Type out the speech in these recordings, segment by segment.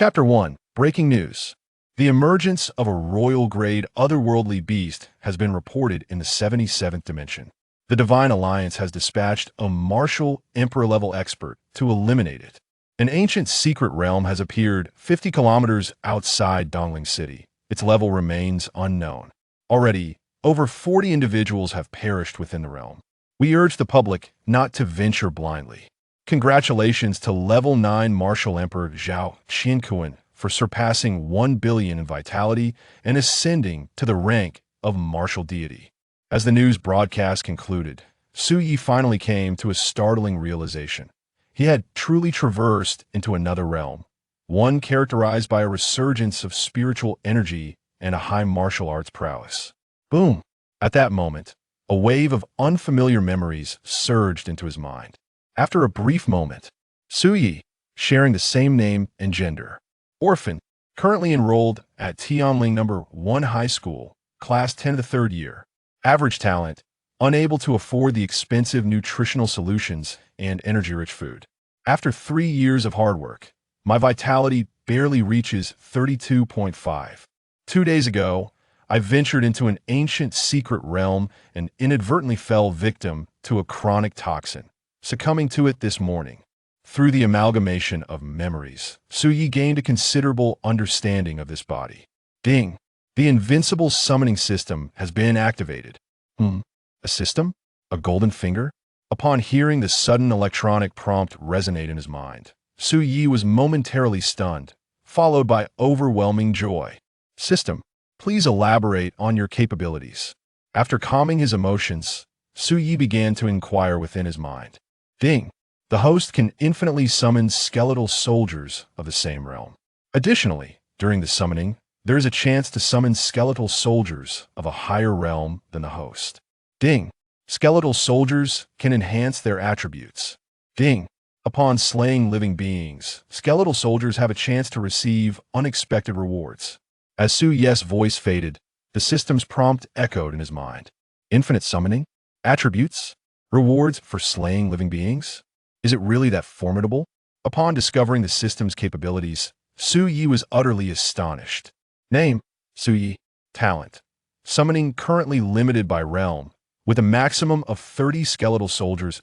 Chapter 1. Breaking News. The emergence of a royal-grade otherworldly beast has been reported in the 77th dimension. The Divine Alliance has dispatched a martial Emperor-level expert to eliminate it. An ancient secret realm has appeared 50 kilometers outside Dongling City. Its level remains unknown. Already, over 40 individuals have perished within the realm. We urge the public not to venture blindly. Congratulations to Level 9 Martial Emperor Zhao Qianquan for surpassing 1 billion in vitality and ascending to the rank of martial deity. As the news broadcast concluded, Su Yi finally came to a startling realization. He had truly traversed into another realm, one characterized by a resurgence of spiritual energy and a high martial arts prowess. Boom! At that moment, a wave of unfamiliar memories surged into his mind. After a brief moment, Su Yi, sharing the same name and gender, orphan, currently enrolled at Tianling No. 1 High School, Class 10 of the 3rd year, average talent, unable to afford the expensive nutritional solutions and energy-rich food. After 3 years of hard work, my vitality barely reaches 32.5. 2 days ago, I ventured into an ancient secret realm and inadvertently fell victim to a chronic toxin. Succumbing to it this morning. Through the amalgamation of memories, Su Yi gained a considerable understanding of this body. Ding! The invincible summoning system has been activated. A system? A golden finger? Upon hearing the sudden electronic prompt resonate in his mind, Su Yi was momentarily stunned, followed by overwhelming joy. System, please elaborate on your capabilities. After calming his emotions, Su Yi began to inquire within his mind. Ding! The host can infinitely summon skeletal soldiers of the same realm. Additionally, during the summoning, there is a chance to summon skeletal soldiers of a higher realm than the host. Ding! Skeletal soldiers can enhance their attributes. Ding! Upon slaying living beings, skeletal soldiers have a chance to receive unexpected rewards. As Su Yi's voice faded, the system's prompt echoed in his mind. Infinite summoning? Attributes? Rewards for slaying living beings? Is it really that formidable? Upon discovering the system's capabilities, Su Yi was utterly astonished. Name: Su Yi. Talent: summoning currently limited by realm. With a maximum of 30 skeletal soldiers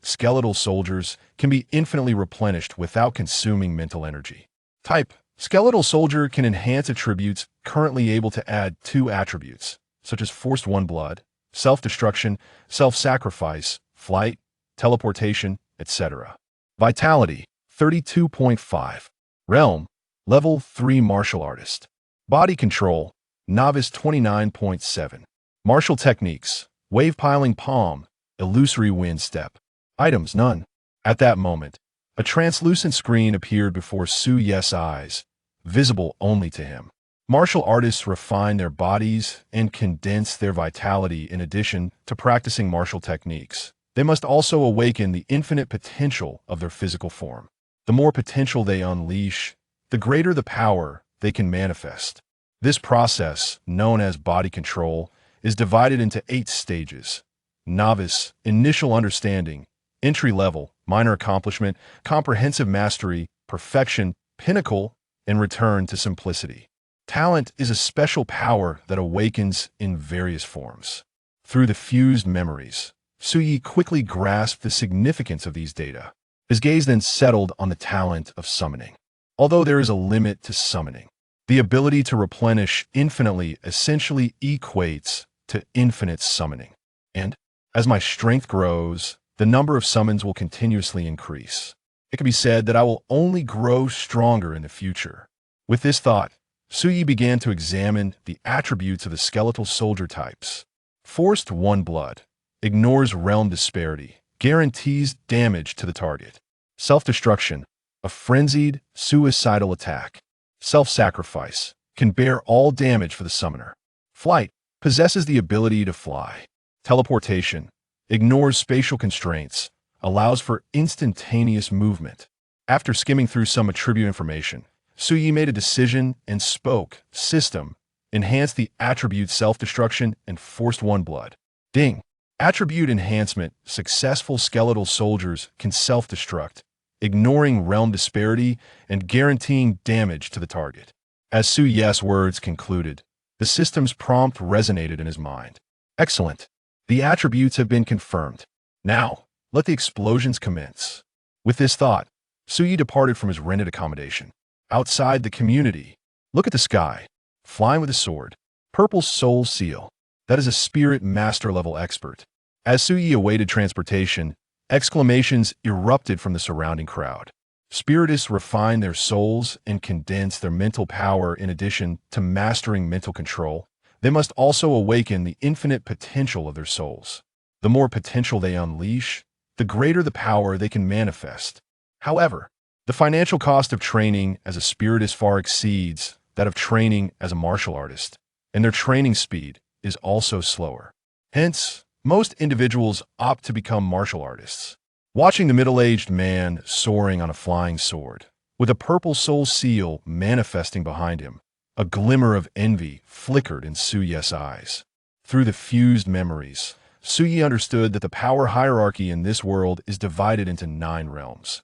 can be infinitely replenished without consuming mental energy. Type: skeletal soldier can enhance attributes currently able to add 2 attributes, such as forced 1 blood, self-destruction, self-sacrifice, flight, teleportation, etc. Vitality: 32.5. Realm: Level 3 Martial Artist. Body Control: Novice 29.7. Martial Techniques: Wave Piling Palm, Illusory Wind Step. Items: None. At that moment, a translucent screen appeared before Su Yi's eyes, visible only to him. Martial artists refine their bodies and condense their vitality in addition to practicing martial techniques. They must also awaken the infinite potential of their physical form. The more potential they unleash, the greater the power they can manifest. This process, known as body control, is divided into 8 stages. Novice, initial understanding, entry level, minor accomplishment, comprehensive mastery, perfection, pinnacle, and return to simplicity. Talent is a special power that awakens in various forms. Through the fused memories, Su Yi quickly grasped the significance of these data. His gaze then settled on the talent of summoning. Although there is a limit to summoning, the ability to replenish infinitely essentially equates to infinite summoning. And, as my strength grows, the number of summons will continuously increase. It can be said that I will only grow stronger in the future. With this thought, Su Yi began to examine the attributes of the skeletal soldier types. Forced 1 blood. Ignores realm disparity, guarantees damage to the target. Self-destruction, a frenzied, suicidal attack. Self-sacrifice, can bear all damage for the summoner. Flight, possesses the ability to fly. Teleportation, ignores spatial constraints, allows for instantaneous movement. After skimming through some attribute information, Su Yi made a decision and spoke. System, enhance the attribute self-destruction and forced 1 blood. Ding! Attribute enhancement: successful skeletal soldiers can self-destruct, ignoring realm disparity and guaranteeing damage to the target. As Su Yi's words concluded, the system's prompt resonated in his mind. Excellent. The attributes have been confirmed. Now, let the explosions commence. With this thought, Su Yi departed from his rented accommodation. Outside the community, look at the sky. Flying with a sword. Purple soul seal. That is a spirit master level expert. As Su Yi awaited transportation, exclamations erupted from the surrounding crowd. Spiritists refine their souls and condense their mental power. In addition to mastering mental control, they must also awaken the infinite potential of their souls. The more potential they unleash, the greater the power they can manifest. However, the financial cost of training as a spiritist far exceeds that of training as a martial artist, and their training speed is also slower. Hence, most individuals opt to become martial artists. Watching the middle-aged man soaring on a flying sword, with a purple soul seal manifesting behind him, a glimmer of envy flickered in Su Yi's eyes. Through the fused memories, Su Yi understood that the power hierarchy in this world is divided into 9 realms.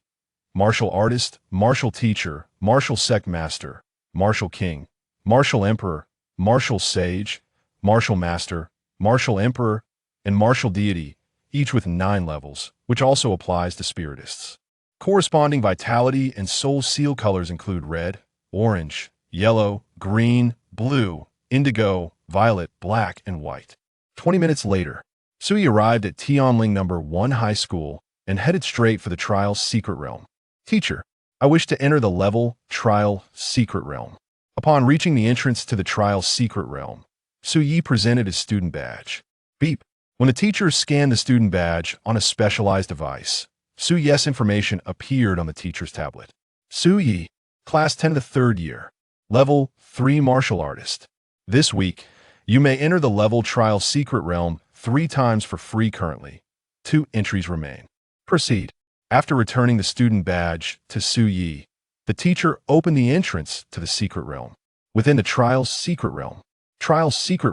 Martial artist, martial teacher, martial sect master, martial king, martial emperor, martial sage, martial master, martial emperor, and martial deity, each with 9 levels, which also applies to spiritists. Corresponding vitality and soul seal colors include red, orange, yellow, green, blue, indigo, violet, black, and white. 20 minutes later, Su Yi arrived at Tianling No. 1 High School and headed straight for the Trial Secret Realm. Teacher, I wish to enter the level Trial Secret Realm. Upon reaching the entrance to the Trial Secret Realm, Su Yi presented his student badge. Beep. When the teacher scanned the student badge on a specialized device, Su Yi's information appeared on the teacher's tablet. Su Yi, Class 10 of the 3rd year, Level 3 Martial Artist. This week, you may enter the level Trial Secret Realm 3 times for free currently. 2 entries remain. Proceed. After returning the student badge to Su Yi, the teacher opened the entrance to the Secret Realm. Within the Trial Secret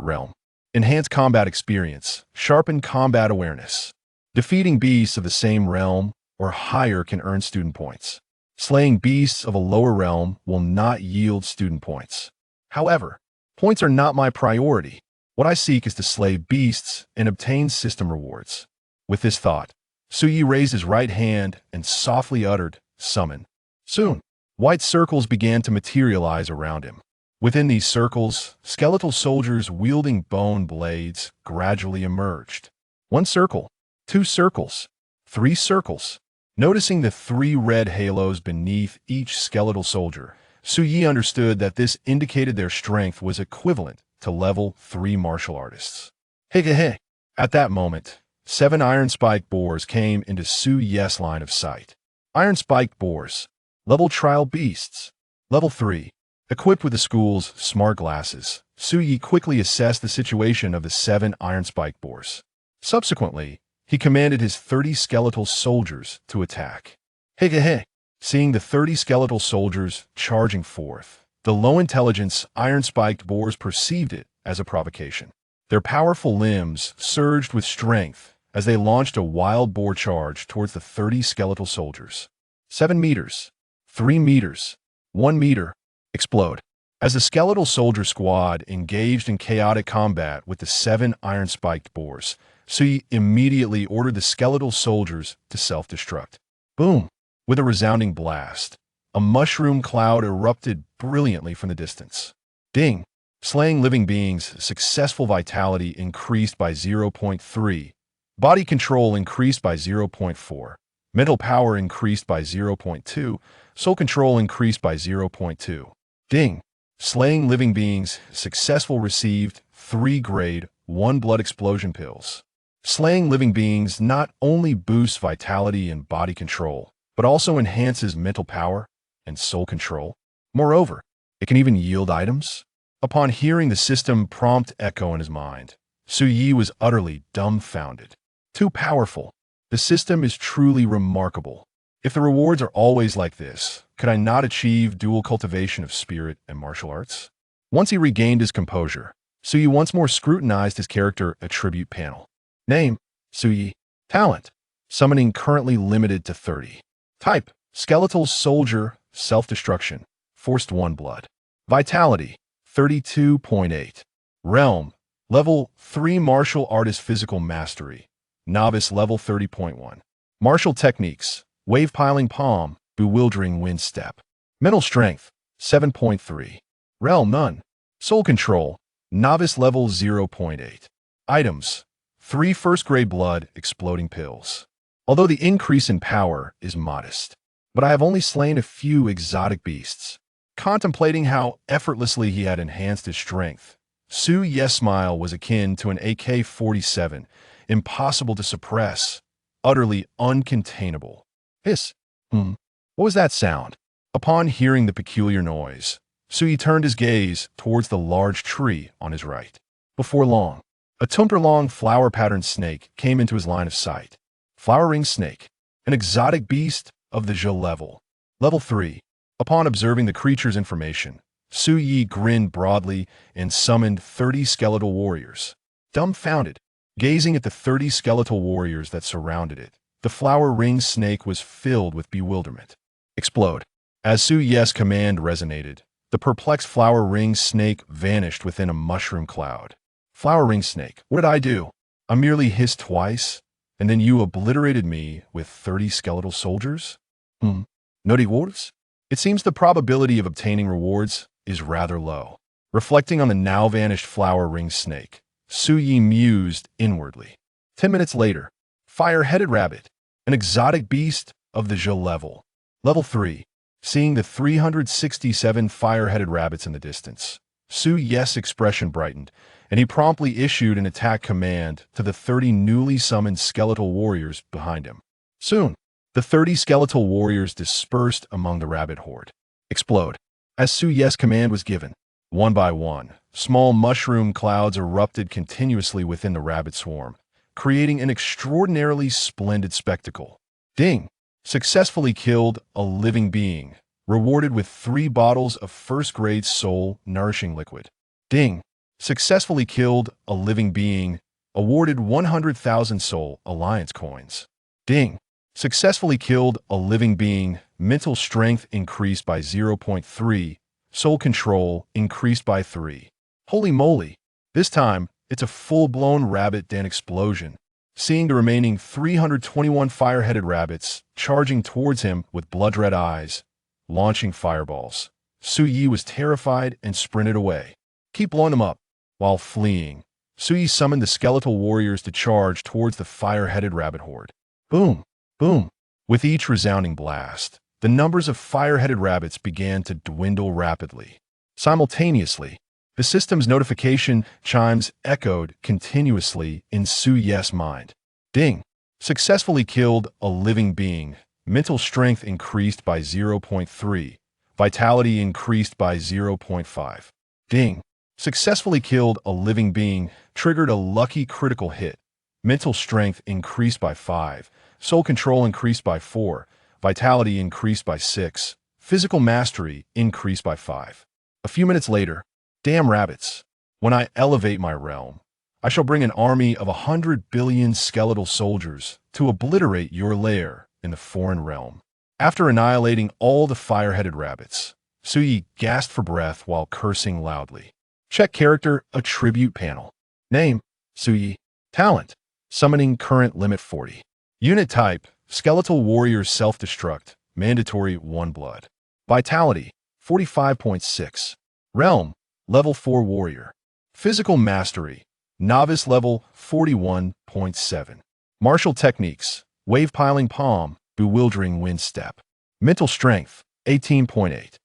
Realm, enhance combat experience, sharpen combat awareness. Defeating beasts of the same realm or higher can earn student points. Slaying beasts of a lower realm will not yield student points. However, points are not my priority. What I seek is to slay beasts and obtain system rewards. With this thought, Su Yi raised his right hand and softly uttered, "Summon." Soon, white circles began to materialize around him. Within these circles, skeletal soldiers wielding bone blades gradually emerged. 1 circle, 2 circles, 3 circles. Noticing the 3 red halos beneath each skeletal soldier, Su Yi understood that this indicated their strength was equivalent to level 3 martial artists. Hey. At that moment, 7 iron spike boars came into Su Yi's line of sight. Iron spiked boars, level trial beasts, level 3. Equipped with the school's smart glasses, Su Yi quickly assessed the situation of the 7 iron spike boars. Subsequently, he commanded his 30 skeletal soldiers to attack. Hey. Seeing the 30 skeletal soldiers charging forth, the low-intelligence iron-spiked boars perceived it as a provocation. Their powerful limbs surged with strength as they launched a wild boar charge towards the 30 skeletal soldiers. 7 meters, 3 meters, 1 meter, explode. As the skeletal soldier squad engaged in chaotic combat with the 7 iron-spiked boars, Su Yi immediately ordered the skeletal soldiers to self-destruct. Boom! With a resounding blast, a mushroom cloud erupted brilliantly from the distance. Ding! Slaying living beings, successful vitality increased by 0.3, body control increased by 0.4, mental power increased by 0.2, soul control increased by 0.2. Ding! Slaying living beings, successful received 3 grade 1 blood explosion pills. Slaying living beings not only boosts vitality and body control, but also enhances mental power and soul control. Moreover, it can even yield items. Upon hearing the system prompt echo in his mind, Su Yi was utterly dumbfounded. Too powerful. The system is truly remarkable. If the rewards are always like this, could I not achieve dual cultivation of spirit and martial arts? Once he regained his composure, Su Yi once more scrutinized his character attribute panel. Name, Su Yi. Talent, summoning currently limited to 30. Type, skeletal soldier, self-destruction, forced 1 blood. Vitality, 32.8. Realm, level 3 martial artist physical mastery, novice level 30.1. Martial techniques, wave piling palm, bewildering wind step. Mental strength, 7.3. Realm none. Soul control, novice level 0.8. Items, 3 first-grade blood exploding pills. Although the increase in power is modest, but I have only slain a few exotic beasts. Contemplating how effortlessly he had enhanced his strength, Su Ye's smile was akin to an AK-47, impossible to suppress, utterly uncontainable. Hiss. What was that sound? Upon hearing the peculiar noise, Sui turned his gaze towards the large tree on his right. Before long, a tumper-long flower-patterned snake came into his line of sight. Flower ring snake, an exotic beast of the Zhe level. Level 3. Upon observing the creature's information, Su Yi grinned broadly and summoned 30 skeletal warriors. Dumbfounded, gazing at the 30 skeletal warriors that surrounded it, the flower ring snake was filled with bewilderment. Explode. As Su Ye's command resonated, the perplexed flower ring snake vanished within a mushroom cloud. Flower ring snake, what did I do? I merely hissed twice, and then you obliterated me with 30 skeletal soldiers? No rewards? It seems the probability of obtaining rewards is rather low. Reflecting on the now-vanished flower ring snake, Su Yi mused inwardly. 10 minutes later, fire-headed rabbit, an exotic beast of the Zhe level. Level 3. Seeing the 367 fire-headed rabbits in the distance, Su Ye's expression brightened, and he promptly issued an attack command to the 30 newly summoned skeletal warriors behind him. Soon, the 30 skeletal warriors dispersed among the rabbit horde. Explode. As Su Ye's command was given, one by one, small mushroom clouds erupted continuously within the rabbit swarm, creating an extraordinarily splendid spectacle. Ding! Successfully killed a living being, rewarded with 3 bottles of first-grade soul-nourishing liquid. Ding! Successfully killed a living being, awarded 100,000 soul alliance coins. Ding! Successfully killed a living being, mental strength increased by 0.3, soul control increased by 3. Holy moly! This time, it's a full-blown rabbit den explosion. Seeing the remaining 321 fire-headed rabbits charging towards him with blood-red eyes, launching fireballs, Su Yi was terrified and sprinted away. Keep blowing them up. While fleeing, Su Yi summoned the skeletal warriors to charge towards the fire-headed rabbit horde. Boom! Boom! With each resounding blast, the numbers of fire-headed rabbits began to dwindle rapidly. Simultaneously, the system's notification chimes echoed continuously in Su Ye's mind. Ding! Successfully killed a living being. Mental strength increased by 0.3. Vitality increased by 0.5. Ding! Successfully killed a living being. Triggered a lucky critical hit. Mental strength increased by 5. Soul control increased by 4. Vitality increased by 6. Physical mastery increased by 5. A few minutes later, damn rabbits. When I elevate my realm, I shall bring an army of 100 billion skeletal soldiers to obliterate your lair in the foreign realm. After annihilating all the fire-headed rabbits, Su Yi gasped for breath while cursing loudly. Check character attribute panel. Name, Su Yi. Talent, summoning current limit 40. Unit type, skeletal warrior self-destruct, mandatory 1 blood. Vitality, 45.6. Realm, level 4 warrior. Physical mastery, novice level 41.7. Martial techniques, wave piling palm, bewildering wind step. Mental strength, 18.8.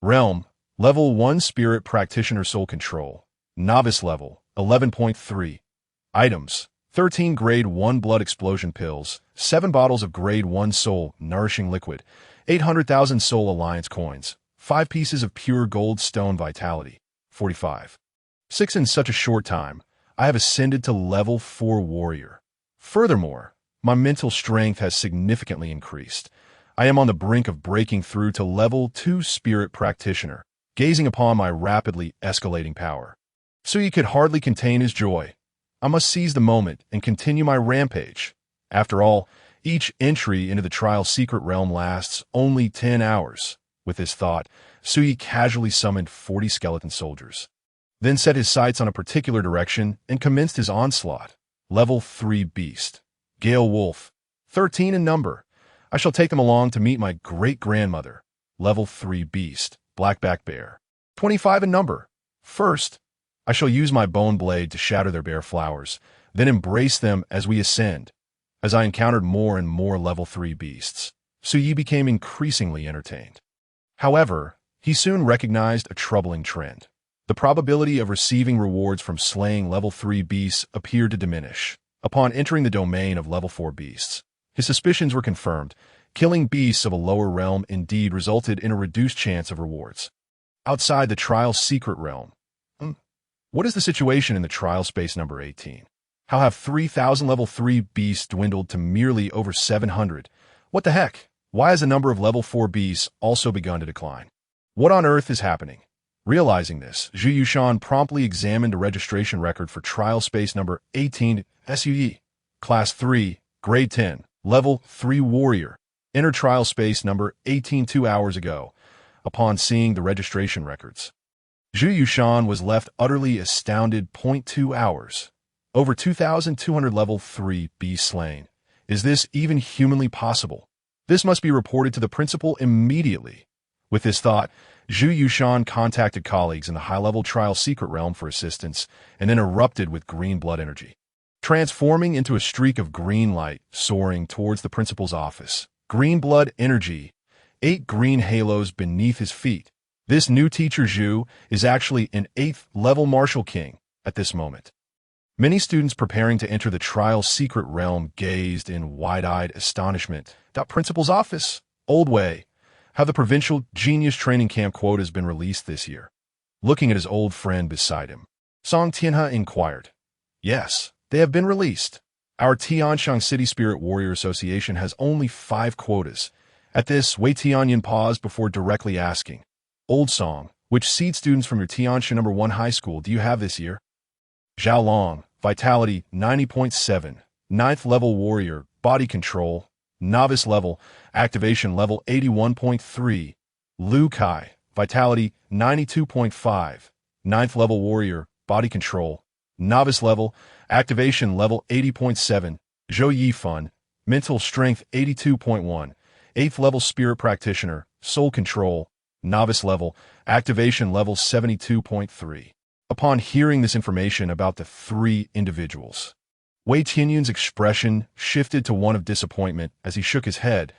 Realm, level 1 spirit practitioner soul control, novice level, 11.3. Items, 13 grade 1 blood explosion pills, 7 bottles of grade 1 soul nourishing liquid, 800,000 soul alliance coins, 5 pieces of pure gold stone vitality, 45. 6 in such a short time, I have ascended to level 4 warrior. Furthermore, my mental strength has significantly increased. I am on the brink of breaking through to level 2 spirit practitioner, gazing upon my rapidly escalating power. Su Yi could hardly contain his joy. I must seize the moment and continue my rampage. After all, Each entry into the trial's secret realm lasts only 10 hours. With this thought, Sui casually summoned 40 skeleton soldiers, then set his sights on a particular direction and commenced his onslaught. Level 3 Beast. Gale Wolf. 13 in number. I shall take them along to meet my great-grandmother. Level 3 Beast. Blackback Bear. 25 in number. First, I shall use my bone blade to shatter their bare flowers, then embrace them as we ascend. As I encountered more and more level 3 beasts, Sui became increasingly entertained. However, he soon recognized a troubling trend. The probability of receiving rewards from slaying level 3 beasts appeared to diminish. Upon entering the domain of level 4 beasts, his suspicions were confirmed. Killing beasts of a lower realm indeed resulted in a reduced chance of rewards. Outside the trial's secret realm. What is the situation in the trial space number 18? How have 3,000 level 3 beasts dwindled to merely over 700? What the heck? Why has the number of level 4 beasts also begun to decline? What on earth is happening? Realizing this, Zhu Yushan promptly examined a registration record for trial space number 18, SUE, Class 3, Grade 10, Level 3 Warrior. Entered trial space number 18 2 hours ago. Upon seeing the registration records, Zhu Yushan was left utterly astounded. 2 hours. Over 2,200 level 3 beasts slain. Is this even humanly possible? This must be reported to the principal immediately. With this thought, Zhu Yushan contacted colleagues in the high-level trial secret realm for assistance and then erupted with green blood energy, transforming into a streak of green light soaring towards the principal's office. Green blood energy. 8 green halos beneath his feet. This new teacher Zhu is actually an 8th level martial king at this moment. Many students preparing to enter the trial's secret realm gazed in wide-eyed astonishment. Principal's office. Old way. How the provincial genius training camp quota has been released this year. Looking at his old friend beside him, Song Tianhe inquired. Yes, they have been released. Our Tianshang City Spirit Warrior Association has only 5 quotas. At this, Wei Tianyan paused before directly asking, Old Song, which seed students from your Tianshan No. 1 high school do you have this year? Zhao Long, Vitality 90.7, 9th level Warrior, Body Control, Novice level, Activation level 81.3. Lu Kai, Vitality 92.5, 9th level Warrior, Body Control, Novice level, Activation level 80.7. Zhou Yifan, Mental Strength 82.1, 8th level Spirit Practitioner, Soul Control, Novice level, Activation level 72.3. Upon hearing this information about the 3 individuals, Wei Tianyun's expression shifted to one of disappointment as he shook his head.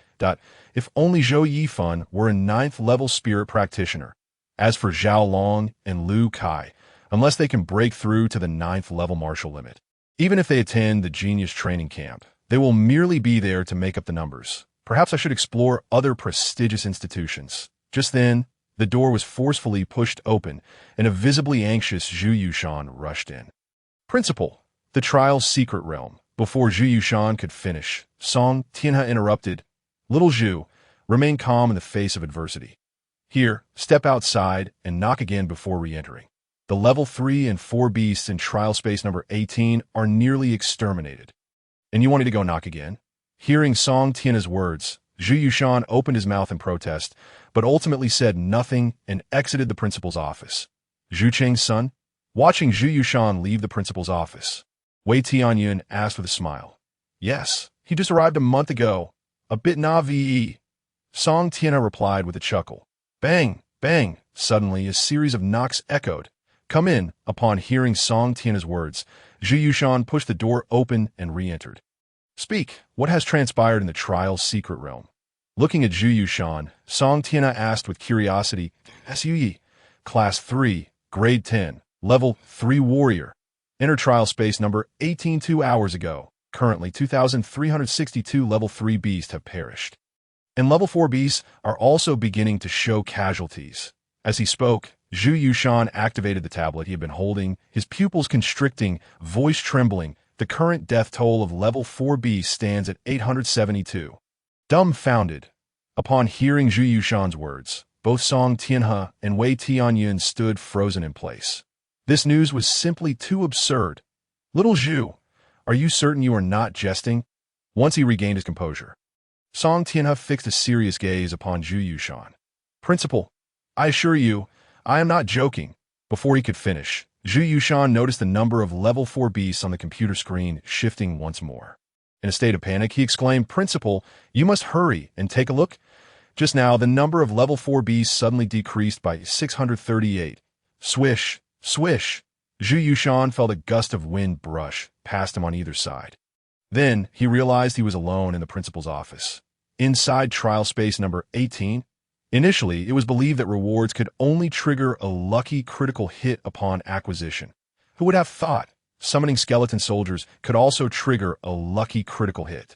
If only Zhou Yifan were a 9th level Spirit Practitioner. As for Zhao Long and Lu Kai, unless they can break through to the 9th level martial limit, even if they attend the Genius Training Camp, they will merely be there to make up the numbers. Perhaps I should explore other prestigious institutions. Just then, the door was forcefully pushed open, and a visibly anxious Zhu Yushan rushed in. Principal, the trial's secret realm. Before Zhu Yushan could finish, Song Tianhe interrupted. Little Zhu, remain calm in the face of adversity. Here, step outside and knock again before re-entering. The level 3 and 4 beasts in trial space number 18 are nearly exterminated. And you wanted to go knock again? Hearing Song Tianhe's words, Zhu Yushan opened his mouth in protest, but ultimately said nothing and exited the principal's office. Zhu Cheng's son? Watching Zhu Yushan leave the principal's office, Wei Tianyun asked with a smile. Yes, he just arrived a month ago. A bit naive. Song Tianhe replied with a chuckle. Bang, bang. Suddenly, a series of knocks echoed. Come in. Upon hearing Song Tianhe's words, Zhu Yushan pushed the door open and re-entered. Speak, what has transpired in the trial's secret realm? Looking at Zhu Yushan, Song Tianhe asked with curiosity, SUE, Class 3, Grade 10, Level 3 Warrior. Entered trial space number 18 2 hours ago. Currently, 2,362 Level 3 beasts have perished. And Level 4 beasts are also beginning to show casualties. As he spoke, Zhu Yushan activated the tablet he had been holding, his pupils constricting, voice trembling. The current death toll of Level 4 beasts stands at 872. Dumbfounded. Upon hearing Zhu Yushan's words, both Song Tianhe and Wei Tianyun stood frozen in place. This news was simply too absurd. Little Zhu, are you certain you are not jesting? Once he regained his composure, Song Tianhe fixed a serious gaze upon Zhu Yushan. Principal, I assure you, I am not joking. Before he could finish, Zhu Yushan noticed the number of level 4 beasts on the computer screen shifting once more. In a state of panic, he exclaimed, Principal, you must hurry and take a look. Just now, the number of level 4 beasts suddenly decreased by 638. Swish, swish. Zhu Yushan felt a gust of wind brush past him on either side. Then, he realized he was alone in the principal's office. Inside trial space number 18, initially, it was believed that rewards could only trigger a lucky critical hit upon acquisition. Who would have thought summoning skeleton soldiers could also trigger a lucky critical hit?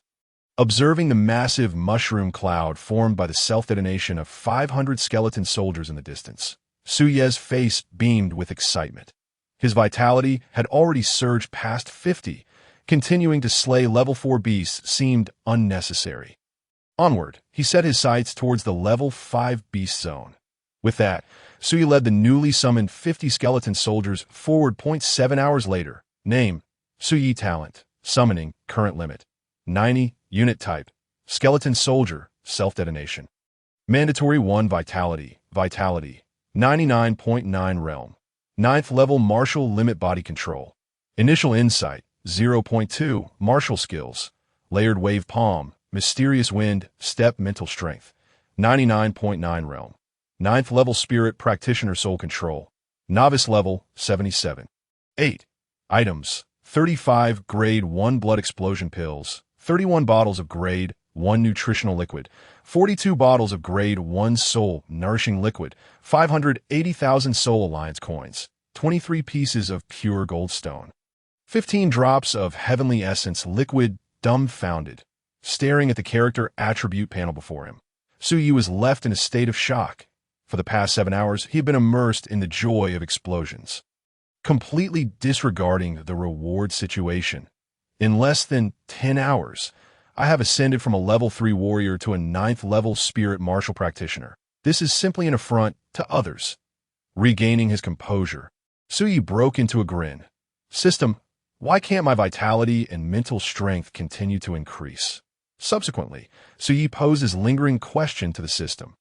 Observing the massive mushroom cloud formed by the self-detonation of 500 skeleton soldiers in the distance, Su Ye's face beamed with excitement. His vitality had already surged past 50. Continuing to slay level 4 beasts seemed unnecessary. Onward, he set his sights towards the level 5 beast zone. With that, Sui led the newly summoned 50 skeleton soldiers forward. 7 hours later. Name, Sui Talent. Summoning, current limit. 90, unit type. Skeleton soldier, self-detonation. Mandatory 1 vitality, 99.9 realm. 9th level martial limit body control. Initial insight, 0.2, martial skills. Layered wave palm, mysterious wind, step mental strength. 99.9 realm. 9th level spirit practitioner soul control. Novice level, 77. 8. Items, 35 grade 1 blood explosion pills, 31 bottles of grade 1 nutritional liquid, 42 bottles of grade 1 soul nourishing liquid, 580,000 soul alliance coins, 23 pieces of pure goldstone, 15 drops of heavenly essence liquid. Dumbfounded, staring at the character attribute panel before him, Su Yi was left in a state of shock. For the past 7 hours, he had been immersed in the joy of explosions, completely disregarding the reward situation. In less than 10 hours, I have ascended from a level 3 warrior to a 9th level spirit martial practitioner. This is simply an affront to others. Regaining his composure, Su Yi broke into a grin. System, why can't my vitality and mental strength continue to increase? Subsequently, Su Yi posed his lingering question to the system.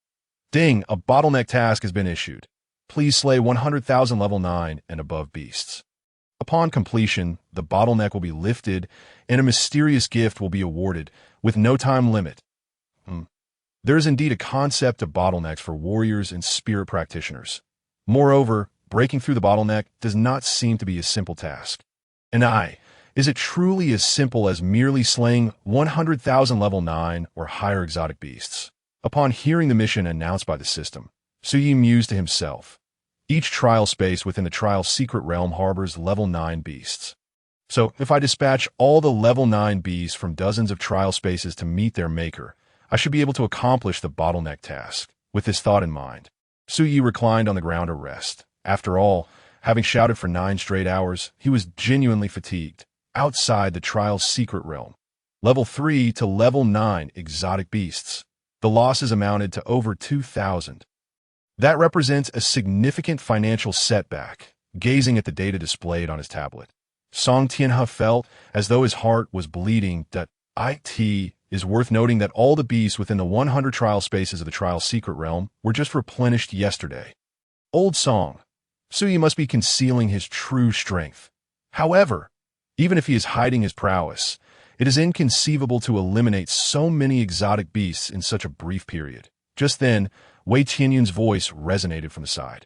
Ding, a bottleneck task has been issued. Please slay 100,000 level 9 and above beasts. Upon completion, the bottleneck will be lifted and a mysterious gift will be awarded with no time limit. There is indeed a concept of bottlenecks for warriors and spirit practitioners. Moreover, breaking through the bottleneck does not seem to be a simple task. Is it truly as simple as merely slaying 100,000 level 9 or higher exotic beasts? Upon hearing the mission announced by the system, Su Yi mused to himself. Each trial space within the trial's secret realm harbors level 9 beasts. So, if I dispatch all the level 9 beasts from dozens of trial spaces to meet their maker, I should be able to accomplish the bottleneck task. With this thought in mind, Su Yi reclined on the ground to rest. After all, having shouted for 9 straight hours, he was genuinely fatigued. Outside the trial's secret realm, level 3 to level 9 exotic beasts, the losses amounted to over 2,000. That represents a significant financial setback. Gazing at the data displayed on his tablet, Song Tianhe felt as though his heart was bleeding. It is worth noting that all the beasts within the 100 trial spaces of the trial's secret realm were just replenished yesterday. Old song. Su Yi must be concealing his true strength. However, even if he is hiding his prowess, it is inconceivable to eliminate so many exotic beasts in such a brief period. Just then, Wei Tianyun's voice resonated from the side.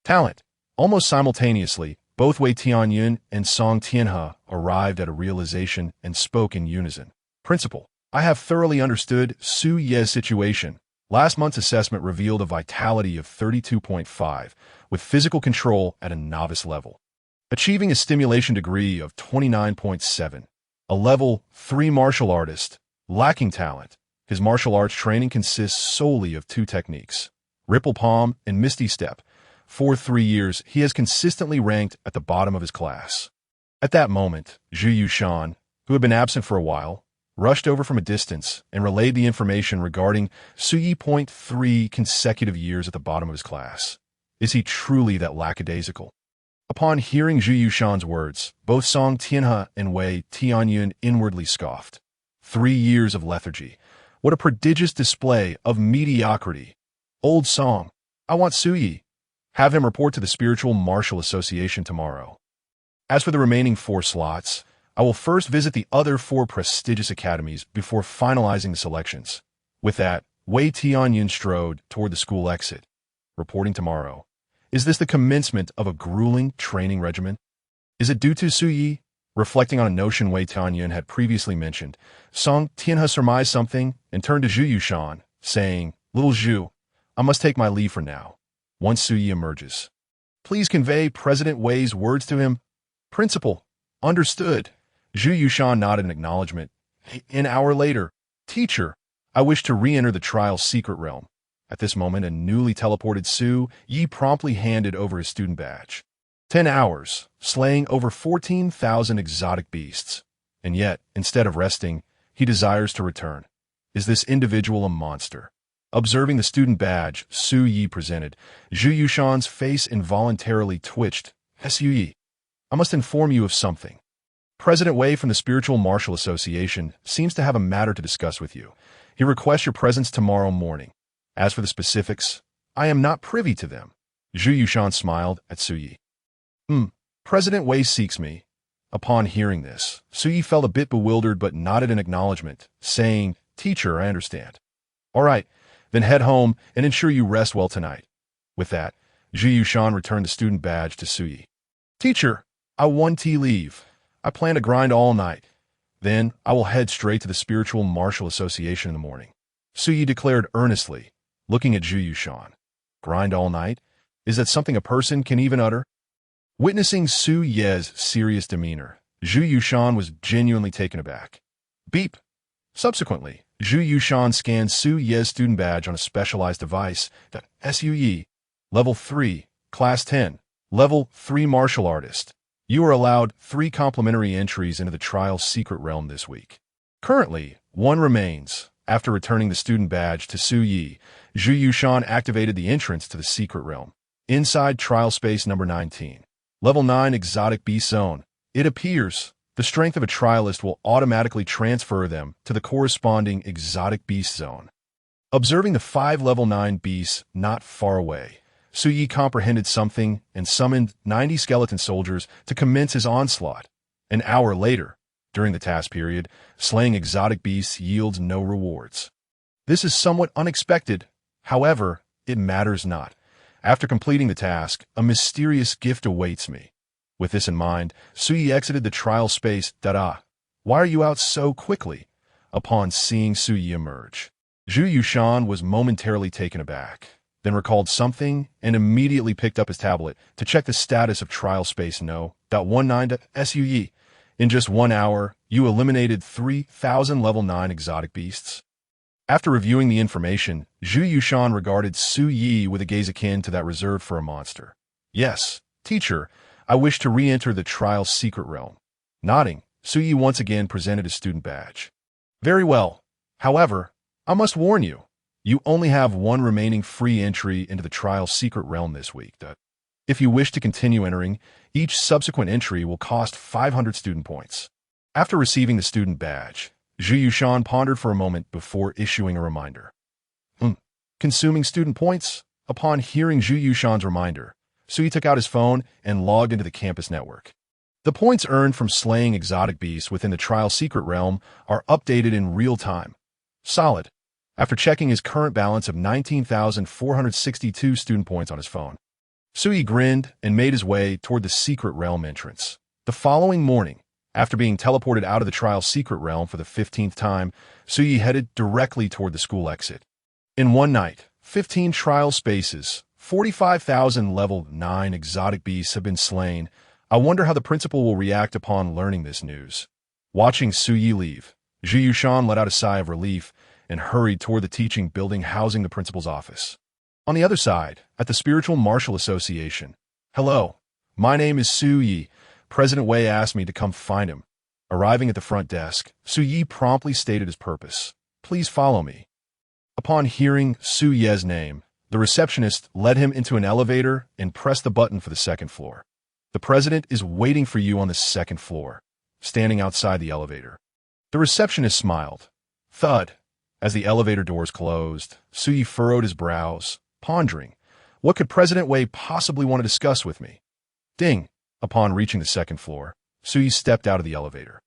Talent. Almost simultaneously, both Wei Tianyun and Song Tianhe arrived at a realization and spoke in unison. Principal, I have thoroughly understood Su Ye's situation. Last month's assessment revealed a vitality of 32.5, with physical control at a novice level, achieving a stimulation degree of 29.7. A level 3 martial artist, lacking talent. His martial arts training consists solely of 2 techniques, Ripple Palm and Misty Step. For 3 years, he has consistently ranked at the bottom of his class. At that moment, Zhu Yushan, who had been absent for a while, rushed over from a distance and relayed the information regarding Su Yi. 3 consecutive years at the bottom of his class. Is he truly that lackadaisical? Upon hearing Zhu Yushan's words, both Song Tianhe and Wei Tianyun inwardly scoffed. 3 years of lethargy. What a prodigious display of mediocrity. Old song. I want Suyi. Have him report to the Spiritual Martial Association tomorrow. As for the remaining 4 slots, I will first visit the other 4 prestigious academies before finalizing the selections. With that, Wei Tianyun strode toward the school exit. Reporting tomorrow. Is this the commencement of a grueling training regimen? Is it due to Suyi? Reflecting on a notion Wei Tianyun had previously mentioned, Song Tianhe surmised something and turned to Zhu Yushan, saying, Little Zhu, I must take my leave for now. Once Suyi emerges, please convey President Wei's words to him. Principal. Understood. Zhu Yushan nodded in acknowledgement. An hour later, Teacher, I wish to re-enter the trial's secret realm. At this moment, a newly teleported Su Yi promptly handed over his student badge. 10 hours, slaying over 14,000 exotic beasts. And yet, instead of resting, he desires to return. Is this individual a monster? Observing the student badge Su Yi presented, Zhu Yushan's face involuntarily twitched. Su-Yi, I must inform you of something. President Wei from the Spiritual Martial Association seems to have a matter to discuss with you. He requests your presence tomorrow morning. As for the specifics, I am not privy to them. Zhu Yushan smiled at Su-Yi. President Wei seeks me. Upon hearing this, Su-Yi felt a bit bewildered but nodded in acknowledgement, saying, Teacher, I understand. All right, then head home and ensure you rest well tonight. With that, Zhu Yushan returned the student badge to Su-Yi. Teacher, I want tea leave. I plan to grind all night. Then I will head straight to the Spiritual Martial Association in the morning. Su-Yi declared earnestly, looking at Zhu Yushan. Grind all night? Is that something a person can even utter? Witnessing Su-Ye's serious demeanor, Zhu Yushan was genuinely taken aback. Beep. Subsequently, Zhu Yushan scanned Su-Ye's student badge on a specialized device. Su-Yi, Level 3, Class 10, Level 3 Martial Artist. You are allowed 3 complimentary entries into the trial's secret realm this week. Currently, 1 remains. After returning the student badge to Su-Yi, Zhu Yushan activated the entrance to the secret realm. Inside trial space number 19. Level 9 Exotic Beast Zone. It appears the strength of a trialist will automatically transfer them to the corresponding Exotic Beast Zone. Observing the 5 Level 9 beasts not far away, Su-Yi comprehended something and summoned 90 skeleton soldiers to commence his onslaught. An hour later, during the task period, slaying exotic beasts yields no rewards. This is somewhat unexpected. However, it matters not. After completing the task, a mysterious gift awaits me. With this in mind, Su-Yi exited the trial space. Why are you out so quickly? Upon seeing Su-Yi emerge, Zhu Yushan was momentarily taken aback, then recalled something and immediately picked up his tablet to check the status of trial space No.19. Su-Yi. In just 1 hour, you eliminated 3,000 level 9 exotic beasts. After reviewing the information, Zhu Yushan regarded Su-Yi with a gaze akin to that reserved for a monster. Yes, teacher, I wish to re-enter the trial's secret realm. Nodding, Su-Yi once again presented his student badge. Very well. However, I must warn you, you only have 1 remaining free entry into the trial's secret realm this week. If you wish to continue entering, each subsequent entry will cost 500 student points. After receiving the student badge, Zhu Yushan pondered for a moment before issuing a reminder. Consuming student points? Upon hearing Zhu Yushan's reminder, Su-Yi took out his phone and logged into the campus network. The points earned from slaying exotic beasts within the trial secret realm are updated in real time. Solid. After checking his current balance of 19,462 student points on his phone, Su-Yi grinned and made his way toward the secret realm entrance. The following morning, after being teleported out of the trial secret realm for the 15th time, Su-Yi headed directly toward the school exit. In one night, 15 trial spaces, 45,000 level 9 exotic beasts have been slain. I wonder how the principal will react upon learning this news. Watching Su-Yi leave, Zhu Yushan let out a sigh of relief and hurried toward the teaching building housing the principal's office. On the other side, at the Spiritual Martial Association. Hello, my name is Su-Yi. President Wei asked me to come find him. Arriving at the front desk, Su-Yi promptly stated his purpose. Please follow me. Upon hearing Su-Ye's name, the receptionist led him into an elevator and pressed the button for the 2nd floor. The president is waiting for you on the 2nd floor, standing outside the elevator. The receptionist smiled. Thud. As the elevator doors closed, Suyi furrowed his brows, pondering, what could President Wei possibly want to discuss with me? Ding. Upon reaching the second floor, Suyi stepped out of the elevator.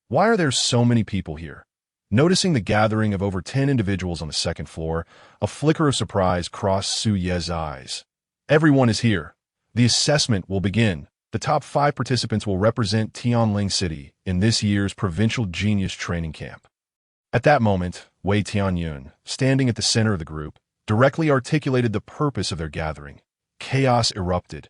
Why are there so many people here? Noticing the gathering of over 10 individuals on the second floor, a flicker of surprise crossed Su Ye's eyes. Everyone is here. The assessment will begin. The top 5 participants will represent Tianling City in this year's Provincial Genius Training Camp. At that moment, Wei Tianyun, standing at the center of the group, directly articulated the purpose of their gathering. Chaos erupted.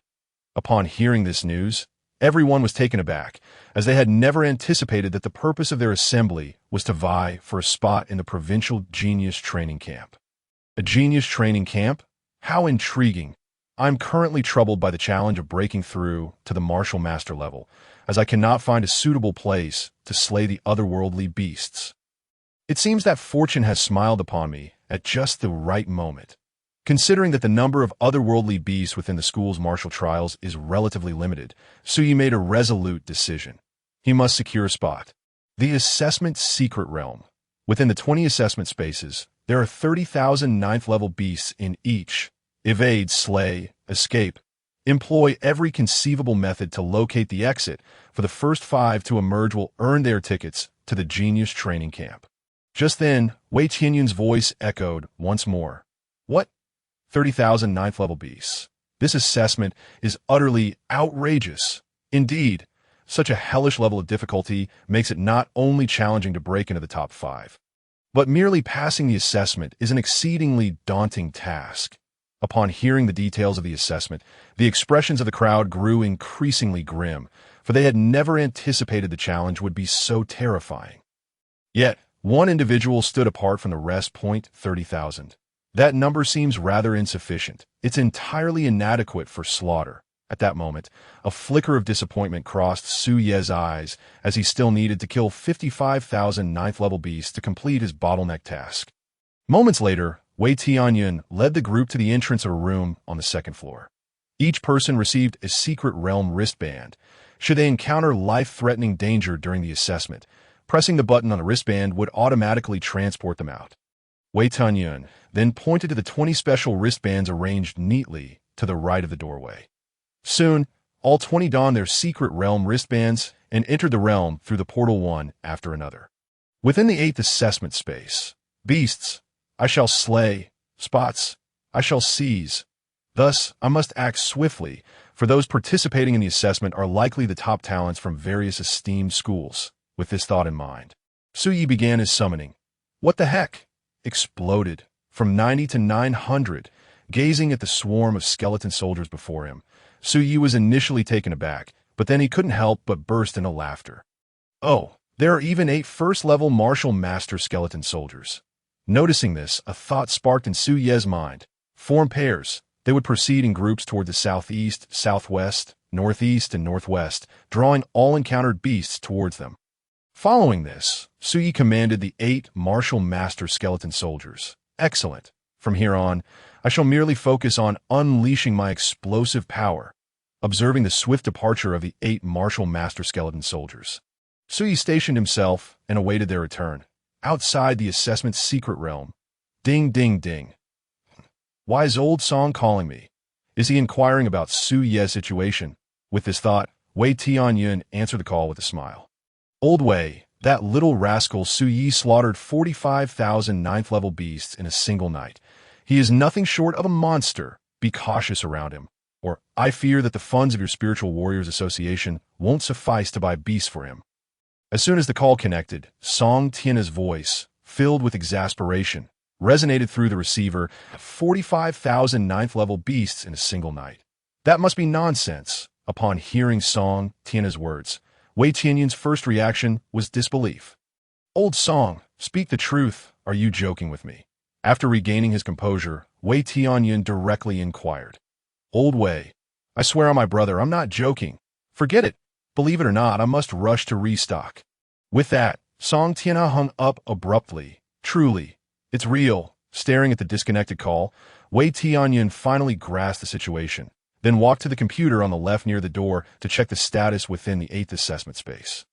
Upon hearing this news, everyone was taken aback, as they had never anticipated that the purpose of their assembly was to vie for a spot in the Provincial Genius Training Camp. A Genius Training Camp? How intriguing! I'm currently troubled by the challenge of breaking through to the martial master level, as I cannot find a suitable place to slay the otherworldly beasts. It seems that fortune has smiled upon me at just the right moment. Considering that the number of otherworldly beasts within the school's martial trials is relatively limited, Suyi made a resolute decision. He must secure a spot. The assessment secret realm. Within the 20 assessment spaces, there are 30,000 ninth-level beasts in each. Evade, slay, escape. Employ every conceivable method to locate the exit. For the first 5 to emerge will earn their tickets to the Genius Training Camp. Just then, Wei Tianyun's voice echoed once more. What? 30,000 ninth-level beasts. This assessment is utterly outrageous. Indeed, such a hellish level of difficulty makes it not only challenging to break into the top 5, but merely passing the assessment is an exceedingly daunting task. Upon hearing the details of the assessment, the expressions of the crowd grew increasingly grim, for they had never anticipated the challenge would be so terrifying. Yet, one individual stood apart from the rest. 30,000. That number seems rather insufficient. It's entirely inadequate for slaughter. At that moment, a flicker of disappointment crossed Su Ye's eyes, as he still needed to kill 55,000 ninth-level beasts to complete his bottleneck task. Moments later, Wei Tianyun led the group to the entrance of a room on the second floor. Each person received a secret realm wristband. Should they encounter life-threatening danger during the assessment, pressing the button on the wristband would automatically transport them out. Wei Tianyun then pointed to the 20 special wristbands arranged neatly to the right of the doorway. Soon, all 20 donned their secret realm wristbands and entered the realm through the portal one after another. Within the 8th assessment space, beasts, I shall slay, spots, I shall seize. Thus, I must act swiftly, for those participating in the assessment are likely the top talents from various esteemed schools. With this thought in mind, Suyi began his summoning. What the heck? Exploded. From 90 to 900, gazing at the swarm of skeleton soldiers before him, Suyi was initially taken aback, but then he couldn't help but burst into laughter. Oh, there are even 8 first-level martial master skeleton soldiers. Noticing this, a thought sparked in Su Ye's mind. Form pairs. They would proceed in groups toward the southeast, southwest, northeast, and northwest, drawing all encountered beasts towards them. Following this, Suyi commanded the 8 martial master skeleton soldiers. Excellent. From here on, I shall merely focus on unleashing my explosive power. Observing the swift departure of the 8 martial master skeleton soldiers, Suyi stationed himself and awaited their return. Outside the assessment's secret realm. Ding, ding, ding. Why is old Song calling me? Is he inquiring about Su Ye's situation? With this thought, Wei Tianyun answered the call with a smile. Old Wei, that little rascal Su Yi slaughtered 45,000 ninth-level beasts in a single night. He is nothing short of a monster. Be cautious around him, or I fear that the funds of your Spiritual Warriors Association won't suffice to buy beasts for him. As soon as the call connected, Song Tian's voice, filled with exasperation, resonated through the receiver. 45,000 ninth-level beasts in a single night. That must be nonsense. Upon hearing Song Tian's words, Wei Tianyun's first reaction was disbelief. Old Song, speak the truth. Are you joking with me? After regaining his composure, Wei Tianyun directly inquired. Old Wei, I swear on my brother, I'm not joking. Forget it. Believe it or not, I must rush to restock. With that, Song Tiana hung up abruptly. Truly, it's real. Staring at the disconnected call, Wei Tianyun finally grasped the situation, then walked to the computer on the left near the door to check the status within the 8th assessment space.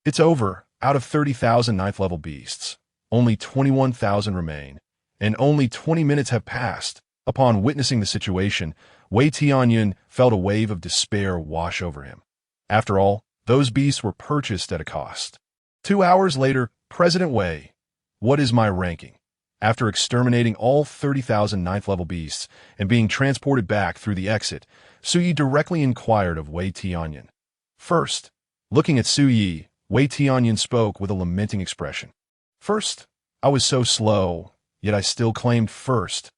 It's over. Out of 30,000 ninth-level beasts, only 21,000 remain, and only 20 minutes have passed. Upon witnessing the situation, Wei Tianyun felt a wave of despair wash over him. After all, those beasts were purchased at a cost. 2 hours later, President Wei, what is my ranking? After exterminating all 30,000 ninth-level beasts and being transported back through the exit, Su Yi directly inquired of Wei Tianyun. First, looking at Su Yi, Wei Tianyun spoke with a lamenting expression. First, I was so slow, yet I still claimed first.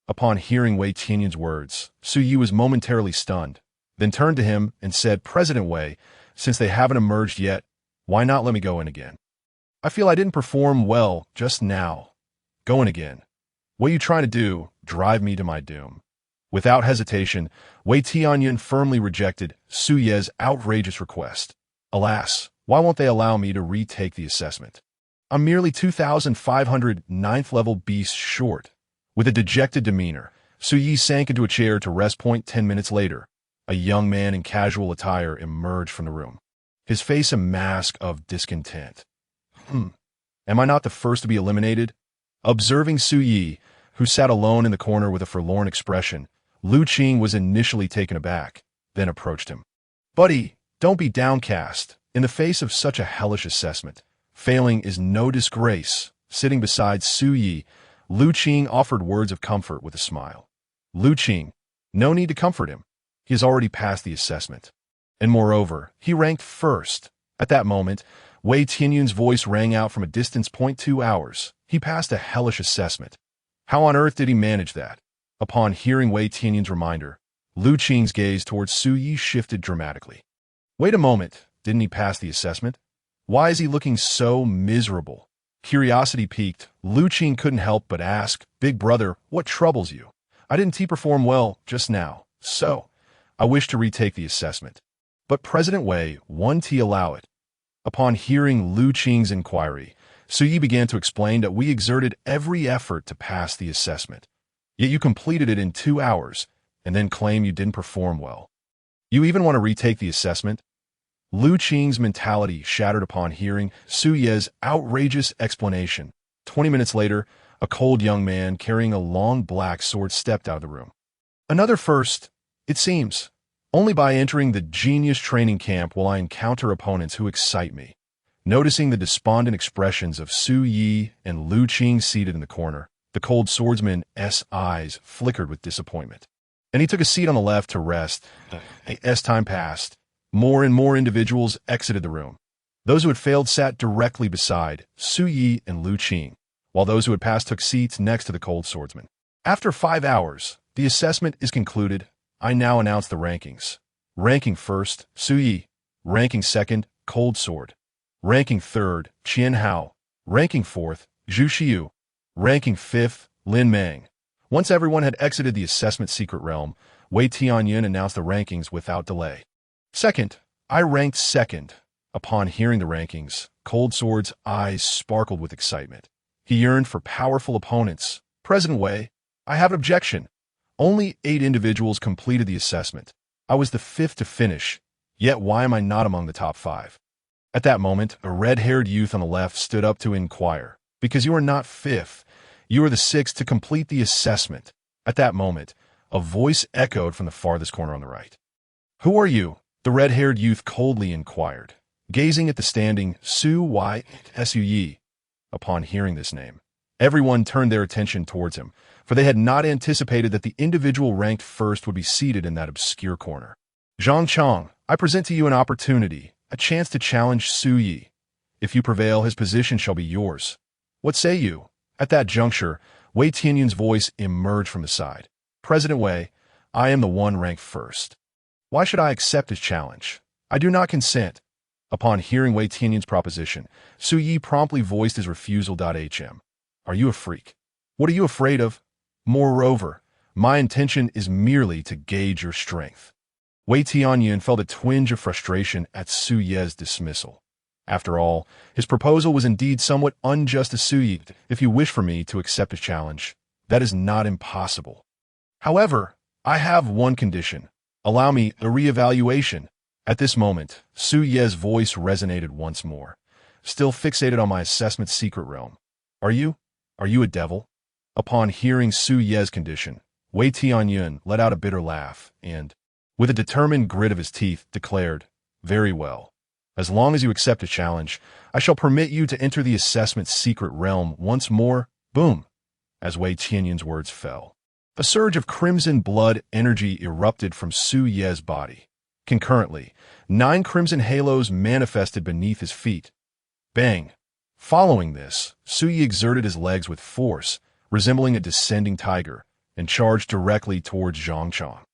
Upon hearing Wei Tianyun's words, Su Yi was momentarily stunned, then turned to him and said, President Wei, since they haven't emerged yet, why not let me go in again? I feel I didn't perform well just now. Go in again. What are you trying to do? Drive me to my doom. Without hesitation, Wei Tianyun firmly rejected Su Ye's outrageous request. Alas, why won't they allow me to retake the assessment? I'm merely 2,500 ninth-level beasts short. With a dejected demeanor, Su Yi sank into a chair to rest. 10 minutes later, a young man in casual attire emerged from the room, his face a mask of discontent. Am I not the first to be eliminated? Observing Su Yi, who sat alone in the corner with a forlorn expression, Lu Qing was initially taken aback, then approached him. Buddy, don't be downcast. In the face of such a hellish assessment, failing is no disgrace. Sitting beside Su Yi, Lu Qing offered words of comfort with a smile. Lu Qing, no need to comfort him. He has already passed the assessment. And moreover, he ranked first. At that moment, Wei Tianyun's voice rang out from a distance. 2 hours. He passed a hellish assessment. How on earth did he manage that? Upon hearing Wei Tianyun's reminder, Lu Qing's gaze towards Su Yi shifted dramatically. Wait a moment, didn't he pass the assessment? Why is he looking so miserable? Curiosity piqued, Lu Qing couldn't help but ask, Big brother, what troubles you? I didn't perform well just now, so I wish to retake the assessment. But President Wei, won't he allow it? Upon hearing Lu Qing's inquiry, Su Yi began to explain that we exerted every effort to pass the assessment. Yet you completed it in 2 hours, and then claim you didn't perform well. You even want to retake the assessment? Lu Qing's mentality shattered upon hearing Su Ye's outrageous explanation. 20 minutes later, a cold young man carrying a long black sword stepped out of the room. Another first, it seems. Only by entering the genius training camp will I encounter opponents who excite me. Noticing the despondent expressions of Su Yi and Lu Qing seated in the corner, the cold swordsman's eyes flickered with disappointment. And he took a seat on the left to rest. As time passed, more and more individuals exited the room. Those who had failed sat directly beside Su Yi and Lu Qing, while those who had passed took seats next to the cold swordsman. After 5 hours, the assessment is concluded. I now announce the rankings. Ranking first, Su Yi. Ranking second, Cold Sword. Ranking third, Qian Hao. Ranking fourth, Zhu Xiu. Ranking fifth, Lin Meng. Once everyone had exited the assessment secret realm, Wei Tianyun announced the rankings without delay. Second, I ranked second. Upon hearing the rankings, Cold Sword's eyes sparkled with excitement. He yearned for powerful opponents. President Wei, I have an objection. Only 8 individuals completed the assessment. I was the 5th to finish. Yet why am I not among the top 5? At that moment, a red-haired youth on the left stood up to inquire. Because you are not 5th. You are the 6th to complete the assessment. At that moment, a voice echoed from the farthest corner on the right. Who are you? The red-haired youth coldly inquired, gazing at the standing Su Yi. Upon hearing this name, everyone turned their attention towards him, for they had not anticipated that the individual ranked first would be seated in that obscure corner. Zhang Chang, I present to you an opportunity, a chance to challenge Su Yi. If you prevail, his position shall be yours. What say you? At that juncture, Wei Tianyun's voice emerged from the side. President Wei, I am the one ranked first. Why should I accept his challenge? I do not consent. Upon hearing Wei Tianyun's proposition, Su Yi promptly voiced his refusal. Are you a freak? What are you afraid of? Moreover, my intention is merely to gauge your strength. Wei Tianyun felt a twinge of frustration at Su Ye's dismissal. After all, his proposal was indeed somewhat unjust to Su Yi. If you wish for me to accept his challenge, that is not impossible. However, I have one condition. Allow me a re-evaluation. At this moment, Su Ye's voice resonated once more. still fixated on my assessment's secret realm. Are you? Are you a devil? Upon hearing Su Ye's condition, Wei Tianyun let out a bitter laugh and, with a determined grit of his teeth, declared, "Very well. As long as you accept a challenge, I shall permit you to enter the assessment's secret realm once more." Boom! As Wei Tianyun's words fell, a surge of crimson blood energy erupted from Su Ye's body. Concurrently, 9 crimson halos manifested beneath his feet. Bang! Following this, Su Ye exerted his legs with force, resembling a descending tiger, and charged directly towards Zhang Chang.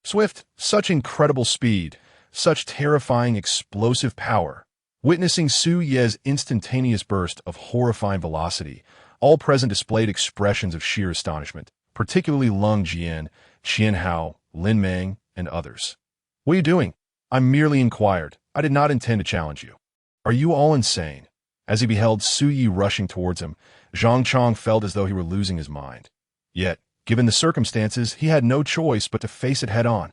Swift, such incredible speed, such terrifying explosive power. Witnessing Su Ye's instantaneous burst of horrifying velocity, all present displayed expressions of sheer astonishment, particularly Lung Jian, Qian Hao, Lin Meng, and others. "What are you doing?" I merely inquired. "I did not intend to challenge you." "Are you all insane?" As he beheld Su Ye rushing towards him, Zhang Chang felt as though he were losing his mind. Yet, given the circumstances, he had no choice but to face it head-on.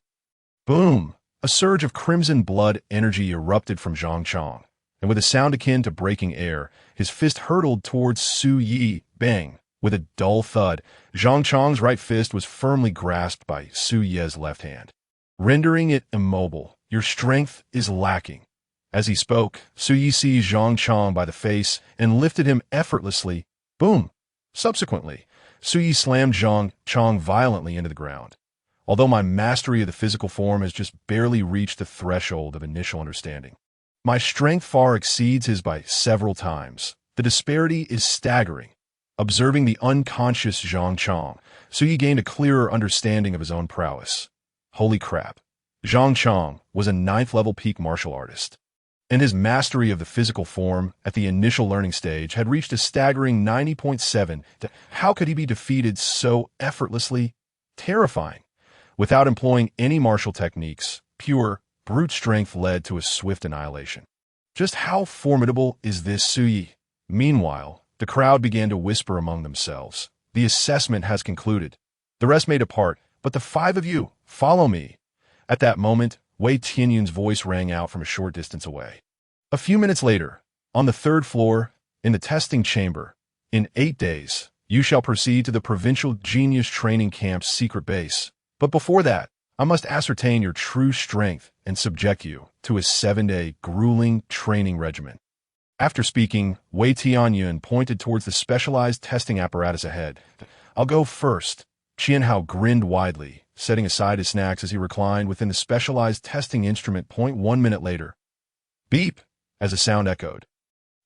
Boom! A surge of crimson blood energy erupted from Zhang Chang, and with a sound akin to breaking air, his fist hurtled towards Su Ye. Bang! With a dull thud, Zhang Chang's right fist was firmly grasped by Su Ye's left hand, rendering it immobile. "Your strength is lacking." As he spoke, Su Ye seized Zhang Chang by the face and lifted him effortlessly. Boom! Subsequently, Su Ye slammed Zhang Chang violently into the ground. Although my mastery of the physical form has just barely reached the threshold of initial understanding, my strength far exceeds his by several times. The disparity is staggering. Observing the unconscious Zhang Chang, Su Ye gained a clearer understanding of his own prowess. Holy crap. Zhang Chang was a 9th-level peak martial artist, and his mastery of the physical form at the initial learning stage had reached a staggering 90.7. How could he be defeated so effortlessly? Terrifying. Without employing any martial techniques, pure, brute strength led to a swift annihilation. Just how formidable is this Su Ye? Meanwhile, the crowd began to whisper among themselves. "The assessment has concluded. The rest may depart, but the 5 of you, follow me." At that moment, Wei Tianyun's voice rang out from a short distance away. A few minutes later, on the 3rd floor, in the testing chamber, in 8 days, you shall proceed to the Provincial Genius Training Camp's secret base. But before that, I must ascertain your true strength and subject you to a 7-day grueling training regimen. After speaking, Wei Tianyun pointed towards the specialized testing apparatus ahead. "I'll go first." Qian Hao grinned widely, setting aside his snacks as he reclined within the specialized testing instrument. 1 minute later. Beep! As a sound echoed.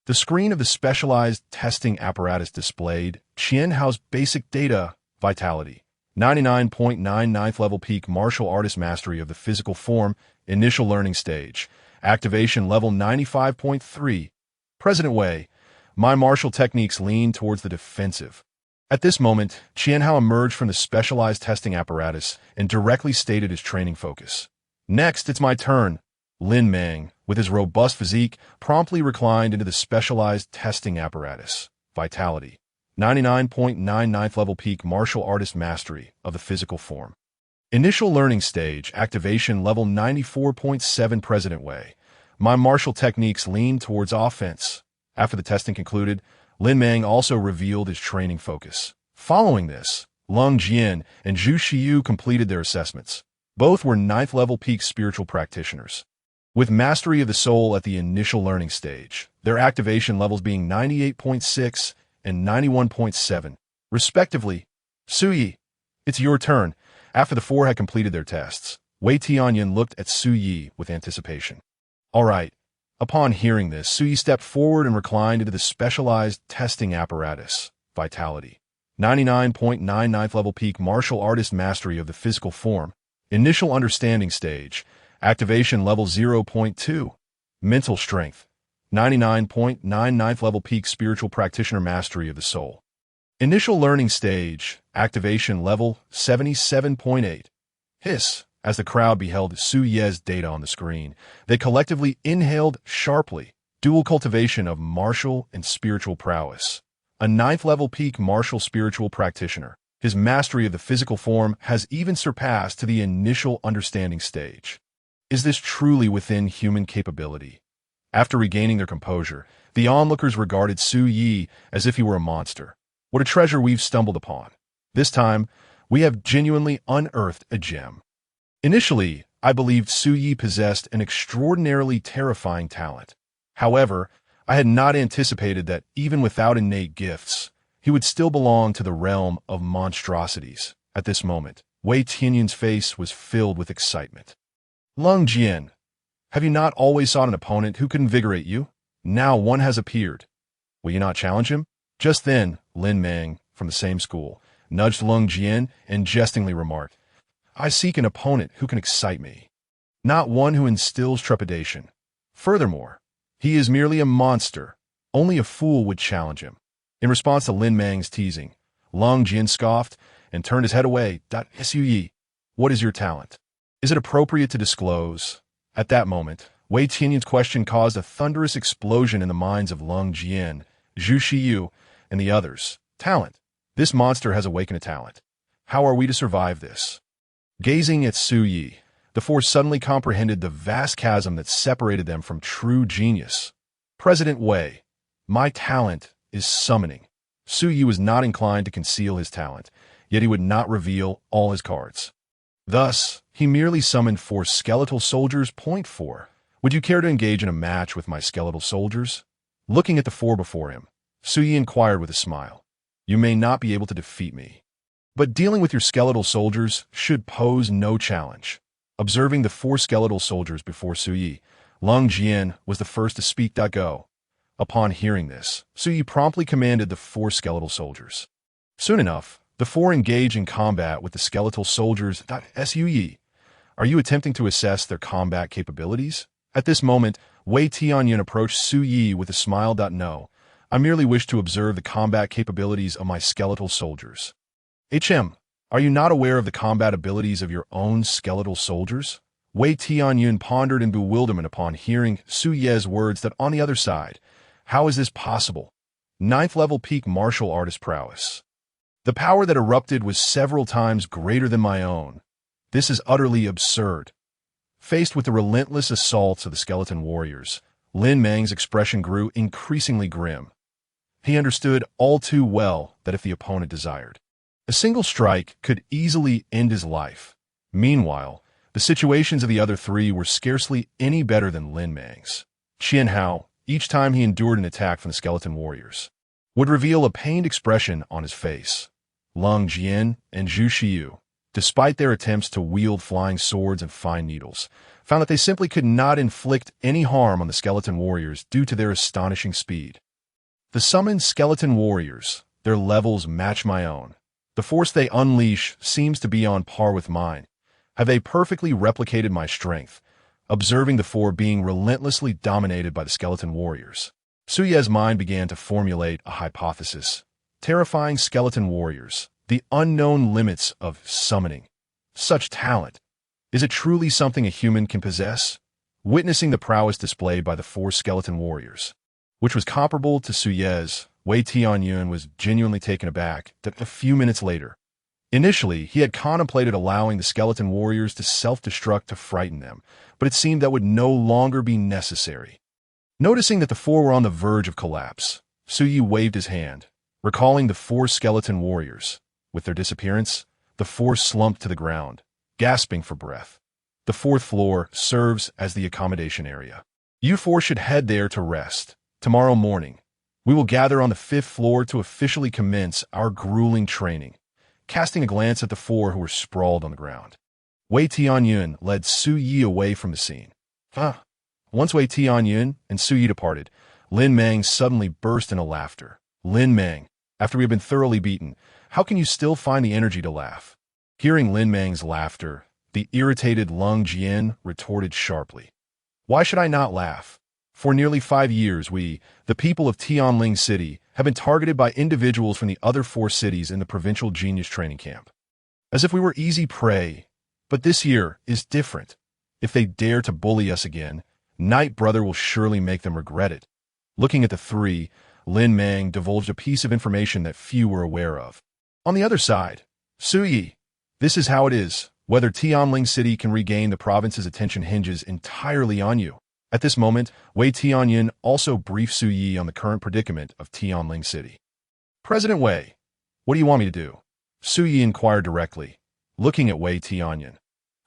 The screen of the specialized testing apparatus displayed Qian Hao's basic data: vitality, 99.9 9th-level peak martial artist mastery of the physical form, initial learning stage, activation level 95.3. President Wei, my martial techniques lean towards the defensive. At this moment, Qian Hao emerged from the specialized testing apparatus and directly stated his training focus. "Next, it's my turn." Lin Meng, with his robust physique, promptly reclined into the specialized testing apparatus. Vitality, 99.9 9th-level peak martial artist mastery of the physical form. Initial learning stage, activation level 94.7. President Wei, my martial techniques lean towards offense. After the testing concluded, Lin Meng also revealed his training focus. Following this, Lung Jian and Zhu Xiyu completed their assessments. Both were 9th-level peak spiritual practitioners, with mastery of the soul at the initial learning stage, their activation levels being 98.6 and 91.7, respectively. "Su Ye, it's your turn." After the 4 had completed their tests, Wei Tianyun looked at Su Ye with anticipation. "All right." Upon hearing this, Su Ye stepped forward and reclined into the specialized testing apparatus. Vitality, 99.9 9th-level peak martial artist mastery of the physical form. Initial understanding stage, activation level 0.2. Mental strength, 99.9 9th-level peak spiritual practitioner mastery of the soul. Initial learning stage, activation level 77.8. Hiss. As the crowd beheld Su Ye's data on the screen, they collectively inhaled sharply. Dual cultivation of martial and spiritual prowess. A 9th-level peak martial spiritual practitioner. His mastery of the physical form has even surpassed to the initial understanding stage. Is this truly within human capability? After regaining their composure, the onlookers regarded Su Yi as if he were a monster. What a treasure we've stumbled upon. This time, we have genuinely unearthed a gem. Initially, I believed Su Yi possessed an extraordinarily terrifying talent. However, I had not anticipated that even without innate gifts, he would still belong to the realm of monstrosities. At this moment, Wei Tianyun's face was filled with excitement. Lung Jian, have you not always sought an opponent who could invigorate you? Now one has appeared. Will you not challenge him? Just then, Lin Mang, from the same school, nudged Lung Jian and jestingly remarked, I seek an opponent who can excite me, not one who instills trepidation. Furthermore, he is merely a monster. Only a fool would challenge him. In response to Lin Mang's teasing, Lung Jian scoffed and turned his head away. Su Yi, what is your talent? Is it appropriate to disclose? At that moment, Wei Tianyun's question caused a thunderous explosion in the minds of Lung Jian, Zhu Shiyu, and the others. Talent. This monster has awakened a talent. How are we to survive this? Gazing at Su Yi, the four suddenly comprehended the vast chasm that separated them from true genius. President Wei, my talent is summoning. Su Yi was not inclined to conceal his talent, yet he would not reveal all his cards. Thus, he merely summoned 4 skeletal soldiers. Point 4. Would you care to engage in a match with my skeletal soldiers? Looking at the 4 before him, Su Yi inquired with a smile. You may not be able to defeat me, but dealing with your skeletal soldiers should pose no challenge. Observing the 4 skeletal soldiers before Su Yi, Lung Jian was the first to speak. Go. Upon hearing this, Su Yi promptly commanded the 4 skeletal soldiers. Soon enough, the 4 engaged in combat with the skeletal soldiers. Su Yi, are you attempting to assess their combat capabilities? At this moment, Wei Tianyun approached Su Yi with a smile. No, I merely wish to observe the combat capabilities of my skeletal soldiers. Are you not aware of the combat abilities of your own skeletal soldiers? Wei Tianyun pondered in bewilderment upon hearing Su Yi's words. On the other side, how is this possible? 9th level peak martial artist prowess. The power that erupted was several times greater than my own. This is utterly absurd. Faced with the relentless assaults of the skeleton warriors, Lin Mang's expression grew increasingly grim. He understood all too well that if the opponent desired, a single strike could easily end his life. Meanwhile, the situations of the other 3 were scarcely any better than Lin Mang's. Qian Hao, each time he endured an attack from the skeleton warriors, would reveal a pained expression on his face. Lung Jian and Zhu Shiyu, despite their attempts to wield flying swords and fine needles, found that they simply could not inflict any harm on the skeleton warriors due to their astonishing speed. The summoned skeleton warriors, their levels match my own. The force they unleash seems to be on par with mine. Have they perfectly replicated my strength, observing the 4 being relentlessly dominated by the skeleton warriors? Su Yi's mind began to formulate a hypothesis. Terrifying skeleton warriors, the unknown limits of summoning. Such talent. Is it truly something a human can possess? Witnessing the prowess displayed by the 4 skeleton warriors, which was comparable to Su Yi's, Wei Tianyun was genuinely taken aback that a few minutes later. Initially, he had contemplated allowing the skeleton warriors to self-destruct to frighten them, but it seemed that would no longer be necessary. Noticing that the 4 were on the verge of collapse, Su Yi waved his hand, recalling the 4 skeleton warriors. With their disappearance, the 4 slumped to the ground, gasping for breath. The 4th floor serves as the accommodation area. You 4 should head there to rest. Tomorrow morning, we will gather on the 5th floor to officially commence our grueling training. Casting a glance at the 4 who were sprawled on the ground, Wei Tianyun led Su Yi away from the scene. Once Wei Tianyun and Su Yi departed, Lin Mang suddenly burst into laughter. Lin Mang, after we have been thoroughly beaten, how can you still find the energy to laugh? Hearing Lin Mang's laughter, the irritated Lung Jian retorted sharply. Why should I not laugh? For nearly 5 years, we, the people of Tianling City, have been targeted by individuals from the other 4 cities in the provincial genius training camp, as if we were easy prey. But this year is different. If they dare to bully us again, Night Brother will surely make them regret it. Looking at the 3, Lin Mang divulged a piece of information that few were aware of. On the other side, Su Yi, this is how it is. Whether Tianling City can regain the province's attention hinges entirely on you. At this moment, Wei Tianyin also briefed Su Yi on the current predicament of Tianling City. President Wei, what do you want me to do? Su Yi inquired directly, looking at Wei Tianyin.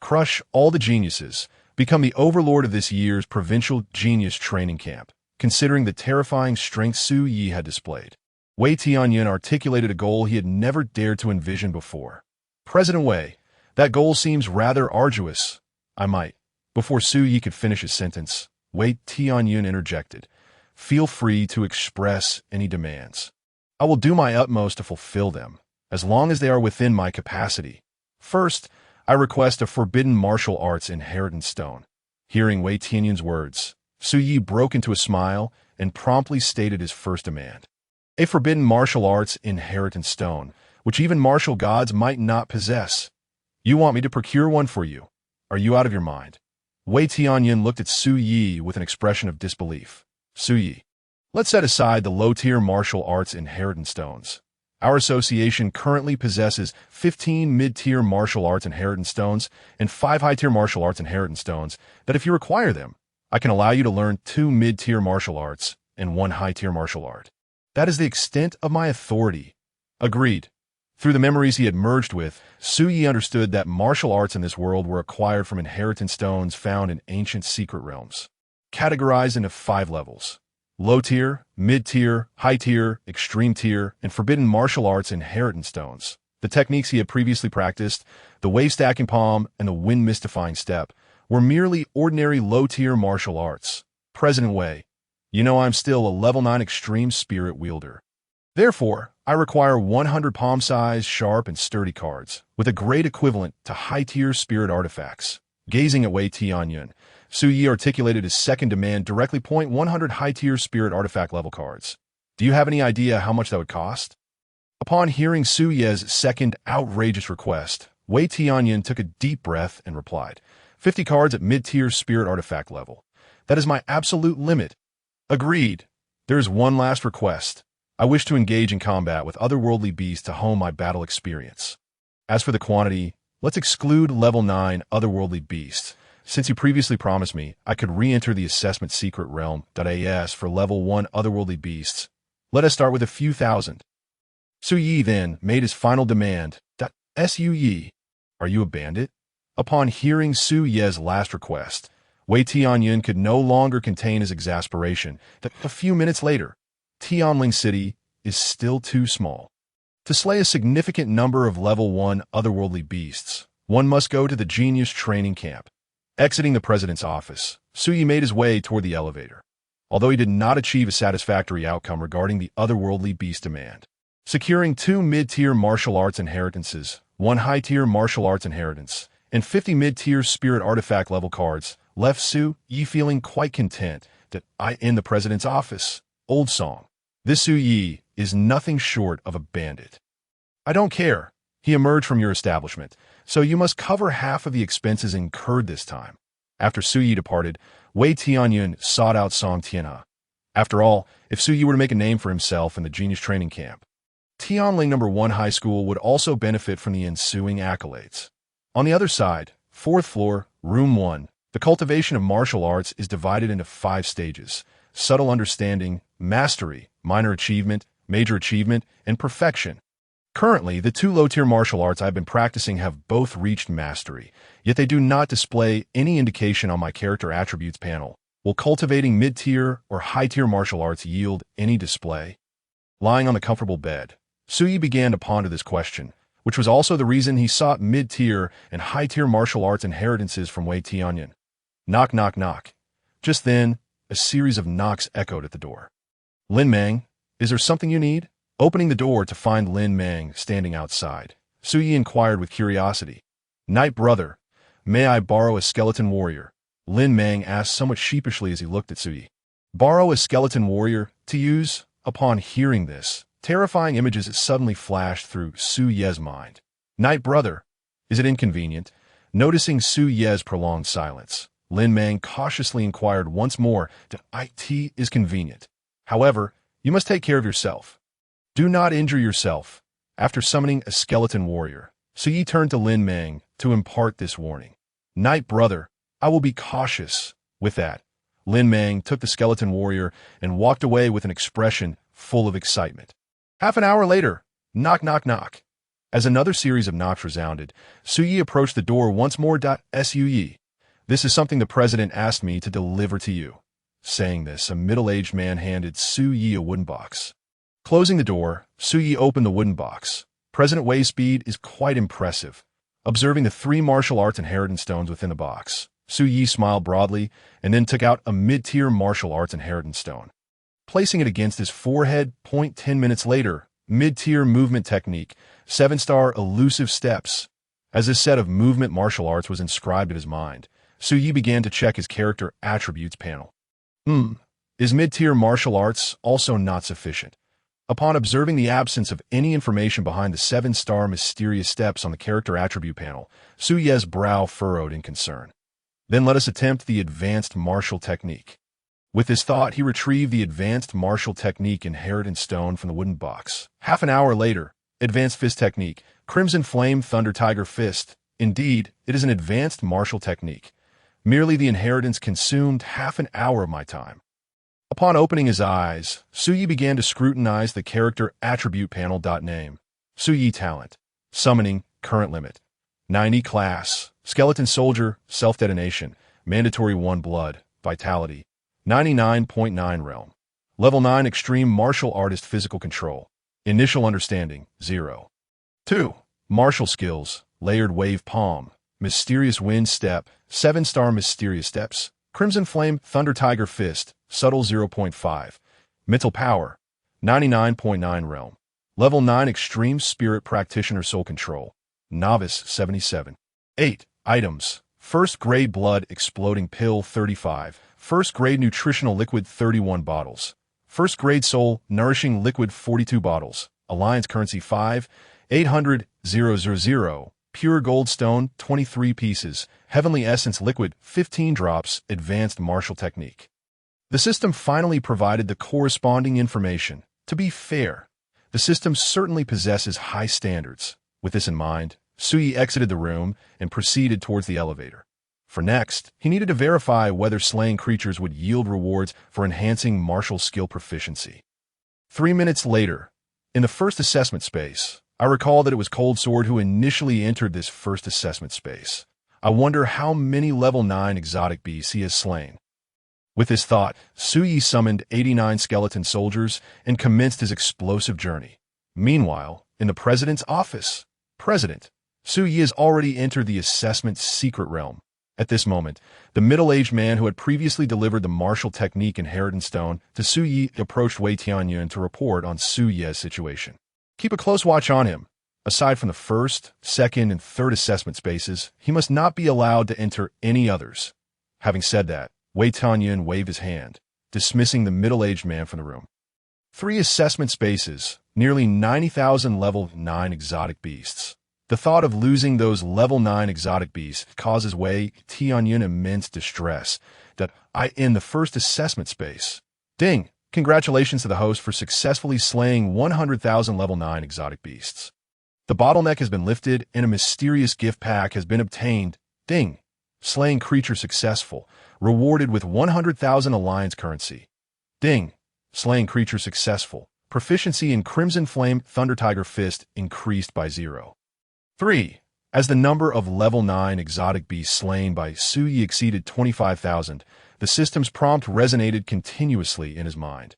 Crush all the geniuses, become the overlord of this year's provincial genius training camp, considering the terrifying strength Su Yi had displayed. Wei Tianyin articulated a goal he had never dared to envision before. President Wei, that goal seems rather arduous. I might. Before Su Yi could finish his sentence, Wei Tianyin interjected. Feel free to express any demands. I will do my utmost to fulfill them, as long as they are within my capacity. First, I request a forbidden martial arts inheritance stone. Hearing Wei Tianyin's words, Su Yi broke into a smile and promptly stated his first demand. A forbidden martial arts inheritance stone, which even martial gods might not possess. You want me to procure one for you? Are you out of your mind? Wei Tianyin looked at Su Yi with an expression of disbelief. Su Yi, let's set aside the low-tier martial arts inheritance stones. Our association currently possesses 15 mid-tier martial arts inheritance stones and 5 high-tier martial arts inheritance stones that if you require them, I can allow you to learn 2 mid-tier martial arts and 1 high-tier martial art. That is the extent of my authority. Agreed. Through the memories he had merged with, Su Yi understood that martial arts in this world were acquired from inheritance stones found in ancient secret realms, categorized into 5 levels: low tier, mid tier, high tier, extreme tier, and forbidden martial arts inheritance stones. The techniques he had previously practiced, the wave stacking palm and the wind mystifying step, were merely ordinary low tier martial arts. President Wei, you know I'm still a level 9 extreme spirit wielder. Therefore, I require 100 palm-sized, sharp, and sturdy cards, with a grade equivalent to high-tier spirit artifacts. Gazing at Wei Tianyin, Su Yi articulated his second demand directly: 100 high-tier spirit artifact level cards. Do you have any idea how much that would cost? Upon hearing Su Yi's second outrageous request, Wei Tianyin took a deep breath and replied, 50 cards at mid-tier spirit artifact level. That is my absolute limit. Agreed. There is one last request. I wish to engage in combat with otherworldly beasts to hone my battle experience. As for the quantity, let's exclude level 9 otherworldly beasts, since you previously promised me I could re-enter the assessment secret realm.as for level 1 otherworldly beasts. Let us start with a few thousand. Su Yi then made his final demand. Su Yi, are you a bandit? Upon hearing Su Yi's last request, Wei Tianyin could no longer contain his exasperation. A few minutes later, Tianling City is still too small. To slay a significant number of level 1 otherworldly beasts, one must go to the genius training camp. Exiting the president's office, Su Yi made his way toward the elevator. Although he did not achieve a satisfactory outcome regarding the otherworldly beast demand, securing 2 mid-tier martial arts inheritances, 1 high-tier martial arts inheritance, and 50 mid-tier spirit artifact level cards left Su Yi feeling quite content that I in the president's office. Old song. This Su Yi is nothing short of a bandit. I don't care. He emerged from your establishment, so you must cover half of the expenses incurred this time. After Su Yi departed, Wei Tianyin sought out Song Tianhe. After all, if Su Yi were to make a name for himself in the genius training camp, Tianling No. 1 High School would also benefit from the ensuing accolades. On the other side, 4th floor, room 1, the cultivation of martial arts is divided into 5 stages: subtle understanding, mastery, minor achievement, major achievement, and perfection. Currently, the 2 low-tier martial arts I've been practicing have both reached mastery, yet they do not display any indication on my character attributes panel. Will cultivating mid-tier or high-tier martial arts yield any display? Lying on the comfortable bed, Su Yi began to ponder this question, which was also the reason he sought mid-tier and high-tier martial arts inheritances from Wei Tianyin. Knock, knock, knock. Just then, a series of knocks echoed at the door. Lin Mang, is there something you need? Opening the door to find Lin Mang standing outside, Su Yi inquired with curiosity. Knight brother, may I borrow a skeleton warrior? Lin Mang asked somewhat sheepishly as he looked at Su Yi. Borrow a skeleton warrior to use? Upon hearing this, terrifying images suddenly flashed through Su Yi's mind. Knight brother, is it inconvenient? Noticing Su Yi's prolonged silence, Lin Mang cautiously inquired once more. It is convenient. However, you must take care of yourself. Do not injure yourself. After summoning a skeleton warrior, Su Yi turned to Lin Mang to impart this warning. Knight brother, I will be cautious. With that, Lin Mang took the skeleton warrior and walked away with an expression full of excitement. Half an hour later, knock, knock, knock. As another series of knocks resounded, Su Yi approached the door once more. Su Yi, this is something the president asked me to deliver to you. Saying this, a middle-aged man handed Su Yi a wooden box. Closing the door, Su Yi opened the wooden box. President Wei's speed is quite impressive. Observing the 3 martial arts inheritance stones within the box, Su Yi smiled broadly and then took out a mid-tier martial arts inheritance stone. Placing it against his forehead, 10 minutes later, mid-tier movement technique, 7-star elusive steps. As this set of movement martial arts was inscribed in his mind, Su Yi began to check his character attributes panel. Is mid-tier martial arts also not sufficient? Upon observing the absence of any information behind the 7-star mysterious steps on the character attribute panel, Su Yi's brow furrowed in concern. Then let us attempt the advanced martial technique. With this thought, he retrieved the advanced martial technique inheritance stone from the wooden box. Half an hour later, advanced fist technique, Crimson Flame Thunder Tiger Fist. Indeed, it is an advanced martial technique. Merely the inheritance consumed half an hour of my time. Upon opening his eyes, Su Yi began to scrutinize the character attribute panel. Name: Su Yi talent. Summoning, current limit. 90 class, skeleton soldier, self-detonation, mandatory 1 blood, vitality. 99.9 realm. Level 9 extreme martial artist physical control. Initial understanding, 0. 2. Martial skills, layered wave palm, mysterious wind step, 7-star mysterious steps, Crimson Flame Thunder Tiger Fist, subtle 0.5. Mental power, 99.9 realm. Level 9 extreme spirit practitioner soul control, novice 77. 8. Items, first grade blood exploding pill 35, first grade nutritional liquid 31 bottles, first grade soul nourishing liquid 42 bottles, alliance currency 5, 800,000, pure gold stone 23 pieces, heavenly essence liquid 15 drops, advanced martial technique. The system finally provided the corresponding information. To be fair, the system certainly possesses high standards. With this in mind, Su Yi exited the room and proceeded towards the elevator. For next, he needed to verify whether slaying creatures would yield rewards for enhancing martial skill proficiency. 3 minutes later, in the first assessment space, I recall that it was Cold Sword who initially entered this first assessment space. I wonder how many level 9 exotic beasts he has slain. With this thought, Su Yi summoned 89 skeleton soldiers and commenced his explosive journey. Meanwhile, in the president's office, President, Su Yi has already entered the assessment's secret realm. At this moment, the middle-aged man who had previously delivered the martial technique inheritance stone to Su Yi approached Wei Tianyun to report on Su Yi's situation. Keep a close watch on him. Aside from the first, second, and third assessment spaces, he must not be allowed to enter any others. Having said that, Wei Tianyun waved his hand, dismissing the middle-aged man from the room. 3 assessment spaces, nearly 90,000 level 9 exotic beasts. The thought of losing those level 9 exotic beasts causes Wei Tianyun immense distress. That I in the first assessment space. Ding! Congratulations to the host for successfully slaying 100,000 level 9 exotic beasts. The bottleneck has been lifted and a mysterious gift pack has been obtained. Ding! Slaying creature successful. Rewarded with 100,000 alliance currency. Ding! Slaying creature successful. Proficiency in Crimson Flame Thunder Tiger Fist increased by 0. 3. As the number of level 9 exotic beasts slain by Su Yi exceeded 25,000, the system's prompt resonated continuously in his mind.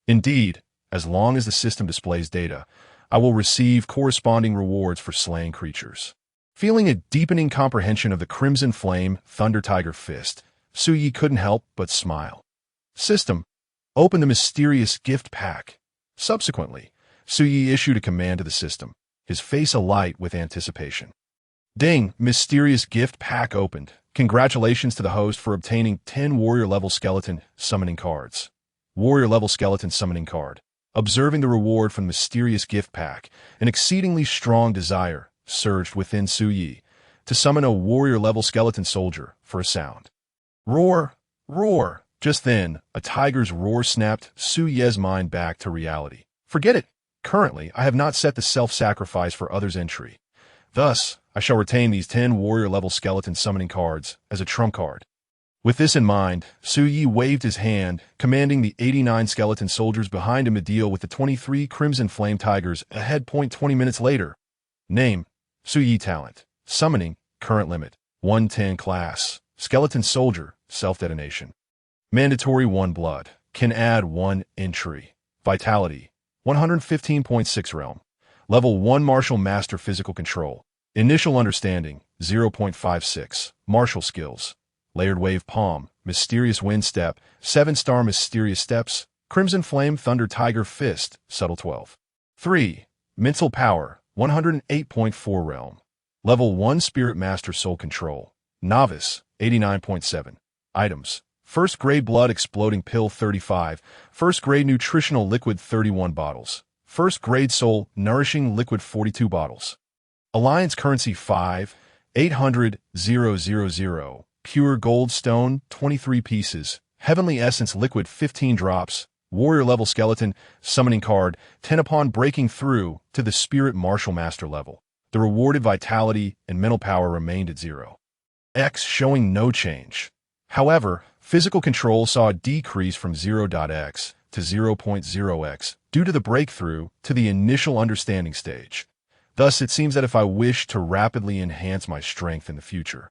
Indeed, as long as the system displays data, I will receive corresponding rewards for slaying creatures. Feeling a deepening comprehension of the Crimson Flame Thunder Tiger Fist, Su Yi couldn't help but smile. System, open the mysterious gift pack. Subsequently, Su Yi issued a command to the system, his face alight with anticipation. Ding! Mysterious gift pack opened. Congratulations to the host for obtaining 10 warrior-level skeleton summoning cards. Warrior-level skeleton summoning card. Observing the reward from the mysterious gift pack, an exceedingly strong desire surged within Su Yi to summon a warrior-level skeleton soldier for a sound. Roar! Roar! Just then, a tiger's roar snapped Su Yi's mind back to reality. Forget it! Currently, I have not set the self-sacrifice for others' entry. Thus, I shall retain these 10 warrior-level skeleton summoning cards as a trump card. With this in mind, Su Yi waved his hand, commanding the 89 skeleton soldiers behind him to deal with the 23 Crimson Flame Tigers ahead. 20 minutes later. Name: Su Yi talent. Summoning, current limit, 110 class. Skeleton soldier, self-detonation. Mandatory 1 blood. Can add 1 entry. Vitality, 115.6 realm. Level 1 martial master physical control. Initial understanding, 0.56. Martial skills. Layered wave palm, mysterious wind step, 7-star mysterious steps, crimson flame thunder tiger fist, subtle 12. 3. Mental power, 108.4 realm. Level 1 spirit master soul control. Novice, 89.7. Items: first grade blood exploding pill 35, first grade nutritional liquid 31 bottles, first grade soul nourishing liquid 42 bottles. Alliance currency 5, 800,000. Pure gold stone, 23 pieces. Heavenly essence liquid, 15 drops. Warrior level skeleton, summoning card, 10 upon breaking through to the spirit martial master level. The rewarded vitality and mental power remained at 0. X showing no change. However, physical control saw a decrease from 0.x to 0.0x due to the breakthrough to the initial understanding stage. Thus, it seems that if I wish to rapidly enhance my strength in the future,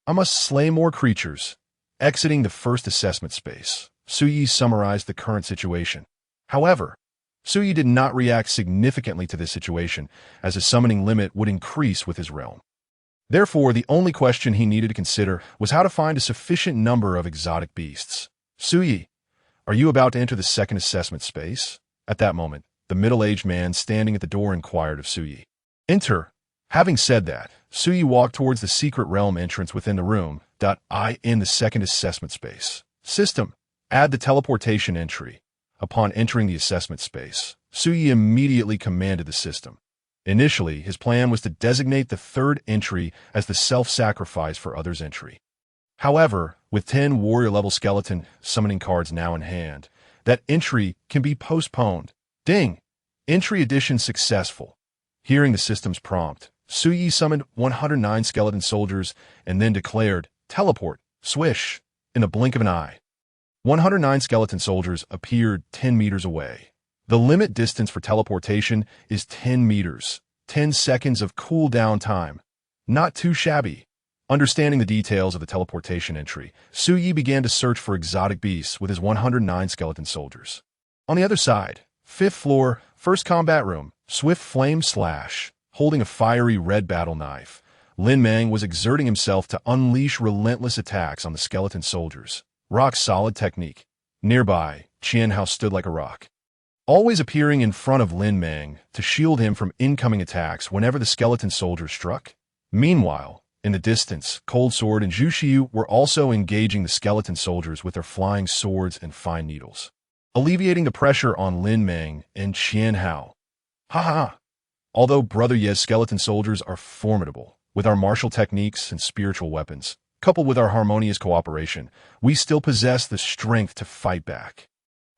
I must slay more creatures. Exiting the first assessment space, Su Yi summarized the current situation. However, Su Yi did not react significantly to this situation, as his summoning limit would increase with his realm. Therefore, the only question he needed to consider was how to find a sufficient number of exotic beasts. Su Yi, are you about to enter the second assessment space? At that moment, the middle-aged man standing at the door inquired of Su Yi. Enter. Having said that, Su Yi walked towards the secret realm entrance within the room. In the second assessment space. System. Add the teleportation entry. Upon entering the assessment space, Su Yi immediately commanded the system. Initially, his plan was to designate the third entry as the self-sacrifice for others' entry. However, with 10 warrior-level skeleton summoning cards now in hand, that entry can be postponed. Ding! Entry addition successful. Hearing the system's prompt, Su Yi summoned 109 skeleton soldiers and then declared, teleport, swish, in a blink of an eye. 109 skeleton soldiers appeared 10 meters away. The limit distance for teleportation is 10 meters, 10 seconds of cooldown time. Not too shabby. Understanding the details of the teleportation entry, Su Yi began to search for exotic beasts with his 109 skeleton soldiers. On the other side, 5th floor, first combat room, swift flame slash, holding a fiery red battle knife. Lin Mang was exerting himself to unleash relentless attacks on the skeleton soldiers. Rock-solid technique. Nearby, Qian Hao stood like a rock, always appearing in front of Lin Mang to shield him from incoming attacks whenever the skeleton soldiers struck. Meanwhile, in the distance, Cold Sword and Zhu Xiu were also engaging the skeleton soldiers with their flying swords and fine needles, alleviating the pressure on Lin Mang and Qian Hao. Ha! Although Brother Ye's skeleton soldiers are formidable, with our martial techniques and spiritual weapons, coupled with our harmonious cooperation, we still possess the strength to fight back.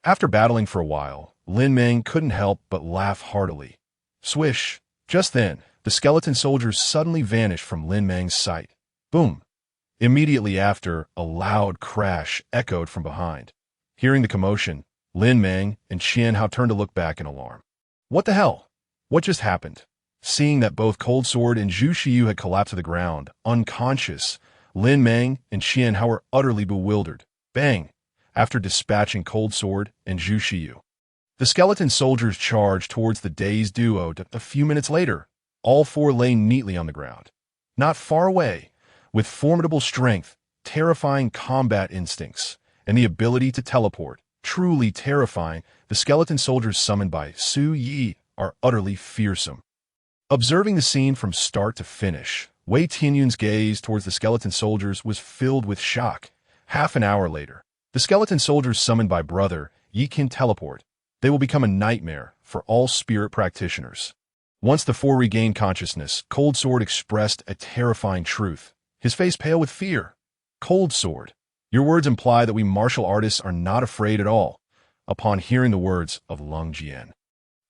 After battling for a while, Lin Mang couldn't help but laugh heartily. Swish! Just then, the skeleton soldiers suddenly vanished from Lin Mang's sight. Boom! Immediately after, a loud crash echoed from behind. Hearing the commotion, Lin Mang and Qian Hao turned to look back in alarm. What the hell? What just happened? Seeing that both Cold Sword and Zhu Xiu had collapsed to the ground, unconscious, Lin Mang and Qian Hao were utterly bewildered. Bang! After dispatching Cold Sword and Zhu Xiu, the skeleton soldiers charged towards the dazed duo. A few minutes later, all four lay neatly on the ground. Not far away, with formidable strength, terrifying combat instincts, and the ability to teleport, truly terrifying, the skeleton soldiers summoned by Su Yi are utterly fearsome. Observing the scene from start to finish, Wei Tianyun's gaze towards the skeleton soldiers was filled with shock. Half an hour later, the skeleton soldiers summoned by Brother Yi can teleport. They will become a nightmare for all spirit practitioners. Once the four regained consciousness, Cold Sword expressed a terrifying truth, his face pale with fear. Cold Sword, your words imply that we martial artists are not afraid at all. Upon hearing the words of Lung Jian,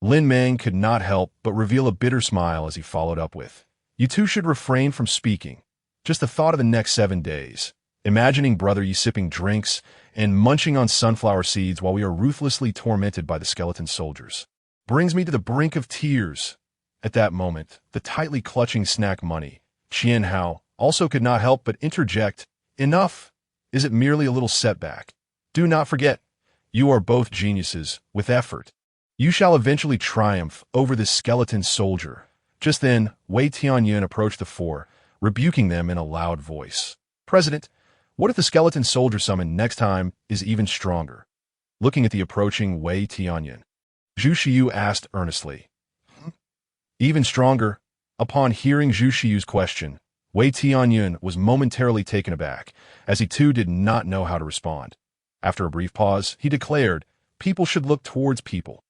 Lin Mang could not help but reveal a bitter smile as he followed up with, you two should refrain from speaking. Just the thought of the next 7 days, Imagining Brother Yi sipping drinks and munching on sunflower seeds while we are ruthlessly tormented by the skeleton soldiers brings me to the brink of tears. At that moment, the tightly clutching snack money, Qian Hao, also could not help but interject, "Enough! Is it merely a little setback? Do not forget, you are both geniuses, with effort. You shall eventually triumph over this skeleton soldier." Just then, Wei Tianyun approached the four, rebuking them in a loud voice. "President, what if the skeleton soldier summoned next time is even stronger?" Looking at the approaching Wei Tianyun, Zhu Xiyu asked earnestly. Even stronger? Upon hearing Zhu Xiyu's question, Wei Tianyun was momentarily taken aback, as he too did not know how to respond. After a brief pause, he declared, "People should look towards people.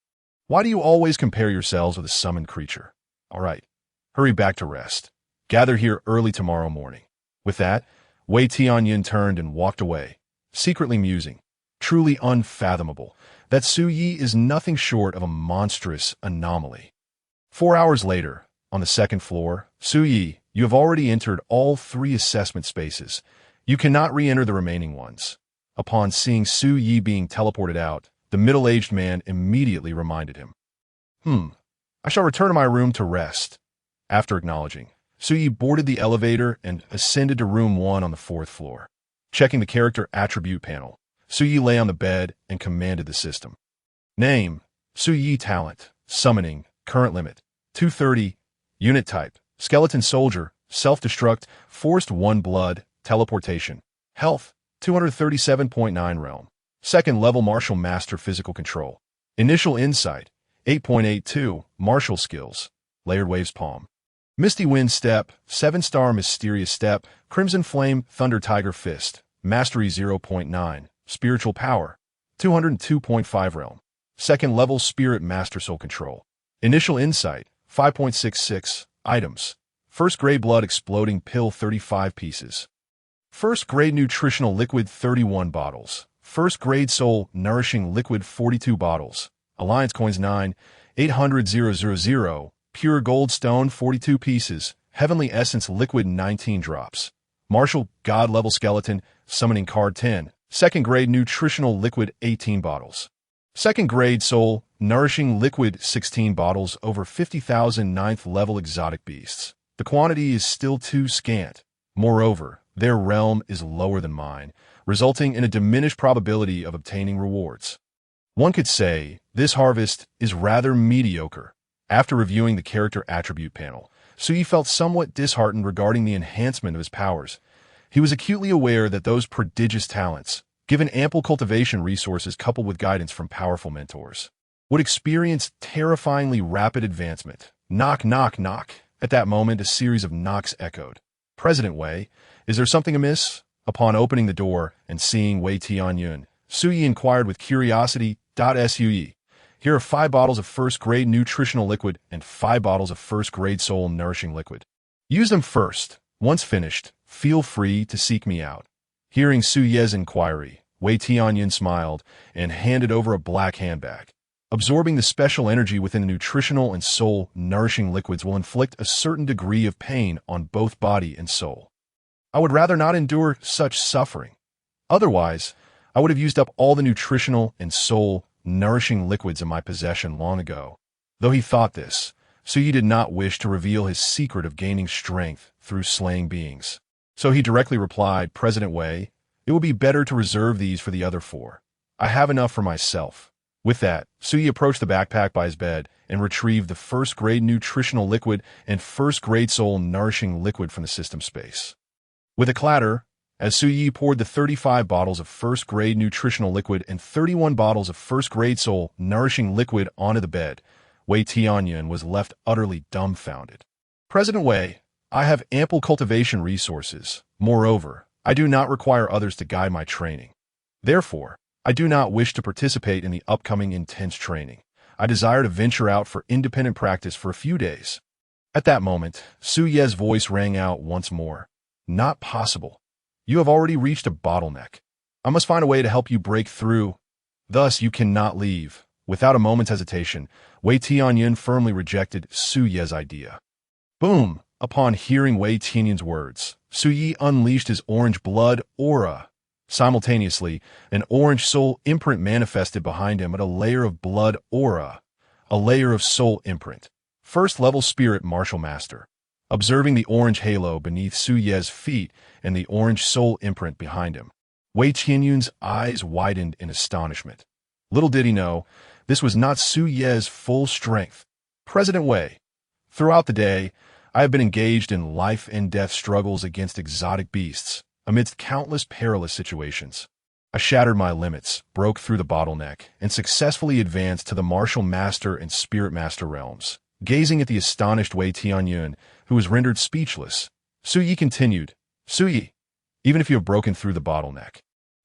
Why do you always compare yourselves with a summoned creature? All right, hurry back to rest. Gather here early tomorrow morning." With that, Wei Tianyun turned and walked away, secretly musing, "Truly unfathomable that Su Yi is nothing short of a monstrous anomaly." 4 hours later, on the second floor, "Su Yi, you have already entered all 3 assessment spaces. You cannot re-enter the remaining ones." Upon seeing Su Yi being teleported out, the middle-aged man immediately reminded him. I shall return to my room to rest." After acknowledging, Su Yi boarded the elevator and ascended to room 1 on the 4th floor. Checking the character attribute panel, Su Yi lay on the bed and commanded the system. Name, Su Yi. Talent, Summoning, current limit, 230. Unit type, Skeleton Soldier, Self-destruct, Forced 1 blood, Teleportation. Health, 237.9 Realm. Second level Martial Master Physical Control. Initial Insight, 8.82, Martial Skills. Layered Waves Palm. Misty Wind Step, 7-star Mysterious Step, Crimson Flame Thunder Tiger Fist. Mastery 0.9, Spiritual Power, 202.5 Realm. Second level Spirit Master Soul Control. Initial Insight, 5.66, Items. First grade Blood Exploding Pill 35 pieces. First grade Nutritional Liquid 31 bottles. First grade Soul Nourishing Liquid 42 bottles. Alliance Coins 9, 800,000. Pure Gold Stone 42 pieces. Heavenly Essence Liquid 19 drops. Martial God Level Skeleton Summoning Card 10. Second grade Nutritional Liquid 18 bottles. Second grade Soul Nourishing Liquid 16 bottles over 50,000 ninth level exotic beasts. The quantity is still too scant. Moreover, their realm is lower than mine, resulting in a diminished probability of obtaining rewards. One could say this harvest is rather mediocre. After reviewing the character attribute panel, Su Yi felt somewhat disheartened regarding the enhancement of his powers. He was acutely aware that those prodigious talents, given ample cultivation resources coupled with guidance from powerful mentors, would experience terrifyingly rapid advancement. Knock, knock, knock. At that moment, a series of knocks echoed. "President Wei, is there something amiss?" Upon opening the door and seeing Wei Tianyun, Su Yi inquired with curiosity. "Sue, here are 5 bottles of first-grade nutritional liquid and 5 bottles of first-grade soul nourishing liquid. Use them first. Once finished, feel free to seek me out." Hearing Su Ye's inquiry, Wei Tianyun smiled and handed over a black handbag. Absorbing the special energy within the nutritional and soul nourishing liquids will inflict a certain degree of pain on both body and soul. I would rather not endure such suffering. Otherwise, I would have used up all the nutritional and soul nourishing liquids in my possession long ago. Though he thought this, Su Yi did not wish to reveal his secret of gaining strength through slaying beings. So he directly replied, "President Wei, it would be better to reserve these for the other 4. I have enough for myself." With that, Su Yi approached the backpack by his bed and retrieved the first-grade nutritional liquid and first-grade soul nourishing liquid from the system space. With a clatter, as Su Yi poured the 35 bottles of first-grade nutritional liquid and 31 bottles of first-grade soul nourishing liquid onto the bed, Wei Tianyun was left utterly dumbfounded. "President Wei, I have ample cultivation resources. Moreover, I do not require others to guide my training. Therefore, I do not wish to participate in the upcoming intense training. I desire to venture out for independent practice for a few days." At that moment, Su Ye's voice rang out once more. "Not possible. You have already reached a bottleneck. I must find a way to help you break through. Thus, you cannot leave." Without a moment's hesitation, Wei Tianyun firmly rejected Su Ye's idea. Boom! Upon hearing Wei Tianyun's words, Su Yi unleashed his orange blood aura. Simultaneously, an orange soul imprint manifested behind him at a layer of blood aura, a layer of soul imprint. First-level spirit martial master. Observing the orange halo beneath Su Ye's feet and the orange soul imprint behind him, Wei Tianyun's eyes widened in astonishment. Little did he know, this was not Su Ye's full strength. President Wei, throughout the day, I have been engaged in life-and-death struggles against exotic beasts, amidst countless perilous situations. I shattered my limits, broke through the bottleneck, and successfully advanced to the martial master and spirit master realms. Gazing at the astonished Wei Tianyun, who was rendered speechless, Su Yi continued, Su Yi, even if you have broken through the bottleneck,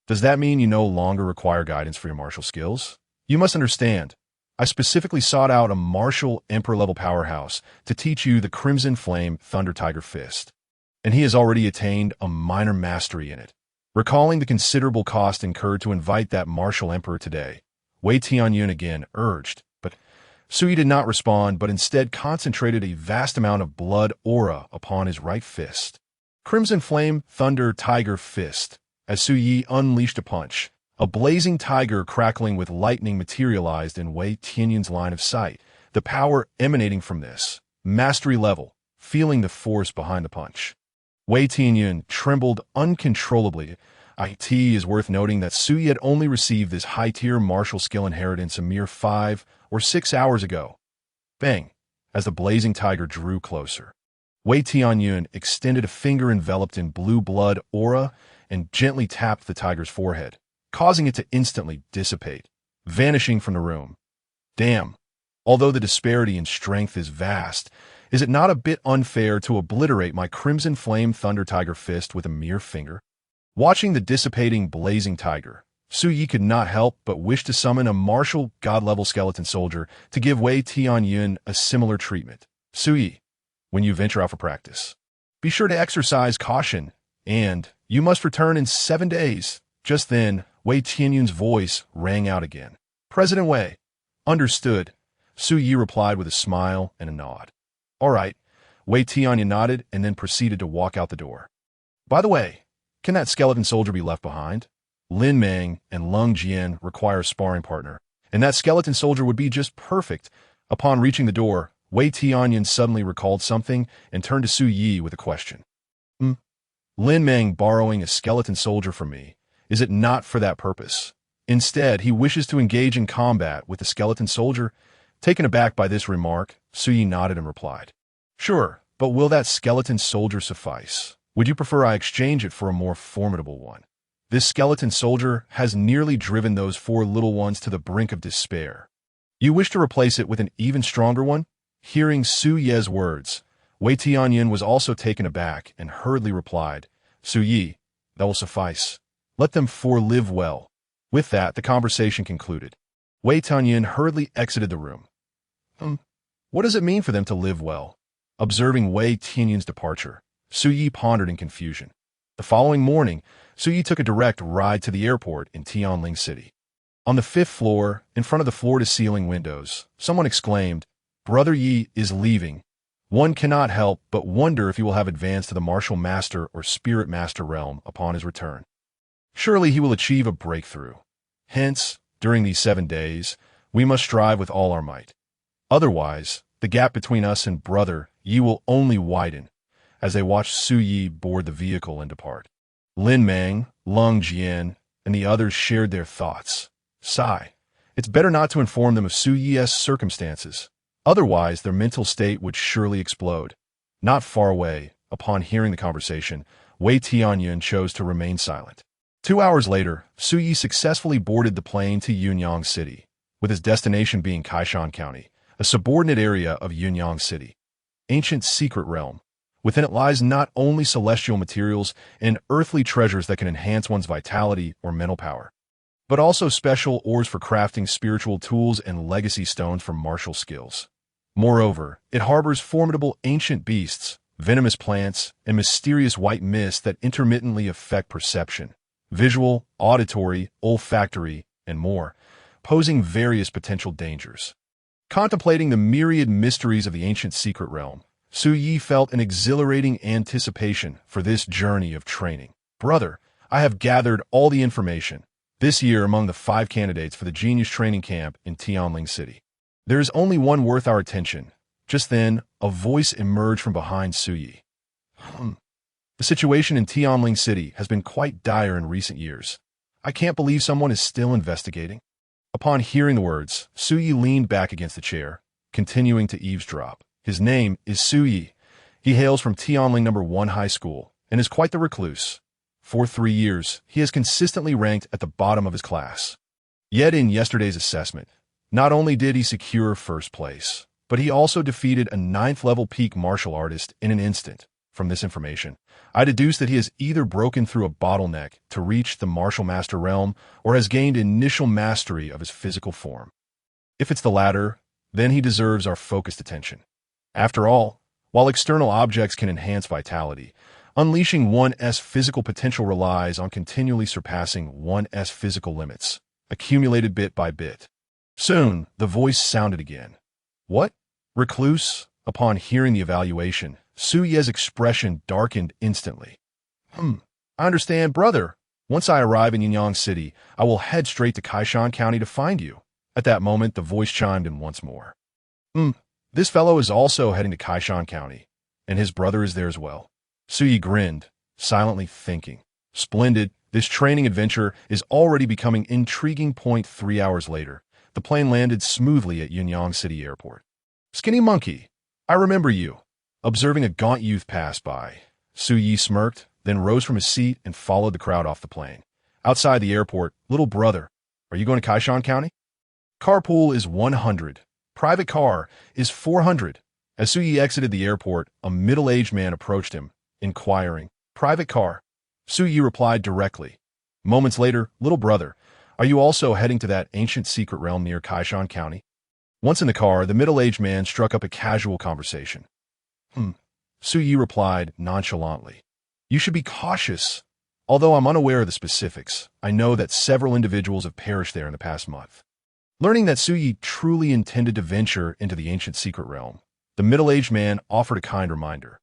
does that mean you no longer require guidance for your martial skills? You must understand, I specifically sought out a martial emperor-level powerhouse to teach you the Crimson Flame Thunder Tiger Fist, and he has already attained a minor mastery in it. Recalling the considerable cost incurred to invite that martial emperor today, Wei Tianyun again urged, but Su Yi did not respond but instead concentrated a vast amount of blood aura upon his right fist. Crimson Flame Thunder Tiger Fist. As Su Yi unleashed a punch, a blazing tiger crackling with lightning materialized in Wei Tianyun's line of sight, the power emanating from this mastery level, feeling the force behind the punch. Wei Tianyun trembled uncontrollably. It is worth noting that Su Yi had only received this high-tier martial skill inheritance a mere 5 or 6 hours ago. Bang! As the blazing tiger drew closer, Wei Tianyun extended a finger enveloped in blue blood aura and gently tapped the tiger's forehead, causing it to instantly dissipate, vanishing from the room. Damn! Although the disparity in strength is vast, is it not a bit unfair to obliterate my Crimson Flame Thunder Tiger Fist with a mere finger? Watching the dissipating blazing tiger, Su Yi could not help but wish to summon a martial god-level skeleton soldier to give Wei Tianyun a similar treatment. Su Yi, when you venture out for practice, be sure to exercise caution, and you must return in 7 days. Just then, Wei Tianyun's voice rang out again. President Wei. Understood, Su Yi replied with a smile and a nod. All right, Wei Tianyun nodded and then proceeded to walk out the door. By the way, can that skeleton soldier be left behind? Lin Meng and Lung Jian require a sparring partner, and that skeleton soldier would be just perfect. Upon reaching the door, Wei Tianyun suddenly recalled something and turned to Su Yi with a question. Lin Meng borrowing a skeleton soldier from me, is it not for that purpose? Instead, he wishes to engage in combat with the skeleton soldier. Taken aback by this remark, Su Yi nodded and replied, Sure, but will that skeleton soldier suffice? Would you prefer I exchange it for a more formidable one? This skeleton soldier has nearly driven those 4 little ones to the brink of despair. You wish to replace it with an even stronger one? Hearing Su Ye's words, Wei Tianyun was also taken aback and hurriedly replied, Su Yi, that will suffice. Let them 4 live well. With that, the conversation concluded. Wei Tianyun hurriedly exited the room. What does it mean for them to live well? Observing Wei Tianyun's departure, Su Yi pondered in confusion. The following morning, Su Yi took a direct ride to the airport in Tianling City. On the 5th floor, in front of the floor-to-ceiling windows, someone exclaimed, Brother Yi is leaving. One cannot help but wonder if he will have advanced to the martial master or spirit master realm upon his return. Surely he will achieve a breakthrough. Hence, during these 7 days, we must strive with all our might. Otherwise, the gap between us and Brother Yi will only widen. As they watched Su Yi board the vehicle and depart, Lin Meng, Lung Jian, and the others shared their thoughts. Sigh. It's better not to inform them of Su Yi's circumstances. Otherwise, their mental state would surely explode. Not far away, upon hearing the conversation, Wei Tianyun chose to remain silent. 2 hours later, Su Yi successfully boarded the plane to Yunyang City, with his destination being Kaishan County, a subordinate area of Yunyang City. Ancient secret realm. Within it lies not only celestial materials and earthly treasures that can enhance one's vitality or mental power, but also special ores for crafting spiritual tools and legacy stones for martial skills. Moreover, it harbors formidable ancient beasts, venomous plants, and mysterious white mist that intermittently affect perception, visual, auditory, olfactory, and more, posing various potential dangers. Contemplating the myriad mysteries of the ancient secret realm, Su Yi felt an exhilarating anticipation for this journey of training. Brother, I have gathered all the information this year among the 5 candidates for the Genius Training Camp in Tianling City. There is only one worth our attention. Just then, a voice emerged from behind Su Yi. The situation in Tianling City has been quite dire in recent years. I can't believe someone is still investigating. Upon hearing the words, Su Yi leaned back against the chair, continuing to eavesdrop. His name is Su Yi. He hails from Tianling No. 1 High School and is quite the recluse. For 3 years, he has consistently ranked at the bottom of his class. Yet in yesterday's assessment, not only did he secure first place, but he also defeated a 9th-level peak martial artist in an instant. From this information, I deduce that he has either broken through a bottleneck to reach the martial master realm or has gained initial mastery of his physical form. If it's the latter, then he deserves our focused attention. After all, while external objects can enhance vitality, unleashing one's physical potential relies on continually surpassing one's physical limits, accumulated bit by bit. Soon, the voice sounded again. What? Recluse? Upon hearing the evaluation, Su Yi's expression darkened instantly. I understand, brother. Once I arrive in Yinyang City, I will head straight to Kaishan County to find you. At that moment, the voice chimed in once more. This fellow is also heading to Kaishan County, and his brother is there as well. Su Yi grinned, silently thinking. Splendid, this training adventure is already becoming intriguing. 3 hours later, the plane landed smoothly at Yinyang City Airport. Skinny monkey, I remember you. Observing a gaunt youth pass by, Su Yi smirked, then rose from his seat and followed the crowd off the plane. Outside the airport, little brother, are you going to Kaishan County? Carpool is 100. Private car is 400. As Su Yi exited the airport, a middle-aged man approached him, inquiring, Private car? Su Yi replied directly. Moments later, little brother, are you also heading to that ancient secret realm near Kaishan County? Once in the car, the middle-aged man struck up a casual conversation. Su Yi replied nonchalantly. You should be cautious. Although I'm unaware of the specifics, I know that several individuals have perished there in the past month. Learning that Su Yi truly intended to venture into the ancient secret realm, the middle-aged man offered a kind reminder.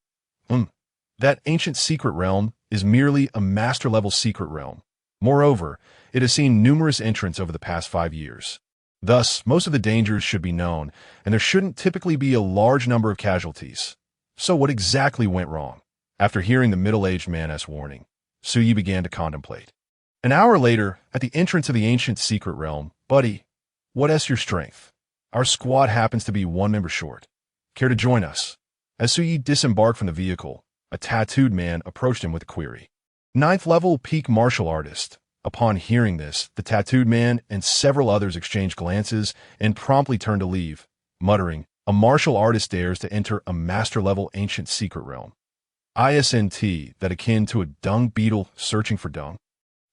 That ancient secret realm is merely a master-level secret realm. Moreover, it has seen numerous entrants over the past 5 years. Thus, most of the dangers should be known, and there shouldn't typically be a large number of casualties. So what exactly went wrong? After hearing the middle-aged man's warning, Su Yi began to contemplate. An hour later, at the entrance of the ancient secret realm, buddy, what's your strength? Our squad happens to be 1 member short. Care to join us? As Su Yi disembarked from the vehicle, a tattooed man approached him with a query. 9th-level peak martial artist. Upon hearing this, the tattooed man and several others exchanged glances and promptly turned to leave, muttering, a martial artist dares to enter a master-level ancient secret realm. ISNT, that akin to a dung beetle searching for dung.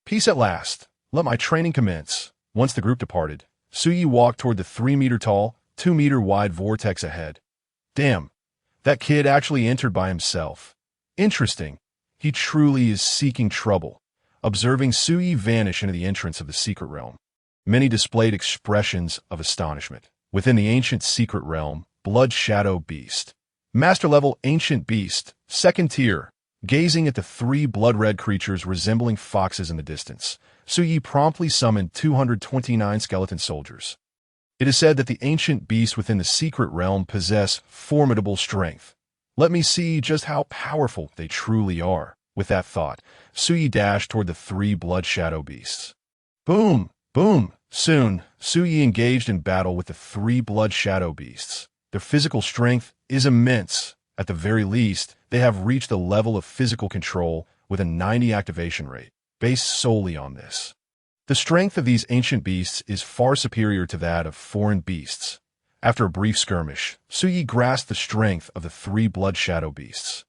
Peace at last. Let my training commence. Once the group departed, Su Yi walked toward the 3-meter-tall, 2-meter-wide vortex ahead. Damn, that kid actually entered by himself. Interesting. He truly is seeking trouble. Observing Su Yi vanish into the entrance of the secret realm, many displayed expressions of astonishment. Within the ancient secret realm, Blood Shadow Beast. Master-level ancient beast, 2nd tier. Gazing at the 3 blood-red creatures resembling foxes in the distance, Su Yi promptly summoned 229 skeleton soldiers. It is said that the ancient beasts within the secret realm possess formidable strength. Let me see just how powerful they truly are. With that thought, Su Yi dashed toward the 3 blood shadow beasts. Boom! Boom! Soon, Su Yi engaged in battle with the 3 blood shadow beasts. Their physical strength is immense. At the very least, they have reached a level of physical control with a 90 activation rate, based solely on this. The strength of these ancient beasts is far superior to that of foreign beasts. After a brief skirmish, Su Yi grasped the strength of the 3 blood shadow beasts.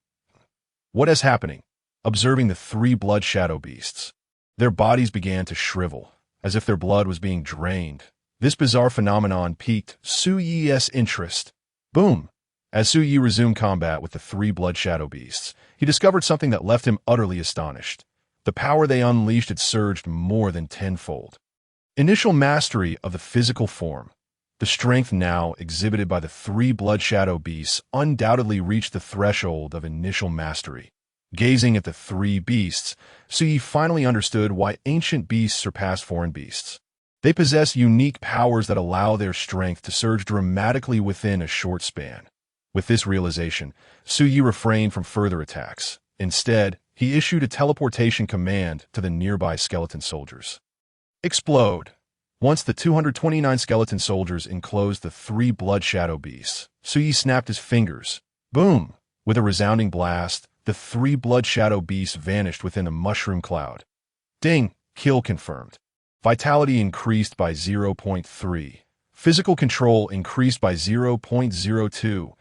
What is happening? Observing the 3 blood shadow beasts, their bodies began to shrivel, as if their blood was being drained. This bizarre phenomenon piqued Su Yi's interest. Boom! As Su Yi resumed combat with the 3 blood shadow beasts, he discovered something that left him utterly astonished. The power they unleashed had surged more than tenfold. Initial mastery of the physical form. The strength now exhibited by the three blood shadow beasts undoubtedly reached the threshold of initial mastery. Gazing at the three beasts, Sui finally understood why ancient beasts surpassed foreign beasts. They possess unique powers that allow their strength to surge dramatically within a short span. With this realization, Sui refrained from further attacks. Instead, he issued a teleportation command to the nearby skeleton soldiers. Explode! Once the 229 skeleton soldiers enclosed the three blood shadow beasts, Sui snapped his fingers. Boom! With a resounding blast, the three blood shadow beasts vanished within a mushroom cloud. Ding! Kill confirmed. Vitality increased by 0.3. Physical control increased by 0.02.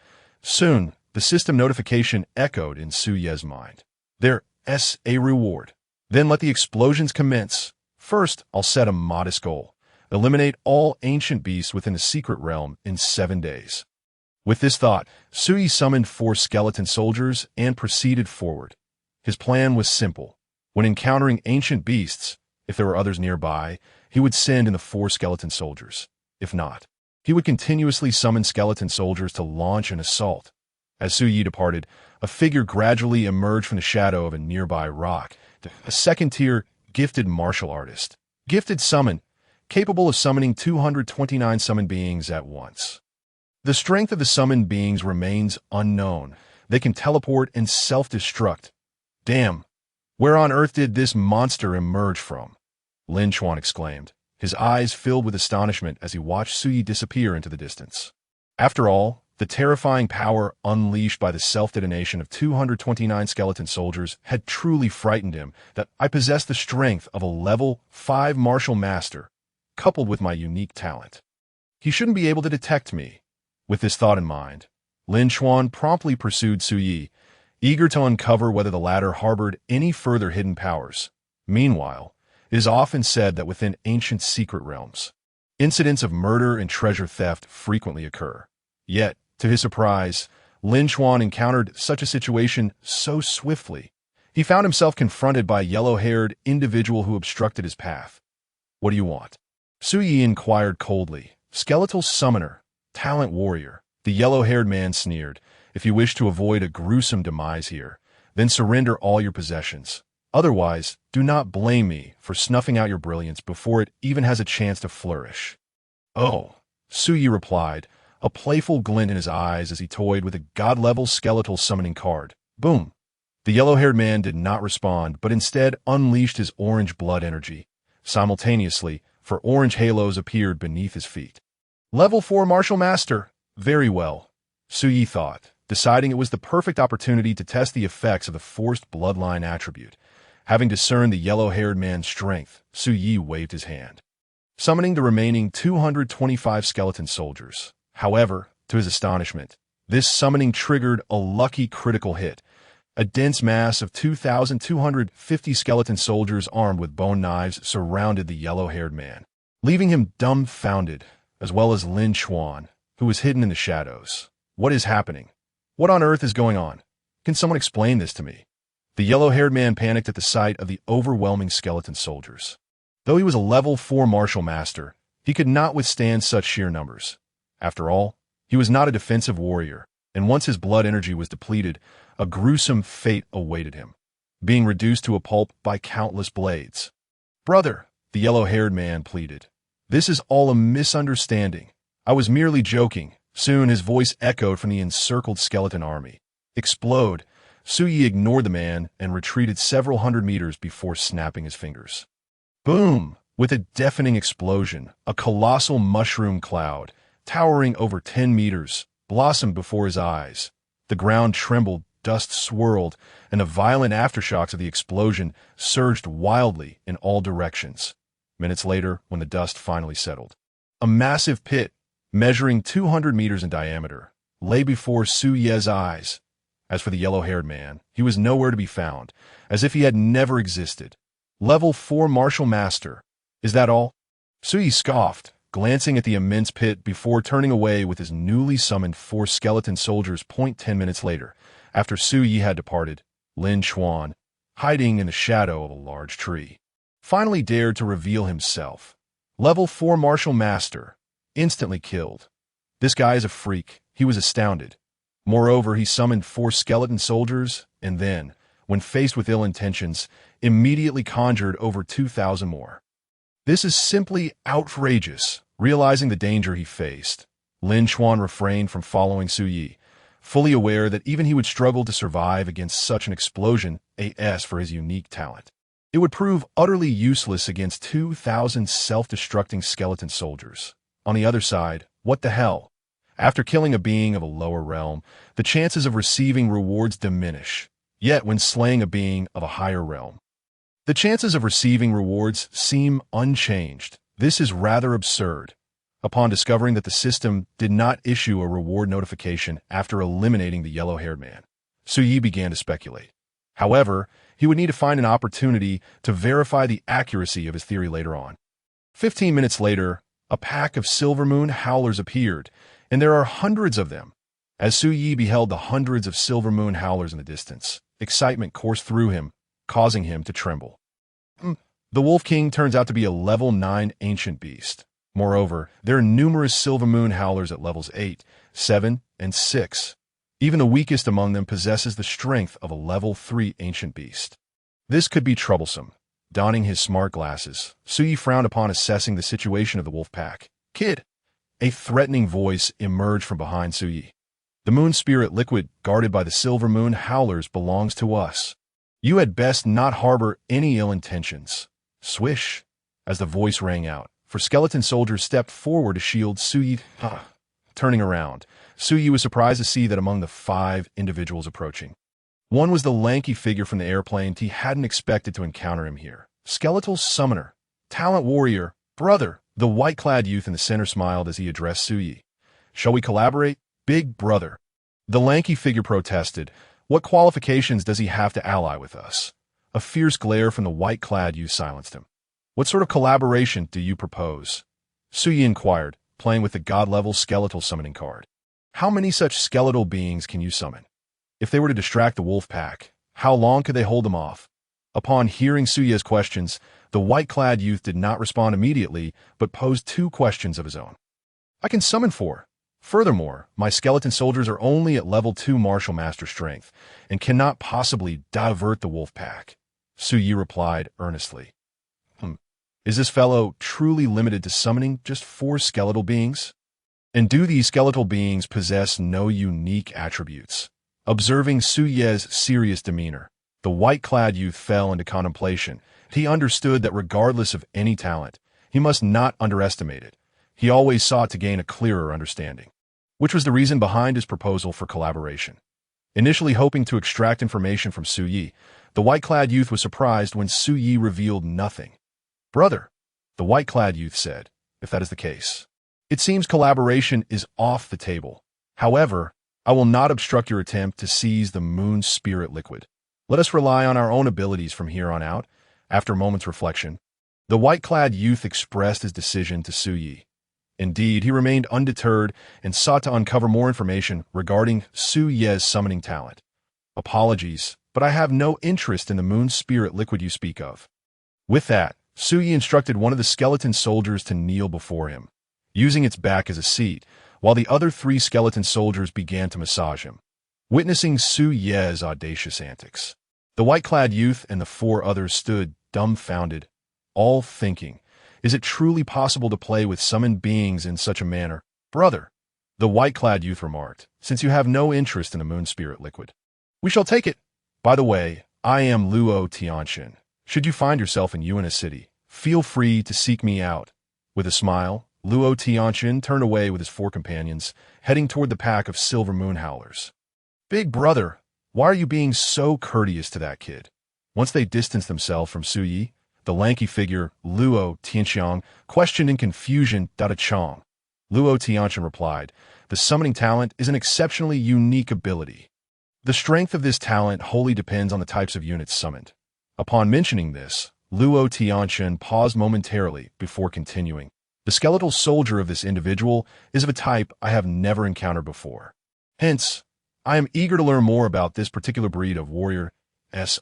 Soon, the system notification echoed in Suye's mind. There's a reward. Then let the explosions commence. First, I'll set a modest goal. Eliminate all ancient beasts within the secret realm in 7 days. With this thought, Sui summoned 4 skeleton soldiers and proceeded forward. His plan was simple. When encountering ancient beasts, if there were others nearby, he would send in the 4 skeleton soldiers. If not, he would continuously summon skeleton soldiers to launch an assault. As Sui departed, a figure gradually emerged from the shadow of a nearby rock. A second-tier, gifted martial artist. Gifted summon, capable of summoning 229 summoned beings at once. The strength of the summoned beings remains unknown. They can teleport and self-destruct. Damn, where on earth did this monster emerge from? Lin Chuan exclaimed, his eyes filled with astonishment as he watched Sui disappear into the distance. After all, the terrifying power unleashed by the self-detonation of 229 skeleton soldiers had truly frightened him. That I possessed the strength of a level 5 martial master, coupled with my unique talent. He shouldn't be able to detect me. With this thought in mind, Lin Chuan promptly pursued Sui, eager to uncover whether the latter harbored any further hidden powers. Meanwhile, it is often said that within ancient secret realms, incidents of murder and treasure theft frequently occur. Yet, to his surprise, Lin Chuan encountered such a situation so swiftly. He found himself confronted by a yellow-haired individual who obstructed his path. What do you want? Sui inquired coldly. Skeletal summoner, talent warrior. The yellow-haired man sneered. If you wish to avoid a gruesome demise here, then surrender all your possessions. Otherwise, do not blame me for snuffing out your brilliance before it even has a chance to flourish. Oh, Sui replied, a playful glint in his eyes as he toyed with a god-level skeletal summoning card. Boom! The yellow-haired man did not respond, but instead unleashed his orange blood energy. Simultaneously, for orange halos appeared beneath his feet. Level 4 Martial Master. Very well, Sui thought, deciding it was the perfect opportunity to test the effects of the forced bloodline attribute. Having discerned the yellow-haired man's strength, Sui waved his hand, summoning the remaining 225 skeleton soldiers. However, to his astonishment, this summoning triggered a lucky critical hit. A dense mass of 2,250 skeleton soldiers armed with bone knives surrounded the yellow-haired man, leaving him dumbfounded, as well as Lin Chuan, who was hidden in the shadows. What is happening? What on earth is going on? Can someone explain this to me? The yellow-haired man panicked at the sight of the overwhelming skeleton soldiers. Though he was a level 4 martial master, he could not withstand such sheer numbers. After all, he was not a defensive warrior, and once his blood energy was depleted, a gruesome fate awaited him, being reduced to a pulp by countless blades. Brother, the yellow-haired man pleaded, this is all a misunderstanding. I was merely joking. Soon his voice echoed from the encircled skeleton army. Explode! Sui ignored the man and retreated several hundred meters before snapping his fingers. Boom! With a deafening explosion, a colossal mushroom cloud, towering over 10 meters, blossomed before his eyes. The ground trembled, dust swirled, and the violent aftershocks of the explosion surged wildly in all directions. Minutes later, when the dust finally settled, a massive pit, measuring 200 meters in diameter, lay before Suye's eyes. As for the yellow-haired man, he was nowhere to be found, as if he had never existed. Level 4 Martial Master. Is that all? Sui scoffed, glancing at the immense pit before turning away with his newly summoned 4 skeleton soldiers. 10 minutes later, after Sui had departed, Lin Chuan, hiding in the shadow of a large tree, finally dared to reveal himself. Level 4 Martial Master. instantly killed. This guy is a freak. He was astounded. Moreover, he summoned 4 skeleton soldiers, and then, when faced with ill intentions, immediately conjured over 2,000 more. This is simply outrageous. Realizing the danger he faced, Lin Xuan refrained from following Su Yi, fully aware that even he would struggle to survive against such an explosion as for his unique talent. It would prove utterly useless against 2,000 self-destructing skeleton soldiers. On the other side, what the hell? After killing a being of a lower realm, the chances of receiving rewards diminish. Yet when slaying a being of a higher realm, the chances of receiving rewards seem unchanged. This is rather absurd. Upon discovering that the system did not issue a reward notification after eliminating the yellow-haired man, Su Yi began to speculate. However, he would need to find an opportunity to verify the accuracy of his theory later on. 15 minutes later, a pack of Silver Moon Howlers appeared, and there are hundreds of them. As Su Yi beheld the hundreds of Silver Moon Howlers in the distance, excitement coursed through him, causing him to tremble. The Wolf King turns out to be a level 9 ancient beast. Moreover, there are numerous Silver Moon Howlers at levels 8, 7, and 6. Even the weakest among them possesses the strength of a level 3 ancient beast. This could be troublesome. Donning his smart glasses, Su Yi frowned upon assessing the situation of the wolf pack. "Kid!" A threatening voice emerged from behind Su Yi. "The moon spirit liquid guarded by the Silver Moon Howlers belongs to us. You had best not harbor any ill intentions." Swish! As the voice rang out, 4 skeleton soldiers stepped forward to shield Su Yi. Turning around, Su Yi was surprised to see that among the 5 individuals approaching, one was the lanky figure from the airplane. He hadn't expected to encounter him here. Skeletal summoner, talent warrior, brother. The white-clad youth in the center smiled as he addressed Su Yi. "Shall we collaborate, big brother?" The lanky figure protested. "What qualifications does he have to ally with us?" A fierce glare from the white-clad youth silenced him. "What sort of collaboration do you propose?" Su Yi inquired, playing with the god-level skeletal summoning card. "How many such skeletal beings can you summon? If they were to distract the wolf pack, how long could they hold them off?" Upon hearing Su Yi's questions, the white-clad youth did not respond immediately, but posed 2 questions of his own. "I can summon 4. Furthermore, my skeleton soldiers are only at level 2 martial master strength, and cannot possibly divert the wolf pack." Su Yi replied earnestly. Is this fellow truly limited to summoning just 4 skeletal beings? And do these skeletal beings possess no unique attributes? Observing Su Yi's serious demeanor, the white-clad youth fell into contemplation. He understood that regardless of any talent, he must not underestimate it. He always sought to gain a clearer understanding, which was the reason behind his proposal for collaboration. Initially hoping to extract information from Su Yi, the white-clad youth was surprised when Su Yi revealed nothing. "Brother," the white-clad youth said, "if that is the case, it seems collaboration is off the table. However, I will not obstruct your attempt to seize the moon spirit liquid. Let us rely on our own abilities from here on out." After a moment's reflection, the white-clad youth expressed his decision to Su Yi. Indeed, he remained undeterred and sought to uncover more information regarding Su Yi's summoning talent. "Apologies, but I have no interest in the moon spirit liquid you speak of." With that, Su Yi instructed one of the skeleton soldiers to kneel before him, using its back as a seat, while the other 3 skeleton soldiers began to massage him. Witnessing Su Yi's audacious antics, the white-clad youth and the 4 others stood dumbfounded, all thinking, is it truly possible to play with summoned beings in such a manner? "Brother," the white-clad youth remarked, "since you have no interest in the moon spirit liquid, we shall take it. By the way, I am Luo Tianxin. Should you find yourself in Yuan City, feel free to seek me out." With a smile, Luo Tianxin turned away with his 4 companions, heading toward the pack of Silver Moon Howlers. "Big brother, why are you being so courteous to that kid?" Once they distanced themselves from Su Yi, the lanky figure, Luo Tianxiang, questioned in confusion Dada Chong. Luo Tianxian replied, "The summoning talent is an exceptionally unique ability. The strength of this talent wholly depends on the types of units summoned." Upon mentioning this, Luo Tianxian paused momentarily before continuing. "The skeletal soldier of this individual is of a type I have never encountered before. Hence, I am eager to learn more about this particular breed of warrior.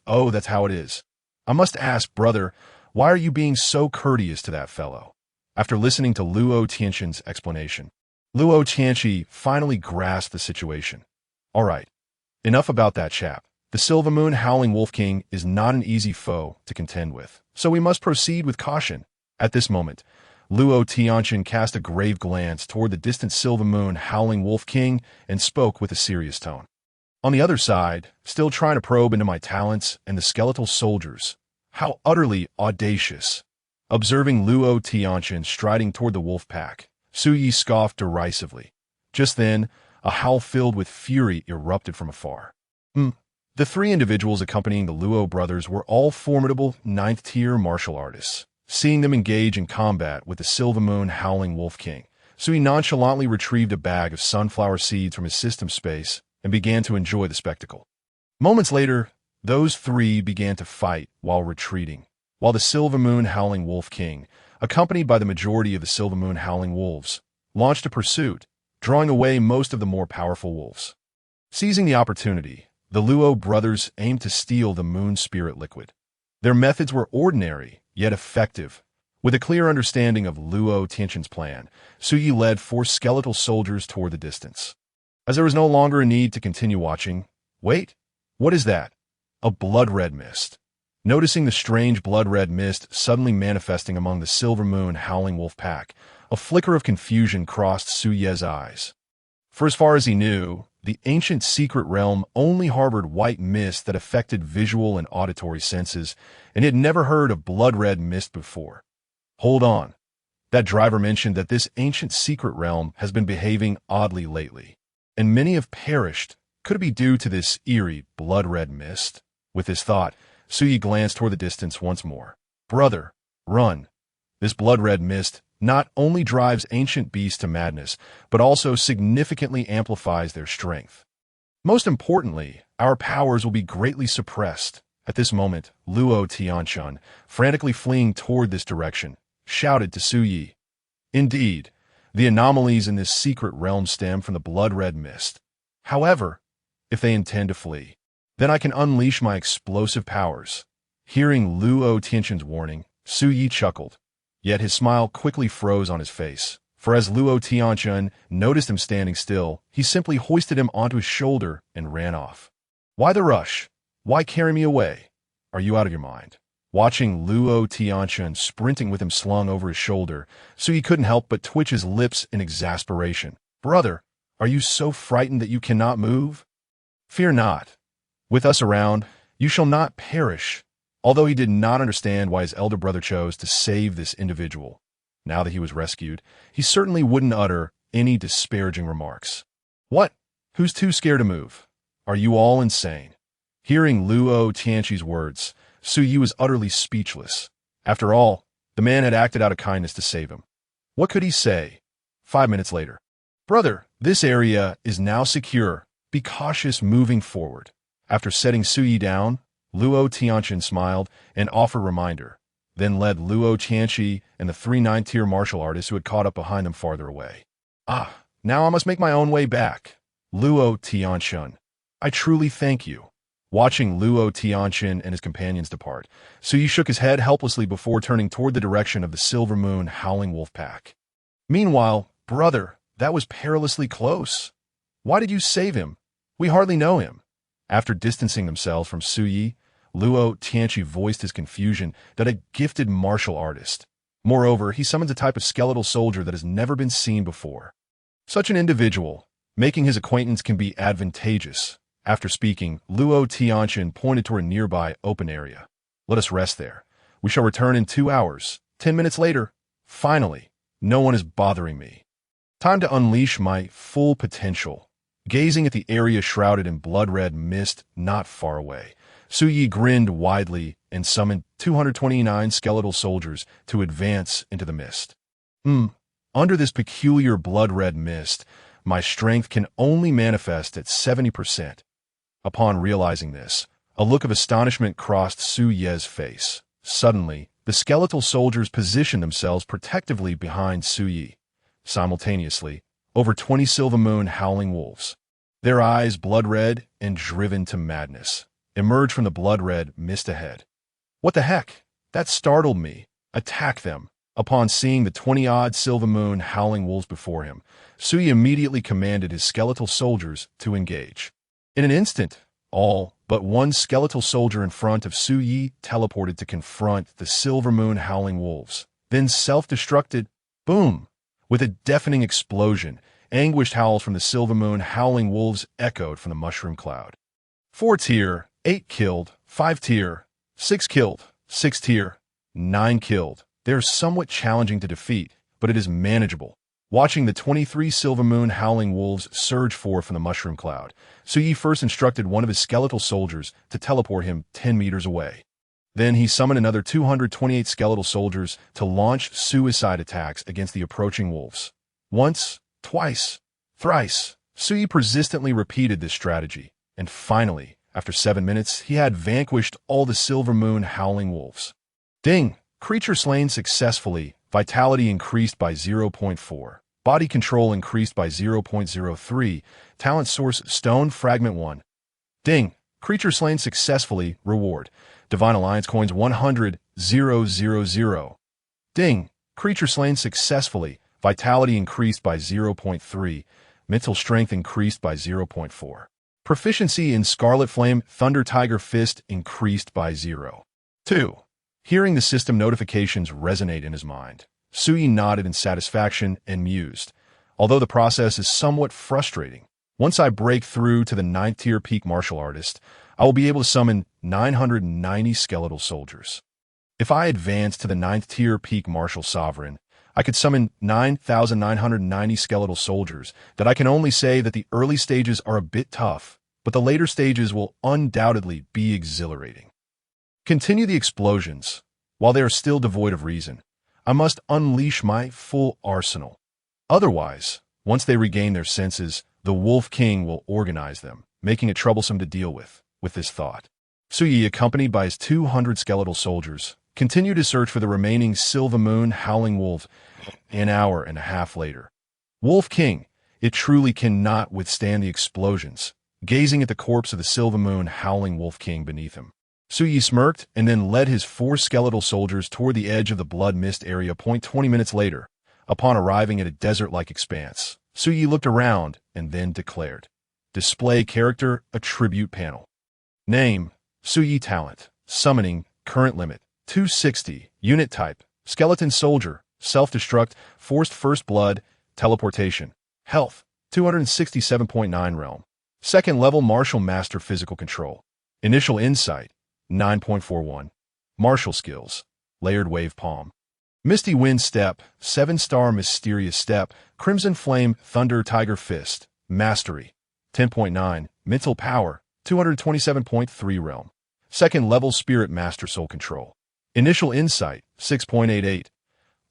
Oh, that's how it is. I must ask, brother, why are you being so courteous to that fellow?" After listening to Luo Tianqian's explanation, Luo Tianqi finally grasped the situation. All right, enough about that chap. The Silver Moon Howling Wolf King is not an easy foe to contend with, so we must proceed with caution. At this moment, Luo Tianqian cast a grave glance toward the distant Silver Moon Howling Wolf King and spoke with a serious tone. On the other side, still trying to probe into my talents and the skeletal soldiers. How utterly audacious. Observing Luo Tianqian striding toward the wolf pack, Su Yi scoffed derisively. Just then, a howl filled with fury erupted from afar. The three individuals accompanying the Luo brothers were all formidable ninth-tier martial artists. Seeing them engage in combat with the Silver Moon Howling Wolf King, Su Yi nonchalantly retrieved a bag of sunflower seeds from his system space and began to enjoy the spectacle. Moments later, those three began to fight while retreating, while the Silver Moon Howling Wolf King, accompanied by the majority of the Silver Moon Howling Wolves, launched a pursuit, drawing away most of the more powerful wolves. Seizing the opportunity, the Luo brothers aimed to steal the Moon Spirit liquid. Their methods were ordinary, yet effective. With a clear understanding of Luo Tianqian's plan, Su Yi led 4 skeletal soldiers toward the distance. As there was no longer a need to continue watching, wait, what is that? A blood-red mist. Noticing the strange blood-red mist suddenly manifesting among the Silver Moon Howling Wolf pack, a flicker of confusion crossed Su Ye's eyes. For as far as he knew, the ancient secret realm only harbored white mist that affected visual and auditory senses, and he had never heard of blood-red mist before. Hold on. That driver mentioned that this ancient secret realm has been behaving oddly lately, and many have perished. Could it be due to this eerie blood-red mist? With this thought, Su Yi glanced toward the distance once more. Brother, run. This blood-red mist not only drives ancient beasts to madness, but also significantly amplifies their strength. Most importantly, our powers will be greatly suppressed. At this moment, Luo Tianqian, frantically fleeing toward this direction, shouted to Su Yi. Indeed, the anomalies in this secret realm stem from the blood-red mist. However, if they intend to flee, then I can unleash my explosive powers. Hearing Luo Tianqian's warning, Su Yi chuckled. Yet his smile quickly froze on his face, for as Luo Tianqian noticed him standing still, he simply hoisted him onto his shoulder and ran off. Why the rush? Why carry me away? Are you out of your mind? Watching Luo Tianqian sprinting with him slung over his shoulder, Su Yi couldn't help but twitch his lips in exasperation. Brother, are you so frightened that you cannot move? Fear not. With us around, you shall not perish. Although he did not understand why his elder brother chose to save this individual, now that he was rescued, he certainly wouldn't utter any disparaging remarks. What? Who's too scared to move? Are you all insane? Hearing Luo Tianqi's words, Su Yi was utterly speechless. After all, the man had acted out of kindness to save him. What could he say? 5 minutes later. Brother, this area is now secure. Be cautious moving forward. After setting Su Yi down, Luo Tianqian smiled and offered reminder, then led Luo Tianqi and the 3 9th-tier martial artists who had caught up behind them farther away. Now I must make my own way back. Luo Tianqian, I truly thank you. Watching Luo Tianqian and his companions depart, Su Yi shook his head helplessly before turning toward the direction of the Silver Moon Howling Wolf pack. Meanwhile, brother, that was perilously close. Why did you save him? We hardly know him. After distancing themselves from Su Yi, Luo Tianqi voiced his confusion that a gifted martial artist. Moreover, he summons a type of skeletal soldier that has never been seen before. Such an individual, making his acquaintance can be advantageous. After speaking, Luo Tianqian pointed toward a nearby open area. Let us rest there. We shall return in 2 hours. 10 minutes later, finally, no one is bothering me. Time to unleash my full potential. Gazing at the area shrouded in blood-red mist not far away, Su Yi grinned widely and summoned 229 skeletal soldiers to advance into the mist. Under this peculiar blood-red mist, my strength can only manifest at 70%. Upon realizing this, a look of astonishment crossed Su Ye's face. Suddenly, the skeletal soldiers positioned themselves protectively behind Su Yi. Simultaneously, over 20 Silver Moon Howling Wolves, their eyes blood-red and driven to madness, emerged from the blood-red mist ahead. What the heck? That startled me. Attack them. Upon seeing the 20-odd silver moon howling wolves before him, Suyi immediately commanded his skeletal soldiers to engage. In an instant, all but one skeletal soldier in front of Suyi teleported to confront the silver moon howling wolves. Then self-destructed, boom! With a deafening explosion, anguished howls from the silver moon howling wolves echoed from the mushroom cloud. 4 tier, 8 killed, 5 tier, 6 killed, 6 tier, 9 killed. They are somewhat challenging to defeat, but it is manageable. Watching the 23 silver moon howling wolves surge forth from the mushroom cloud, Suyi first instructed one of his skeletal soldiers to teleport him 10 meters away. Then he summoned another 228 skeletal soldiers to launch suicide attacks against the approaching wolves. Once, twice, thrice, Suyi persistently repeated this strategy, and finally, after 7 minutes, he had vanquished all the silver moon howling wolves. Ding! Creature slain successfully. Vitality increased by 0.4. Body control increased by 0.03. Talent source Stone Fragment 1. Ding! Creature slain successfully. Reward. Divine Alliance coins 100,000. Ding! Creature slain successfully. Vitality increased by 0.3. Mental strength increased by 0.4. Proficiency in Scarlet Flame Thunder Tiger Fist increased by 0.2. Hearing the system notifications resonate in his mind, Suyi nodded in satisfaction and mused. Although the process is somewhat frustrating, once I break through to the 9th tier peak martial artist, I will be able to summon 990 skeletal soldiers. If I advance to the 9th tier peak martial sovereign, I could summon 9,990 skeletal soldiers. That I can only say that the early stages are a bit tough, but the later stages will undoubtedly be exhilarating. Continue the explosions. While they are still devoid of reason, I must unleash my full arsenal. Otherwise, once they regain their senses, the Wolf King will organize them, making it troublesome to deal with this thought. Suyi, accompanied by his 200 skeletal soldiers, continued to search for the remaining silver moon howling wolf. An hour and a half later. Wolf King, it truly cannot withstand the explosions, gazing at the corpse of the silver moon howling Wolf King beneath him. Suyi smirked and then led his 4 skeletal soldiers toward the edge of the blood mist area. 20 minutes later, upon arriving at a desert-like expanse, Suyi looked around and then declared, Display character attribute panel. Name, Suyi talent, summoning, current limit, 260, unit type, skeleton soldier, self-destruct, forced first blood, teleportation, health, 267.9 realm, 2nd level martial master physical control, initial insight, 9.41. Martial skills. Layered wave palm. Misty wind step. 7-star mysterious step. Crimson flame thunder tiger fist. Mastery. 10.9. Mental power. 227.3 realm. 2nd level spirit master soul control. Initial insight. 6.88.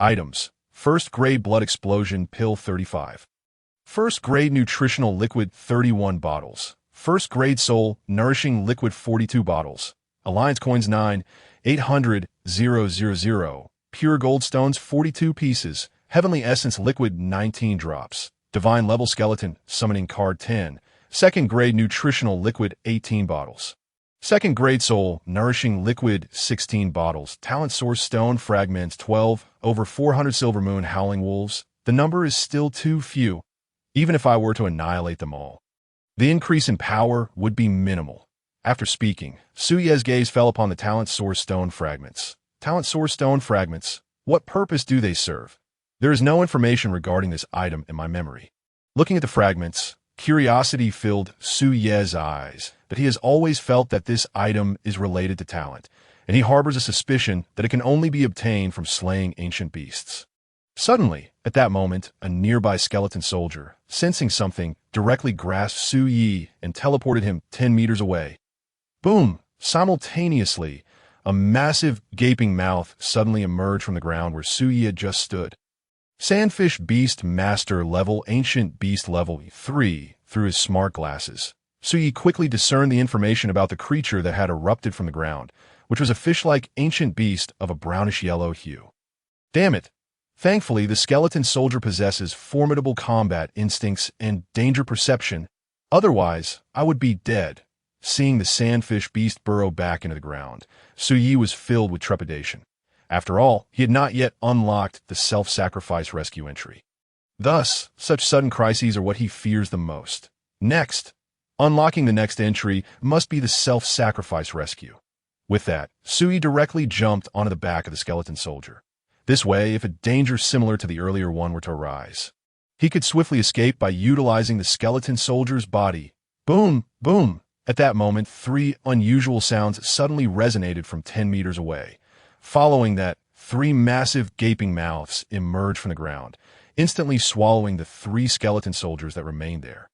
Items. 1st grade blood explosion pill 35. 1st grade nutritional liquid 31 bottles. 1st grade soul nourishing liquid 42 bottles. Alliance coins 9, 800,000. Pure gold stones 42 pieces. Heavenly essence liquid 19 drops. Divine level skeleton summoning card 10. 2nd grade nutritional liquid 18 bottles. 2nd grade soul nourishing liquid 16 bottles. Talent source stone fragments 12. Over 400 silver moon howling wolves. The number is still too few, even if I were to annihilate them all. The increase in power would be minimal. After speaking, Suyi's gaze fell upon the talent source stone fragments. Talent source stone fragments. What purpose do they serve? There is no information regarding this item in my memory. Looking at the fragments, curiosity filled Suyi's eyes, but he has always felt that this item is related to talent, and he harbors a suspicion that it can only be obtained from slaying ancient beasts. Suddenly, at that moment, a nearby skeleton soldier, sensing something, directly grasped Suyi and teleported him 10 meters away. Boom! Simultaneously, a massive, gaping mouth suddenly emerged from the ground where Suyi had just stood. Sandfish Beast Master level Ancient Beast level 3 through his smart glasses. Suyi quickly discerned the information about the creature that had erupted from the ground, which was a fish-like ancient beast of a brownish-yellow hue. Damn it! Thankfully, the skeleton soldier possesses formidable combat instincts and danger perception. Otherwise, I would be dead. Seeing the sandfish beast burrow back into the ground, Suyi was filled with trepidation. After all, he had not yet unlocked the self-sacrifice rescue entry. Thus, such sudden crises are what he fears the most. Next, unlocking the next entry must be the self-sacrifice rescue. With that, Sui directly jumped onto the back of the skeleton soldier. This way, if a danger similar to the earlier one were to arise, he could swiftly escape by utilizing the skeleton soldier's body. Boom! Boom! At that moment, three unusual sounds suddenly resonated from 10 meters away. Following that, three massive gaping mouths emerged from the ground, instantly swallowing the three skeleton soldiers that remained there.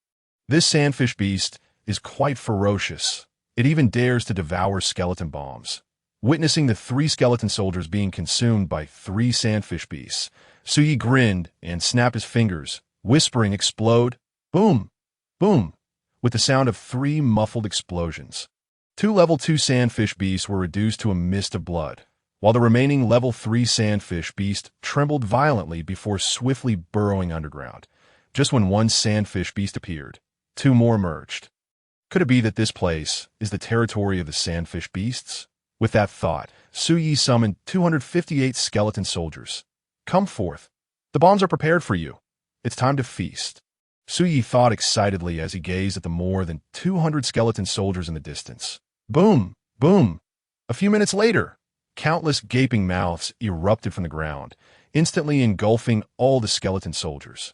This sandfish beast is quite ferocious. It even dares to devour skeleton bombs. Witnessing the three skeleton soldiers being consumed by three sandfish beasts, Sui grinned and snapped his fingers, whispering explode, boom, boom, with the sound of three muffled explosions. Two level 2 sandfish beasts were reduced to a mist of blood, while the remaining level 3 sandfish beast trembled violently before swiftly burrowing underground. Just when one sandfish beast appeared, two more emerged. Could it be that this place is the territory of the sandfish beasts? With that thought, Sui summoned 258 skeleton soldiers. Come forth. The bombs are prepared for you. It's time to feast. Sui thought excitedly as he gazed at the more than 200 skeleton soldiers in the distance. Boom! Boom! A few minutes later, countless gaping mouths erupted from the ground, instantly engulfing all the skeleton soldiers.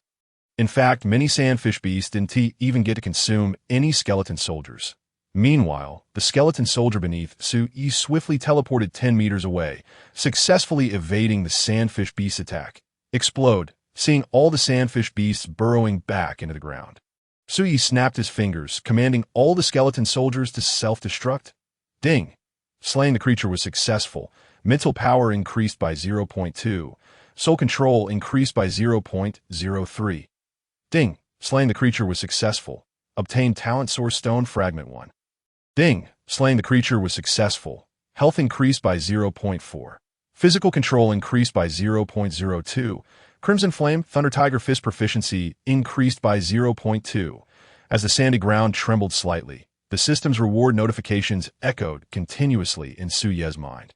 In fact, many sandfish beasts didn't even get to consume any skeleton soldiers. Meanwhile, the skeleton soldier beneath Sui swiftly teleported 10 meters away, successfully evading the sandfish beast's attack. Explode, seeing all the sandfish beasts burrowing back into the ground. Sui snapped his fingers, commanding all the skeleton soldiers to self-destruct. Ding! Slaying the creature was successful. Mental power increased by 0.2. Soul control increased by 0.03. Ding! Slaying the creature was successful. Obtained talent source stone fragment 1. Ding! Slaying the creature was successful. Health increased by 0.4. Physical control increased by 0.02. Crimson Flame Thunder Tiger Fist proficiency increased by 0.2. As the sandy ground trembled slightly, the system's reward notifications echoed continuously in Suye's mind.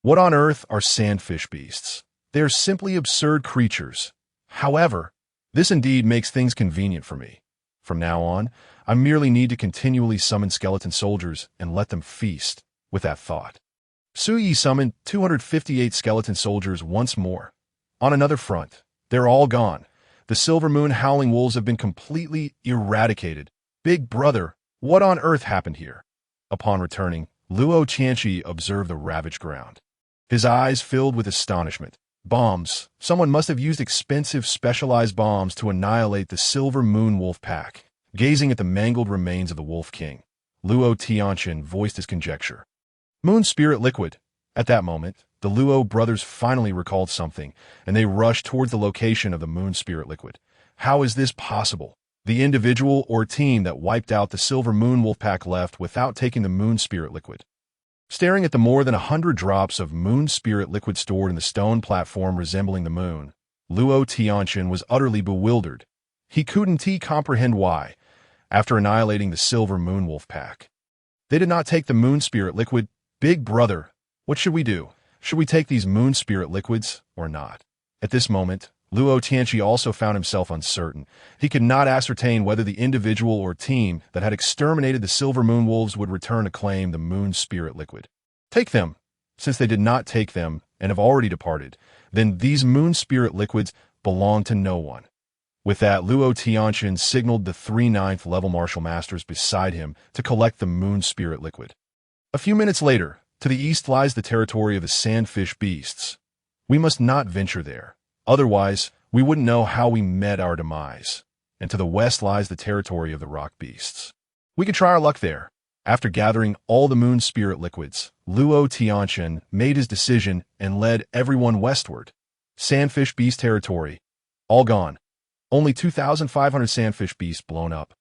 What on earth are sandfish beasts? They are simply absurd creatures. However, this indeed makes things convenient for me. From now on, I merely need to continually summon skeleton soldiers and let them feast. With that thought, Sui summoned 258 skeleton soldiers once more. On another front, they're all gone. The Silver Moon Howling Wolves have been completely eradicated. Big brother, what on earth happened here? Upon returning, Luo Qianqi observed the ravaged ground. His eyes filled with astonishment. Bombs. Someone must have used expensive specialized bombs to annihilate the Silver Moon Wolf Pack. Gazing at the mangled remains of the Wolf King, Luo Tianqian voiced his conjecture. Moon Spirit Liquid. At that moment, the Luo brothers finally recalled something, and they rushed towards the location of the Moon Spirit Liquid. How is this possible? The individual or team that wiped out the Silver Moon Wolf Pack left without taking the Moon Spirit Liquid. Staring at the more than 100 drops of Moon Spirit Liquid stored in the stone platform resembling the moon, Luo Tianqian was utterly bewildered. He couldn't comprehend why, after annihilating the Silver Moon Wolf Pack, they did not take the Moon Spirit Liquid. Big brother, what should we do? Should we take these Moon Spirit Liquids or not? At this moment, Luo Tianqi also found himself uncertain. He could not ascertain whether the individual or team that had exterminated the Silver Moon Wolves would return to claim the Moon Spirit Liquid. Take them. Since they did not take them and have already departed, then these Moon Spirit Liquids belong to no one. With that, Luo Tianqian signaled the 3 9th level martial masters beside him to collect the Moon Spirit Liquid. A few minutes later, to the east lies the territory of the sandfish beasts. We must not venture there. Otherwise, we wouldn't know how we met our demise. And to the west lies the territory of the rock beasts. We could try our luck there. After gathering all the Moon Spirit Liquids, Luo Tianqian made his decision and led everyone westward. Sandfish beast territory. All gone. Only 2,500 sandfish beasts blown up.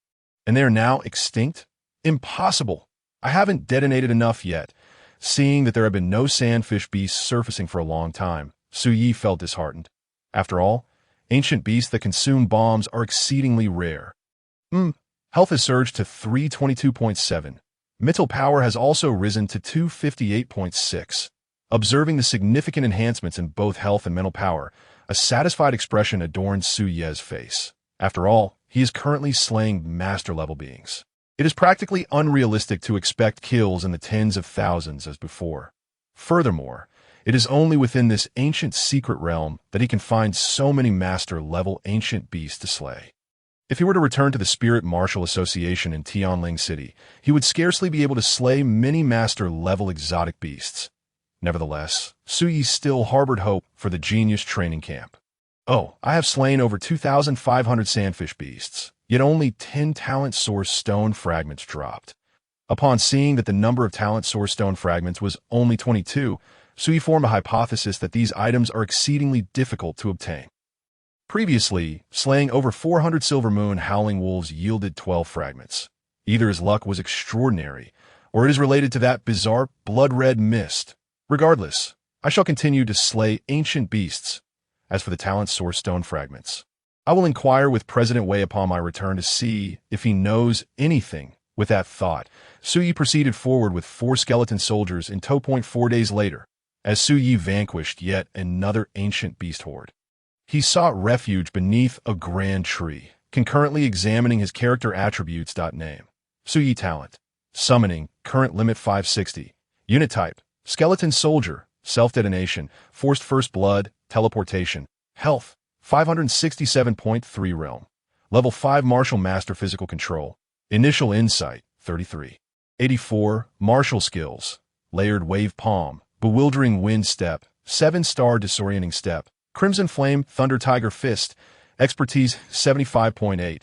And they are now extinct? Impossible! I haven't detonated enough yet. Seeing that there have been no sandfish beasts surfacing for a long time, Sui felt disheartened. After all, ancient beasts that consume bombs are exceedingly rare. Health has surged to 322.7. Mental power has also risen to 258.6. Observing the significant enhancements in both health and mental power, a satisfied expression adorns Su Ye's face. After all, he is currently slaying master-level beings. It is practically unrealistic to expect kills in the tens of thousands as before. Furthermore, it is only within this ancient secret realm that he can find so many master-level ancient beasts to slay. If he were to return to the Spirit Martial Association in Tianling City, he would scarcely be able to slay many master-level exotic beasts. Nevertheless, Su Yi still harbored hope for the genius training camp. Oh, I have slain over 2,500 sandfish beasts, yet only 10 talent source stone fragments dropped. Upon seeing that the number of talent source stone fragments was only 22, Su Yi formed a hypothesis that these items are exceedingly difficult to obtain. Previously, slaying over 400 Silver Moon Howling Wolves yielded 12 fragments. Either his luck was extraordinary, or it is related to that bizarre blood-red mist. Regardless, I shall continue to slay ancient beasts. As for the talent source stone fragments, I will inquire with President Wei upon my return to see if he knows anything. With that thought, Su Yi proceeded forward with 4 skeleton soldiers in tow point 4 days later, as Su Yi vanquished yet another ancient beast horde. He sought refuge beneath a grand tree, concurrently examining his character attributes. Name: Su Yi talent, summoning, current limit 560, unit type, skeleton soldier, self-detonation, forced first blood, teleportation, health, 567.3 realm, level 5 martial master physical control, initial insight, 33. 84, martial skills, layered wave palm, bewildering wind step, 7-star disorienting step, crimson flame, thunder tiger fist, expertise, 75.8,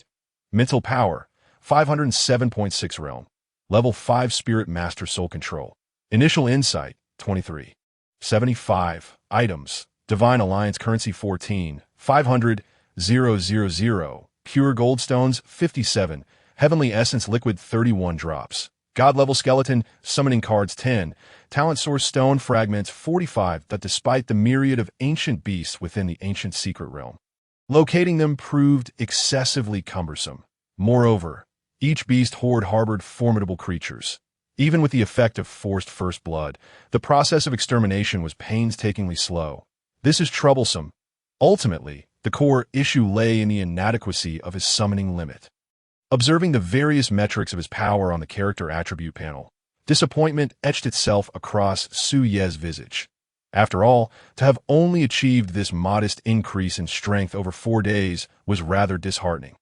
mental power, 507.6 realm, level 5 spirit master soul control, initial insight, 23. 75, items, divine alliance currency 14, 500, 000, pure goldstones, 57, heavenly essence liquid 31 drops, god level skeleton, summoning cards 10, talent source stone fragments 45. That despite the myriad of ancient beasts within the ancient secret realm, locating them proved excessively cumbersome. Moreover, each beast horde harbored formidable creatures. Even with the effect of forced first blood, the process of extermination was painstakingly slow. This is troublesome. Ultimately, the core issue lay in the inadequacy of his summoning limit. Observing the various metrics of his power on the character attribute panel, disappointment etched itself across Su Ye's visage. After all, to have only achieved this modest increase in strength over 4 days was rather disheartening.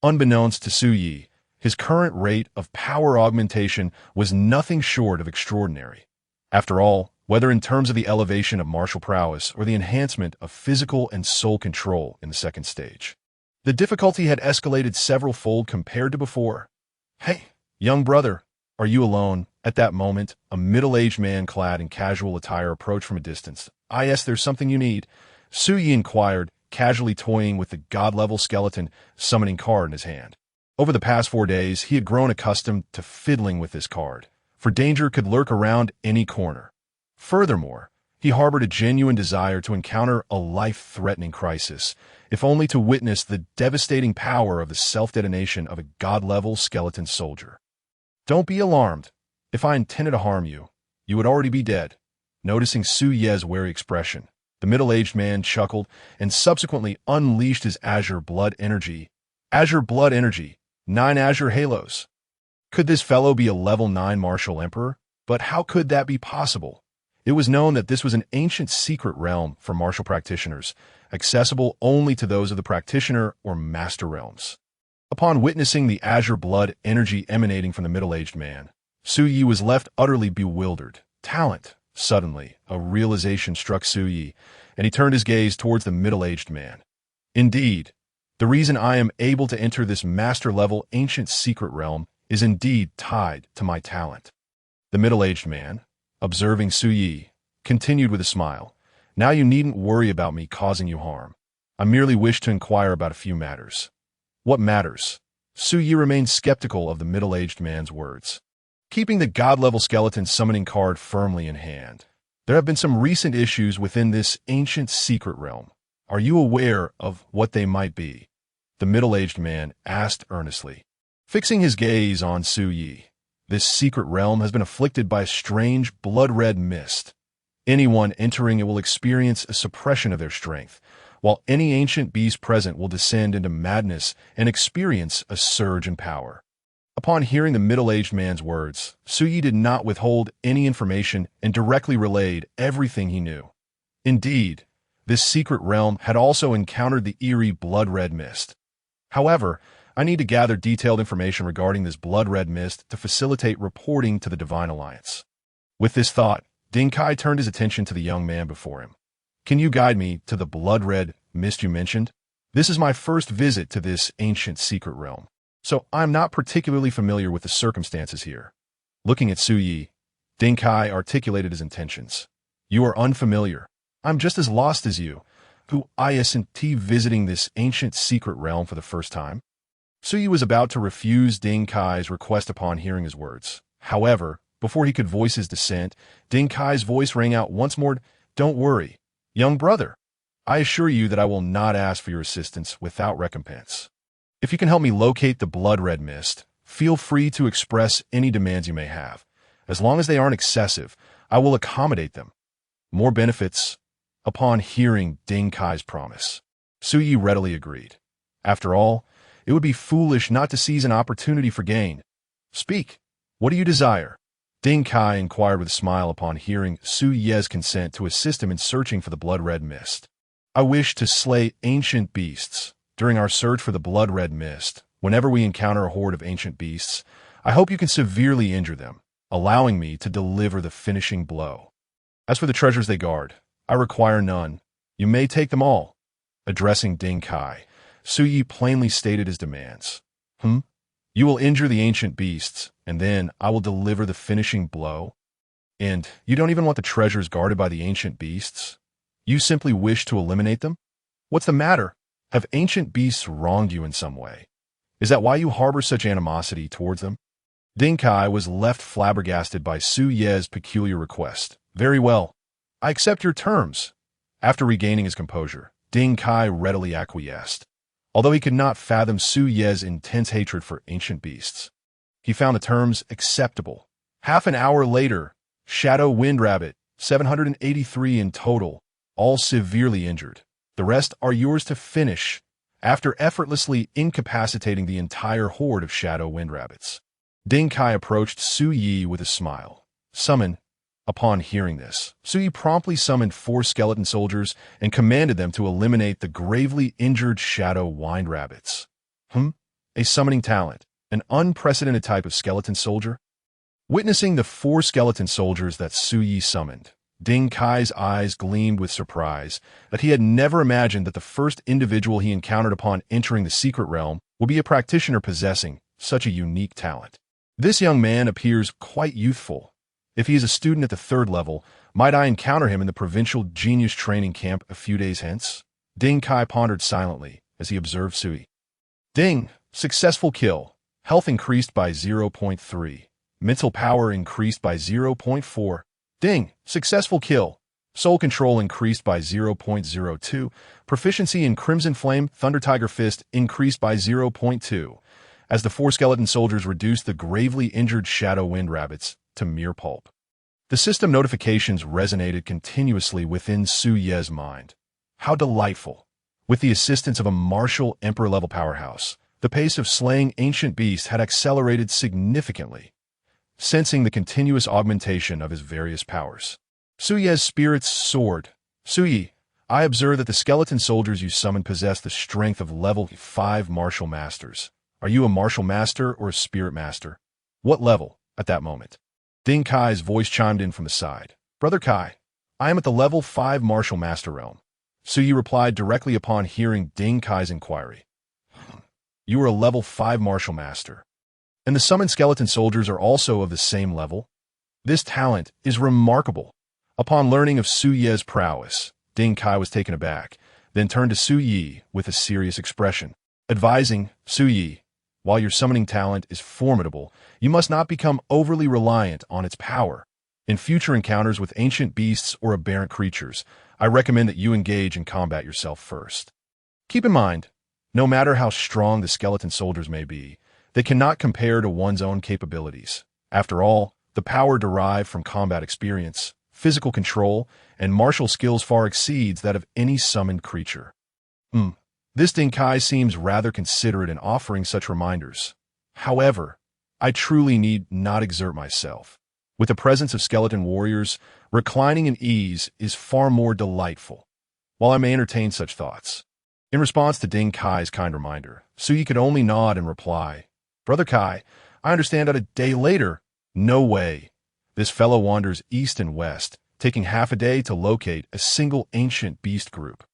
Unbeknownst to Su Yi, his current rate of power augmentation was nothing short of extraordinary. After all, whether in terms of the elevation of martial prowess or the enhancement of physical and soul control in the second stage, the difficulty had escalated several-fold compared to before. "Hey, young brother, are you alone?" At that moment, a middle-aged man clad in casual attire approached from a distance. "Ah, yes, there's something you need," Su Yi inquired, casually toying with the god-level skeleton summoning card in his hand. Over the past 4 days, he had grown accustomed to fiddling with this card, for danger could lurk around any corner. Furthermore, he harbored a genuine desire to encounter a life-threatening crisis, if only to witness the devastating power of the self-detonation of a god-level skeleton soldier. "Don't be alarmed. If I intended to harm you, you would already be dead." Noticing Su Ye's wary expression, the middle-aged man chuckled and subsequently unleashed his azure blood energy. Azure blood energy, 9 azure halos. Could this fellow be a level 9 martial emperor? But how could that be possible? It was known that this was an ancient secret realm for martial practitioners, accessible only to those of the practitioner or master realms. Upon witnessing the azure blood energy emanating from the middle-aged man, Su Yi was left utterly bewildered. Talent. Suddenly, a realization struck Su Yi, and he turned his gaze towards the middle-aged man. "Indeed, the reason I am able to enter this master-level ancient secret realm is indeed tied to my talent." The middle-aged man, observing Su Yi, continued with a smile. "Now you needn't worry about me causing you harm. I merely wish to inquire about a few matters." "What matters?" Su Yi remained skeptical of the middle-aged man's words. Keeping the god-level skeleton summoning card firmly in hand, there have been some recent issues within this ancient secret realm. Are you aware of what they might be? The middle-aged man asked earnestly. Fixing his gaze on Su Yi, this secret realm has been afflicted by a strange blood-red mist. Anyone entering it will experience a suppression of their strength, while any ancient beast present will descend into madness and experience a surge in power. Upon hearing the middle-aged man's words, Suyi did not withhold any information and directly relayed everything he knew. Indeed, this secret realm had also encountered the eerie blood-red mist. However, I need to gather detailed information regarding this blood-red mist to facilitate reporting to the Divine Alliance. With this thought, Ding Kai turned his attention to the young man before him. Can you guide me to the blood-red mist you mentioned? This is my first visit to this ancient secret realm, so I'm not particularly familiar with the circumstances here. Looking at Suyi, Ding Kai articulated his intentions. You are unfamiliar. I'm just as lost as you, who isn't visiting this ancient secret realm for the first time. Suyi was about to refuse Ding Kai's request upon hearing his words. However, before he could voice his dissent, Ding Kai's voice rang out once more. Don't worry, young brother. I assure you that I will not ask for your assistance without recompense. If you can help me locate the blood-red mist, feel free to express any demands you may have. As long as they aren't excessive, I will accommodate them. More benefits. Upon hearing Ding Kai's promise, Suyi readily agreed. After all, it would be foolish not to seize an opportunity for gain. Speak. What do you desire? Ding Kai inquired with a smile upon hearing Suyi's consent to assist him in searching for the blood-red mist. I wish to slay ancient beasts. During our search for the blood-red mist, whenever we encounter a horde of ancient beasts, I hope you can severely injure them, allowing me to deliver the finishing blow. As for the treasures they guard, I require none. You may take them all. Addressing Ding Kai, Suyi plainly stated his demands. You will injure the ancient beasts, and then I will deliver the finishing blow? And you don't even want the treasures guarded by the ancient beasts? You simply wish to eliminate them? What's the matter? Have ancient beasts wronged you in some way? Is that why you harbor such animosity towards them? Ding Kai was left flabbergasted by Suyi's peculiar request. Very well. I accept your terms. After regaining his composure, Ding Kai readily acquiesced. Although he could not fathom Suyi's intense hatred for ancient beasts, he found the terms acceptable. Half an hour later, Shadow Wind Rabbit, 783 in total, all severely injured. The rest are yours to finish, after effortlessly incapacitating the entire horde of Shadow Wind Rabbits. Ding Kai approached Suyi with a smile. Summon. Upon hearing this, Suyi promptly summoned 4 skeleton soldiers and commanded them to eliminate the gravely injured Shadow Wind Rabbits. A summoning talent, an unprecedented type of skeleton soldier? Witnessing the 4 skeleton soldiers that Suyi summoned, Ding Kai's eyes gleamed with surprise that he had never imagined that the first individual he encountered upon entering the secret realm would be a practitioner possessing such a unique talent. This young man appears quite youthful. If he is a student at the 3rd level, might I encounter him in the provincial genius training camp a few days hence? Ding Kai pondered silently as he observed Suyi. Ding, successful kill. Health increased by 0.3. Mental power increased by 0.4. Ding, successful kill. Soul control increased by 0.02. Proficiency in Crimson Flame Thunder Tiger Fist increased by 0.2. As the 4 skeleton soldiers reduced the gravely injured Shadow Wind Rabbits to mere pulp. The system notifications resonated continuously within Suyi's mind. How delightful! With the assistance of a martial emperor-level powerhouse, the pace of slaying ancient beasts had accelerated significantly. Sensing the continuous augmentation of his various powers, Suyi's spirits soared. Suyi, I observe that the skeleton soldiers you summoned possess the strength of level 5 martial masters. Are you a martial master or a spirit master? What level, at that moment? Ding Kai's voice chimed in from the side. Brother Kai, I am at the level 5 martial master realm. Suyi replied directly upon hearing Ding Kai's inquiry. You are a level 5 martial master. And the summoned skeleton soldiers are also of the same level? This talent is remarkable. Upon learning of Suyi's prowess, Ding Kai was taken aback, then turned to Suyi with a serious expression, advising, Suyi, while your summoning talent is formidable, you must not become overly reliant on its power. In future encounters with ancient beasts or aberrant creatures, I recommend that you engage in combat yourself first. Keep in mind, no matter how strong the skeleton soldiers may be, they cannot compare to one's own capabilities. After all, the power derived from combat experience, physical control, and martial skills far exceeds that of any summoned creature. This Ding Kai seems rather considerate in offering such reminders. However, I truly need not exert myself. With the presence of skeleton warriors, reclining in ease is far more delightful. While I may entertain such thoughts. In response to Ding Kai's kind reminder, Suyi could only nod and reply, "Brother Kai, I understand that a day later, no way. This fellow wanders east and west, taking half a day to locate a single ancient beast group.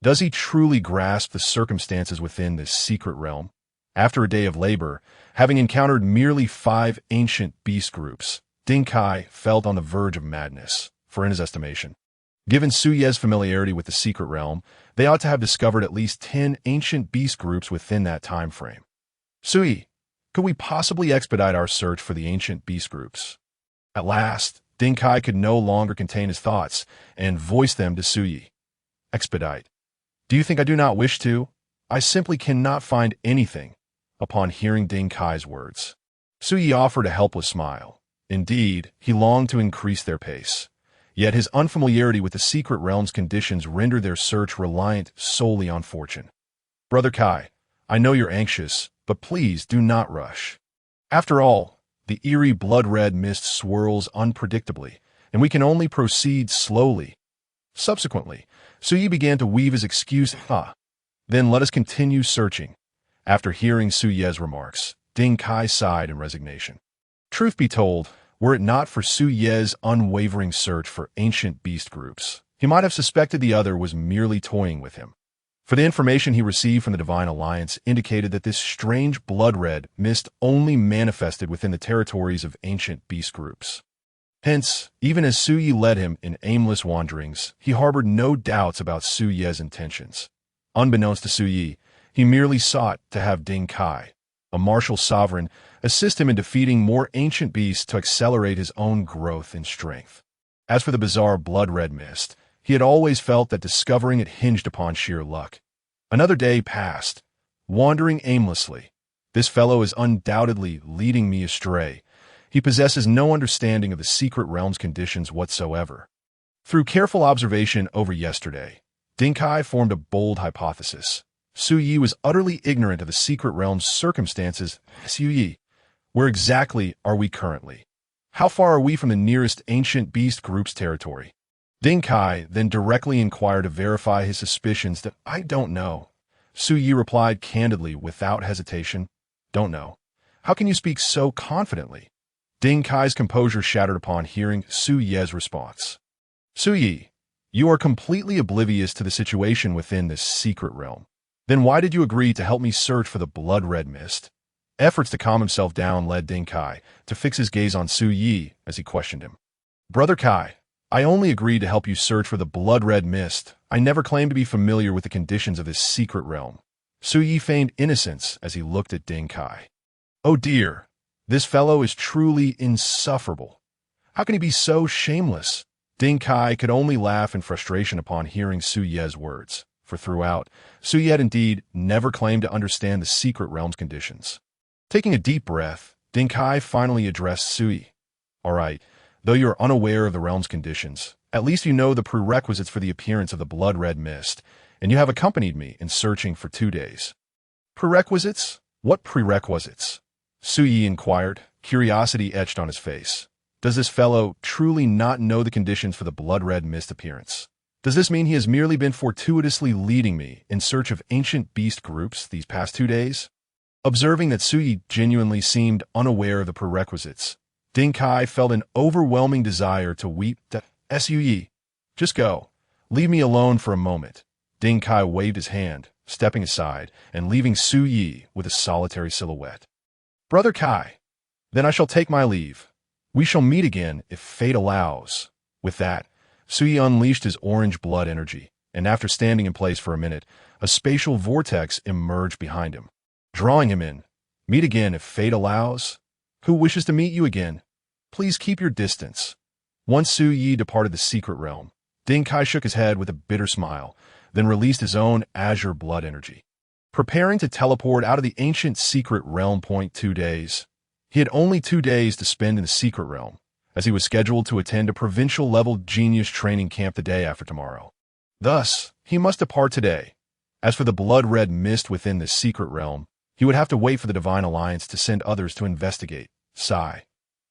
Does he truly grasp the circumstances within this secret realm? After a day of labor, having encountered merely 5 ancient beast groups, Ding Kai felt on the verge of madness, for in his estimation. Given Suye's familiarity with the secret realm, they ought to have discovered at least 10 ancient beast groups within that time frame. Suyi, could we possibly expedite our search for the ancient beast groups?" At last, Ding Kai could no longer contain his thoughts and voiced them to Suyi. "Expedite. Do you think I do not wish to? I simply cannot find anything." Upon hearing Ding Kai's words, Suyi offered a helpless smile. Indeed, he longed to increase their pace. Yet his unfamiliarity with the secret realm's conditions rendered their search reliant solely on fortune. "Brother Kai, I know you're anxious, but please do not rush. After all, the eerie blood-red mist swirls unpredictably, and we can only proceed slowly." Subsequently, Suyi began to weave his excuse, "Then let us continue searching." After hearing Suye's remarks, Ding Kai sighed in resignation. Truth be told, were it not for Suye's unwavering search for ancient beast groups, he might have suspected the other was merely toying with him. For the information he received from the Divine Alliance indicated that this strange blood-red mist only manifested within the territories of ancient beast groups. Hence, even as Suyi led him in aimless wanderings, he harbored no doubts about Suye's intentions. Unbeknownst to Suyi, he merely sought to have Ding Kai, a martial sovereign, assist him in defeating more ancient beasts to accelerate his own growth in strength. As for the bizarre blood-red mist, he had always felt that discovering it hinged upon sheer luck. Another day passed, wandering aimlessly. "This fellow is undoubtedly leading me astray. He possesses no understanding of the secret realm's conditions whatsoever." Through careful observation over yesterday, Ding Kai formed a bold hypothesis. Suyi was utterly ignorant of the secret realm's circumstances. "Suyi, where exactly are we currently? How far are we from the nearest ancient beast group's territory?" Ding Kai then directly inquired to verify his suspicions that "I don't know." Suyi replied candidly without hesitation, "Don't know. How can you speak so confidently?" Ding Kai's composure shattered upon hearing Suye's response. "Suyi, you are completely oblivious to the situation within this secret realm. Then why did you agree to help me search for the blood-red mist?" Efforts to calm himself down led Ding Kai to fix his gaze on Suyi as he questioned him. "Brother Kai, I only agreed to help you search for the blood-red mist. I never claimed to be familiar with the conditions of this secret realm." Suyi feigned innocence as he looked at Ding Kai. "Oh dear, this fellow is truly insufferable. How can he be so shameless?" Ding Kai could only laugh in frustration upon hearing Suye's words, for throughout, Suyi had indeed never claimed to understand the secret realm's conditions. Taking a deep breath, Ding Kai finally addressed Suyi. "All right, though you are unaware of the realm's conditions, at least you know the prerequisites for the appearance of the blood-red mist, and you have accompanied me in searching for 2 days." "Prerequisites? What prerequisites?" Suyi inquired, curiosity etched on his face. Does this fellow truly not know the conditions for the blood-red mist appearance? Does this mean he has merely been fortuitously leading me in search of ancient beast groups these past 2 days? Observing that Suyi genuinely seemed unaware of the prerequisites, Ding Kai felt an overwhelming desire to weep. "Suyi, just go. Leave me alone for a moment." Ding Kai waved his hand, stepping aside and leaving Suyi with a solitary silhouette. "Brother Kai, then I shall take my leave. We shall meet again if fate allows." With that, Suyi unleashed his orange blood energy, and after standing in place for a minute, a spatial vortex emerged behind him, drawing him in. "Meet again if fate allows? Who wishes to meet you again? Please keep your distance." Once Suyi departed the secret realm, Ding Kai shook his head with a bitter smile, then released his own azure blood energy. Preparing to teleport out of the ancient secret realm. 2 days. He had only 2 days to spend in the secret realm. as he was scheduled to attend a provincial-level genius training camp the day after tomorrow. Thus, he must depart today. As for the blood-red mist within this secret realm, he would have to wait for the Divine Alliance to send others to investigate. Sigh.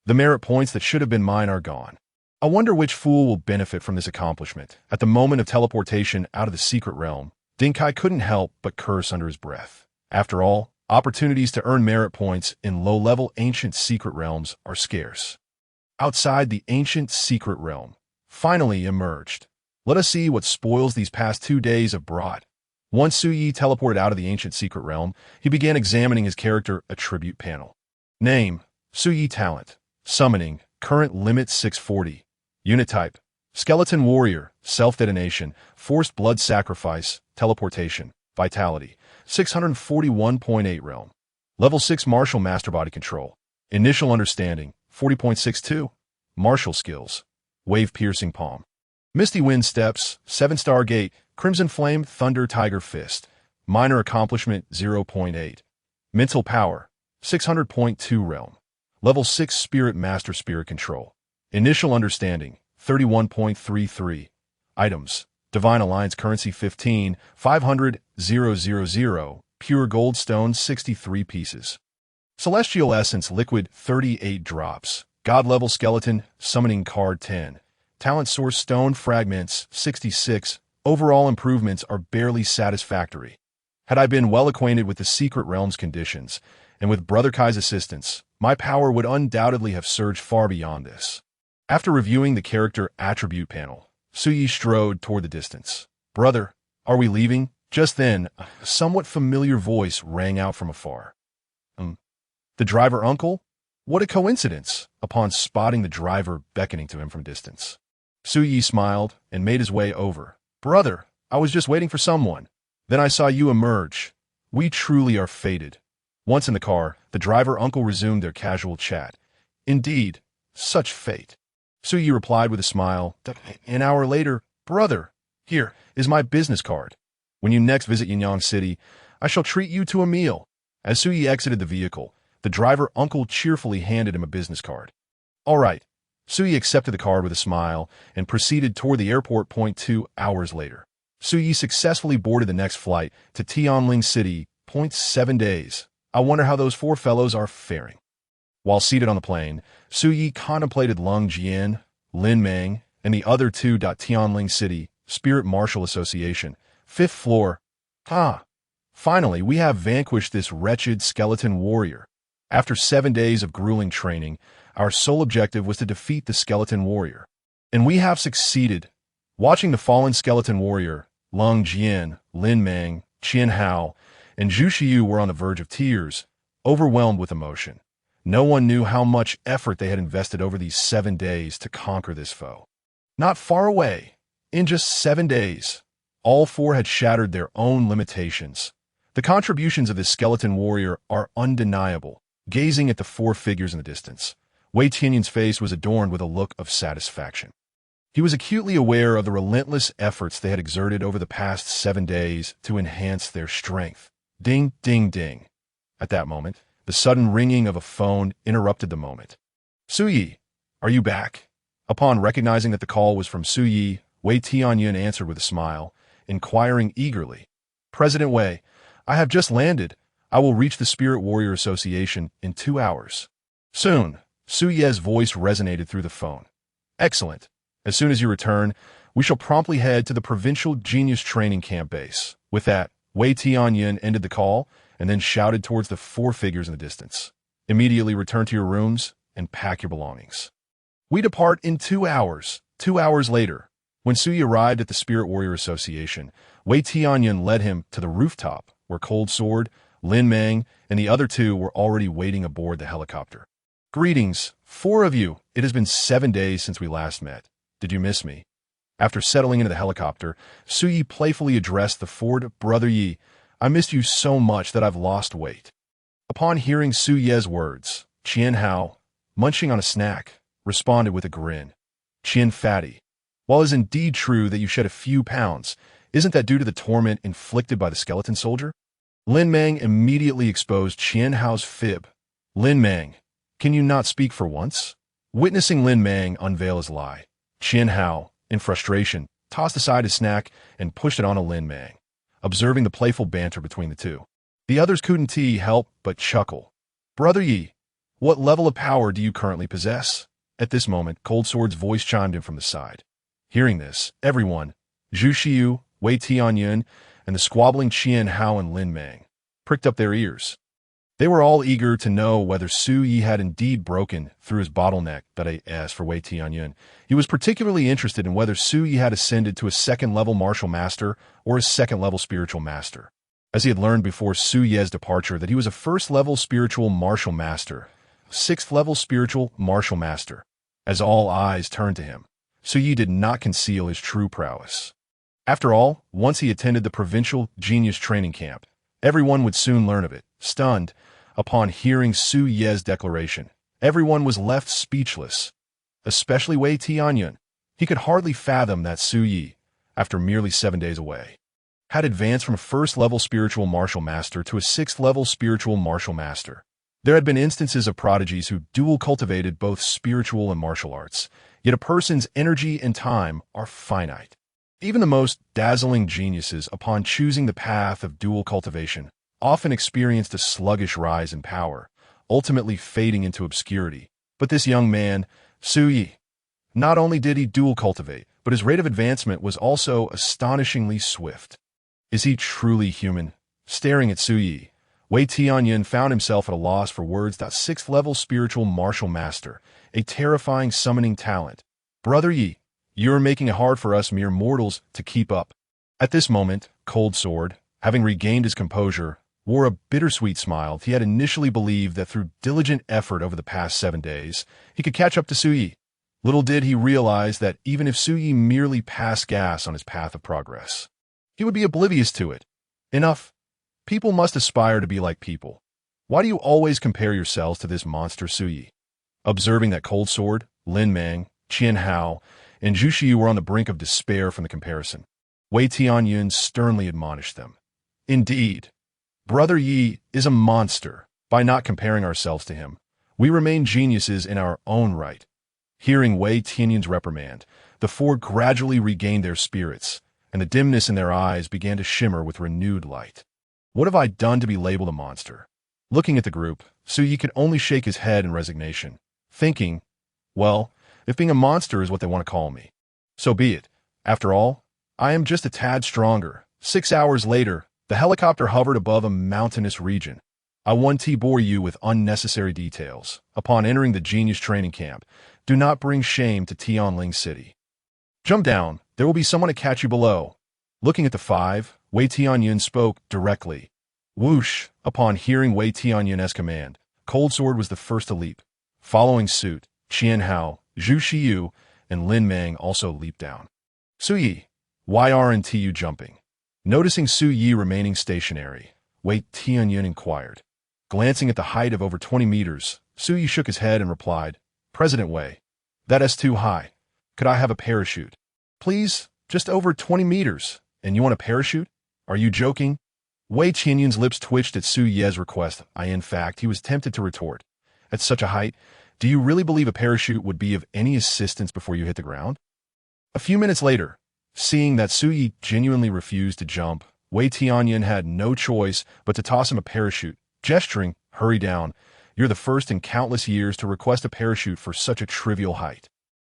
The merit points that should have been mine are gone. I wonder which fool will benefit from this accomplishment. At the moment of teleportation out of the secret realm, Dinkai couldn't help but curse under his breath. After all, opportunities to earn merit points in low-level ancient secret realms are scarce. Outside the ancient secret realm, finally emerged. Let us see what spoils these past 2 days have brought. Once Su Yi teleported out of the ancient secret realm, he began examining his character attribute panel. Name, Su Yi talent, summoning, current limit 640. Unit type, skeleton warrior, self-detonation, forced blood sacrifice, teleportation, vitality, 641.8 realm. Level 6 martial master body control. Initial understanding, 40.62. Martial skills, wave piercing palm. Misty wind steps, 7-star gate, crimson flame, thunder tiger fist. Minor accomplishment, 0.8. Mental power, 600.2 realm. Level 6 spirit master spirit control. Initial understanding, 31.33. Items, Divine Alliance currency 15, 500, 000, pure gold stone 63 pieces. Celestial essence liquid 38 drops. God level skeleton, summoning card 10. Talent source stone fragments 66. Overall improvements are barely satisfactory. Had I been well acquainted with the secret realm's conditions, and with Brother Kai's assistance, my power would undoubtedly have surged far beyond this. After reviewing the character attribute panel, Su Yi strode toward the distance. Brother, are we leaving? Just then, a somewhat familiar voice rang out from afar. The driver uncle? What a coincidence, upon spotting the driver beckoning to him from distance. Su Yi smiled and made his way over. Brother, I was just waiting for someone. Then I saw you emerge. We truly are fated. Once in the car, the driver uncle resumed their casual chat. Indeed, such fate. Su Yi replied with a smile. An hour later, brother, here is my business card. When you next visit Yinyang City, I shall treat you to a meal. As Su Yi exited the vehicle, the driver uncle cheerfully handed him a business card. All right. Su Yi accepted the card with a smile and proceeded toward the airport. 2 hours later, Su Yi successfully boarded the next flight to Tianling City. 7 days. I wonder how those 4 fellows are faring. While seated on the plane, Su Yi contemplated Lung Jian, Lin Meng, and the other 2. Tianling City, Spirit Martial Association, 5th floor. Finally, we have vanquished this wretched skeleton warrior. After 7 days of grueling training, our sole objective was to defeat the skeleton warrior. And we have succeeded. Watching the fallen skeleton warrior, Lung Jian, Lin Meng, Qian Hao, and Zhu Xiyu were on the verge of tears, overwhelmed with emotion. No one knew how much effort they had invested over these 7 days to conquer this foe. Not far away, in just 7 days, all 4 had shattered their own limitations. The contributions of this skeleton warrior are undeniable. Gazing at the 4 figures in the distance, Wei Tianyun's face was adorned with a look of satisfaction. He was acutely aware of the relentless efforts they had exerted over the past 7 days to enhance their strength. Ding, ding, ding. At that moment, the sudden ringing of a phone interrupted the moment. Su Yi, are you back? Upon recognizing that the call was from Su Yi, Wei Tianyun answered with a smile, inquiring eagerly. President Wei, I have just landed. I will reach the Spirit Warrior Association in 2 hours. Soon, Su Ye's voice resonated through the phone. Excellent. As soon as you return, we shall promptly head to the Provincial Genius Training Camp base. With that, Wei Tianyun ended the call and then shouted towards the 4 figures in the distance. Immediately return to your rooms and pack your belongings. We depart in 2 hours. 2 hours later, when Su Yi arrived at the Spirit Warrior Association, Wei Tianyun led him to the rooftop where Cold Sword, Lin Meng, and the other 2 were already waiting aboard the helicopter. Greetings, 4 of you. It has been 7 days since we last met. Did you miss me? After settling into the helicopter, Su Yi playfully addressed the 4. Brother Yi, I missed you so much that I've lost weight. Upon hearing Su Ye's words, Qian Hao, munching on a snack, responded with a grin. Qian Fatty, while it is indeed true that you shed a few pounds, isn't that due to the torment inflicted by the skeleton soldier? Lin Meng immediately exposed Qian Hao's fib. Lin Meng, can you not speak for once? Witnessing Lin Mang unveil his lie, Qian Hao, in frustration, tossed aside his snack and pushed it onto Lin Mang, observing the playful banter between the two. The others couldn't help but chuckle. Brother Yi, what level of power do you currently possess? At this moment, Cold Sword's voice chimed in from the side. Hearing this, everyone, Zhu Xiu, Wei Tianyun, and the squabbling Qian Hao and Lin Mang, pricked up their ears. They were all eager to know whether Su Yi had indeed broken through his bottleneck, that is, for Wei Tianyun. He was particularly interested in whether Su Yi had ascended to a second-level martial master or a second-level spiritual master, as he had learned before Su Ye's departure that he was a first-level spiritual martial master, sixth-level spiritual martial master. As all eyes turned to him, Su Yi did not conceal his true prowess. After all, once he attended the provincial genius training camp, everyone would soon learn of it. Stunned, upon hearing Su Ye's declaration, everyone was left speechless, especially Wei Tianyun. He could hardly fathom that Su Yi, after merely 7 days away, had advanced from a first-level spiritual martial master to a sixth-level spiritual martial master. There had been instances of prodigies who dual cultivated both spiritual and martial arts, yet a person's energy and time are finite. Even the most dazzling geniuses, upon choosing the path of dual cultivation, often experienced a sluggish rise in power, ultimately fading into obscurity. But this young man, Su Yi, not only did he dual cultivate, but his rate of advancement was also astonishingly swift. Is he truly human? Staring at Su Yi, Wei Tianyun found himself at a loss for words. Sixth-level spiritual martial master, a terrifying summoning talent. Brother Yi, you're making it hard for us mere mortals to keep up. At this moment, Cold Sword, having regained his composure, wore a bittersweet smile. He had initially believed that through diligent effort over the past 7 days, he could catch up to Su Yi. Little did he realize that even if Su Yi merely passed gas on his path of progress, he would be oblivious to it. Enough. People must aspire to be like people. Why do you always compare yourselves to this monster Su Yi? Observing that Cold Sword, Lin Mang, Qian Hao, and Zhu Xiu were on the brink of despair from the comparison, Wei Tianyun sternly admonished them. Indeed, Brother Yi is a monster. By not comparing ourselves to him, we remain geniuses in our own right. Hearing Wei Tianyun's reprimand, the four gradually regained their spirits, and the dimness in their eyes began to shimmer with renewed light. What have I done to be labeled a monster? Looking at the group, Su Yi could only shake his head in resignation, thinking, well, if being a monster is what they want to call me, so be it. After all, I am just a tad stronger. 6 hours later, the helicopter hovered above a mountainous region. I won't bore you with unnecessary details. Upon entering the genius training camp, do not bring shame to Tianling City. Jump down, there will be someone to catch you below. Looking at the five, Wei Tianyun spoke directly. Whoosh! Upon hearing Wei Tianyun's command, Cold Sword was the first to leap. Following suit, Qian Hao, Zhu Xiu, and Lin Mang also leaped down. Su Yi, why aren't you jumping? Noticing Su Yi remaining stationary, Wei Tianyun inquired. Glancing at the height of over 20 meters, Su Yi shook his head and replied, President Wei, that's too high. Could I have a parachute? Please, just over 20 meters. And you want a parachute? Are you joking? Wei Tianyun's lips twitched at Su Ye's request. In fact, he was tempted to retort. At such a height, do you really believe a parachute would be of any assistance before you hit the ground? A few minutes later, seeing that Su Yi genuinely refused to jump, Wei Tianyun had no choice but to toss him a parachute, gesturing, hurry down. You're the first in countless years to request a parachute for such a trivial height.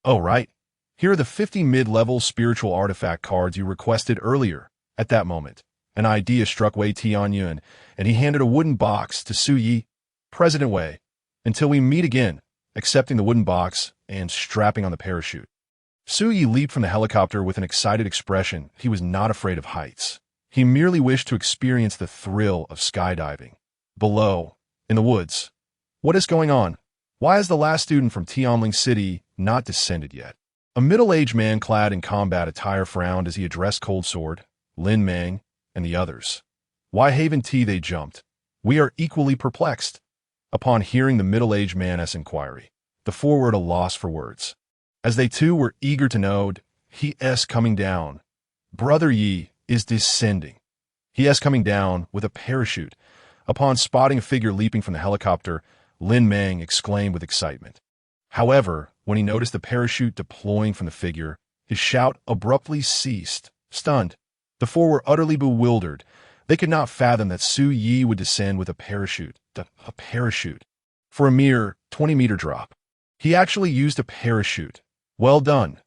Oh, right. Here are the 50 mid-level spiritual artifact cards you requested earlier. At that moment, an idea struck Wei Tianyun, and he handed a wooden box to Su Yi. President Wei, until we meet again, accepting the wooden box and strapping on the parachute. Su Yi leaped from the helicopter with an excited expression. He was not afraid of heights. He merely wished to experience the thrill of skydiving. Below, in the woods. What is going on? Why has the last student from Tianling City not descended yet? A middle-aged man clad in combat attire frowned as he addressed Cold Sword, Lin Mang, and the others. Why haven't they jumped? We are equally perplexed. Upon hearing the middle-aged man's inquiry, the four were at a loss for words, as they too were eager to know. He is coming down. Brother Yi is descending. He is coming down with a parachute. Upon spotting a figure leaping from the helicopter, Lin Mang exclaimed with excitement. However, when he noticed the parachute deploying from the figure, his shout abruptly ceased. Stunned, the four were utterly bewildered. They could not fathom that Su Yi would descend with a parachute. A parachute. For a mere 20-meter drop. He actually used a parachute. Well done.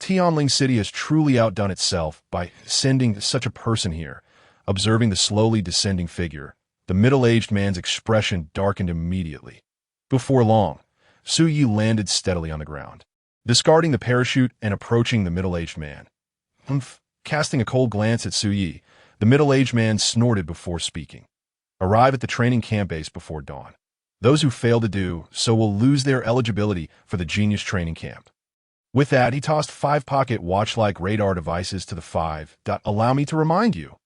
Tianling City has truly outdone itself by sending such a person here. Observing the slowly descending figure, the middle-aged man's expression darkened immediately. Before long, Su Yi landed steadily on the ground, discarding the parachute and approaching the middle-aged man. Casting a cold glance at Su Yi, the middle-aged man snorted before speaking. Arrive at the training camp base before dawn. Those who fail to do so will lose their eligibility for the Genius Training Camp. With that, he tossed 5 pocket watch-like radar devices to the 5. Allow me to remind you.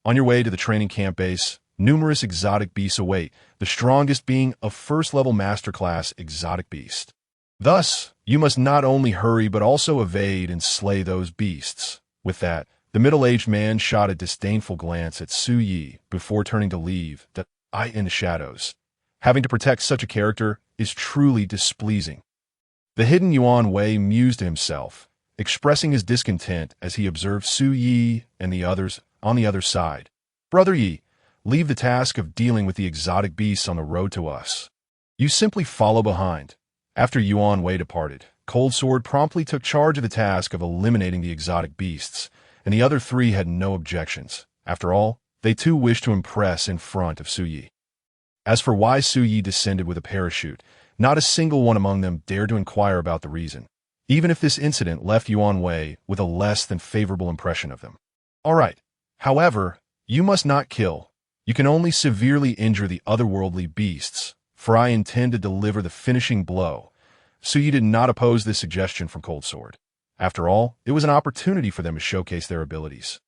On your way to the training camp base, numerous exotic beasts await, the strongest being a first-level masterclass exotic beast. Thus, you must not only hurry but also evade and slay those beasts. With that, the middle-aged man shot a disdainful glance at Su Yi before turning to leave. The eye in the shadows. Having to protect such a character is truly displeasing. The hidden Yuan Wei mused to himself, expressing his discontent as he observed Su Yi and the others on the other side. Brother Yi, leave the task of dealing with the exotic beasts on the road to us. You simply follow behind. After Yuan Wei departed, Cold Sword promptly took charge of the task of eliminating the exotic beasts, and the other 3 had no objections. After all, they too wished to impress in front of Su Yi. As for why Su Yi descended with a parachute, not a single one among them dared to inquire about the reason, even if this incident left Yuan Wei with a less than favorable impression of them. All right. However, you must not kill. You can only severely injure the otherworldly beasts, for I intend to deliver the finishing blow. Su Yi did not oppose this suggestion from Cold Sword. After all, it was an opportunity for them to showcase their abilities.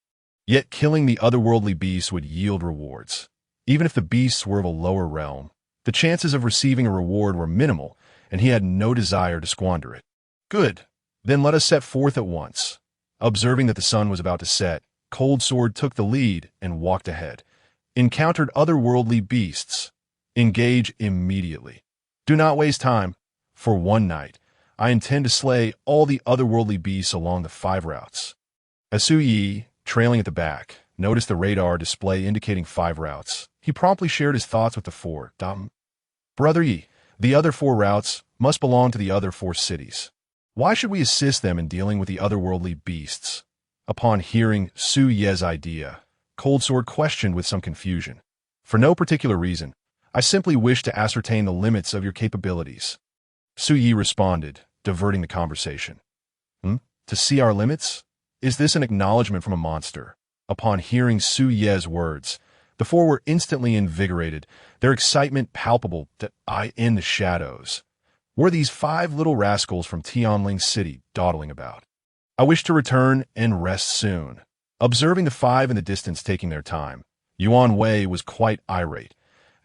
Yet killing the otherworldly beasts would yield rewards. Even if the beasts were of a lower realm, the chances of receiving a reward were minimal, and he had no desire to squander it. Good. Then let us set forth at once. Observing that the sun was about to set, Cold Sword took the lead and walked ahead. Encountered otherworldly beasts. Engage immediately. Do not waste time. For one night, I intend to slay all the otherworldly beasts along the 5 routes. As Su Yi, trailing at the back, noticed the radar display indicating 5 routes, he promptly shared his thoughts with the 4. Brother Yi, the other 4 routes must belong to the other 4 cities. Why should we assist them in dealing with the otherworldly beasts? Upon hearing Su Ye's idea, Cold Sword questioned with some confusion. For no particular reason, I simply wish to ascertain the limits of your capabilities. Su Yi responded, diverting the conversation. To see our limits? Is this an acknowledgement from a monster? Upon hearing Su Ye's words, the 4 were instantly invigorated, their excitement palpable in the shadows. Were these 5 little rascals from Tianling City dawdling about? I wish to return and rest soon. Observing the 5 in the distance taking their time, Yuan Wei was quite irate.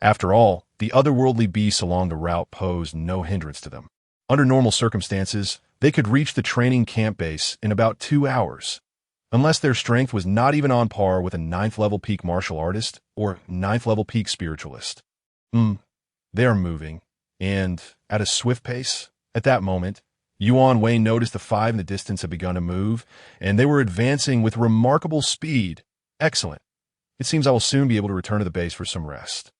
After all, the otherworldly beasts along the route posed no hindrance to them. Under normal circumstances, they could reach the training camp base in about 2 hours. Unless their strength was not even on par with a 9th-level peak martial artist or 9th-level peak spiritualist. They are moving, and at a swift pace. At that moment, Yuan Wei noticed the 5 in the distance had begun to move, and they were advancing with remarkable speed. Excellent. It seems I will soon be able to return to the base for some rest.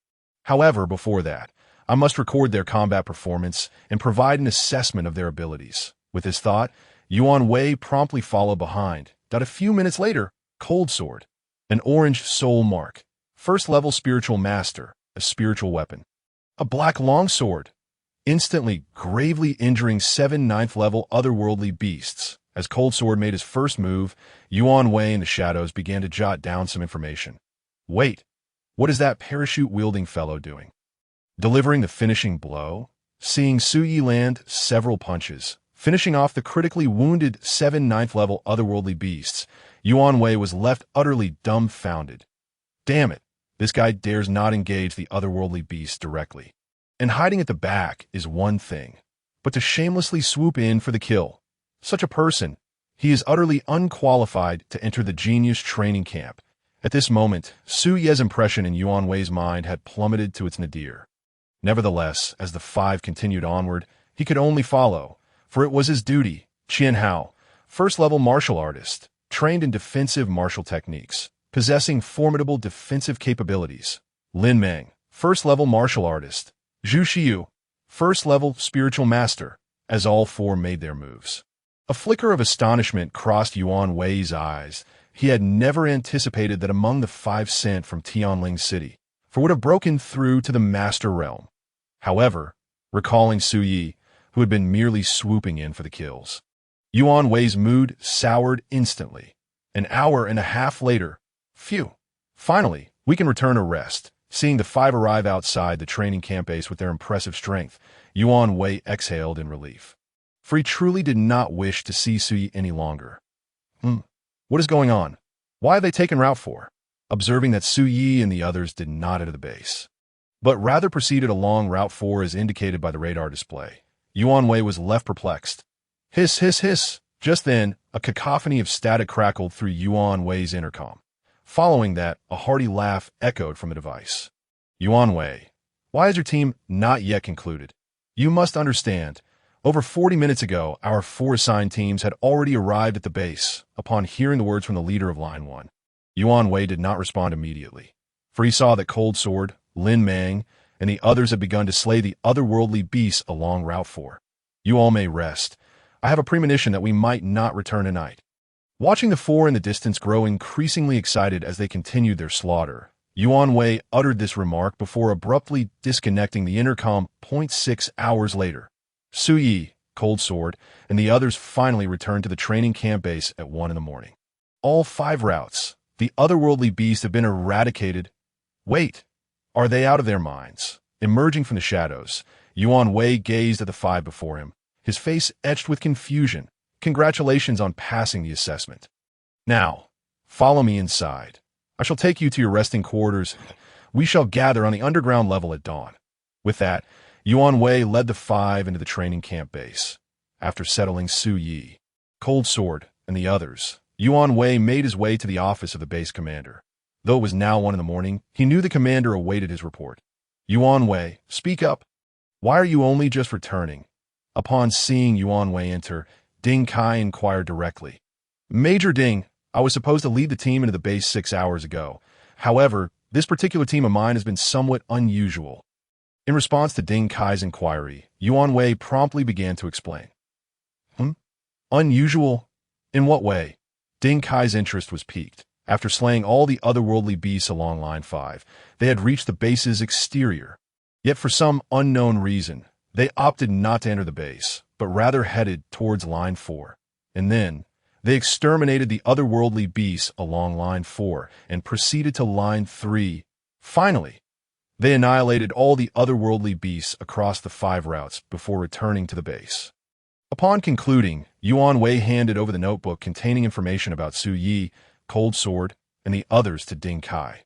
However, before that, I must record their combat performance and provide an assessment of their abilities. With this thought, Yuan Wei promptly followed behind. A few minutes later, Cold Sword, an orange soul mark, 1st-level spiritual master, a spiritual weapon, a black longsword, instantly gravely injuring 7 9th-level otherworldly beasts. As Cold Sword made his first move, Yuan Wei in the shadows began to jot down some information. Wait, what is that parachute-wielding fellow doing? Delivering the finishing blow? Seeing Su Yi land several punches, finishing off the critically wounded 7 9th-level otherworldly beasts, Yuan Wei was left utterly dumbfounded. Damn it, this guy dares not engage the otherworldly beasts directly. And hiding at the back is one thing, but to shamelessly swoop in for the kill. Such a person, he is utterly unqualified to enter the Genius Training Camp. At this moment, Su Ye's impression in Yuan Wei's mind had plummeted to its nadir. Nevertheless, as the 5 continued onward, he could only follow, for it was his duty. Qian Hao, first-level martial artist, trained in defensive martial techniques, possessing formidable defensive capabilities. Lin Meng, first-level martial artist. Zhu Xiu, first-level spiritual master, as all four made their moves. A flicker of astonishment crossed Yuan Wei's eyes. He had never anticipated that among the 5 sent from Tianling City, for would have broken through to the master realm. However, recalling Su Yi, who had been merely swooping in for the kills, Yuan Wei's mood soured instantly. An hour and a half later, phew, finally, we can return to rest. Seeing the 5 arrive outside the training camp base with their impressive strength, Yuan Wei exhaled in relief, for he truly did not wish to see Su Yi any longer. What is going on? Why have they taken Route 4? Observing that Su Yi and the others did not enter the base, but rather proceeded along Route 4 as indicated by the radar display, Yuan Wei was left perplexed. Hiss, hiss, hiss. Just then, a cacophony of static crackled through Yuan Wei's intercom. Following that, a hearty laugh echoed from the device. Yuan Wei, why is your team not yet concluded? You must understand, over 40 minutes ago, our 4 assigned teams had already arrived at the base. Upon hearing the words from the leader of Line 1, Yuan Wei did not respond immediately, for he saw that Cold Sword, Lin Meng, and the others had begun to slay the otherworldly beasts along Route 4. You all may rest. I have a premonition that we might not return tonight. Watching the 4 in the distance grow increasingly excited as they continued their slaughter, Yuan Wei uttered this remark before abruptly disconnecting the intercom. 0.6 hours later, Su Yi, Cold Sword, and the others finally returned to the training camp base at 1 in the morning. All 5 routes, the otherworldly beasts have been eradicated. Wait, are they out of their minds? Emerging from the shadows, Yuan Wei gazed at the 5 before him, his face etched with confusion. Congratulations on passing the assessment. Now, follow me inside. I shall take you to your resting quarters. We shall gather on the underground level at dawn. With that, Yuan Wei led the 5 into the training camp base. After settling Su Yi, Cold Sword, and the others, Yuan Wei made his way to the office of the base commander. Though it was now 1 in the morning, he knew the commander awaited his report. Yuan Wei, speak up. Why are you only just returning? Upon seeing Yuan Wei enter, Ding Kai inquired directly. Major Ding, I was supposed to lead the team into the base 6 hours ago. However, this particular team of mine has been somewhat unusual. In response to Ding Kai's inquiry, Yuan Wei promptly began to explain. Unusual? In what way? Ding Kai's interest was piqued. After slaying all the otherworldly beasts along Line 5, they had reached the base's exterior. Yet for some unknown reason, they opted not to enter the base, but rather headed towards Line 4. And then, they exterminated the otherworldly beasts along Line 4 and proceeded to Line 3. Finally, they annihilated all the otherworldly beasts across the 5 routes before returning to the base. Upon concluding, Yuan Wei handed over the notebook containing information about Su Yi, Cold Sword, and the others to Ding Kai.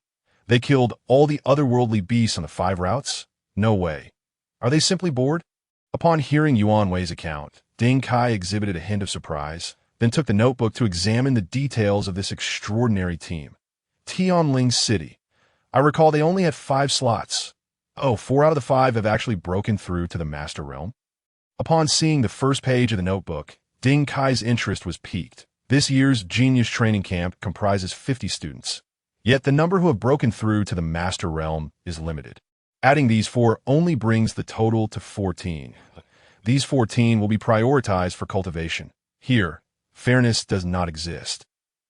They killed all the otherworldly beasts on the 5 routes? No way. Are they simply bored? Upon hearing Yuan Wei's account, Ding Kai exhibited a hint of surprise, then took the notebook to examine the details of this extraordinary team. Tianling City. I recall they only had 5 slots. Oh, 4 out of the 5 have actually broken through to the Master Realm. Upon seeing the first page of the notebook, Ding Kai's interest was piqued. This year's Genius Training Camp comprises 50 students. Yet the number who have broken through to the Master Realm is limited. Adding these 4 only brings the total to 14. These 14 will be prioritized for cultivation. Here, fairness does not exist.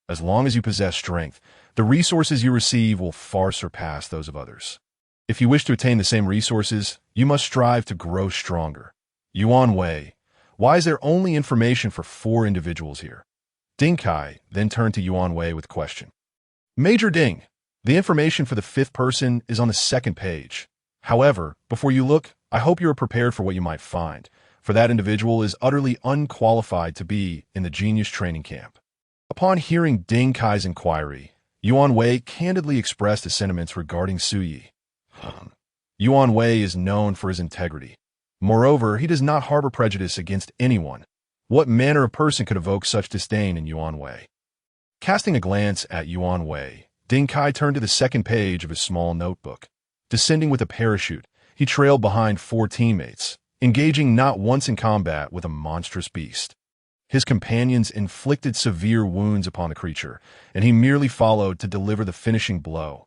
As long as you possess strength, the resources you receive will far surpass those of others. If you wish to attain the same resources, you must strive to grow stronger. Yuan Wei, why is there only information for 4 individuals here? Ding Kai then turned to Yuan Wei with a question. Major Ding, the information for the 5th person is on the 2nd page. However, before you look, I hope you are prepared for what you might find, for that individual is utterly unqualified to be in the Genius Training Camp. Upon hearing Ding Kai's inquiry, Yuan Wei candidly expressed his sentiments regarding Su Yi. Yuan Wei is known for his integrity. Moreover, he does not harbor prejudice against anyone. What manner of person could evoke such disdain in Yuan Wei? Casting a glance at Yuan Wei, Ding Kai turned to the 2nd page of his small notebook. Descending with a parachute, he trailed behind 4 teammates. engaging not once in combat with a monstrous beast. His companions inflicted severe wounds upon the creature, and he merely followed to deliver the finishing blow.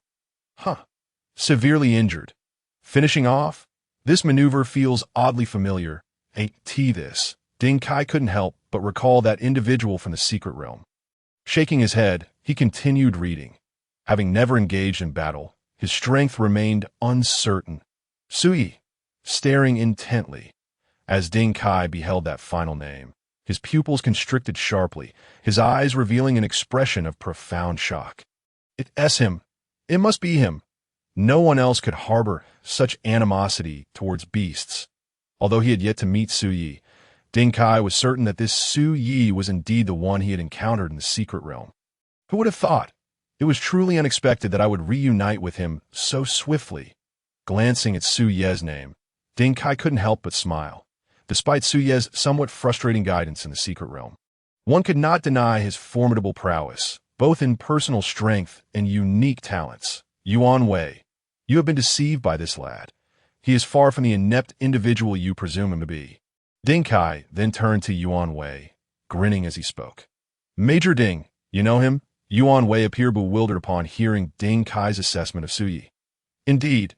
Severely injured. Finishing off? This maneuver feels oddly familiar. Ain't this? Ding Kai couldn't help but recall that individual from the secret realm. Shaking his head, he continued reading. Having never engaged in battle, his strength remained uncertain. Sui, staring intently, as Ding Kai beheld that final name. His pupils constricted sharply, his eyes revealing an expression of profound shock. It's him. It must be him. No one else could harbor such animosity towards beasts. Although he had yet to meet Su Yi, Ding Kai was certain that this Su Yi was indeed the one he had encountered in the secret realm. Who would have thought? It was truly unexpected that I would reunite with him so swiftly. Glancing at Su Ye's name, Ding Kai couldn't help but smile. Despite Su Ye's somewhat frustrating guidance in the secret realm, one could not deny his formidable prowess, both in personal strength and unique talents. Yuan Wei, you have been deceived by this lad. He is far from the inept individual you presume him to be. Ding Kai then turned to Yuan Wei, grinning as he spoke. Major Ding, you know him? Yuan Wei appeared bewildered upon hearing Ding Kai's assessment of Su Yi. Indeed,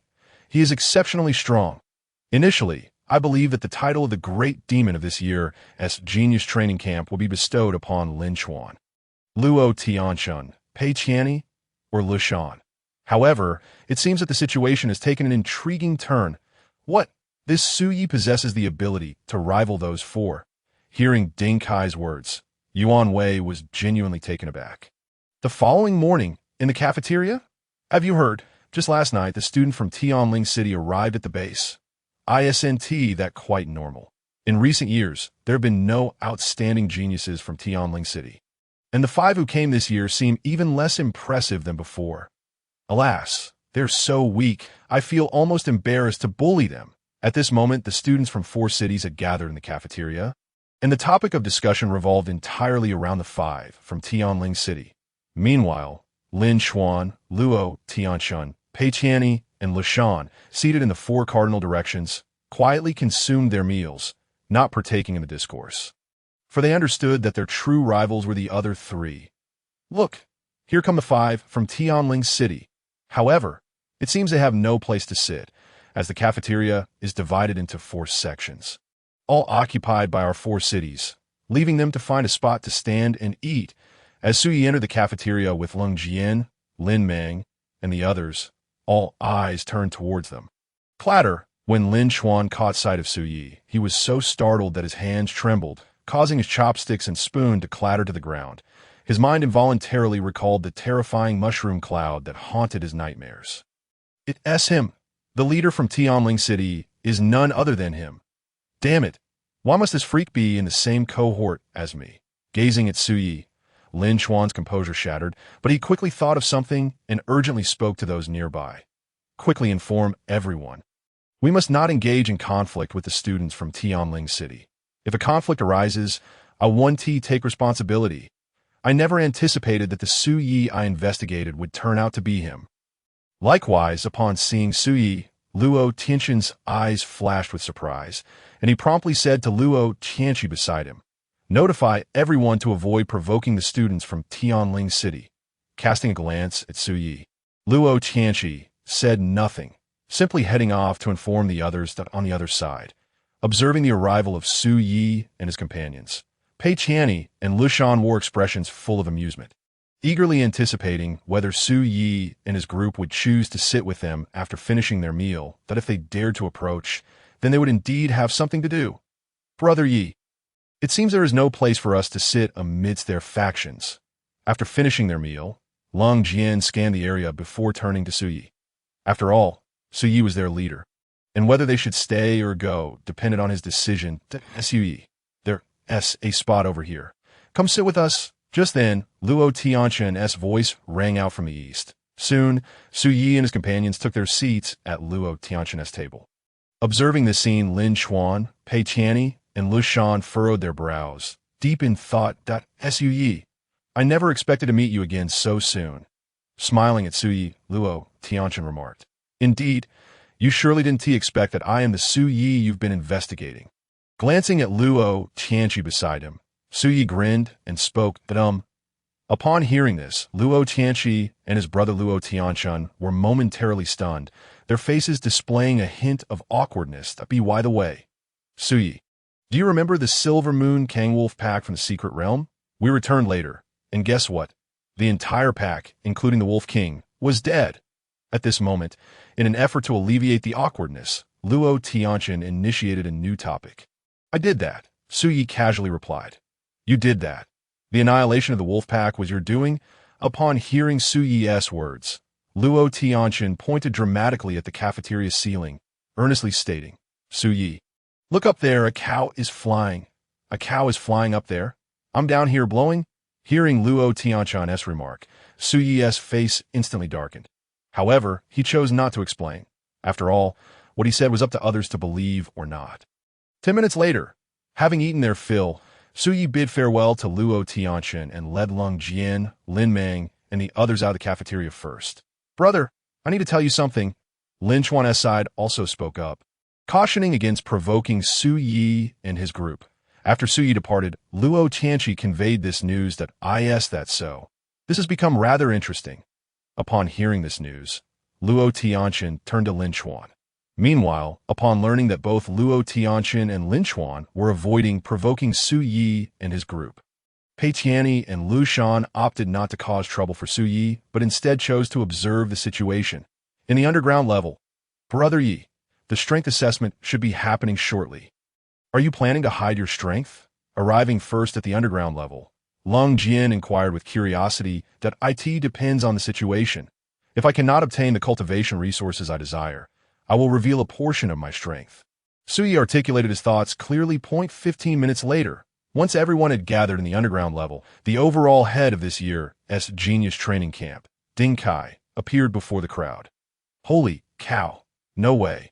he is exceptionally strong. Initially, I believe that the title of the great demon of this year's Genius Training Camp will be bestowed upon Lin Chuan, Luo Tianshun, Pei Qianni, or Lu Shan. However, it seems that the situation has taken an intriguing turn. What? This Su Yi possesses the ability to rival those four. Hearing Ding Kai's words, Yuan Wei was genuinely taken aback. The following morning, in the cafeteria? Have you heard? Just last night, the student from Tianling City arrived at the base. Isn't that quite normal? In recent years, there have been no outstanding geniuses from Tianling City. And the 5 who came this year seem even less impressive than before. Alas, they're so weak, I feel almost embarrassed to bully them. At this moment, the students from 4 cities had gathered in the cafeteria, and the topic of discussion revolved entirely around the 5 from Tianling City. Meanwhile, Lin Chuan, Luo Tianshun, Pei Qianni, and Lu Shan, seated in the 4 cardinal directions, quietly consumed their meals, not partaking in the discourse. For they understood that their true rivals were the other 3. Look, here come the 5 from Tianling City. However, it seems they have no place to sit, as the cafeteria is divided into 4 sections, all occupied by our 4 cities, leaving them to find a spot to stand and eat. As Su Yi entered the cafeteria with Leng Jian, Lin Meng, and the others, all eyes turned towards them. Clatter! When Lin Chuan caught sight of Su Yi, he was so startled that his hands trembled, causing his chopsticks and spoon to clatter to the ground. His mind involuntarily recalled the terrifying mushroom cloud that haunted his nightmares. It's him. The leader from Tianling City is none other than him. Damn it! Why must this freak be in the same cohort as me? Gazing at Su Yi, Lin Chuan's composure shattered, but he quickly thought of something and urgently spoke to those nearby. Quickly inform everyone. We must not engage in conflict with the students from Tianling City. If a conflict arises, I take responsibility. I never anticipated that the Su Yi I investigated would turn out to be him. Likewise, upon seeing Su Yi, Luo Tianxun's eyes flashed with surprise, and he promptly said to Luo Tianxi beside him, "Notify everyone to avoid provoking the students from Tianling City." Casting a glance at Su Yi, Luo Tianxi said nothing, simply heading off to inform the others that on the other side, observing the arrival of Su Yi and his companions, Pei Qianni and Lu Shan wore expressions full of amusement, eagerly anticipating whether Su Yi and his group would choose to sit with them after finishing their meal, that if they dared to approach, then they would indeed have something to do. Brother Yi, it seems there is no place for us to sit amidst their factions. After finishing their meal, Leng Jian scanned the area before turning to Su Yi. After all, Su Yi was their leader, and whether they should stay or go depended on his decision. Su Yi, there's a spot over here. Come sit with us. Just then, Luo Tianxun's voice rang out from the east. Soon, Su Yi and his companions took their seats at Luo Tianxun's table. Observing this scene, Lin Chuan, Pei Qianni, and Lu Shan furrowed their brows, deep in thought. Su Yi, I never expected to meet you again so soon. Smiling at Su Yi, Luo Tianxun remarked, "Indeed, You surely didn't expect that I am the Su Yi you've been investigating. Glancing at Luo Tianqi beside him, Su Yi grinned and spoke that Upon hearing this, Luo Tianqi and his brother Luo Tianchun were momentarily stunned, their faces displaying a hint of awkwardness. That be why the way. Su Yi, do you remember the Silver Moon Kang Wolf pack from the Secret Realm? We returned later, and guess what? The entire pack, including the Wolf King, was dead. At this moment, in an effort to alleviate the awkwardness, Luo Tianchun initiated a new topic. I did that, Su Yi casually replied. You did that. The annihilation of the wolf pack was your doing? Upon hearing Su Yi's words, Luo Tianchun pointed dramatically at the cafeteria ceiling, earnestly stating, Su Yi, look up there, a cow is flying. A cow is flying up there? I'm down here blowing? Hearing Luo Tianchun's remark, Su Yi's face instantly darkened. However, he chose not to explain. After all, what he said was up to others to believe or not. 10 minutes later, having eaten their fill, Su Yi bid farewell to Luo Tianchun and led Lung Jian, Lin Meng, and the others out of the cafeteria first. Brother, I need to tell you something. Lin Chuan's side also spoke up, cautioning against provoking Su Yi and his group. After Su Yi departed, Luo Tianqi conveyed this news that that's so. This has become rather interesting. Upon hearing this news, Luo Tianchun turned to Lin Chuan. Meanwhile, upon learning that both Luo Tianchun and Lin Chuan were avoiding provoking Su Yi and his group, Pei Tianyi and Lu Shan opted not to cause trouble for Su Yi, but instead chose to observe the situation. In the underground level, Brother Yi, the strength assessment should be happening shortly. Are you planning to hide your strength? Arriving first at the underground level, Lung Jian inquired with curiosity that it depends on the situation. If I cannot obtain the cultivation resources I desire, I will reveal a portion of my strength. Su Yi articulated his thoughts clearly. 15 minutes later, once everyone had gathered in the underground level, the overall head of this year's Genius Training Camp, Ding Kai, appeared before the crowd. Holy cow, no way.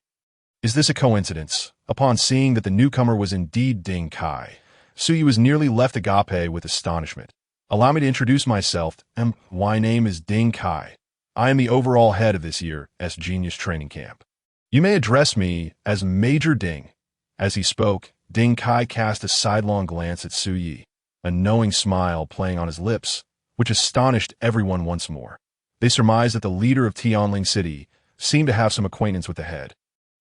Is this a coincidence? Upon seeing that the newcomer was indeed Ding Kai, Su Yi was nearly left agape with astonishment. Allow me to introduce myself. My name is Ding Kai. I am the overall head of this year's Genius Training Camp. You may address me as Major Ding. As he spoke, Ding Kai cast a sidelong glance at Su Yi, a knowing smile playing on his lips, which astonished everyone once more. They surmised that the leader of Tianling City seemed to have some acquaintance with the head.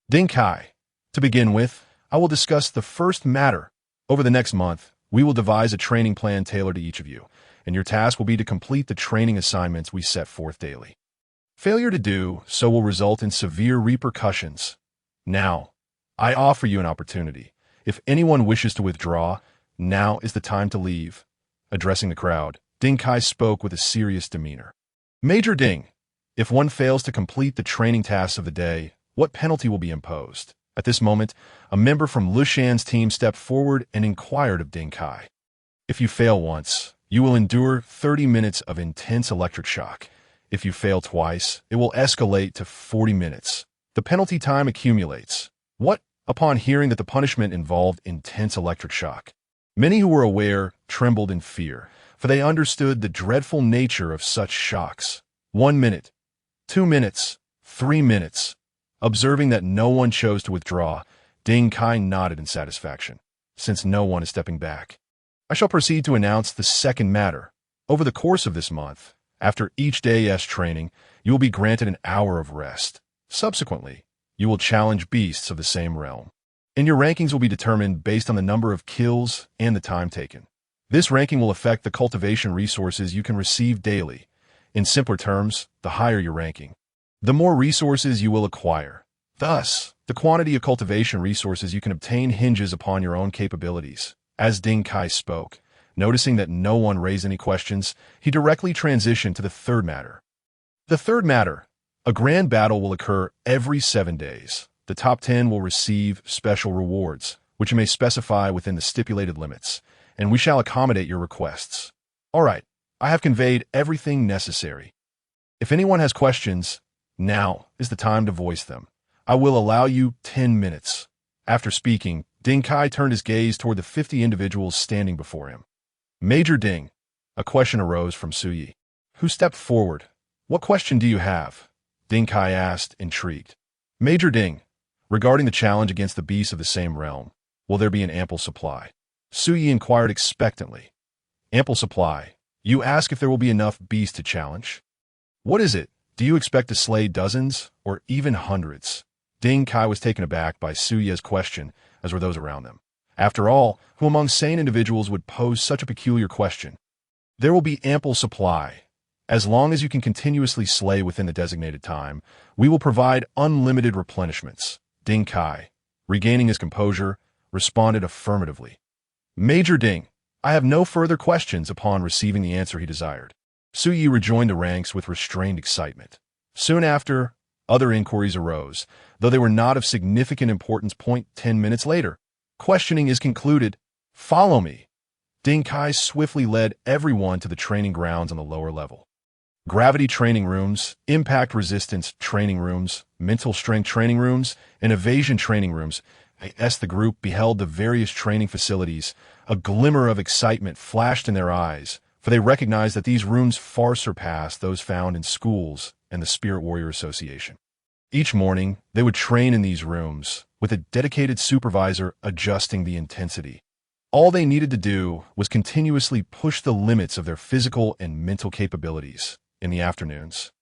Ding Kai, to begin with, I will discuss the first matter. Over the next month, we will devise a training plan tailored to each of you, and your task will be to complete the training assignments we set forth daily. Failure to do so will result in severe repercussions. Now, I offer you an opportunity. If anyone wishes to withdraw, now is the time to leave. Addressing the crowd, Ding Kai spoke with a serious demeanor. Major Ding, if one fails to complete the training tasks of the day, what penalty will be imposed? At this moment, a member from Lu Shan's team stepped forward and inquired of Ding Kai. If you fail once, you will endure 30 minutes of intense electric shock. If you fail twice, it will escalate to 40 minutes. The penalty time accumulates. What? Upon hearing that the punishment involved intense electric shock, many who were aware trembled in fear, for they understood the dreadful nature of such shocks. 1 minute, 2 minutes, 3 minutes. Observing that no one chose to withdraw, Ding Kai nodded in satisfaction, since no one is stepping back. I shall proceed to announce the second matter. Over the course of this month, after each day's training, you will be granted an hour of rest. Subsequently, you will challenge beasts of the same realm, and your rankings will be determined based on the number of kills and the time taken. This ranking will affect the cultivation resources you can receive daily. In simpler terms, the higher your ranking, the more resources you will acquire. Thus, the quantity of cultivation resources you can obtain hinges upon your own capabilities. As Ding Kai spoke, noticing that no one raised any questions, he directly transitioned to the third matter. The third matter, a grand battle will occur every 7 days. The top 10 will receive special rewards, which you may specify within the stipulated limits, and we shall accommodate your requests. All right, I have conveyed everything necessary. If anyone has questions, now is the time to voice them. I will allow you 10 minutes. After speaking, Ding Kai turned his gaze toward the 50 individuals standing before him. Major Ding, a question arose from Su Yi, who stepped forward. What question do you have? Ding Kai asked, intrigued. Major Ding. Regarding the challenge against the beasts of the same realm, will there be an ample supply? Su Yi inquired expectantly. Ample supply. You ask if there will be enough beasts to challenge? What is it? Do you expect to slay dozens or even hundreds? Ding Kai was taken aback by Su Ye's question, as were those around them. After all, who among sane individuals would pose such a peculiar question? There will be ample supply. As long as you can continuously slay within the designated time, we will provide unlimited replenishments. Ding Kai, regaining his composure, responded affirmatively. Major Ding, I have no further questions upon receiving the answer he desired. Su Yi rejoined the ranks with restrained excitement. Soon after, other inquiries arose, though they were not of significant importance. 10 minutes later, questioning is concluded. Follow me. Ding Kai swiftly led everyone to the training grounds on the lower level. Gravity training rooms, impact resistance training rooms, mental strength training rooms, and evasion training rooms. As the group beheld the various training facilities, a glimmer of excitement flashed in their eyes, for they recognized that these rooms far surpassed those found in schools and the Spirit Warrior Association. Each morning, they would train in these rooms, with a dedicated supervisor adjusting the intensity. All they needed to do was continuously push the limits of their physical and mental capabilities. In the afternoons,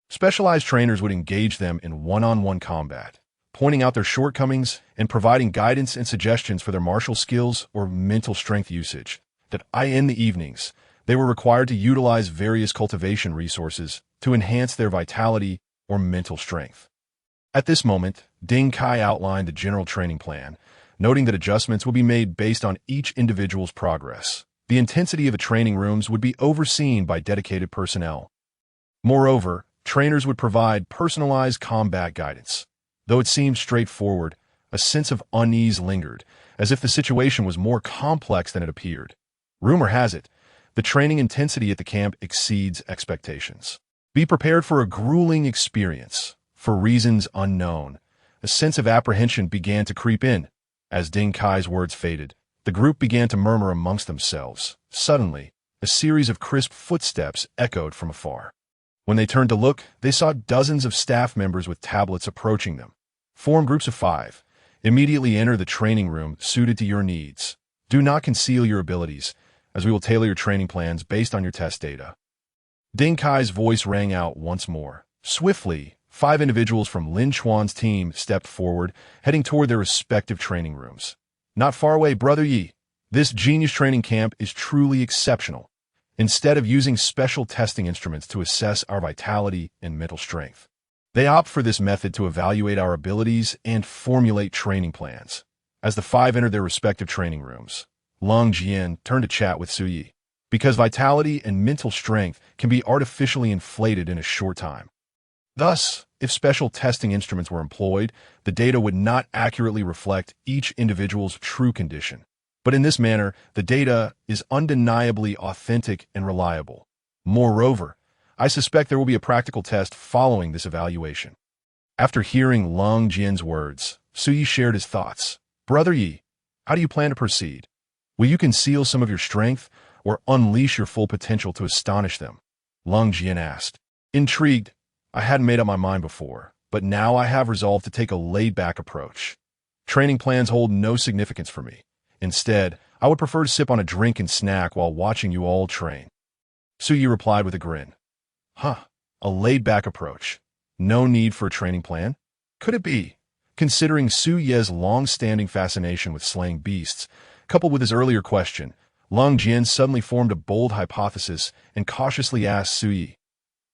specialized trainers would engage them in one-on-one combat, pointing out their shortcomings and providing guidance and suggestions for their martial skills or mental strength usage. In the evenings, they were required to utilize various cultivation resources to enhance their vitality or mental strength. At this moment, Ding Kai outlined the general training plan, noting that adjustments will be made based on each individual's progress. The intensity of the training rooms would be overseen by dedicated personnel. Moreover, trainers would provide personalized combat guidance. Though it seemed straightforward, a sense of unease lingered, as if the situation was more complex than it appeared. Rumor has it, the training intensity at the camp exceeds expectations. Be prepared for a grueling experience. For reasons unknown, a sense of apprehension began to creep in. As Ding Kai's words faded, the group began to murmur amongst themselves. Suddenly, a series of crisp footsteps echoed from afar. When they turned to look, they saw dozens of staff members with tablets approaching them. Form groups of 5. Immediately enter the training room suited to your needs. Do not conceal your abilities, as we will tailor your training plans based on your test data. Ding Kai's voice rang out once more. Swiftly, 5 individuals from Lin Chuan's team stepped forward, heading toward their respective training rooms. Not far away, Brother Yi. This genius training camp is truly exceptional. Instead of using special testing instruments to assess our vitality and mental strength, they opt for this method to evaluate our abilities and formulate training plans. As the 5 entered their respective training rooms, Long Jian turned to chat with Su Yi. Because vitality and mental strength can be artificially inflated in a short time. Thus, if special testing instruments were employed, the data would not accurately reflect each individual's true condition. But in this manner, the data is undeniably authentic and reliable. Moreover, I suspect there will be a practical test following this evaluation. After hearing Long Jian's words, Su Yi shared his thoughts. Brother Yi, how do you plan to proceed? Will you conceal some of your strength or unleash your full potential to astonish them? Long Jian asked. Intrigued, I hadn't made up my mind before, but now I have resolved to take a laid-back approach. Training plans hold no significance for me. Instead, I would prefer to sip on a drink and snack while watching you all train. Su Yi replied with a grin. A laid-back approach. No need for a training plan? Could it be? Considering Su Ye's long-standing fascination with slaying beasts, coupled with his earlier question, Long Jian suddenly formed a bold hypothesis and cautiously asked Su Yi,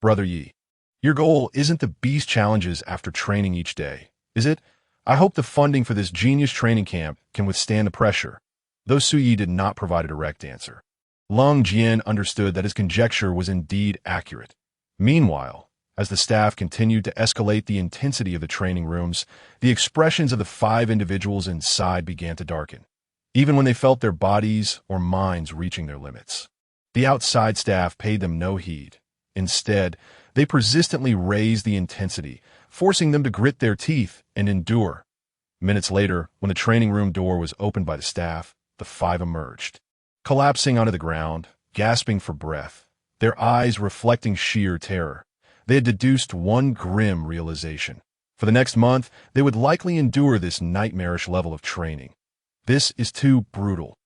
Brother Yi, your goal isn't the beast challenges after training each day, is it? I hope the funding for this genius training camp can withstand the pressure. Though Su Yi did not provide a direct answer, Long Jian understood that his conjecture was indeed accurate. Meanwhile, as the staff continued to escalate the intensity of the training rooms, the expressions of the 5 individuals inside began to darken, even when they felt their bodies or minds reaching their limits. The outside staff paid them no heed. Instead, they persistently raised the intensity, forcing them to grit their teeth and endure. Minutes later, when the training room door was opened by the staff, the 5 emerged, collapsing onto the ground, gasping for breath, their eyes reflecting sheer terror. They had deduced one grim realization. For the next month, they would likely endure this nightmarish level of training. This is too brutal.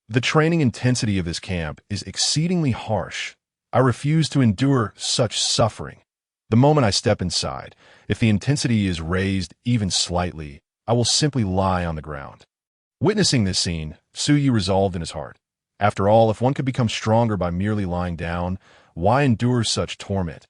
The training intensity of this camp is exceedingly harsh. I refuse to endure such suffering. The moment I step inside, if the intensity is raised even slightly, I will simply lie on the ground. Witnessing this scene, Suyi resolved in his heart. After all, if one could become stronger by merely lying down, why endure such torment?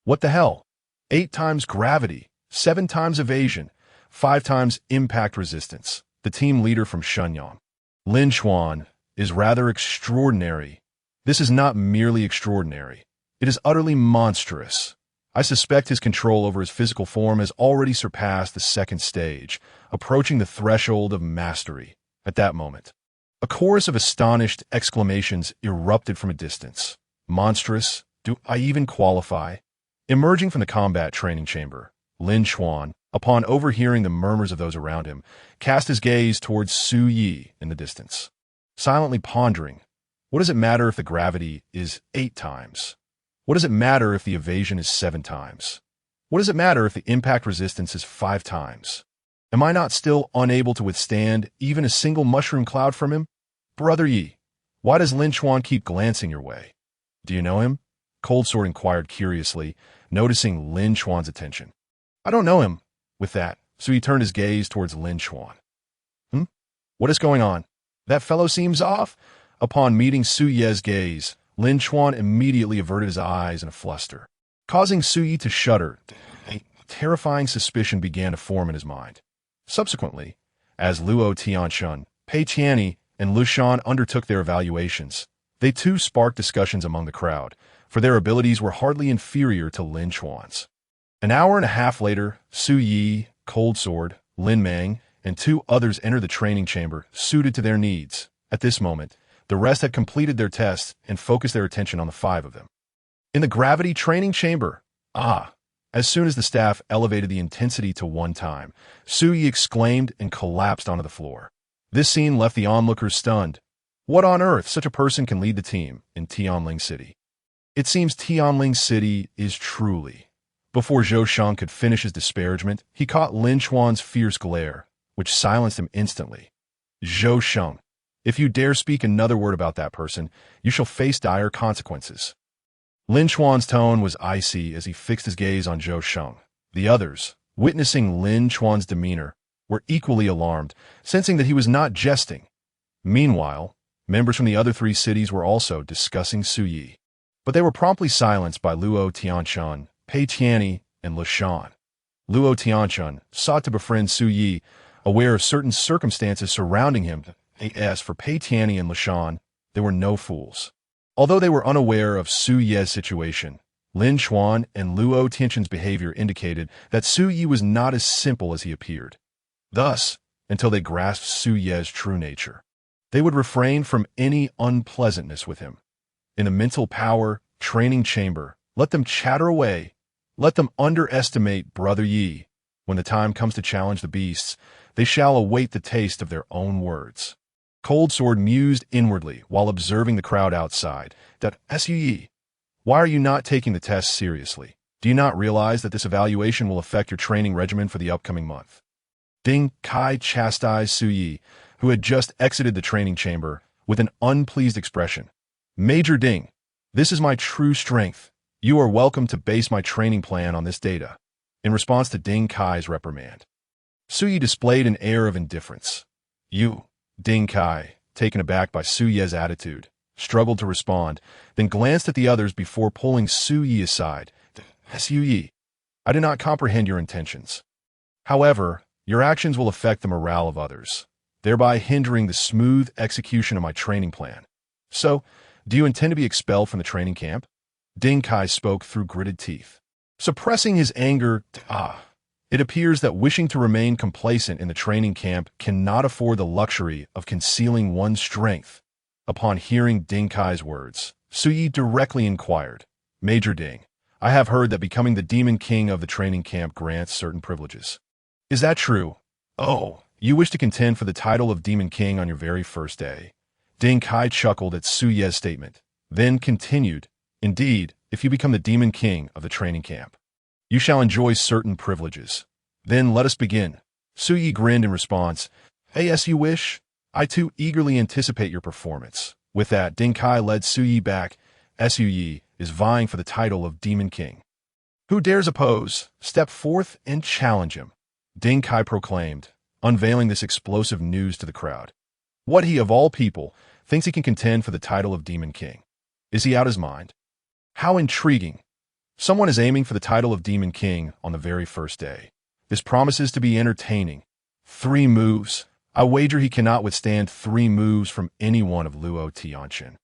What the hell? 8 times gravity, 7 times evasion, 5 times impact resistance. The team leader from Shenyang, Lin Xuan, is rather extraordinary. This is not merely extraordinary. It is utterly monstrous. I suspect his control over his physical form has already surpassed the second stage, approaching the threshold of mastery. At that moment, a chorus of astonished exclamations erupted from a distance. Monstrous? Do I even qualify? Emerging from the combat training chamber, Lin Xuan, upon overhearing the murmurs of those around him, cast his gaze towards Su Yi in the distance. Silently pondering, what does it matter if the gravity is 8 times? What does it matter if the evasion is 7 times? What does it matter if the impact resistance is 5 times? Am I not still unable to withstand even a single mushroom cloud from him? Brother Yi, why does Lin Xuan keep glancing your way? Do you know him? Cold Sword inquired curiously, noticing Lin Xuan's attention. I don't know him. With that, so he turned his gaze towards Lin Xuan. What is going on? That fellow seems off. Upon meeting Su Ye's gaze, Lin Xuan immediately averted his eyes in a fluster, causing Su Yi to shudder. A terrifying suspicion began to form in his mind. Subsequently, as Luo Tianshun, Pei Tianyi, and Lu Shan undertook their evaluations, they too sparked discussions among the crowd, for their abilities were hardly inferior to Lin Xuan's. An hour and a half later, Su Yi, Cold Sword, Lin Mang, and 2 others entered the training chamber, suited to their needs. At this moment, the rest had completed their tests and focused their attention on the 5 of them. In the gravity training chamber, as soon as the staff elevated the intensity to 1 time, Su Yi exclaimed and collapsed onto the floor. This scene left the onlookers stunned. What on earth such a person can lead the team in Tianling City? It seems Tianling City is truly... Before Zhou Sheng could finish his disparagement, he caught Lin Xuan's fierce glare, which silenced him instantly. Zhou Sheng, if you dare speak another word about that person, you shall face dire consequences. Lin Xuan's tone was icy as he fixed his gaze on Zhou Sheng. The others, witnessing Lin Xuan's demeanor, were equally alarmed, sensing that he was not jesting. Meanwhile, members from the other 3 cities were also discussing Su Yi, but they were promptly silenced by Luo Tianshun, Pei Tianyi, and Lu Shan. Luo Tianshun sought to befriend Su Yi, aware of certain circumstances surrounding him. As for Pei Tianyi and Lu Shan, they were no fools. Although they were unaware of Su Ye's situation, Lin Xuan and Luo Tianshun's behavior indicated that Su Yi was not as simple as he appeared. Thus, until they grasped Su Ye's true nature, they would refrain from any unpleasantness with him. In the mental power training chamber, let them chatter away. Let them underestimate Brother Yi. When the time comes to challenge the beasts, they shall await the taste of their own words. Cold Sword mused inwardly while observing the crowd outside. That Su Yi, why are you not taking the test seriously? Do you not realize that this evaluation will affect your training regimen for the upcoming month? Ding Kai chastised Su Yi, who had just exited the training chamber, with an unpleased expression. Major Ding, this is my true strength. You are welcome to base my training plan on this data. In response to Ding Kai's reprimand, Su Yi displayed an air of indifference. You, Ding Kai, taken aback by Su Ye's attitude, struggled to respond, then glanced at the others before pulling Su Yi aside. Su Yi, I do not comprehend your intentions. However, your actions will affect the morale of others, thereby hindering the smooth execution of my training plan. So, do you intend to be expelled from the training camp? Ding Kai spoke through gritted teeth. Suppressing his anger, it appears that wishing to remain complacent in the training camp cannot afford the luxury of concealing one's strength. Upon hearing Ding Kai's words, Su Yi directly inquired, Major Ding, I have heard that becoming the Demon King of the training camp grants certain privileges. Is that true? Oh, you wish to contend for the title of Demon King on your very first day. Ding Kai chuckled at Su Ye's statement, then continued, Indeed, if you become the Demon King of the training camp, you shall enjoy certain privileges. Then let us begin. Su Yi grinned in response. As you wish. I too eagerly anticipate your performance. With that, Ding Kai led Su Yi back. Su Yi is vying for the title of Demon King. Who dares oppose? Step forth and challenge him, Ding Kai proclaimed, unveiling this explosive news to the crowd. What he, of all people, thinks he can contend for the title of Demon King. Is he out his mind? How intriguing. Someone is aiming for the title of Demon King on the very first day. This promises to be entertaining. 3 moves. I wager he cannot withstand 3 moves from any one of Luo Tianqian,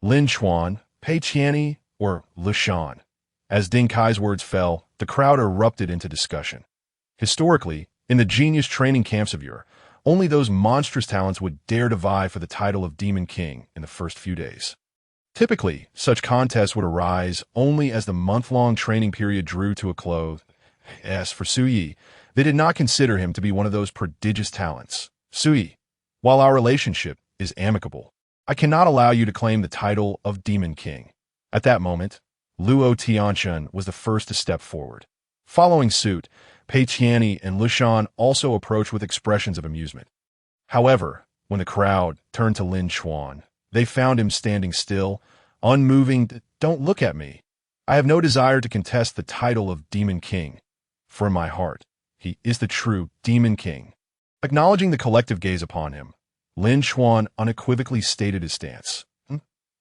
Lin Chuan, Pei Qianni, or Lu Shan. As Ding Kai's words fell, the crowd erupted into discussion. Historically, in the genius training camps of Europe, only those monstrous talents would dare to vie for the title of Demon King in the first few days. Typically, such contests would arise only as the month-long training period drew to a close. As for Su Yi, they did not consider him to be one of those prodigious talents. Su Yi, while our relationship is amicable, I cannot allow you to claim the title of Demon King. At that moment, Luo Tianqian was the first to step forward. Following suit, Pei Qianni and Lu Shan also approached with expressions of amusement. However, when the crowd turned to Lin Chuan, they found him standing still, unmoving. Don't look at me. I have no desire to contest the title of Demon King, for in my heart, he is the true Demon King. Acknowledging the collective gaze upon him, Lin Chuan unequivocally stated his stance.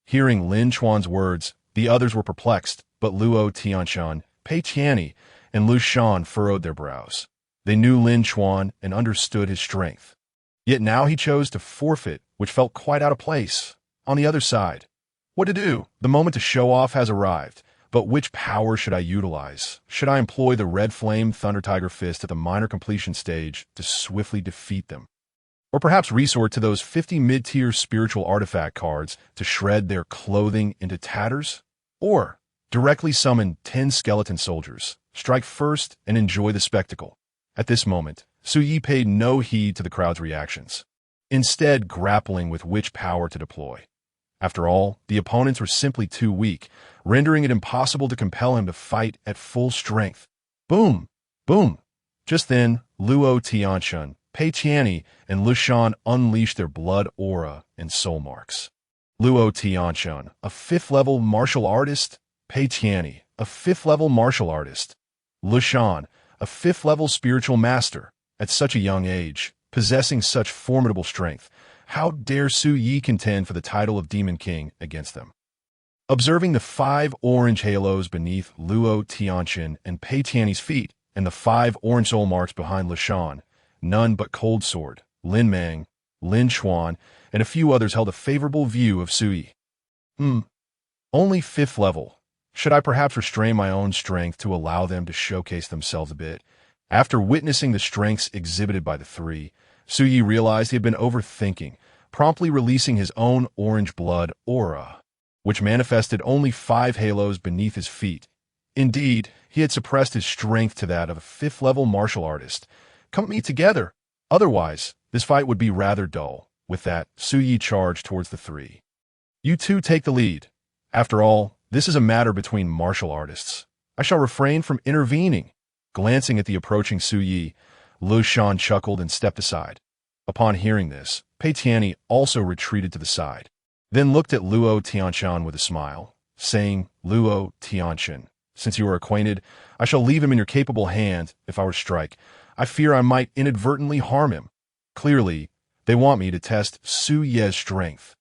Hearing Lin Chuan's words, the others were perplexed, but Luo Tianqian, Pei Qianni, and Lu Shan furrowed their brows. They knew Lin Chuan and understood his strength. Yet now he chose to forfeit, which felt quite out of place. On the other side, what to do? The moment to show off has arrived. But which power should I utilize? Should I employ the Red Flame Thunder Tiger Fist at the minor completion stage to swiftly defeat them? Or perhaps resort to those 50 mid-tier spiritual artifact cards to shred their clothing into tatters? Or directly summon 10 skeleton soldiers, strike first, and enjoy the spectacle? At this moment, Su Yi paid no heed to the crowd's reactions, instead grappling with which power to deploy. After all, the opponents were simply too weak, rendering it impossible to compel him to fight at full strength. Boom! Boom! Just then, Luo Tianqian, Pei Qianni, and Lu Shan unleashed their blood aura and soul marks. Luo Tianqian, a 5th-level martial artist. Pei Qianni, a 5th-level martial artist. Lu Shan, a 5th-level spiritual master. At such a young age, possessing such formidable strength, how dare Su Yi contend for the title of Demon King against them? Observing the 5 orange halos beneath Luo Tianqian and Pei Qianni's feet, and the 5 orange soul marks behind Lu Shan, none but Cold Sword, Lin Mang, Lin Chuan, and a few others held a favorable view of Su Yi. Only 5th level. Should I perhaps restrain my own strength to allow them to showcase themselves a bit? After witnessing the strengths exhibited by the 3, Su Yi realized he had been overthinking, promptly releasing his own orange blood aura, which manifested only 5 halos beneath his feet. Indeed, he had suppressed his strength to that of a 5th-level martial artist. Come meet together. Otherwise, this fight would be rather dull. With that, Su Yi charged towards the 3. You two take the lead. After all, this is a matter between martial artists. I shall refrain from intervening. Glancing at the approaching Su Yi, Lu Shan chuckled and stepped aside. Upon hearing this, Pei Qianni also retreated to the side, then looked at Luo Tianqian with a smile, saying, Luo Tianqian, since you are acquainted, I shall leave him in your capable hand. If I were to strike, I fear I might inadvertently harm him. Clearly, they want me to test Su Ye's strength.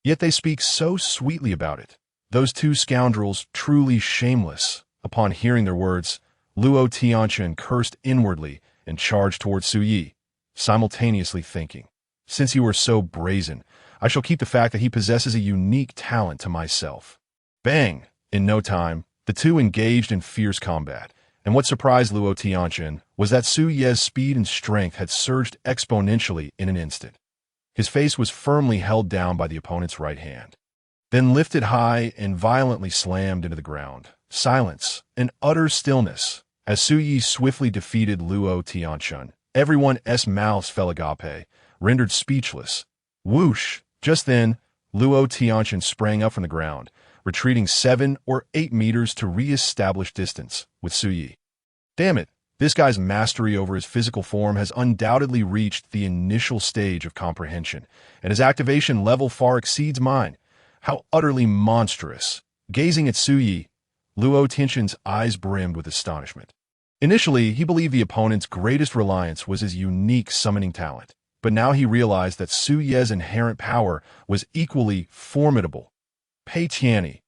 Yet they speak so sweetly about it. Those 2 scoundrels, truly shameless. Upon hearing their words, Luo Tianqian cursed inwardly and charged towards Su Yi, simultaneously thinking, since you are so brazen, I shall keep the fact that he possesses a unique talent to myself. Bang! In no time, the 2 engaged in fierce combat, and what surprised Luo Tianqian was that Su Ye's speed and strength had surged exponentially in an instant. His face was firmly held down by the opponent's right hand, then lifted high and violently slammed into the ground. Silence and utter stillness. As Su Yi swiftly defeated Luo Tianqian, everyone's mouths fell agape, rendered speechless. Whoosh! Just then, Luo Tianqian sprang up from the ground, retreating 7 or 8 meters to re-establish distance with Su Yi. Damn it, This guy's mastery over his physical form has undoubtedly reached the initial stage of comprehension, and his activation level far exceeds mine. How utterly monstrous. Gazing at Suyi, Luo Tianxuan's eyes brimmed with astonishment. Initially, he believed the opponent's greatest reliance was his unique summoning talent, but now he realized that Su Ye's inherent power was equally formidable. Pei Tianyi,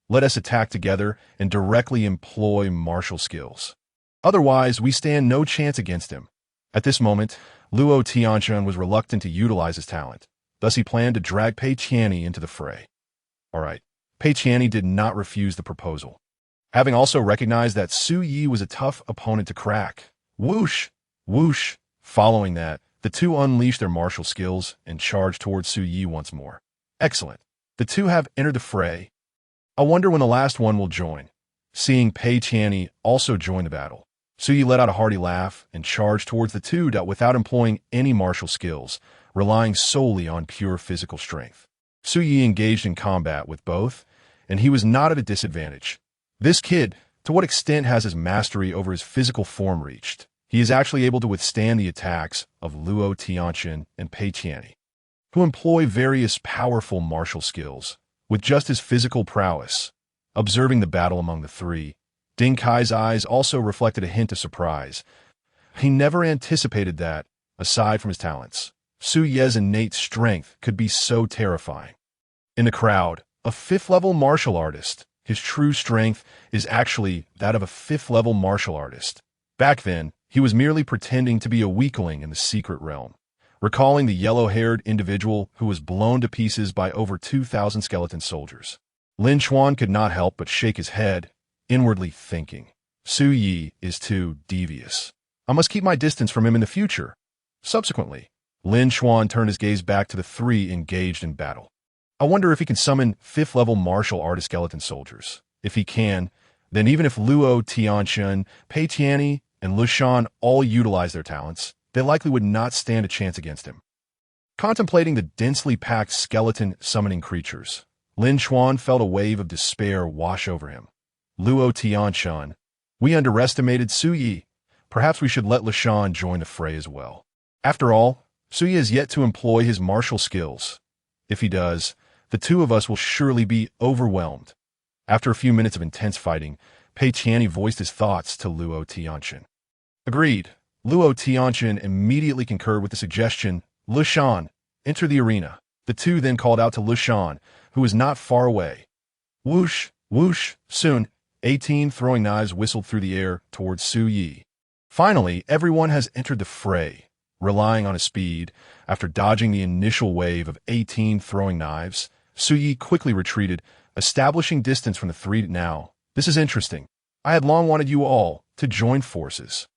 let us attack together and directly employ martial skills. Otherwise, we stand no chance against him. At this moment, Luo Tianxuan was reluctant to utilize his talent. Thus, he planned to drag Pei Tianyi into the fray. All right, Pei Tianyi did not refuse the proposal. Having also recognized that Su Yi was a tough opponent to crack. Whoosh! Whoosh! Following that, the two unleashed their martial skills and charged towards Su Yi once more. Excellent. The two have entered the fray. I wonder when the last one will join. Seeing Pei Tianyi also join the battle, Su Yi let out a hearty laugh and charged towards the two without employing any martial skills, relying solely on pure physical strength. Su Yi engaged in combat with both, and he was not at a disadvantage. This kid, to what extent has his mastery over his physical form reached? He is actually able to withstand the attacks of Luo Tianxuan and Pei Tianyi, who employ various powerful martial skills, with just his physical prowess. Observing the battle among the three, Ding Kai's eyes also reflected a hint of surprise. He never anticipated that, aside from his talents, Su Ye's innate strength could be so terrifying. In the crowd, a fifth-level martial artist. His true strength is actually that of a fifth-level martial artist. Back then, he was merely pretending to be a weakling in the secret realm. Recalling the yellow-haired individual who was blown to pieces by over 2,000 skeleton soldiers, Lin Chuan could not help but shake his head, inwardly thinking, Su Yi is too devious. I must keep my distance from him in the future. Subsequently, Lin Chuan turned his gaze back to the three engaged in battle. I wonder if he can summon fifth-level martial artist skeleton soldiers. If he can, then even if Luo Tianxuan, Pei Tianyi, and Lushan all utilize their talents, they likely would not stand a chance against him. Contemplating the densely packed skeleton summoning creatures, Lin Chuan felt a wave of despair wash over him. Luo Tianxuan, we underestimated Su Yi. Perhaps we should let Lushan join the fray as well. After all, Su Yi has yet to employ his martial skills. If he does, the two of us will surely be overwhelmed. After a few minutes of intense fighting, Pei Tianyi voiced his thoughts to Luo Tianxuan. Agreed. Luo Tianxuan immediately concurred with the suggestion. Lushan, enter the arena. The two then called out to Lushan, who was not far away. Whoosh, whoosh, soon, 18 throwing knives whistled through the air towards Su Yi. Finally, everyone has entered the fray. Relying on his speed, after dodging the initial wave of 18 throwing knives, Su Yi quickly retreated, establishing distance from the three now. This is interesting. I had long wanted you all to join forces.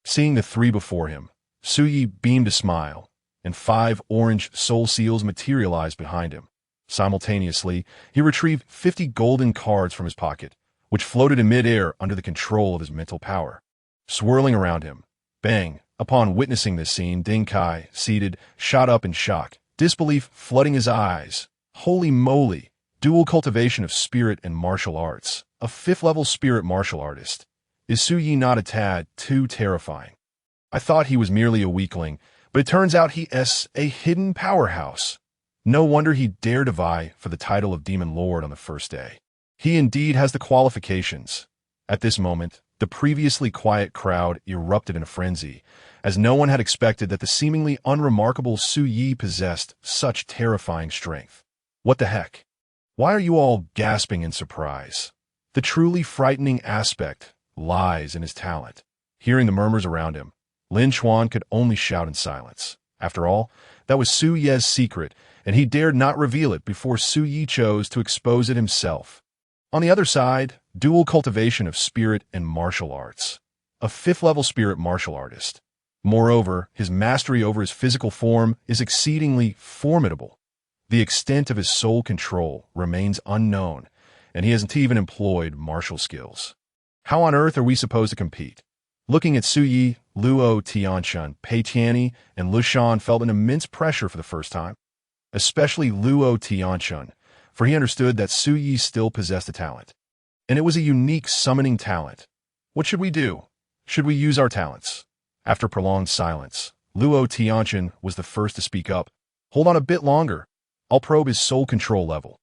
Seeing the three before him, Su Yi beamed a smile, and 5 orange soul seals materialized behind him. Simultaneously, he retrieved 50 golden cards from his pocket, which floated in midair under the control of his mental power. Swirling around him, bang! Upon witnessing this scene, Ding Kai, seated, shot up in shock, disbelief flooding his eyes. Holy moly! Dual cultivation of spirit and martial arts. A 5th-level spirit martial artist. Is Su Yi not a tad too terrifying? I thought he was merely a weakling, but it turns out he is a hidden powerhouse. No wonder he dared to vie for the title of Demon Lord on the first day. He indeed has the qualifications. At this moment, the previously quiet crowd erupted in a frenzy, as no one had expected that the seemingly unremarkable Su Yi possessed such terrifying strength. What the heck? Why are you all gasping in surprise? The truly frightening aspect lies in his talent. Hearing the murmurs around him, Lin Chuan could only shout in silence. After all, that was Su Ye's secret, and he dared not reveal it before Su Yi chose to expose it himself. On the other side, dual cultivation of spirit and martial arts. A 5th-level spirit martial artist. Moreover, his mastery over his physical form is exceedingly formidable. The extent of his soul control remains unknown, and he hasn't even employed martial skills. How on earth are we supposed to compete? Looking at Su Yi, Luo Tianxuan, Pei Tianyi, and Lushan felt an immense pressure for the first time. Especially Luo Tianxuan, for he understood that Su Yi still possessed a talent. And it was a unique summoning talent. What should we do? Should we use our talents? After prolonged silence, Luo Tianqian was the first to speak up. Hold on a bit longer. I'll probe his soul control level.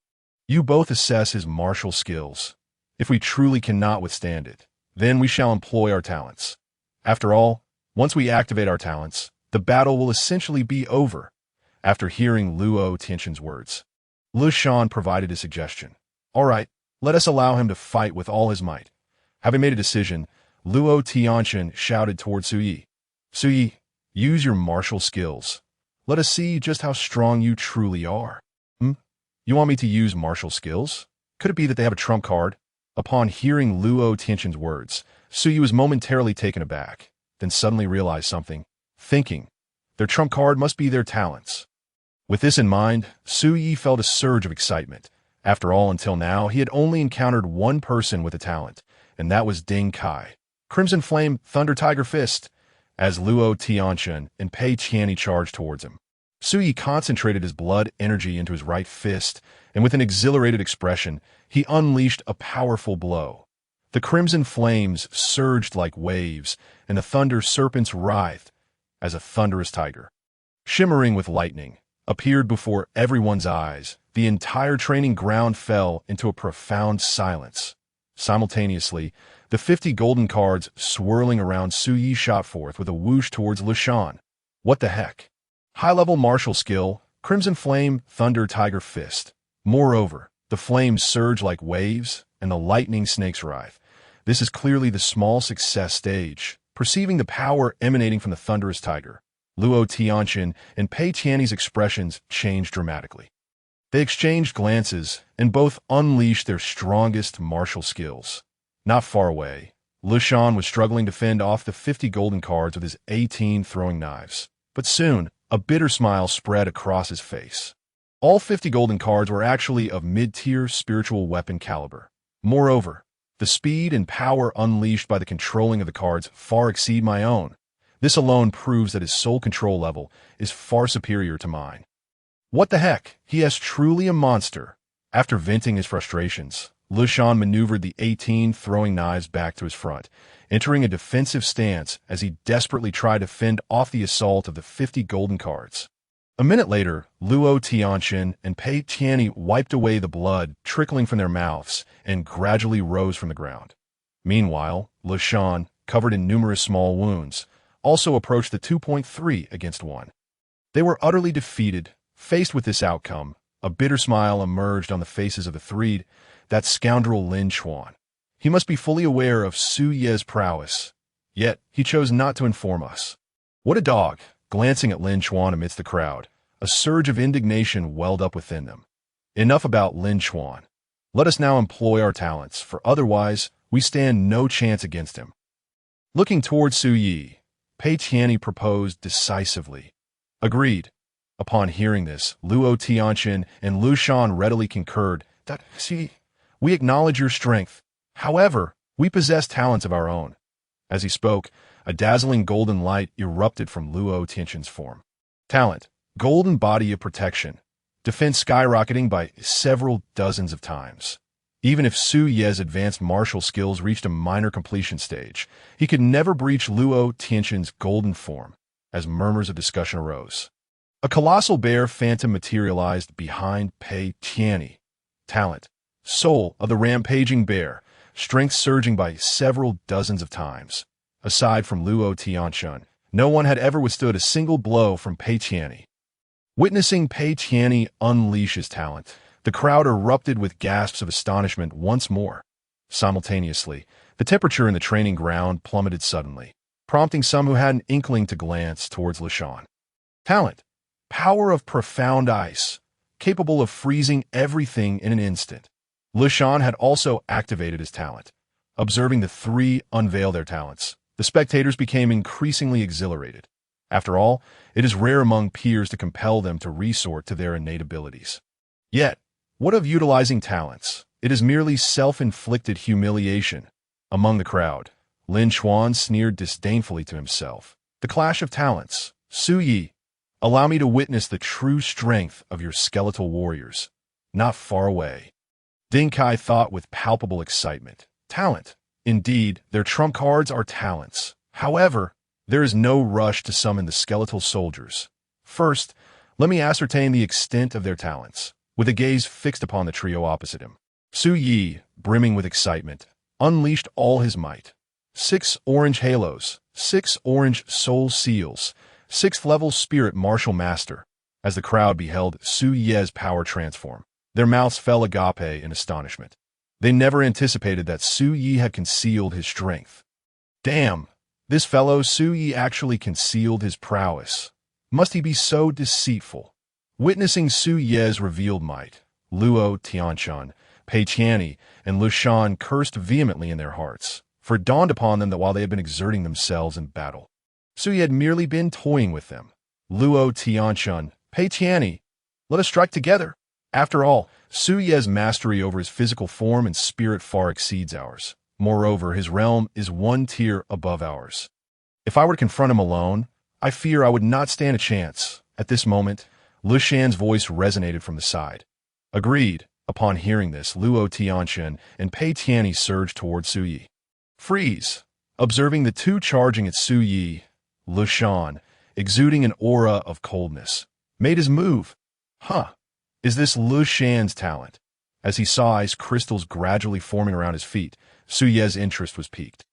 You both assess his martial skills. If we truly cannot withstand it, then we shall employ our talents. After all, once we activate our talents, the battle will essentially be over. After hearing Luo Tianqian's words, Lu Shan provided a suggestion. All right, let us allow him to fight with all his might. Having made a decision, Luo Tianqian shouted toward Suyi. Suyi, use your martial skills. Let us see just how strong you truly are. You want me to use martial skills? Could it be that they have a trump card? Upon hearing Luo Tianqian's words, Suyi was momentarily taken aback, then suddenly realized something, thinking, their trump card must be their talents. With this in mind, Suyi felt a surge of excitement. After all, until now, he had only encountered one person with a talent, and that was Ding Kai. Crimson Flame, Thunder Tiger Fist. As Luo Tianqian and Pei Tianyi charged towards him, Suyi concentrated his blood energy into his right fist, and with an exhilarated expression, he unleashed a powerful blow. The crimson flames surged like waves, and the thunder serpents writhed as a thunderous tiger, shimmering with lightning, appeared before everyone's eyes. The entire training ground fell into a profound silence. Simultaneously, the 50 golden cards swirling around Suyi shot forth with a whoosh towards Lu Shan. What the heck? High-level martial skill, Crimson Flame, Thunder Tiger Fist. Moreover, the flames surge like waves, and the lightning snakes writhe. This is clearly the small success stage. Perceiving the power emanating from the thunderous tiger, Luo Tianqian and Pei Tianyi's expressions changed dramatically. They exchanged glances, and both unleashed their strongest martial skills. Not far away, Lu Shan was struggling to fend off the 50 golden cards with his 18 throwing knives. But soon, a bitter smile spread across his face. All 50 golden cards were actually of mid-tier spiritual weapon caliber. Moreover, the speed and power unleashed by the controlling of the cards far exceed my own. This alone proves that his soul control level is far superior to mine. What the heck? He is truly a monster. After venting his frustrations, Lu Shan maneuvered the 18 throwing knives back to his front, entering a defensive stance as he desperately tried to fend off the assault of the 50 golden cards. A minute later, Luo Tianqian and Pei Tianyi wiped away the blood trickling from their mouths and gradually rose from the ground. Meanwhile, Lu Shan, covered in numerous small wounds, also approached the 2.3 against 1. They were utterly defeated. Faced with this outcome, a bitter smile emerged on the faces of the three. That scoundrel Lin Chuan. He must be fully aware of Su Ye's prowess. Yet, he chose not to inform us. What a dog! Glancing at Lin Chuan amidst the crowd, a surge of indignation welled up within them. Enough about Lin Chuan. Let us now employ our talents, for otherwise, we stand no chance against him. Looking towards Su Yi, Pei Tianyi proposed decisively. Agreed. Upon hearing this, Luo Tianqian and Lu Shan readily concurred that, see, we acknowledge your strength. However, we possess talents of our own. As he spoke, a dazzling golden light erupted from Luo Tianqian's form. Talent, golden body of protection, defense skyrocketing by several dozens of times. Even if Su Ye's advanced martial skills reached a minor completion stage, he could never breach Luo Tianqian's golden form, as murmurs of discussion arose. A colossal bear phantom materialized behind Pei Tianyi. Talent, soul of the rampaging bear, strength surging by several dozens of times. Aside from Luo Tianqian, no one had ever withstood a single blow from Pei Tianyi. Witnessing Pei Tianyi unleash his talent, the crowd erupted with gasps of astonishment once more. Simultaneously, the temperature in the training ground plummeted suddenly, prompting some who had an inkling to glance towards Lu Shan. Talent, power of profound ice, capable of freezing everything in an instant. Lu Shan had also activated his talent. Observing the three unveil their talents, the spectators became increasingly exhilarated. After all, it is rare among peers to compel them to resort to their innate abilities. Yet, what of utilizing talents? It is merely self-inflicted humiliation. Among the crowd, Lin Chuan sneered disdainfully to himself. The clash of talents. Su Yi, allow me to witness the true strength of your skeletal warriors. Not far away. Ding Kai thought with palpable excitement. Talent, Indeed, their trump cards are talents. However, there is no rush to summon the skeletal soldiers. First, let me ascertain the extent of their talents, with a gaze fixed upon the trio opposite him. Su Yi, brimming with excitement, unleashed all his might. 6 orange halos, 6 orange soul seals, 6th level spirit martial master. As the crowd beheld Su Ye's power transform, their mouths fell agape in astonishment. They never anticipated that Su Yi had concealed his strength. Damn, this fellow Su Yi actually concealed his prowess. Must he be so deceitful? Witnessing Su Ye's revealed might, Luo Tianshan, Pei Tianyi, and Lu Shan cursed vehemently in their hearts, for it dawned upon them that while they had been exerting themselves in battle, Su Yi had merely been toying with them. Luo Tianshan, Pei Tianyi, let us strike together. After all, Su Ye's mastery over his physical form and spirit far exceeds ours. Moreover, his realm is 1 tier above ours. If I were to confront him alone, I fear I would not stand a chance. At this moment, Lu Shan's voice resonated from the side. Agreed. Upon hearing this, Luo Tianshan and Pei Tianyi surged toward Su Yi. Freeze! Observing the two charging at Su Yi, Lu Shan, exuding an aura of coldness, made his move. Huh! Is this Lu Shan's talent? As he saw ice crystals gradually forming around his feet, Su Ye's interest was piqued.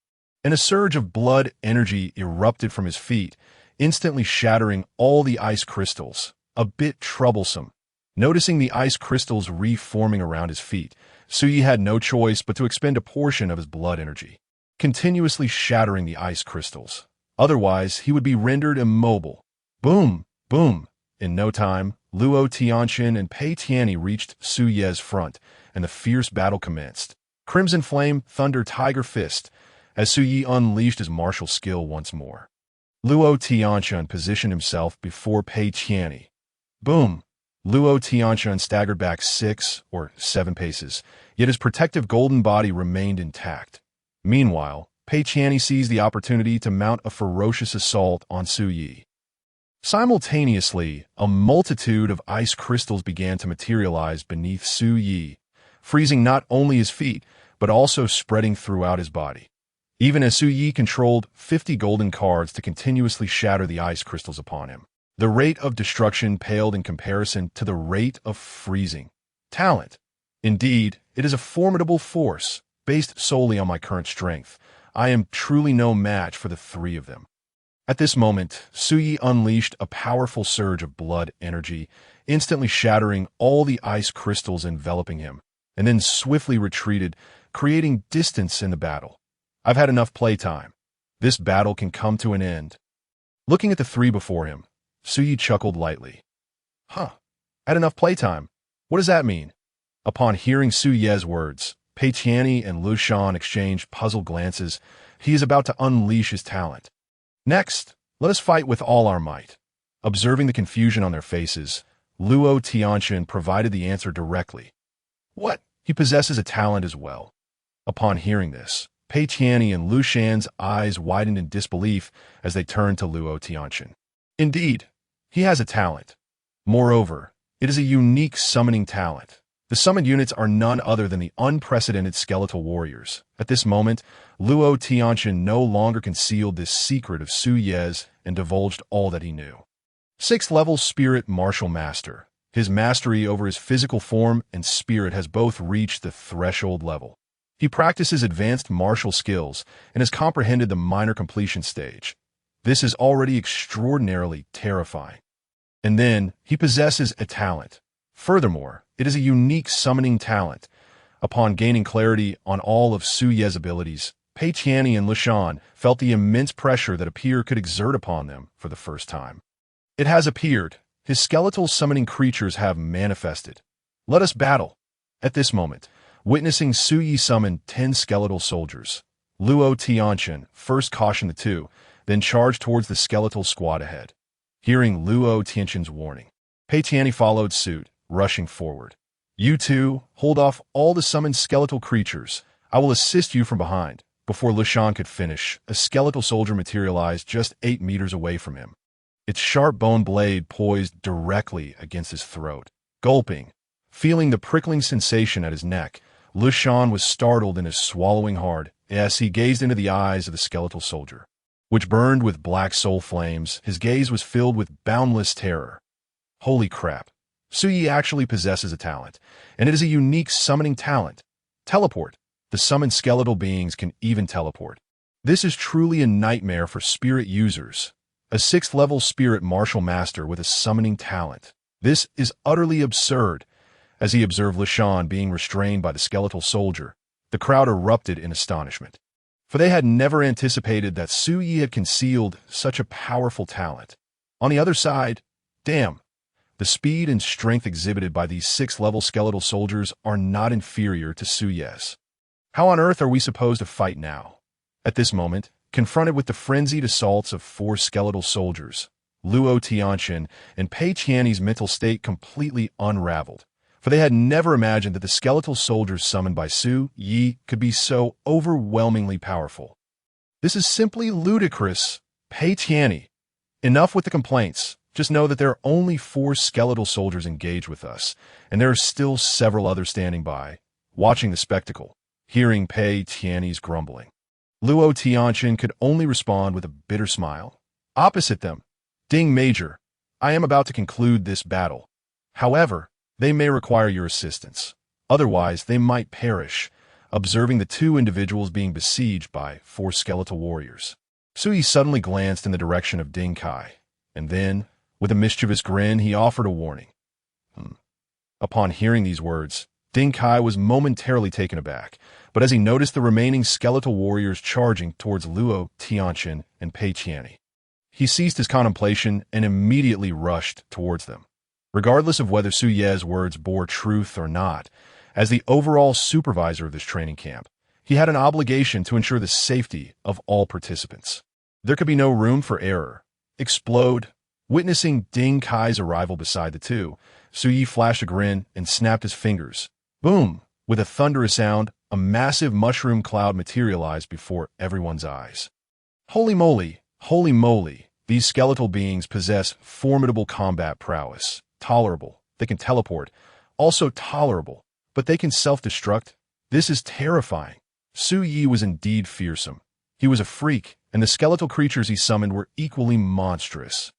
And a surge of blood energy erupted from his feet, instantly shattering all the ice crystals. A bit troublesome. Noticing the ice crystals reforming around his feet, Su Yi had no choice but to expend a portion of his blood energy, continuously shattering the ice crystals. Otherwise, he would be rendered immobile. Boom! Boom! In no time, Luo Tianshan and Pei Tianyi reached Su Ye's front, and the fierce battle commenced. Crimson Flame, Thunder, Tiger Fist, as Su Yi unleashed his martial skill once more. Luo Tianshan positioned himself before Pei Tianyi. Boom! Luo Tianshan staggered back 6 or 7 paces, yet his protective golden body remained intact. Meanwhile, Pei Tianyi seized the opportunity to mount a ferocious assault on Su Yi. Simultaneously, a multitude of ice crystals began to materialize beneath Su Yi, freezing not only his feet, but also spreading throughout his body. Even as Su Yi controlled 50 golden cards to continuously shatter the ice crystals upon him, the rate of destruction paled in comparison to the rate of freezing. Talent. Indeed, it is a formidable force, based solely on my current strength. I am truly no match for the 3 of them. At this moment, Su Yi unleashed a powerful surge of blood energy, instantly shattering all the ice crystals enveloping him, and then swiftly retreated, creating distance in the battle. I've had enough playtime. This battle can come to an end. Looking at the 3 before him, Su Yi chuckled lightly. Huh, had enough playtime. What does that mean? Upon hearing Su Ye's words, Pei Tianyi and Lu Shan exchanged puzzled glances. He is about to unleash his talent. Next, let us fight with all our might. Observing the confusion on their faces, Luo Tianshan provided the answer directly. What? He possesses a talent as well. Upon hearing this, Pei Tianyi and Lu Shan's eyes widened in disbelief as they turned to Luo Tianshan. Indeed, he has a talent. Moreover, it is a unique summoning talent. The summoned units are none other than the unprecedented skeletal warriors. At this moment, Luo Tianshan no longer concealed this secret of Su Ye's and divulged all that he knew. 6th level Spirit Martial Master. His mastery over his physical form and spirit has both reached the threshold level. He practices advanced martial skills and has comprehended the minor completion stage. This is already extraordinarily terrifying. And then, he possesses a talent. Furthermore, it is a unique summoning talent. Upon gaining clarity on all of Su Ye's abilities, Pei Tianyi and Lu Shan felt the immense pressure that Appear could exert upon them for the first time. It has appeared. His skeletal summoning creatures have manifested. Let us battle. At this moment, witnessing Su Yi summon 10 skeletal soldiers, Luo Tianshan first cautioned the 2, then charged towards the skeletal squad ahead. Hearing Luo Tianshan's warning, Pei Tianyi followed suit, rushing forward. You 2, hold off all the summoned skeletal creatures. I will assist you from behind. Before Lu Shan could finish, a skeletal soldier materialized just 8 meters away from him. Its sharp bone blade poised directly against his throat. Gulping, feeling the prickling sensation at his neck, Lu Shan was startled in his swallowing hard, Yes, he gazed into the eyes of the skeletal soldier, which burned with black soul flames. His gaze was filled with boundless terror. Holy crap. Su Yi actually possesses a talent, and it is a unique summoning talent. Teleport. The summoned skeletal beings can even teleport. This is truly a nightmare for spirit users. A 6th-level spirit martial master with a summoning talent. This is utterly absurd. As he observed Lishan being restrained by the skeletal soldier, the crowd erupted in astonishment, for they had never anticipated that Su Yi had concealed such a powerful talent. On the other side, damn, the speed and strength exhibited by these 6th-level skeletal soldiers are not inferior to Su Yi's. How on earth are we supposed to fight now? At this moment, confronted with the frenzied assaults of 4 skeletal soldiers, Luo Tianxin and Pei Qianni's mental state completely unraveled, for they had never imagined that the skeletal soldiers summoned by Su Yi could be so overwhelmingly powerful. This is simply ludicrous. Pei Qianni, enough with the complaints. Just know that there are only 4 skeletal soldiers engaged with us, and there are still several others standing by, watching the spectacle, hearing Pei Qianni's grumbling. Luo Tianxin could only respond with a bitter smile. Opposite them, Ding Major, I am about to conclude this battle. However, they may require your assistance. Otherwise, they might perish, observing the 2 individuals being besieged by 4 skeletal warriors. Su Yi suddenly glanced in the direction of Ding Kai, and then, with a mischievous grin, he offered a warning. Upon hearing these words, Ding Kai was momentarily taken aback, but as he noticed the remaining skeletal warriors charging towards Luo Tianxin and Pei Qianni, he ceased his contemplation and immediately rushed towards them. Regardless of whether Su Yi's words bore truth or not, as the overall supervisor of this training camp, he had an obligation to ensure the safety of all participants. There could be no room for error. Explode. Witnessing Ding Kai's arrival beside the 2, Su Yi flashed a grin and snapped his fingers. Boom! With a thunderous sound, a massive mushroom cloud materialized before everyone's eyes. Holy moly! Holy moly! These skeletal beings possess formidable combat prowess. Tolerable. They can teleport. Also tolerable. But they can self-destruct. This is terrifying. Su Yi was indeed fearsome. He was a freak, and the skeletal creatures he summoned were equally monstrous.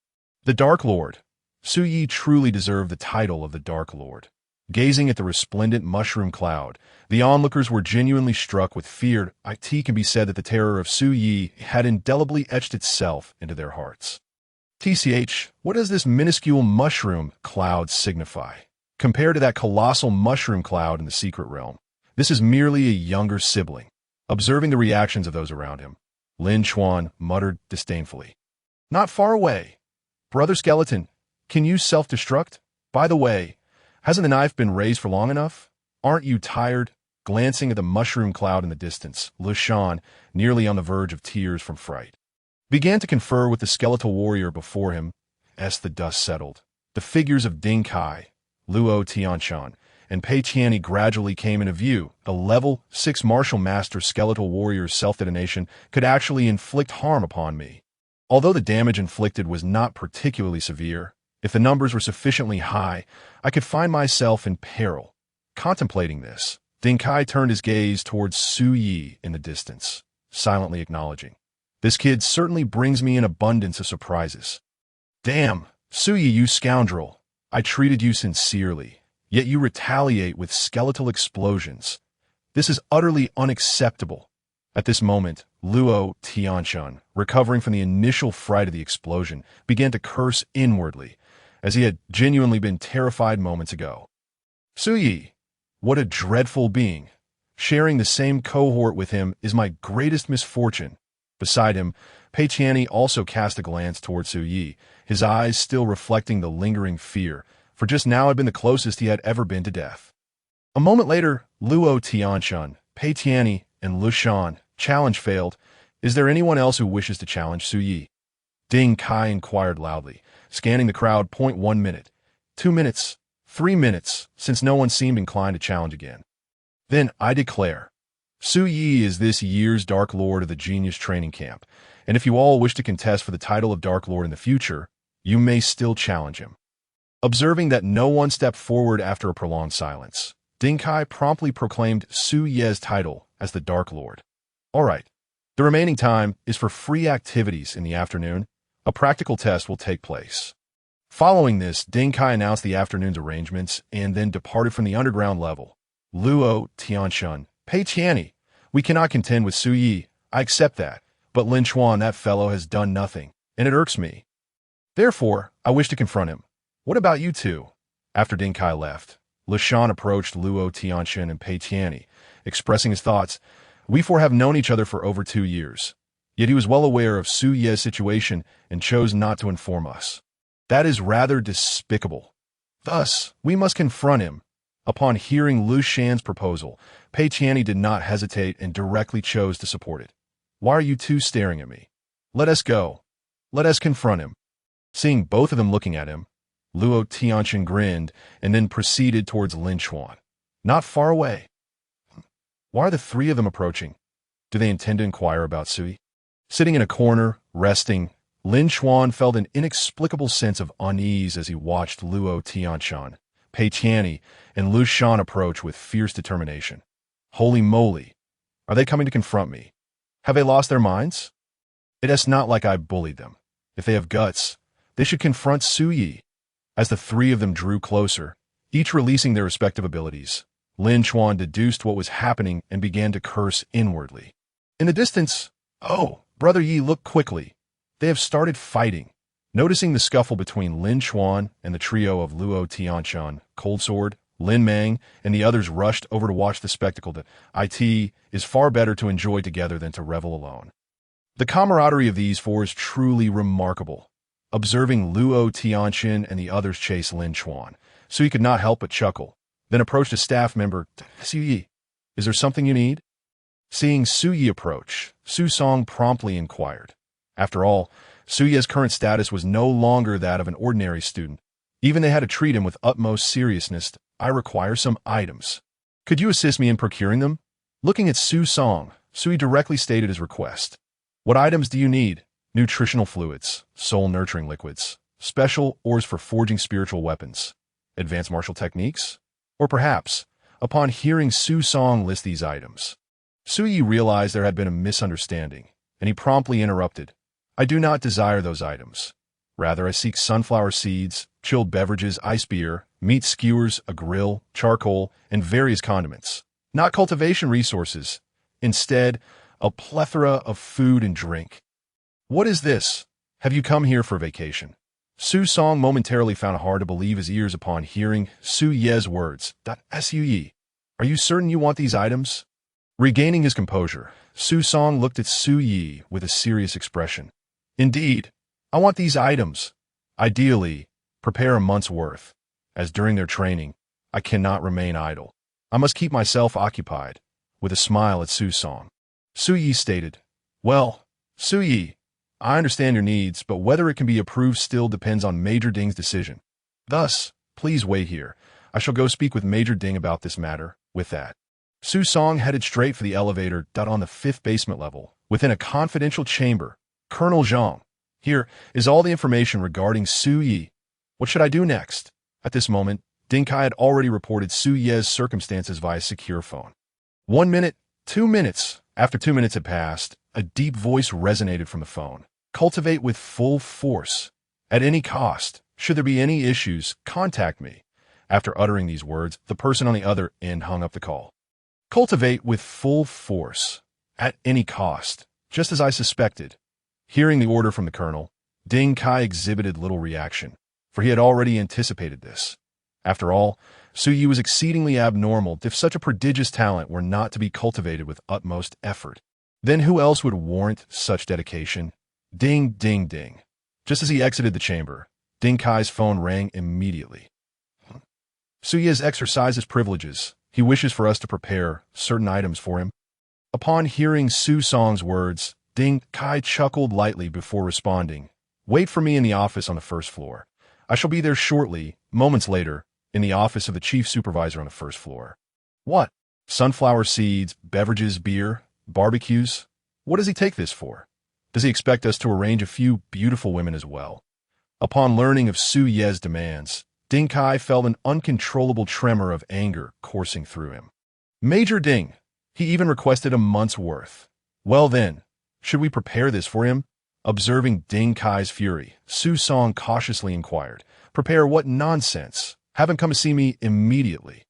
The Dark Lord. Su Yi truly deserved the title of the Dark Lord. Gazing at the resplendent mushroom cloud, the onlookers were genuinely struck with fear. It can be said that the terror of Su Yi had indelibly etched itself into their hearts. TCH, what does this minuscule mushroom cloud signify? Compared to that colossal mushroom cloud in the secret realm, this is merely a younger sibling. Observing the reactions of those around him, Lin Chuan muttered disdainfully. Not far away. Brother Skeleton, can you self-destruct? By the way, hasn't the knife been raised for long enough? Aren't you tired? Glancing at the mushroom cloud in the distance, Lishan, nearly on the verge of tears from fright, began to confer with the skeletal warrior before him. As the dust settled, the figures of Ding Kai, Luo Tianxin, and Pei Qianni gradually came into view. A level 6 martial master skeletal warrior's self-detonation could actually inflict harm upon me. Although the damage inflicted was not particularly severe, if the numbers were sufficiently high, I could find myself in peril. Contemplating this, Ding Kai turned his gaze towards Su Yi in the distance, silently acknowledging, "This kid certainly brings me an abundance of surprises." Damn, Su Yi, you scoundrel. I treated you sincerely, yet you retaliate with skeletal explosions. This is utterly unacceptable. At this moment, Luo Tianxin, recovering from the initial fright of the explosion, began to curse inwardly, as he had genuinely been terrified moments ago. Su Yi, what a dreadful being. Sharing the same cohort with him is my greatest misfortune. Beside him, Pei Qianni also cast a glance toward Su Yi, his eyes still reflecting the lingering fear, for just now had been the closest he had ever been to death. A moment later, Luo Tianxin, Pei Qianni, and Lishan, challenge failed. Is there anyone else who wishes to challenge Su Yi? Ding Kai inquired loudly, scanning the crowd. 1 minute, 2 minutes, 3 minutes, since no one seemed inclined to challenge again. Then I declare, Su Yi is this year's Dark Lord of the Genius Training Camp, and if you all wish to contest for the title of Dark Lord in the future, you may still challenge him. Observing that no one stepped forward after a prolonged silence, Ding Kai promptly proclaimed Su Yi's title as the Dark Lord. All right. The remaining time is for free activities in the afternoon. A practical test will take place. Following this, Ding Kai announced the afternoon's arrangements and then departed from the underground level. Luo Tianshun, Pei Tianyi, we cannot contend with Su Yi. I accept that. But Lin Chuan, that fellow, has done nothing, and it irks me. Therefore, I wish to confront him. What about you two? After Ding Kai left, Li Shan approached Luo Tianshun and Pei Tianyi, expressing his thoughts. We four have known each other for over 2 years. Yet he was well aware of Su Ye's situation and chose not to inform us. That is rather despicable. Thus, we must confront him. Upon hearing Lu Shan's proposal, Pei Tianyi did not hesitate and directly chose to support it. Why are you two staring at me? Let us go. Let us confront him. Seeing both of them looking at him, Luo Tianshun grinned and then proceeded towards Lin Chuan. Not far away. Why are the three of them approaching? Do they intend to inquire about Sui? Sitting in a corner, resting, Lin Chuan felt an inexplicable sense of unease as he watched Luo Tianshun, Pei Tianyi, and Lu Shan approach with fierce determination. Holy moly! Are they coming to confront me? Have they lost their minds? It is not like I bullied them. If they have guts, they should confront Su Yi. As the three of them drew closer, each releasing their respective abilities, Lin Chuan deduced what was happening and began to curse inwardly. In the distance, oh, Brother Yi, look quickly. They have started fighting. Noticing the scuffle between Lin Chuan and the trio of Luo Tianshun, Cold Sword, Lin Mang, and the others rushed over to watch the spectacle. It is far better to enjoy together than to revel alone. The camaraderie of these four is truly remarkable. Observing Luo Tianshun and the others chase Lin Chuan, Sui could not help but chuckle, then approached a staff member. Su Yi, is there something you need? Seeing Su Yi approach, Su Song promptly inquired. After all, Su Yi's current status was no longer that of an ordinary student. Even they had to treat him with utmost seriousness. I require some items. Could you assist me in procuring them? Looking at Su Song, Sui directly stated his request. What items do you need? Nutritional fluids, soul-nurturing liquids, special ores for forging spiritual weapons, advanced martial techniques? Or perhaps, upon hearing Su Song list these items, Su Yi realized there had been a misunderstanding, and he promptly interrupted. I do not desire those items. Rather, I seek sunflower seeds, chilled beverages, ice beer, meat skewers, a grill, charcoal, and various condiments. Not cultivation resources. Instead, a plethora of food and drink. What is this? Have you come here for vacation? Su Song momentarily found it hard to believe his ears upon hearing Su Ye's words. Su Yi, are you certain you want these items? Regaining his composure, Su Song looked at Su Yi with a serious expression. Indeed, I want these items. Ideally, prepare a month's worth, as during their training, I cannot remain idle. I must keep myself occupied. With a smile at Su Song, Su Yi stated, Well, Su Yi, I understand your needs, but whether it can be approved still depends on Major Ding's decision. Thus, please wait here. I shall go speak with Major Ding about this matter. With that, Su Song headed straight for the elevator on the 5th basement level, within a confidential chamber. Colonel Zhang, here is all the information regarding Su Yi. What should I do next? At this moment, Ding Kai had already reported Su Ye's circumstances via secure phone. 1 minute, 2 minutes. After 2 minutes had passed, a deep voice resonated from the phone. Cultivate with full force. At any cost. Should there be any issues, contact me. After uttering these words, the person on the other end hung up the call. Cultivate with full force. At any cost. Just as I suspected. Hearing the order from the colonel, Ding Kai exhibited little reaction, for he had already anticipated this. After all, Su Yi was exceedingly abnormal if such a prodigious talent were not to be cultivated with utmost effort. Then who else would warrant such dedication? Ding, ding, ding. Just as he exited the chamber, Ding Kai's phone rang immediately. Su Yi has exercised his privileges. He wishes for us to prepare certain items for him. Upon hearing Su Song's words, Ding Kai chuckled lightly before responding. Wait for me in the office on the 1st floor. I shall be there shortly. Moments later, in the office of the chief supervisor on the 1st floor. What? Sunflower seeds, beverages, beer, barbecues? What does he take this for? Does he expect us to arrange a few beautiful women as well? Upon learning of Su Ye's demands, Ding Kai felt an uncontrollable tremor of anger coursing through him. Major Ding, he even requested a month's worth. Well then, should we prepare this for him? Observing Ding Kai's fury, Su Song cautiously inquired, "Prepare what nonsense? Have him come to see me immediately."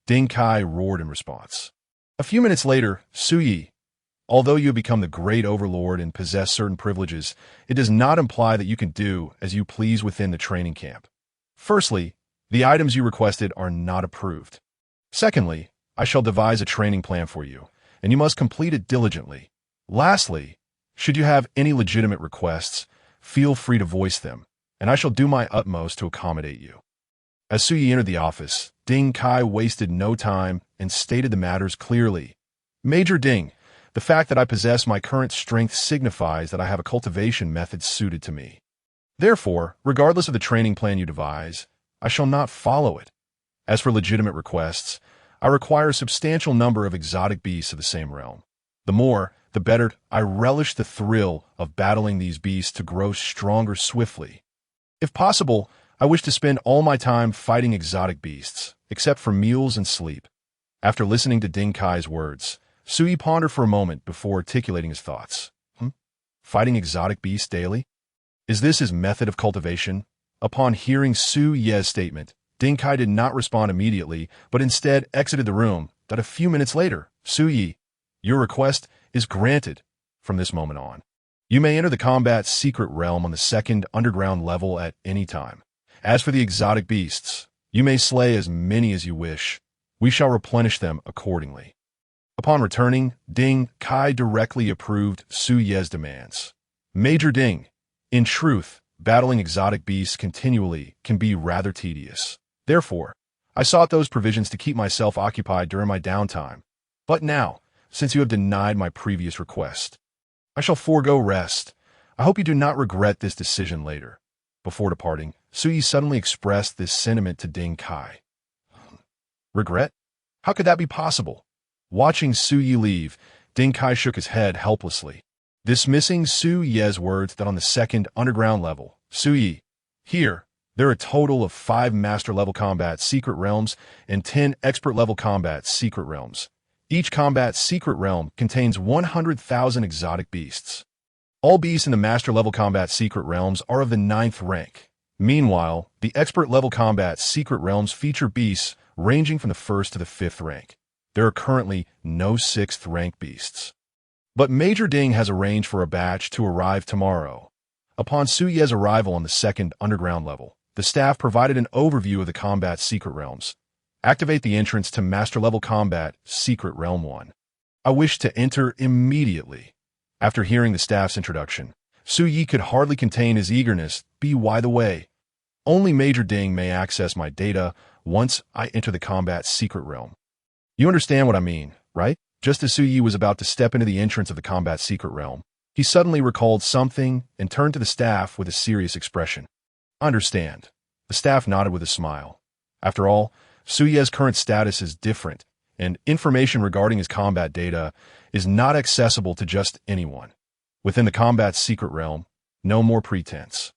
Ding Kai roared in response. A few minutes later, Su Yi, "Although you have become the great overlord and possess certain privileges, it does not imply that you can do as you please within the training camp. Firstly, the items you requested are not approved. Secondly, I shall devise a training plan for you, and you must complete it diligently. Lastly, should you have any legitimate requests, feel free to voice them, and I shall do my utmost to accommodate you." As Su Yi entered the office, Ding Kai wasted no time and stated the matters clearly. "Major Ding, the fact that I possess my current strength signifies that I have a cultivation method suited to me. Therefore, regardless of the training plan you devise, I shall not follow it. As for legitimate requests, I require a substantial number of exotic beasts of the same realm. The more, the better. I relish the thrill of battling these beasts to grow stronger swiftly. If possible, I wish to spend all my time fighting exotic beasts, except for meals and sleep." After listening to Ding Kai's words, Su Yi pondered for a moment before articulating his thoughts. Fighting exotic beasts daily? Is this his method of cultivation? Upon hearing Su Ye's statement, Ding Kai did not respond immediately, but instead exited the room. That a few minutes later, "Su Yi, your request is granted from this moment on. You may enter the combat's secret realm on the second underground level at any time. As for the exotic beasts, you may slay as many as you wish. We shall replenish them accordingly." Upon returning, Ding Kai directly approved Su Ye's demands. "Major Ding, in truth, battling exotic beasts continually can be rather tedious. Therefore, I sought those provisions to keep myself occupied during my downtime. But now, since you have denied my previous request, I shall forego rest. I hope you do not regret this decision later." Before departing, Su Yi suddenly expressed this sentiment to Ding Kai. "Regret? How could that be possible?" Watching Su Yi leave, Ding Kai shook his head helplessly, dismissing Su Ye's words that on the second underground level, "Su Yi, here, there are a total of 5 master-level combat secret realms and 10 expert-level combat secret realms. Each combat secret realm contains 100,000 exotic beasts. All beasts in the master-level combat secret realms are of the 9th rank. Meanwhile, the expert-level combat secret realms feature beasts ranging from the 1st to the 5th rank. There are currently no 6th rank beasts. But Major Ding has arranged for a batch to arrive tomorrow." Upon Su Ye's arrival on the second underground level, the staff provided an overview of the combat secret realms. "Activate the entrance to Master-Level Combat, Secret Realm 1. I wish to enter immediately." After hearing the staff's introduction, Su Yi could hardly contain his eagerness. By the way, only Major Ding may access my data once I enter the Combat Secret Realm. You understand what I mean, right? Just as Su Yi was about to step into the entrance of the Combat Secret Realm, he suddenly recalled something and turned to the staff with a serious expression. "Understand." The staff nodded with a smile. After all, Su Ye's current status is different, and information regarding his combat data is not accessible to just anyone. Within the combat secret realm, no more pretense.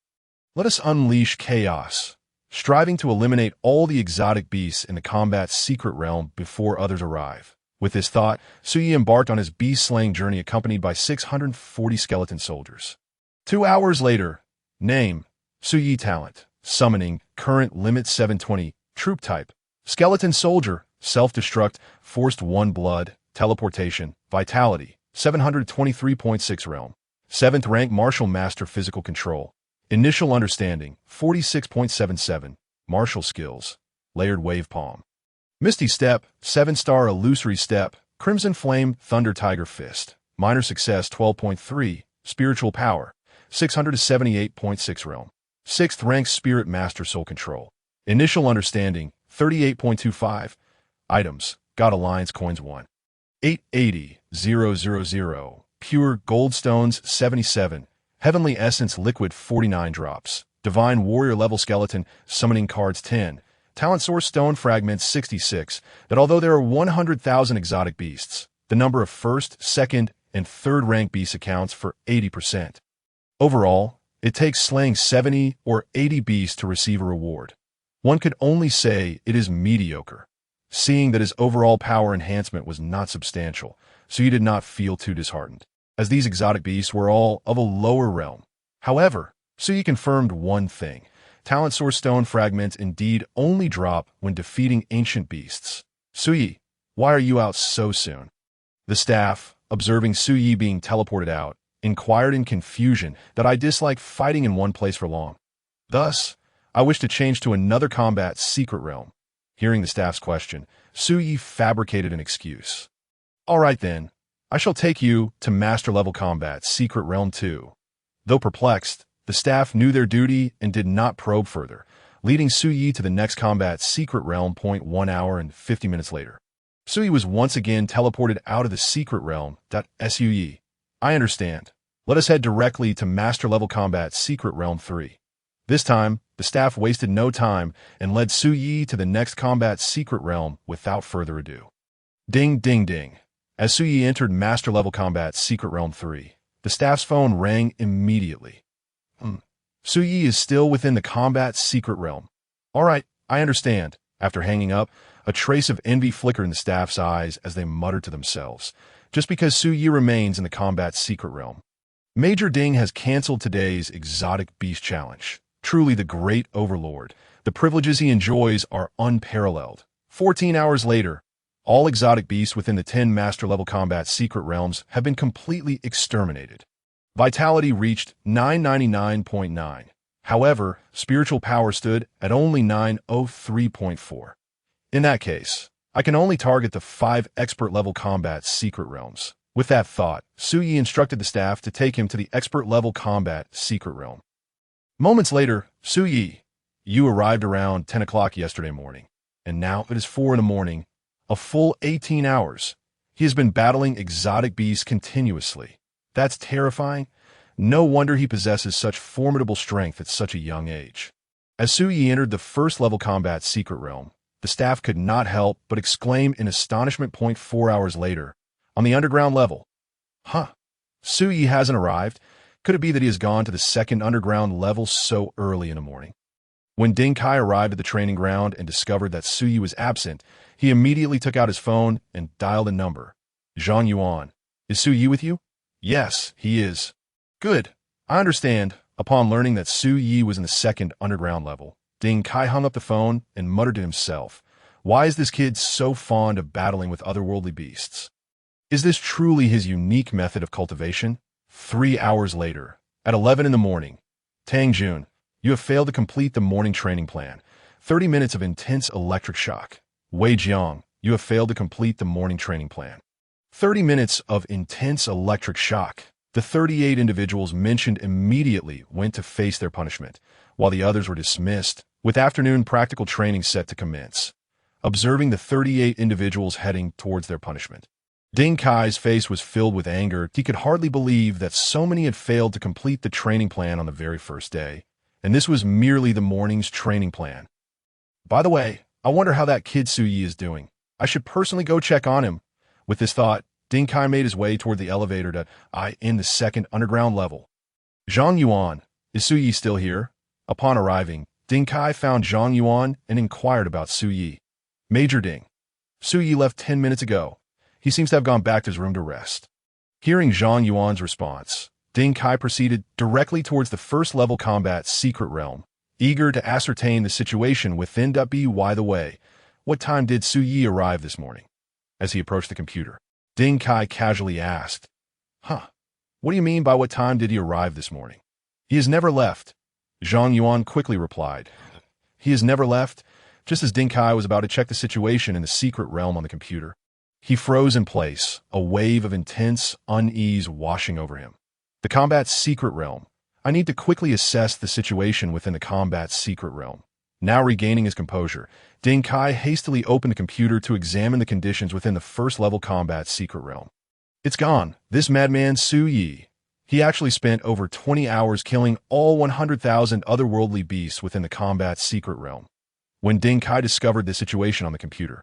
Let us unleash chaos, striving to eliminate all the exotic beasts in the combat secret realm before others arrive. With this thought, Su Yi embarked on his beast-slaying journey accompanied by 640 skeleton soldiers. 2 hours later, name, Su Yi talent, summoning, current limit 720, troop type, skeleton soldier, self-destruct, forced 1 blood, teleportation, vitality, 723.6 realm, 7th rank martial master physical control, initial understanding, 46.77, martial skills, layered wave palm. Misty Step, 7-star illusory step, Crimson Flame, Thunder Tiger Fist, minor success 12.3, spiritual power, 678.6 realm, 6th rank spirit master soul control, initial understanding 38.25, items, God Alliance coins 1, 880,000, pure gold stones 77, heavenly essence liquid 49 drops, divine warrior level skeleton summoning cards 10, talent source stone fragments 66, that although there are 100,000 exotic beasts, the number of 1st, 2nd, and 3rd rank beasts accounts for 80%. Overall, it takes slaying 70 or 80 beasts to receive a reward. One could only say it is mediocre. Seeing that his overall power enhancement was not substantial, so he did not feel too disheartened. as these exotic beasts were all of a lower realm. However, Suyi confirmed one thing. Talent Source Stone fragments indeed only drop when defeating ancient beasts. Suyi, why are you out so soon? The staff, observing Suyi being teleported out, inquired in confusion that I dislike fighting in one place for long. Thus, I wish to change to another combat secret realm. Hearing the staff's question, Suyi fabricated an excuse. All right then, I shall take you to Master Level Combat Secret Realm 2. Though perplexed, the staff knew their duty and did not probe further, leading Suyi to the next combat secret realm. 1 hour and 50 minutes later. Suyi was once again teleported out of the secret realm. Suyi, I understand. Let us head directly to Master Level Combat Secret Realm 3. This time, the staff wasted no time and led Suyi to the next combat secret realm without further ado. Ding ding ding. As Suyi entered Master Level Combat Secret Realm 3, the staff's phone rang immediately. Suyi is still within the combat secret realm. All right, I understand. After hanging up, a trace of envy flickered in the staff's eyes as they muttered to themselves, just because Suyi remains in the combat secret realm. Major Ding has canceled today's exotic beast challenge. Truly the great overlord. The privileges he enjoys are unparalleled. 14 hours later, all exotic beasts within the 10 master-level combat secret realms have been completely exterminated. Vitality reached 999.9. However, spiritual power stood at only 903.4. In that case, I can only target the 5 expert-level combat secret realms. With that thought, Suyi instructed the staff to take him to the expert-level combat secret realm. Moments later, Suyi, you arrived around 10 o'clock yesterday morning, and now it is 4 in the morning, a full 18 hours. He has been battling exotic beasts continuously. That's terrifying. No wonder he possesses such formidable strength at such a young age. As Suyi entered the first-level combat secret realm, the staff could not help but exclaim in astonishment. 4 hours later, on the underground level. Huh. Suyi hasn't arrived. Could it be that he has gone to the second underground level so early in the morning? When Ding Kai arrived at the training ground and discovered that Suyi was absent, he immediately took out his phone and dialed a number. Zhang Yuan, is Suyi with you? Yes, he is. Good. I understand. Upon learning that Suyi was in the second underground level, Ding Kai hung up the phone and muttered to himself, why is this kid so fond of battling with otherworldly beasts? Is this truly his unique method of cultivation? 3 hours later, at 11 in the morning, Tang Jun, you have failed to complete the morning training plan. 30 minutes of intense electric shock. Wei Jiang, you have failed to complete the morning training plan. 30 minutes of intense electric shock. The 38 individuals mentioned immediately went to face their punishment, while the others were dismissed, with afternoon practical training set to commence. Observing the 38 individuals heading towards their punishment, Ding Kai's face was filled with anger. He could hardly believe that so many had failed to complete the training plan on the very first day, and this was merely the morning's training plan. By the way, I wonder how that kid Suyi is doing. I should personally go check on him. With this thought, Ding Kai made his way toward the elevator to in the second underground level. Zhang Yuan, is Suyi still here? Upon arriving, Ding Kai found Zhang Yuan and inquired about Suyi. Major Ding. Suyi left 10 minutes ago. He seems to have gone back to his room to rest. Hearing Zhang Yuan's response, Ding Kai proceeded directly towards the first-level combat secret realm, eager to ascertain the situation within. By the way, what time did Suyi arrive this morning? As he approached the computer, Ding Kai casually asked, What do you mean by what time did he arrive this morning? He has never left. Zhang Yuan quickly replied, He has never left. Just as Ding Kai was about to check the situation in the secret realm on the computer, he froze in place, a wave of intense unease washing over him. The combat secret realm. I need to quickly assess the situation within the combat secret realm. Now regaining his composure, Ding Kai hastily opened the computer to examine the conditions within the first-level combat secret realm. It's gone. This madman Suyi. He actually spent over 20 hours killing all 100,000 otherworldly beasts within the combat secret realm. When Ding Kai discovered the situation on the computer,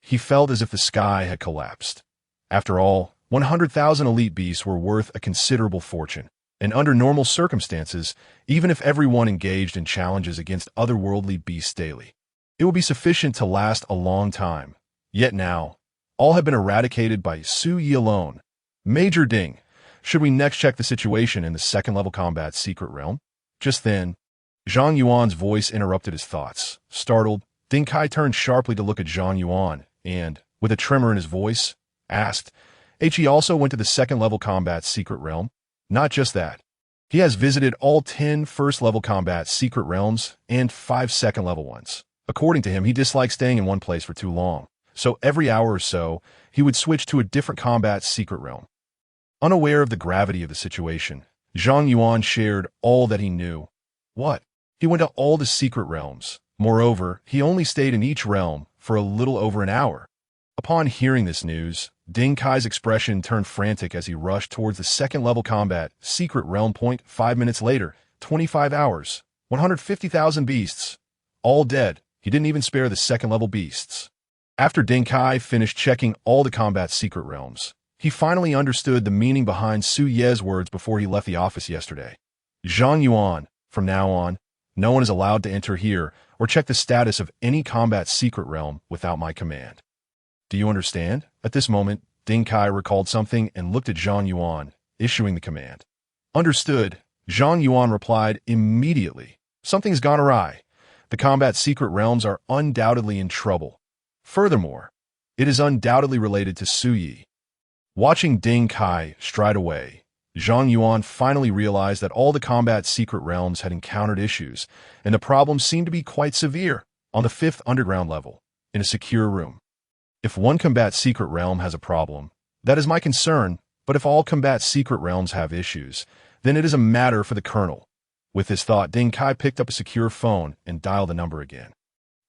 he felt as if the sky had collapsed. After all, 100,000 elite beasts were worth a considerable fortune, and under normal circumstances, even if everyone engaged in challenges against otherworldly beasts daily, it would be sufficient to last a long time. Yet now, all have been eradicated by Suyi alone. Major Ding, Should we next check the situation in the second-level combat secret realm? Just then, Zhang Yuan's voice interrupted his thoughts. Startled, Ding Kai turned sharply to look at Zhang Yuan and, with a tremor in his voice, asked, "He also went to the second-level combat secret realm?" "Not just that. He has visited all 10 first-level combat secret realms and 5 second-level ones. According to him, he dislikes staying in one place for too long, so every hour or so, he would switch to a different combat secret realm." Unaware of the gravity of the situation, Zhang Yuan shared all that he knew. What? He went to all the secret realms. Moreover, he only stayed in each realm for a little over an hour. Upon hearing this news, Ding Kai's expression turned frantic as he rushed towards the second-level combat secret realm point. 5 minutes later, 25 hours, 150,000 beasts. All dead. He didn't even spare the second-level beasts. After Ding Kai finished checking all the combat secret realms, he finally understood the meaning behind Su Ye's words before he left the office yesterday. "Zhang Yuan, from now on, no one is allowed to enter here or check the status of any combat secret realm without my command. Do you understand?" At this moment, Ding Kai recalled something and looked at Zhang Yuan, issuing the command. "Understood," Zhang Yuan replied immediately. "Something's gone awry. The combat secret realms are undoubtedly in trouble. Furthermore, it is undoubtedly related to Su Yi." Watching Ding Kai stride away, Zhang Yuan finally realized that all the combat secret realms had encountered issues, and the problem seemed to be quite severe. On the 5th underground level, in a secure room. If one combat secret realm has a problem, that is my concern, but if all combat secret realms have issues, then it is a matter for the colonel. With this thought, Ding Kai picked up a secure phone and dialed the number again.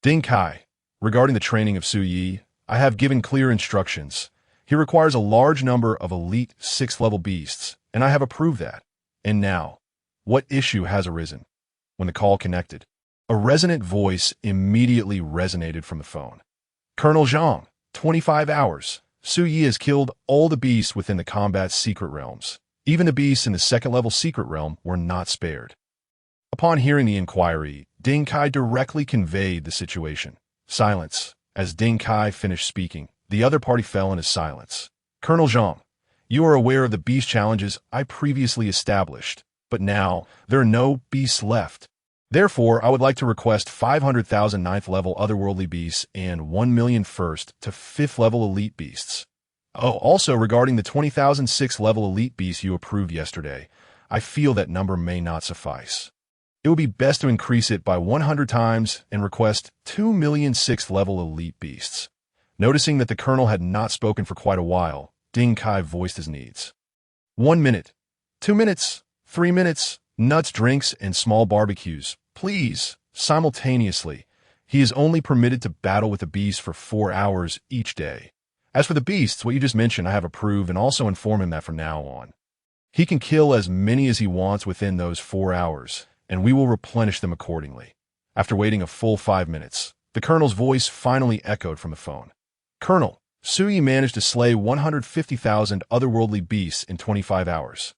"Ding Kai, regarding the training of Su Yi, I have given clear instructions. He requires a large number of elite 6th-level beasts, and I have approved that. And now, what issue has arisen?" When the call connected, a resonant voice immediately resonated from the phone. "Colonel Zhang, 25 hours. Su Yi has killed all the beasts within the combat secret realms. Even the beasts in the second-level secret realm were not spared." Upon hearing the inquiry, Ding Kai directly conveyed the situation. Silence. As Ding Kai finished speaking, the other party fell into silence. "Colonel Zhang, you are aware of the beast challenges I previously established, but now there are no beasts left. Therefore, I would like to request 500,000 9th-level otherworldly beasts and 1 million 1st to 5th-level elite beasts. Oh, also regarding the 20,000 6th-level elite beasts you approved yesterday, I feel that number may not suffice. It would be best to increase it by 100 times and request 2 million 6th-level elite beasts." Noticing that the colonel had not spoken for quite a while, Ding Kai voiced his needs. 1 minute, 2 minutes, 3 minutes, nuts, drinks, and small barbecues, please, simultaneously. He is only permitted to battle with the beast for 4 hours each day. As for the beasts, what you just mentioned, I have approved and also inform him that from now on, he can kill as many as he wants within those 4 hours, and we will replenish them accordingly. After waiting a full 5 minutes, the colonel's voice finally echoed from the phone. "Colonel, Su Yi managed to slay 150,000 otherworldly beasts in 25 hours.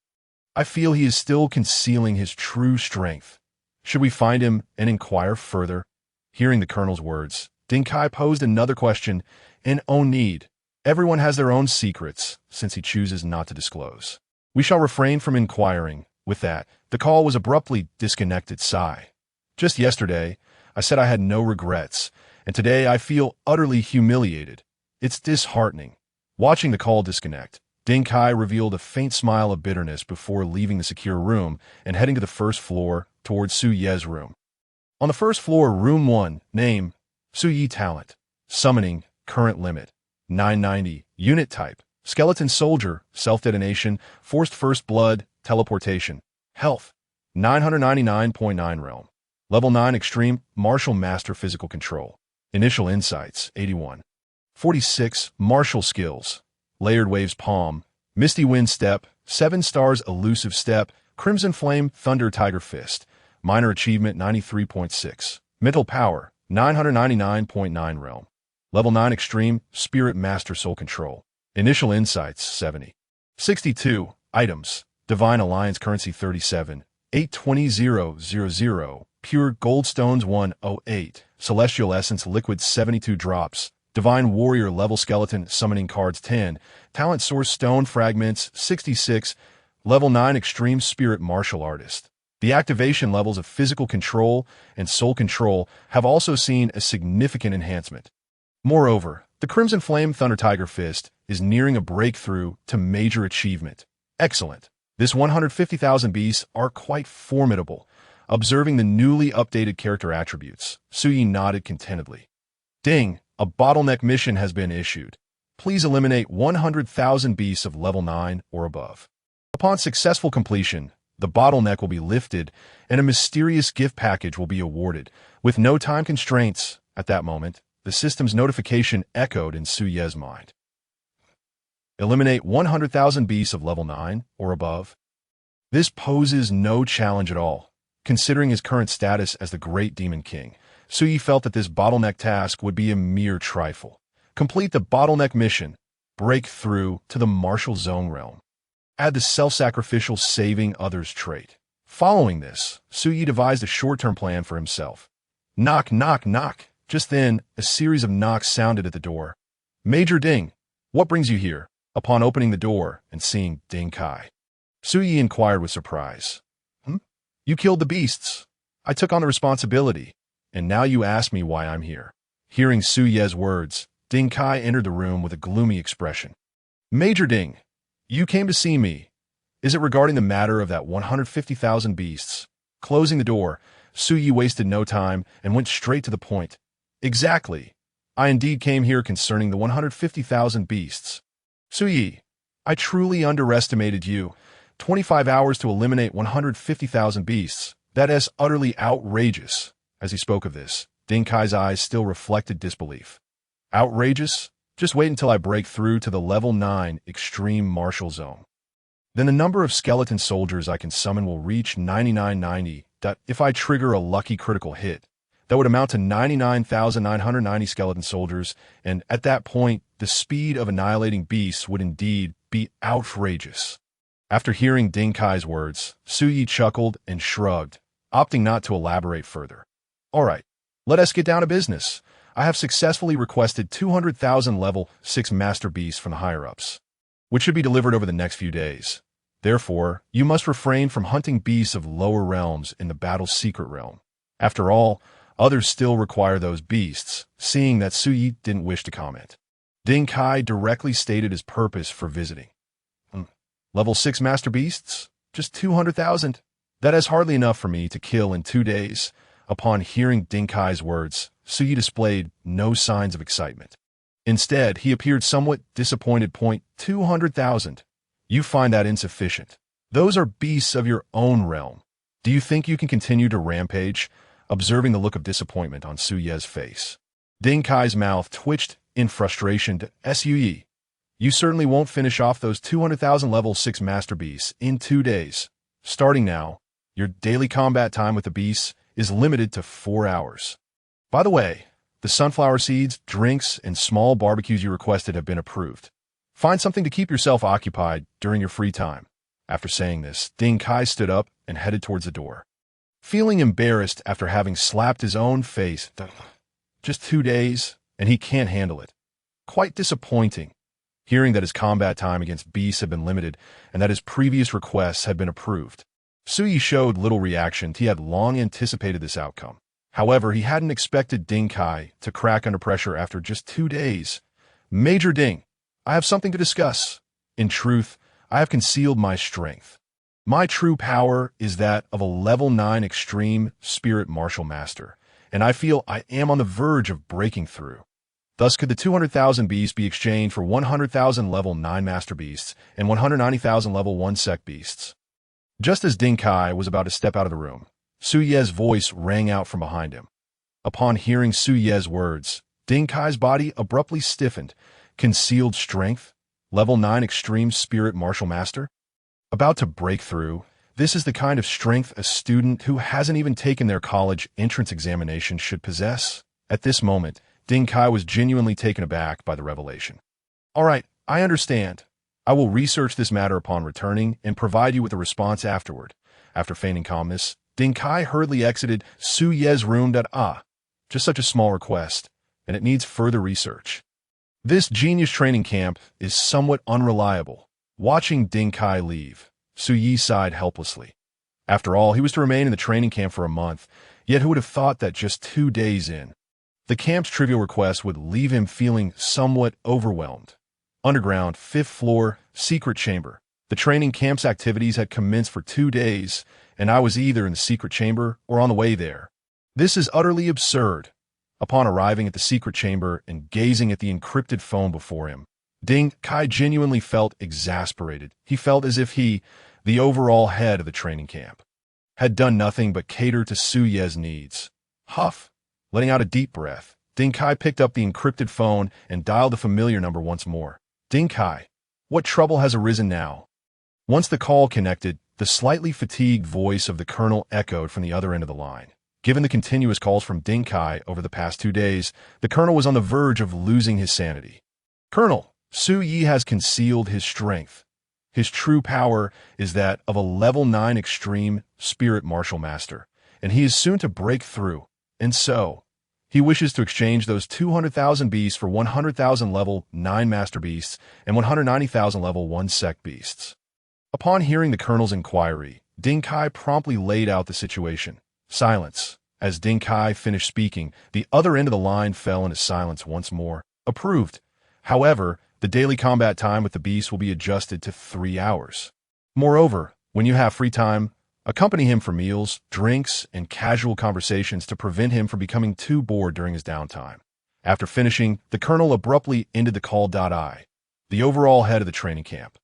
I feel he is still concealing his true strength. Should we find him and inquire further?" Hearing the colonel's words, Ding Kai posed another question. "In own need. Everyone has their own secrets, since he chooses not to disclose. We shall refrain from inquiring." With that, the call was abruptly disconnected. Sigh. "Just yesterday, I said I had no regrets, and today I feel utterly humiliated. It's disheartening." Watching the call disconnect, Ding Kai revealed a faint smile of bitterness before leaving the secure room and heading to the first floor towards Su Ye's room. On the first floor, room 1, name, Su Yi talent, summoning, current limit, 990, unit type, skeleton soldier, self-detonation, forced first blood, teleportation, health, 999.9 realm, level 9 extreme, martial master physical control, initial insights, 81. 46, martial skills, layered waves palm, misty wind step, 7 stars elusive step, crimson flame thunder tiger fist, minor achievement 93.6, mental power 999.9 realm, level 9 extreme, spirit master soul control, initial insights 70. 62, items, divine alliance currency 37, 820,000, pure gold stones 108, celestial essence liquid 72 drops, divine warrior level skeleton summoning cards 10, talent source stone fragments 66, Level 9 Extreme Spirit Martial Artist. The activation levels of physical control and soul control have also seen a significant enhancement. Moreover, the Crimson Flame Thunder Tiger Fist is nearing a breakthrough to major achievement. Excellent. This 150,000 beasts are quite formidable. Observing the newly updated character attributes, Suyi nodded contentedly. Ding, a bottleneck mission has been issued. Please eliminate 100,000 beasts of level 9 or above. Upon successful completion, the bottleneck will be lifted and a mysterious gift package will be awarded. With no time constraints, at that moment, the system's notification echoed in Suye's mind. Eliminate 100,000 beasts of level 9 or above. This poses no challenge at all. Considering his current status as the Great Demon King, Suyi felt that this bottleneck task would be a mere trifle. Complete the bottleneck mission. Break through to the martial zone realm. Add the self-sacrificial saving others trait. Following this, Suyi devised a short-term plan for himself. Knock, knock, knock. Just then, a series of knocks sounded at the door. Major Ding, what brings you here? Upon opening the door and seeing Ding Kai, Suyi inquired with surprise. You killed the beasts. I took on the responsibility, and now you ask me why I'm here. Hearing Suye's words, Ding Kai entered the room with a gloomy expression. Major Ding, you came to see me. Is it regarding the matter of that 150,000 beasts? Closing the door, Suyi wasted no time and went straight to the point. Exactly. I indeed came here concerning the 150,000 beasts. Suyi, I truly underestimated you. 25 hours to eliminate 150,000 beasts. That is utterly outrageous. As he spoke of this, Ding Kai's eyes still reflected disbelief. Outrageous? Just wait until I break through to the level 9 extreme martial zone. Then the number of skeleton soldiers I can summon will reach 9990. If I trigger a lucky critical hit, that would amount to 99,990 skeleton soldiers, and at that point, the speed of annihilating beasts would indeed be outrageous. After hearing Ding Kai's words, Suyi chuckled and shrugged, opting not to elaborate further. All right, let us get down to business. I have successfully requested 200,000 level 6 master beasts from the higher-ups, which should be delivered over the next few days. Therefore, you must refrain from hunting beasts of lower realms in the battle's secret realm. After all, others still require those beasts, seeing that Suyi didn't wish to comment. Ding Kai directly stated his purpose for visiting. Level 6 master beasts? Just 200,000? That is hardly enough for me to kill in 2 days. Upon hearing Ding Kai's words, Suyi displayed no signs of excitement. Instead, he appeared somewhat disappointed. 200,000. You find that insufficient. Those are beasts of your own realm. Do you think you can continue to rampage? Observing the look of disappointment on Suye's face, Ding Kai's mouth twitched in frustration to Suyi. You certainly won't finish off those 200,000 level 6 master beasts in 2 days. Starting now, your daily combat time with the beasts is limited to 4 hours. By the way, the sunflower seeds, drinks, and small barbecues you requested have been approved. Find something to keep yourself occupied during your free time. After saying this, Ding Kai stood up and headed towards the door. Feeling embarrassed after having slapped his own face, just 2 days, and he can't handle it. Quite disappointing. Hearing that his combat time against beasts had been limited and that his previous requests had been approved, Suyi showed little reaction. He had long anticipated this outcome. However, he hadn't expected Ding Kai to crack under pressure after just 2 days. Major Ding, I have something to discuss. In truth, I have concealed my strength. My true power is that of a level 9 extreme spirit martial master, and I feel I am on the verge of breaking through. Thus could the 200,000 beasts be exchanged for 100,000 level 9 master beasts and 190,000 level 1 sec beasts. Just as Ding Kai was about to step out of the room, Suye's voice rang out from behind him. Upon hearing Suye's words, Ding Kai's body abruptly stiffened. Concealed strength? Level 9 extreme spirit martial master? About to break through, this is the kind of strength a student who hasn't even taken their college entrance examination should possess. At this moment, Ding Kai was genuinely taken aback by the revelation. All right, I understand. I will research this matter upon returning and provide you with a response afterward. After feigning calmness, Ding Kai hurriedly exited Suye's room. Just such a small request, and it needs further research. This genius training camp is somewhat unreliable. Watching Ding Kai leave, Su Yi sighed helplessly. After all, he was to remain in the training camp for a month, yet who would have thought that just 2 days in? The camp's trivial request would leave him feeling somewhat overwhelmed. Underground, 5th floor, secret chamber. The training camp's activities had commenced for 2 days, and I was either in the secret chamber or on the way there. This is utterly absurd. Upon arriving at the secret chamber and gazing at the encrypted phone before him, Ding Kai genuinely felt exasperated. He felt as if he, the overall head of the training camp, had done nothing but cater to Su Ye's needs. Huff! Letting out a deep breath, Ding Kai picked up the encrypted phone and dialed the familiar number once more. Ding Kai, what trouble has arisen now? Once the call connected, the slightly fatigued voice of the colonel echoed from the other end of the line. Given the continuous calls from Ding Kai over the past 2 days, the colonel was on the verge of losing his sanity. Colonel, Su Yi has concealed his strength. His true power is that of a level 9 extreme spirit martial master, and he is soon to break through. And so, he wishes to exchange those 200,000 beasts for 100,000 level 9 master beasts and 190,000 level 1 sect beasts. Upon hearing the colonel's inquiry, Ding Kai promptly laid out the situation. Silence. As Ding Kai finished speaking, the other end of the line fell into silence once more. Approved. However, the daily combat time with the beasts will be adjusted to 3 hours. Moreover, when you have free time, accompany him for meals, drinks, and casual conversations to prevent him from becoming too bored during his downtime. After finishing, the colonel abruptly ended the call. The overall head of the training camp,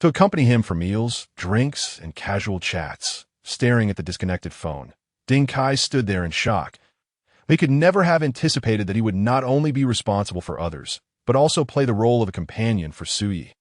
to accompany him for meals, drinks, and casual chats. Staring at the disconnected phone, Ding Kai stood there in shock. He could never have anticipated that he would not only be responsible for others, but also play the role of a companion for Su Yi.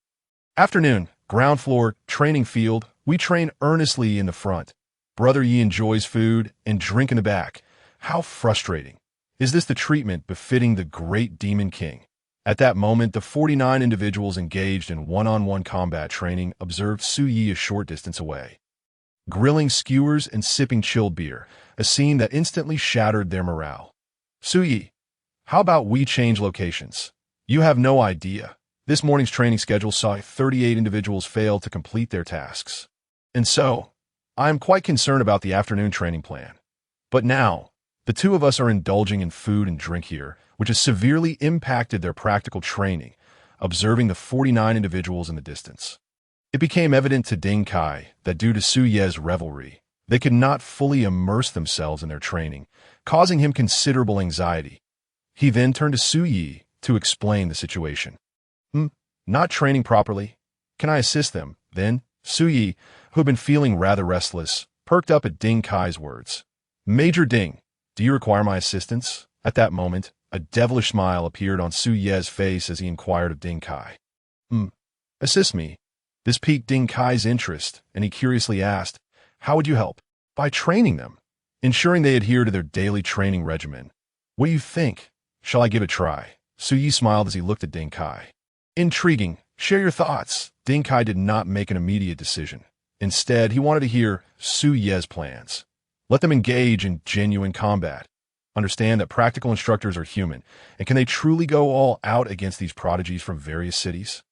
Afternoon, ground floor, training field. We train earnestly in the front. Brother Yi enjoys food and drink in the back. How frustrating. Is this the treatment befitting the great Demon King? At that moment, the 49 individuals engaged in one-on-one combat training observed Su Yi a short distance away, grilling skewers and sipping chilled beer, a scene that instantly shattered their morale. Su Yi, how about we change locations? You have no idea. This morning's training schedule saw 38 individuals fail to complete their tasks. And so, I am quite concerned about the afternoon training plan. But now, the 2 of us are indulging in food and drink here, which has severely impacted their practical training, observing the 49 individuals in the distance. It became evident to Ding Kai that due to Su Ye's revelry, they could not fully immerse themselves in their training, causing him considerable anxiety. He then turned to Su Yi to explain the situation. Not training properly. Can I assist them? Then, Su Yi, who had been feeling rather restless, perked up at Ding Kai's words. Major Ding, do you require my assistance? At that moment, a devilish smile appeared on Su Ye's face as he inquired of Ding Kai. Assist me. This piqued Ding Kai's interest, and he curiously asked, how would you help? By training them, ensuring they adhere to their daily training regimen. What do you think? Shall I give it a try? Su Yi smiled as he looked at Ding Kai. Intriguing. Share your thoughts. Ding Kai did not make an immediate decision. Instead, he wanted to hear Su Ye's plans. Let them engage in genuine combat. Understand that practical instructors are human, and can they truly go all out against these prodigies from various cities?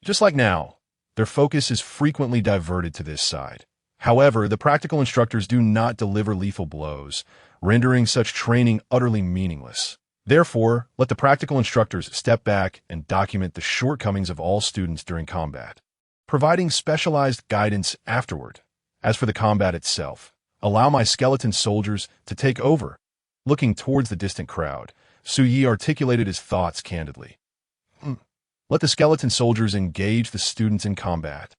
Just like now, their focus is frequently diverted to this side. However, the practical instructors do not deliver lethal blows, rendering such training utterly meaningless. Therefore, let the practical instructors step back and document the shortcomings of all students during combat, providing specialized guidance afterward. As for the combat itself, allow my skeleton soldiers to take over. Looking towards the distant crowd, Su Yi articulated his thoughts candidly. Let the skeleton soldiers engage the students in combat.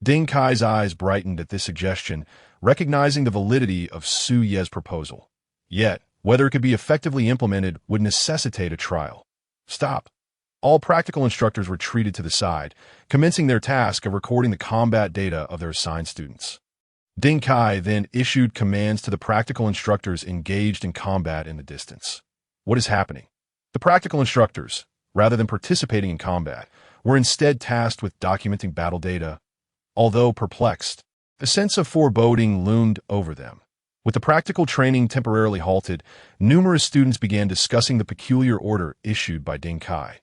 Ding Kai's eyes brightened at this suggestion, recognizing the validity of Su Ye's proposal. Yet, whether it could be effectively implemented would necessitate a trial. Stop. All practical instructors were treated to the side, commencing their task of recording the combat data of their assigned students. Ding Kai then issued commands to the practical instructors engaged in combat in the distance. What is happening? The practical instructors, rather than participating in combat, were instead tasked with documenting battle data. Although perplexed, a sense of foreboding loomed over them. With the practical training temporarily halted, numerous students began discussing the peculiar order issued by Ding Kai.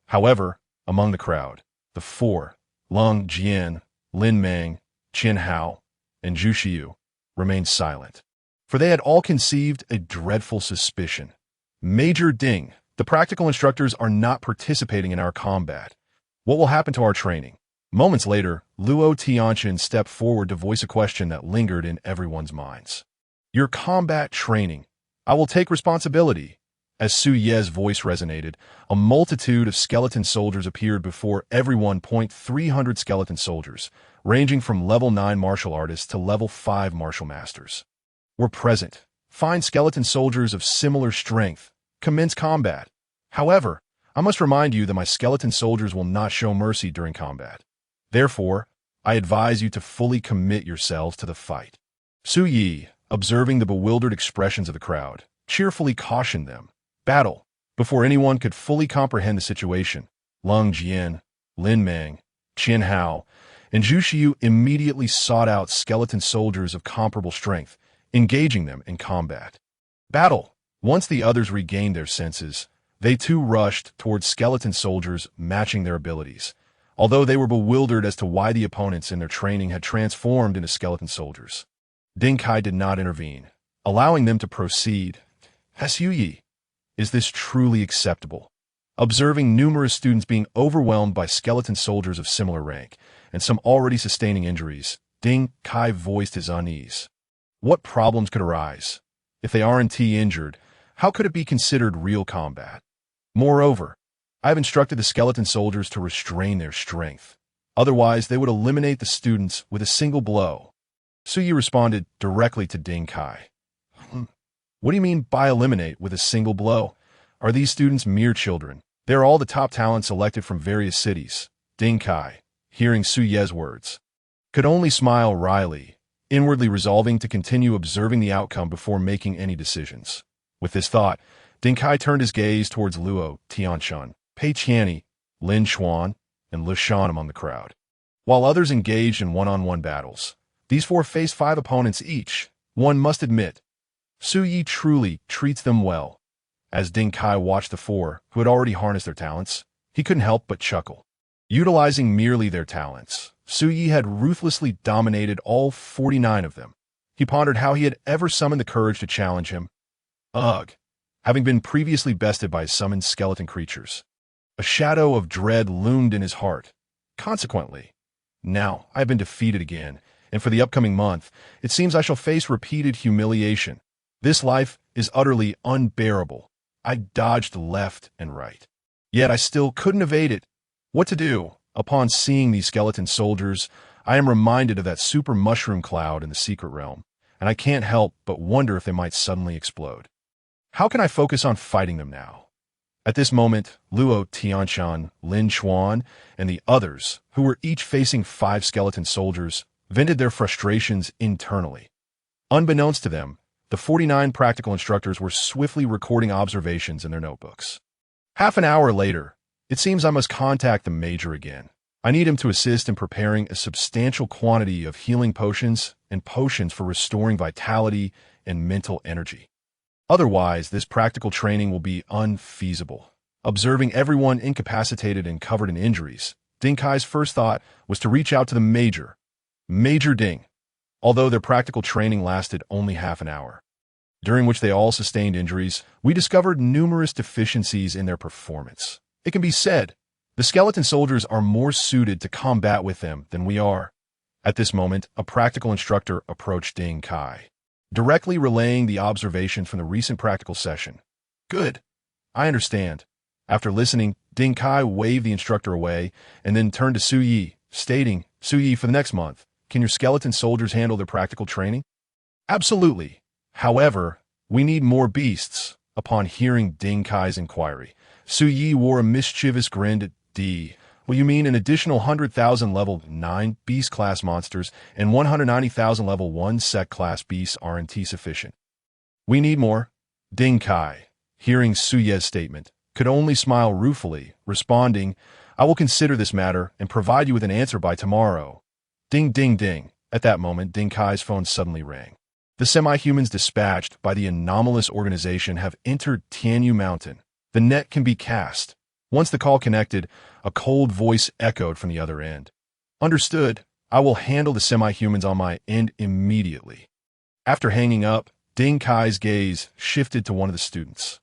However, among the crowd, the 4, Lung Jian, Lin Meng, Qian Hao, and Zhu Xiu remained silent, for they had all conceived a dreadful suspicion. Major Ding, the practical instructors are not participating in our combat. What will happen to our training? Moments later, Luo Tianqian stepped forward to voice a question that lingered in everyone's minds. Your combat training. I will take responsibility. As Su Ye's voice resonated, a multitude of skeleton soldiers appeared before everyone. 300 skeleton soldiers, ranging from level 9 martial artists to level 5 martial masters, were present. Fine skeleton soldiers of similar strength. Commence combat. However, I must remind you that my skeleton soldiers will not show mercy during combat. Therefore, I advise you to fully commit yourselves to the fight. Su Yi, observing the bewildered expressions of the crowd, cheerfully cautioned them. Battle. Before anyone could fully comprehend the situation, Leng Jian, Lin Meng, Qian Hao, and Zhu Xiu immediately sought out skeleton soldiers of comparable strength, engaging them in combat. Battle. Once the others regained their senses, they too rushed towards skeleton soldiers matching their abilities, although they were bewildered as to why the opponents in their training had transformed into skeleton soldiers. Ding Kai did not intervene, allowing them to proceed. Xiu Yi, is this truly acceptable? Observing numerous students being overwhelmed by skeleton soldiers of similar rank, and some already sustaining injuries, Ding Kai voiced his unease. What problems could arise? If they aren't injured, how could it be considered real combat? Moreover, I have instructed the skeleton soldiers to restrain their strength. Otherwise, they would eliminate the students with a single blow. Su Yi responded directly to Ding Kai. What do you mean by eliminate with a single blow? Are these students mere children? They are all the top talents selected from various cities. Ding Kai, hearing Su Ye's words, could only smile wryly, inwardly resolving to continue observing the outcome before making any decisions. With this thought, Ding Kai turned his gaze towards Luo Tianqian, Pei Qianni, Lin Xuan, and Li Shan among the crowd. While others engaged in one-on-one battles, these four faced 5 opponents each. One must admit, Su Yi truly treats them well. As Ding Kai watched the 4, who had already harnessed their talents, he couldn't help but chuckle. Utilizing merely their talents, Su Yi had ruthlessly dominated all 49 of them. He pondered how he had ever summoned the courage to challenge him. Ugh, having been previously bested by summoned skeleton creatures. A shadow of dread loomed in his heart. Consequently, now I have been defeated again, and for the upcoming month, it seems I shall face repeated humiliation. This life is utterly unbearable. I dodged left and right. Yet I still couldn't evade it. What to do? Upon seeing these skeleton soldiers, I am reminded of that super mushroom cloud in the secret realm, and I can't help but wonder if they might suddenly explode. How can I focus on fighting them now? At this moment, Luo Tianqian, Lin Xuan, and the others, who were each facing 5 skeleton soldiers, vented their frustrations internally. Unbeknownst to them, the 49 practical instructors were swiftly recording observations in their notebooks. Half an hour later, it seems I must contact the Major again. I need him to assist in preparing a substantial quantity of healing potions and potions for restoring vitality and mental energy. Otherwise, this practical training will be unfeasible. Observing everyone incapacitated and covered in injuries, Ding Kai's first thought was to reach out to the Major. Major Ding. Although their practical training lasted only half an hour, during which they all sustained injuries, we discovered numerous deficiencies in their performance. It can be said, the skeleton soldiers are more suited to combat with them than we are. At this moment, a practical instructor approached Ding Kai, directly relaying the observation from the recent practical session. Good. I understand. After listening, Ding Kai waved the instructor away and then turned to Su Yi, stating, Su Yi, for the next month, can your skeleton soldiers handle their practical training? Absolutely. However, we need more beasts. Upon hearing Ding Kai's inquiry, Su Yi wore a mischievous grin at D. Well, you mean an additional 100,000 level 9 beast class monsters and 190,000 level 1 sect class beasts aren't sufficient? We need more. Ding Kai, hearing Su Ye's statement, could only smile ruefully, responding, I will consider this matter and provide you with an answer by tomorrow. Ding, ding, ding. At that moment, Ding Kai's phone suddenly rang. The semi-humans dispatched by the anomalous organization have entered Tianyu Mountain. The net can be cast. Once the call connected, a cold voice echoed from the other end. Understood. I will handle the semi-humans on my end immediately. After hanging up, Ding Kai's gaze shifted to one of the students.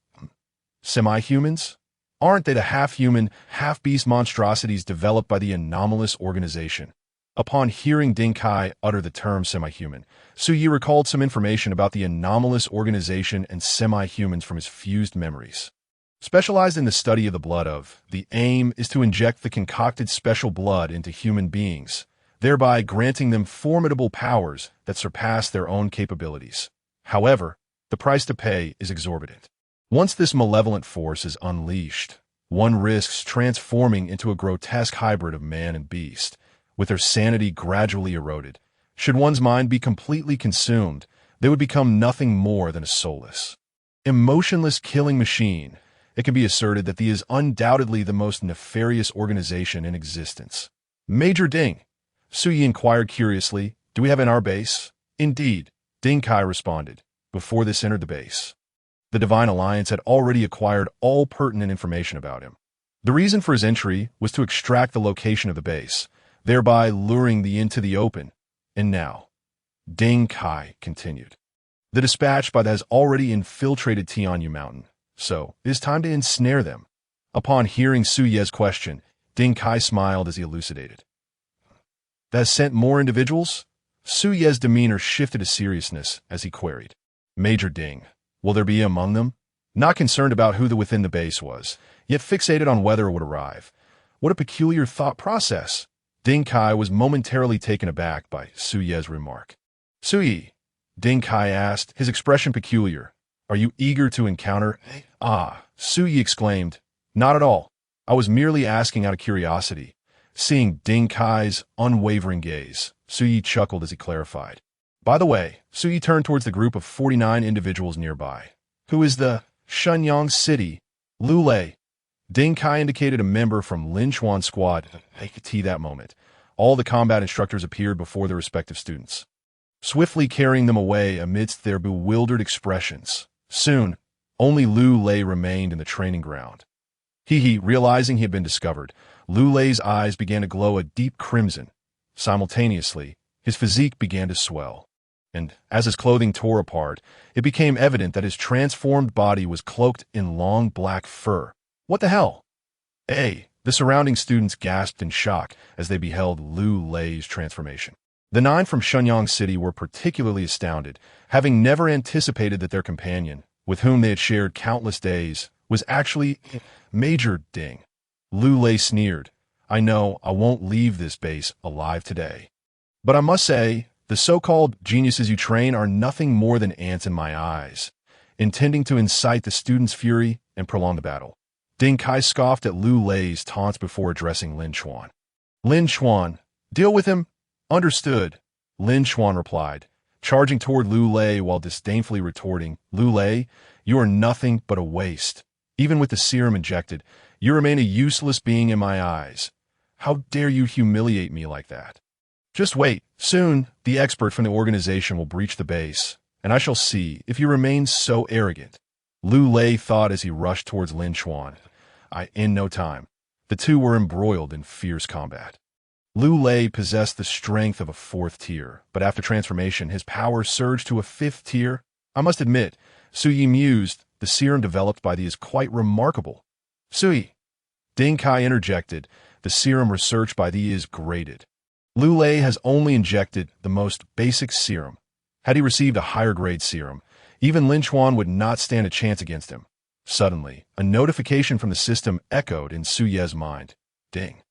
Semi-humans? Aren't they the half-human, half-beast monstrosities developed by the anomalous organization? Upon hearing Ding Kai utter the term semi-human, Su Yi recalled some information about the anomalous organization and semi-humans from his fused memories. Specialized in the study of the blood of, the aim is to inject the concocted special blood into human beings, thereby granting them formidable powers that surpass their own capabilities. However, the price to pay is exorbitant. Once this malevolent force is unleashed, one risks transforming into a grotesque hybrid of man and beast, with their sanity gradually eroded. Should one's mind be completely consumed, they would become nothing more than a soulless, emotionless killing machine. It can be asserted that the is undoubtedly the most nefarious organization in existence. Major Ding, Su Yi inquired curiously, do we have in our base? Indeed, Ding Kai responded, before this entered the base. The Divine Alliance had already acquired all pertinent information about him. The reason for his entry was to extract the location of the base, thereby luring the into the open. And now, Ding Kai continued. The dispatch by the has already infiltrated Tianyu Mountain, so it is time to ensnare them. Upon hearing Su Ye's question, Ding Kai smiled as he elucidated. That has sent more individuals? Su Ye's demeanor shifted to seriousness as he queried. Major Ding, will there be among them? Not concerned about who the within the base was, yet fixated on whether it would arrive. What a peculiar thought process. Ding Kai was momentarily taken aback by Su Ye's remark. Su Yi, Ding Kai asked, his expression peculiar. Are you eager to encounter? Ah, Su Yi exclaimed. Not at all. I was merely asking out of curiosity. Seeing Ding Kai's unwavering gaze, Su Yi chuckled as he clarified. By the way, Su Yi turned towards the group of 49 individuals nearby. Who is the Shenyang City? Lu Lei. Ding Kai indicated a member from Lin Chuan's squad. They could see that moment. All the combat instructors appeared before their respective students, swiftly carrying them away amidst their bewildered expressions. Soon, only Lu Lei remained in the training ground. Realizing he had been discovered, Lu Lei's eyes began to glow a deep crimson. Simultaneously, his physique began to swell, and as his clothing tore apart, it became evident that his transformed body was cloaked in long black fur. What the hell? The surrounding students gasped in shock as they beheld Lu Lei's transformation. The 9 from Shenyang City were particularly astounded, having never anticipated that their companion, with whom they had shared countless days, was actually Major Ding. Lu Lei sneered. I know I won't leave this base alive today. But I must say, the so-called geniuses you train are nothing more than ants in my eyes, intending to incite the students' fury and prolong the battle. Ding Kai scoffed at Lu Lei's taunts before addressing Lin Chuan. Lin Chuan, deal with him? Understood, Lin Chuan replied, charging toward Lu Lei while disdainfully retorting, Lu Lei, you are nothing but a waste. Even with the serum injected, you remain a useless being in my eyes. How dare you humiliate me like that? Just wait. Soon, the expert from the organization will breach the base, and I shall see if you remain so arrogant. Lu Lei thought as he rushed towards Lin Chuan. In no time, the two were embroiled in fierce combat. Lu Lei possessed the strength of a 4th tier, but after transformation, his power surged to a 5th tier. I must admit, Su Yi mused, the serum developed by thee is quite remarkable. Su Yi, Ding Kai interjected, the serum researched by thee is graded. Lu Lei has only injected the most basic serum. Had he received a higher grade serum, even Lin Chuan would not stand a chance against him. Suddenly, a notification from the system echoed in Su Ye's mind. Ding.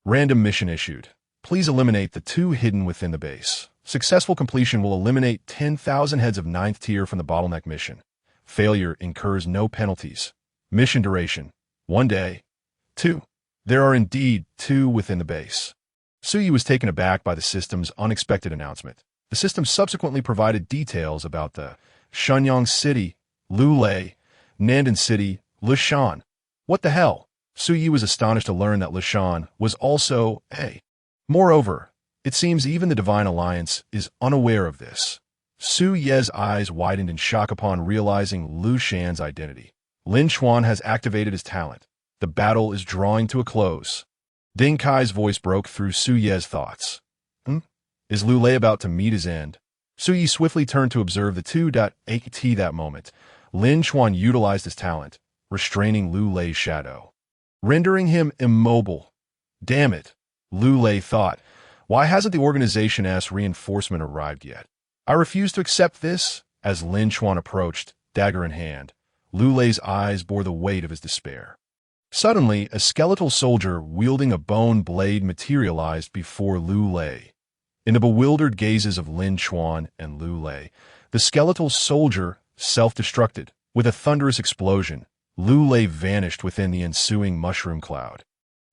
Random mission issued. Please eliminate the 2 hidden within the base. Successful completion will eliminate 10,000 heads of 9th tier from the bottleneck mission. Failure incurs no penalties. Mission duration, 1 day. 2. There are indeed 2 within the base. Su Yi was taken aback by the system's unexpected announcement. The system subsequently provided details about the Shenyang City, Lu Lei, Nandan City, Lishan. What the hell? Su Yi was astonished to learn that Lishan was also a. Moreover, it seems even the Divine Alliance is unaware of this. Su Ye's eyes widened in shock upon realizing Lu Shan's identity. Lin Chuan has activated his talent. The battle is drawing to a close. Ding Kai's voice broke through Su Ye's thoughts. Is Lu Lei about to meet his end? Su Yi swiftly turned to observe the two. At that moment, Lin Chuan utilized his talent, restraining Lu Lei's shadow, rendering him immobile. Damn it, Lu Lei thought. Why hasn't the organization's reinforcement arrived yet? I refuse to accept this. As Lin Chuan approached, dagger in hand, Lu Lei's eyes bore the weight of his despair. Suddenly, a skeletal soldier wielding a bone blade materialized before Lu Lei. In the bewildered gazes of Lin Chuan and Lu Lei, the skeletal soldier self-destructed. With a thunderous explosion, Lu Lei vanished within the ensuing mushroom cloud.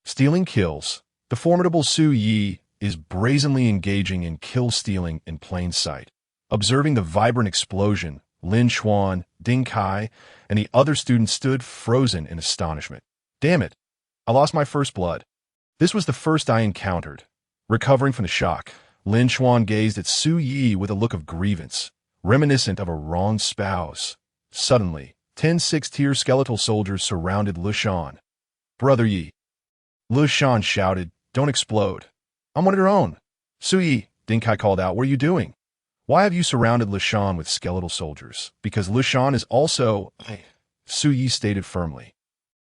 Stealing kills. The formidable Su Yi is brazenly engaging in kill-stealing in plain sight. Observing the vibrant explosion, Lin Chuan, Ding Kai, and the other students stood frozen in astonishment. Damn it! I lost my first blood. This was the first I encountered. Recovering from the shock, Lin Chuan gazed at Su Yi with a look of grievance, reminiscent of a wronged spouse. Suddenly, 10 six-tier skeletal soldiers surrounded Lu Shan. Brother Yi. Lu Shan shouted, "Don't explode. I'm one of your own." Su Yi, Ding Kai called out, "What are you doing? Why have you surrounded Lu Shan with skeletal soldiers? Because Lu Shan is also..." Su Yi stated firmly.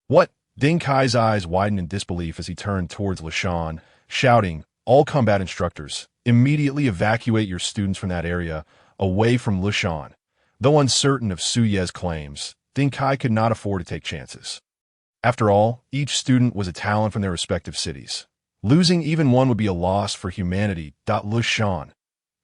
"What?" Ding Kai's eyes widened in disbelief as he turned towards Lu Shan, shouting, "All combat instructors, immediately evacuate your students from that area, away from Lu Shan." Though uncertain of Su Ye's claims, Ding Kai could not afford to take chances. After all, each student was a talent from their respective cities. Losing even one would be a loss for humanity. Lu Shan.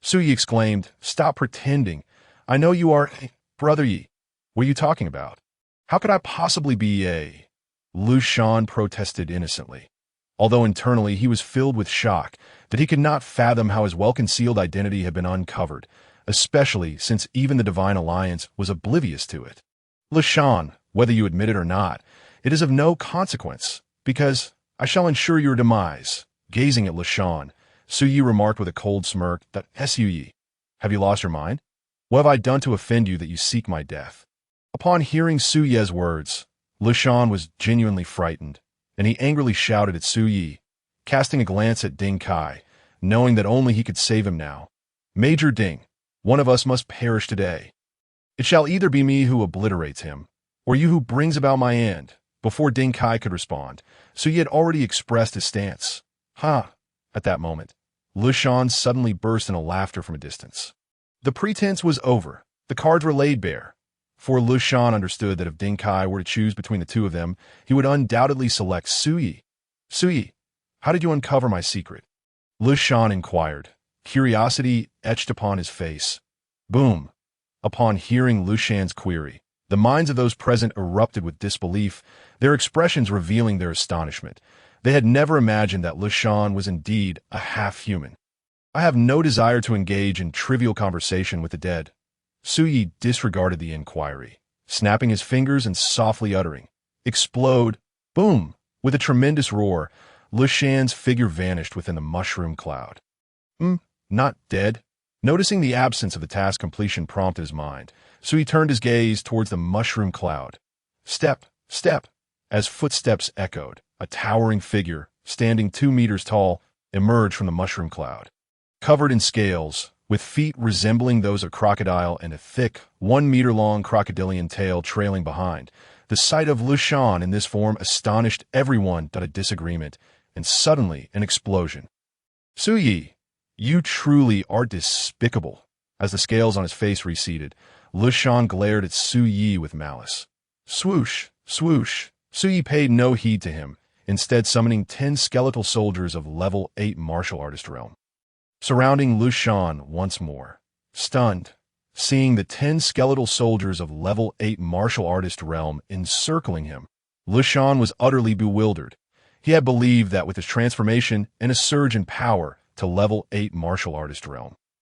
Su Yi exclaimed, "Stop pretending. I know you are..." "Brother Yi, what are you talking about? How could I possibly be a..." Lu Shan protested innocently, although internally he was filled with shock that he could not fathom how his well-concealed identity had been uncovered, especially since even the Divine Alliance was oblivious to it. "Lu Shan, whether you admit it or not, it is of no consequence, because I shall ensure your demise." Gazing at Lu Shan, Su Yi remarked with a cold smirk that, "Su Yi, have you lost your mind? What have I done to offend you that you seek my death?" Upon hearing Su Ye's words, Lu Shan was genuinely frightened, and he angrily shouted at Su Yi, casting a glance at Ding Kai, knowing that only he could save him now. "Major Ding, one of us must perish today. It shall either be me who obliterates him, or you who brings about my end." Before Ding Kai could respond, Su Yi had already expressed his stance. "Ha!" At that moment, Lu Shan suddenly burst into laughter from a distance. The pretense was over. The cards were laid bare. For Lu Shan understood that if Ding Kai were to choose between the two of them, he would undoubtedly select Su Yi. "Su Yi, how did you uncover my secret?" Lu Shan inquired, curiosity etched upon his face. Boom! Upon hearing Lu Shan's query, the minds of those present erupted with disbelief, their expressions revealing their astonishment. They had never imagined that Lu Shan was indeed a half-human. "I have no desire to engage in trivial conversation with the dead." Su Yi disregarded the inquiry, snapping his fingers and softly uttering, "Explode!" Boom! With a tremendous roar, Lu Shan's figure vanished within the mushroom cloud. Not dead? Noticing the absence of the task completion prompted his mind, so he turned his gaze towards the mushroom cloud. Step, step! As footsteps echoed, a towering figure, standing 2 meters tall, emerged from the mushroom cloud. Covered in scales, with feet resembling those of a crocodile and a thick, 1-meter-long crocodilian tail trailing behind, the sight of Lu Shan in this form astonished everyone but a disagreement, and suddenly an explosion. "Su Yi, you truly are despicable." As the scales on his face receded, Lu Shan glared at Su Yi with malice. Swoosh, swoosh. Su Yi paid no heed to him, instead summoning 10 skeletal soldiers of level 8 martial artist realm, surrounding Lu Shan once more. Stunned, seeing the 10 skeletal soldiers of level 8 martial artist realm encircling him, Lu Shan was utterly bewildered. He had believed that with his transformation and a surge in power to level 8 martial artist realm,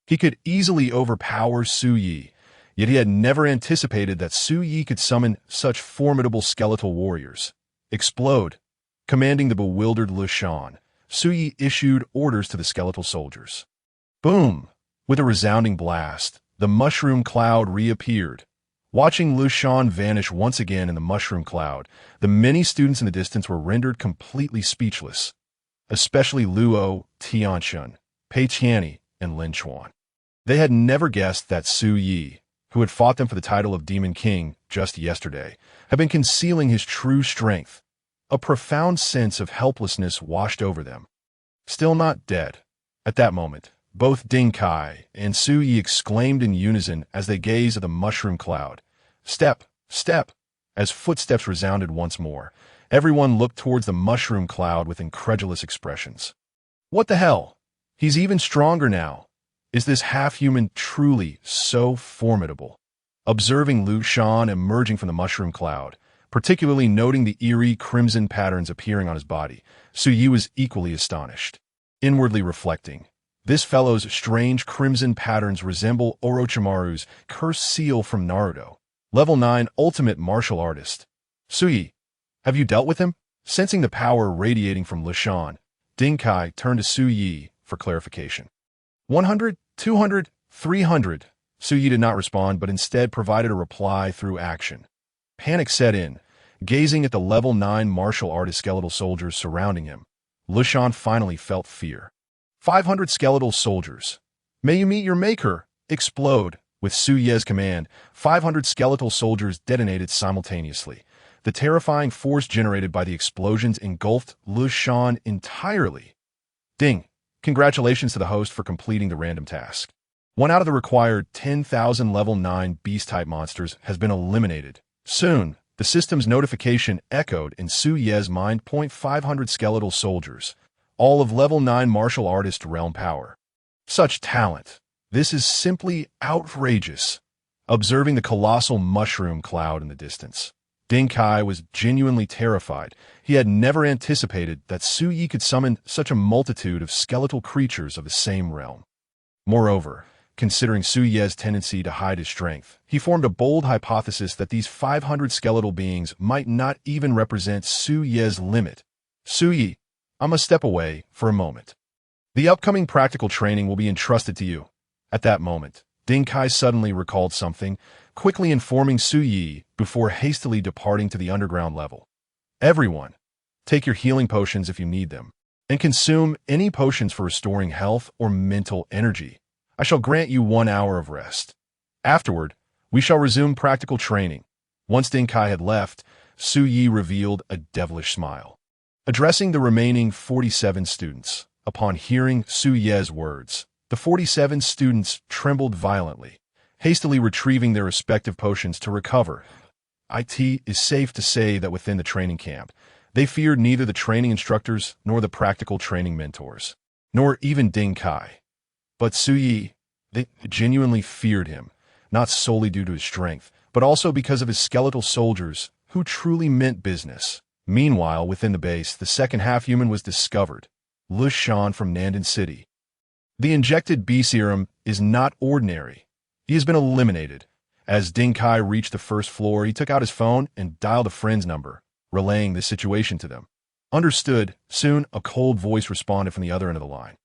he could easily overpower Su Yi, yet he had never anticipated that Su Yi could summon such formidable skeletal warriors. "Explode!" Commanding the bewildered Lu Shan, Su Yi issued orders to the skeletal soldiers. Boom! With a resounding blast, the mushroom cloud reappeared. Watching Lu Shan vanish once again in the mushroom cloud, the many students in the distance were rendered completely speechless, especially Luo, Tianxun, Pei Qianni, and Lin Chuan. They had never guessed that Su Yi, who had fought them for the title of Demon King just yesterday, had been concealing his true strength. A profound sense of helplessness washed over them. Still not dead. At that moment, both Ding Kai and Su Yi exclaimed in unison as they gazed at the mushroom cloud. Step, step! As footsteps resounded once more, everyone looked towards the mushroom cloud with incredulous expressions. What the hell? He's even stronger now. Is this half-human truly so formidable? Observing Lu Shan emerging from the mushroom cloud, particularly noting the eerie crimson patterns appearing on his body, Su Yi was equally astonished. Inwardly reflecting, this fellow's strange crimson patterns resemble Orochimaru's cursed seal from Naruto. Level 9 Ultimate Martial Artist. Su Yi, have you dealt with him? Sensing the power radiating from Lu Shan, Ding Kai turned to Su Yi for clarification. 100, 200, 300. Su Yi did not respond, but instead provided a reply through action. Panic set in. Gazing at the level 9 martial artist skeletal soldiers surrounding him, Lu Shan finally felt fear. 500 skeletal soldiers. May you meet your maker! Explode! With Su Ye's command, 500 skeletal soldiers detonated simultaneously. The terrifying force generated by the explosions engulfed Lu Shan entirely. Ding! Congratulations to the host for completing the random task. One out of the required 10,000 level 9 beast-type monsters has been eliminated. Soon, the system's notification echoed in Su Ye's mind. 500 skeletal soldiers, all of level 9 martial artist realm power. Such talent. This is simply outrageous. Observing the colossal mushroom cloud in the distance, Ding Kai was genuinely terrified. He had never anticipated that Su Yi could summon such a multitude of skeletal creatures of the same realm. Moreover, considering Su Ye's tendency to hide his strength, he formed a bold hypothesis that these 500 skeletal beings might not even represent Su Ye's limit. Su Yi, I must step away for a moment. The upcoming practical training will be entrusted to you. At that moment, Ding Kai suddenly recalled something, quickly informing Su Yi before hastily departing to the underground level. Everyone, take your healing potions if you need them, and consume any potions for restoring health or mental energy. I shall grant you 1 hour of rest. Afterward, we shall resume practical training. Once Ding Kai had left, Su Yi revealed a devilish smile. Addressing the remaining 47 students, upon hearing Su Ye's words, the 47 students trembled violently, hastily retrieving their respective potions to recover. It is safe to say that within the training camp, they feared neither the training instructors nor the practical training mentors, nor even Ding Kai. But Su Yi, they genuinely feared him, not solely due to his strength, but also because of his skeletal soldiers, who truly meant business. Meanwhile, within the base, the second half-human was discovered, Lu Shan from Nandan City. The injected B serum is not ordinary. He has been eliminated. As Ding Kai reached the first floor, he took out his phone and dialed a friend's number, relaying the situation to them. Understood. Soon, a cold voice responded from the other end of the line.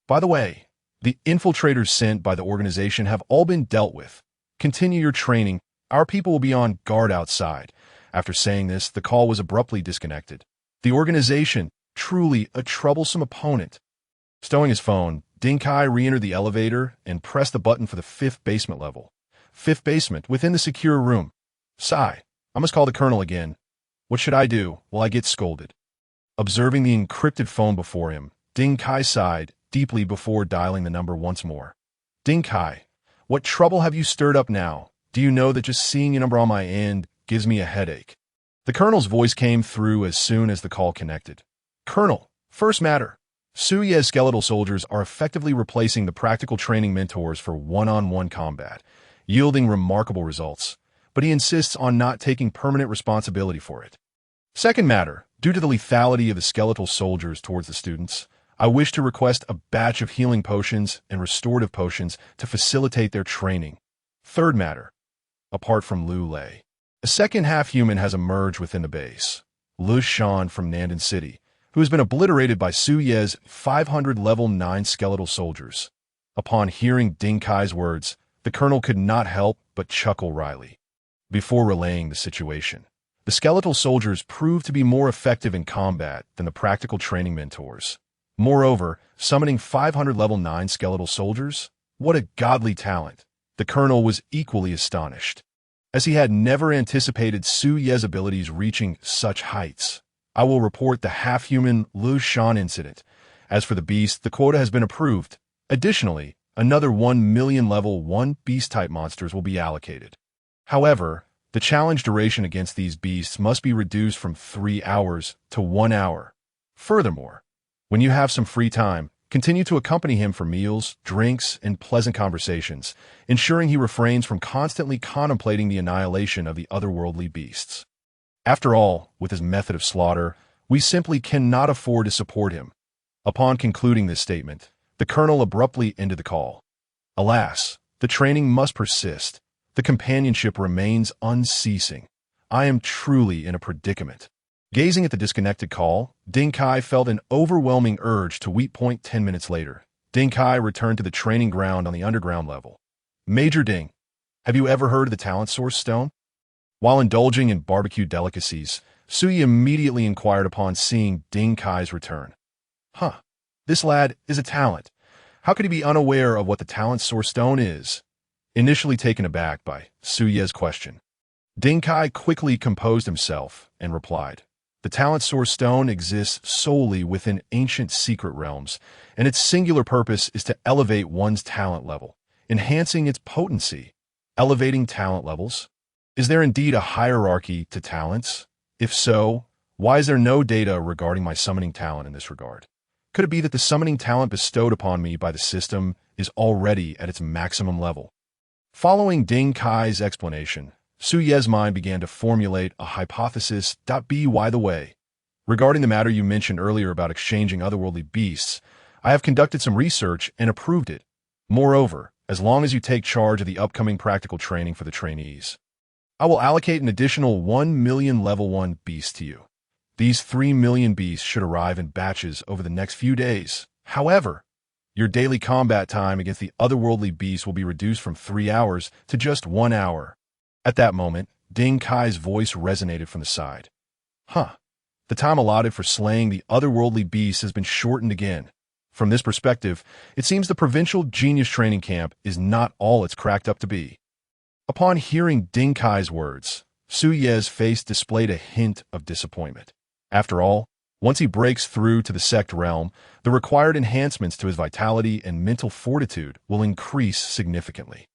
By the way, the infiltrators sent by the organization have all been dealt with. Continue your training. Our people will be on guard outside. After saying this, the call was abruptly disconnected. The organization, truly a troublesome opponent. Stowing his phone, Ding Kai re-entered the elevator and pressed the button for the 5th basement level. 5th basement, within the secure room. Sigh, I must call the colonel again. What should I do? Will I get scolded? Observing the encrypted phone before him, Ding Kai sighed deeply before dialing the number once more. Ding Kai, what trouble have you stirred up now? Do you know that just seeing your number on my end gives me a headache? The colonel's voice came through as soon as the call connected. Colonel, first matter. Su Ye's skeletal soldiers are effectively replacing the practical training mentors for one-on-one combat, yielding remarkable results, but he insists on not taking permanent responsibility for it. Second matter, due to the lethality of the skeletal soldiers towards the students, I wish to request a batch of healing potions and restorative potions to facilitate their training. Third matter, apart from Lu Lei, a second half-human has emerged within the base, Lu Shan from Nandan City, who has been obliterated by Su Ye's 500 level 9 skeletal soldiers. Upon hearing Ding Kai's words, the colonel could not help but chuckle wryly. Before relaying the situation, the skeletal soldiers proved to be more effective in combat than the practical training mentors. Moreover, summoning 500 level 9 skeletal soldiers? What a godly talent! The colonel was equally astonished, as he had never anticipated Su Ye's abilities reaching such heights. I will report the half-human Lu Shan incident. As for the beast, the quota has been approved. Additionally, another 1 million level 1 beast-type monsters will be allocated. However, the challenge duration against these beasts must be reduced from 3 hours to 1 hour. Furthermore, when you have some free time, continue to accompany him for meals, drinks, and pleasant conversations, ensuring he refrains from constantly contemplating the annihilation of the otherworldly beasts. After all, with his method of slaughter, we simply cannot afford to support him. Upon concluding this statement, the colonel abruptly ended the call. Alas, the training must persist. The companionship remains unceasing. I am truly in a predicament. Gazing at the disconnected call, Ding Kai felt an overwhelming urge to weep. 10 minutes later, Ding Kai returned to the training ground on the underground level. Major Ding, have you ever heard of the talent source stone? While indulging in barbecue delicacies, Sui immediately inquired upon seeing Ding Kai's return. This lad is a talent. How could he be unaware of what the talent source stone is? Initially taken aback by Su Ye's question, Ding Kai quickly composed himself and replied, the talent source stone exists solely within ancient secret realms, and its singular purpose is to elevate one's talent level, enhancing its potency. Elevating talent levels? Is there indeed a hierarchy to talents? If so, why is there no data regarding my summoning talent in this regard? Could it be that the summoning talent bestowed upon me by the system is already at its maximum level? Following Ding Kai's explanation, Su Ye's mind began to formulate a hypothesis. By the way, regarding the matter you mentioned earlier about exchanging otherworldly beasts, I have conducted some research and approved it. Moreover, as long as you take charge of the upcoming practical training for the trainees, I will allocate an additional 1 million level 1 beasts to you. These 3 million beasts should arrive in batches over the next few days. However, your daily combat time against the otherworldly beasts will be reduced from 3 hours to just 1 hour. At that moment, Ding Kai's voice resonated from the side. The time allotted for slaying the otherworldly beasts has been shortened again. From this perspective, it seems the provincial genius training camp is not all it's cracked up to be. Upon hearing Ding Kai's words, Su Ye's face displayed a hint of disappointment. After all, once he breaks through to the sect realm, the required enhancements to his vitality and mental fortitude will increase significantly.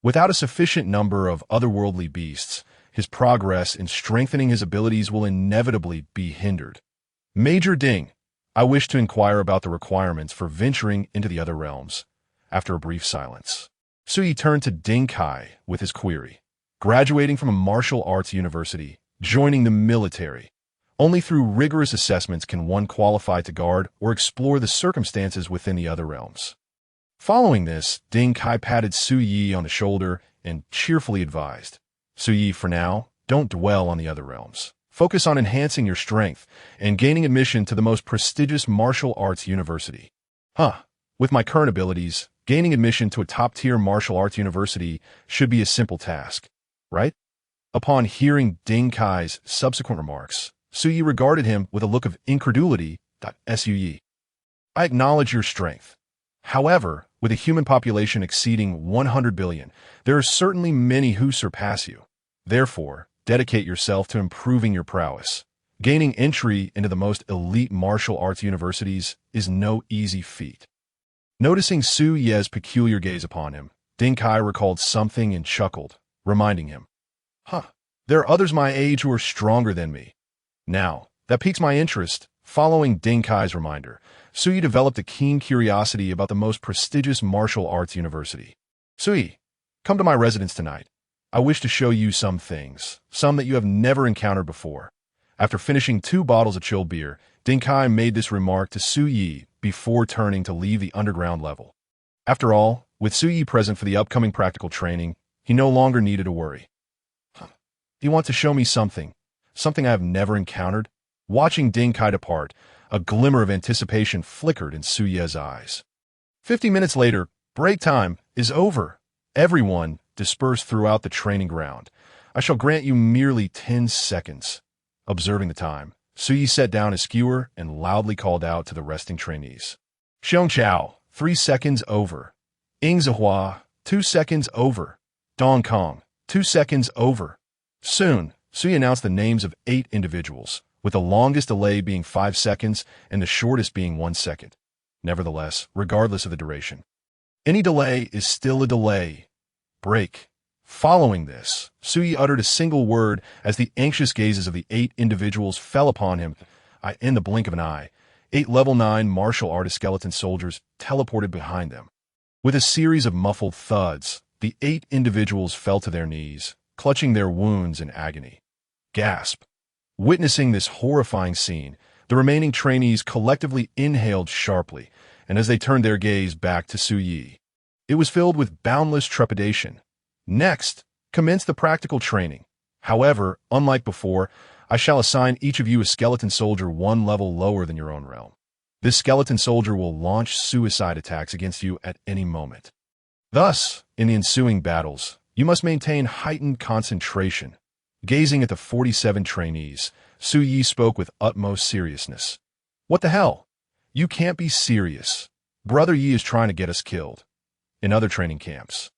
Without a sufficient number of otherworldly beasts, his progress in strengthening his abilities will inevitably be hindered. Major Ding, I wish to inquire about the requirements for venturing into the other realms. After a brief silence, Sui turned to Ding Kai with his query. Graduating from a martial arts university, joining the military. Only through rigorous assessments can one qualify to guard or explore the circumstances within the other realms. Following this, Ding Kai patted Su Yi on the shoulder and cheerfully advised, Su Yi, for now, don't dwell on the other realms. Focus on enhancing your strength and gaining admission to the most prestigious martial arts university. With my current abilities, gaining admission to a top-tier martial arts university should be a simple task, right? Upon hearing Ding Kai's subsequent remarks, Su Yi regarded him with a look of incredulity. Su Yi, I acknowledge your strength. However, with a human population exceeding 100 billion, there are certainly many who surpass you. Therefore, dedicate yourself to improving your prowess. Gaining entry into the most elite martial arts universities is no easy feat. Noticing Su Ye's peculiar gaze upon him, Ding Kai recalled something and chuckled, reminding him, there are others my age who are stronger than me. Now, that piques my interest. Following Ding Kai's reminder, Sui developed a keen curiosity about the most prestigious martial arts university. Sui, come to my residence tonight. I wish to show you some things, some that you have never encountered before. After finishing 2 bottles of chilled beer, Ding Kai made this remark to Su Yi before turning to leave the underground level. After all, with Su Yi present for the upcoming practical training, he no longer needed to worry. Do you want to show me something? Something I have never encountered? Watching Ding Kai depart, a glimmer of anticipation flickered in Su Ye's eyes. 50 minutes later, break time is over. Everyone dispersed throughout the training ground. I shall grant you merely 10 seconds. Observing the time, Su Yi set down his skewer and loudly called out to the resting trainees. Xiong Chao, 3 seconds over. Ing Zihua, 2 seconds over. Dong Kong, 2 seconds over. Soon, Su Yi announced the names of 8 individuals, with the longest delay being 5 seconds and the shortest being 1 second. Nevertheless, regardless of the duration, any delay is still a delay. Break. Following this, Su Yi uttered a single word as the anxious gazes of the 8 individuals fell upon him. In the blink of an eye, 8 level 9 martial artist skeleton soldiers teleported behind them. With a series of muffled thuds, the 8 individuals fell to their knees, clutching their wounds in agony. Gasp. Witnessing this horrifying scene, the remaining trainees collectively inhaled sharply, and as they turned their gaze back to Su Yi, it was filled with boundless trepidation. Next, commence the practical training. However, unlike before, I shall assign each of you a skeleton soldier 1 level lower than your own realm. This skeleton soldier will launch suicide attacks against you at any moment. Thus, in the ensuing battles, you must maintain heightened concentration. Gazing at the 47 trainees, Su Yi spoke with utmost seriousness. What the hell? You can't be serious. Brother Yi is trying to get us killed. In other training camps,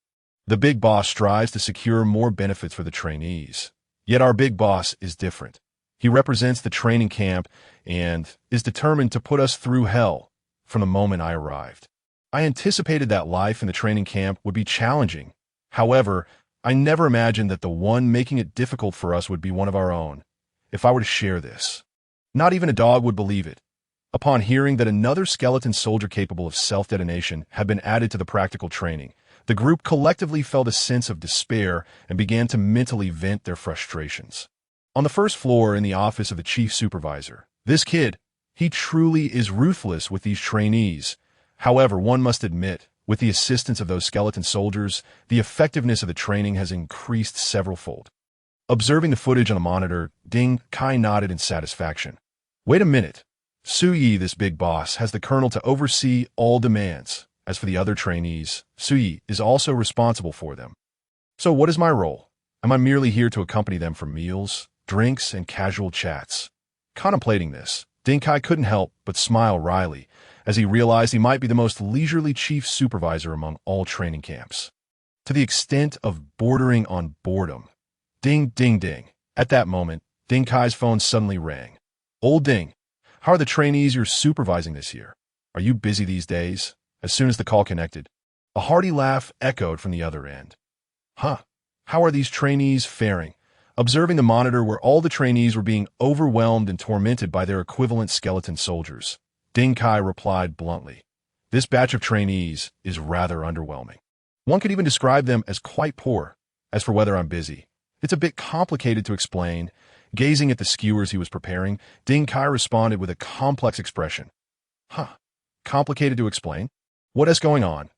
the big boss strives to secure more benefits for the trainees. Yet our big boss is different. He represents the training camp and is determined to put us through hell from the moment I arrived. I anticipated that life in the training camp would be challenging. However, I never imagined that the one making it difficult for us would be one of our own. If I were to share this, not even a dog would believe it. Upon hearing that another skeleton soldier capable of self-detonation had been added to the practical training, the group collectively felt a sense of despair and began to mentally vent their frustrations. On the first floor in the office of the chief supervisor, this kid, he truly is ruthless with these trainees. However, one must admit, with the assistance of those skeleton soldiers, the effectiveness of the training has increased several-fold. Observing the footage on the monitor, Ding Kai nodded in satisfaction. Wait a minute. Su Yi, this big boss, has the colonel to oversee all demands. As for the other trainees, Su Yi is also responsible for them. So what is my role? Am I merely here to accompany them for meals, drinks, and casual chats? Contemplating this, Ding Kai couldn't help but smile wryly as he realized he might be the most leisurely chief supervisor among all training camps. To the extent of bordering on boredom. Ding, ding, ding. At that moment, Ding Kai's phone suddenly rang. Old Ding, how are the trainees you're supervising this year? Are you busy these days? As soon as the call connected, a hearty laugh echoed from the other end. Huh, how are these trainees faring? Observing the monitor where all the trainees were being overwhelmed and tormented by their equivalent skeleton soldiers, Ding Kai replied bluntly, this batch of trainees is rather underwhelming. One could even describe them as quite poor. As for whether I'm busy, it's a bit complicated to explain. Gazing at the skewers he was preparing, Ding Kai responded with a complex expression. Huh, complicated to explain? What is going on?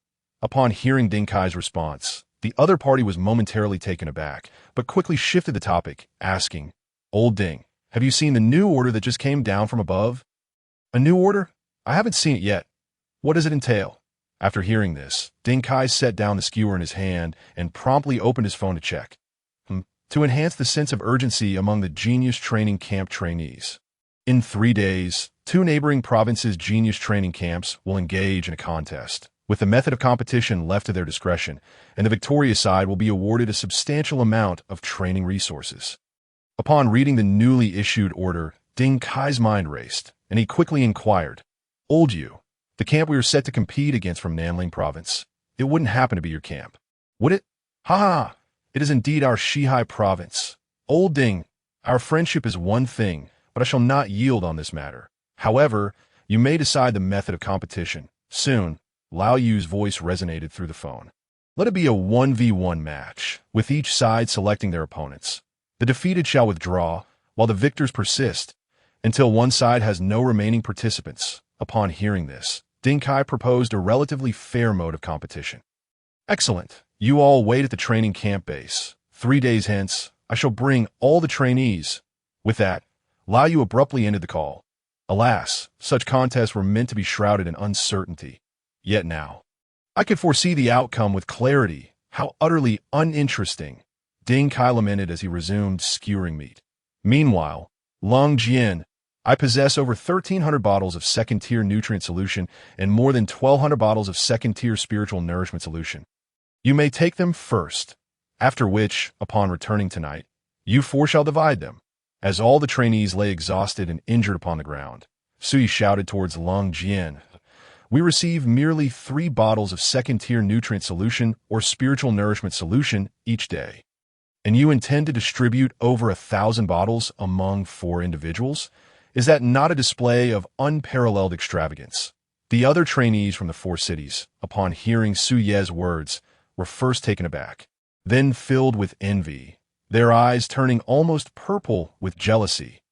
Upon hearing Ding Kai's response, the other party was momentarily taken aback, but quickly shifted the topic, asking, Old Ding, have you seen the new order that just came down from above? A new order? I haven't seen it yet. What does it entail? After hearing this, Ding Kai set down the skewer in his hand and promptly opened his phone to check. To enhance the sense of urgency among the Genius Training Camp trainees. In 3 days, 2 neighboring provinces' Genius Training Camps will engage in a contest, with the method of competition left to their discretion, and the victorious side will be awarded a substantial amount of training resources. Upon reading the newly issued order, Ding Kai's mind raced, and he quickly inquired, Old you, the camp we were set to compete against from Nanling Province, it wouldn't happen to be your camp, would it? Ha ha! It is indeed our Shihai Province. Old Ding, our friendship is one thing, but I shall not yield on this matter. However, you may decide the method of competition. Soon, Lao Yu's voice resonated through the phone. Let it be a 1v1 match, with each side selecting their opponents. The defeated shall withdraw, while the victors persist, until one side has no remaining participants. Upon hearing this, Ding Kai proposed a relatively fair mode of competition. Excellent. You all wait at the training camp base. 3 days hence, I shall bring all the trainees. With that, Lao Yu abruptly ended the call. Alas, such contests were meant to be shrouded in uncertainty. Yet now, I could foresee the outcome with clarity. How utterly uninteresting. Ding Kai lamented as he resumed skewering meat. Meanwhile, Long Jian, I possess over 1,300 bottles of second-tier nutrient solution and more than 1,200 bottles of second-tier spiritual nourishment solution. You may take them first, after which, upon returning tonight, you four shall divide them." As all the trainees lay exhausted and injured upon the ground, Sui shouted towards Lung Jian, "We receive merely 3 bottles of second-tier nutrient solution or spiritual nourishment solution each day. And you intend to distribute over 1,000 bottles among 4 individuals? Is that not a display of unparalleled extravagance?" The other trainees from the 4 cities, upon hearing Su Ye's words, were first taken aback, then filled with envy, their eyes turning almost purple with jealousy.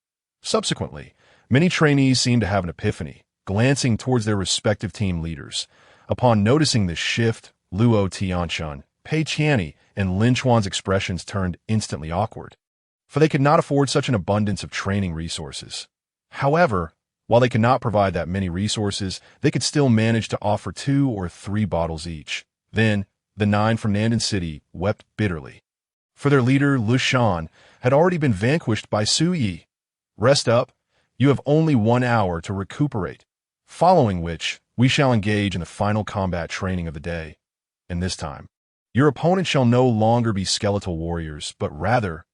Subsequently, many trainees seemed to have an epiphany, glancing towards their respective team leaders. Upon noticing this shift, Luo Tianxun, Pei Qiani, and Lin Chuan's expressions turned instantly awkward, for they could not afford such an abundance of training resources. However, while they could not provide that many resources, they could still manage to offer 2 or 3 bottles each. Then, the 9 from Nandan City wept bitterly, for their leader, Lu Shan, had already been vanquished by Su Yi. "Rest up. You have only 1 hour to recuperate, following which we shall engage in the final combat training of the day. And this time, your opponent shall no longer be skeletal warriors, but rather,"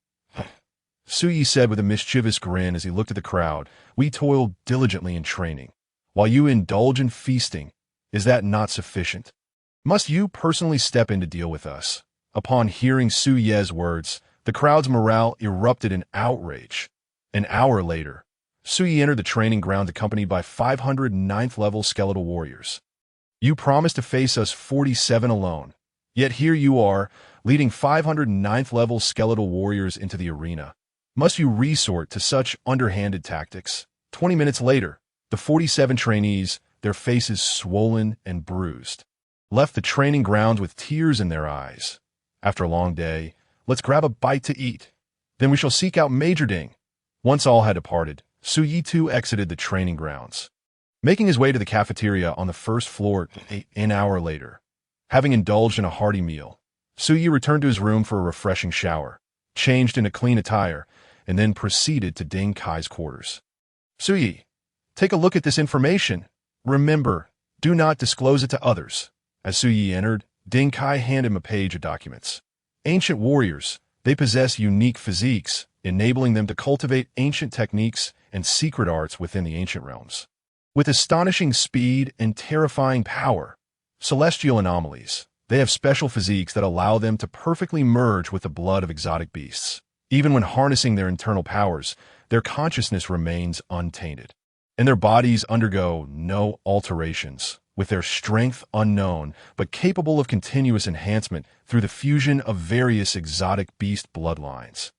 Su Yi said with a mischievous grin as he looked at the crowd, "we toil diligently in training, while you indulge in feasting. Is that not sufficient? Must you personally step in to deal with us?" Upon hearing Su Ye's words, the crowd's morale erupted in outrage. An hour later, Su Yi entered the training grounds accompanied by 500 ninth-level skeletal warriors. "You promised to face us 47 alone, yet here you are, leading 500 ninth-level skeletal warriors into the arena. Must you resort to such underhanded tactics?" 20 minutes later, the 47 trainees, their faces swollen and bruised, left the training grounds with tears in their eyes. "After a long day, let's grab a bite to eat. Then we shall seek out Major Ding." Once all had departed, Su Yi too exited the training grounds, making his way to the cafeteria on the first floor an hour later. Having indulged in a hearty meal, Su Yi returned to his room for a refreshing shower, changed into clean attire, and then proceeded to Ding Kai's quarters. "Su Yi, take a look at this information. Remember, do not disclose it to others." As Su Yi entered, Ding Kai handed him a page of documents. "Ancient warriors, they possess unique physiques, enabling them to cultivate ancient techniques and secret arts within the ancient realms. With astonishing speed and terrifying power, celestial anomalies, they have special physiques that allow them to perfectly merge with the blood of exotic beasts. Even when harnessing their internal powers, their consciousness remains untainted, and their bodies undergo no alterations, with their strength unknown, but capable of continuous enhancement through the fusion of various exotic beast bloodlines.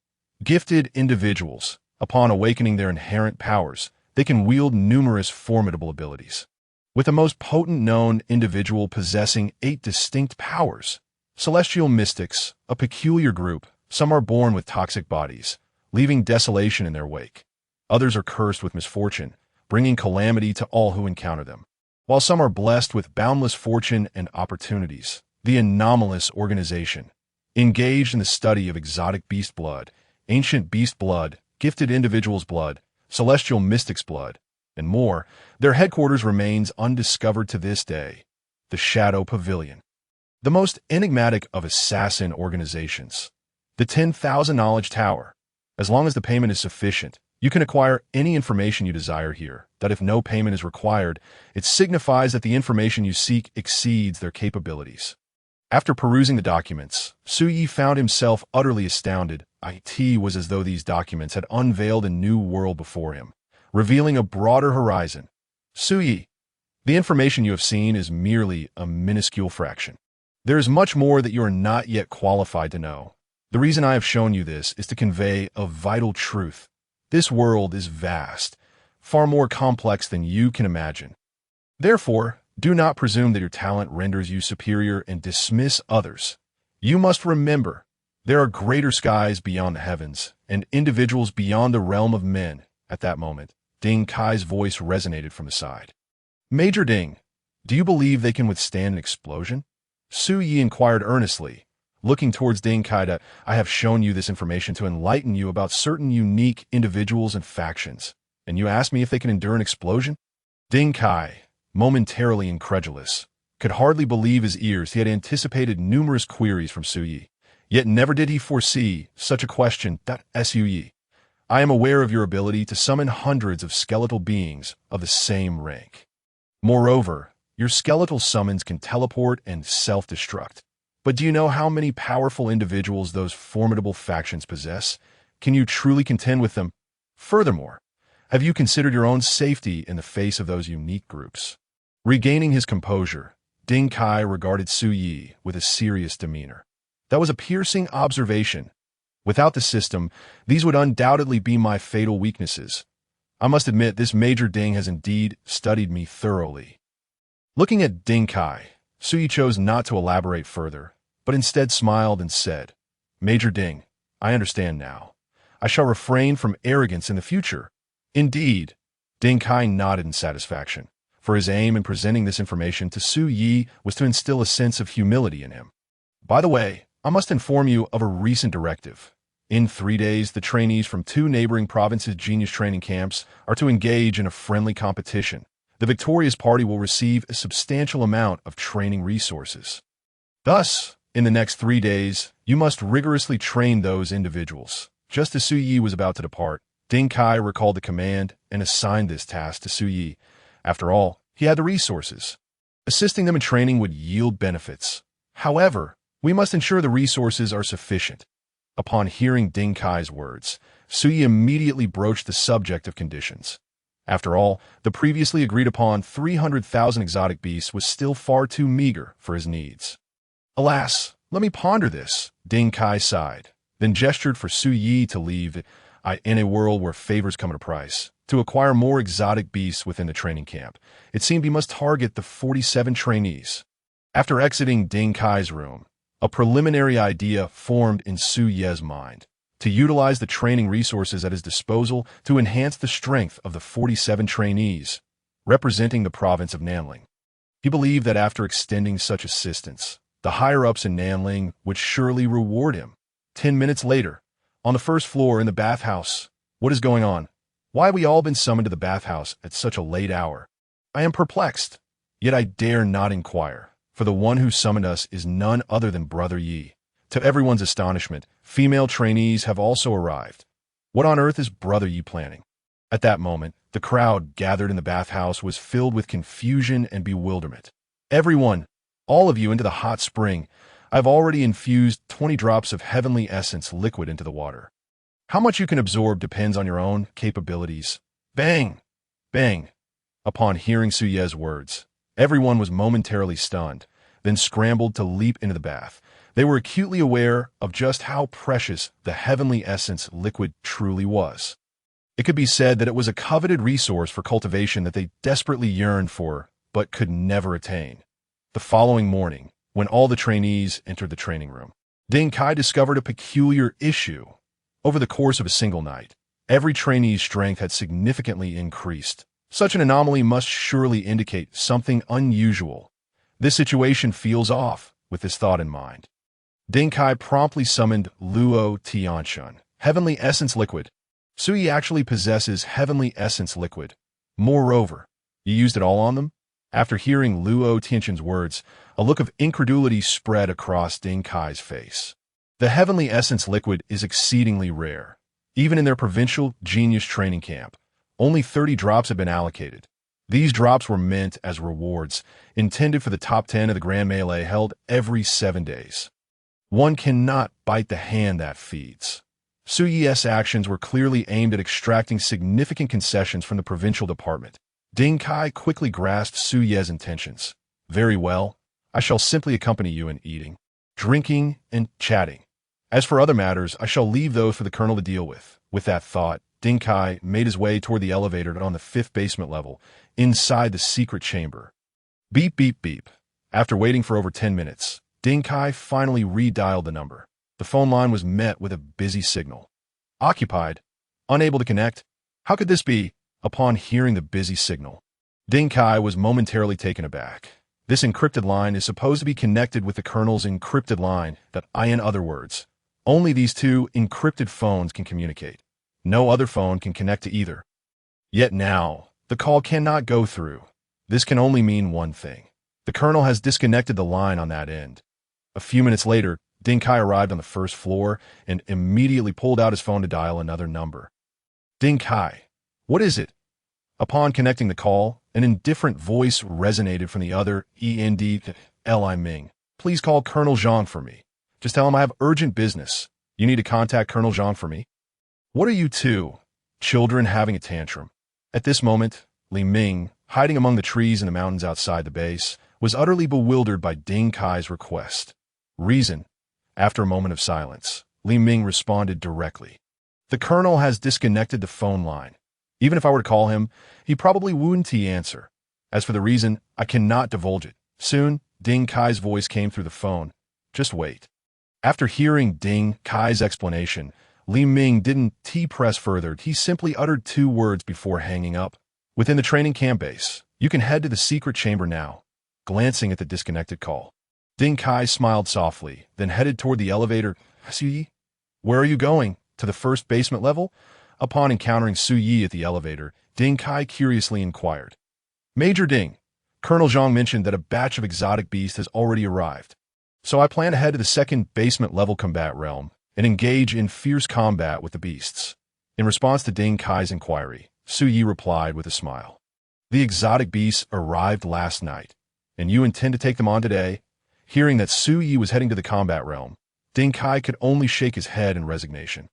Gifted individuals, upon awakening their inherent powers, they can wield numerous formidable abilities, with the most potent known individual possessing 8 distinct powers. Celestial mystics, a peculiar group, some are born with toxic bodies, leaving desolation in their wake. Others are cursed with misfortune, bringing calamity to all who encounter them, while some are blessed with boundless fortune and opportunities. The anomalous organization, engaged in the study of exotic beast blood, ancient beast blood, gifted individuals' blood, celestial mystics' blood, and more, their headquarters remains undiscovered to this day, the Shadow Pavilion. The most enigmatic of assassin organizations, the 10,000 Knowledge Tower. As long as the payment is sufficient, you can acquire any information you desire here, that if no payment is required, it signifies that the information you seek exceeds their capabilities. After perusing the documents, Su Yi found himself utterly astounded. It was as though these documents had unveiled a new world before him, revealing a broader horizon. "Su Yi, the information you have seen is merely a minuscule fraction. There is much more that you are not yet qualified to know. The reason I have shown you this is to convey a vital truth. This world is vast, far more complex than you can imagine. Therefore, do not presume that your talent renders you superior and dismiss others. You must remember, there are greater skies beyond the heavens, and individuals beyond the realm of men." At that moment, Ding Kai's voice resonated from the side. "Major Ding, do you believe they can withstand an explosion?" Su Yi inquired earnestly, looking towards Ding Kai. "I have shown you this information to enlighten you about certain unique individuals and factions, and you ask me if they can endure an explosion? Ding Kai, momentarily incredulous, could hardly believe his ears. He had anticipated numerous queries from Su Yi, yet never did he foresee such a question. Su Yi, I am aware of your ability to summon hundreds of skeletal beings of the same rank. Moreover, your skeletal summons can teleport and self-destruct. But do you know how many powerful individuals those formidable factions possess? Can you truly contend with them? Furthermore, have you considered your own safety in the face of those unique groups? Regaining his composure, Ding Kai regarded Su Yi with a serious demeanor. That was a piercing observation. Without the system, these would undoubtedly be my fatal weaknesses. I must admit, this Major Ding has indeed studied me thoroughly. Looking at Ding Kai, Su Yi chose not to elaborate further, but instead smiled and said, Major Ding, I understand now. I shall refrain from arrogance in the future. Indeed, Ding Kai nodded in satisfaction, for his aim in presenting this information to Su Yi was to instill a sense of humility in him. By the way, I must inform you of a recent directive. In 3 days, the trainees from 2 neighboring provinces' genius training camps are to engage in a friendly competition. The victorious party will receive a substantial amount of training resources. Thus, in the next 3 days, you must rigorously train those individuals. Just as Su Yi was about to depart, Ding Kai recalled the command and assigned this task to Su Yi. After all, he had the resources. Assisting them in training would yield benefits. However, we must ensure the resources are sufficient. Upon hearing Ding Kai's words, Su Yi immediately broached the subject of conditions. After all, the previously agreed-upon 300,000 exotic beasts was still far too meager for his needs. Alas, let me ponder this, Ding Kai sighed, then gestured for Su Yi to leave. In a world where favors come at a price, to acquire more exotic beasts within the training camp, it seemed he must target the 47 trainees. After exiting Ding Kai's room, a preliminary idea formed in Su Ye's mind, to utilize the training resources at his disposal to enhance the strength of the 47 trainees, representing the province of Nanling. He believed that after extending such assistance, the higher-ups in Nanling would surely reward him. 10 minutes later, on the first floor in the bathhouse. What is going on? Why have we all been summoned to the bathhouse at such a late hour? I am perplexed, yet I dare not inquire, for the one who summoned us is none other than Brother Yi. To everyone's astonishment, female trainees have also arrived. What on earth is Brother Yi planning? At that moment, the crowd gathered in the bathhouse was filled with confusion and bewilderment. Everyone, all of you into the hot spring. I've already infused 20 drops of heavenly essence liquid into the water. How much you can absorb depends on your own capabilities. Bang! Bang! Upon hearing Su Ye's words, everyone was momentarily stunned, then scrambled to leap into the bath. They were acutely aware of just how precious the heavenly essence liquid truly was. It could be said that it was a coveted resource for cultivation that they desperately yearned for, but could never attain. The following morning, when all the trainees entered the training room, Ding Kai discovered a peculiar issue. Over the course of a single night, every trainee's strength had significantly increased. Such an anomaly must surely indicate something unusual. This situation feels off, with this thought in mind. Ding Kai promptly summoned Luo Tianshun, Heavenly Essence Liquid. Su Yi actually possesses Heavenly Essence Liquid. Moreover, you used it all on them? After hearing Luo Tianshun's words, a look of incredulity spread across Ding Kai's face. The Heavenly Essence Liquid is exceedingly rare. Even in their provincial genius training camp, only 30 drops have been allocated. These drops were meant as rewards, intended for the top 10 of the Grand Melee held every 7 days. One cannot bite the hand that feeds. Su Yi's actions were clearly aimed at extracting significant concessions from the provincial department. Ding Kai quickly grasped Su Ye's intentions. Very well, I shall simply accompany you in eating, drinking, and chatting. As for other matters, I shall leave those for the colonel to deal with. With that thought, Ding Kai made his way toward the elevator on the 5th basement level, inside the secret chamber. Beep, beep, beep. After waiting for over 10 minutes, Ding Kai finally redialed the number. The phone line was met with a busy signal. Occupied. Unable to connect. How could this be? Upon hearing the busy signal, Ding Kai was momentarily taken aback. This encrypted line is supposed to be connected with the colonel's encrypted line that in other words, only these 2 encrypted phones can communicate. No other phone can connect to either. Yet now, the call cannot go through. This can only mean one thing. The colonel has disconnected the line on that end. A few minutes later, Ding Kai arrived on the first floor and immediately pulled out his phone to dial another number. Ding Kai, what is it? Upon connecting the call, an indifferent voice resonated from the other Li Ming. Please call Colonel Zhang for me. Just tell him I have urgent business. You need to contact Colonel Zhang for me? What are you two? Children having a tantrum. At this moment, Li Ming, hiding among the trees in the mountains outside the base, was utterly bewildered by Ding Kai's request. Reason. After a moment of silence, Li Ming responded directly. The colonel has disconnected the phone line. Even if I were to call him, he probably wouldn't answer. As for the reason, I cannot divulge it. Soon, Ding Kai's voice came through the phone. Just wait. After hearing Ding Kai's explanation, Li Ming didn't press further. He simply uttered 2 words before hanging up. Within the training camp base, you can head to the secret chamber now. Glancing at the disconnected call, Ding Kai smiled softly, then headed toward the elevator. Su Yi? Where are you going? To the first basement level? Upon encountering Su Yi at the elevator, Ding Kai curiously inquired. Major Ding, Colonel Zhang mentioned that a batch of exotic beasts has already arrived. So I plan to head to the second basement level combat realm and engage in fierce combat with the beasts. In response to Ding Kai's inquiry, Su Yi replied with a smile. The exotic beasts arrived last night, and you intend to take them on today? Hearing that Su Yi was heading to the combat realm, Ding Kai could only shake his head in resignation.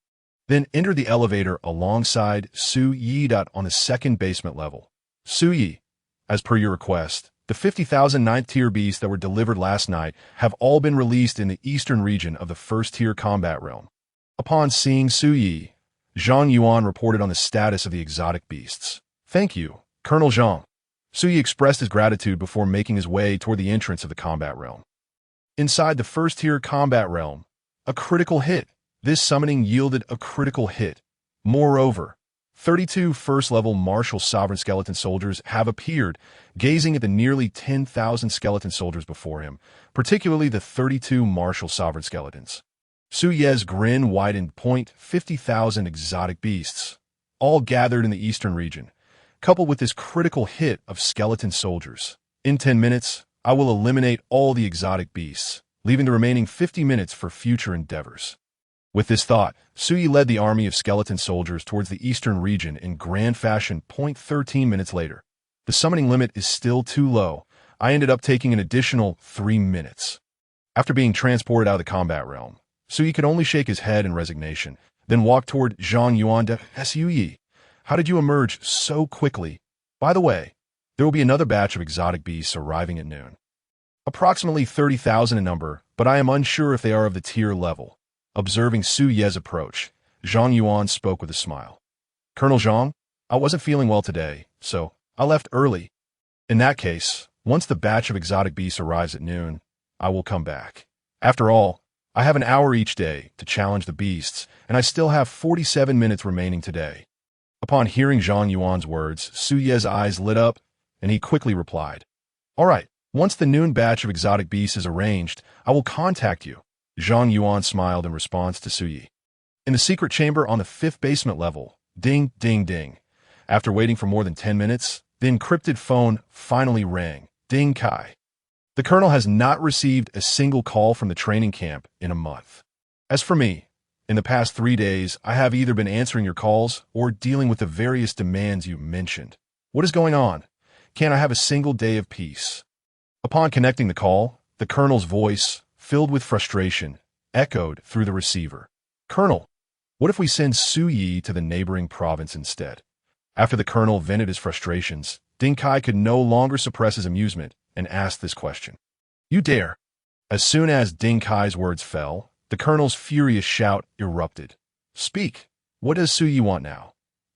Then entered the elevator alongside Su Yi on the second basement level. Su Yi, as per your request, the 50,000 9th-tier beasts that were delivered last night have all been released in the eastern region of the first-tier combat realm. Upon seeing Su Yi, Zhang Yuan reported on the status of the exotic beasts. Thank you, Colonel Zhang. Su Yi expressed his gratitude before making his way toward the entrance of the combat realm. Inside the first-tier combat realm, a critical hit. This summoning yielded a critical hit. Moreover, 32 first-level martial sovereign skeleton soldiers have appeared, gazing at the nearly 10,000 skeleton soldiers before him, particularly the 32 martial sovereign skeletons. Su Ye's grin widened. 50,000 exotic beasts, all gathered in the eastern region, coupled with this critical hit of skeleton soldiers. In 10 minutes, I will eliminate all the exotic beasts, leaving the remaining 50 minutes for future endeavors. With this thought, Su Yi led the army of skeleton soldiers towards the eastern region in grand fashion. 13 minutes later. The summoning limit is still too low. I ended up taking an additional 3 minutes. After being transported out of the combat realm, Su Yi could only shake his head in resignation, then walk toward Zhang Yuan. Su Yi, how did you emerge so quickly? By the way, there will be another batch of exotic beasts arriving at noon. Approximately 30,000 in number, but I am unsure if they are of the tier level. Observing Su Ye's approach, Zhang Yuan spoke with a smile. Colonel Zhang, I wasn't feeling well today, so I left early. In that case, once the batch of exotic beasts arrives at noon, I will come back. After all, I have an hour each day to challenge the beasts, and I still have 47 minutes remaining today. Upon hearing Zhang Yuan's words, Su Ye's eyes lit up, and he quickly replied, All right, once the noon batch of exotic beasts is arranged, I will contact you. Zhang Yuan smiled in response to Su Yi. In the secret chamber on the 5th basement level, ding, ding, ding. After waiting for more than 10 minutes, the encrypted phone finally rang. Ding Kai. The colonel has not received a single call from the training camp in a month. As for me, in the past 3 days, I have either been answering your calls or dealing with the various demands you mentioned. What is going on? Can't I have a single day of peace? Upon connecting the call, the colonel's voice, filled with frustration, echoed through the receiver. Colonel, what if we send Su Yi to the neighboring province instead? After the colonel vented his frustrations, Ding Kai could no longer suppress his amusement and asked this question. You dare? As soon as Ding Kai's words fell, the colonel's furious shout erupted. Speak. What does Su Yi want now?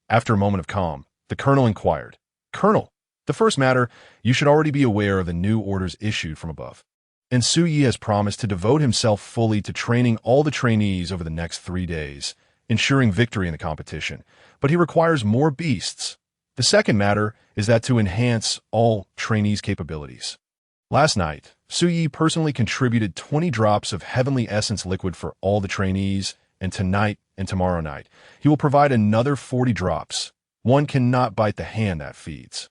After a moment of calm, the colonel inquired. Colonel, the first matter, you should already be aware of the new orders issued from above. And Su Yi has promised to devote himself fully to training all the trainees over the next 3 days, ensuring victory in the competition, but he requires more beasts. The second matter is that to enhance all trainees' capabilities. Last night, Su Yi personally contributed 20 drops of heavenly essence liquid for all the trainees, and tonight and tomorrow night, he will provide another 40 drops. One cannot bite the hand that feeds.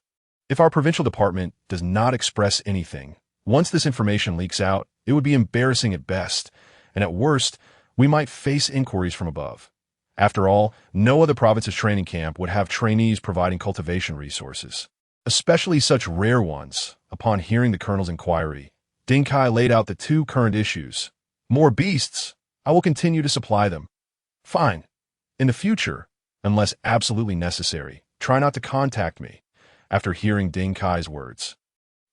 If our provincial department does not express anything, once this information leaks out, it would be embarrassing at best, and at worst, we might face inquiries from above. After all, no other province's training camp would have trainees providing cultivation resources, especially such rare ones. Upon hearing the colonel's inquiry, Ding Kai laid out the two current issues. More beasts. I will continue to supply them. Fine. In the future, unless absolutely necessary, try not to contact me. After hearing Ding Kai's words,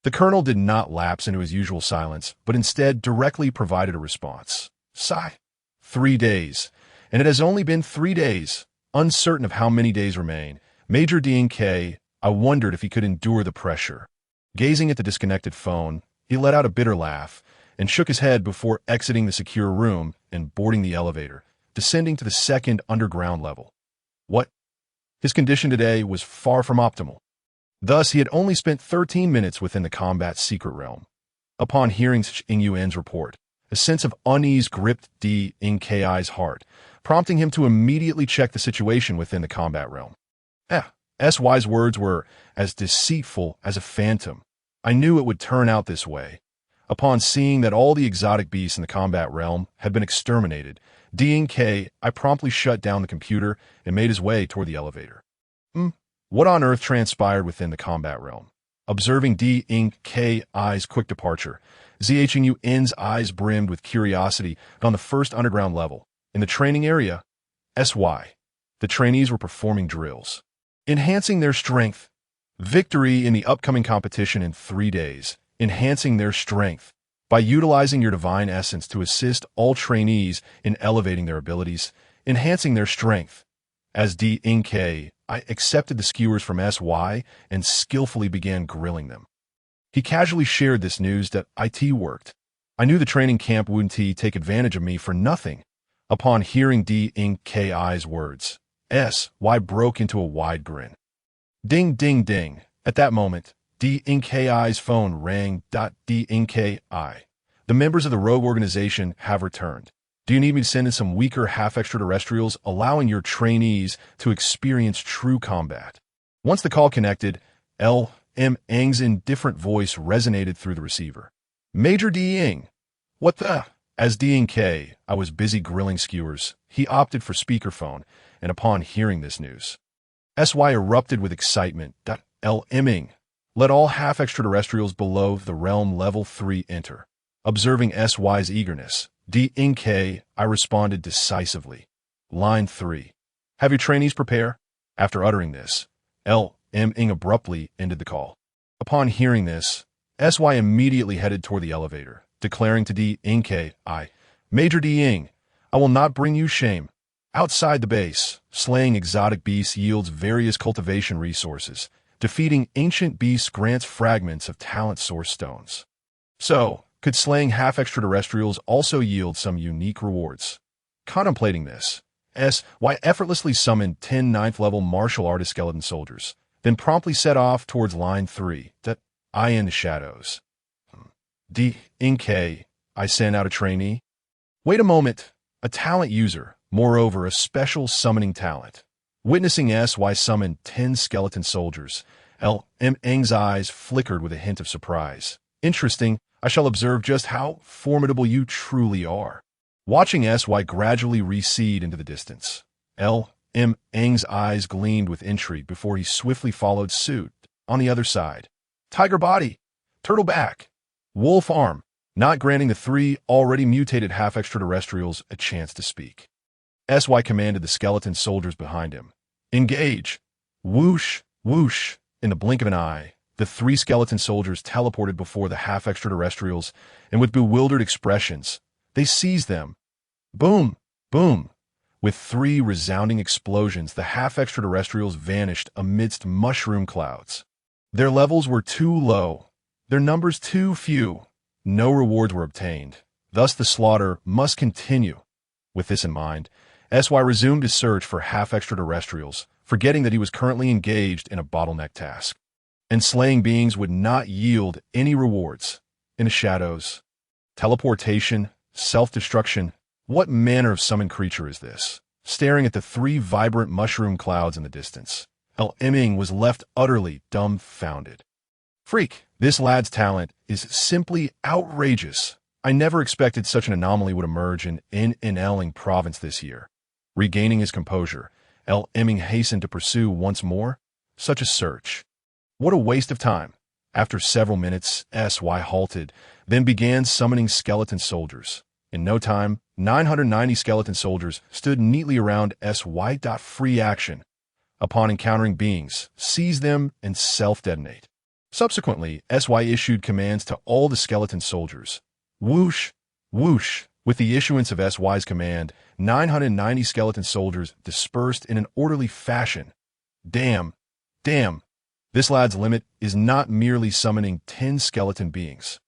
the colonel did not lapse into his usual silence, but instead directly provided a response. Sigh. 3 days. And it has only been 3 days. Uncertain of how many days remain, Major Ding Kai, I wondered if he could endure the pressure. Gazing at the disconnected phone, he let out a bitter laugh and shook his head before exiting the secure room and boarding the elevator, descending to the second underground level. What? His condition today was far from optimal. Thus, he had only spent 13 minutes within the combat's secret realm. Upon hearing Ing Yuan's report, a sense of unease gripped Ding Kai's heart, prompting him to immediately check the situation within the combat realm. SY's words were as deceitful as a phantom. I knew it would turn out this way. Upon seeing that all the exotic beasts in the combat realm had been exterminated, Ding Kai promptly shut down the computer and made his way toward the elevator. What on earth transpired within the combat realm? Observing Ding Kai's quick departure, Zheng's eyes brimmed with curiosity on the first underground level. In the training area, SY, the trainees were performing drills, enhancing their strength. Victory in the upcoming competition in 3 days, enhancing their strength. By utilizing your divine essence to assist all trainees in elevating their abilities, enhancing their strength. As Ding Kai accepted the skewers from SY and skillfully began grilling them. He casually shared this news that IT worked. I knew the training camp wouldn't take advantage of me for nothing. Upon hearing Ding Kai's words, SY broke into a wide grin. Ding, ding, ding. At that moment, Ding Kai's phone rang. Ding Kai, the members of the rogue organization have returned. Do you need me to send in some weaker half-extraterrestrials, allowing your trainees to experience true combat? Once the call connected, Ng's indifferent voice resonated through the receiver. Major Ding. What the? As Ding Kai, I was busy grilling skewers. He opted for speakerphone, and upon hearing this news, SY erupted with excitement. Ming. Let all half-extraterrestrials below the realm level 3 enter. Observing SY's eagerness, Ding Kai responded decisively. Line 3. Have your trainees prepare? After uttering this, Ming abruptly ended the call. Upon hearing this, SY immediately headed toward the elevator, declaring to Ding Kai, Major Ding, I will not bring you shame. Outside the base, slaying exotic beasts yields various cultivation resources. Defeating ancient beasts grants fragments of talent source stones. So, could slaying half-extraterrestrials also yield some unique rewards? Contemplating this, SY effortlessly summoned 10 9th-level martial artist skeleton soldiers, then promptly set off towards line 3, in the shadows. Ding Kai, I sent out a trainee. Wait a moment, a talent user, moreover a special summoning talent. Witnessing SY summon 10 skeleton soldiers, Ming's eyes flickered with a hint of surprise. Interesting, I shall observe just how formidable you truly are. Watching SY gradually recede into the distance, Ming's eyes gleamed with intrigue before he swiftly followed suit. On the other side, tiger body, turtle back, wolf arm, not granting the 3 already mutated half-extraterrestrials a chance to speak. SY commanded the skeleton soldiers behind him. Engage! Whoosh, whoosh! In the blink of an eye, the 3 skeleton soldiers teleported before the half-extraterrestrials, and with bewildered expressions, they seized them. Boom! Boom! With 3 resounding explosions, the half-extraterrestrials vanished amidst mushroom clouds. Their levels were too low, their numbers too few. No rewards were obtained. Thus the slaughter must continue. With this in mind, SY resumed his search for half-extraterrestrials, forgetting that he was currently engaged in a bottleneck task. And slaying beings would not yield any rewards. In the shadows, teleportation, self-destruction, what manner of summoned creature is this? Staring at the 3 vibrant mushroom clouds in the distance, Ming was left utterly dumbfounded. Freak, this lad's talent is simply outrageous. I never expected such an anomaly would emerge in Inling province this year. Regaining his composure, Ming hastened to pursue once more such a search. What a waste of time. After several minutes, SY halted, then began summoning skeleton soldiers. In no time, 990 skeleton soldiers stood neatly around SY. Free action. Upon encountering beings, seize them and self-detonate. Subsequently, SY issued commands to all the skeleton soldiers. Whoosh, whoosh. With the issuance of SY's command, 990 skeleton soldiers dispersed in an orderly fashion. Damn. This lad's limit is not merely summoning 10 skeleton beings,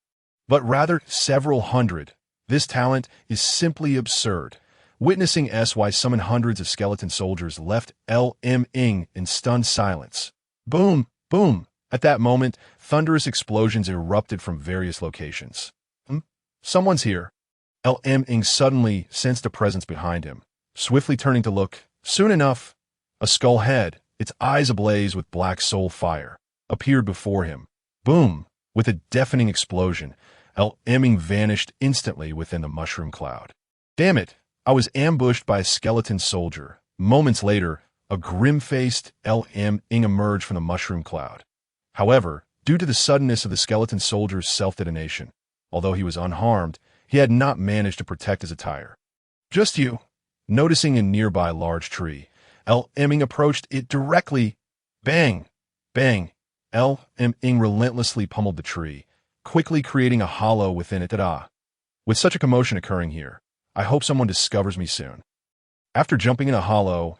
but rather several hundred. This talent is simply absurd. Witnessing SY summon hundreds of skeleton soldiers left Ming in stunned silence. Boom, boom. At that moment, thunderous explosions erupted from various locations. Someone's here. Ming suddenly sensed a presence behind him. Swiftly turning to look, soon enough, a skull head, its eyes ablaze with black soul fire, appeared before him. Boom! With a deafening explosion, Ming vanished instantly within the mushroom cloud. Damn it! I was ambushed by a skeleton soldier. Moments later, a grim-faced Ming emerged from the mushroom cloud. However, due to the suddenness of the skeleton soldier's self-detonation, although he was unharmed, he had not managed to protect his attire. Just you. Noticing a nearby large tree, Ming approached it directly. Bang! Bang! Ming relentlessly pummeled the tree, quickly creating a hollow within it. With such a commotion occurring here, I hope someone discovers me soon. After jumping in a hollow,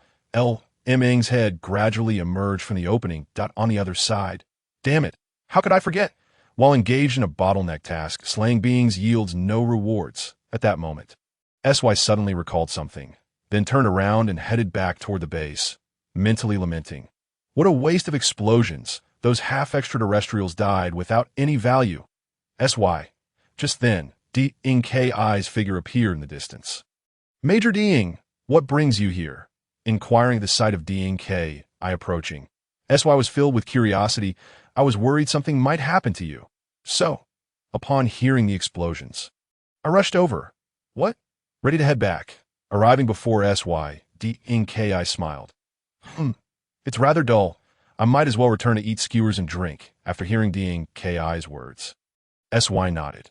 Ming's head gradually emerged from the opening. On the other side. Damn it! How could I forget? While engaged in a bottleneck task, slaying beings yields no rewards. At that moment, SY suddenly recalled something, then turned around and headed back toward the base, mentally lamenting. What a waste of explosions! Those half-extraterrestrials died without any value. SY. Just then, Kai's figure appeared in the distance. Major Ding, what brings you here? Inquiring at the sight of Kai approaching. SY was filled with curiosity. I was worried something might happen to you. So, upon hearing the explosions, I rushed over. What? Ready to head back. Arriving before SY, Kai smiled. It's rather dull. I might as well return to eat skewers and drink, after hearing Kai's words. SY nodded.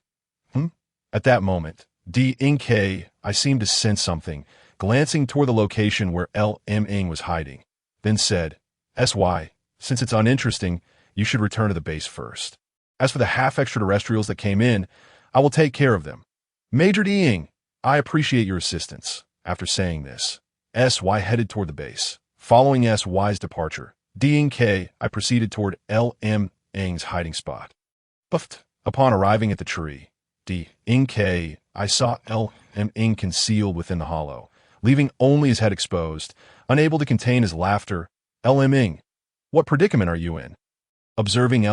At that moment, I seemed to sense something, glancing toward the location where Ming was hiding, then said, SY, since it's uninteresting, you should return to the base first. As for the half-extraterrestrials that came in, I will take care of them. Major Ding, I appreciate your assistance. After saying this, SY headed toward the base. Following SY's departure, I proceeded toward Ming's hiding spot. Buffed. Upon arriving at the tree, I saw Ming concealed within the hollow, leaving only his head exposed, unable to contain his laughter. Ming, what predicament are you in? Observing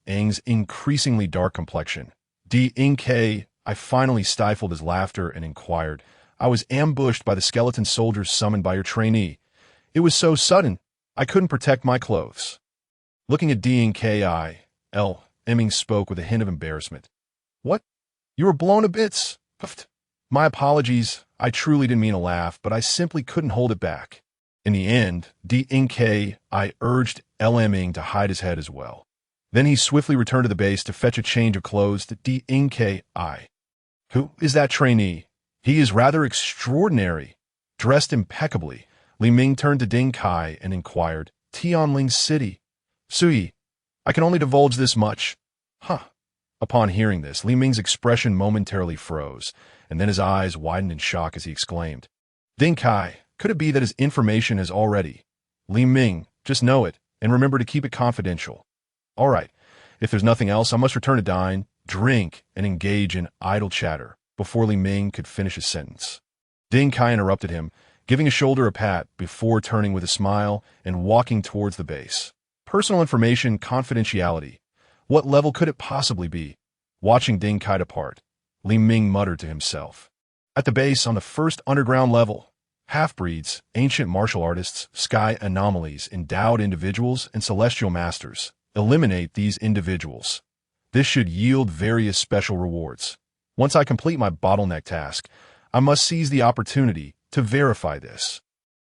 Ming's increasingly dark complexion, I finally stifled his laughter and inquired, I was ambushed by the skeleton soldiers summoned by your trainee. It was so sudden, I couldn't protect my clothes. Looking at Kai, Ming spoke with a hint of embarrassment. What? You were blown to bits. Puffed. My apologies. I truly didn't mean to laugh, but I simply couldn't hold it back. In the end, I urged Ming to hide his head as well. Then he swiftly returned to the base to fetch a change of clothes to Kai. Who is that trainee? He is rather extraordinary. Dressed impeccably, Li Ming turned to Ding Kai and inquired, Tianling City. Sui, I can only divulge this much. Huh. Upon hearing this, Li Ming's expression momentarily froze, and then his eyes widened in shock as he exclaimed, Ding Kai, could it be that his information has already? Li Ming, just know it, and remember to keep it confidential. All right, if there's nothing else, I must return to dine, drink, and engage in idle chatter, before Li Ming could finish his sentence. Ding Kai interrupted him, giving his shoulder a pat before turning with a smile and walking towards the base. Personal information, confidentiality. What level could it possibly be? Watching Ding Kai depart, Li Ming muttered to himself. At the base on the first underground level. half-breeds, ancient martial artists, sky anomalies, endowed individuals, and celestial masters. Eliminate these individuals. This should yield various special rewards. Once I complete my bottleneck task, I must seize the opportunity to verify this.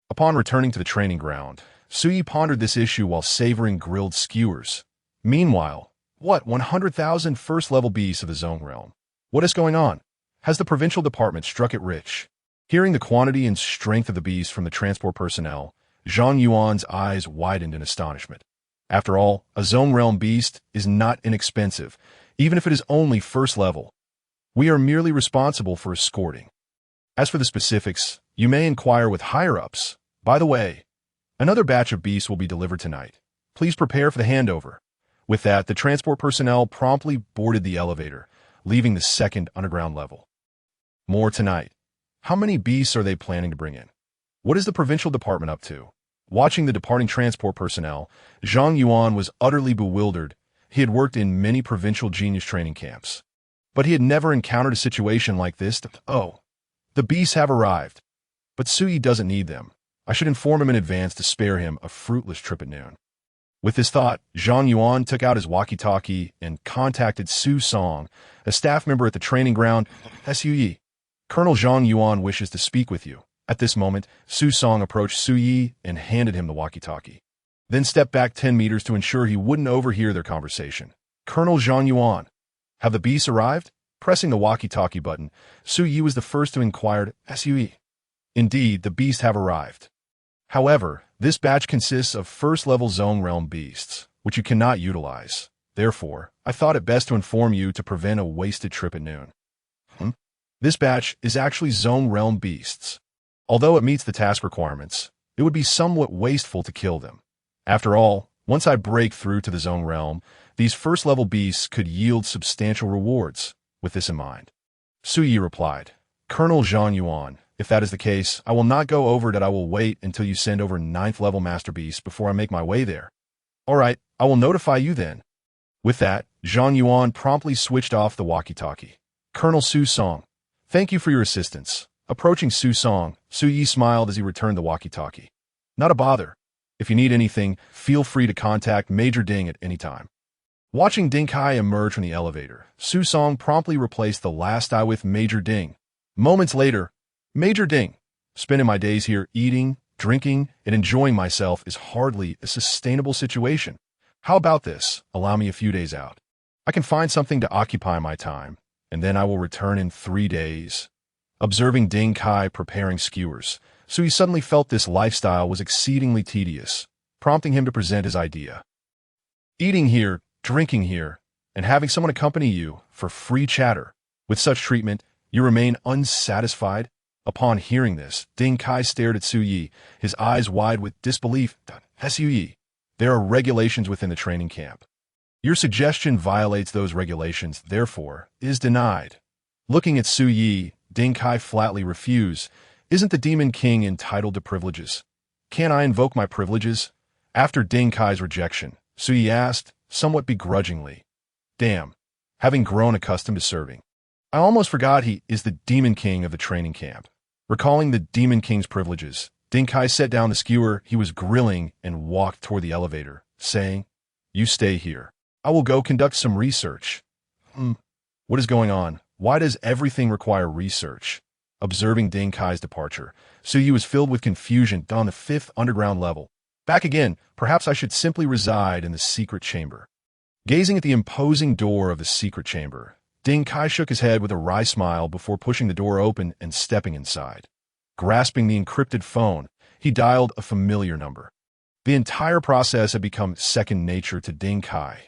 Upon returning to the training ground, Suyi pondered this issue while savoring grilled skewers. Meanwhile, what 100,000 first-level beasts of the Zone Realm? What is going on? Has the provincial department struck it rich? Hearing the quantity and strength of the beasts from the transport personnel, Zhang Yuan's eyes widened in astonishment. After all, a Zone Realm beast is not inexpensive, even if it is only first level. We are merely responsible for escorting. As for the specifics, you may inquire with higher-ups. By the way, another batch of beasts will be delivered tonight. Please prepare for the handover. With that, the transport personnel promptly boarded the elevator, leaving the second underground level. More tonight. How many beasts are they planning to bring in? What is the provincial department up to? Watching the departing transport personnel, Zhang Yuan was utterly bewildered. He had worked in many provincial genius training camps, but he had never encountered a situation like this. Oh, the beasts have arrived. But Suyi doesn't need them. I should inform him in advance to spare him a fruitless trip at noon. With this thought, Zhang Yuan took out his walkie-talkie and contacted Su Song, a staff member at the training ground. Suyi, Colonel Zhang Yuan wishes to speak with you. At this moment, Su Song approached Suyi and handed him the walkie-talkie, then stepped back 10 meters to ensure he wouldn't overhear their conversation. Colonel Zhang Yuan, have the beasts arrived? Pressing the walkie-talkie button, Suyi was the first to inquire. Suyi, indeed, the beasts have arrived. However, this batch consists of first-level Zone Realm beasts, which you cannot utilize. Therefore, I thought it best to inform you to prevent a wasted trip at noon. This batch is actually Zone Realm beasts. Although it meets the task requirements, it would be somewhat wasteful to kill them. After all, once I break through to the Zone Realm, these first-level beasts could yield substantial rewards. With this in mind, Suyi replied, Colonel Zhang Yuan, if that is the case, I will not go over that. I will wait until you send over 9th-level Master Beasts before I make my way there. All right, I will notify you then. With that, Zhang Yuan promptly switched off the walkie-talkie. Colonel Su Song, thank you for your assistance. Approaching Su Song, Suyi smiled as he returned the walkie-talkie. Not a bother. If you need anything, feel free to contact Major Ding at any time. Watching Ding Kai emerge from the elevator, Su Song promptly replaced the last I with Major Ding. Moments later, Major Ding, spending my days here eating, drinking, and enjoying myself is hardly a sustainable situation. How about this? Allow me a few days out. I can find something to occupy my time, and then I will return in 3 days. Observing Ding Kai preparing skewers, Suyi suddenly felt this lifestyle was exceedingly tedious, prompting him to present his idea. Eating here, drinking here, and having someone accompany you for free chatter. With such treatment, you remain unsatisfied? Upon hearing this, Ding Kai stared at Suyi, his eyes wide with disbelief. Suyi, there are regulations within the training camp. Your suggestion violates those regulations, therefore, is denied. Looking at Suyi, Ding Kai flatly refused. Isn't the Demon King entitled to privileges? Can't I invoke my privileges? After Ding Kai's rejection, Suyi asked, somewhat begrudgingly. Damn, having grown accustomed to serving. I almost forgot he is the Demon King of the training camp. Recalling the Demon King's privileges, Ding Kai set down the skewer he was grilling and walked toward the elevator, saying, You stay here. I will go conduct some research. What is going on? Why does everything require research? Observing Ding Kai's departure, Suyi was filled with confusion on the 5th underground level. Back again, perhaps I should simply reside in the secret chamber. Gazing at the imposing door of the secret chamber, Ding Kai shook his head with a wry smile before pushing the door open and stepping inside. Grasping the encrypted phone, he dialed a familiar number. The entire process had become second nature to Ding Kai.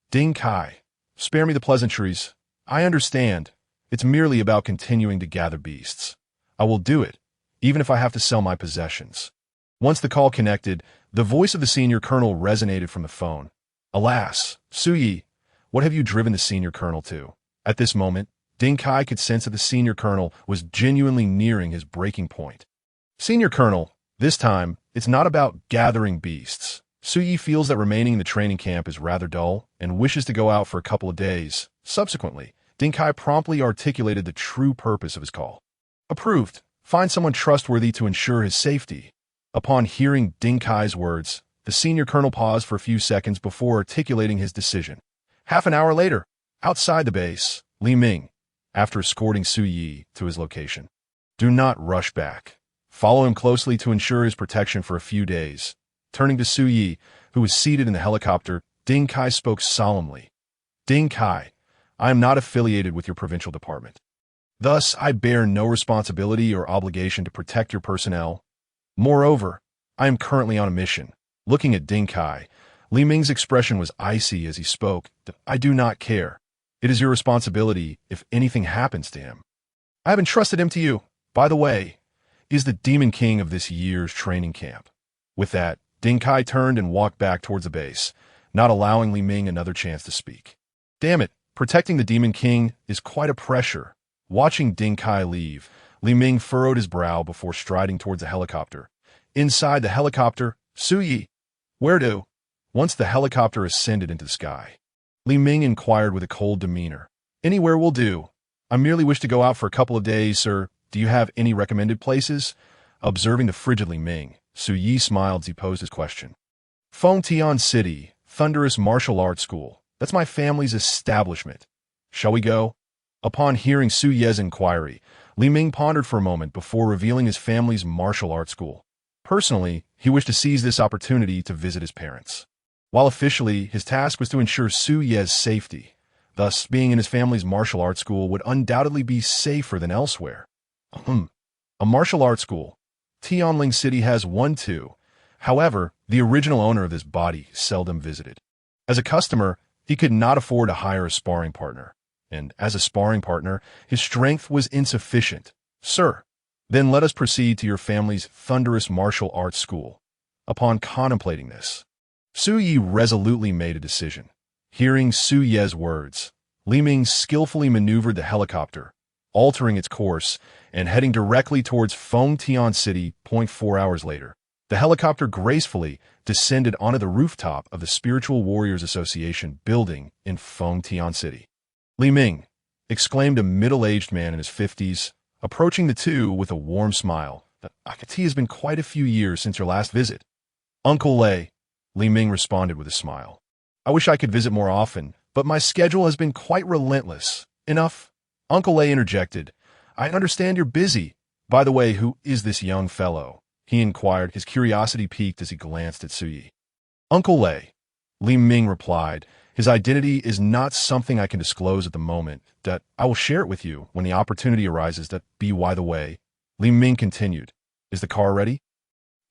Ding Kai, spare me the pleasantries. I understand. It's merely about continuing to gather beasts. I will do it, even if I have to sell my possessions. Once the call connected, the voice of the senior colonel resonated from the phone. Alas, Suyi, what have you driven the senior colonel to? At this moment, Ding Kai could sense that the senior colonel was genuinely nearing his breaking point. Senior colonel, this time, it's not about gathering beasts. Suyi feels that remaining in the training camp is rather dull and wishes to go out for a couple of days. Subsequently, Ding Kai promptly articulated the true purpose of his call. Approved. Find someone trustworthy to ensure his safety. Upon hearing Ding Kai's words, the senior colonel paused for a few seconds before articulating his decision. Half an hour later, outside the base, Li Ming, after escorting Su Yi to his location. Do not rush back. Follow him closely to ensure his protection for a few days. Turning to Su Yi, who was seated in the helicopter, Ding Kai spoke solemnly. Ding Kai, I am not affiliated with your provincial department. Thus, I bear no responsibility or obligation to protect your personnel. Moreover, I am currently on a mission. Looking at Ding Kai, Li Ming's expression was icy as he spoke. I do not care. It is your responsibility if anything happens to him. I have entrusted him to you. By the way, he is the Demon King of this year's training camp. With that, Ding Kai turned and walked back towards the base, not allowing Li Ming another chance to speak. Damn it, protecting the Demon King is quite a pressure. Watching Ding Kai leave, Li Ming furrowed his brow before striding towards the helicopter. Inside the helicopter, Su Yi. Where to? Once the helicopter ascended into the sky, Li Ming inquired with a cold demeanor. Anywhere will do. I merely wish to go out for a couple of days, sir. Do you have any recommended places? Observing the frigid Li Ming, Su Yi smiled as he posed his question. Fengtian City, Thunderous Martial Arts School. That's my family's establishment. Shall we go? Upon hearing Su Ye's inquiry, Li Ming pondered for a moment before revealing his family's martial arts school. Personally, he wished to seize this opportunity to visit his parents. While officially, his task was to ensure Su Ye's safety. Thus, being in his family's martial arts school would undoubtedly be safer than elsewhere. A martial arts school. Tianling City has one too. However, the original owner of this body seldom visited. As a customer, he could not afford to hire a sparring partner. And as a sparring partner, his strength was insufficient. Sir, then let us proceed to your family's thunderous martial arts school. Upon contemplating this, Su Yi resolutely made a decision. Hearing Su Ye's words, Li Ming skillfully maneuvered the helicopter, altering its course and heading directly towards Fengtian City. 4 hours later, the helicopter gracefully descended onto the rooftop of the Spiritual Warriors Association building in Fengtian City. Li Ming, exclaimed a middle-aged man in his 50s, approaching the two with a warm smile. I can see it has been quite a few years since your last visit. Uncle Lei, Li Ming responded with a smile. I wish I could visit more often, but my schedule has been quite relentless. Enough. Uncle Lei interjected. I understand you're busy. By the way, who is this young fellow? He inquired, his curiosity piqued as he glanced at Su Yi. Uncle Lei, Li Ming replied. His identity is not something I can disclose at the moment. That I will share it with you when the opportunity arises. That by the way, Li Ming continued. Is the car ready?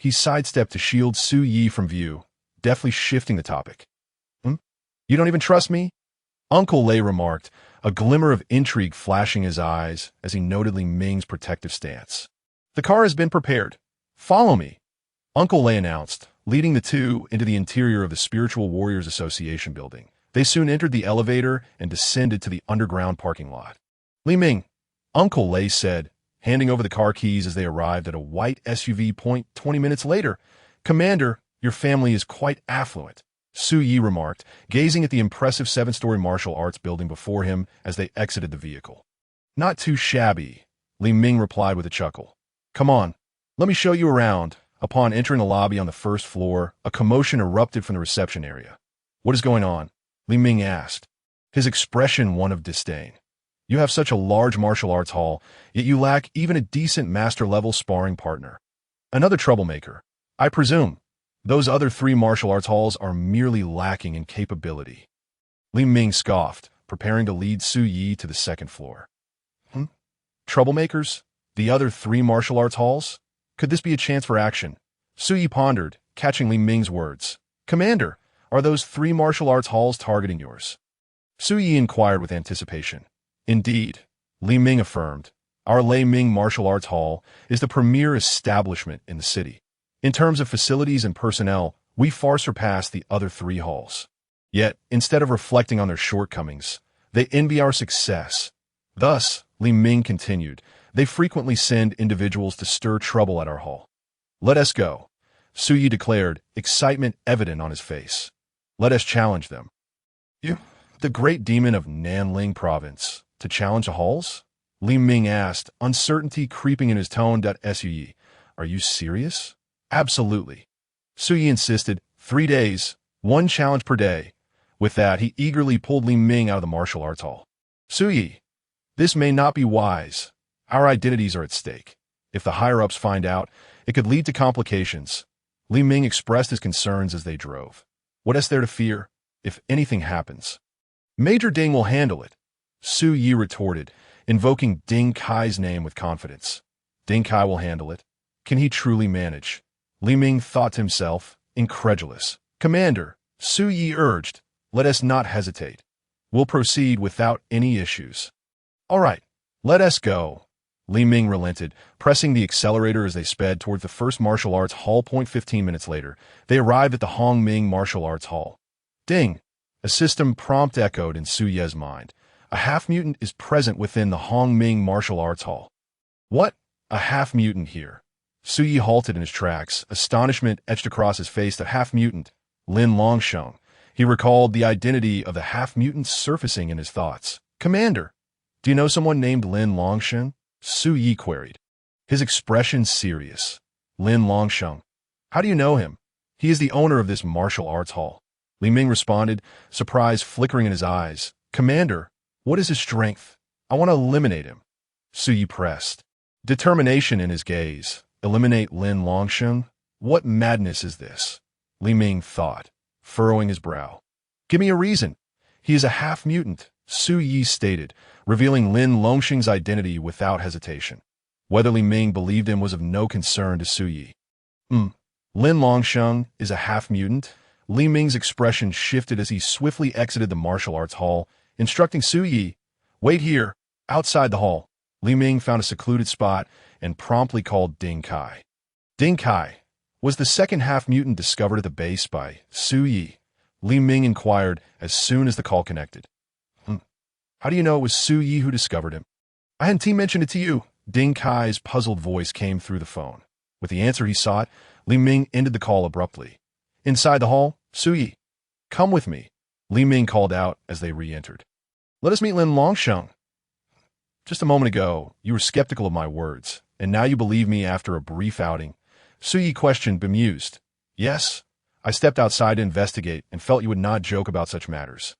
He sidestepped to shield Su Yi from view, deftly shifting the topic. You don't even trust me? Uncle Lei remarked, a glimmer of intrigue flashing his eyes as he noted Li Ming's protective stance. The car has been prepared. Follow me, Uncle Lei announced, leading the two into the interior of the Spiritual Warriors Association building. They soon entered the elevator and descended to the underground parking lot. Li Ming, Uncle Lei said, handing over the car keys as they arrived at a white SUV. 20 minutes later, Commander, your family is quite affluent, Su Yi remarked, gazing at the impressive 7-story martial arts building before him as they exited the vehicle. Not too shabby, Li Ming replied with a chuckle. Come on, let me show you around. Upon entering the lobby on the first floor, a commotion erupted from the reception area. What is going on? Li Ming asked, his expression one of disdain. You have such a large martial arts hall, yet you lack even a decent master-level sparring partner. Another troublemaker. I presume those other 3 martial arts halls are merely lacking in capability. Li Ming scoffed, preparing to lead Su Yi to the second floor. Troublemakers? The other 3 martial arts halls? Could this be a chance for action? Su Yi pondered, catching Li Ming's words. Commander, are those 3 martial arts halls targeting yours? Su Yi inquired with anticipation. Indeed, Li Ming affirmed. Our Lei Ming Martial Arts Hall is the premier establishment in the city. In terms of facilities and personnel, we far surpass the other 3 halls. Yet, instead of reflecting on their shortcomings, they envy our success. Thus, Li Ming continued, they frequently send individuals to stir trouble at our hall. Let us go, Su Yi declared, excitement evident on his face. Let us challenge them. You, the great demon of Nanling province, to challenge the halls? Li Ming asked, uncertainty creeping in his tone. Suyi, are you serious? Absolutely. Suyi insisted, 3 days, 1 challenge per day. With that, he eagerly pulled Li Ming out of the martial arts hall. Suyi, this may not be wise. Our identities are at stake. If the higher-ups find out, it could lead to complications. Li Ming expressed his concerns as they drove. What is there to fear, if anything happens? Major Ding will handle it, Su Yi retorted, invoking Ding Kai's name with confidence. Ding Kai will handle it. Can he truly manage? Li Ming thought to himself, incredulous. Commander, Su Yi urged, let us not hesitate. We'll proceed without any issues. All right, let us go. Li Ming relented, pressing the accelerator as they sped towards the first martial arts hall. 15 minutes later, they arrived at the Hong Ming Martial Arts Hall. Ding! A system prompt echoed in Su Ye's mind. A half-mutant is present within the Hong Ming Martial Arts Hall. What? A half-mutant here? Su Yi halted in his tracks, astonishment etched across his face. The half-mutant, Lin Longsheng. He recalled the identity of the half-mutant surfacing in his thoughts. Commander, do you know someone named Lin Longsheng? Su Yi queried. His expression serious. Lin Longsheng. How do you know him? He is the owner of this martial arts hall. Li Ming responded, surprise flickering in his eyes. Commander, what is his strength? I want to eliminate him. Su Yi pressed. Determination in his gaze. Eliminate Lin Longsheng? What madness is this? Li Ming thought, furrowing his brow. Give me a reason. He is a half-mutant, Su Yi stated, revealing Lin Longsheng's identity without hesitation. Whether Li Ming believed him was of no concern to Su Yi. Lin Longsheng is a half-mutant? Li Ming's expression shifted as he swiftly exited the martial arts hall, instructing Su Yi, wait here, outside the hall. Li Ming found a secluded spot and promptly called Ding Kai. Ding Kai was the second half-mutant discovered at the base by Su Yi. Li Ming inquired as soon as the call connected. How do you know it was Su Yi who discovered him? I hadn't mentioned it to you. Ding Kai's puzzled voice came through the phone. With the answer he sought, Li Ming ended the call abruptly. Inside the hall, Su Yi, come with me, Li Ming called out as they re-entered. Let us meet Lin Longsheng. Just a moment ago, you were skeptical of my words, and now you believe me after a brief outing. Su Yi questioned, bemused. Yes, I stepped outside to investigate and felt you would not joke about such matters.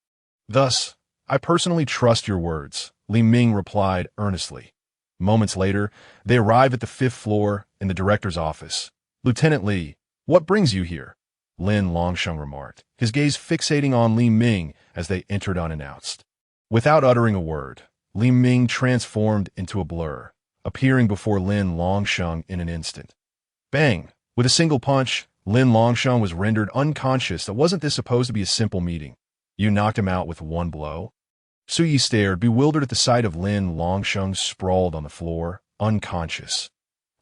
Thus, I personally trust your words, Li Ming replied earnestly. Moments later, they arrived at the 5th floor in the director's office. Lieutenant Li, what brings you here? Lin Longsheng remarked, his gaze fixating on Li Ming as they entered unannounced. Without uttering a word, Li Ming transformed into a blur, appearing before Lin Longsheng in an instant. Bang! With a single punch, Lin Longsheng was rendered unconscious. Wasn't this supposed to be a simple meeting? You knocked him out with one blow? Su Yi stared, bewildered at the sight of Lin Longsheng sprawled on the floor, unconscious.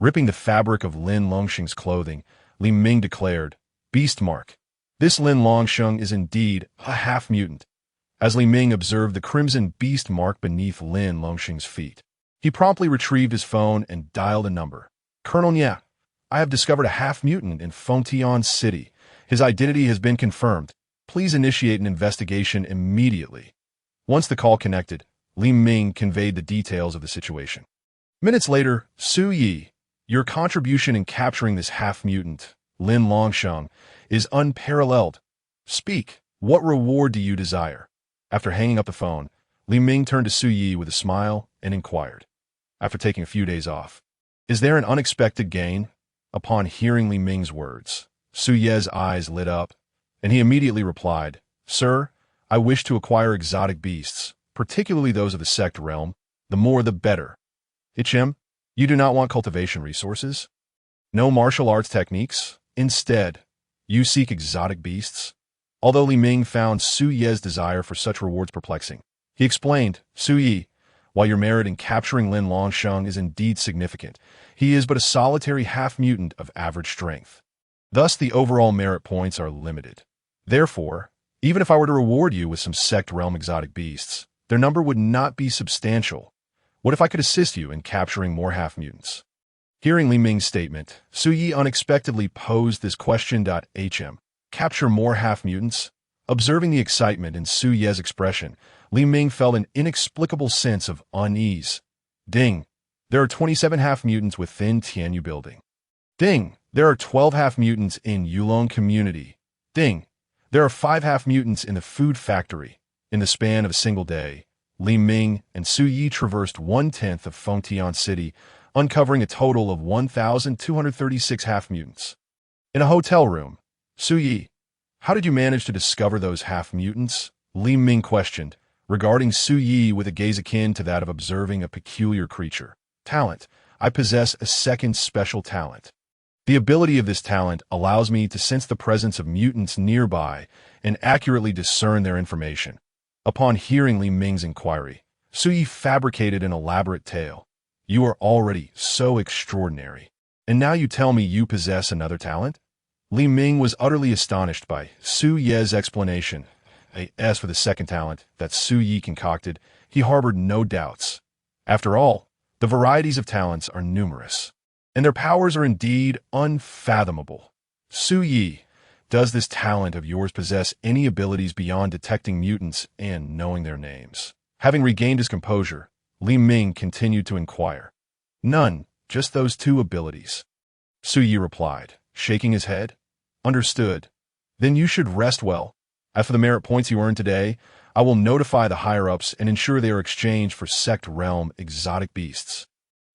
Ripping the fabric of Lin Longsheng's clothing, Li Ming declared, Beast mark. This Lin Longsheng is indeed a half-mutant. As Li Ming observed the crimson beast mark beneath Lin Longsheng's feet, he promptly retrieved his phone and dialed a number. Colonel Nya, I have discovered a half-mutant in Fengtian City. His identity has been confirmed. Please initiate an investigation immediately. Once the call connected, Li Ming conveyed the details of the situation. Minutes later, Su Yi, your contribution in capturing this half-mutant, Lin Longsheng, is unparalleled. Speak, what reward do you desire? After hanging up the phone, Li Ming turned to Su Yi with a smile and inquired, after taking a few days off, is there an unexpected gain? Upon hearing Li Ming's words, Su Ye's eyes lit up, and he immediately replied, Sir, I wish to acquire exotic beasts, particularly those of the sect realm. The more the better. Him, you do not want cultivation resources? No martial arts techniques? Instead, you seek exotic beasts? Although Li Ming found Su Ye's desire for such rewards perplexing, he explained, Su Yi, while your merit in capturing Lin Longsheng is indeed significant, he is but a solitary half-mutant of average strength. Thus, the overall merit points are limited. Therefore, even if I were to reward you with some sect realm exotic beasts, their number would not be substantial. What if I could assist you in capturing more half-mutants? Hearing Li Ming's statement, Su Yi unexpectedly posed this question. Capture more half-mutants? Observing the excitement in Su Ye's expression, Li Ming felt an inexplicable sense of unease. Ding. There are 27 half-mutants within Tianyu Building. Ding. There are 12 half-mutants in Yulong Community. Ding. There are 5 half-mutants in the food factory. In the span of a single day, Li Ming and Su Yi traversed 1/10 of Fengtian City, uncovering a total of 1,236 half-mutants. In a hotel room, Su Yi, how did you manage to discover those half-mutants? Li Ming questioned, regarding Su Yi with a gaze akin to that of observing a peculiar creature. Talent. I possess a second special talent. The ability of this talent allows me to sense the presence of mutants nearby and accurately discern their information. Upon hearing Li Ming's inquiry, Su Yi fabricated an elaborate tale. You are already so extraordinary. And now you tell me you possess another talent? Li Ming was utterly astonished by Su Ye's explanation. As for the second talent that Su Yi concocted, he harbored no doubts. After all, the varieties of talents are numerous, and their powers are indeed unfathomable. Su Yi, does this talent of yours possess any abilities beyond detecting mutants and knowing their names? Having regained his composure, Li Ming continued to inquire. None, just those 2 abilities. Su Yi replied, shaking his head. Understood. Then you should rest well. As for the merit points you earned today, I will notify the higher-ups and ensure they are exchanged for Sect Realm exotic beasts.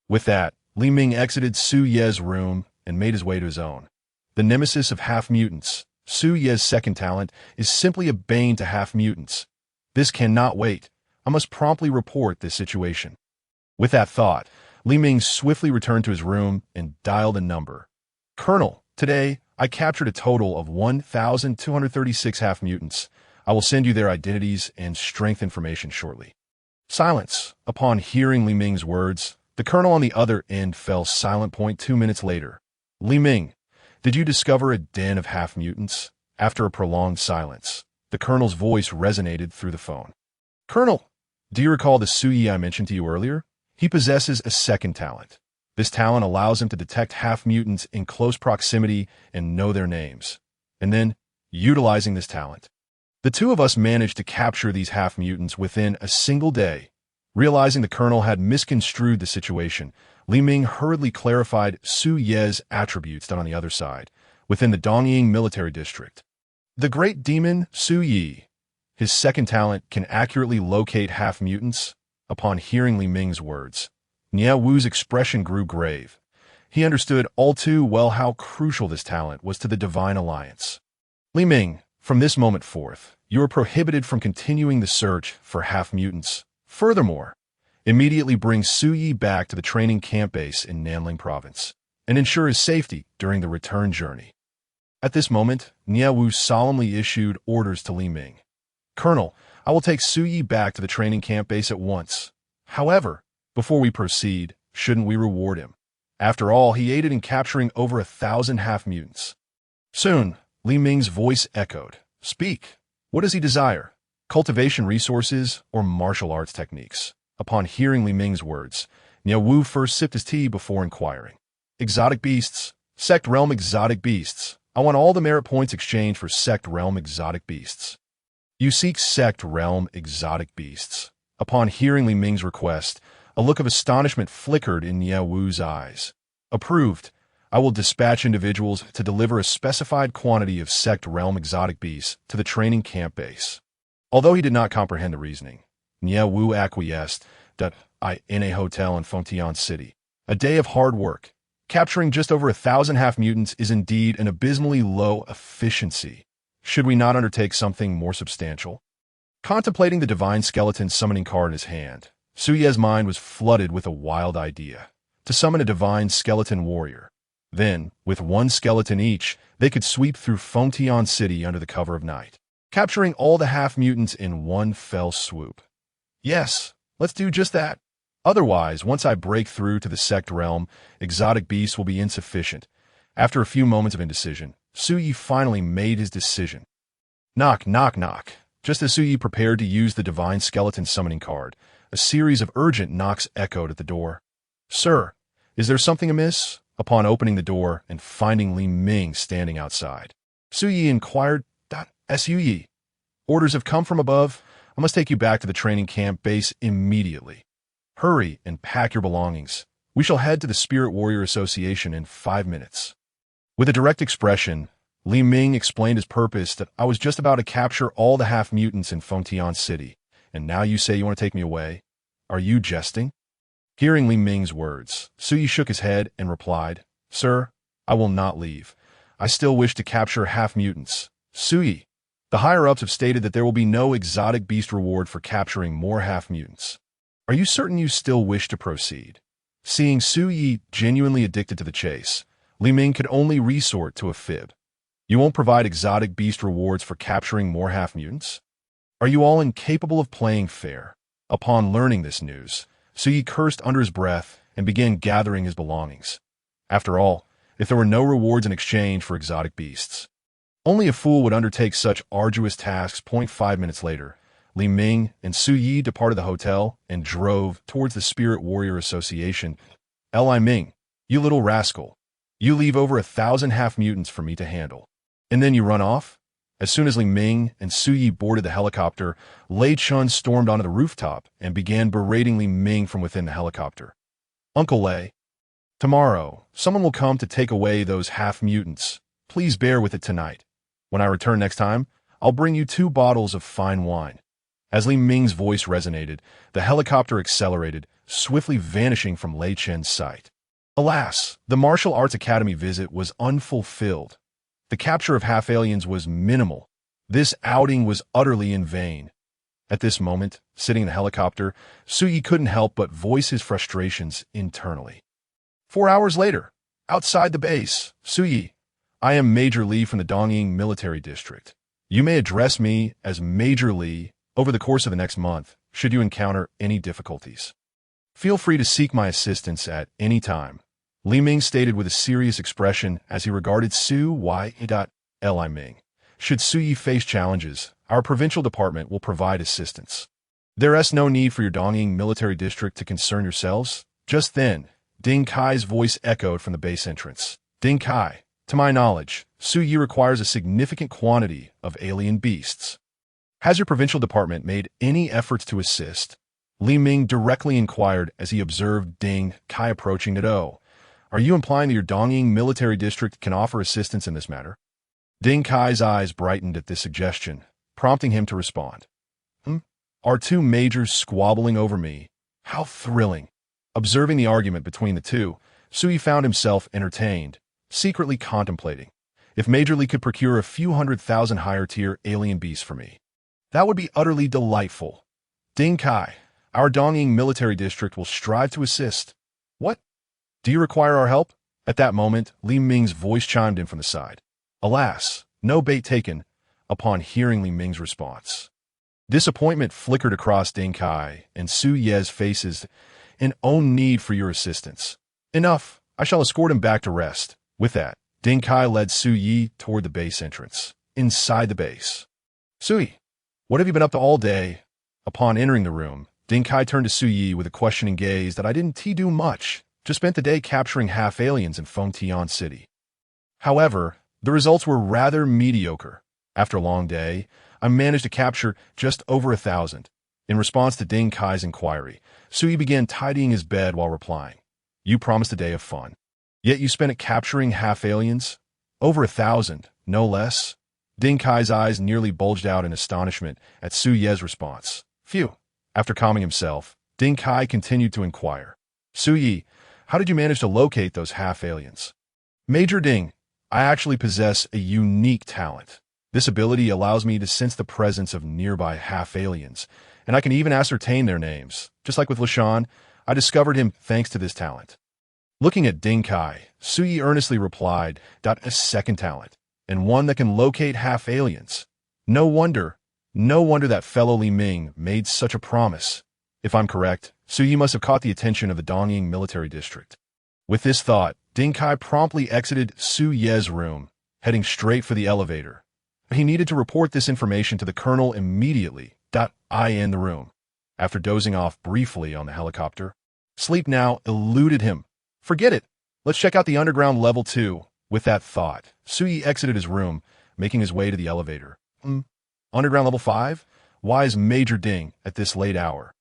With that, Li Ming exited Su Ye's room and made his way to his own. The nemesis of half-mutants, Su Ye's second talent, is simply a bane to half-mutants. This cannot wait. I must promptly report this situation. With that thought, Li Ming swiftly returned to his room and dialed a number. Colonel, today, I captured a total of 1,236 half-mutants. I will send you their identities and strength information shortly. Silence. Upon hearing Li Ming's words, the colonel on the other end fell silent. 2 minutes later. Li Ming, did you discover a den of half-mutants? After a prolonged silence, the colonel's voice resonated through the phone. Colonel, do you recall the Su Yi I mentioned to you earlier? He possesses a second talent. This talent allows him to detect half-mutants in close proximity and know their names. And then, utilizing this talent, the 2 of us managed to capture these half-mutants within a single day. Realizing the colonel had misconstrued the situation, Li Ming hurriedly clarified Su Ye's attributes down on the other side, within the Dongying military district. The great demon Su Yi. His second talent can accurately locate half-mutants. Upon hearing Li Ming's words, Nie Wu's expression grew grave. He understood all too well how crucial this talent was to the Divine Alliance. Li Ming, from this moment forth, you are prohibited from continuing the search for half-mutants. Furthermore, immediately bring Su Yi back to the training camp base in Nanling Province and ensure his safety during the return journey. At this moment, Nie Wu solemnly issued orders to Li Ming. Colonel, I will take Su Yi back to the training camp base at once. However, before we proceed, shouldn't we reward him? After all, he aided in capturing over 1,000 half-mutants. Soon, Li Ming's voice echoed. Speak. What does he desire? Cultivation resources or martial arts techniques? Upon hearing Li Ming's words, Nie Wu first sipped his tea before inquiring. Exotic beasts. Sect Realm exotic beasts. I want all the merit points exchanged for Sect Realm exotic beasts. You seek Sect Realm exotic beasts. Upon hearing Li Ming's request, a look of astonishment flickered in Nie Wu's eyes. Approved. I will dispatch individuals to deliver a specified quantity of Sect Realm exotic beasts to the training camp base. Although he did not comprehend the reasoning, Nie Wu acquiesced. In a hotel in Fengtian City. A day of hard work. Capturing just over 1,000 half-mutants is indeed an abysmally low efficiency. Should we not undertake something more substantial? Contemplating the divine skeleton summoning card in his hand, Su Ye's mind was flooded with a wild idea. To summon a divine skeleton warrior. Then, with 1 skeleton each, they could sweep through Fengtian City under the cover of night, capturing all the half-mutants in one fell swoop. Yes, let's do just that. Otherwise, once I break through to the Sect Realm, exotic beasts will be insufficient. After a few moments of indecision, Su Yi finally made his decision. Knock, knock, knock. Just as Su Yi prepared to use the divine skeleton summoning card, a series of urgent knocks echoed at the door. Sir, is there something amiss? Upon opening the door and finding Li Ming standing outside, Su Yi inquired, Su Yi, orders have come from above. I must take you back to the training camp base immediately. Hurry and pack your belongings. We shall head to the Spirit Warrior Association in 5 minutes. With a direct expression, Li Ming explained his purpose that I was just about to capture all the half-mutants in Fengtian City, and now you say you want to take me away? Are you jesting? Hearing Li Ming's words, Suyi shook his head and replied, Sir, I will not leave. I still wish to capture half-mutants. Suyi, the higher-ups have stated that there will be no exotic beast reward for capturing more half-mutants. Are you certain you still wish to proceed? Seeing Suyi genuinely addicted to the chase, Li Ming could only resort to a fib. You won't provide exotic beast rewards for capturing more half-mutants? Are you all incapable of playing fair? Upon learning this news, Suyi cursed under his breath and began gathering his belongings. After all, if there were no rewards in exchange for exotic beasts, only a fool would undertake such arduous tasks. 5 minutes later, Li Ming and Suyi departed the hotel and drove towards the Spirit Warrior Association. Li Ming, you little rascal. You leave over 1,000 half-mutants for me to handle. And then you run off? As soon as Li Ming and Suyi boarded the helicopter, Lei Chun stormed onto the rooftop and began berating Li Ming from within the helicopter. Uncle Lei, tomorrow, someone will come to take away those half-mutants. Please bear with it tonight. When I return next time, I'll bring you 2 bottles of fine wine. As Li Ming's voice resonated, the helicopter accelerated, swiftly vanishing from Lei Chen's sight. Alas, the Martial Arts Academy visit was unfulfilled. The capture of half-aliens was minimal. This outing was utterly in vain. At this moment, sitting in the helicopter, Suyi couldn't help but voice his frustrations internally. 4 hours later, outside the base, Suyi, I am Major Li from the Dongying Military District. You may address me as Major Li over the course of the next month, should you encounter any difficulties. Feel free to seek my assistance at any time. Li Ming stated with a serious expression as he regarded Suyi. Li Ming. Should Suyi face challenges, our provincial department will provide assistance. There is no need for your Dongying Military District to concern yourselves. Just then, Ding Kai's voice echoed from the base entrance. Ding Kai, to my knowledge, Suyi requires a significant quantity of alien beasts. Has your provincial department made any efforts to assist? Li Ming directly inquired as he observed Ding Kai approaching Nado. Are you implying that your Dongying Military District can offer assistance in this matter? Ding Kai's eyes brightened at this suggestion, prompting him to respond. Are 2 majors squabbling over me? How thrilling. Observing the argument between the two, Suyi found himself entertained, secretly contemplating. If Major Li could procure a few 100,000 higher-tier alien beasts for me, that would be utterly delightful. Ding Kai, our Dongying Military District will strive to assist. What? Do you require our help? At that moment, Li Ming's voice chimed in from the side. Alas, no bait taken, upon hearing Li Ming's response. Disappointment flickered across Ding Kai and Su Ye's faces. An own need for your assistance. Enough, I shall escort him back to rest. With that, Ding Kai led Su Yi toward the base entrance. Inside the base. Suyi, what have you been up to all day? Upon entering the room, Ding Kai turned to Su Yi with a questioning gaze that I didn't do much. Just spent the day capturing half-aliens in Fengtian City. However, the results were rather mediocre. After a long day, I managed to capture just over 1,000. In response to Ding Kai's inquiry, Suyi began tidying his bed while replying. You promised a day of fun. Yet you spent it capturing half-aliens? Over 1,000, no less? Ding Kai's eyes nearly bulged out in astonishment at Su Ye's response. Phew. After calming himself, Ding Kai continued to inquire. Suyi, how did you manage to locate those half-aliens? Major Ding, I actually possess a unique talent. This ability allows me to sense the presence of nearby half-aliens, and I can even ascertain their names. Just like with Lishan, I discovered him thanks to this talent. Looking at Ding Kai, Suyi earnestly replied, a second talent, and one that can locate half-aliens. No wonder that fellow Li Ming made such a promise. If I'm correct, Suyi must have caught the attention of the Dongying Military District. With this thought, Ding Kai promptly exited Su Ye's room, heading straight for the elevator. He needed to report this information to the colonel immediately. I in the room. After dozing off briefly on the helicopter, sleep now eluded him. Forget it. Let's check out the underground level 2. With that thought, Suyi exited his room, making his way to the elevator. Underground level 5? Why is Major Ding at this late hour?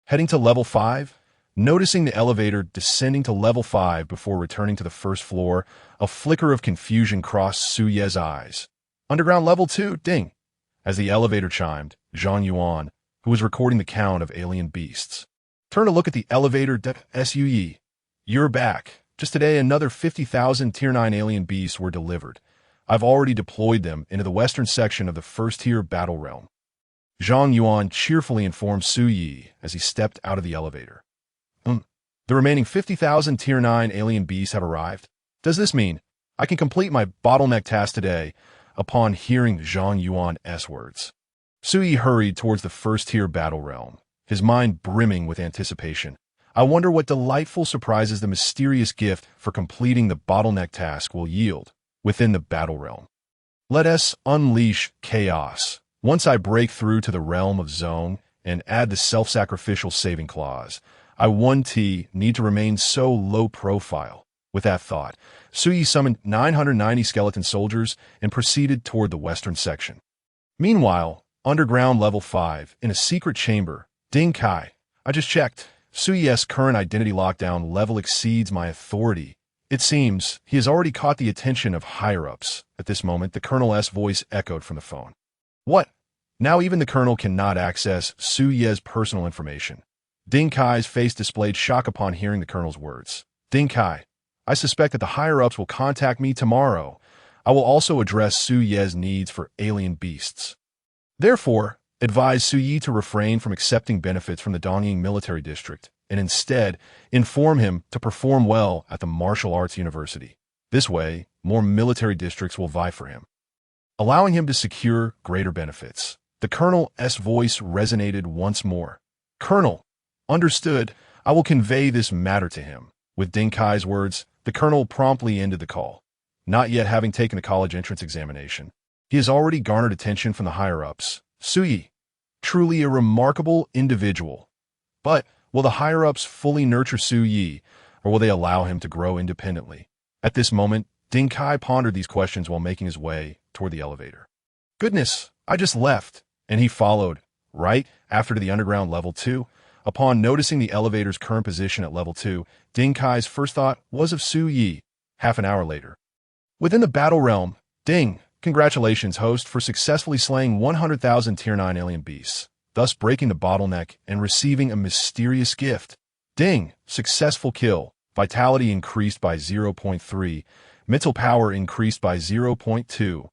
Heading to level 5? Noticing the elevator descending to level 5 before returning to the first floor, a flicker of confusion crossed Su Ye's eyes. Underground level 2, ding! As the elevator chimed, Zhang Yuan, who was recording the count of alien beasts, turned to look at the elevator. Sue, you're back. Just today, another 50,000 Tier 9 alien beasts were delivered. I've already deployed them into the western section of the first-tier battle realm. Zhang Yuan cheerfully informed Su Yi as he stepped out of the elevator. The remaining 50,000 Tier 9 alien beasts have arrived. Does this mean I can complete my bottleneck task today? Upon hearing Zhang Yuan's words, Su Yi hurried towards the first-tier battle realm, his mind brimming with anticipation. I wonder what delightful surprises the mysterious gift for completing the bottleneck task will yield within the battle realm. Let us unleash chaos. Once I break through to the realm of Zone and add the self-sacrificial saving clause, I need to remain so low profile. With that thought, Su Yi summoned 990 skeleton soldiers and proceeded toward the western section. Meanwhile, underground level 5, in a secret chamber, Ding Kai. I just checked. Su Yi's current identity lockdown level exceeds my authority. It seems he has already caught the attention of higher-ups. At this moment, the Colonel's voice echoed from the phone. What? Now even the Colonel cannot access Su Yi's personal information. Ding Kai's face displayed shock upon hearing the Colonel's words. Ding Kai, I suspect that the higher-ups will contact me tomorrow. I will also address Su Yi's needs for alien beasts. Therefore, advise Su Yi to refrain from accepting benefits from the Dongying military district and instead inform him to perform well at the martial arts university. This way, more military districts will vie for him, allowing him to secure greater benefits. The Colonel's voice resonated once more. Colonel, understood. I will convey this matter to him. With Ding Kai's words, the Colonel promptly ended the call. Not yet having taken the college entrance examination, he has already garnered attention from the higher-ups. Su Yi, truly a remarkable individual. But will the higher-ups fully nurture Su Yi, or will they allow him to grow independently? At this moment, Ding Kai pondered these questions while making his way toward the elevator. Goodness, I just left, and he followed, right after to the underground level 2. Upon noticing the elevator's current position at level 2, Ding Kai's first thought was of Su Yi. Half an hour later, within the battle realm, Ding, congratulations, host, for successfully slaying 100,000 Tier 9 alien beasts, thus breaking the bottleneck and receiving a mysterious gift. Ding, successful kill. Vitality increased by 0.3. Mental power increased by 0.2.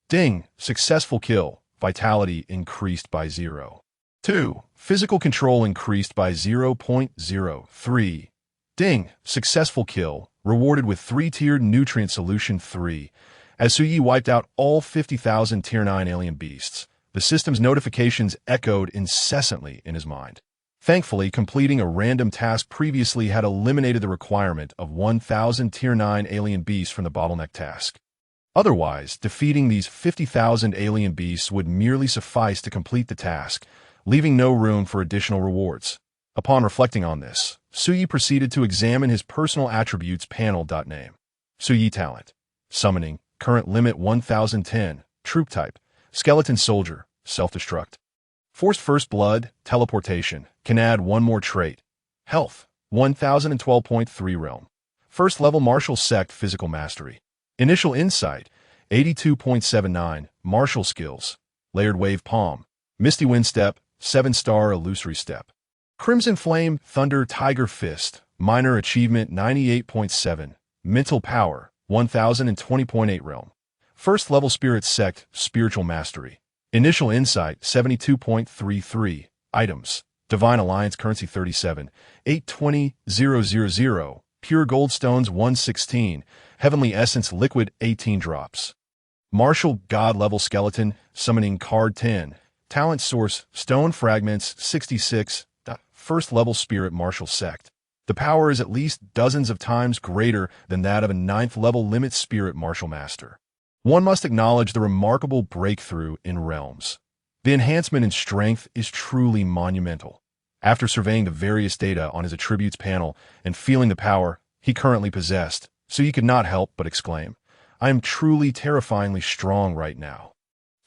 Ding, successful kill. Vitality increased by 0.2. Physical control increased by 0.03. Ding, successful kill. Rewarded with 3-tiered nutrient solution 3. As Su Yi wiped out all 50,000 Tier 9 alien beasts, the system's notifications echoed incessantly in his mind. Thankfully, completing a random task previously had eliminated the requirement of 1,000 Tier 9 alien beasts from the bottleneck task. Otherwise, defeating these 50,000 alien beasts would merely suffice to complete the task, leaving no room for additional rewards. Upon reflecting on this, Su Yi proceeded to examine his personal attributes panel. Name: Su Yi talent. Summoning, current limit 1010, troop type, skeleton soldier, self-destruct. Forced first blood, teleportation, can add one more trait. Health, 1012.3 realm. First level martial sect physical mastery. Initial insight, 82.79, martial skills, layered wave palm, misty wind step, 7-star illusory step. Crimson flame, thunder, tiger fist, minor achievement 98.7, mental power, 1020.8 realm. First level spirit sect, spiritual mastery. Initial insight, 72.33. Items, Divine Alliance currency 37, 820,000, pure gold stones 116, heavenly essence liquid 18 drops. Martial god level skeleton, summoning card 10, talent source, stone fragments 66. First level spirit martial sect. The power is at least dozens of times greater than that of a 9th level limit spirit martial master. One must acknowledge the remarkable breakthrough in realms. The enhancement in strength is truly monumental. After surveying the various data on his attributes panel and feeling the power he currently possessed, Su Yi could not help but exclaim, I am truly terrifyingly strong right now.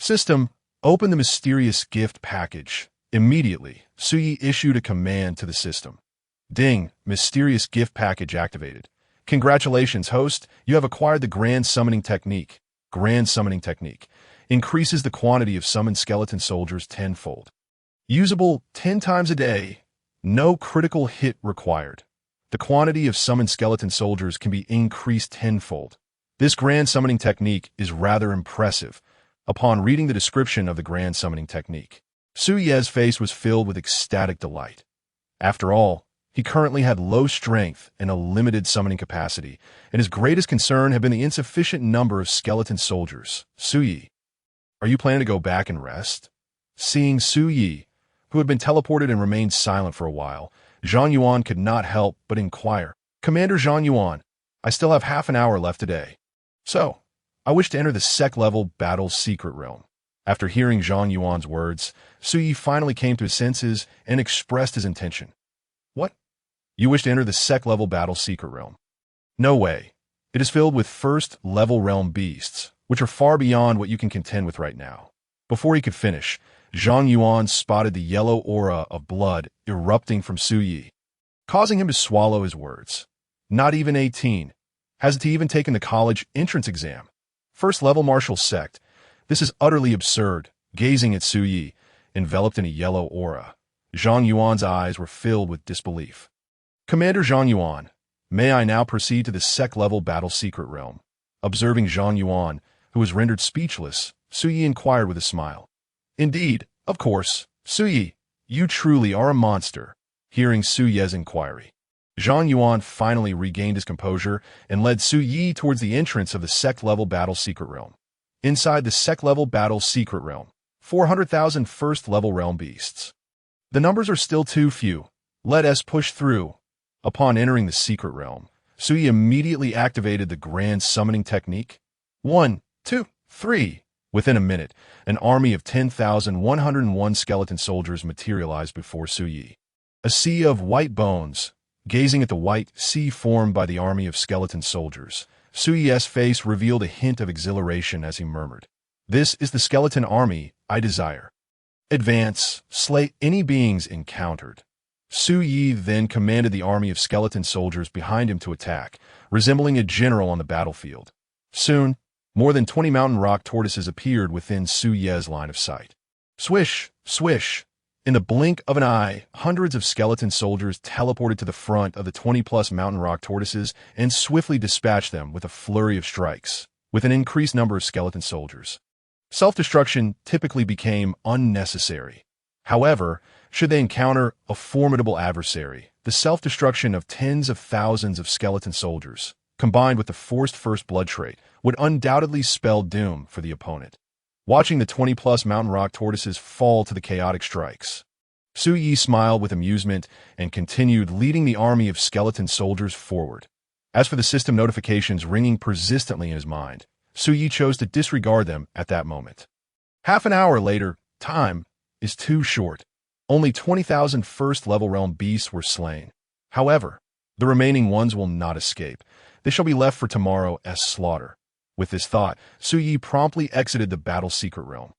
System, open the mysterious gift package. Immediately, Su Yi issued a command to the system. Ding, mysterious gift package activated. Congratulations, host. You have acquired the Grand Summoning Technique. Grand Summoning Technique increases the quantity of summoned skeleton soldiers tenfold. Usable 10 times a day. No critical hit required. The quantity of summoned skeleton soldiers can be increased tenfold. This Grand Summoning Technique is rather impressive. Upon reading the description of the Grand Summoning Technique, Su Ye's face was filled with ecstatic delight. After all, he currently had low strength and a limited summoning capacity, and his greatest concern had been the insufficient number of skeleton soldiers. Su Yi, are you planning to go back and rest? Seeing Su Yi, who had been teleported and remained silent for a while, Zhang Yuan could not help but inquire. Commander Zhang Yuan, I still have half an hour left today. So, I wish to enter the sec-level battle secret realm. After hearing Zhang Yuan's words, Su Yi finally came to his senses and expressed his intention. What? You wish to enter the sec-level battle secret realm? No way. It is filled with first-level realm beasts, which are far beyond what you can contend with right now. Before he could finish, Zhang Yuan spotted the yellow aura of blood erupting from Su Yi, causing him to swallow his words. Not even 18. Hasn't he even taken the college entrance exam? First-level martial sect. This is utterly absurd. Gazing at Su Yi, enveloped in a yellow aura, Zhang Yuan's eyes were filled with disbelief. Commander Zhang Yuan, may I now proceed to the sec-level battle secret realm? Observing Zhang Yuan, who was rendered speechless, Su Yi inquired with a smile. Indeed, of course, Su Yi, you truly are a monster. Hearing Su Ye's inquiry, Zhang Yuan finally regained his composure and led Su Yi towards the entrance of the sec-level battle secret realm. Inside the sec-level battle secret realm, 400,000 first-level realm beasts. The numbers are still too few. Let us push through. Upon entering the secret realm, Su Yi immediately activated the Grand Summoning Technique. 1, 2, 3. Within a minute, an army of 10,101 skeleton soldiers materialized before Su Yi. A sea of white bones. Gazing at the white sea formed by the army of skeleton soldiers, Su Yi's face revealed a hint of exhilaration as he murmured, "This is the skeleton army I desire. Advance, slay any beings encountered." Su Yi then commanded the army of skeleton soldiers behind him to attack, resembling a general on the battlefield. Soon, more than 20 mountain rock tortoises appeared within Su Yi's line of sight. Swish, swish. In the blink of an eye, hundreds of skeleton soldiers teleported to the front of the 20-plus mountain rock tortoises and swiftly dispatched them with a flurry of strikes, with an increased number of skeleton soldiers. Self-destruction typically became unnecessary. However, should they encounter a formidable adversary, the self-destruction of tens of thousands of skeleton soldiers, combined with the forced first blood trait, would undoubtedly spell doom for the opponent. Watching the 20-plus mountain rock tortoises fall to the chaotic strikes, Su Yi smiled with amusement and continued leading the army of skeleton soldiers forward. As for the system notifications ringing persistently in his mind, Su Yi chose to disregard them at that moment. Half an hour later, time is too short. Only 20,000 first-level realm beasts were slain. However, the remaining ones will not escape. They shall be left for tomorrow as slaughter. With this thought, Su Yi promptly exited the battle secret realm.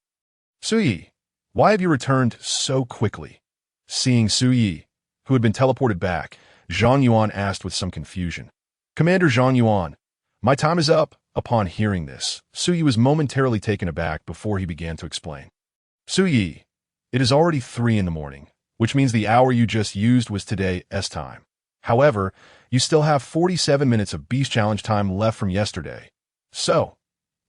Su Yi, why have you returned so quickly? Seeing Su Yi, who had been teleported back, Zhang Yuan asked with some confusion. Commander Zhang Yuan, my time is up. Upon hearing this, Su Yi was momentarily taken aback before he began to explain. Su Yi, it is already 3 in the morning, which means the hour you just used was today's time. However, you still have 47 minutes of beast challenge time left from yesterday. So,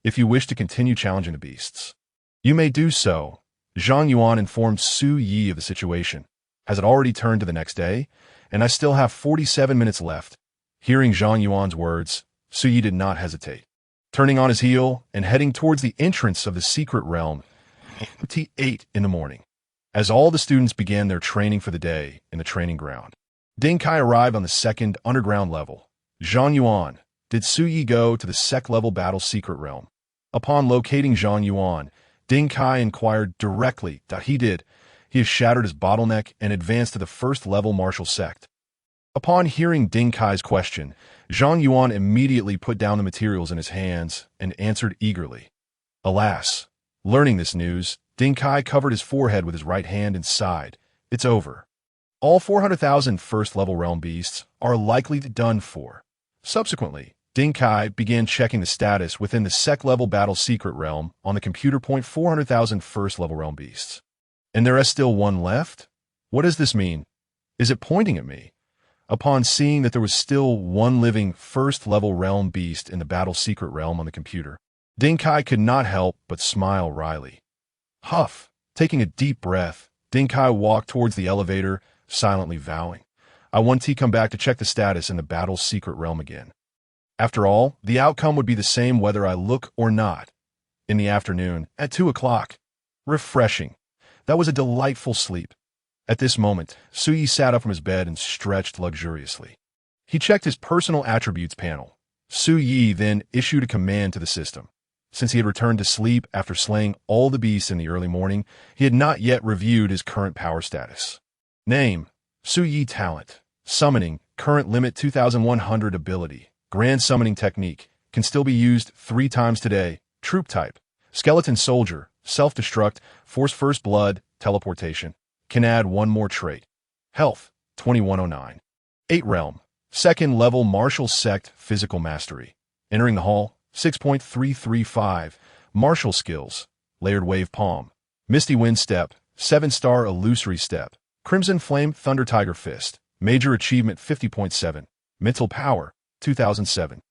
if you wish to continue challenging the beasts, you may do so. Zhang Yuan informed Su Yi of the situation. Has it already turned to the next day? And I still have 47 minutes left. Hearing Zhang Yuan's words, Su Yi did not hesitate. Turning on his heel and heading towards the entrance of the secret realm, 8 in the morning. As all the students began their training for the day in the training ground, Ding Kai arrived on the second underground level. Zhang Yuan, did Su Yi go to the sec-level battle secret realm? Upon locating Zhang Yuan, Ding Kai inquired directly that he did. He has shattered his bottleneck and advanced to the first-level martial sect. Upon hearing Ding Kai's question, Zhang Yuan immediately put down the materials in his hands and answered eagerly. Alas, learning this news, Ding Kai covered his forehead with his right hand and sighed. It's over. All 400,000 first-level realm beasts are likely done for. Subsequently, Ding Kai began checking the status within the sec-level battle secret realm on the computer point 400,000 first-level realm beasts. And there is still one left? What does this mean? Is it pointing at me? Upon seeing that there was still one living first-level realm beast in the battle secret realm on the computer, Ding Kai could not help but smile wryly. Huff, taking a deep breath, Ding Kai walked towards the elevator, silently vowing, I want to come back to check the status in the battle's secret realm again. After all, the outcome would be the same whether I look or not. In the afternoon, at 2 o'clock. Refreshing. That was a delightful sleep. At this moment, Suyi sat up from his bed and stretched luxuriously. He checked his personal attributes panel. Suyi then issued a command to the system. Since he had returned to sleep after slaying all the beasts in the early morning, he had not yet reviewed his current power status. Name, Suyi Talent. Summoning, current limit 2100 ability. Grand summoning technique, can still be used 3 times today. Troop type, skeleton soldier, self-destruct, force first blood, teleportation. Can add 1 more trait. Health, 2109. 8 realm, 2nd level martial sect physical mastery. Entering the hall, 6.335. Martial skills, layered wave palm, misty wind step, 7-star illusory step, crimson flame thunder tiger fist, major achievement 50.7, mental power, 2007.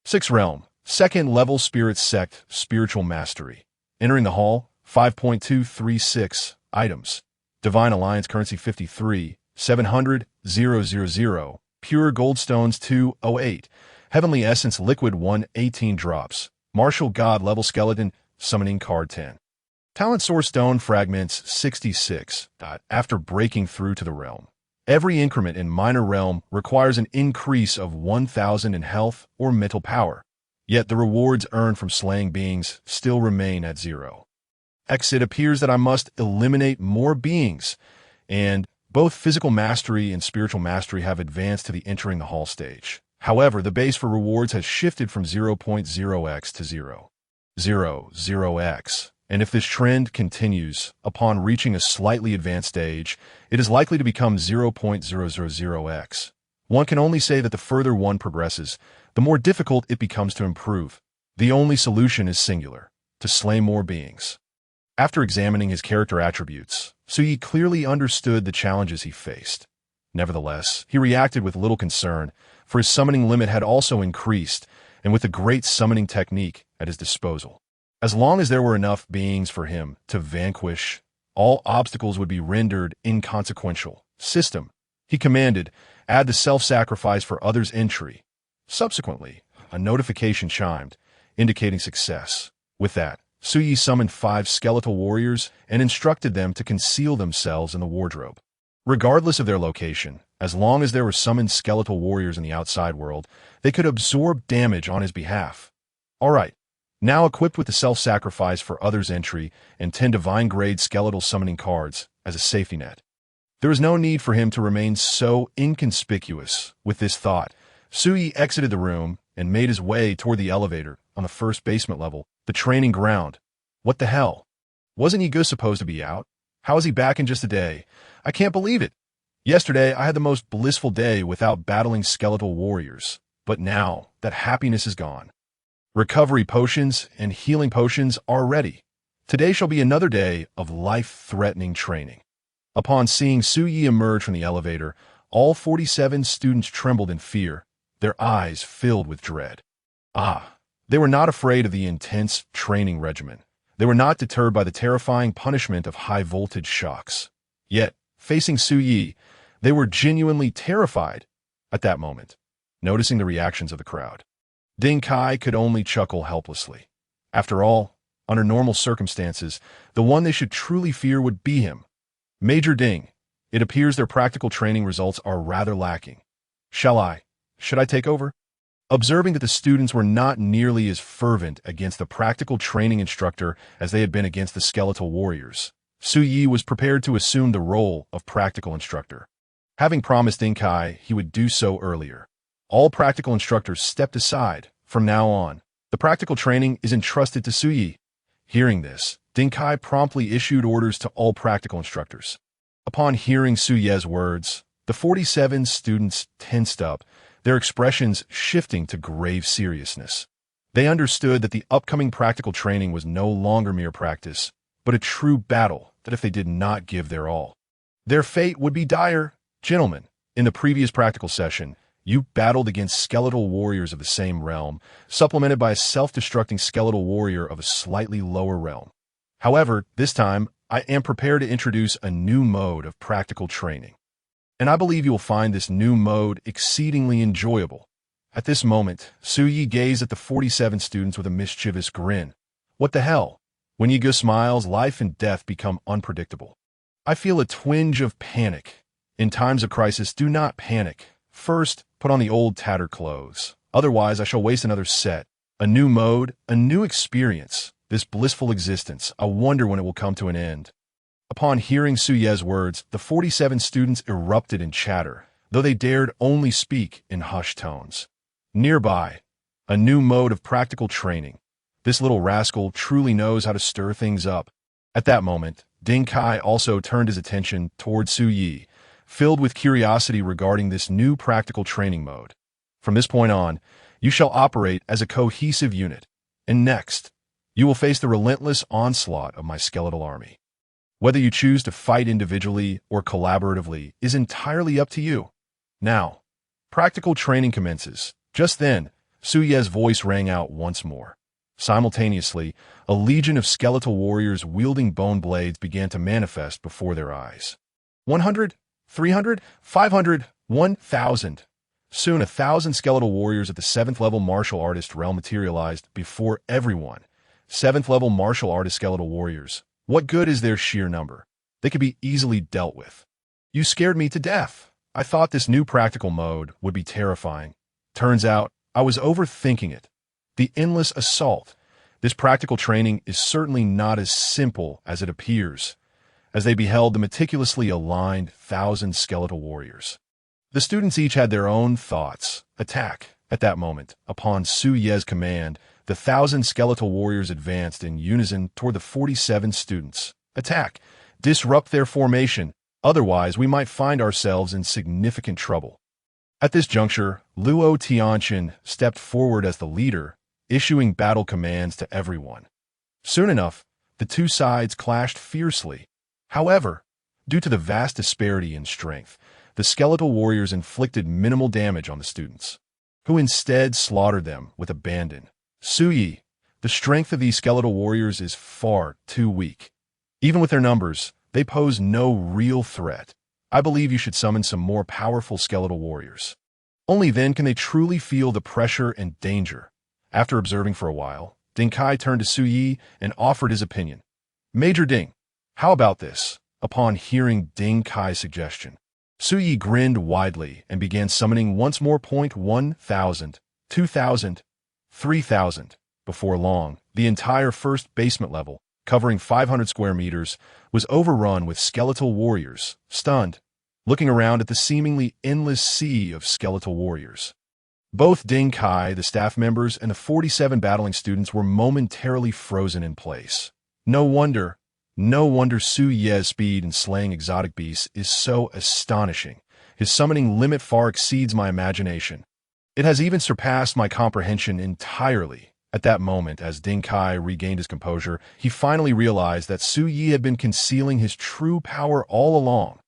6 realm, 2nd level spirit sect spiritual mastery. Entering the hall, 5.236. Items, Divine Alliance currency 53, 700, 000, pure goldstones 208, heavenly essence liquid 118 drops, martial god level skeleton, summoning card 10. Talent source stone fragments 66. After breaking through to the realm, every increment in minor realm requires an increase of 1,000 in health or mental power, yet the rewards earned from slaying beings still remain at 0. It appears that I must eliminate more beings, and both physical mastery and spiritual mastery have advanced to the entering the hall stage. However, the base for rewards has shifted from 0.0x to 0.00x, and if this trend continues, upon reaching a slightly advanced stage, it is likely to become 0.000x. One can only say that the further one progresses, the more difficult it becomes to improve. The only solution is singular, to slay more beings. After examining his character attributes, Suyi clearly understood the challenges he faced. Nevertheless, he reacted with little concern, for his summoning limit had also increased, and with a great summoning technique at his disposal. As long as there were enough beings for him to vanquish, all obstacles would be rendered inconsequential. System, he commanded, add the self-sacrifice for others' entry. Subsequently, a notification chimed, indicating success. With that, Suyi summoned 5 skeletal warriors and instructed them to conceal themselves in the wardrobe. Regardless of their location, as long as there were summoned skeletal warriors in the outside world, they could absorb damage on his behalf. Alright, now equipped with the self-sacrifice for others' entry and 10 divine-grade skeletal summoning cards as a safety net. There is no need for him to remain so inconspicuous. With this thought, Suyi exited the room and made his way toward the elevator on the first basement level, the training ground. What the hell? Wasn't Ego supposed to be out? How is he back in just a day? I can't believe it. Yesterday, I had the most blissful day without battling skeletal warriors, but now that happiness is gone. Recovery potions and healing potions are ready. Today shall be another day of life-threatening training. Upon seeing Suyi emerge from the elevator, all 47 students trembled in fear, their eyes filled with dread. They were not afraid of the intense training regimen. They were not deterred by the terrifying punishment of high-voltage shocks. Yet, facing Suyi, they were genuinely terrified at that moment, noticing the reactions of the crowd. Ding Kai could only chuckle helplessly. After all, under normal circumstances, the one they should truly fear would be him. Major Ding, it appears their practical training results are rather lacking. Should I take over? Observing that the students were not nearly as fervent against the practical training instructor as they had been against the skeletal warriors, Suyi was prepared to assume the role of practical instructor. Having promised Ding Kai he would do so earlier, all practical instructors stepped aside. From now on, the practical training is entrusted to Suyi. Hearing this, Ding Kai promptly issued orders to all practical instructors. Upon hearing Su Ye's words, the 47 students tensed up, their expressions shifting to grave seriousness. They understood that the upcoming practical training was no longer mere practice, but a true battle that if they did not give their all, their fate would be dire. Gentlemen, in the previous practical session, you battled against skeletal warriors of the same realm, supplemented by a self-destructing skeletal warrior of a slightly lower realm. However, this time, I am prepared to introduce a new mode of practical training. And I believe you will find this new mode exceedingly enjoyable. At this moment, Su Yi gazed at the 47 students with a mischievous grin. What the hell? When Yi Ge smiles, life and death become unpredictable. I feel a twinge of panic. In times of crisis, do not panic. First, put on the old tattered clothes. Otherwise, I shall waste another set. A new mode, a new experience. This blissful existence, I wonder when it will come to an end. Upon hearing Su Ye's words, the 47 students erupted in chatter, though they dared only speak in hushed tones. Nearby, a new mode of practical training. This little rascal truly knows how to stir things up. At that moment, Ding Kai also turned his attention toward Su Yi, filled with curiosity regarding this new practical training mode. From this point on, you shall operate as a cohesive unit. And next, you will face the relentless onslaught of my skeletal army. Whether you choose to fight individually or collaboratively is entirely up to you. Now, practical training commences. Just then, Su Ye's voice rang out once more. Simultaneously, a legion of skeletal warriors wielding bone blades began to manifest before their eyes. 100, 300, 500, 1,000. Soon 1,000 skeletal warriors at the 7th level martial artist realm materialized before everyone. 7th level martial artist skeletal warriors. What good is their sheer number? They could be easily dealt with. You scared me to death. I thought this new practical mode would be terrifying. Turns out, I was overthinking it. The endless assault. This practical training is certainly not as simple as it appears, as they beheld the meticulously aligned 1,000 skeletal warriors. The students each had their own thoughts. Attack. At that moment, upon Su Ye's command, the 1,000 skeletal warriors advanced in unison toward the 47 students. Attack. Disrupt their formation. Otherwise, we might find ourselves in significant trouble. At this juncture, Luo Tianqin stepped forward as the leader, issuing battle commands to everyone. Soon enough, the two sides clashed fiercely. However, due to the vast disparity in strength, the skeletal warriors inflicted minimal damage on the students, who instead slaughtered them with abandon. Su Yi, the strength of these skeletal warriors is far too weak. Even with their numbers, they pose no real threat. I believe you should summon some more powerful skeletal warriors. Only then can they truly feel the pressure and danger. After observing for a while, Ding Kai turned to Su Yi and offered his opinion. Major Ding, how about this? Upon hearing Ding Kai's suggestion, Su Yi grinned widely and began summoning once more. 1,000, 2,000, 3,000. Before long, the entire first basement level, covering 500 square meters, was overrun with skeletal warriors, stunned, looking around at the seemingly endless sea of skeletal warriors. Both Ding Kai, the staff members, and the 47 battling students were momentarily frozen in place. No wonder Su Ye's speed in slaying exotic beasts is so astonishing. His summoning limit far exceeds my imagination. It has even surpassed my comprehension entirely. At that moment, as Ding Kai regained his composure, he finally realized that Su Yi had been concealing his true power all along.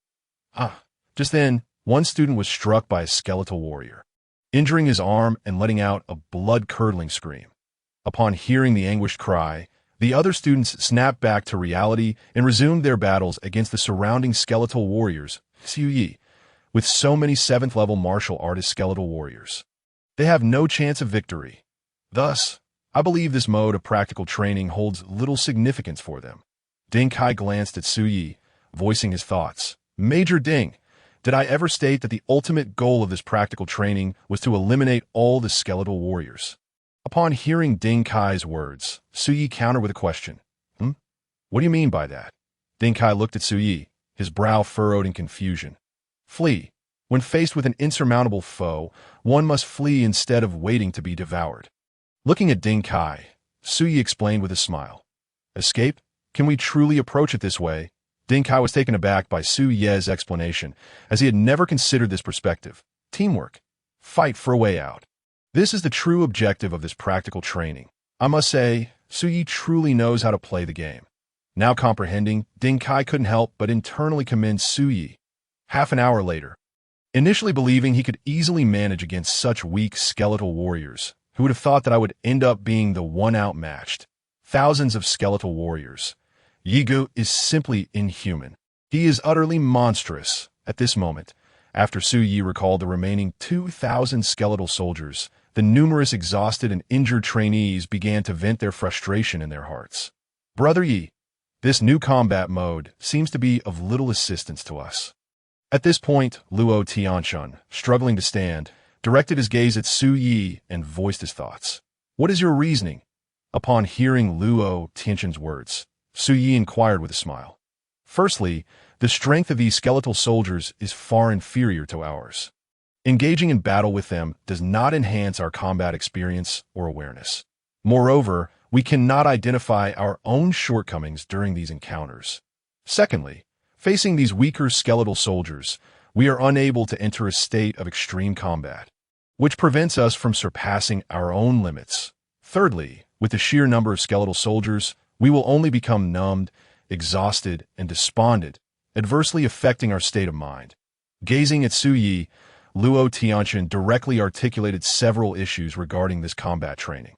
Just then, one student was struck by a skeletal warrior, injuring his arm and letting out a blood-curdling scream. Upon hearing the anguished cry, the other students snapped back to reality and resumed their battles against the surrounding skeletal warriors. Su Yi, with so many 7th-level martial artist skeletal warriors, they have no chance of victory. Thus, I believe this mode of practical training holds little significance for them. Ding Kai glanced at Su Yi, voicing his thoughts. Major Ding, did I ever state that the ultimate goal of this practical training was to eliminate all the skeletal warriors? Upon hearing Ding Kai's words, Su Yi countered with a question. What do you mean by that? Ding Kai looked at Su Yi, his brow furrowed in confusion. Flee. When faced with an insurmountable foe, one must flee instead of waiting to be devoured. Looking at Ding Kai, Su Yi explained with a smile. Escape? Can we truly approach it this way? Ding Kai was taken aback by Su Ye's explanation, as he had never considered this perspective. Teamwork. Fight for a way out. This is the true objective of this practical training. I must say, Su Yi truly knows how to play the game. Now comprehending, Ding Kai couldn't help but internally commend Su Yi. Half an hour later, initially believing he could easily manage against such weak skeletal warriors, who would have thought that I would end up being the one outmatched. Thousands of skeletal warriors. Yigu is simply inhuman. He is utterly monstrous. At this moment, after Su Yi recalled the remaining 2,000 skeletal soldiers, the numerous exhausted and injured trainees began to vent their frustration in their hearts. Brother Yi, this new combat mode seems to be of little assistance to us. At this point, Luo Tianxun, struggling to stand, directed his gaze at Su Yi and voiced his thoughts. What is your reasoning? Upon hearing Luo Tianxun's words, Su Yi inquired with a smile. Firstly, the strength of these skeletal soldiers is far inferior to ours. Engaging in battle with them does not enhance our combat experience or awareness. Moreover, we cannot identify our own shortcomings during these encounters. Secondly, facing these weaker skeletal soldiers, we are unable to enter a state of extreme combat, which prevents us from surpassing our own limits. Thirdly, with the sheer number of skeletal soldiers, we will only become numbed, exhausted, and despondent, adversely affecting our state of mind. Gazing at Su Yi, Luo Tianxun directly articulated several issues regarding this combat training.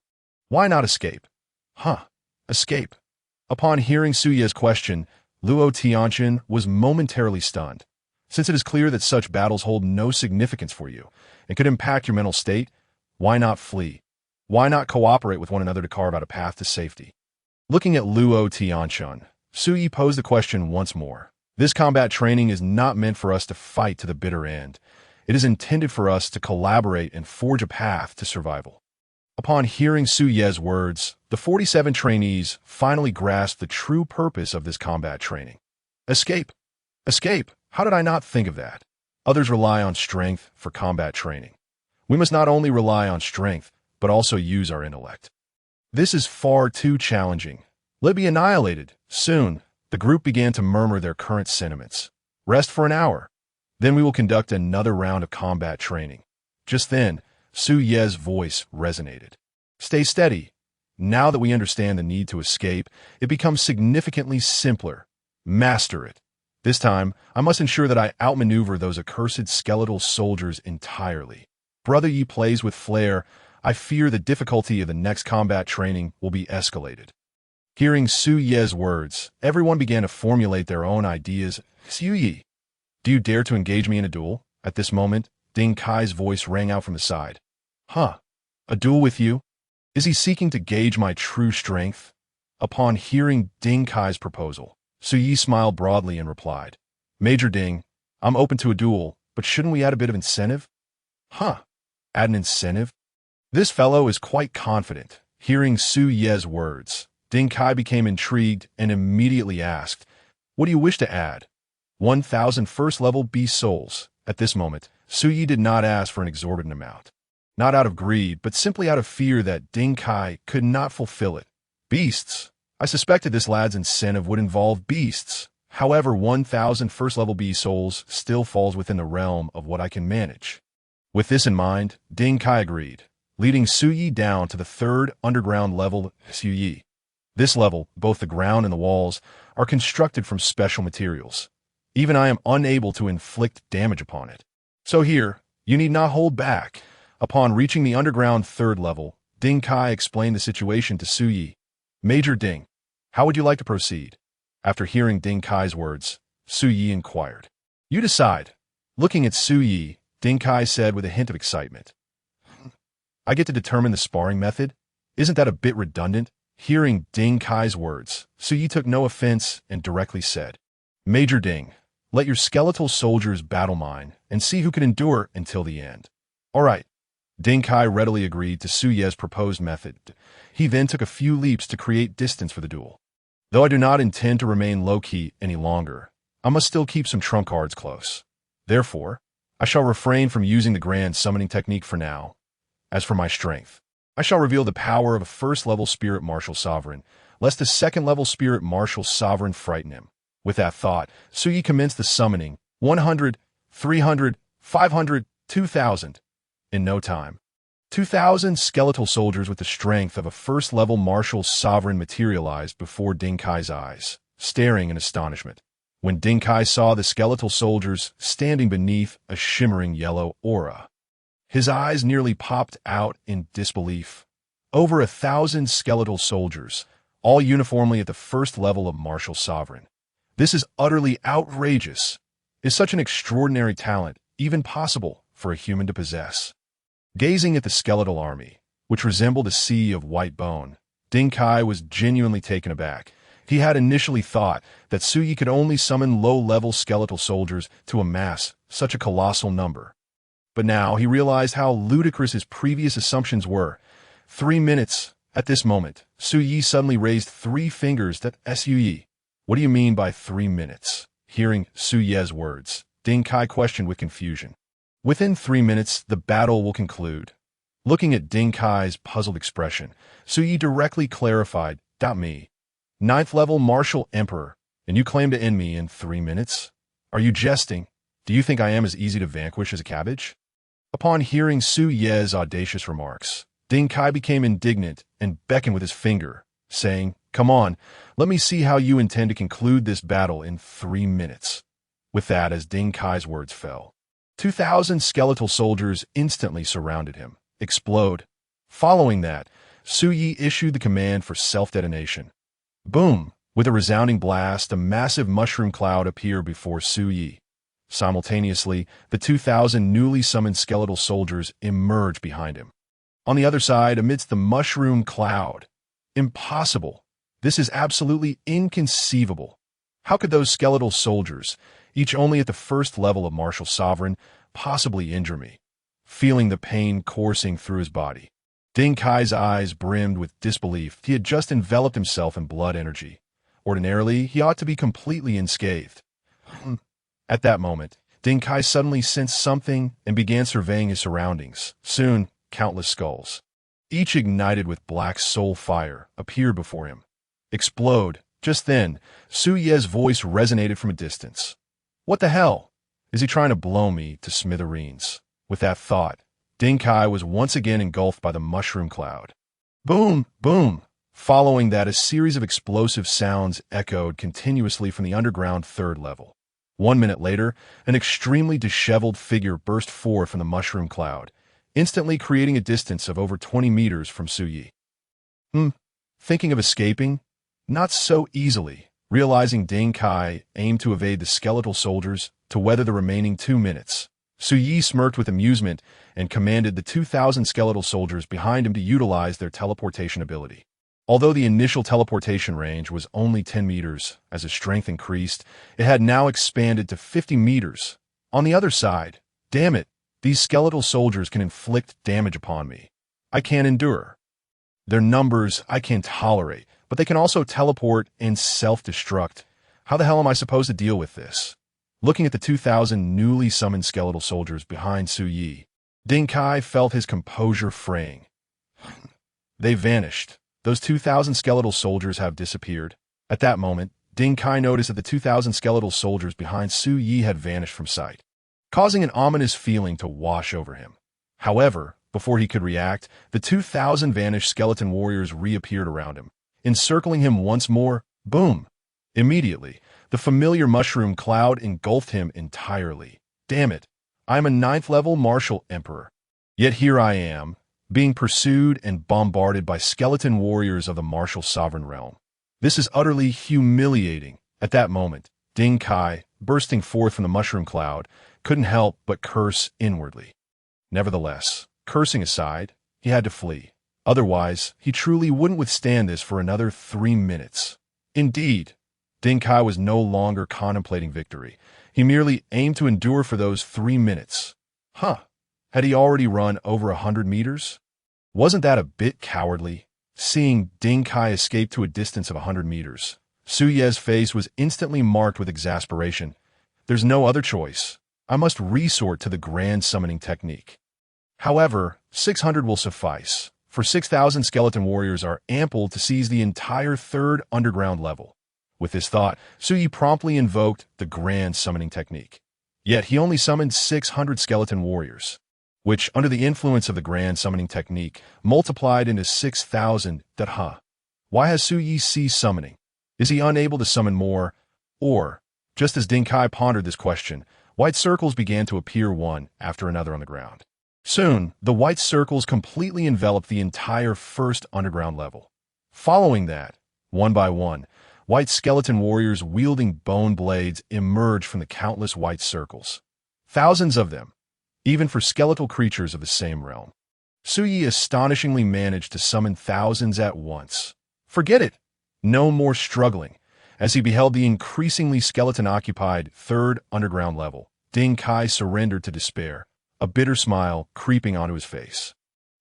Why not escape? Escape. Upon hearing Su Yi's question, Luo Tianxun was momentarily stunned. Since it is clear that such battles hold no significance for you and could impact your mental state, why not flee? Why not cooperate with one another to carve out a path to safety? Looking at Luo Tianxun, Su Yi posed the question once more. This combat training is not meant for us to fight to the bitter end. It is intended for us to collaborate and forge a path to survival. Upon hearing Su Yi's words, the 47 trainees finally grasped the true purpose of this combat training. Escape. Escape. How did I not think of that? Others rely on strength for combat training. We must not only rely on strength, but also use our intellect. This is far too challenging. Let be annihilated. Soon, the group began to murmur their current sentiments. Rest for an hour. Then we will conduct another round of combat training. Just then, Su Yi's voice resonated. Stay steady. Now that we understand the need to escape, it becomes significantly simpler. Master it. This time, I must ensure that I outmaneuver those accursed skeletal soldiers entirely. Brother Yi plays with flair. I fear the difficulty of the next combat training will be escalated. Hearing Su Yi's words, everyone began to formulate their own ideas. Su Yi, do you dare to engage me in a duel? At this moment, Ding Kai's voice rang out from the side. A duel with you? Is he seeking to gauge my true strength? Upon hearing Ding Kai's proposal, Su Yi smiled broadly and replied, Major Ding, I'm open to a duel, but shouldn't we add a bit of incentive? Add an incentive? This fellow is quite confident. Hearing Su Yi's words, Ding Kai became intrigued and immediately asked, What do you wish to add? 1,000 first-level beast souls. At this moment, Su Yi did not ask for an exorbitant amount. Not out of greed, but simply out of fear that Ding Kai could not fulfill it. Beasts. I suspected this lad's incentive would involve beasts. However, 1,000 first-level beast souls still falls within the realm of what I can manage. With this in mind, Ding Kai agreed, leading Su Yi down to the third underground level. Su Yi. This level, both the ground and the walls, are constructed from special materials. Even I am unable to inflict damage upon it. So here, you need not hold back. Upon reaching the underground third level, Ding Kai explained the situation to Su Yi. Major Ding, how would you like to proceed? After hearing Ding Kai's words, Su Yi inquired. You decide. Looking at Su Yi, Ding Kai said with a hint of excitement. I get to determine the sparring method? Isn't that a bit redundant? Hearing Ding Kai's words, Su Yi took no offense and directly said, Major Ding, let your skeletal soldiers battle mine and see who can endure until the end. All right. Ding Kai readily agreed to Su Yi's proposed method. He then took a few leaps to create distance for the duel. Though I do not intend to remain low-key any longer, I must still keep some trump cards close. Therefore, I shall refrain from using the grand summoning technique for now. As for my strength, I shall reveal the power of a first-level spirit martial sovereign, lest a second-level spirit martial sovereign frighten him. With that thought, Su Yi commenced the summoning 100, 300, 500, 2,000. In no time, 2,000 skeletal soldiers with the strength of a first-level martial sovereign materialized before Ding Kai's eyes, staring in astonishment. When Ding Kai saw the skeletal soldiers standing beneath a shimmering yellow aura, his eyes nearly popped out in disbelief. Over 1,000 skeletal soldiers, all uniformly at the first level of martial sovereign. This is utterly outrageous. Is such an extraordinary talent even possible for a human to possess? Gazing at the skeletal army, which resembled a sea of white bone, Ding Kai was genuinely taken aback. He had initially thought that Su Yi could only summon low-level skeletal soldiers to amass such a colossal number. But now he realized how ludicrous his previous assumptions were. 3 minutes. At this moment, Su Yi suddenly raised 3 fingers that Su-Yi. What do you mean by 3 minutes? Hearing Su Ye's words, Ding Kai questioned with confusion. Within 3 minutes, the battle will conclude. Looking at Ding Kai's puzzled expression, Su Yi directly clarified, "Doubt me. 9th level martial emperor, and you claim to end me in 3 minutes? Are you jesting? Do you think I am as easy to vanquish as a cabbage?" Upon hearing Su Ye's audacious remarks, Ding Kai became indignant and beckoned with his finger, saying, "Come on, let me see how you intend to conclude this battle in 3 minutes." With that, as Ding Kai's words fell, 2,000 skeletal soldiers instantly surrounded him. Explode. Following that, Su Yi issued the command for self-detonation. Boom! With a resounding blast, a massive mushroom cloud appeared before Su Yi. Simultaneously, the 2,000 newly summoned skeletal soldiers emerged behind him. On the other side, amidst the mushroom cloud. Impossible. This is absolutely inconceivable. How could those skeletal soldiers, each only at the first level of martial sovereign, possibly injure me? Feeling the pain coursing through his body, Ding Kai's eyes brimmed with disbelief. He had just enveloped himself in blood energy. Ordinarily, he ought to be completely unscathed. At that moment, Ding Kai suddenly sensed something and began surveying his surroundings. Soon, countless skulls, each ignited with black soul fire, appeared before him. Explode. Just then, Su Ye's voice resonated from a distance. What the hell? Is he trying to blow me to smithereens? With that thought, Ding Kai was once again engulfed by the mushroom cloud. Boom! Boom! Following that, a series of explosive sounds echoed continuously from the underground 3rd level. 1 minute later, an extremely disheveled figure burst forth from the mushroom cloud, instantly creating a distance of over 20 meters from Su Yi. Thinking of escaping? Not so easily. Realizing Ding Kai aimed to evade the skeletal soldiers to weather the remaining 2 minutes, Su Yi smirked with amusement and commanded the 2,000 skeletal soldiers behind him to utilize their teleportation ability. Although the initial teleportation range was only 10 meters, as his strength increased, it had now expanded to 50 meters. On the other side, damn it, these skeletal soldiers can inflict damage upon me. I can't endure. Their numbers I can tolerate, but they can also teleport and self-destruct. How the hell am I supposed to deal with this? Looking at the 2,000 newly summoned skeletal soldiers behind Su Yi, Ding Kai felt his composure fraying. They vanished. Those 2,000 skeletal soldiers have disappeared. At that moment, Ding Kai noticed that the 2,000 skeletal soldiers behind Su Yi had vanished from sight, causing an ominous feeling to wash over him. However, before he could react, the 2,000 vanished skeleton warriors reappeared around him, encircling him once more. Boom! Immediately, the familiar mushroom cloud engulfed him entirely. Damn it! I'm a 9th level martial emperor. Yet here I am, being pursued and bombarded by skeleton warriors of the martial sovereign realm. This is utterly humiliating. At that moment, Ding Kai, bursting forth from the mushroom cloud, couldn't help but curse inwardly. Nevertheless, cursing aside, he had to flee. Otherwise, he truly wouldn't withstand this for another 3 minutes. Indeed, Ding Kai was no longer contemplating victory. He merely aimed to endure for those 3 minutes. Had he already run over 100 meters? Wasn't that a bit cowardly? Seeing Ding Kai escape to a distance of 100 meters, Su Ye's face was instantly marked with exasperation. There's no other choice. I must resort to the grand summoning technique. However, 600 will suffice, for 6,000 skeleton warriors are ample to seize the entire 3rd underground level. With this thought, Su Yi promptly invoked the grand summoning technique. Yet he only summoned 600 skeleton warriors, which, under the influence of the grand summoning technique, multiplied into 6,000 Datha. Why has Su Yi ceased summoning? Is he unable to summon more? Or, just as Ding Kai pondered this question, white circles began to appear one after another on the ground. Soon, the white circles completely enveloped the entire first underground level. Following that, one by one, white skeleton warriors wielding bone blades emerged from the countless white circles. Thousands of them, even for skeletal creatures of the same realm. Su Yi astonishingly managed to summon thousands at once. Forget it! No more struggling. As he beheld the increasingly skeleton-occupied third underground level, Ding Kai surrendered to despair, a bitter smile creeping onto his face.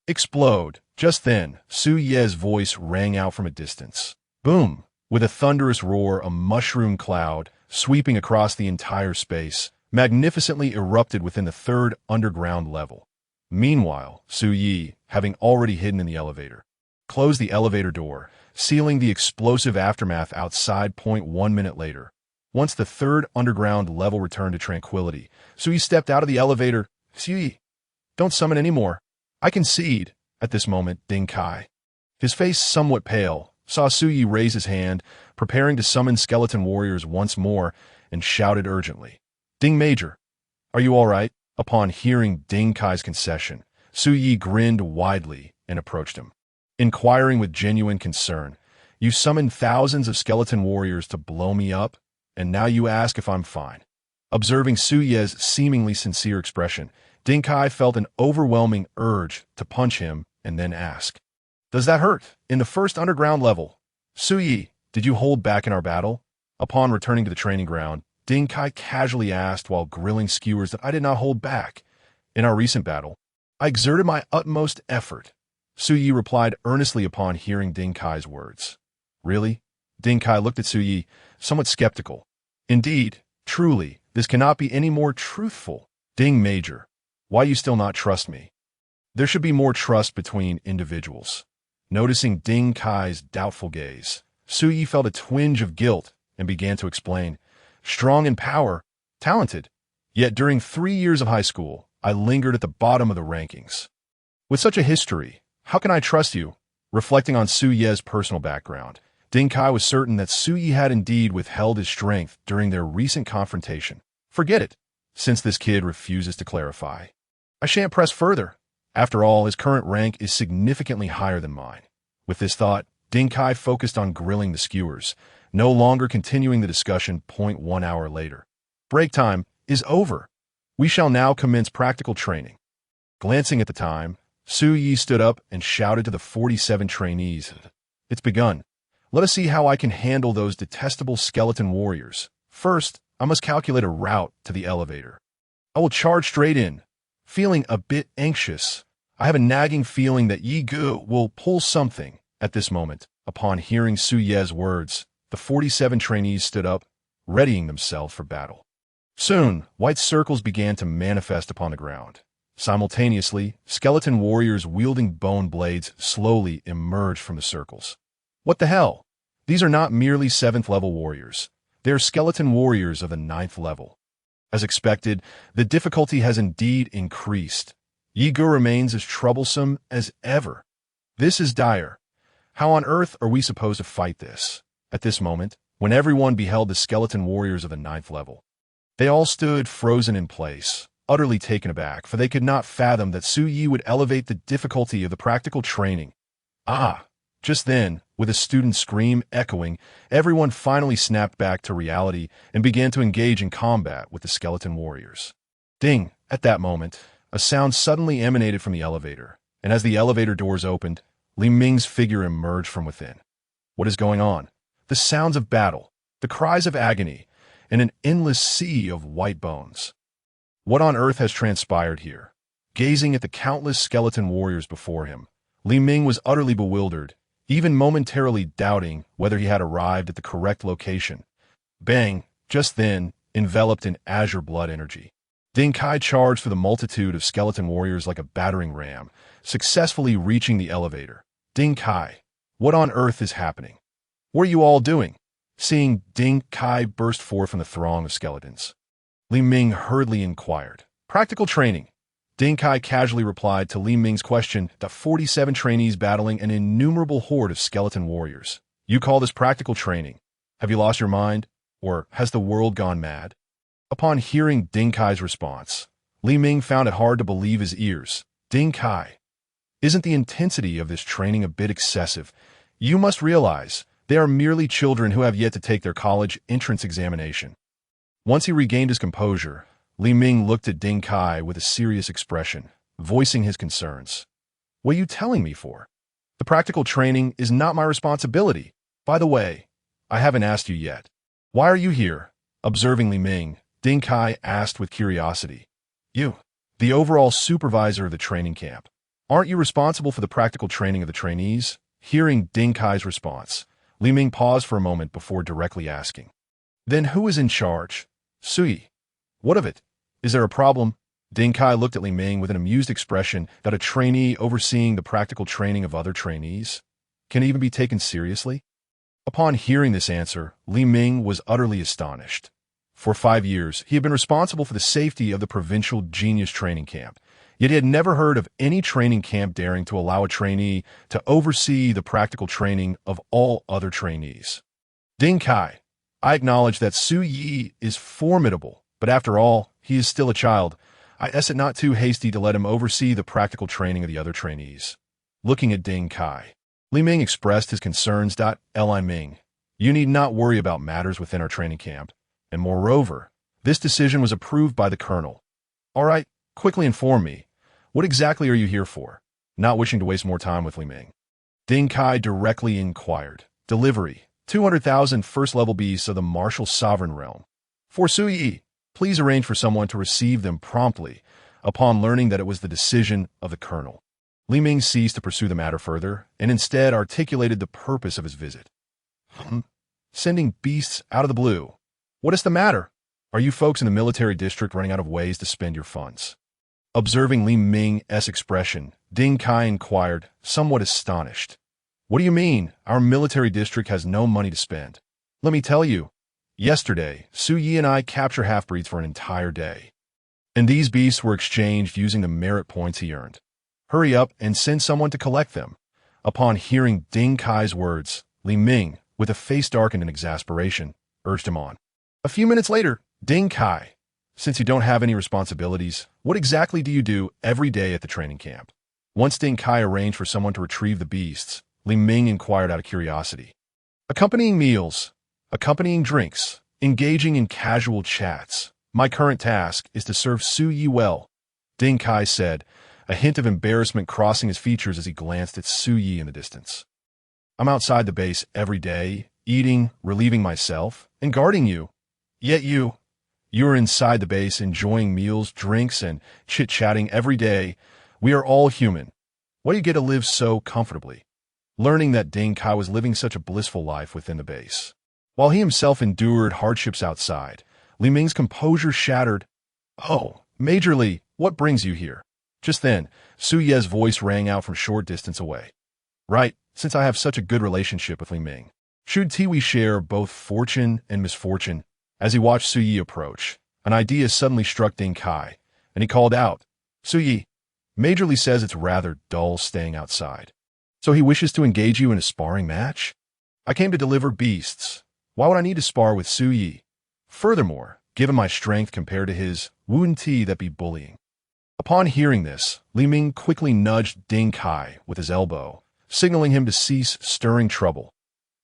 Explode! Just then, Su Ye's voice rang out from a distance. Boom! With a thunderous roar, a mushroom cloud, sweeping across the entire space, magnificently erupted within the third underground level. Meanwhile, Su Yi, having already hidden in the elevator, closed the elevator door, sealing the explosive aftermath outside. 1 minute later, once the third underground level returned to tranquility, Su Yi stepped out of the elevator. Su Yi, don't summon anymore. I concede. At this moment, Ding Kai, his face somewhat pale, saw Su Yi raise his hand, preparing to summon skeleton warriors once more, and shouted urgently, Ding Major, are you all right? Upon hearing Ding Kai's concession, Su Yi grinned widely and approached him, inquiring with genuine concern, You summoned thousands of skeleton warriors to blow me up, and now you ask if I'm fine. Observing Su Ye's seemingly sincere expression, Ding Kai felt an overwhelming urge to punch him and then ask, Does that hurt? In the first underground level, Su Yi, did you hold back in our battle? Upon returning to the training ground, Ding Kai casually asked while grilling skewers that I did not hold back. In our recent battle, I exerted my utmost effort. Su Yi replied earnestly upon hearing Ding Kai's words. Really? Ding Kai looked at Su Yi, somewhat skeptical. Indeed, truly, this cannot be any more truthful. Ding Major, why you still not trust me? There should be more trust between individuals. Noticing Ding Kai's doubtful gaze, Su Yi felt a twinge of guilt and began to explain, Strong in power, talented. Yet during 3 years of high school, I lingered at the bottom of the rankings. With such a history, how can I trust you? Reflecting on Su Ye's personal background, Ding Kai was certain that Su Yi had indeed withheld his strength during their recent confrontation. Forget it, since this kid refuses to clarify. I shan't press further. After all, his current rank is significantly higher than mine. With this thought, Ding Kai focused on grilling the skewers, no longer continuing the discussion. 1 hour later. Break time is over. We shall now commence practical training. Glancing at the time, Su Yi stood up and shouted to the 47 trainees, It's begun. Let us see how I can handle those detestable skeleton warriors. First, I must calculate a route to the elevator. I will charge straight in. Feeling a bit anxious, I have a nagging feeling that Yi Gu will pull something. At this moment, upon hearing Su Ye's words, the 47 trainees stood up, readying themselves for battle. Soon, white circles began to manifest upon the ground. Simultaneously, skeleton warriors wielding bone blades slowly emerged from the circles. What the hell? These are not merely 7th level warriors. They are skeleton warriors of the 9th level. As expected, the difficulty has indeed increased. Yi Gu remains as troublesome as ever. This is dire. How on earth are we supposed to fight this? At this moment, when everyone beheld the skeleton warriors of the 9th level, they all stood frozen in place, utterly taken aback, for they could not fathom that Su Yi would elevate the difficulty of the practical training. Just then, with a student scream echoing, everyone finally snapped back to reality and began to engage in combat with the skeleton warriors. Ding! At that moment, a sound suddenly emanated from the elevator, and as the elevator doors opened, Li Ming's figure emerged from within. What is going on? The sounds of battle, the cries of agony, and an endless sea of white bones. What on earth has transpired here? Gazing at the countless skeleton warriors before him, Li Ming was utterly bewildered, even momentarily doubting whether he had arrived at the correct location. Bang! Just then, enveloped in azure blood energy, Ding Kai charged through the multitude of skeleton warriors like a battering ram, successfully reaching the elevator. Ding Kai, what on earth is happening? What are you all doing? Seeing Ding Kai burst forth from the throng of skeletons, Li Ming hurriedly inquired. Practical training. Ding Kai casually replied to Li Ming's question that 47 trainees battling an innumerable horde of skeleton warriors. You call this practical training? Have you lost your mind? Or has the world gone mad? Upon hearing Ding Kai's response, Li Ming found it hard to believe his ears. Ding Kai, isn't the intensity of this training a bit excessive? You must realize they are merely children who have yet to take their college entrance examination. Once he regained his composure, Li Ming looked at Ding Kai with a serious expression, voicing his concerns. What are you telling me for? The practical training is not my responsibility. By the way, I haven't asked you yet. Why are you here? Observing Li Ming, Ding Kai asked with curiosity. You, the overall supervisor of the training camp. Aren't you responsible for the practical training of the trainees? Hearing Ding Kai's response, Li Ming paused for a moment before directly asking. Then who is in charge? Sui. What of it? Is there a problem? Ding Kai looked at Li Ming with an amused expression that a trainee overseeing the practical training of other trainees can even be taken seriously? Upon hearing this answer, Li Ming was utterly astonished. For 5 years, he had been responsible for the safety of the provincial genius training camp, yet he had never heard of any training camp daring to allow a trainee to oversee the practical training of all other trainees. Ding Kai, I acknowledge that Su Yi is formidable, but after all, he is still a child. I guess it not too hasty to let him oversee the practical training of the other trainees. Looking at Ding Kai, Li Ming expressed his concerns. Li Ming, you need not worry about matters within our training camp, and moreover, this decision was approved by the colonel. All right, quickly inform me. What exactly are you here for? Not wishing to waste more time with Li Ming, Ding Kai directly inquired. Delivery, 200,000 first-level beasts of the martial sovereign realm. For Su Yi, please arrange for someone to receive them promptly. Upon learning that it was the decision of the colonel, Li Ming ceased to pursue the matter further and instead articulated the purpose of his visit. Sending beasts out of the blue. What is the matter? Are you folks in the military district running out of ways to spend your funds? Observing Li Ming's expression, Ding Kai inquired, somewhat astonished. What do you mean, our military district has no money to spend? Let me tell you. Yesterday, Su Yi and I captured half-breeds for an entire day. And these beasts were exchanged using the merit points he earned. Hurry up and send someone to collect them. Upon hearing Ding Kai's words, Li Ming, with a face darkened in exasperation, urged him on. A few minutes later, Ding Kai, since you don't have any responsibilities, what exactly do you do every day at the training camp? Once Ding Kai arranged for someone to retrieve the beasts, Li Ming inquired out of curiosity. Accompanying meals, accompanying drinks, engaging in casual chats. My current task is to serve Su Yi well, Ding Kai said, a hint of embarrassment crossing his features as he glanced at Su Yi in the distance. I'm outside the base every day, eating, relieving myself, and guarding you. Yet you are inside the base enjoying meals, drinks, and chit-chatting every day. We are all human. Why do you get to live so comfortably? Learning that Ding Kai was living such a blissful life within the base, while he himself endured hardships outside, Li Ming's composure shattered. Oh, Major Li, what brings you here? Just then, Su Ye's voice rang out from a short distance away. Right, since I have such a good relationship with Li Ming, should we share both fortune and misfortune? As he watched Su Yi approach, an idea suddenly struck Ding Kai, and he called out, Su Yi, Major Li says it's rather dull staying outside. So he wishes to engage you in a sparring match? I came to deliver beasts. Why would I need to spar with Su Yi? Furthermore, given my strength compared to his, wouldn't that be bullying? Upon hearing this, Li Ming quickly nudged Ding Kai with his elbow, signaling him to cease stirring trouble.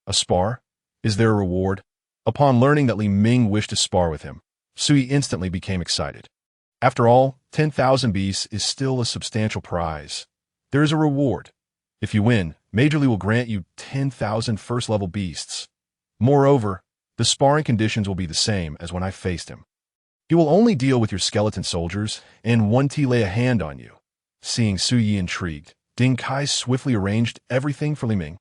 A spar? Is there a reward? Upon learning that Li Ming wished to spar with him, Su Yi instantly became excited. After all, 10,000 beasts is still a substantial prize. There is a reward. If you win, Major Li will grant you 10,000 first-level beasts. Moreover, the sparring conditions will be the same as when I faced him. He will only deal with your skeleton soldiers and won't lay a hand on you. Seeing Su Yi intrigued, Ding Kai swiftly arranged everything for Li Ming.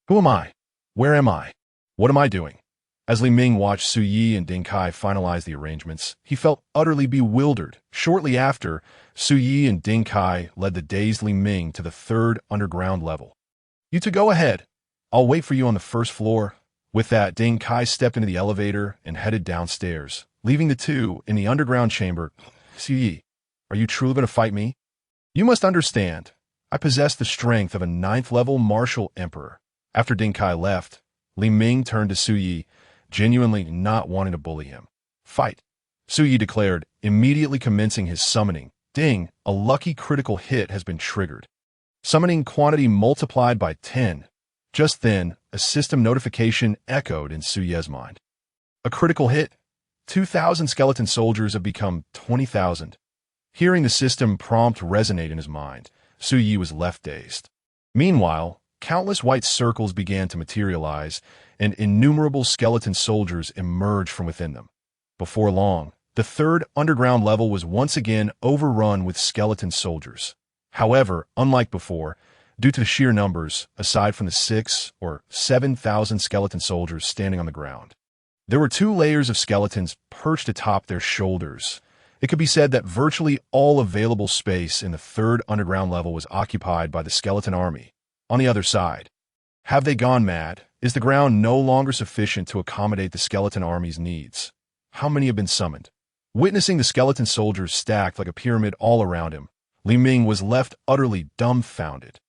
Who am I? Where am I? What am I doing? As Li Ming watched Su Yi and Ding Kai finalize the arrangements, he felt utterly bewildered. Shortly after, Su Yi and Ding Kai led the dazed Li Ming to the 3rd underground level. You two go ahead. I'll wait for you on the 1st floor. With that, Ding Kai stepped into the elevator and headed downstairs, leaving the two in the underground chamber. Suyi, are you truly going to fight me? You must understand, I possess the strength of a 9th-level martial emperor. After Ding Kai left, Li Ming turned to Suyi, genuinely not wanting to bully him. Fight, Suyi declared, immediately commencing his summoning. Ding, a lucky critical hit has been triggered. Summoning quantity multiplied by 10. Just then, a system notification echoed in Suye's mind. A critical hit. 2,000 skeleton soldiers have become 20,000. Hearing the system prompt resonate in his mind, Suyi was left dazed. Meanwhile, countless white circles began to materialize, and innumerable skeleton soldiers emerged from within them. Before long, the 3rd underground level was once again overrun with skeleton soldiers. However, unlike before, due to the sheer numbers, aside from the 6,000 or 7,000 skeleton soldiers standing on the ground, there were 2 layers of skeletons perched atop their shoulders. It could be said that virtually all available space in the 3rd underground level was occupied by the skeleton army. On the other side, have they gone mad? Is the ground no longer sufficient to accommodate the skeleton army's needs? How many have been summoned? Witnessing the skeleton soldiers stacked like a pyramid all around him, Li Ming was left utterly dumbfounded.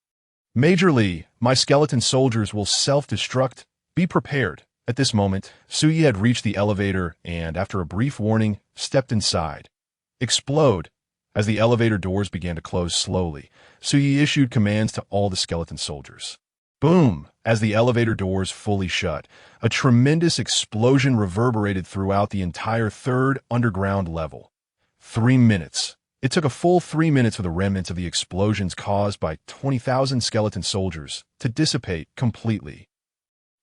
Major Li, my skeleton soldiers will self-destruct. Be prepared. At this moment, Suyi had reached the elevator and, after a brief warning, stepped inside. Explode! As the elevator doors began to close slowly, Suyi issued commands to all the skeleton soldiers. Boom! As the elevator doors fully shut, a tremendous explosion reverberated throughout the entire 3rd underground level. 3 minutes. It took a full 3 minutes for the remnants of the explosions caused by 20,000 skeleton soldiers to dissipate completely.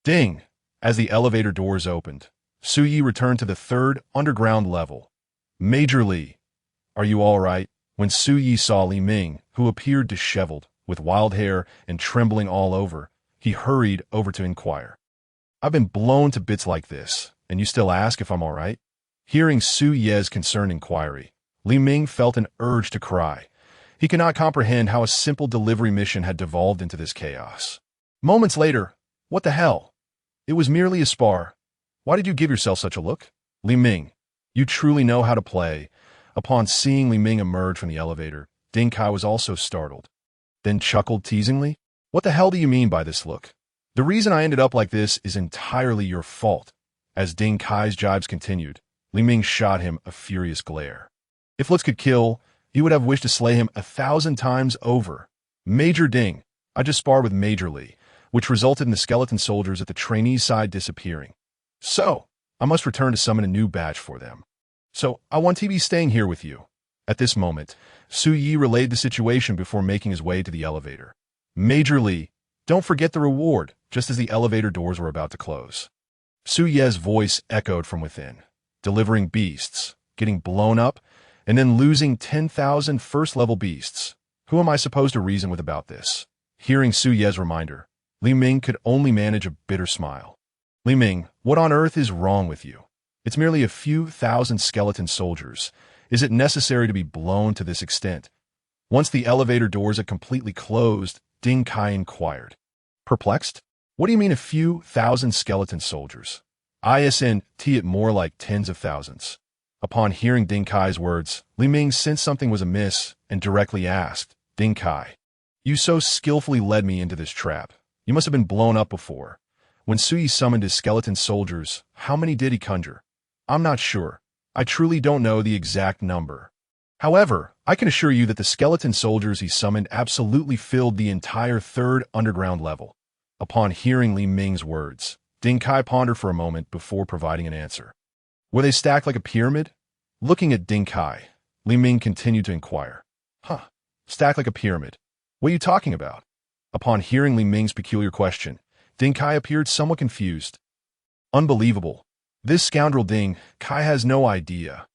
Ding! As the elevator doors opened, Suyi returned to the 3rd underground level. Major Li, are you all right? When Suyi saw Li Ming, who appeared disheveled, with wild hair and trembling all over, he hurried over to inquire. I've been blown to bits like this, and you still ask if I'm all right? Hearing Suyi's concerned inquiry, Li Ming felt an urge to cry. He could not comprehend how a simple delivery mission had devolved into this chaos. Moments later, what the hell? It was merely a spar. Why did you give yourself such a look? Li Ming, you truly know how to play. Upon seeing Li Ming emerge from the elevator, Ding Kai was also startled, then chuckled teasingly. What the hell do you mean by this look? The reason I ended up like this is entirely your fault. As Ding Kai's jibes continued, Li Ming shot him a furious glare. If looks could kill, he would have wished to slay him 1,000 times over. Major Ding, I just sparred with Major Li, which resulted in the skeleton soldiers at the trainee's side disappearing. So, I must return to summon a new batch for them. So, I want to be staying here with you. At this moment, Suyi relayed the situation before making his way to the elevator. Major Li, don't forget the reward, just as the elevator doors were about to close. Suyi's voice echoed from within, delivering beasts, getting blown up, and then losing 10,000 first-level beasts. Who am I supposed to reason with about this? Hearing Suyi's reminder, Li Ming could only manage a bitter smile. Li Ming, what on earth is wrong with you? It's merely a few thousand skeleton soldiers. Is it necessary to be blown to this extent? Once the elevator doors had completely closed, Ding Kai inquired. Perplexed? What do you mean a few thousand skeleton soldiers? ISNT it more like tens of thousands. Upon hearing Ding Kai's words, Li Ming sensed something was amiss and directly asked, Ding Kai, you so skillfully led me into this trap. You must have been blown up before. When Suyi summoned his skeleton soldiers, how many did he conjure? I'm not sure. I truly don't know the exact number. However, I can assure you that the skeleton soldiers he summoned absolutely filled the entire 3rd underground level. Upon hearing Li Ming's words, Ding Kai pondered for a moment before providing an answer. Were they stacked like a pyramid? Looking at Ding Kai, Li Ming continued to inquire. Stacked like a pyramid. What are you talking about? Upon hearing Li Ming's peculiar question, Ding Kai appeared somewhat confused. Unbelievable. This scoundrel Ding Kai has no idea.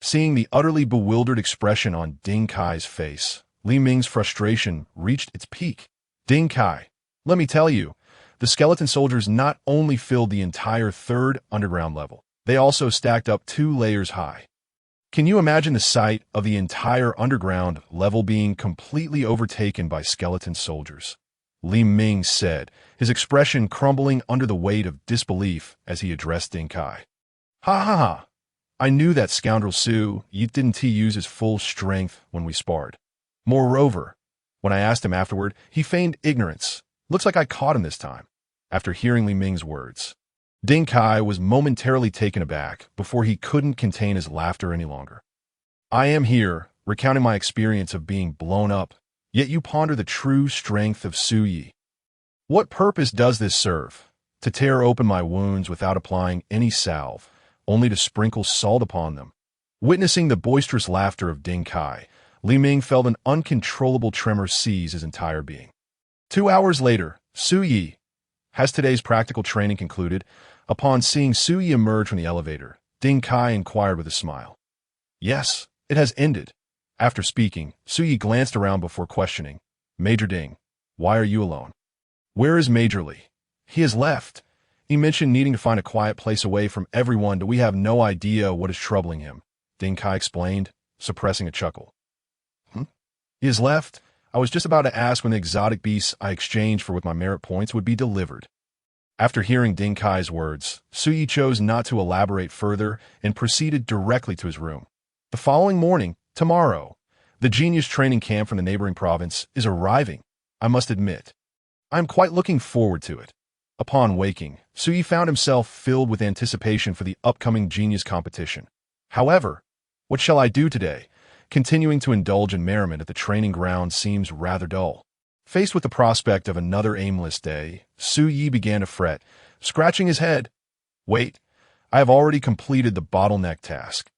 Seeing the utterly bewildered expression on Ding Kai's face, Li Ming's frustration reached its peak. Ding Kai, let me tell you, the skeleton soldiers not only filled the entire 3rd underground level, they also stacked up 2 layers high. Can you imagine the sight of the entire underground level being completely overtaken by skeleton soldiers? Li Ming said, his expression crumbling under the weight of disbelief as he addressed Ding Kai. Ha ha ha! I knew that scoundrel Su Yi didn't use his full strength when we sparred. Moreover, when I asked him afterward, he feigned ignorance. Looks like I caught him this time. After hearing Li Ming's words, Ding Kai was momentarily taken aback before he couldn't contain his laughter any longer. I am here, recounting my experience of being blown up, yet you ponder the true strength of Su Yi. What purpose does this serve? To tear open my wounds without applying any salve, only to sprinkle salt upon them. Witnessing the boisterous laughter of Ding Kai, Li Ming felt an uncontrollable tremor seize his entire being. 2 hours later, Su Yi. Has today's practical training concluded? Upon seeing Su Yi emerge from the elevator, Ding Kai inquired with a smile. Yes, it has ended. After speaking, Su Yi glanced around before questioning. Major Ding, why are you alone? Where is Major Li? He has left. He mentioned needing to find a quiet place away from everyone, but we have no idea what is troubling him, Ding Kai explained, suppressing a chuckle. He has left? I was just about to ask when the exotic beasts I exchanged for with my merit points would be delivered. After hearing Ding Kai's words, Su Yi chose not to elaborate further and proceeded directly to his room. The following morning, tomorrow, the genius training camp from the neighboring province is arriving. I must admit, I am quite looking forward to it. Upon waking, Su Yi found himself filled with anticipation for the upcoming genius competition. However, what shall I do today? Continuing to indulge in merriment at the training ground seems rather dull. Faced with the prospect of another aimless day, Su Yi began to fret, scratching his head. Wait, I have already completed the bottleneck task.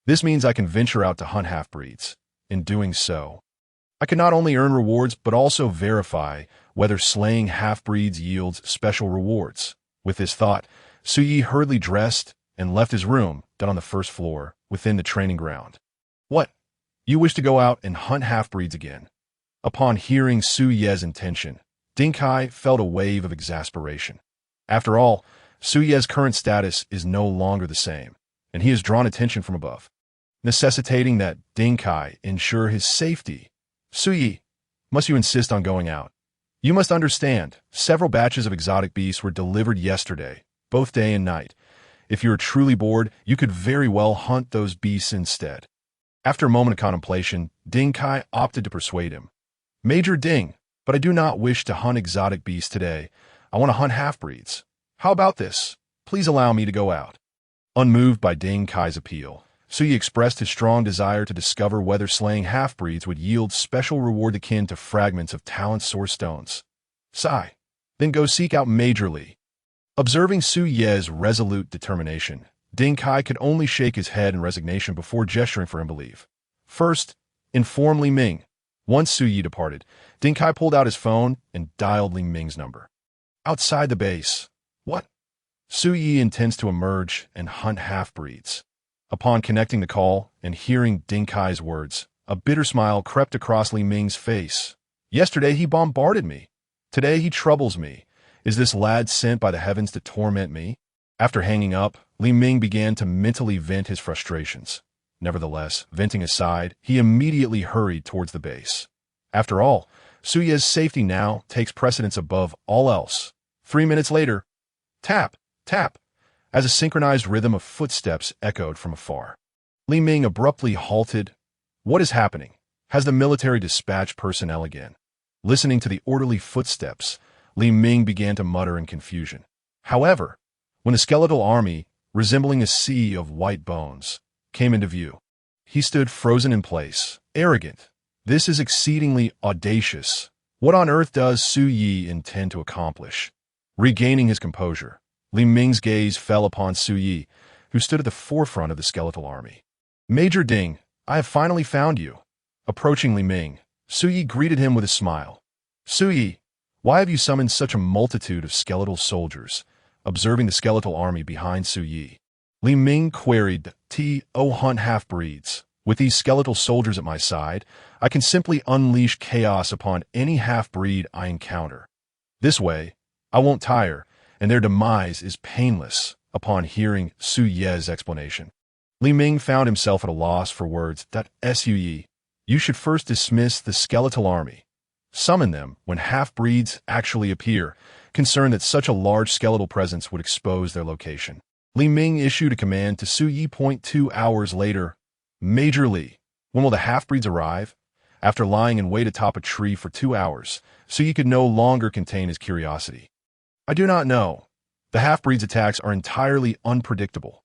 This means I can venture out to hunt half-breeds. In doing so, I can not only earn rewards but also verify whether slaying half-breeds yields special rewards. With this thought, Su Yi hurriedly dressed and left his room, down on the first floor, within the training ground. What? You wish to go out and hunt half-breeds again? Upon hearing Su Ye's intention, Ding Kai felt a wave of exasperation. After all, Su Ye's current status is no longer the same, and he has drawn attention from above, necessitating that Ding Kai ensure his safety. Su Yi, must you insist on going out? You must understand, several batches of exotic beasts were delivered yesterday, both day and night. If you are truly bored, you could very well hunt those beasts instead. After a moment of contemplation, Ding Kai opted to persuade him. Major Ding, but I do not wish to hunt exotic beasts today. I want to hunt half-breeds. How about this? Please allow me to go out. Unmoved by Ding Kai's appeal, Su Yi expressed his strong desire to discover whether slaying half-breeds would yield special reward akin to fragments of talent source stones. Sigh. Then go seek out Major Li. Observing Su Ye's resolute determination, Ding Kai could only shake his head in resignation before gesturing for him to leave. First, inform Li Ming. Once Su Yi departed, Ding Kai pulled out his phone and dialed Li Ming's number. Outside the base. What? Su Yi intends to emerge and hunt half-breeds. Upon connecting the call and hearing Ding Kai's words, a bitter smile crept across Li Ming's face. Yesterday he bombarded me. Today he troubles me. Is this lad sent by the heavens to torment me? After hanging up, Li Ming began to mentally vent his frustrations. Nevertheless, venting aside, he immediately hurried towards the base. After all, Su Ye's safety now takes precedence above all else. 3 minutes later, tap, tap, as a synchronized rhythm of footsteps echoed from afar. Li Ming abruptly halted. What is happening? Has the military dispatched personnel again? Listening to the orderly footsteps, Li Ming began to mutter in confusion. However, when the skeletal army, resembling a sea of white bones, came into view, he stood frozen in place, arrogant. This is exceedingly audacious. What on earth does Su Yi intend to accomplish? Regaining his composure, Li Ming's gaze fell upon Su Yi, who stood at the forefront of the skeletal army. Major Ding, I have finally found you. Approaching Li Ming, Su Yi greeted him with a smile. Su Yi, why have you summoned such a multitude of skeletal soldiers? Observing the skeletal army behind Su Yi, Li Ming queried, hunt half-breeds. With these skeletal soldiers at my side, I can simply unleash chaos upon any half-breed I encounter. This way, I won't tire, and their demise is painless. Upon hearing Su Ye's explanation, Li Ming found himself at a loss for words. Su Yi, you should first dismiss the skeletal army. Summon them when half-breeds actually appear, concerned that such a large skeletal presence would expose their location. Li Ming issued a command to Su Yi. 2 hours later. Major Li, when will the half-breeds arrive? After lying in wait atop a tree for 2 hours, Su Yi could no longer contain his curiosity. I do not know. The half-breeds' attacks are entirely unpredictable.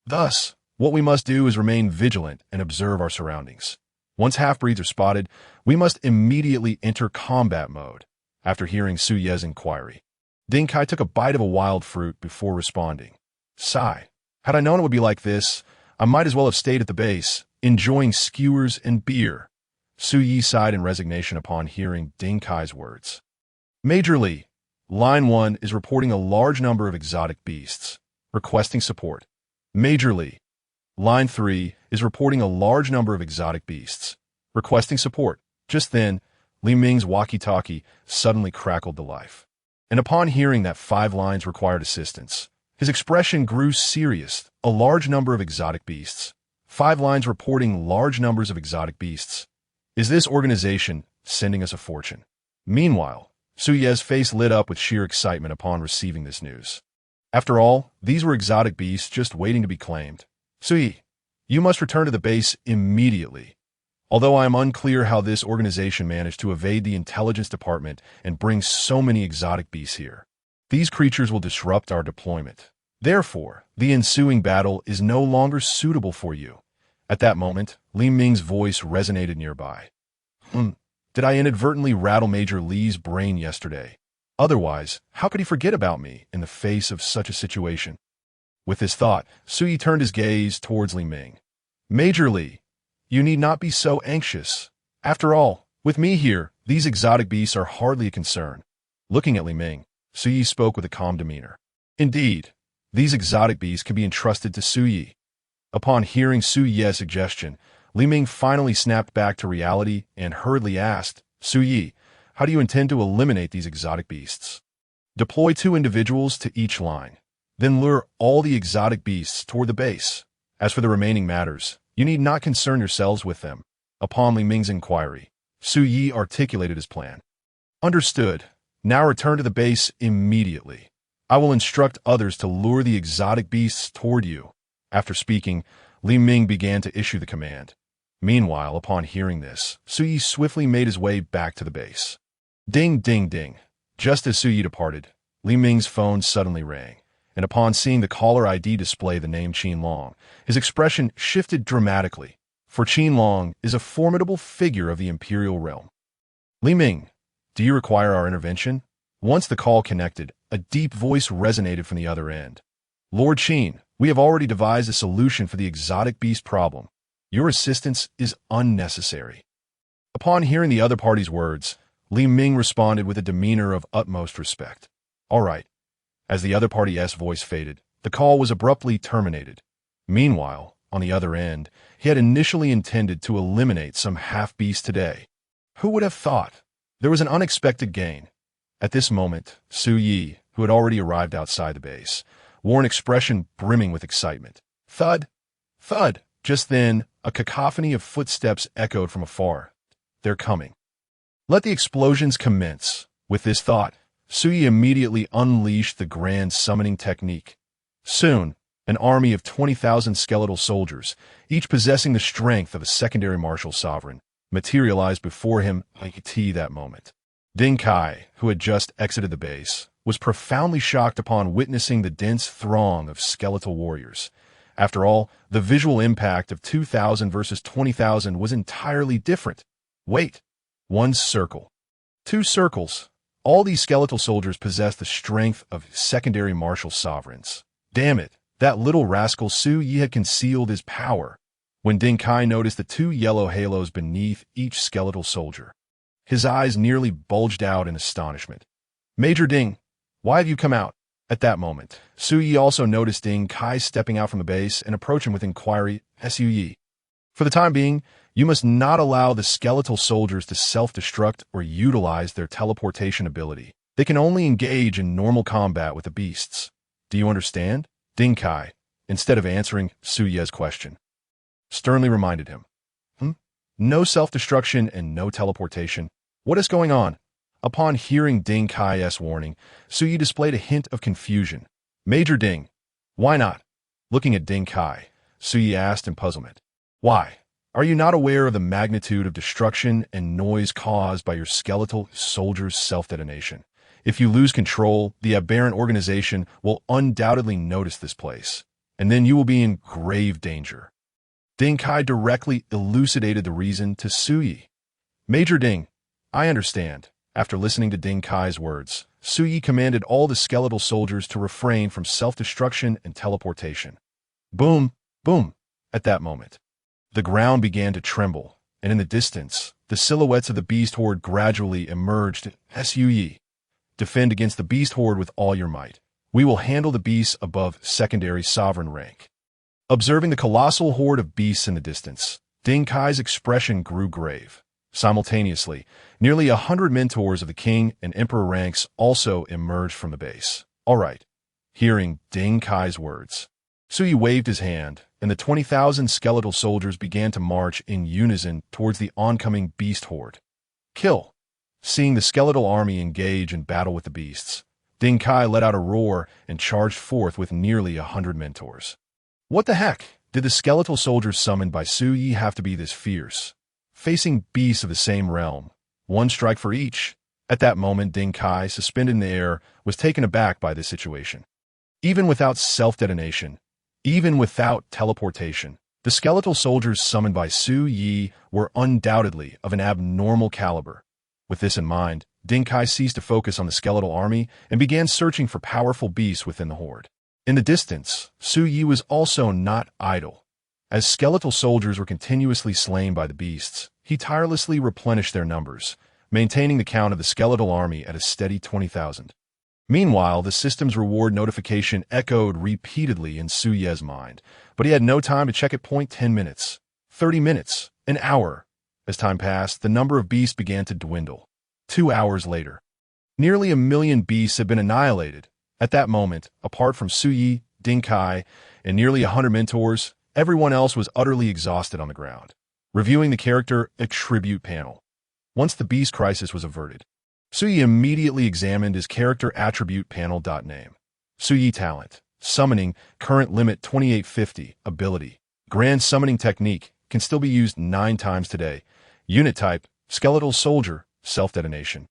Thus, what we must do is remain vigilant and observe our surroundings. Once half-breeds are spotted, we must immediately enter combat mode. After hearing Su Ye's inquiry, Ding Kai took a bite of a wild fruit before responding. Sigh. Had I known it would be like this, I might as well have stayed at the base, enjoying skewers and beer. Su Yi sighed in resignation upon hearing Ding Kai's words. Major Li, Line 1 is reporting a large number of exotic beasts, requesting support. Major Li, Line 3 is reporting a large number of exotic beasts, requesting support. Just then, Li Ming's walkie-talkie suddenly crackled to life. And upon hearing that 5 lines required assistance, his expression grew serious. A large number of exotic beasts. 5 lines reporting large numbers of exotic beasts. Is this organization sending us a fortune? Meanwhile, Su Ye's face lit up with sheer excitement upon receiving this news. After all, these were exotic beasts just waiting to be claimed. Su Yi, you must return to the base immediately. Although I am unclear how this organization managed to evade the intelligence department and bring so many exotic beasts here. These creatures will disrupt our deployment. Therefore, the ensuing battle is no longer suitable for you. At that moment, Li Ming's voice resonated nearby. Did I inadvertently rattle Major Li's brain yesterday? Otherwise, how could he forget about me in the face of such a situation? With this thought, Su Yi turned his gaze towards Li Ming. Major Li, you need not be so anxious. After all, with me here, these exotic beasts are hardly a concern. Looking at Li Ming, Su Yi spoke with a calm demeanor. Indeed, these exotic beasts can be entrusted to Su Yi. Upon hearing Su Ye's suggestion, Li Ming finally snapped back to reality and hurriedly asked, Su Yi, how do you intend to eliminate these exotic beasts? Deploy 2 individuals to each line. Then lure all the exotic beasts toward the base. As for the remaining matters, you need not concern yourselves with them. Upon Li Ming's inquiry, Su Yi articulated his plan. Understood. Now return to the base immediately. I will instruct others to lure the exotic beasts toward you. After speaking, Li Ming began to issue the command. Meanwhile, upon hearing this, Su Yi swiftly made his way back to the base. Ding, ding, ding. Just as Su Yi departed, Li Ming's phone suddenly rang, and upon seeing the caller ID display the name Qin Long, his expression shifted dramatically, for Qin Long is a formidable figure of the imperial realm. Li Ming, do you require our intervention? Once the call connected, a deep voice resonated from the other end. Lord Qin, we have already devised a solution for the exotic beast problem. Your assistance is unnecessary. Upon hearing the other party's words, Li Ming responded with a demeanor of utmost respect. All right. As the other party's voice faded, the call was abruptly terminated. Meanwhile, on the other end, he had initially intended to eliminate some half-beast today. Who would have thought? There was an unexpected gain. At this moment, Su Yi, who had already arrived outside the base, wore an expression brimming with excitement. Thud! Thud! Just then, a cacophony of footsteps echoed from afar. They're coming. Let the explosions commence. With this thought, Su Yi immediately unleashed the grand summoning technique. Soon, an army of 20,000 skeletal soldiers, each possessing the strength of a secondary martial sovereign, materialized before him like that moment. Ding Kai, who had just exited the base, was profoundly shocked upon witnessing the dense throng of skeletal warriors. After all, the visual impact of 2,000 versus 20,000 was entirely different. Wait, 1 circle. 2 circles. All these skeletal soldiers possessed the strength of secondary martial sovereigns. Damn it, that little rascal Su Yi had concealed his power. When Ding Kai noticed the 2 yellow halos beneath each skeletal soldier, his eyes nearly bulged out in astonishment. Major Ding, why have you come out? At that moment, Su Yi also noticed Ding Kai stepping out from the base and approaching with inquiry. Su Yi, for the time being, you must not allow the skeletal soldiers to self-destruct or utilize their teleportation ability. They can only engage in normal combat with the beasts. Do you understand? Ding Kai, instead of answering Su Yi's question, sternly reminded him. No self-destruction and no teleportation. What is going on? Upon hearing Ding Kai's warning, Suyi displayed a hint of confusion. Major Ding. Why not? Looking at Ding Kai, Suyi asked in puzzlement. Why? Are you not aware of the magnitude of destruction and noise caused by your skeletal soldier's self-detonation? If you lose control, the aberrant organization will undoubtedly notice this place, and then you will be in grave danger. Ding Kai directly elucidated the reason to Suyi. Major Ding, I understand. After listening to Ding Kai's words, Suyi commanded all the skeletal soldiers to refrain from self-destruction and teleportation. Boom, boom. At that moment, the ground began to tremble, and in the distance, the silhouettes of the beast horde gradually emerged. Suyi, defend against the beast horde with all your might. We will handle the beasts above secondary sovereign rank. Observing the colossal horde of beasts in the distance, Ding Kai's expression grew grave. Simultaneously, nearly 100 mentors of the king and emperor ranks also emerged from the base. All right. Hearing Ding Kai's words, Suyi waved his hand, and the 20,000 skeletal soldiers began to march in unison towards the oncoming beast horde. Kill! Seeing the skeletal army engage in battle with the beasts, Ding Kai let out a roar and charged forth with nearly 100 mentors. What the heck? Did the skeletal soldiers summoned by Suyi have to be this fierce? Facing beasts of the same realm, one strike for each. At that moment, Ding Kai, suspended in the air, was taken aback by this situation. Even without self-detonation, even without teleportation, the skeletal soldiers summoned by Suyi were undoubtedly of an abnormal caliber. With this in mind, Ding Kai ceased to focus on the skeletal army and began searching for powerful beasts within the horde. In the distance, Suyi was also not idle. As skeletal soldiers were continuously slain by the beasts, he tirelessly replenished their numbers, maintaining the count of the skeletal army at a steady 20,000. Meanwhile, the system's reward notification echoed repeatedly in Suyi's mind, but he had no time to check it. 10 minutes, 30 minutes, an hour. As time passed, the number of beasts began to dwindle. 2 hours later, nearly 1 million beasts had been annihilated. At that moment, apart from Suyi, Ding Kai, and nearly 100 mentors, everyone else was utterly exhausted on the ground. Reviewing the character attribute panel. Once the beast crisis was averted, Suyi immediately examined his character attribute panel. Name. Suyi talent. Summoning, current limit 2850. Ability. Grand summoning technique, can still be used 9 times today. Unit type, skeletal soldier, self-detonation.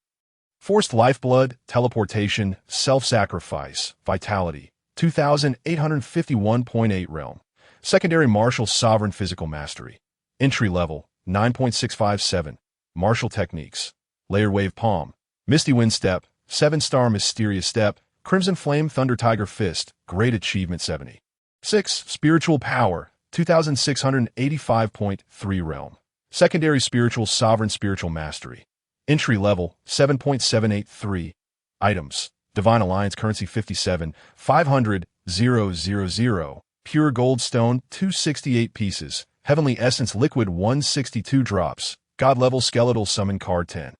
Forced lifeblood, teleportation, self-sacrifice, vitality, 2851.8 realm. Secondary martial sovereign physical mastery. Entry level, 9.657. Martial techniques. Layered wave palm. Misty wind step, 7-star mysterious step, crimson flame thunder tiger fist, great achievement 70. 6. Spiritual power, 2685.3 realm. Secondary spiritual sovereign spiritual mastery. Entry level, 7.783. Items. Divine Alliance currency 57, 500, 000. Pure gold stone, 268 pieces. Heavenly essence liquid, 162 drops. God level skeletal summon card 10.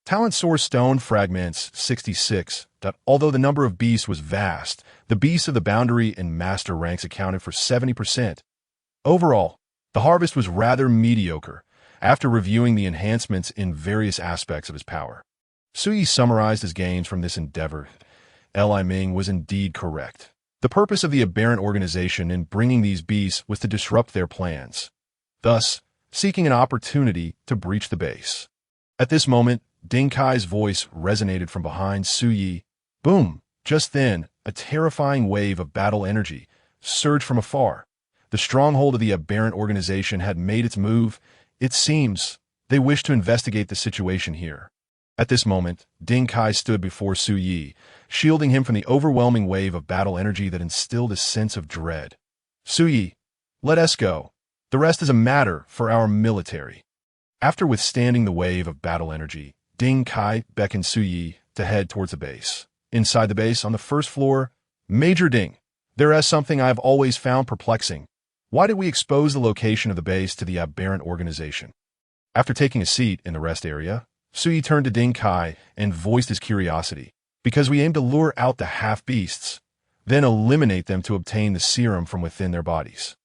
Talent source stone fragments, 66. Although the number of beasts was vast, the beasts of the boundary and master ranks accounted for 70%. Overall, the harvest was rather mediocre. After reviewing the enhancements in various aspects of his power, Suyi summarized his gains from this endeavor. Li Ming was indeed correct. The purpose of the aberrant organization in bringing these beasts was to disrupt their plans, thus seeking an opportunity to breach the base. At this moment, Ding Kai's voice resonated from behind Suyi. Boom! Just then, a terrifying wave of battle energy surged from afar. The stronghold of the aberrant organization had made its move. It seems they wished to investigate the situation here. At this moment, Ding Kai stood before Suyi, shielding him from the overwhelming wave of battle energy that instilled a sense of dread. Suyi, let us go. The rest is a matter for our military. After withstanding the wave of battle energy, Ding Kai beckoned Suyi to head towards the base. Inside the base, on the first floor, Major Ding, there is something I have always found perplexing. Why did we expose the location of the base to the aberrant organization? After taking a seat in the rest area, Suyi turned to Ding Kai and voiced his curiosity. Because we aim to lure out the half-beasts, then eliminate them to obtain the serum from within their bodies.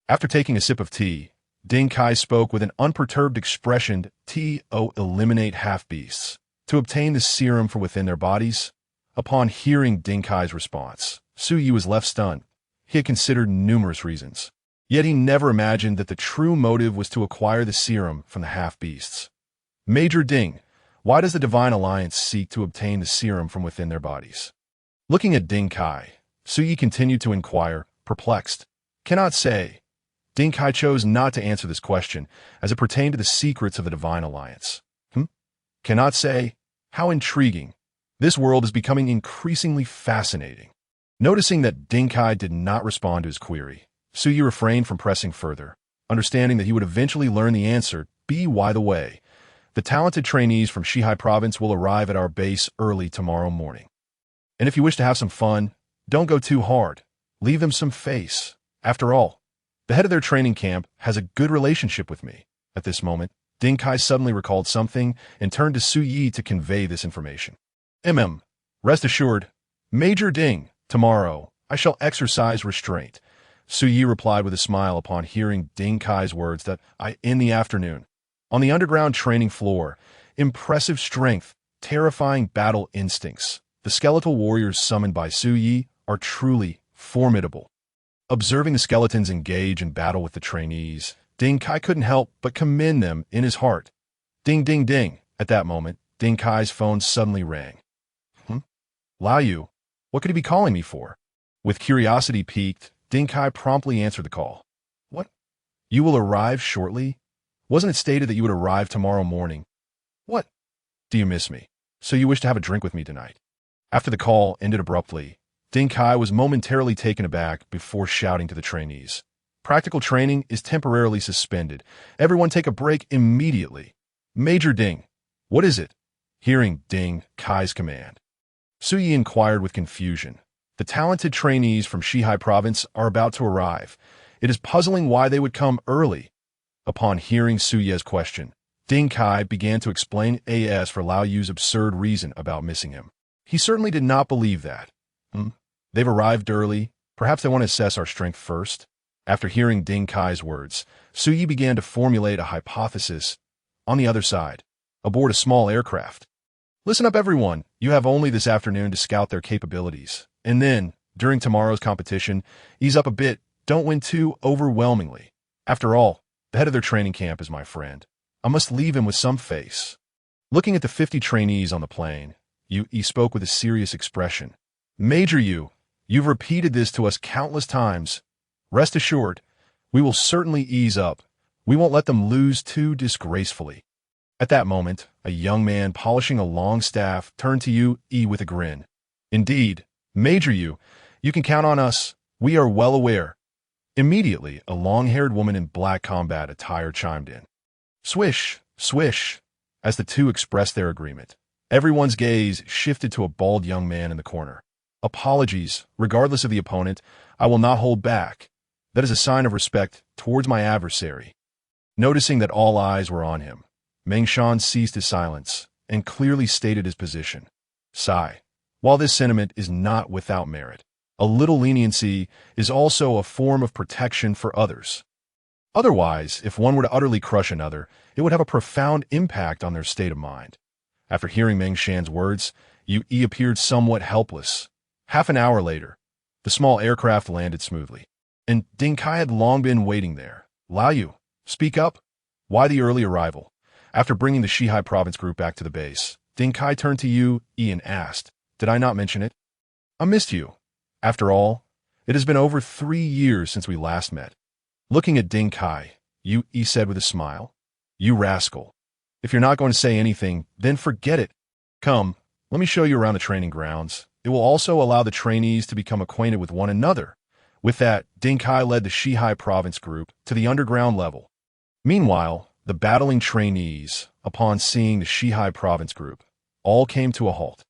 After taking a sip of tea, Ding Kai spoke with an unperturbed expression to eliminate half-beasts, to obtain the serum from within their bodies. Upon hearing Ding Kai's response, Su Yi was left stunned. He had considered numerous reasons, yet he never imagined that the true motive was to acquire the serum from the half-beasts. Major Ding, why does the Divine Alliance seek to obtain the serum from within their bodies? Looking at Ding Kai, Su Yi continued to inquire, perplexed. Cannot say. Ding Kai chose not to answer this question as it pertained to the secrets of the Divine Alliance. Cannot say? How intriguing. This world is becoming increasingly fascinating. Noticing that Ding Kai did not respond to his query, Su Yi refrained from pressing further, understanding that he would eventually learn the answer. By the way, the talented trainees from Shihai Province will arrive at our base early tomorrow morning. And if you wish to have some fun, don't go too hard. Leave them some face. After all, the head of their training camp has a good relationship with me. At this moment, Ding Kai suddenly recalled something and turned to Su Yi to convey this information. Rest assured, Major Ding, tomorrow I shall exercise restraint. Su Yi replied with a smile upon hearing Ding Kai's words that in the afternoon. On the underground training floor, impressive strength, terrifying battle instincts, the skeletal warriors summoned by Su Yi are truly formidable. Observing the skeletons engage in battle with the trainees, Ding Kai couldn't help but commend them in his heart. Ding, ding, ding. At that moment, Ding Kai's phone suddenly rang. Lao Yu, what could he be calling me for? With curiosity piqued, Ding Kai promptly answered the call. What? You will arrive shortly? Wasn't it stated that you would arrive tomorrow morning? What? Do you miss me? So you wish to have a drink with me tonight? After the call ended abruptly, Ding Kai was momentarily taken aback before shouting to the trainees. Practical training is temporarily suspended. Everyone take a break immediately. Major Ding, what is it? Hearing Ding Kai's command, Su Yi inquired with confusion. The talented trainees from Shihai Province are about to arrive. It is puzzling why they would come early. Upon hearing Su Yi's question, Ding Kai began to explain as for Lao Yu's absurd reason about missing him. He certainly did not believe that. They've arrived early. Perhaps they want to assess our strength first. After hearing Ding Kai's words, Su Yi began to formulate a hypothesis. On the other side, aboard a small aircraft. Listen up, everyone. You have only this afternoon to scout their capabilities. And then, during tomorrow's competition, ease up a bit. Don't win too overwhelmingly. After all, the head of their training camp is my friend. I must leave him with some face. Looking at the 50 trainees on the plane, he spoke with a serious expression. Major Yu, you've repeated this to us countless times. Rest assured, we will certainly ease up. We won't let them lose too disgracefully. At that moment, a young man polishing a long staff turned to Yu with a grin. Indeed, Major Yu, you can count on us. We are well aware. Immediately, a long-haired woman in black combat attire chimed in. Swish, swish, as the two expressed their agreement. Everyone's gaze shifted to a bald young man in the corner. Apologies, regardless of the opponent, I will not hold back. That is a sign of respect towards my adversary. Noticing that all eyes were on him, Mengshan ceased his silence and clearly stated his position. Sigh. While this sentiment is not without merit, a little leniency is also a form of protection for others. Otherwise, if one were to utterly crush another, it would have a profound impact on their state of mind. After hearing Mengshan's words, Yu appeared somewhat helpless. Half an hour later, the small aircraft landed smoothly, and Ding Kai had long been waiting there. Lao Yu, speak up. Why the early arrival? After bringing the Shihai Province group back to the base, Ding Kai turned to Yu and asked, Did I not mention it? I missed you. After all, it has been over 3 years since we last met. Looking at Ding Kai, Yu said with a smile, You rascal. If you're not going to say anything, then forget it. Come, let me show you around the training grounds. It will also allow the trainees to become acquainted with one another. With that, Ding Kai led the Shihai Province group to the underground level. Meanwhile, the battling trainees, upon seeing the Shihai Province group, all came to a halt.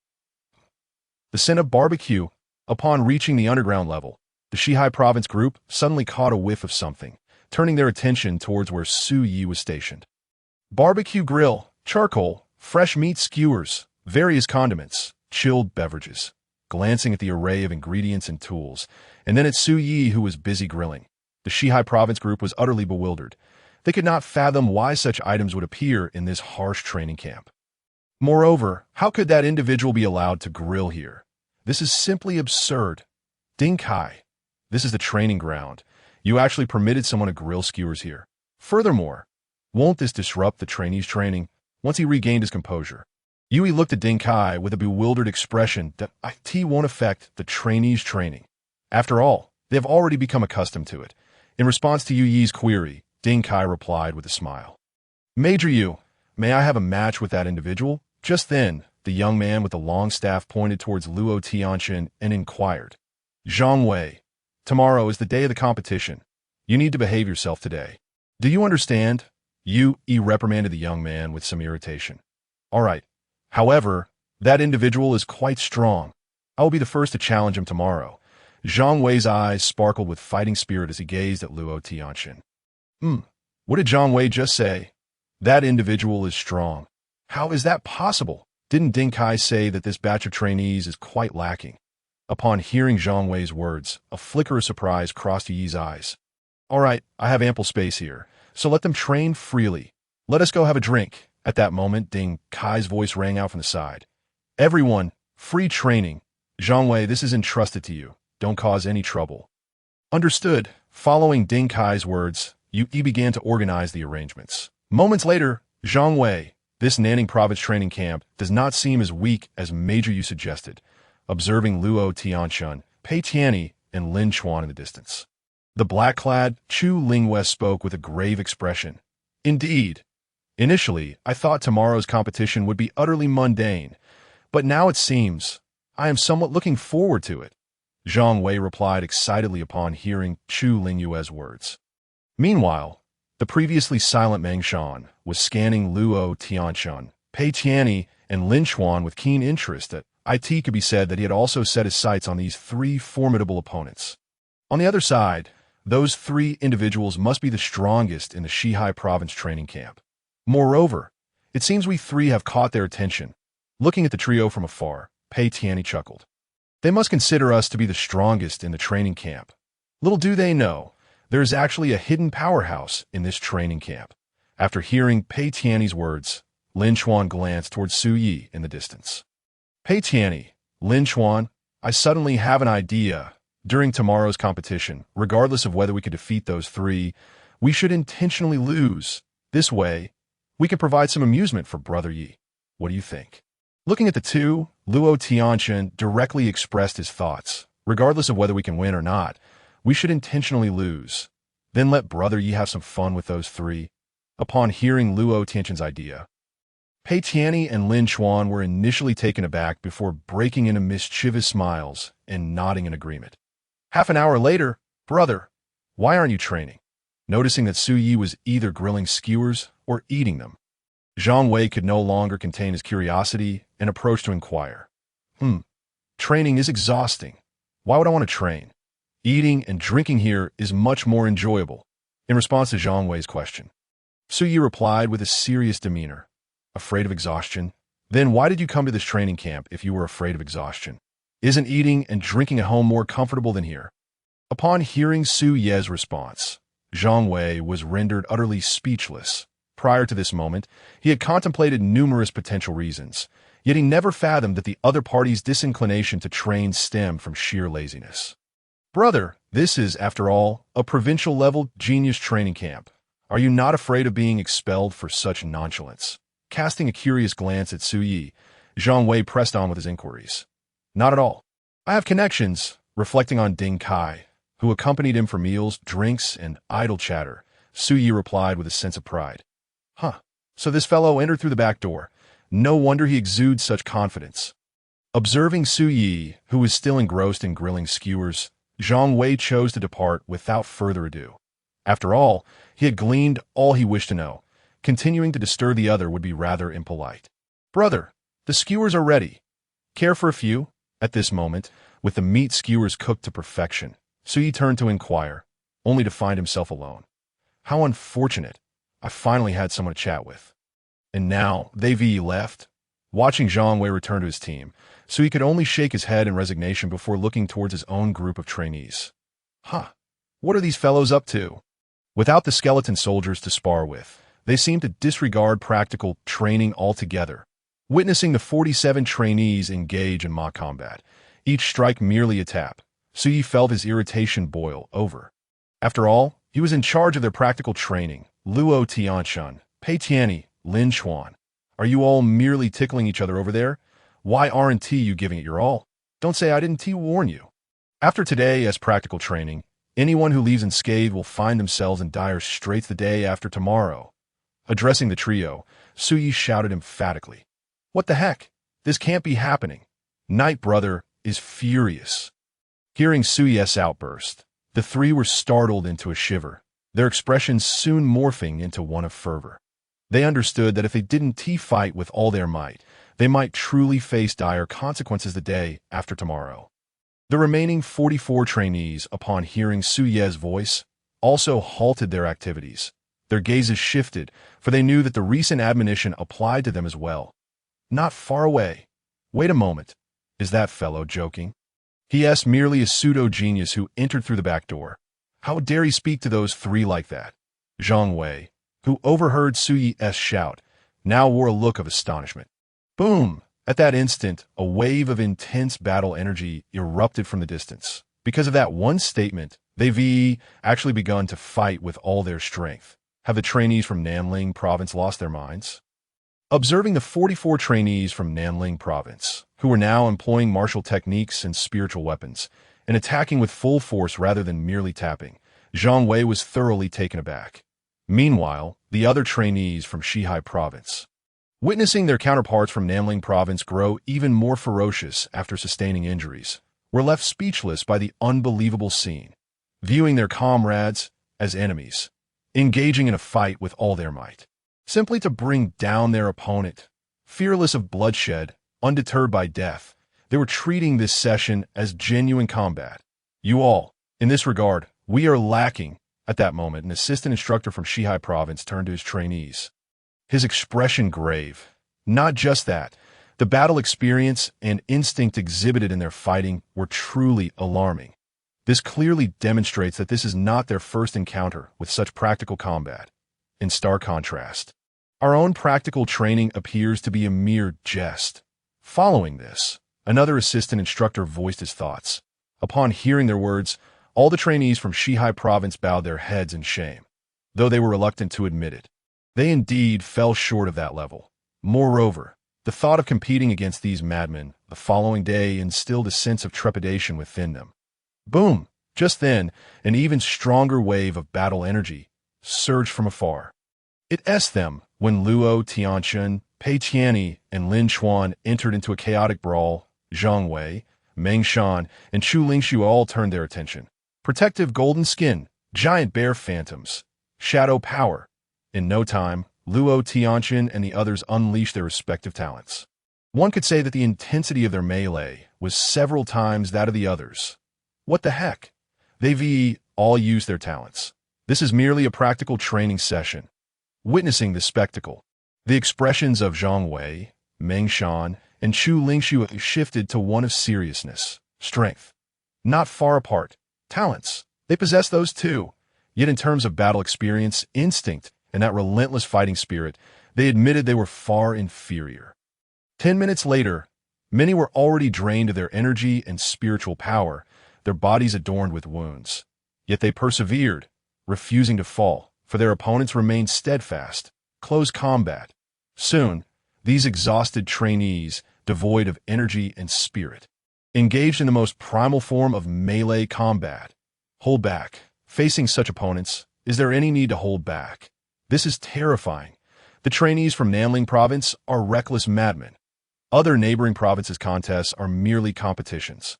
The scent of barbecue. Upon reaching the underground level, the Shihai Province group suddenly caught a whiff of something, turning their attention towards where Su Yi was stationed. Barbecue grill, charcoal, fresh meat skewers, various condiments, chilled beverages. Glancing at the array of ingredients and tools, and then at Su Yi, who was busy grilling, the Shihai Province group was utterly bewildered. They could not fathom why such items would appear in this harsh training camp. Moreover, how could that individual be allowed to grill here? This is simply absurd. Ding Kai, this is the training ground. You actually permitted someone to grill skewers here. Furthermore, won't this disrupt the trainee's training? Once he regained his composure, Yui looked at Ding Kai with a bewildered expression that it won't affect the trainee's training. After all, they have already become accustomed to it. In response to Yui's query, Ding Kai replied with a smile. Major Yu, may I have a match with that individual? Just then, the young man with the long staff pointed towards Luo Tianxian and inquired. Zhang Wei, tomorrow is the day of the competition. You need to behave yourself today. Do you understand? Yu reprimanded the young man with some irritation. All right. However, that individual is quite strong. I will be the first to challenge him tomorrow. Zhang Wei's eyes sparkled with fighting spirit as he gazed at Luo Tianxian. What did Zhang Wei just say? That individual is strong. How is that possible? Didn't Ding Kai say that this batch of trainees is quite lacking? Upon hearing Zhang Wei's words, a flicker of surprise crossed Yi's eyes. All right, I have ample space here, so let them train freely. Let us go have a drink. At that moment, Ding Kai's voice rang out from the side. Everyone, free training. Zhang Wei, this is entrusted to you. Don't cause any trouble. Understood. Following Ding Kai's words, Yu began to organize the arrangements. Moments later, Zhang Wei, this Nanning province training camp does not seem as weak as Major Yu suggested, observing Luo Tianxian, Pei Tianyi, and Lin Chuan in the distance. The black-clad Chu Lingwei spoke with a grave expression. Indeed. Initially, I thought tomorrow's competition would be utterly mundane, but now it seems I am somewhat looking forward to it. Zhang Wei replied excitedly upon hearing Chu Lingyue's words. Meanwhile, the previously silent Meng Shan was scanning Luo Tianxian, Pei Tianyi, and Lin Chuan with keen interest that it could be said that he had also set his sights on these three formidable opponents. On the other side, those three individuals must be the strongest in the Shihai province training camp. Moreover, it seems we three have caught their attention. Looking at the trio from afar, Pei Tianyi chuckled. They must consider us to be the strongest in the training camp. Little do they know, there is actually a hidden powerhouse in this training camp. After hearing Pei Tianyi's words, Lin Chuan glanced towards Su Yi in the distance. Pei Tianyi, Lin Chuan, I suddenly have an idea. During tomorrow's competition, regardless of whether we could defeat those three, we should intentionally lose. This way, we can provide some amusement for Brother Yi. What do you think? Looking at the two, Luo Tianxian directly expressed his thoughts. Regardless of whether we can win or not, we should intentionally lose. Then let Brother Yi have some fun with those three. Upon hearing Luo Tianxian's idea, Pei Tianyi and Lin Chuan were initially taken aback before breaking into mischievous smiles and nodding in agreement. Half an hour later, brother, why aren't you training? Noticing that Su Yi was either grilling skewers or eating them, Zhang Wei could no longer contain his curiosity and approached to inquire. Training is exhausting. Why would I want to train? Eating and drinking here is much more enjoyable. In response to Zhang Wei's question, Su Yi replied with a serious demeanor. Afraid of exhaustion? Then why did you come to this training camp if you were afraid of exhaustion? Isn't eating and drinking at home more comfortable than here? Upon hearing Su Ye's response, Zhang Wei was rendered utterly speechless. Prior to this moment, he had contemplated numerous potential reasons, yet he never fathomed that the other party's disinclination to train stemmed from sheer laziness. Brother, this is, after all, a provincial-level genius training camp. Are you not afraid of being expelled for such nonchalance? Casting a curious glance at Su Yi, Zhang Wei pressed on with his inquiries. Not at all. I have connections. Reflecting on Ding Kai, who accompanied him for meals, drinks, and idle chatter, Su Yi replied with a sense of pride. So this fellow entered through the back door. No wonder he exudes such confidence. Observing Su Yi, who was still engrossed in grilling skewers, Zhang Wei chose to depart without further ado. After all, he had gleaned all he wished to know. Continuing to disturb the other would be rather impolite. Brother, the skewers are ready. Care for a few? At this moment, with the meat skewers cooked to perfection, Su Yi turned to inquire, only to find himself alone. How unfortunate. I finally had someone to chat with. And now, they've left. Watching Zhang Wei return to his team, Su Yi could only shake his head in resignation before looking towards his own group of trainees. What are these fellows up to? Without the skeleton soldiers to spar with, they seemed to disregard practical training altogether. Witnessing the 47 trainees engage in mock combat, each strike merely a tap, Suyi felt his irritation boil over. After all, he was in charge of their practical training. Luo Tianshan, Pei Tianyi, Lin Chuan. Are you all merely tickling each other over there? Why aren't you giving it your all? Don't say I didn't warn you. After today as practical training, anyone who leaves unscathed will find themselves in dire straits the day after tomorrow. Addressing the trio, Suyi shouted emphatically. What the heck? This can't be happening. Night Brother is furious. Hearing Suyi's outburst, the three were startled into a shiver, their expressions soon morphing into one of fervor. They understood that if they didn't fight with all their might, they might truly face dire consequences the day after tomorrow. The remaining 44 trainees, upon hearing Suyi's voice, also halted their activities. Their gazes shifted, for they knew that the recent admonition applied to them as well. Not far away. Wait a moment. Is that fellow joking? He is merely a pseudo-genius who entered through the back door. How dare he speak to those three like that? Zhang Wei, who overheard Suyi's shout, now wore a look of astonishment. Boom! At that instant, a wave of intense battle energy erupted from the distance. Because of that one statement, they've actually begun to fight with all their strength. Have the trainees from Nanling province lost their minds? Observing the 44 trainees from Nanling province, who were now employing martial techniques and spiritual weapons, and attacking with full force rather than merely tapping, Zhang Wei was thoroughly taken aback. Meanwhile, the other trainees from Shihai province, witnessing their counterparts from Nanling province grow even more ferocious after sustaining injuries, were left speechless by the unbelievable scene, viewing their comrades as enemies, engaging in a fight with all their might, simply to bring down their opponent. Fearless of bloodshed, undeterred by death, they were treating this session as genuine combat. You all, in this regard, we are lacking. At that moment, an assistant instructor from Shihai province turned to his trainees, his expression grave. Not just that, the battle experience and instinct exhibited in their fighting were truly alarming. This clearly demonstrates that this is not their first encounter with such practical combat. In stark contrast, our own practical training appears to be a mere jest. Following this, another assistant instructor voiced his thoughts. Upon hearing their words, all the trainees from Shihai province bowed their heads in shame, though they were reluctant to admit it. They indeed fell short of that level. Moreover, the thought of competing against these madmen the following day instilled a sense of trepidation within them. Boom! Just then, an even stronger wave of battle energy surged from afar. It s them when Luo Tianshan, Pei Tianyi, and Lin Chuan entered into a chaotic brawl. Zhang Wei, Meng Shan, and Chu Lingshu all turned their attention. Protective golden skin, giant bear phantoms, shadow power. In no time, Luo Tianshan and the others unleashed their respective talents. One could say that the intensity of their melee was several times that of the others. What the heck? They've all used their talents. This is merely a practical training session. Witnessing this spectacle, the expressions of Zhang Wei, Meng Shan, and Chu Lingshu shifted to one of seriousness, strength. Not far apart. Talents. They possess those too. Yet in terms of battle experience, instinct, and that relentless fighting spirit, they admitted they were far inferior. 10 minutes later, many were already drained of their energy and spiritual power, their bodies adorned with wounds. Yet they persevered, refusing to fall, for their opponents remained steadfast. Close combat. Soon, these exhausted trainees, devoid of energy and spirit, engaged in the most primal form of melee combat. Hold back. Facing such opponents, is there any need to hold back? This is terrifying. The trainees from Nanling province are reckless madmen. Other neighboring provinces' contests are merely competitions.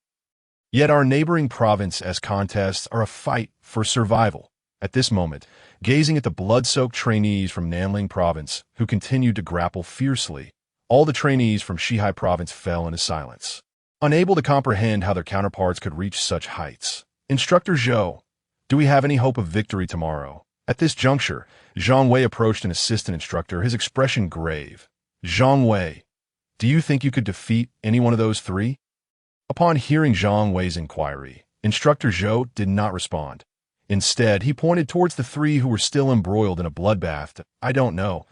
Yet our neighboring province's contests are a fight for survival. At this moment, gazing at the blood-soaked trainees from Nanling province, who continued to grapple fiercely, all the trainees from Shihai province fell into silence, unable to comprehend how their counterparts could reach such heights. Instructor Zhou, do we have any hope of victory tomorrow? At this juncture, Zhang Wei approached an assistant instructor, his expression grave. Zhang Wei, do you think you could defeat any one of those three? Upon hearing Zhang Wei's inquiry, Instructor Zhou did not respond. Instead, he pointed towards the three who were still embroiled in a bloodbath. I don't know,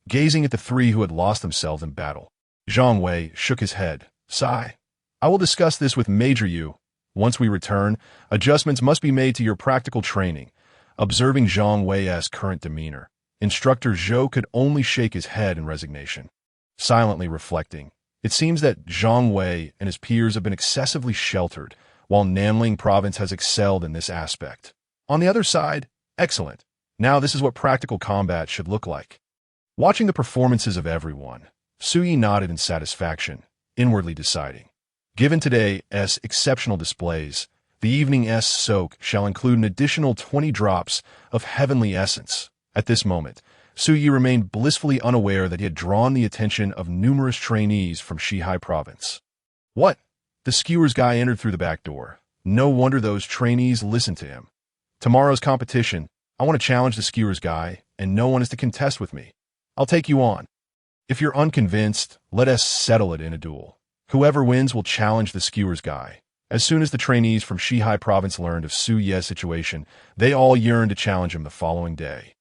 gazing at the three who had lost themselves in battle. Zhang Wei shook his head. Sigh. I will discuss this with Major Yu. Once we return, adjustments must be made to your practical training. Observing Zhang Wei's current demeanor, Instructor Zhou could only shake his head in resignation. Silently reflecting, it seems that Zhang Wei and his peers have been excessively sheltered, while Nanling Province has excelled in this aspect. On the other side, excellent. Now this is what practical combat should look like. Watching the performances of everyone, Suyi nodded in satisfaction, inwardly deciding. Given today's exceptional displays, the evening's soak shall include an additional 20 drops of heavenly essence. At this moment, Suyi remained blissfully unaware that he had drawn the attention of numerous trainees from Shihai Province. What? The skewers guy entered through the back door. No wonder those trainees listened to him. Tomorrow's competition, I want to challenge the skewers guy, and no one is to contest with me. I'll take you on. If you're unconvinced, let us settle it in a duel. Whoever wins will challenge the skewers guy. As soon as the trainees from Shihai Province learned of Su Ye's situation, they all yearned to challenge him the following day.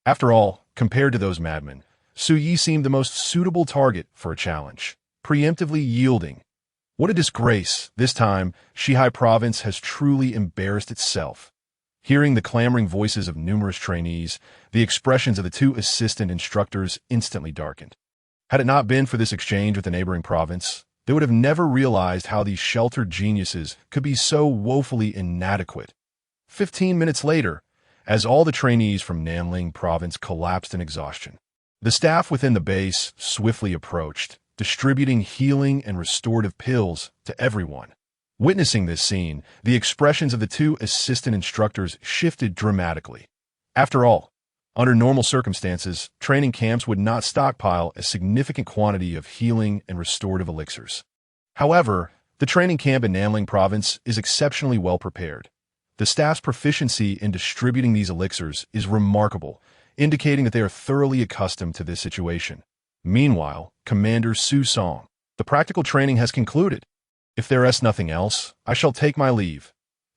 After all, compared to those madmen, Su Yi seemed the most suitable target for a challenge, preemptively yielding. What a disgrace! This time, Shihai Province has truly embarrassed itself. Hearing the clamoring voices of numerous trainees, the expressions of the two assistant instructors instantly darkened. Had it not been for this exchange with the neighboring province, they would have never realized how these sheltered geniuses could be so woefully inadequate. 15 minutes later, as all the trainees from Nanling Province collapsed in exhaustion, the staff within the base swiftly approached, distributing healing and restorative pills to everyone. Witnessing this scene, the expressions of the two assistant instructors shifted dramatically. After all, under normal circumstances, training camps would not stockpile a significant quantity of healing and restorative elixirs. However, the training camp in Nanling Province is exceptionally well prepared. The staff's proficiency in distributing these elixirs is remarkable, indicating that they are thoroughly accustomed to this situation. Meanwhile, Commander Su Song, the practical training has concluded. If there is nothing else, I shall take my leave.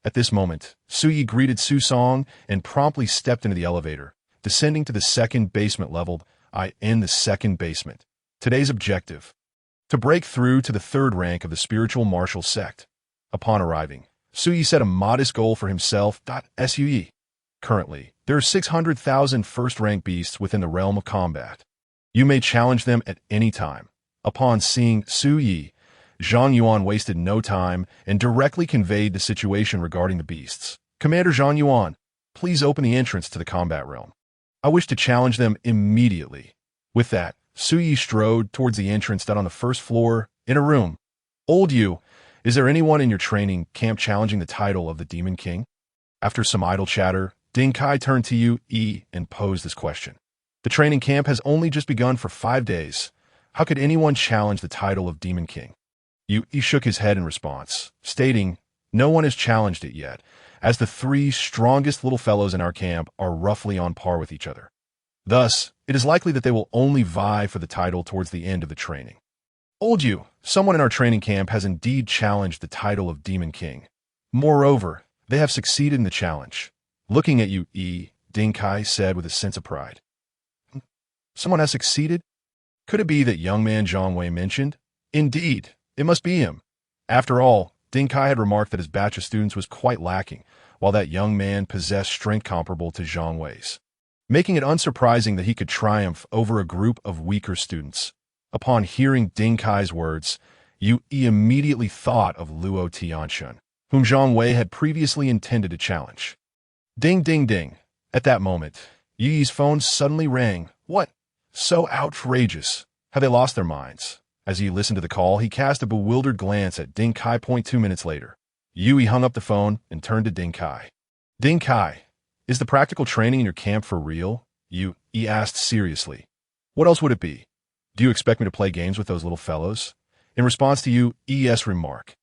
At this moment, Su Yi greeted Su Song and promptly stepped into the elevator, descending to the second basement level. I in the second basement. Today's objective: to break through to the third rank of the spiritual martial sect. Upon arriving, Su Yi set a modest goal for himself. Sue. Currently, there are 600,000 first-rank beasts within the realm of combat. You may challenge them at any time. Upon seeing Su Yi, Zhang Yuan wasted no time and directly conveyed the situation regarding the beasts. Commander Zhang Yuan, please open the entrance to the combat realm. I wish to challenge them immediately. With that, Su Yi strode towards the entrance on the first floor, in a room. Old Yu, is there anyone in your training camp challenging the title of the Demon King? After some idle chatter, Ding Kai turned to Yu Yi and posed this question. The training camp has only just begun for 5 days. How could anyone challenge the title of Demon King? Yu Yi shook his head in response, stating, no one has challenged it yet, as the 3 strongest little fellows in our camp are roughly on par with each other. Thus, it is likely that they will only vie for the title towards the end of the training. Old Yu, someone in our training camp has indeed challenged the title of Demon King. Moreover, they have succeeded in the challenge. Looking at Yu Yi, Ding Kai said with a sense of pride. Someone has succeeded? Could it be that young man Zhang Wei mentioned? Indeed, it must be him. After all, Ding Kai had remarked that his batch of students was quite lacking, while that young man possessed strength comparable to Zhang Wei's, making it unsurprising that he could triumph over a group of weaker students. Upon hearing Ding Kai's words, Yu Yi immediately thought of Luo Tianxun, whom Zhang Wei had previously intended to challenge. Ding, ding, ding. At that moment, Yu Yi's phone suddenly rang. What? So outrageous. Have they lost their minds? As he listened to the call, he cast a bewildered glance at Ding Kai. 2 minutes later, Yu Yi hung up the phone and turned to Ding Kai. Ding Kai, is the practical training in your camp for real? Yu Yi asked seriously. What else would it be? Do you expect me to play games with those little fellows? In response to Yu Yi's remark,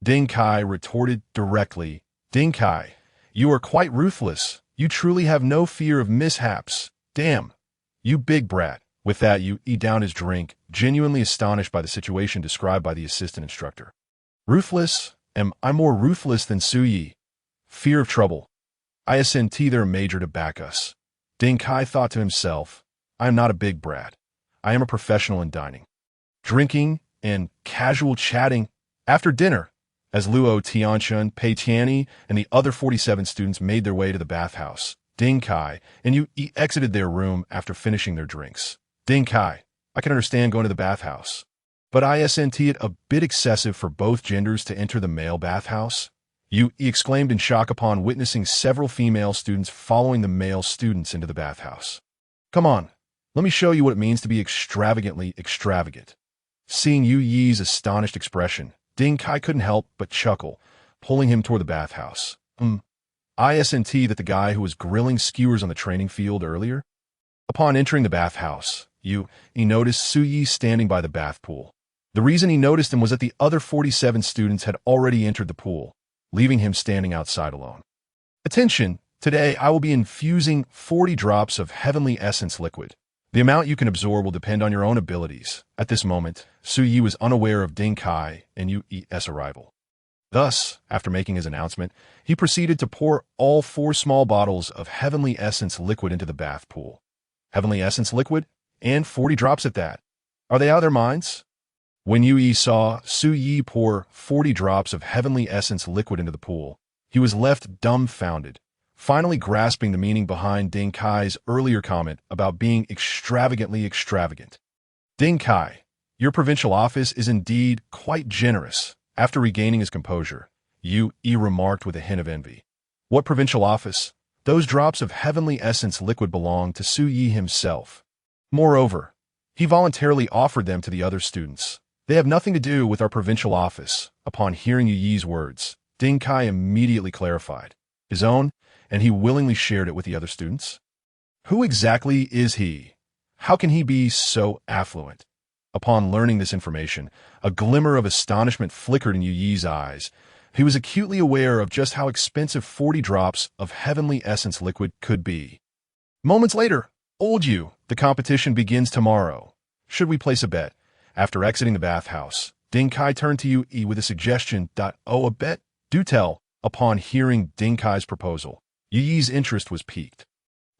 Ding Kai retorted directly, Ding Kai, you are quite ruthless. You truly have no fear of mishaps. Damn. You big brat. With that, Yu Yi downed his drink, genuinely astonished by the situation described by the assistant instructor. Ruthless? Am I more ruthless than Su Yi? Fear of trouble. I sent their major to back us. Ding Kai thought to himself, I am not a big brat. I am a professional in dining, drinking, and casual chatting. After dinner, as Luo Tianchun, Pei Tianyi, and the other 47 students made their way to the bathhouse, Ding Kai and Yu exited their room after finishing their drinks. Ding Kai, I can understand going to the bathhouse, but isn't it a bit excessive for both genders to enter the male bathhouse? Yu exclaimed in shock upon witnessing several female students following the male students into the bathhouse. Come on, let me show you what it means to be extravagantly extravagant. Seeing Yu Yi's astonished expression, Ding Kai couldn't help but chuckle, pulling him toward the bathhouse. Isn't that the guy who was grilling skewers on the training field earlier? Upon entering the bathhouse, he noticed Su Yi standing by the bath pool. The reason he noticed him was that the other 47 students had already entered the pool, leaving him standing outside alone. Attention! Today I will be infusing 40 drops of heavenly essence liquid. The amount you can absorb will depend on your own abilities. At this moment, Su Yi was unaware of Ding Kai and Yu's arrival. Thus, after making his announcement, he proceeded to pour all 4 small bottles of heavenly essence liquid into the bath pool. Heavenly essence liquid? And 40 drops at that. Are they out of their minds? When Yu saw Su Yi pour 40 drops of heavenly essence liquid into the pool, he was left dumbfounded, finally grasping the meaning behind Ding Kai's earlier comment about being extravagantly extravagant. Ding Kai, your provincial office is indeed quite generous. After regaining his composure, Yu remarked with a hint of envy. What provincial office? Those drops of heavenly essence liquid belong to Su Yi himself. Moreover, he voluntarily offered them to the other students. They have nothing to do with our provincial office. Upon hearing Yu Yi's words, Ding Kai immediately clarified. His own, and he willingly shared it with the other students? Who exactly is he? How can he be so affluent? Upon learning this information, a glimmer of astonishment flickered in Yu Yi's eyes. He was acutely aware of just how expensive 40 drops of heavenly essence liquid could be. Moments later, old Yu, the competition begins tomorrow. Should we place a bet? After exiting the bathhouse, Ding Kai turned to Yu with a suggestion. Oh, a bet? Do tell. Upon hearing Ding Kai's proposal, Yu Yi's interest was piqued.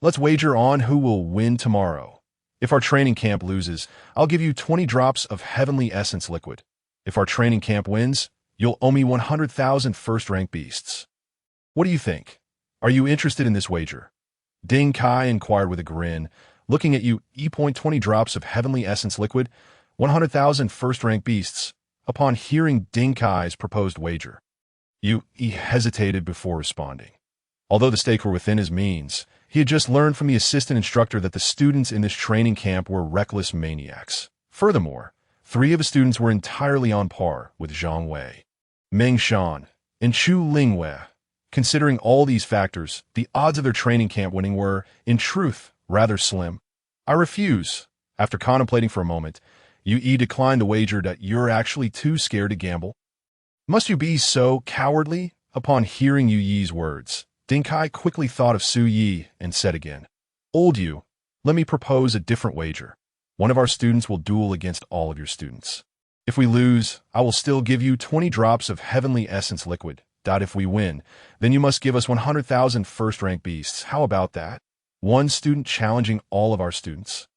Let's wager on who will win tomorrow. If our training camp loses, I'll give you 20 drops of heavenly essence liquid. If our training camp wins, you'll owe me 100,000 first-rank beasts. What do you think? Are you interested in this wager? Ding Kai inquired with a grin, looking at Yu. 20 drops of heavenly essence liquid, 100,000 first-rank beasts. Upon hearing Ding Kai's proposed wager, Yu hesitated before responding. Although the stakes were within his means, he had just learned from the assistant instructor that the students in this training camp were reckless maniacs. Furthermore, 3 of the students were entirely on par with Zhang Wei, Meng Shan, and Chu Lingwei. Considering all these factors, the odds of their training camp winning were, in truth, rather slim. I refuse. After contemplating for a moment, Yu declined the wager that you're actually too scared to gamble. Must you be so cowardly? Upon hearing Yu Yi's words, Ding Kai quickly thought of Su Yi and said again, Old Yu, let me propose a different wager. One of our students will duel against all of your students. If we lose, I will still give you 20 drops of heavenly essence liquid. If we win, then you must give us 100,000 first-rank beasts. How about that? One student challenging all of our students.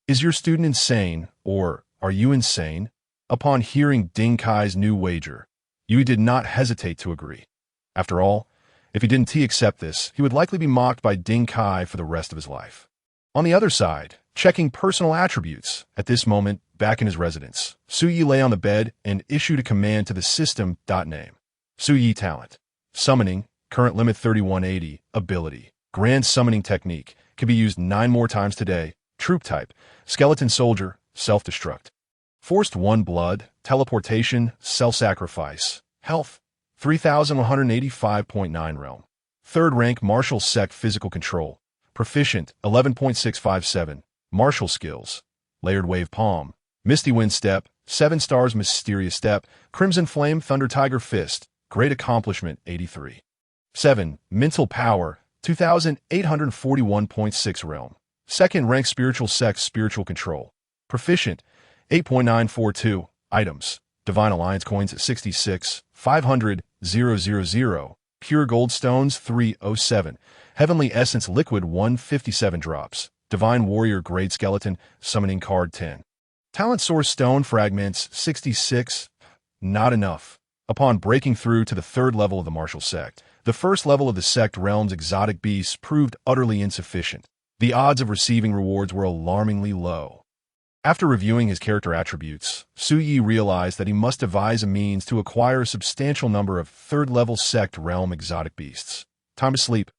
Is your student insane, or are you insane? Upon hearing Ding Kai's new wager, Yu did not hesitate to agree. After all, if he didn't accept this, he would likely be mocked by Ding Kai for the rest of his life. On the other side, checking personal attributes, at this moment, back in his residence, Su Yi lay on the bed and issued a command to the system. Name. Su Yi talent. Summoning, current limit 3180, ability. Grand summoning technique, can be used 9 more times today. Troop type, skeleton soldier, self-destruct. Forced 1 blood, teleportation, self-sacrifice. Health, 3185.9 realm. 3rd rank martial sect physical control. Proficient, 11.657. Martial skills. Layered wave palm. Misty wind step, 7 stars mysterious step. Crimson flame thunder tiger fist. Great accomplishment, 83. 7. Mental power, 2,841.6 realm. 2nd rank spiritual sect spiritual control. Proficient, 8.942. Items. Divine Alliance coins at 66, 500, 000. Pure Gold Stones 307, Heavenly Essence Liquid 157 drops, Divine Warrior Grade Skeleton, Summoning Card 10. Talent Source Stone Fragments 66, not enough. Upon breaking through to the third level of the martial sect, the first level of the sect realm's exotic beasts proved utterly insufficient. The odds of receiving rewards were alarmingly low. After reviewing his character attributes, Su Yi realized that he must devise a means to acquire a substantial number of third-level sect realm exotic beasts. Time to sleep.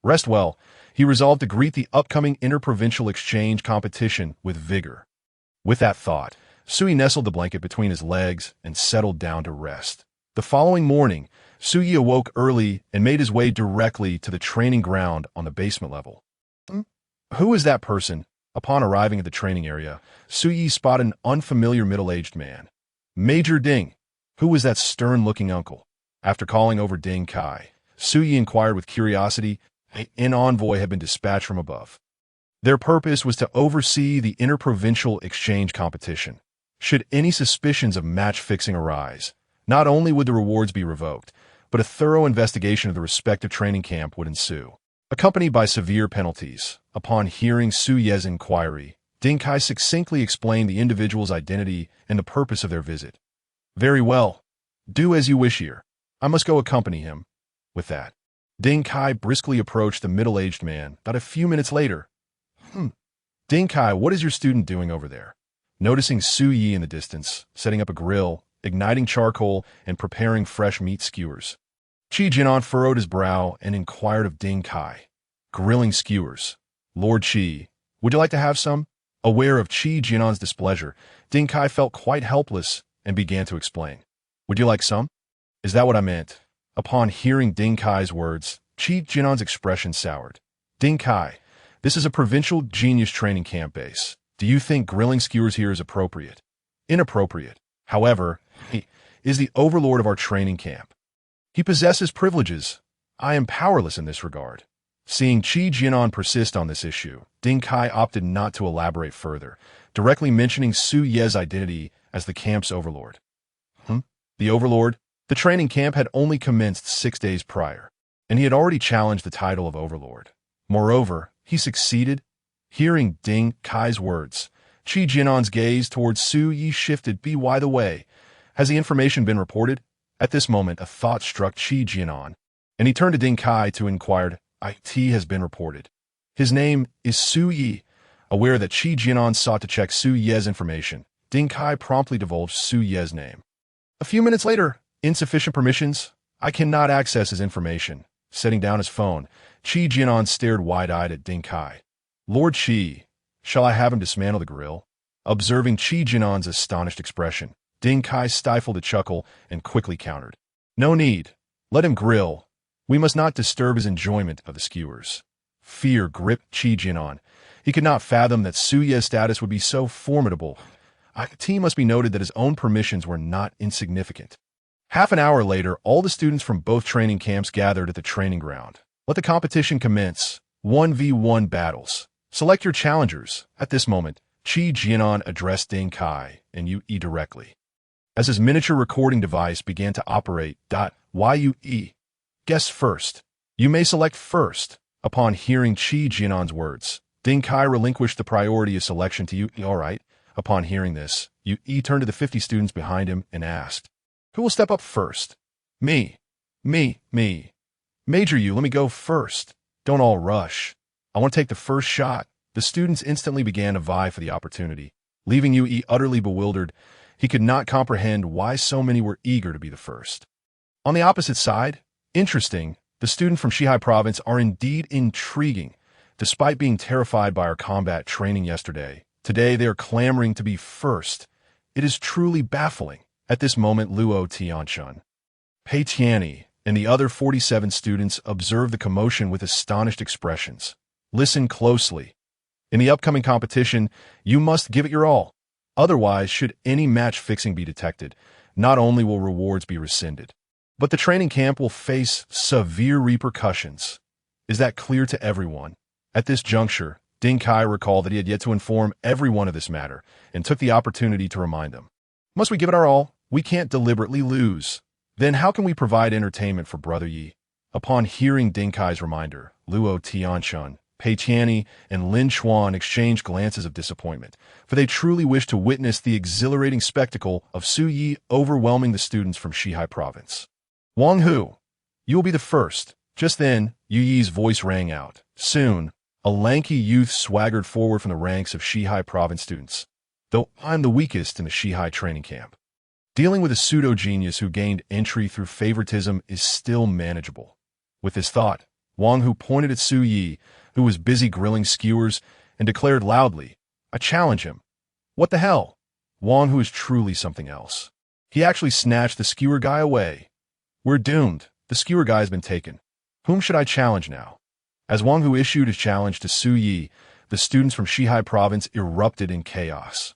Rest well. He resolved to greet the upcoming interprovincial exchange competition with vigor. With that thought, Su Yi nestled the blanket between his legs and settled down to rest. The following morning, Su Yi awoke early and made his way directly to the training ground on the basement level. Who is that person? Upon arriving at the training area, Su Yi spotted an unfamiliar middle-aged man. Major Ding. Who was that stern-looking uncle? After calling over Ding Kai, Su Yi inquired with curiosity. An envoy had been dispatched from above. Their purpose was to oversee the interprovincial exchange competition. Should any suspicions of match-fixing arise, not only would the rewards be revoked, but a thorough investigation of the respective training camp would ensue, accompanied by severe penalties. Upon hearing Su Ye's inquiry, Ding Kai succinctly explained the individual's identity and the purpose of their visit. Very well. Do as you wish here. I must go accompany him. With that, Ding Kai briskly approached the middle-aged man. Not a few minutes later. Ding Kai, what is your student doing over there? Noticing Su Yi in the distance, setting up a grill, igniting charcoal, and preparing fresh meat skewers, Qi Jinan furrowed his brow and inquired of Ding Kai. Grilling skewers. Lord Qi, would you like to have some? Aware of Qi Jinan's displeasure, Ding Kai felt quite helpless and began to explain. Would you like some? Is that what I meant? Upon hearing Ding Kai's words, Qi Jinan's expression soured. Ding Kai, this is a provincial genius training camp base. Do you think grilling skewers here is appropriate? Inappropriate. However, he is the overlord of our training camp. He possesses privileges. I am powerless in this regard. Seeing Qi Jinan persist on this issue, Ding Kai opted not to elaborate further, directly mentioning Su Ye's identity as the camp's overlord. The overlord? The training camp had only commenced 6 days prior, and he had already challenged the title of overlord. Moreover, he succeeded. Hearing Ding Kai's words, Qi Jinan's gaze towards Su Yi shifted. By the way, has the information been reported? At this moment, a thought struck Qi Jinan, and he turned to Ding Kai to inquire. It has been reported. His name is Su Yi. Aware that Qi Jinan sought to check Su Ye's information, Ding Kai promptly divulged Su Ye's name. A few minutes later, insufficient permissions. I cannot access his information. Setting down his phone, Qi Jinan stared wide-eyed at Ding Kai. Lord Qi, shall I have him dismantle the grill? Observing Qi Jinan's astonished expression, Ding Kai stifled a chuckle and quickly countered. No need. Let him grill. We must not disturb his enjoyment of the skewers. Fear gripped Qi Jinan. He could not fathom that Su Ye's status would be so formidable. It must be noted that his own permissions were not insignificant. Half an hour later, all the students from both training camps gathered at the training ground. Let the competition commence. 1v1 battles. Select your challengers. At this moment, Qi Jinan addressed Ding Kai and Yue directly. As his miniature recording device began to operate, Yue. Guess first. You may select first. Upon hearing Qi Jinan's words, Ding Kai relinquished the priority of selection to Yue. All right. Upon hearing this, Yue turned to the 50 students behind him and asked, who will step up first? Me. Major Yue, let me go first. Don't all rush. I want to take the first shot. The students instantly began to vie for the opportunity, leaving Yue utterly bewildered. He could not comprehend why so many were eager to be the first. On the opposite side, interesting, the students from Shihai province are indeed intriguing. Despite being terrified by our combat training yesterday, today they are clamoring to be first. It is truly baffling. At this moment, Luo Tianchun, Pei Tianyi, and the other 47 students observed the commotion with astonished expressions. Listen closely. In the upcoming competition, you must give it your all. Otherwise, should any match fixing be detected, not only will rewards be rescinded, but the training camp will face severe repercussions. Is that clear to everyone? At this juncture, Ding Kai recalled that he had yet to inform everyone of this matter and took the opportunity to remind them. Must we give it our all? We can't deliberately lose. Then how can we provide entertainment for Brother Yi? Upon hearing Ding Kai's reminder, Luo Tianshun, Pei Tianyi, and Lin Chuan exchanged glances of disappointment, for they truly wished to witness the exhilarating spectacle of Su Yi overwhelming the students from Xihai province. Wang Hu, you will be the first. Just then, Yu Yi's voice rang out. Soon, a lanky youth swaggered forward from the ranks of Xihai province students. Though I'm the weakest in the Xihai training camp, dealing with a pseudo-genius who gained entry through favoritism is still manageable. With this thought, Wang Hu pointed at Su Yi, who was busy grilling skewers, and declared loudly, I challenge him. What the hell? Wang Hu is truly something else. He actually snatched the skewer guy away. We're doomed. The skewer guy has been taken. Whom should I challenge now? As Wang Hu issued his challenge to Su Yi, the students from Xihai province erupted in chaos.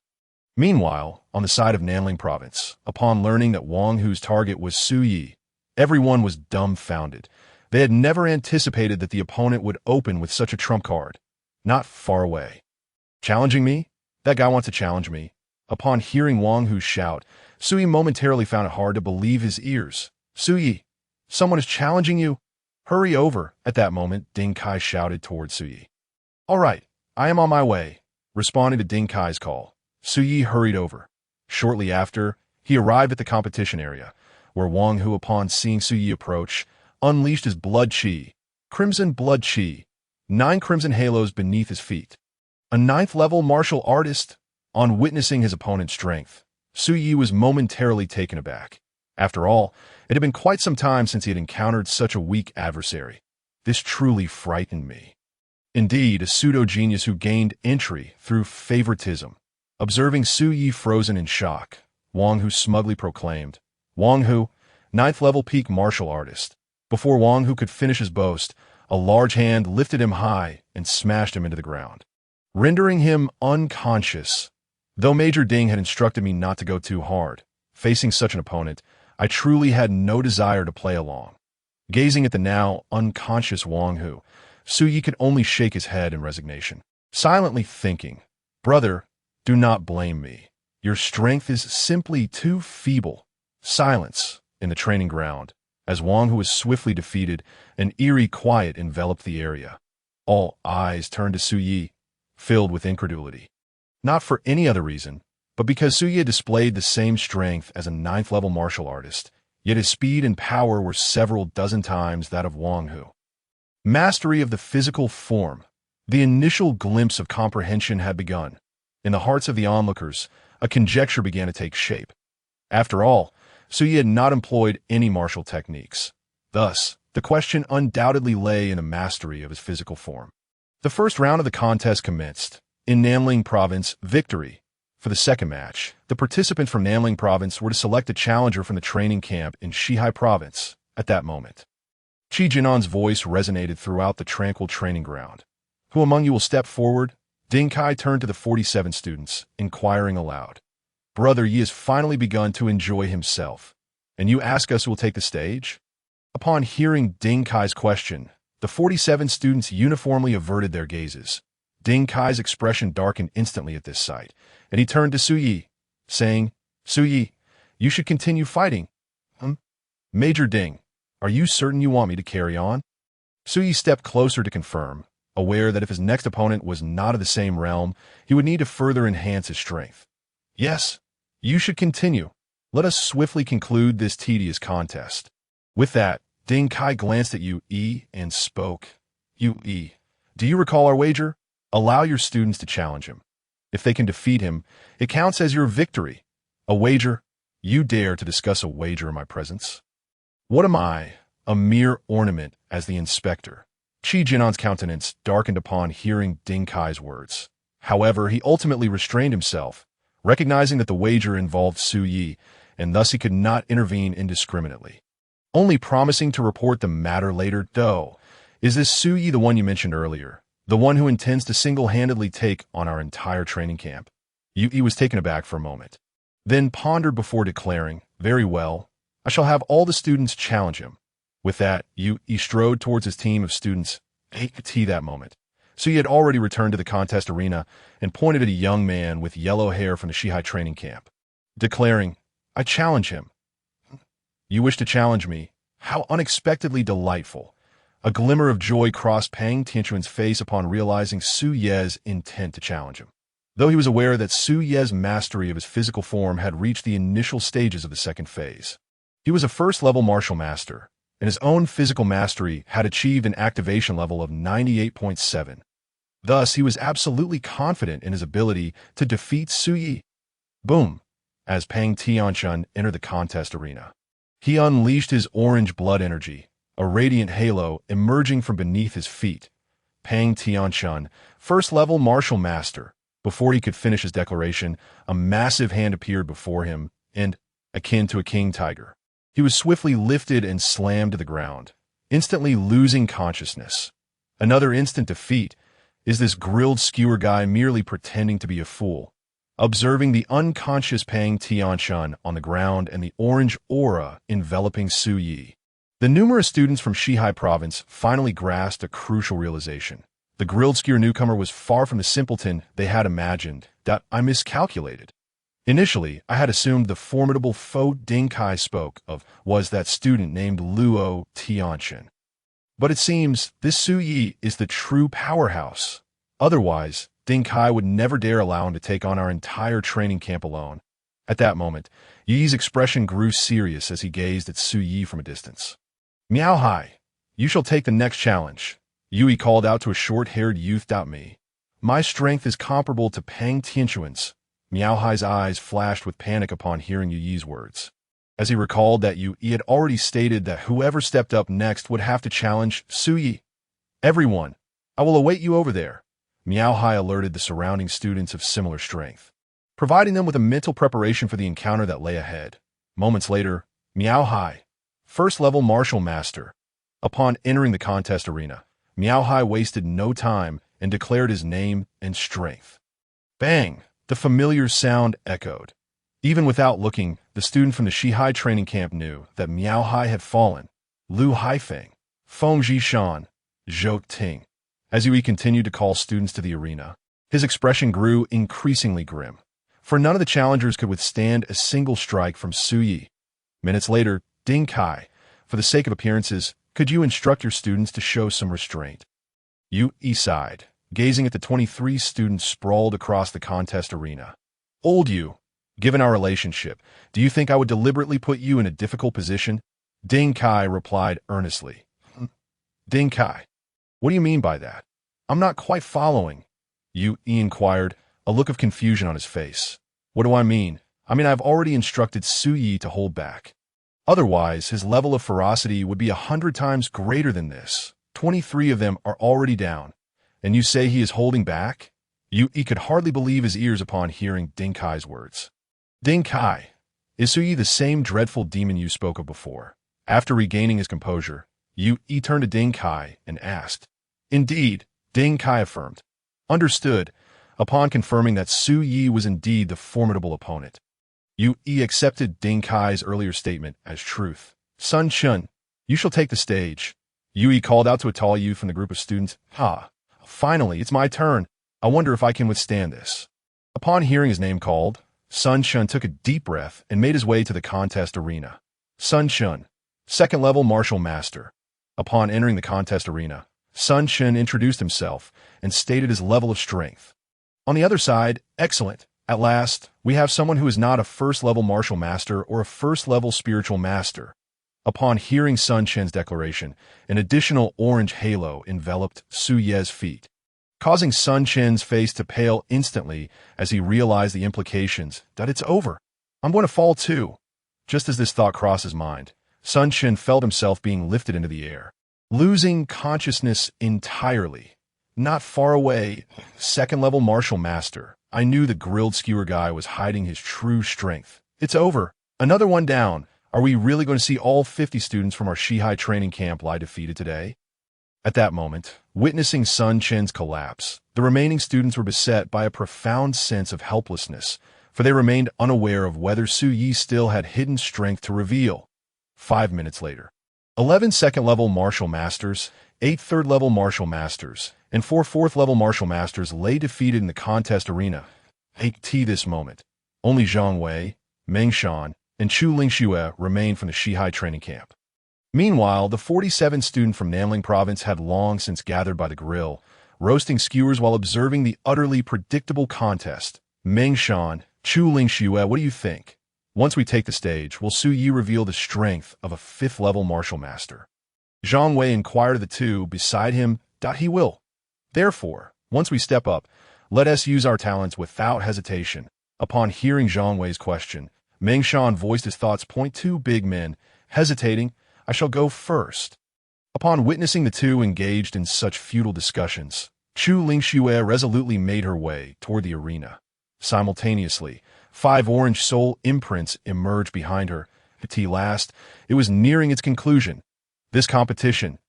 Meanwhile, on the side of Nanling province, upon learning that Wang Hu's target was Su Yi, everyone was dumbfounded. They had never anticipated that the opponent would open with such a trump card. Not far away. Challenging me? That guy wants to challenge me. Upon hearing Wang Hu's shout, Su Yi momentarily found it hard to believe his ears. Su Yi, someone is challenging you? Hurry over. At that moment, Ding Kai shouted towards Su Yi. All right, I am on my way. Responding to Ding Kai's call, Su Yi hurried over. Shortly after, he arrived at the competition area, where Wang Hu, upon seeing Su Yi approach, unleashed his blood chi, crimson blood chi, 9 crimson halos beneath his feet. A 9th-level martial artist. On witnessing his opponent's strength, Su Yi was momentarily taken aback. After all, it had been quite some time since he had encountered such a weak adversary. This truly frightened me. Indeed, a pseudo-genius who gained entry through favoritism. Observing Su Yi frozen in shock, Wang Hu smugly proclaimed, Wang Hu, 9th-level peak martial artist. Before Wang Hu could finish his boast, a large hand lifted him high and smashed him into the ground, rendering him unconscious. Though Major Ding had instructed me not to go too hard, facing such an opponent, I truly had no desire to play along. Gazing at the now unconscious Wang Hu, Su Yi could only shake his head in resignation, silently thinking, Brother, do not blame me. Your strength is simply too feeble. Silence in the training ground. As Wang Hu was swiftly defeated, an eerie quiet enveloped the area. All eyes turned to Su Yi, filled with incredulity. Not for any other reason, but because Su Yi had displayed the same strength as a 9th-level martial artist, yet his speed and power were several dozen times that of Wang Hu. Mastery of the physical form. The initial glimpse of comprehension had begun. In the hearts of the onlookers, a conjecture began to take shape. After all, Su Yi had not employed any martial techniques. Thus, the question undoubtedly lay in the mastery of his physical form. The first round of the contest commenced. In Nanling Province, victory. For the second match, the participants from Nanling Province were to select a challenger from the training camp in Xihai Province. At that moment, Qi Jinnan's voice resonated throughout the tranquil training ground. Who among you will step forward? Ding Kai turned to the 47 students, inquiring aloud. Brother Yi has finally begun to enjoy himself, and you ask us who will take the stage? Upon hearing Ding Kai's question, the 47 students uniformly averted their gazes. Ding Kai's expression darkened instantly at this sight, and he turned to Su Yi, saying, Su Yi, you should continue fighting. Major Ding, are you certain you want me to carry on? Su Yi stepped closer to confirm, aware that if his next opponent was not of the same realm, he would need to further enhance his strength. Yes, you should continue. Let us swiftly conclude this tedious contest. With that, Ding Kai glanced at Yu Yi and spoke. Yu Yi, do you recall our wager? Allow your students to challenge him. If they can defeat him, it counts as your victory. A wager? You dare to discuss a wager in my presence? What am I? A mere ornament as the inspector. Qi Jinnan's countenance darkened upon hearing Ding Kai's words. However, he ultimately restrained himself, recognizing that the wager involved Su Yi, and thus he could not intervene indiscriminately. Only promising to report the matter later, though. Is this Su Yi the one you mentioned earlier? The one who intends to single-handedly take on our entire training camp? Yu Yi was taken aback for a moment, then pondered before declaring, Very well, I shall have all the students challenge him. With that, Yu Yi strode towards his team of students. At that moment, Su Yi had already returned to the contest arena and pointed at a young man with yellow hair from the Xihai training camp, declaring, I challenge him. You wish to challenge me? How unexpectedly delightful. A glimmer of joy crossed Pang Tianchuan's face upon realizing Su Ye's intent to challenge him. Though he was aware that Su Ye's mastery of his physical form had reached the initial stages of the second phase. He was a first-level martial master, and his own physical mastery had achieved an activation level of 98.7. Thus, he was absolutely confident in his ability to defeat Su Yi. Boom! As Pang Tianchuan entered the contest arena. He unleashed his orange blood energy, a radiant halo emerging from beneath his feet. Pang Tianchuan, first-level martial master. Before he could finish his declaration, a massive hand appeared before him, and, akin to a king tiger, he was swiftly lifted and slammed to the ground, instantly losing consciousness. Another instant defeat. Is this grilled skewer guy merely pretending to be a fool? Observing the unconscious Pang Tianchuan on the ground and the orange aura enveloping Su Yi, the numerous students from Shihai province finally grasped a crucial realization. The grilled skewer newcomer was far from the simpleton they had imagined. That I miscalculated. Initially, I had assumed the formidable Fo Ding Kai spoke of was that student named Luo Tianchuan. But it seems this Su Yi is the true powerhouse. Otherwise, Ding Kai would never dare allow him to take on our entire training camp alone. At that moment, Yi's expression grew serious as he gazed at Su Yi from a distance. Miao Hai, you shall take the next challenge. Yui called out to a short-haired youth. Me. My strength is comparable to Pang Tianchuan's. Miao Hai's eyes flashed with panic upon hearing Yi's words, as he recalled that Yui had already stated that whoever stepped up next would have to challenge Su Yi. Everyone, I will await you over there. Miao Hai alerted the surrounding students of similar strength, providing them with a mental preparation for the encounter that lay ahead. Moments later, Miao Hai, first-level martial master. Upon entering the contest arena, Miao Hai wasted no time and declared his name and strength. Bang! The familiar sound echoed. Even without looking, the student from the Shihai training camp knew that Miao Hai had fallen. Lu Haifeng, Feng Jishan, Zhou Ting. As Yui continued to call students to the arena, his expression grew increasingly grim, for none of the challengers could withstand a single strike from Su Yi. Minutes later, Ding Kai, for the sake of appearances, could you instruct your students to show some restraint? Yui sighed, gazing at the 23 students sprawled across the contest arena. Old Yu, given our relationship, do you think I would deliberately put you in a difficult position? Ding Kai replied earnestly. Ding Kai, what do you mean by that? I'm not quite following. Yui inquired, a look of confusion on his face. What do I mean? I've already instructed Su Yi to hold back. Otherwise, his level of ferocity would be 100 times greater than this. 23 of them are already down. And you say he is holding back? Yui could hardly believe his ears upon hearing Ding Kai's words. Ding Kai, is Su Yi the same dreadful demon you spoke of before? After regaining his composure, Yui turned to Ding Kai and asked. Indeed, Ding Kai affirmed. Understood, upon confirming that Su Yi was indeed the formidable opponent. Yui accepted Ding Kai's earlier statement as truth. Sun Chun, you shall take the stage. Yui called out to a tall youth from the group of students. Finally, it's my turn. I wonder if I can withstand this. Upon hearing his name called, Sun Chun took a deep breath and made his way to the contest arena. Sun Chun, second-level martial master. Upon entering the contest arena, Sun Chun introduced himself and stated his level of strength. On the other side, excellent. At last, we have someone who is not a first-level martial master or a first-level spiritual master. Upon hearing Sun Chen's declaration, an additional orange halo enveloped Su Ye's feet, causing Sun Chen's face to pale instantly as he realized the implications. That it's over. I'm going to fall too. Just as this thought crossed his mind, Sun Chen felt himself being lifted into the air, losing consciousness entirely. Not far away, second-level martial master. I knew the grilled skewer guy was hiding his true strength. It's over. Another one down. Are we really going to see all 50 students from our Shihai training camp lie defeated today? At that moment, witnessing Sun Chen's collapse, the remaining students were beset by a profound sense of helplessness, for they remained unaware of whether Su Yi still had hidden strength to reveal. 5 minutes later, 11 second-level martial masters, 8 third-level martial masters, and 4 fourth-level martial masters lay defeated in the contest arena. At this moment, only Zhang Wei, Meng Shan, and Chu Lingxue remained from the Shihai training camp. Meanwhile, the 47th student from Nanling province had long since gathered by the grill, roasting skewers while observing the utterly predictable contest. Meng Shan, Chu Lingxue, what do you think? Once we take the stage, will Su Yi reveal the strength of a 5th-level martial master? Zhang Wei inquired of the two beside him. He will. Therefore, once we step up, let us use our talents without hesitation. Upon hearing Zhang Wei's question, Meng Shan voiced his thoughts. Two big men. Hesitating, I shall go first. Upon witnessing the two engaged in such futile discussions, Chu Lingxue resolutely made her way toward the arena. Simultaneously, 5 orange soul imprints emerged behind her. At last, it was nearing its conclusion. This competition,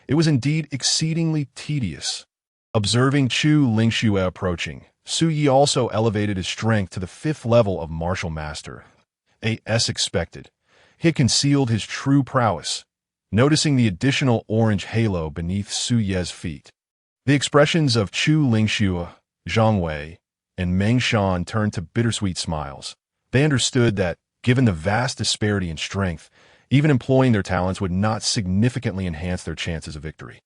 it was indeed exceedingly tedious. Observing Chu Lingxue approaching, Su Yi also elevated his strength to the 5th level of martial master. As expected, he had concealed his true prowess, noticing the additional orange halo beneath Su Ye's feet. The expressions of Chu Lingxue, Zhang Wei, and Meng Shan turned to bittersweet smiles. They understood that, given the vast disparity in strength, even employing their talents would not significantly enhance their chances of victory.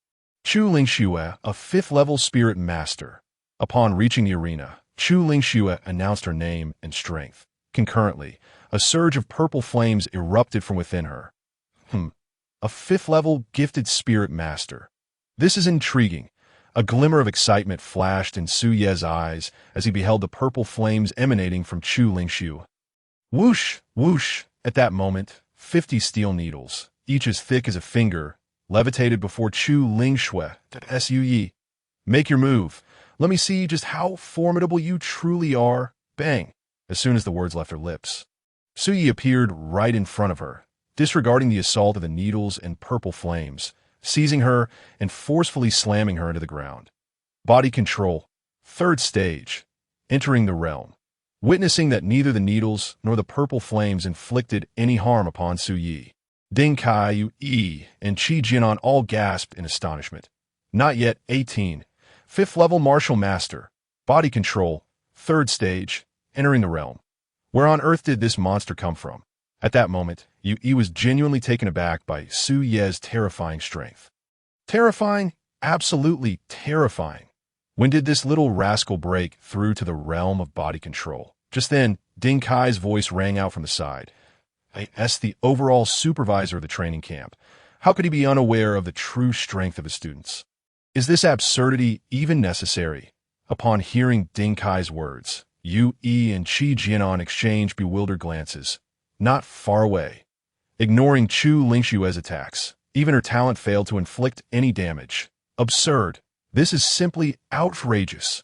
Chu Lingxue, a 5th-level spirit master. Upon reaching the arena, Chu Lingxue announced her name and strength. Concurrently, a surge of purple flames erupted from within her. A 5th-level gifted spirit master. This is intriguing. A glimmer of excitement flashed in Su Ye's eyes as he beheld the purple flames emanating from Chu Lingxue. Whoosh, whoosh! At that moment, 50 steel needles, each as thick as a finger, levitated before Chu Lingxue. Su. Make your move. Let me see just how formidable you truly are. Bang! As soon as the words left her lips, Su Yi appeared right in front of her, disregarding the assault of the needles and purple flames, seizing her and forcefully slamming her into the ground. Body control. 3rd stage. Entering the realm. Witnessing that neither the needles nor the purple flames inflicted any harm upon Su Yi, Ding Kai, Yi, and Qi Jianan all gasped in astonishment. Not yet 18. 5th-level martial master. Body control. 3rd stage. Entering the realm. Where on earth did this monster come from? At that moment, Yi was genuinely taken aback by Su Ye's terrifying strength. Terrifying? Absolutely terrifying. When did this little rascal break through to the realm of body control? Just then, Ding Kai's voice rang out from the side. As the overall supervisor of the training camp, how could he be unaware of the true strength of his students? Is this absurdity even necessary? Upon hearing Ding Kai's words, Yi and Qi Jianan exchanged bewildered glances. Not far away. Ignoring Chu Lingxue's attacks, even her talent failed to inflict any damage. Absurd. This is simply outrageous.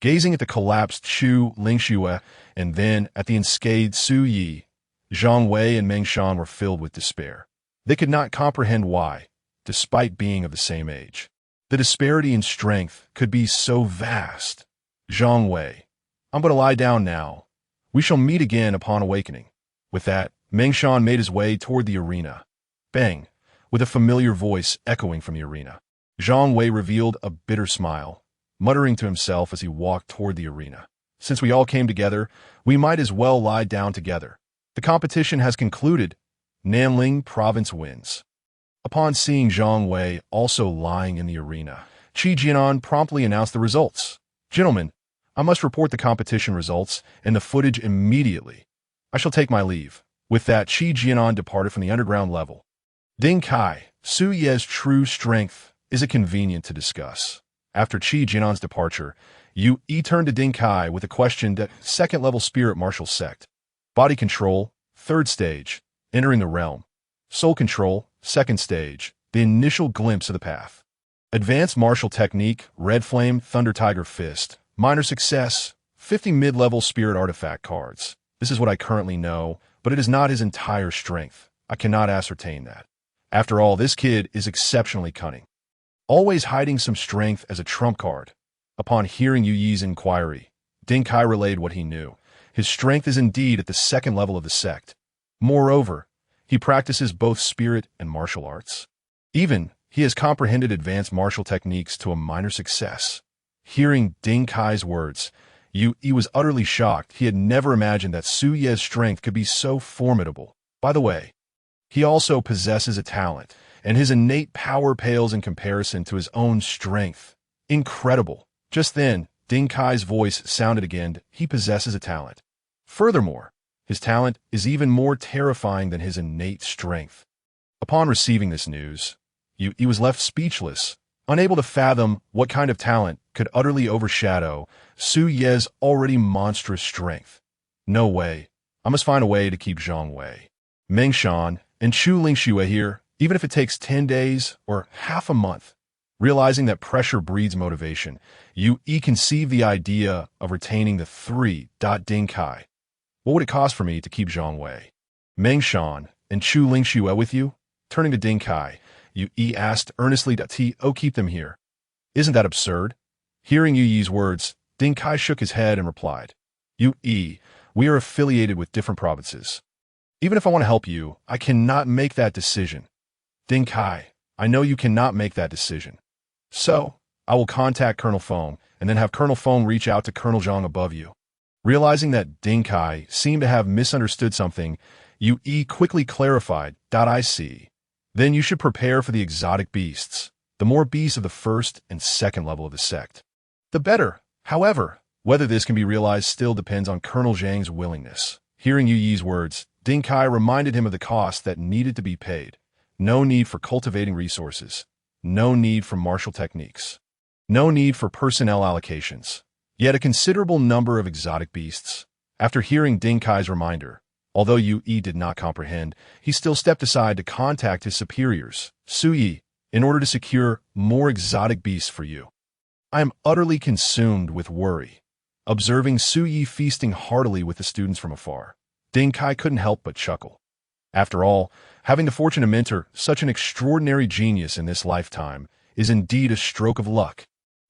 Gazing at the collapsed Chu Lingxue and then at the unscathed Su Yi, Zhang Wei and Meng Shan were filled with despair. They could not comprehend why, despite being of the same age, the disparity in strength could be so vast. Zhang Wei, I'm going to lie down now. We shall meet again upon awakening. With that, Meng Shan made his way toward the arena. Bang! With a familiar voice echoing from the arena, Zhang Wei revealed a bitter smile, muttering to himself as he walked toward the arena. Since we all came together, we might as well lie down together. The competition has concluded. Nanling province wins. Upon seeing Zhang Wei also lying in the arena, Qi Jianan promptly announced the results. Gentlemen, I must report the competition results and the footage immediately. I shall take my leave. With that, Qi Jianan departed from the underground level. Ding Kai, Su Ye's true strength. Is it convenient to discuss? After Qi Jianan's departure, Yi turned to Ding Kai with a question that 2nd-level spirit martial sect. Body control, 3rd stage. Entering the realm. Soul control, 2nd stage. The initial glimpse of the path. Advanced martial technique, Red Flame, Thunder Tiger Fist. Minor success, 50 mid-level spirit artifact cards. This is what I currently know, but it is not his entire strength. I cannot ascertain that. After all, this kid is exceptionally cunning, always hiding some strength as a trump card. Upon hearing Yi's inquiry, Ding Kai relayed what he knew. His strength is indeed at the 2nd level of the sect. Moreover, he practices both spirit and martial arts. Even, he has comprehended advanced martial techniques to a minor success. Hearing Ding Kai's words, Yi was utterly shocked. He had never imagined that Su Ye's strength could be so formidable. By the way, He also possesses a talent, and his innate power pales in comparison to his own strength. Incredible. Just then, Ding Kai's voice sounded again. He possesses a talent. Furthermore, his talent is even more terrifying than his innate strength. Upon receiving this news, he was left speechless, unable to fathom what kind of talent could utterly overshadow Su Ye's already monstrous strength. No way. I must find a way to keep Zhang Wei, Meng Shan, and Chu Lingxue here, even if it takes 10 days or half a month. Realizing that pressure breeds motivation, Yu conceived the idea of retaining the three Ding Kai. What would it cost for me to keep Zhang Wei, Meng Shan, and Chu Lingxue with you? Turning to Ding Kai, Yu asked earnestly, keep them here. Isn't that absurd? Hearing Yu Yi's words, Ding Kai shook his head and replied, Yu, we are affiliated with different provinces. Even if I want to help you, I cannot make that decision. Ding Kai, I know you cannot make that decision. So, I will contact Colonel Feng and then have Colonel Feng reach out to Colonel Zhang above you. Realizing that Ding Kai seemed to have misunderstood something, Yu quickly clarified, I see. Then you should prepare for the exotic beasts. The more beasts of the first and second level of the sect, the better. However, whether this can be realized still depends on Colonel Zhang's willingness. Hearing Yu Yi's words, Ding Kai reminded him of the cost that needed to be paid. No need for cultivating resources. No need for martial techniques. No need for personnel allocations. Yet a considerable number of exotic beasts. After hearing Ding Kai's reminder, although Yu did not comprehend, he still stepped aside to contact his superiors, Su Yi, in order to secure more exotic beasts for you. I am utterly consumed with worry. Observing Su Yi feasting heartily with the students from afar, Ding Kai couldn't help but chuckle. After all, having the fortune to mentor such an extraordinary genius in this lifetime is indeed a stroke of luck.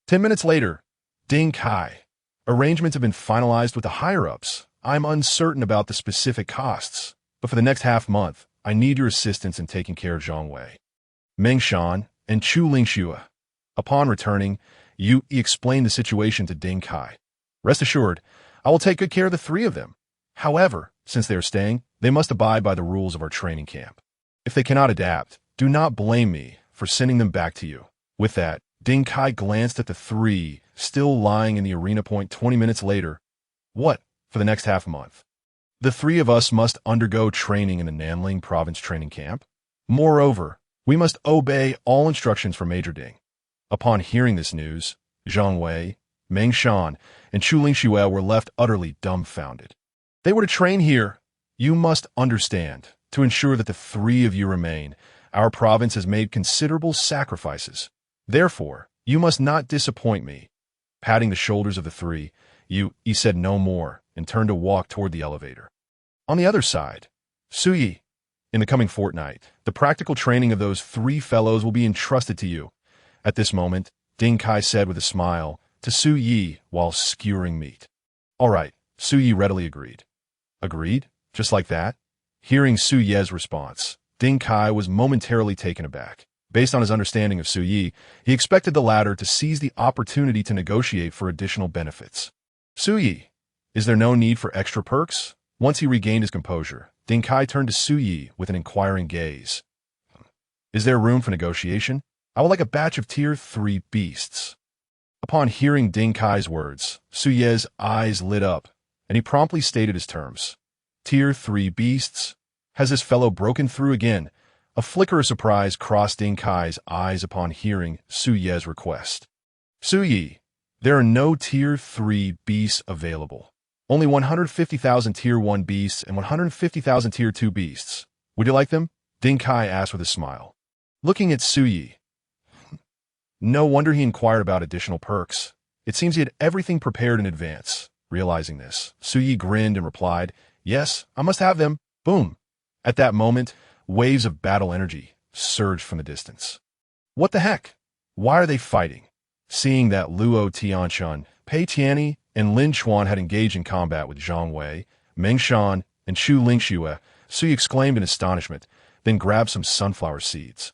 10 minutes later, Ding Kai. Arrangements have been finalized with the higher-ups. I'm uncertain about the specific costs, but for the next half month, I need your assistance in taking care of Zhang Wei, Meng Shan, and Chu Lingxue. Upon returning, Yu explained the situation to Ding Kai. Rest assured, I will take good care of the three of them. However, since they are staying, they must abide by the rules of our training camp. If they cannot adapt, do not blame me for sending them back to you. With that, Ding Kai glanced at the three, still lying in the arena point 20 minutes later. What? For the next half month? The three of us must undergo training in the Nanling Province training camp. Moreover, we must obey all instructions from Major Ding. Upon hearing this news, Zhang Wei, Meng Shan, and Chu Lingxue were left utterly dumbfounded. They were to train here. You must understand, to ensure that the three of you remain, our province has made considerable sacrifices. Therefore, you must not disappoint me. Patting the shoulders of the three, he said no more and turned to walk toward the elevator. On the other side, Su Yi, in the coming fortnight, the practical training of those three fellows will be entrusted to you. At this moment, Ding Kai said with a smile to Su Yi while skewering meat. All right, Su Yi readily agreed. Agreed? Just like that? Hearing Su Ye's response, Ding Kai was momentarily taken aback. Based on his understanding of Su Yi, he expected the latter to seize the opportunity to negotiate for additional benefits. Su Yi, is there no need for extra perks? Once he regained his composure, Ding Kai turned to Su Yi with an inquiring gaze. Is there room for negotiation? I would like a batch of Tier 3 beasts. Upon hearing Ding Kai's words, Su Ye's eyes lit up, and he promptly stated his terms. Tier 3 beasts? Has this fellow broken through again? A flicker of surprise crossed Ding Kai's eyes upon hearing Su Ye's request. Su Yi, there are no Tier 3 beasts available. Only 150,000 Tier 1 beasts and 150,000 Tier 2 beasts. Would you like them? Ding Kai asked with a smile. Looking at Su Yi. No wonder he inquired about additional perks. It seems he had everything prepared in advance. Realizing this, Su Yi grinned and replied, Yes, I must have them. Boom. At that moment, waves of battle energy surged from the distance. What the heck? Why are they fighting? Seeing that Luo Tianxun, Pei Tianyi, and Lin Chuan had engaged in combat with Zhang Wei, Meng Shan, and Chu Lingxue, Su Yi exclaimed in astonishment, then grabbed some sunflower seeds,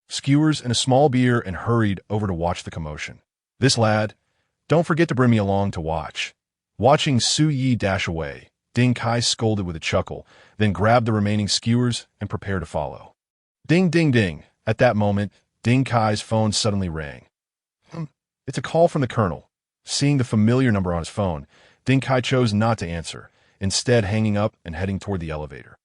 skewers, and a small beer and hurried over to watch the commotion. This lad, don't forget to bring me along to watch. Watching Su Yi dash away, Ding Kai scolded with a chuckle, then grabbed the remaining skewers and prepared to follow. Ding, ding, ding. At that moment, Ding Kai's phone suddenly rang. It's a call from the colonel. Seeing the familiar number on his phone, Ding Kai chose not to answer, instead hanging up and heading toward the elevator.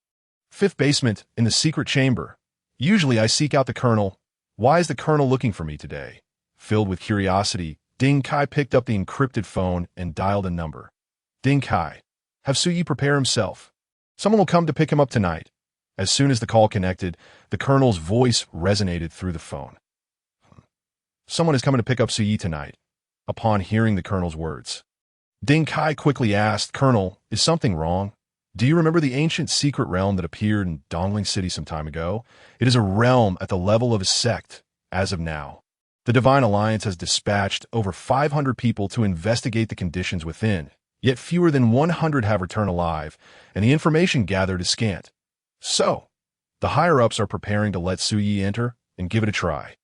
Fifth basement, in the secret chamber. Usually I seek out the colonel. Why is the colonel looking for me today? Filled with curiosity, Ding Kai picked up the encrypted phone and dialed a number. Ding Kai, have Suyi prepare himself. Someone will come to pick him up tonight. As soon as the call connected, the colonel's voice resonated through the phone. Someone is coming to pick up Suyi tonight. Upon hearing the colonel's words, Ding Kai quickly asked, Colonel, is something wrong? Do you remember the ancient secret realm that appeared in Dongling City some time ago? It is a realm at the level of a sect, as of now. The Divine Alliance has dispatched over 500 people to investigate the conditions within, yet fewer than 100 have returned alive, and the information gathered is scant. So, the higher-ups are preparing to let Suyi enter and give it a try.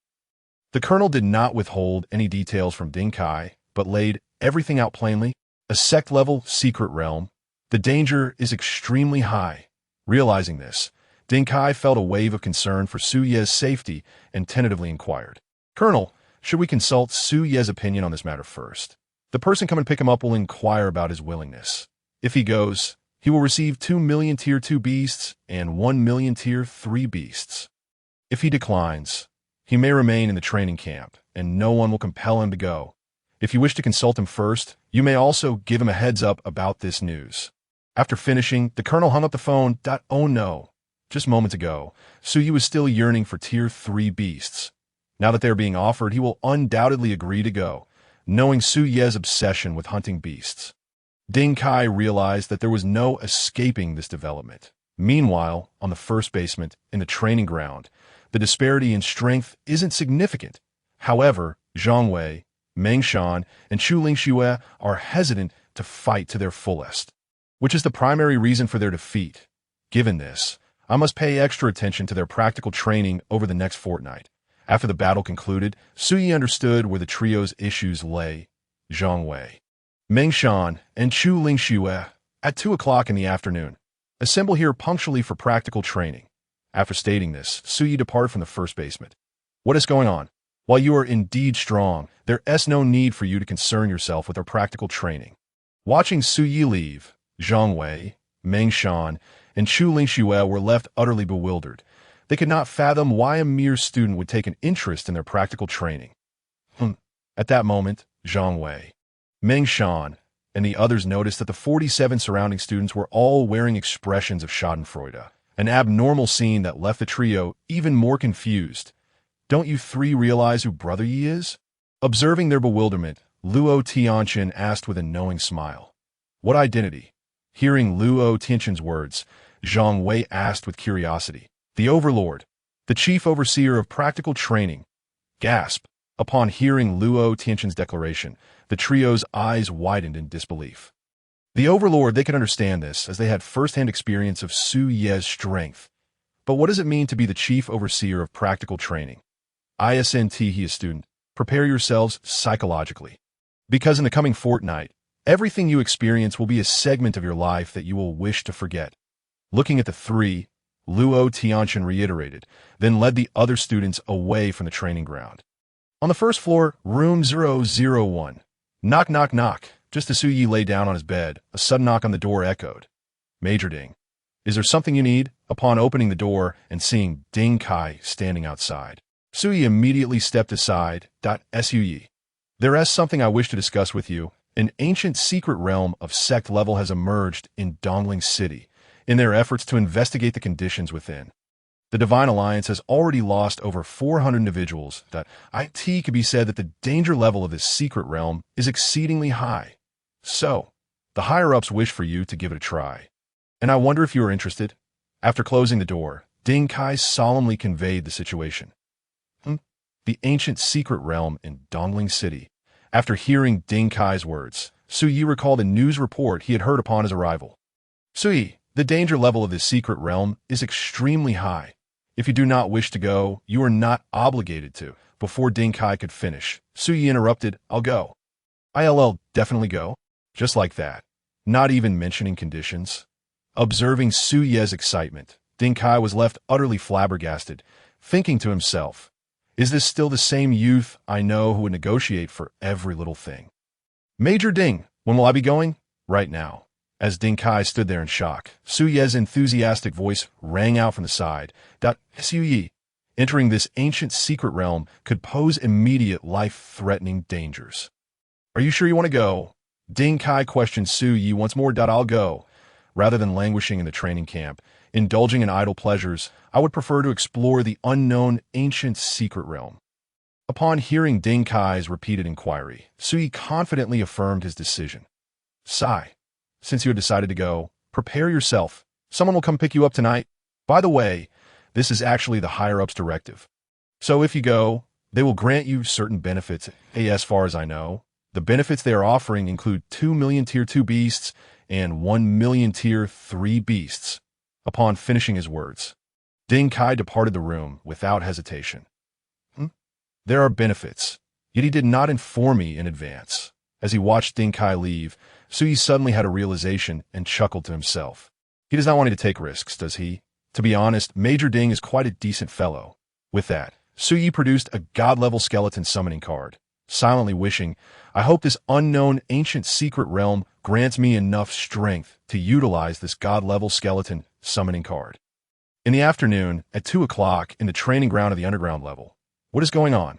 The colonel did not withhold any details from Ding Kai, but laid everything out plainly. A sect-level secret realm. The danger is extremely high. Realizing this, Ding Kai felt a wave of concern for Su Ye's safety and tentatively inquired, Colonel, should we consult Su Ye's opinion on this matter first? The person coming to pick him up will inquire about his willingness. If he goes, he will receive 2 million Tier 2 beasts and 1 million Tier 3 beasts. If he declines, he may remain in the training camp, and no one will compel him to go. If you wish to consult him first, you may also give him a heads up about this news. After finishing, the colonel hung up the phone. Oh no. Just moments ago, Suyi was still yearning for Tier 3 beasts. Now that they are being offered, he will undoubtedly agree to go, knowing Su Ye's obsession with hunting beasts. Ding Kai realized that there was no escaping this development. Meanwhile, on the first basement, in the training ground, the disparity in strength isn't significant. However, Zhang Wei, Meng Shan, and Chu Lingxue are hesitant to fight to their fullest, which is the primary reason for their defeat. Given this, I must pay extra attention to their practical training over the next fortnight. After the battle concluded, Suyi understood where the trio's issues lay. Zhang Wei, Meng Shan, and Chu Lingxue, at 2 o'clock in the afternoon. Assemble here punctually for practical training. After stating this, Suyi departed from the first basement. What is going on? While you are indeed strong, there is no need for you to concern yourself with our practical training. Watching Suyi leave, Zhang Wei, Meng Shan, and Chu Lingxue were left utterly bewildered. They could not fathom why a mere student would take an interest in their practical training. At that moment, Zhang Wei, Meng Shan, and the others noticed that the 47 surrounding students were all wearing expressions of schadenfreude, an abnormal scene that left the trio even more confused. Don't you three realize who Brother Yi is? Observing their bewilderment, Luo Tianqin asked with a knowing smile. What identity? Hearing Luo Tianqin's words, Zhang Wei asked with curiosity. The Overlord, the Chief Overseer of Practical Training. Gasp! Upon hearing Luo Tianqin's declaration, the trio's eyes widened in disbelief. The Overlord, they could understand this, as they had first-hand experience of Su Ye's strength. But what does it mean to be the Chief Overseer of Practical Training? ISNT, he is student. Prepare yourselves psychologically. Because in the coming fortnight, everything you experience will be a segment of your life that you will wish to forget. Looking at the three, Luo Tianqin reiterated, then led the other students away from the training ground. On the first floor, room 001. Knock, knock, knock. Just as Suyi lay down on his bed, a sudden knock on the door echoed. Major Ding. Is there something you need? Upon opening the door and seeing Ding Kai standing outside, Suyi immediately stepped aside. Suyi. There is something I wish to discuss with you. An ancient secret realm of sect level has emerged in Dongling City in their efforts to investigate the conditions within. The Divine Alliance has already lost over 400 individuals. It could be said that the danger level of this secret realm is exceedingly high. So, the higher-ups wish for you to give it a try. And I wonder if you are interested. After closing the door, Ding Kai solemnly conveyed the situation. The ancient secret realm in Dongling City. After hearing Ding Kai's words, Suyi recalled a news report he had heard upon his arrival. Suyi, the danger level of this secret realm is extremely high. If you do not wish to go, you are not obligated to. Before Ding Kai could finish, Suyi interrupted, I'll go. I'll definitely go. Just like that. not even mentioning conditions. Observing Su Ye's excitement, Ding Kai was left utterly flabbergasted, thinking to himself, is this still the same youth I know who would negotiate for every little thing? Major Ding, when will I be going? Right now. As Ding Kai stood there in shock, Su Ye's enthusiastic voice rang out from the side. Su Yi, entering this ancient secret realm could pose immediate life-threatening dangers. Are you sure you want to go? Ding Kai questioned Su Yi once more. I'll go. Rather than languishing in the training camp, indulging in idle pleasures, I would prefer to explore the unknown ancient secret realm. Upon hearing Ding Kai's repeated inquiry, Su Yi confidently affirmed his decision. Sigh. Since you have decided to go, prepare yourself. Someone will come pick you up tonight. By the way, this is actually the higher-ups' directive. So if you go, they will grant you certain benefits. As far as I know, the benefits they are offering include 2 million Tier 2 beasts and 1 million Tier 3 beasts. Upon finishing his words, Ding Kai departed the room without hesitation. There are benefits, yet he did not inform me in advance. As he watched Ding Kai leave, Su Yi suddenly had a realization and chuckled to himself. He does not want me to take risks, does he? To be honest, Major Ding is quite a decent fellow. With that, Su Yi produced a god-level skeleton summoning card, silently wishing, I hope this unknown ancient secret realm grants me enough strength to utilize this god-level skeleton summoning card. In the afternoon, at 2 o'clock in the training ground of the underground level, what is going on?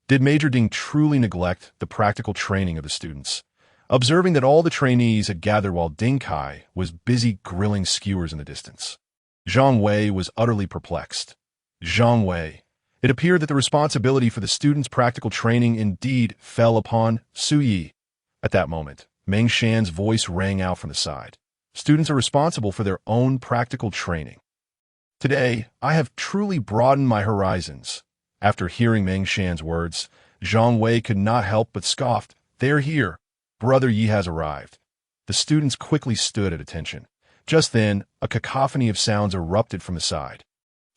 Did Major Ding truly neglect the practical training of the students? Observing that all the trainees had gathered while Ding Kai was busy grilling skewers in the distance, Zhang Wei was utterly perplexed. Zhang Wei. It appeared that the responsibility for the students' practical training indeed fell upon Su Yi. At that moment, Meng Shan's voice rang out from the side. Students are responsible for their own practical training. Today, I have truly broadened my horizons. After hearing Meng Shan's words, Zhang Wei could not help but scoff. They're here. Brother Yi has arrived. The students quickly stood at attention. Just then, a cacophony of sounds erupted from the side.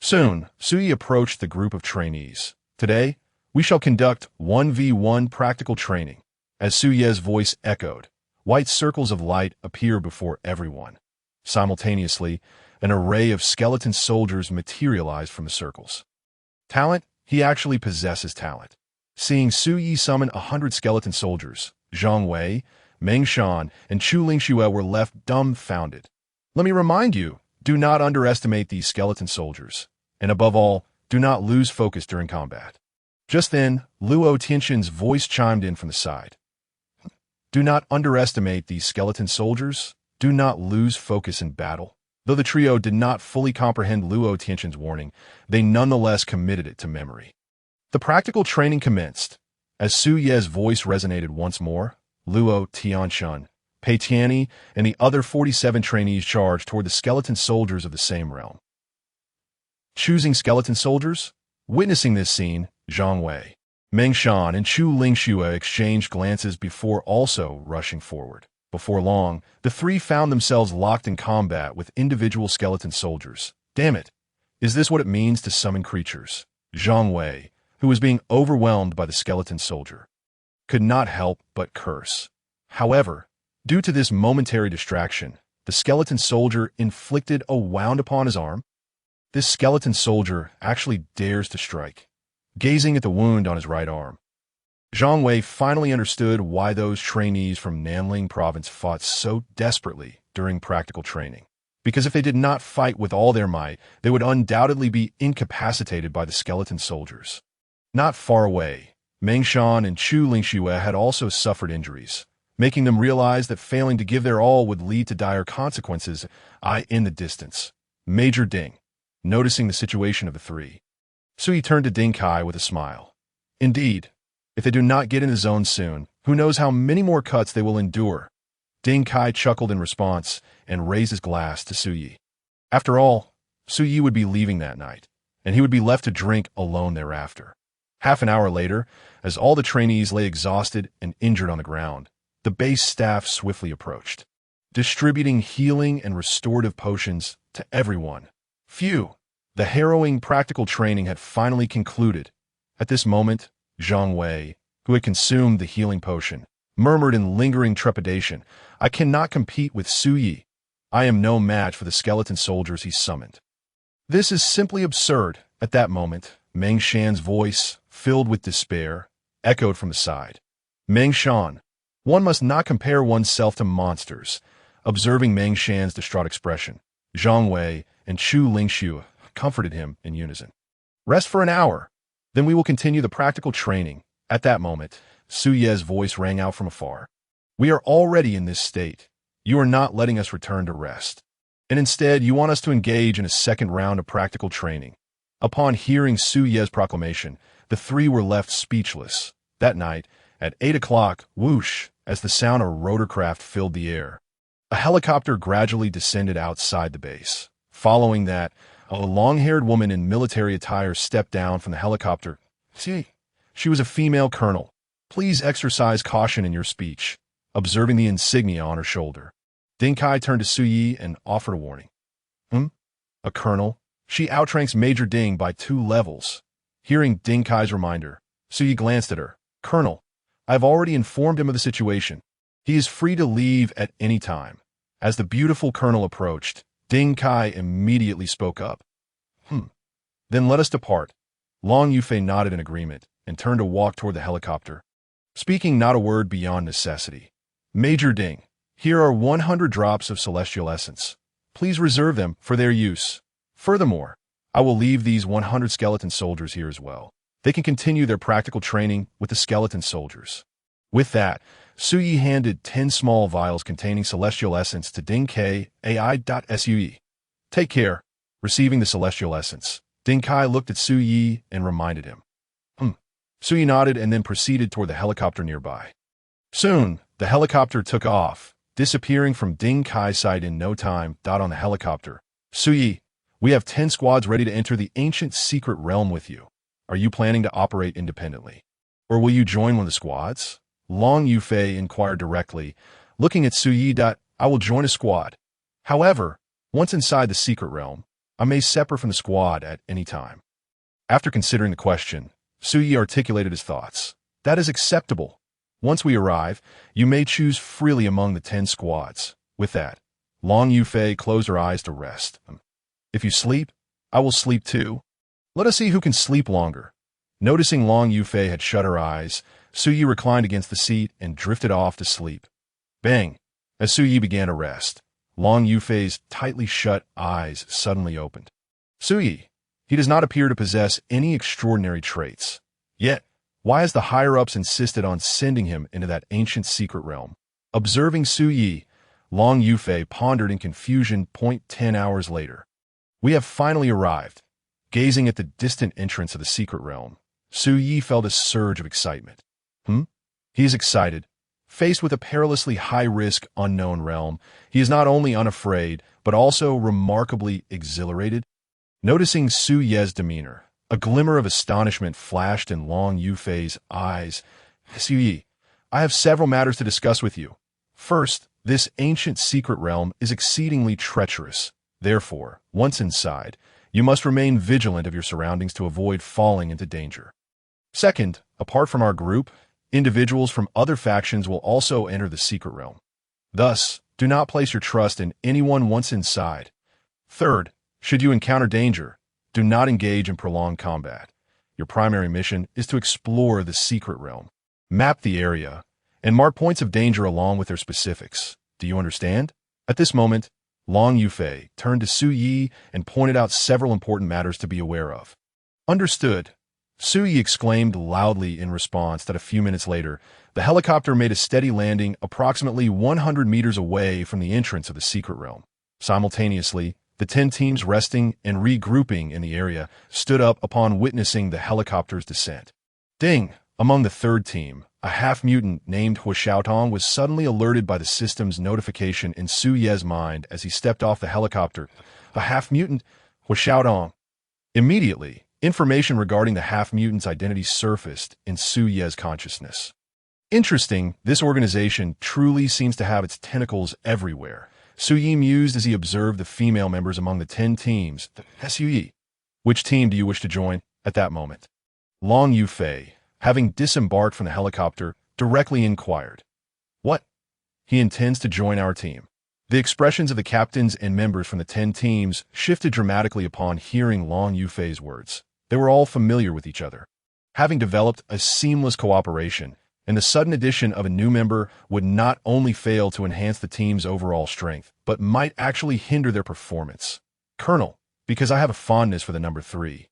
Soon, Su Yi approached the group of trainees. Today, we shall conduct 1v1 practical training. As Su Ye's voice echoed, white circles of light appeared before everyone. Simultaneously, an array of skeleton soldiers materialized from the circles. Talent? He actually possesses talent. Seeing Su Yi summon 100 skeleton soldiers, Zhang Wei, Meng Shan, and Chu Lingxue were left dumbfounded. Let me remind you, do not underestimate these skeleton soldiers, and above all, do not lose focus during combat. Just then, Luo Tianxin's voice chimed in from the side. Do not underestimate these skeleton soldiers. Do not lose focus in battle. Though the trio did not fully comprehend Luo Tianxin's warning, they nonetheless committed it to memory. The practical training commenced. As Su Ye's voice resonated once more, Luo Tianxin, Pei Tianyi, and the other 47 trainees charged toward the skeleton soldiers of the same realm. Choosing skeleton soldiers? Witnessing this scene, Zhang Wei, Meng Shan, and Chu Lingxue exchanged glances before also rushing forward. Before long, the three found themselves locked in combat with individual skeleton soldiers. Damn it! Is this what it means to summon creatures? Zhang Wei, who was being overwhelmed by the skeleton soldier, could not help but curse. However, due to this momentary distraction, the skeleton soldier inflicted a wound upon his arm. This skeleton soldier actually dares to strike. Gazing at the wound on his right arm, Zhang Wei finally understood why those trainees from Nanling province fought so desperately during practical training. Because if they did not fight with all their might, they would undoubtedly be incapacitated by the skeleton soldiers. Not far away, Meng Shan and Chu Lingxue had also suffered injuries, making them realize that failing to give their all would lead to dire consequences. In the distance, Major Ding, noticing the situation of the three, Su Yi turned to Ding Kai with a smile. Indeed, if they do not get in the zone soon, who knows how many more cuts they will endure. Ding Kai chuckled in response and raised his glass to Su Yi. After all, Su Yi would be leaving that night, and he would be left to drink alone thereafter. Half an hour later, as all the trainees lay exhausted and injured on the ground, the base staff swiftly approached, distributing healing and restorative potions to everyone. Phew! The harrowing practical training had finally concluded. At this moment, Zhang Wei, who had consumed the healing potion, murmured in lingering trepidation, "I cannot compete with Su Yi. I am no match for the skeleton soldiers he summoned." "This is simply absurd." At that moment, Meng Shan's voice, filled with despair, echoed from the side. "Meng Shan, one must not compare oneself to monsters." Observing Meng Shan's distraught expression, Zhang Wei and Chu Lingxiu comforted him in unison. "Rest for an hour, then we will continue the practical training." At that moment, Su Ye's voice rang out from afar. "We are already in this state. You are not letting us return to rest. And instead, you want us to engage in a second round of practical training." Upon hearing Su Ye's proclamation, the three were left speechless. That night, at 8 o'clock, whoosh, as the sound of a rotorcraft filled the air, a helicopter gradually descended outside the base. Following that, a long-haired woman in military attire stepped down from the helicopter. She was a female colonel. "Please exercise caution in your speech," observing the insignia on her shoulder. Ding Kai turned to Su Yi and offered a warning. A colonel? She outranks Major Ding by 2 levels. Hearing Ding Kai's reminder, Su Yi glanced at her. "Colonel, I have already informed him of the situation. He is free to leave at any time." As the beautiful colonel approached, Ding Kai immediately spoke up. Then let us depart." Long Yufei nodded in agreement and turned to walk toward the helicopter, speaking not a word beyond necessity. "Major Ding, here are 100 drops of celestial essence. Please reserve them for their use. Furthermore, I will leave these 100 skeleton soldiers here as well. They can continue their practical training with the skeleton soldiers." With that, Su Yi handed 10 small vials containing celestial essence to Ding Kai AI.Sue. "Take care." Receiving the celestial essence, Ding Kai looked at Su Yi and reminded him. Su Yi nodded and then proceeded toward the helicopter nearby. Soon, the helicopter took off, disappearing from Ding Kai's sight in no time. On the helicopter, "Su Yi, we have 10 squads ready to enter the ancient secret realm with you. Are you planning to operate independently? Or will you join one of the squads?" Long Yufei inquired directly, looking at Su Yi. "I will join a squad. However, once inside the secret realm, I may separate from the squad at any time." After considering the question, Su Yi articulated his thoughts. "That is acceptable. Once we arrive, you may choose freely among the 10 squads." With that, Long Yufei closed her eyes to rest. "If you sleep, I will sleep too. Let us see who can sleep longer." Noticing Long Yufei had shut her eyes, Su Yi reclined against the seat and drifted off to sleep. Bang! As Su Yi began to rest, Long Yufei's tightly shut eyes suddenly opened. Su Yi, he does not appear to possess any extraordinary traits. Yet, why has the higher-ups insisted on sending him into that ancient secret realm? Observing Su Yi, Long Yufei pondered in confusion. 10 hours later. We have finally arrived. Gazing at the distant entrance of the secret realm, Su Yi felt a surge of excitement. He is excited. Faced with a perilously high-risk, unknown realm, he is not only unafraid, but also remarkably exhilarated. Noticing Su Ye's demeanor, a glimmer of astonishment flashed in Long Yufei's eyes. "Su Yi, I have several matters to discuss with you. First, this ancient secret realm is exceedingly treacherous. Therefore, once inside, you must remain vigilant of your surroundings to avoid falling into danger. Second, apart from our group, individuals from other factions will also enter the secret realm. Thus, do not place your trust in anyone once inside. Third, should you encounter danger, do not engage in prolonged combat. Your primary mission is to explore the secret realm, map the area, and mark points of danger along with their specifics. Do you understand?" At this moment, Long Yufei turned to Su Yi and pointed out several important matters to be aware of. "Understood." Su Yi exclaimed loudly in response that a few minutes later, the helicopter made a steady landing approximately 100 meters away from the entrance of the secret realm. Simultaneously, the 10 teams resting and regrouping in the area stood up upon witnessing the helicopter's descent. Ding! Among the third team, a half-mutant named Hu Xiaotong was suddenly alerted by the system's notification in Su Ye's mind as he stepped off the helicopter. A half-mutant? Hu Xiaotong. Immediately, information regarding the half-mutant's identity surfaced in Su Ye's consciousness. Interesting, this organization truly seems to have its tentacles everywhere. Su Yi mused as he observed the female members among the 10 teams. Su Yi, which team do you wish to join at that moment? Long Yufei, having disembarked from the helicopter, directly inquired. He intends to join our team. The expressions of the captains and members from the 10 teams shifted dramatically upon hearing Long Yufei's words. They were all familiar with each other, having developed a seamless cooperation, and the sudden addition of a new member would not only fail to enhance the team's overall strength, but might actually hinder their performance. Colonel, because I have a fondness for the number 3.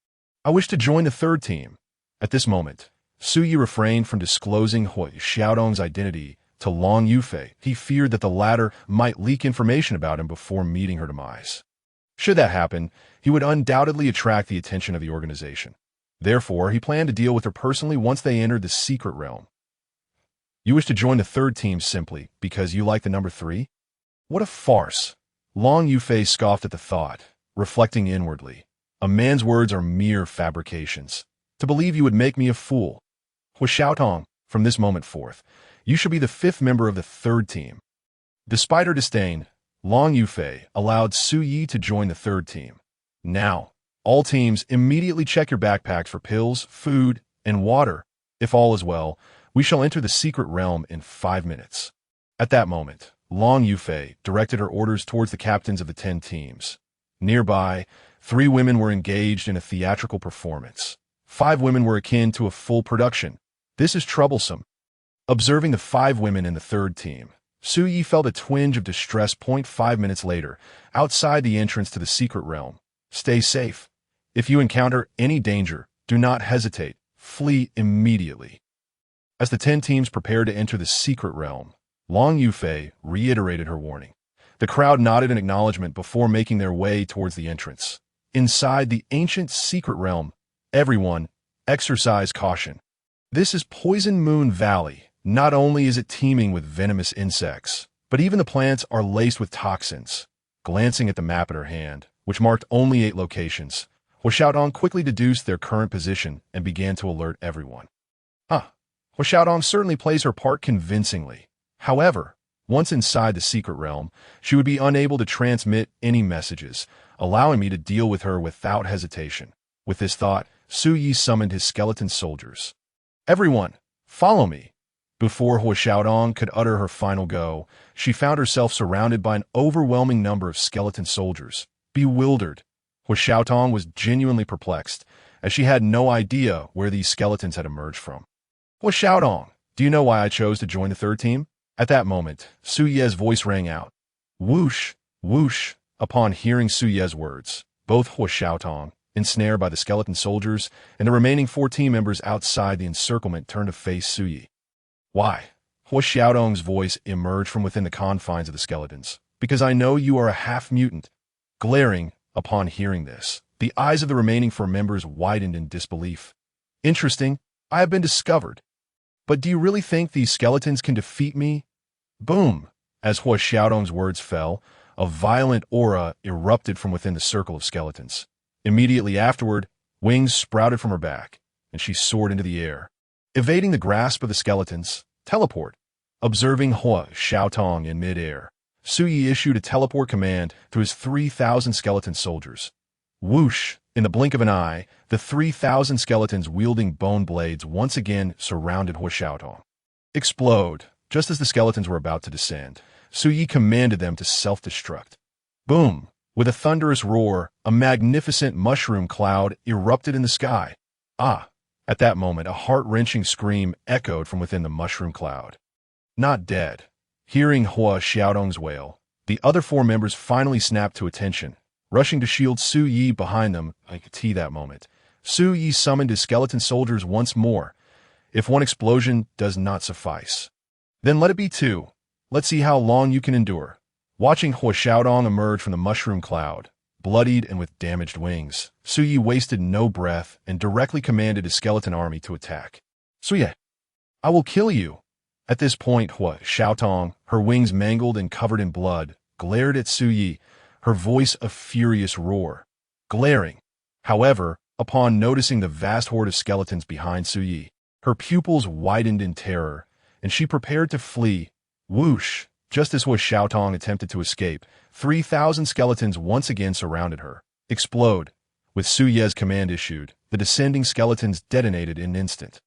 I wish to join the 3rd team. At this moment, Su Yi refrained from disclosing Hui Xiaodong's identity to Long Yufei. He feared that the latter might leak information about him before meeting her demise. Should that happen, he would undoubtedly attract the attention of the organization. Therefore, he planned to deal with her personally once they entered the secret realm. You wish to join the 3rd team simply because you like the number 3? What a farce! Long Yufei scoffed at the thought, reflecting inwardly. A man's words are mere fabrications. To believe you would make me a fool. Hui Xiaotong, from this moment forth, you shall be the 5th member of the 3rd team. Despite her disdain, Long Yufei allowed Su Yi to join the 3rd team. Now, all teams immediately check your backpacks for pills, food, and water. If all is well, we shall enter the secret realm in 5 minutes. At that moment, Long Yufei directed her orders towards the captains of the 10 teams. Nearby, 3 women were engaged in a theatrical performance. 5 women were akin to a full production. This is troublesome. Observing the 5 women in the 3rd team, Su Yi felt a twinge of distress. 5 minutes later, outside the entrance to the secret realm. Stay safe. If you encounter any danger, do not hesitate. Flee immediately. As the 10 teams prepared to enter the secret realm, Long Yufei reiterated her warning. The crowd nodded in acknowledgement before making their way towards the entrance. Inside the ancient secret realm, everyone exercise caution. This is Poison Moon Valley. Not only is it teeming with venomous insects, but even the plants are laced with toxins. Glancing at the map at her hand, which marked only 8 locations, Hui Xiaodong quickly deduced their current position and began to alert everyone. Hui Xiaodong certainly plays her part convincingly. However, once inside the secret realm, she would be unable to transmit any messages, allowing me to deal with her without hesitation. With this thought, Su Yi summoned his skeleton soldiers. Everyone, follow me. Before Hui Xiaodong could utter her final go, she found herself surrounded by an overwhelming number of skeleton soldiers. Bewildered, Hui Xiaodong was genuinely perplexed, as she had no idea where these skeletons had emerged from. Hui Xiaodong, do you know why I chose to join the 3rd team? At that moment, Su Ye's voice rang out. Whoosh, whoosh. Upon hearing Su Ye's words, both Hui Xiaodong, ensnared by the skeleton soldiers, and the remaining 4 team members outside the encirclement turned to face Su Yi. Why? Hui Xiaodong's voice emerged from within the confines of the skeletons. Because I know you are a half-mutant. Glaring, upon hearing this, the eyes of the remaining 4 members widened in disbelief. Interesting, I have been discovered. But do you really think these skeletons can defeat me? Boom! As Hui Xiaodong's words fell, a violent aura erupted from within the circle of skeletons. Immediately afterward, wings sprouted from her back, and she soared into the air. Evading the grasp of the skeletons, teleport. Observing Hui Xiaodong in mid-air, Su Yi issued a teleport command to his 3,000 skeleton soldiers. Whoosh! In the blink of an eye, the 3,000 skeletons wielding bone blades once again surrounded Hui Xiaodong. Explode! Just as the skeletons were about to descend, Su Yi commanded them to self-destruct. Boom! With a thunderous roar, a magnificent mushroom cloud erupted in the sky. At that moment, a heart-wrenching scream echoed from within the mushroom cloud. Not dead. Hearing Hui Xiaodong's wail, the other 4 members finally snapped to attention, rushing to shield Su Yi behind them. That moment, Su Yi summoned his skeleton soldiers once more. If one explosion does not suffice, then let it be 2. Let's see how long you can endure. Watching Hui Xiaodong emerge from the mushroom cloud, bloodied and with damaged wings, Su Yi wasted no breath and directly commanded his skeleton army to attack. Su Yi, I will kill you. At this point, Hui Xiaodong, her wings mangled and covered in blood, glared at Su Yi, her voice a furious roar. Glaring, however, upon noticing the vast horde of skeletons behind Su Yi, her pupils widened in terror, and she prepared to flee. Whoosh! Just as Hui Xiaodong attempted to escape, 3,000 skeletons once again surrounded her. Explode! With Su Ye's command issued, the descending skeletons detonated in an instant.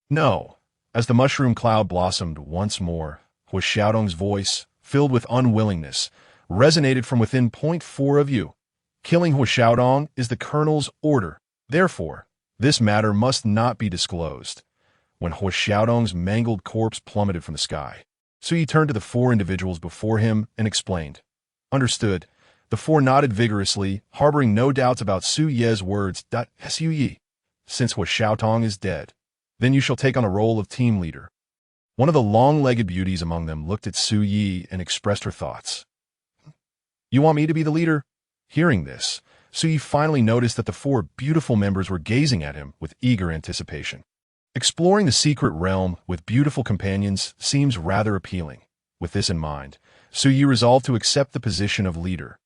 No! As the mushroom cloud blossomed once more, Hu Xiaodong's voice, filled with unwillingness, resonated from within point 4 of you. Killing Hu Xiaodong is the colonel's order. Therefore, this matter must not be disclosed. When Hu Xiaodong's mangled corpse plummeted from the sky, Sui turned to the 4 individuals before him and explained. Understood. The 4 nodded vigorously, harboring no doubts about Su Ye's words. Sui, since Hu Xiaodong is dead, then you shall take on a role of team leader. One of the long-legged beauties among them looked at Su Yi and expressed her thoughts. You want me to be the leader? Hearing this, Su Yi finally noticed that the 4 beautiful members were gazing at him with eager anticipation. Exploring the secret realm with beautiful companions seems rather appealing. With this in mind, Su Yi resolved to accept the position of leader.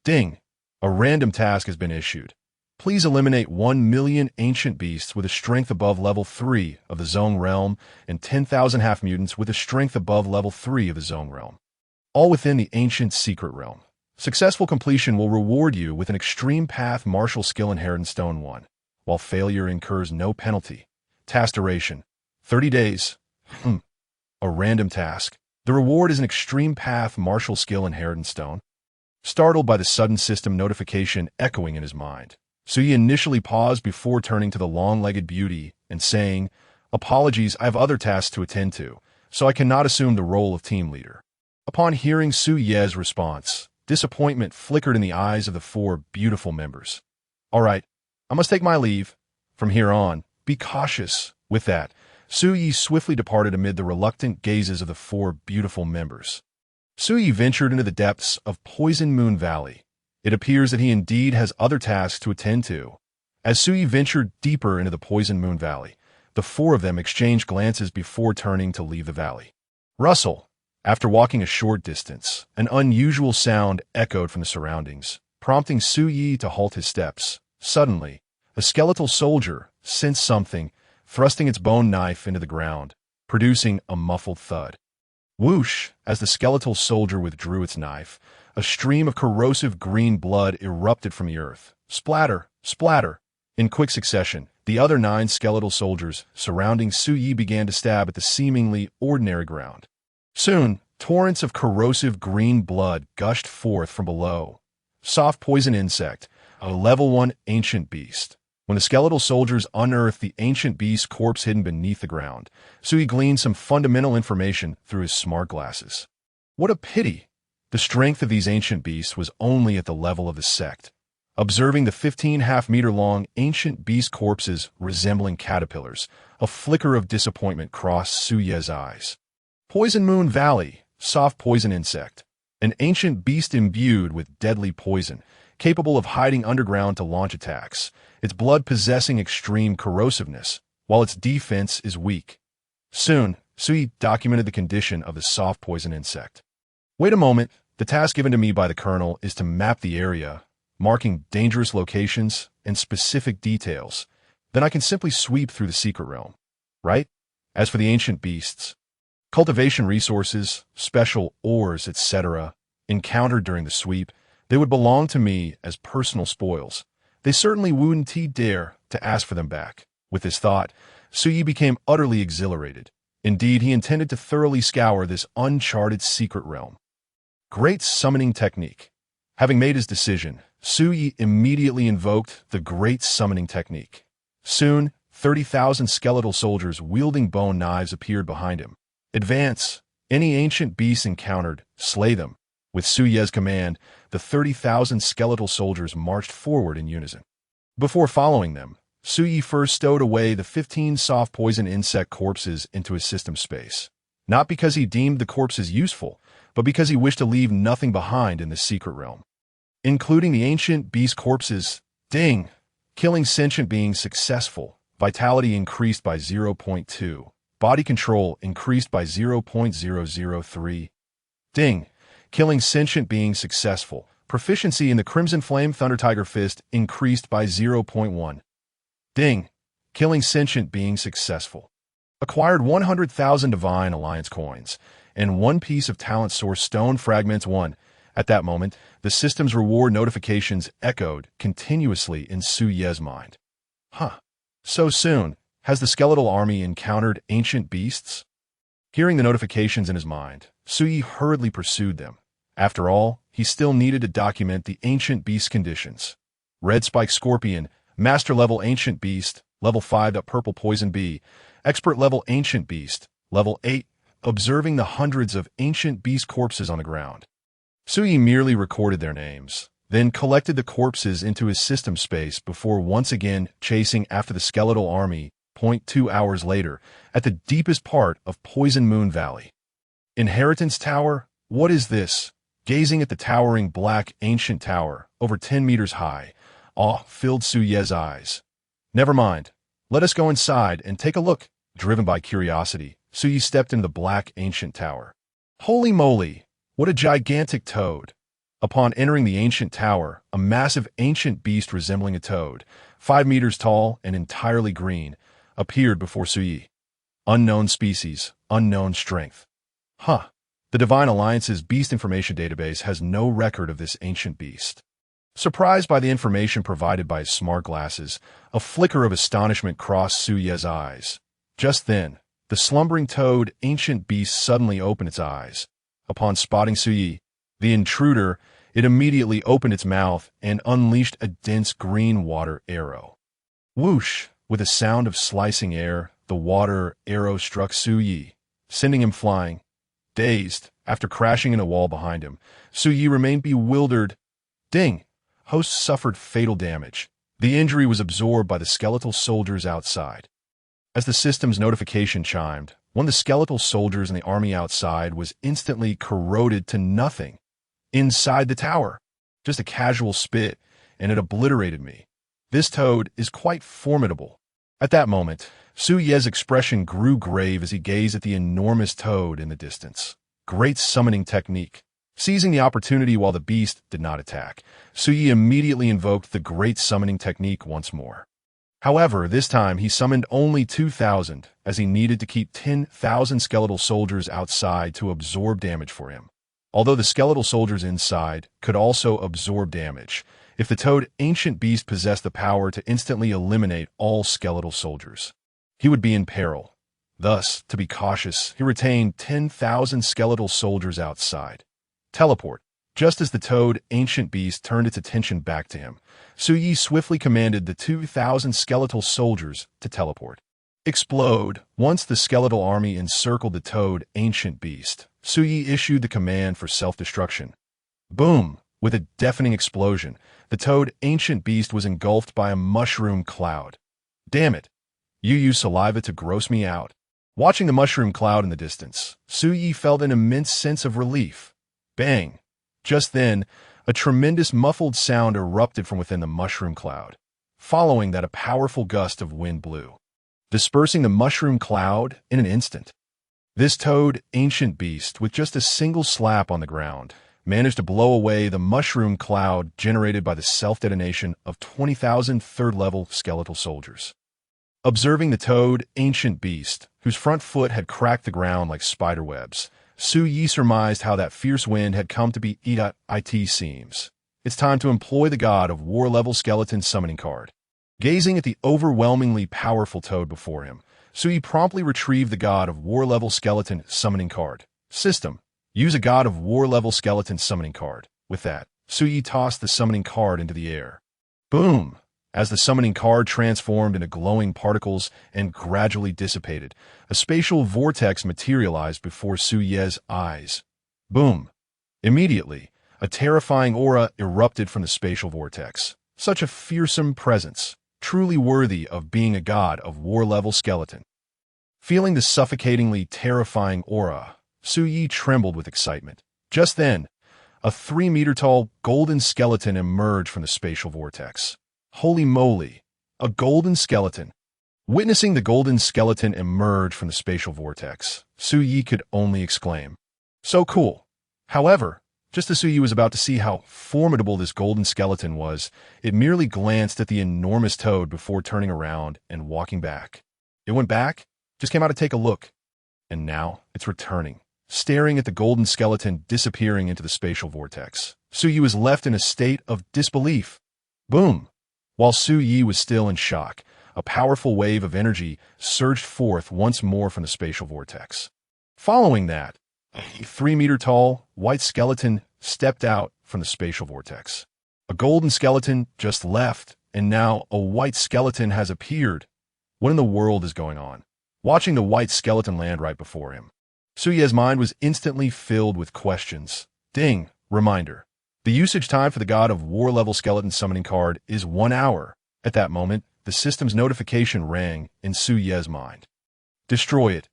Ding! A random task has been issued. Please eliminate 1 million ancient beasts with a strength above level 3 of the Zone realm and 10,000 half-mutants with a strength above level 3 of the Zone realm. All within the ancient secret realm. Successful completion will reward you with an extreme path martial skill inheritance stone 1, while failure incurs no penalty. Task duration: 30 days. A random task. The reward is an extreme path martial skill inheritance stone. Startled by the sudden system notification echoing in his mind, Sui initially paused before turning to the long-legged beauty and saying, Apologies, I have other tasks to attend to, so I cannot assume the role of team leader. Upon hearing Su Ye's response, disappointment flickered in the eyes of the 4 beautiful members. All right, I must take my leave. From here on, be cautious. With that, Su Yi swiftly departed amid the reluctant gazes of the 4 beautiful members. Su Yi ventured into the depths of Poison Moon Valley. It appears that he indeed has other tasks to attend to. As Su Yi ventured deeper into the Poison Moon Valley, the 4 of them exchanged glances before turning to leave the valley. Rustle! After walking a short distance, an unusual sound echoed from the surroundings, prompting Su Yi to halt his steps. Suddenly, a skeletal soldier sensed something, thrusting its bone knife into the ground, producing a muffled thud. Whoosh! As the skeletal soldier withdrew its knife, a stream of corrosive green blood erupted from the earth. Splatter! Splatter! In quick succession, the other 9 skeletal soldiers surrounding Su Yi began to stab at the seemingly ordinary ground. Soon, torrents of corrosive green blood gushed forth from below. Soft poison insect, a level 1 ancient beast. When the skeletal soldiers unearthed the ancient beast's corpse hidden beneath the ground, Sui gleaned some fundamental information through his smart glasses. What a pity! The strength of these ancient beasts was only at the level of the sect. Observing the 15 half-meter-long ancient beast corpses resembling caterpillars, a flicker of disappointment crossed Su Ye's eyes. Poison Moon Valley, soft poison insect. An ancient beast imbued with deadly poison, capable of hiding underground to launch attacks, its blood possessing extreme corrosiveness, while its defense is weak. Soon, Sui documented the condition of the soft poison insect. Wait a moment, the task given to me by the colonel is to map the area, marking dangerous locations and specific details. Then I can simply sweep through the secret realm, right? As for the ancient beasts, cultivation resources, special ores, etc., encountered during the sweep, they would belong to me as personal spoils. They certainly wouldn't dare to ask for them back. With this thought, Su Yi became utterly exhilarated. Indeed, he intended to thoroughly scour this uncharted secret realm. Great summoning technique. Having made his decision, Su Yi immediately invoked the Great Summoning Technique. Soon, 30,000 skeletal soldiers wielding bone knives appeared behind him. Advance! Any ancient beasts encountered, slay them. With Su Ye's command, the 30,000 skeletal soldiers marched forward in unison. Before following them, Su Yi first stowed away the 15 soft poison insect corpses into his system space. Not because he deemed the corpses useful, but because he wished to leave nothing behind in the secret realm. Including the ancient beast corpses. Ding! Killing sentient beings successful. Vitality increased by 0.2. Body control increased by 0.003. Ding! Killing sentient beings successful. Proficiency in the Crimson Flame Thunder Tiger Fist increased by 0.1. Ding! Killing sentient beings successful. Acquired 100,000 Divine Alliance coins and 1 piece of Talent Source Stone Fragments 1. At that moment, the system's reward notifications echoed continuously in Su Ye's mind. So soon, has the skeletal army encountered ancient beasts? Hearing the notifications in his mind, Sui hurriedly pursued them. After all, he still needed to document the ancient beast conditions. Red Spike Scorpion, Master Level Ancient Beast, Level 5. Purple Poison Bee, Expert Level Ancient Beast, Level 8, observing the hundreds of ancient beast corpses on the ground. Sui merely recorded their names, then collected the corpses into his system space before once again chasing after the skeletal army 2 hours later at the deepest part of Poison Moon Valley. Inheritance Tower? What is this? Gazing at the towering black ancient tower, over 10 meters high, awe filled Suye's eyes. Never mind. Let us go inside and take a look. Driven by curiosity, Suyi stepped into the black ancient tower. Holy moly! What a gigantic toad! Upon entering the ancient tower, a massive ancient beast resembling a toad, 5 meters tall and entirely green, appeared before Suyi. Unknown species, unknown strength. Huh. The Divine Alliance's Beast Information Database has no record of this ancient beast. Surprised by the information provided by his smart glasses, a flicker of astonishment crossed Suye's eyes. Just then, the slumbering toad ancient beast suddenly opened its eyes. Upon spotting Suyi, the intruder, it immediately opened its mouth and unleashed a dense green water arrow. Whoosh! With a sound of slicing air, the water arrow struck Suyi, sending him flying. Dazed, after crashing in a wall behind him, Suyi remained bewildered. Ding! Host suffered fatal damage. The injury was absorbed by the skeletal soldiers outside. As the system's notification chimed, one of the skeletal soldiers in the army outside was instantly corroded to nothing. Inside the tower, just a casual spit, and it obliterated me. This toad is quite formidable. At that moment, Suye's expression grew grave as he gazed at the enormous toad in the distance. Great summoning technique. Seizing the opportunity while the beast did not attack, Suyi immediately invoked the great summoning technique once more. However, this time he summoned only 2,000, as he needed to keep 10,000 skeletal soldiers outside to absorb damage for him. Although the skeletal soldiers inside could also absorb damage, if the toad ancient beast possessed the power to instantly eliminate all skeletal soldiers, he would be in peril. Thus, to be cautious, he retained 10,000 skeletal soldiers outside. Teleport. Just as the toad ancient beast turned its attention back to him, Suyi swiftly commanded the 2,000 skeletal soldiers to teleport. Explode. Once the skeletal army encircled the toad ancient beast, Suyi issued the command for self-destruction. Boom! With a deafening explosion, the toad ancient beast was engulfed by a mushroom cloud. Damn it! You use saliva to gross me out. Watching the mushroom cloud in the distance, Suyi felt an immense sense of relief. Bang! Just then, a tremendous muffled sound erupted from within the mushroom cloud. Following that, a powerful gust of wind blew, dispersing the mushroom cloud in an instant. This toad ancient beast, with just a single slap on the ground, managed to blow away the mushroom cloud generated by the self-detonation of 20,000 third-level skeletal soldiers. Observing the toad ancient beast, whose front foot had cracked the ground like spider webs, Suyi surmised how that fierce wind had come to be. It seems. It's time to employ the God of War level skeleton summoning card. Gazing at the overwhelmingly powerful toad before him, Suyi promptly retrieved the God of War level skeleton summoning card. System. Use a God of War level skeleton summoning card. With that, Suyi tossed the summoning card into the air. Boom! As the summoning card transformed into glowing particles and gradually dissipated, a spatial vortex materialized before Suye's eyes. Boom! Immediately, a terrifying aura erupted from the spatial vortex. Such a fearsome presence, truly worthy of being a God of War-level skeleton. Feeling the suffocatingly terrifying aura, Suyi trembled with excitement. Just then, a 3-meter-tall golden skeleton emerged from the spatial vortex. Holy moly! A golden skeleton! Witnessing the golden skeleton emerge from the spatial vortex, Suyi could only exclaim, "So cool!" However, just as Suyi was about to see how formidable this golden skeleton was, it merely glanced at the enormous toad before turning around and walking back. It went back, just came out to take a look, and now it's returning, staring at the golden skeleton disappearing into the spatial vortex. Suyi was left in a state of disbelief. Boom! While Suyi was still in shock, a powerful wave of energy surged forth once more from the spatial vortex. Following that, a 3-meter-tall, white skeleton stepped out from the spatial vortex. A golden skeleton just left, and now a white skeleton has appeared. What in the world is going on? Watching the white skeleton land right before him, Suye's mind was instantly filled with questions. Ding! Reminder. The usage time for the God of War level skeleton summoning card is 1 hour. At that moment, the system's notification rang in Suye's mind. Destroy it.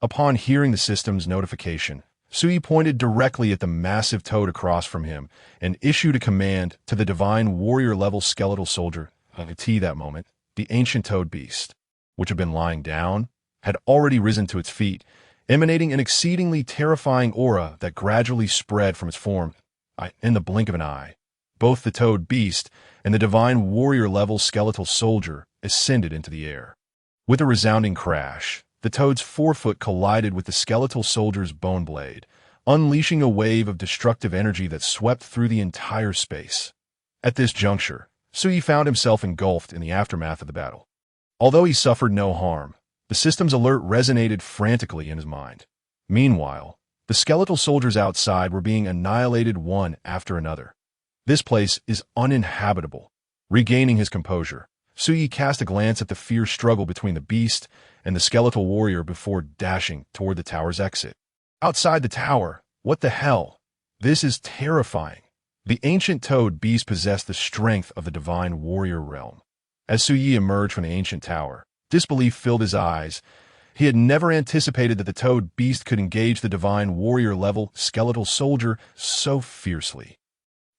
Upon hearing the system's notification, Suye pointed directly at the massive toad across from him and issued a command to the divine warrior level skeletal soldier. That moment, the ancient toad beast, which had been lying down, had already risen to its feet, emanating an exceedingly terrifying aura that gradually spread from its form. In the blink of an eye, both the toad beast and the divine warrior-level skeletal soldier ascended into the air. With a resounding crash, the toad's forefoot collided with the skeletal soldier's bone blade, unleashing a wave of destructive energy that swept through the entire space. At this juncture, Suye found himself engulfed in the aftermath of the battle. Although he suffered no harm, the system's alert resonated frantically in his mind. Meanwhile, the skeletal soldiers outside were being annihilated one after another. This place is uninhabitable. Regaining his composure, Suye cast a glance at the fierce struggle between the beast and the skeletal warrior before dashing toward the tower's exit. Outside the tower, what the hell? This is terrifying. The ancient toad beast possessed the strength of the divine warrior realm. As Suye emerged from the ancient tower, disbelief filled his eyes. He had never anticipated that the toad beast could engage the divine warrior-level skeletal soldier so fiercely.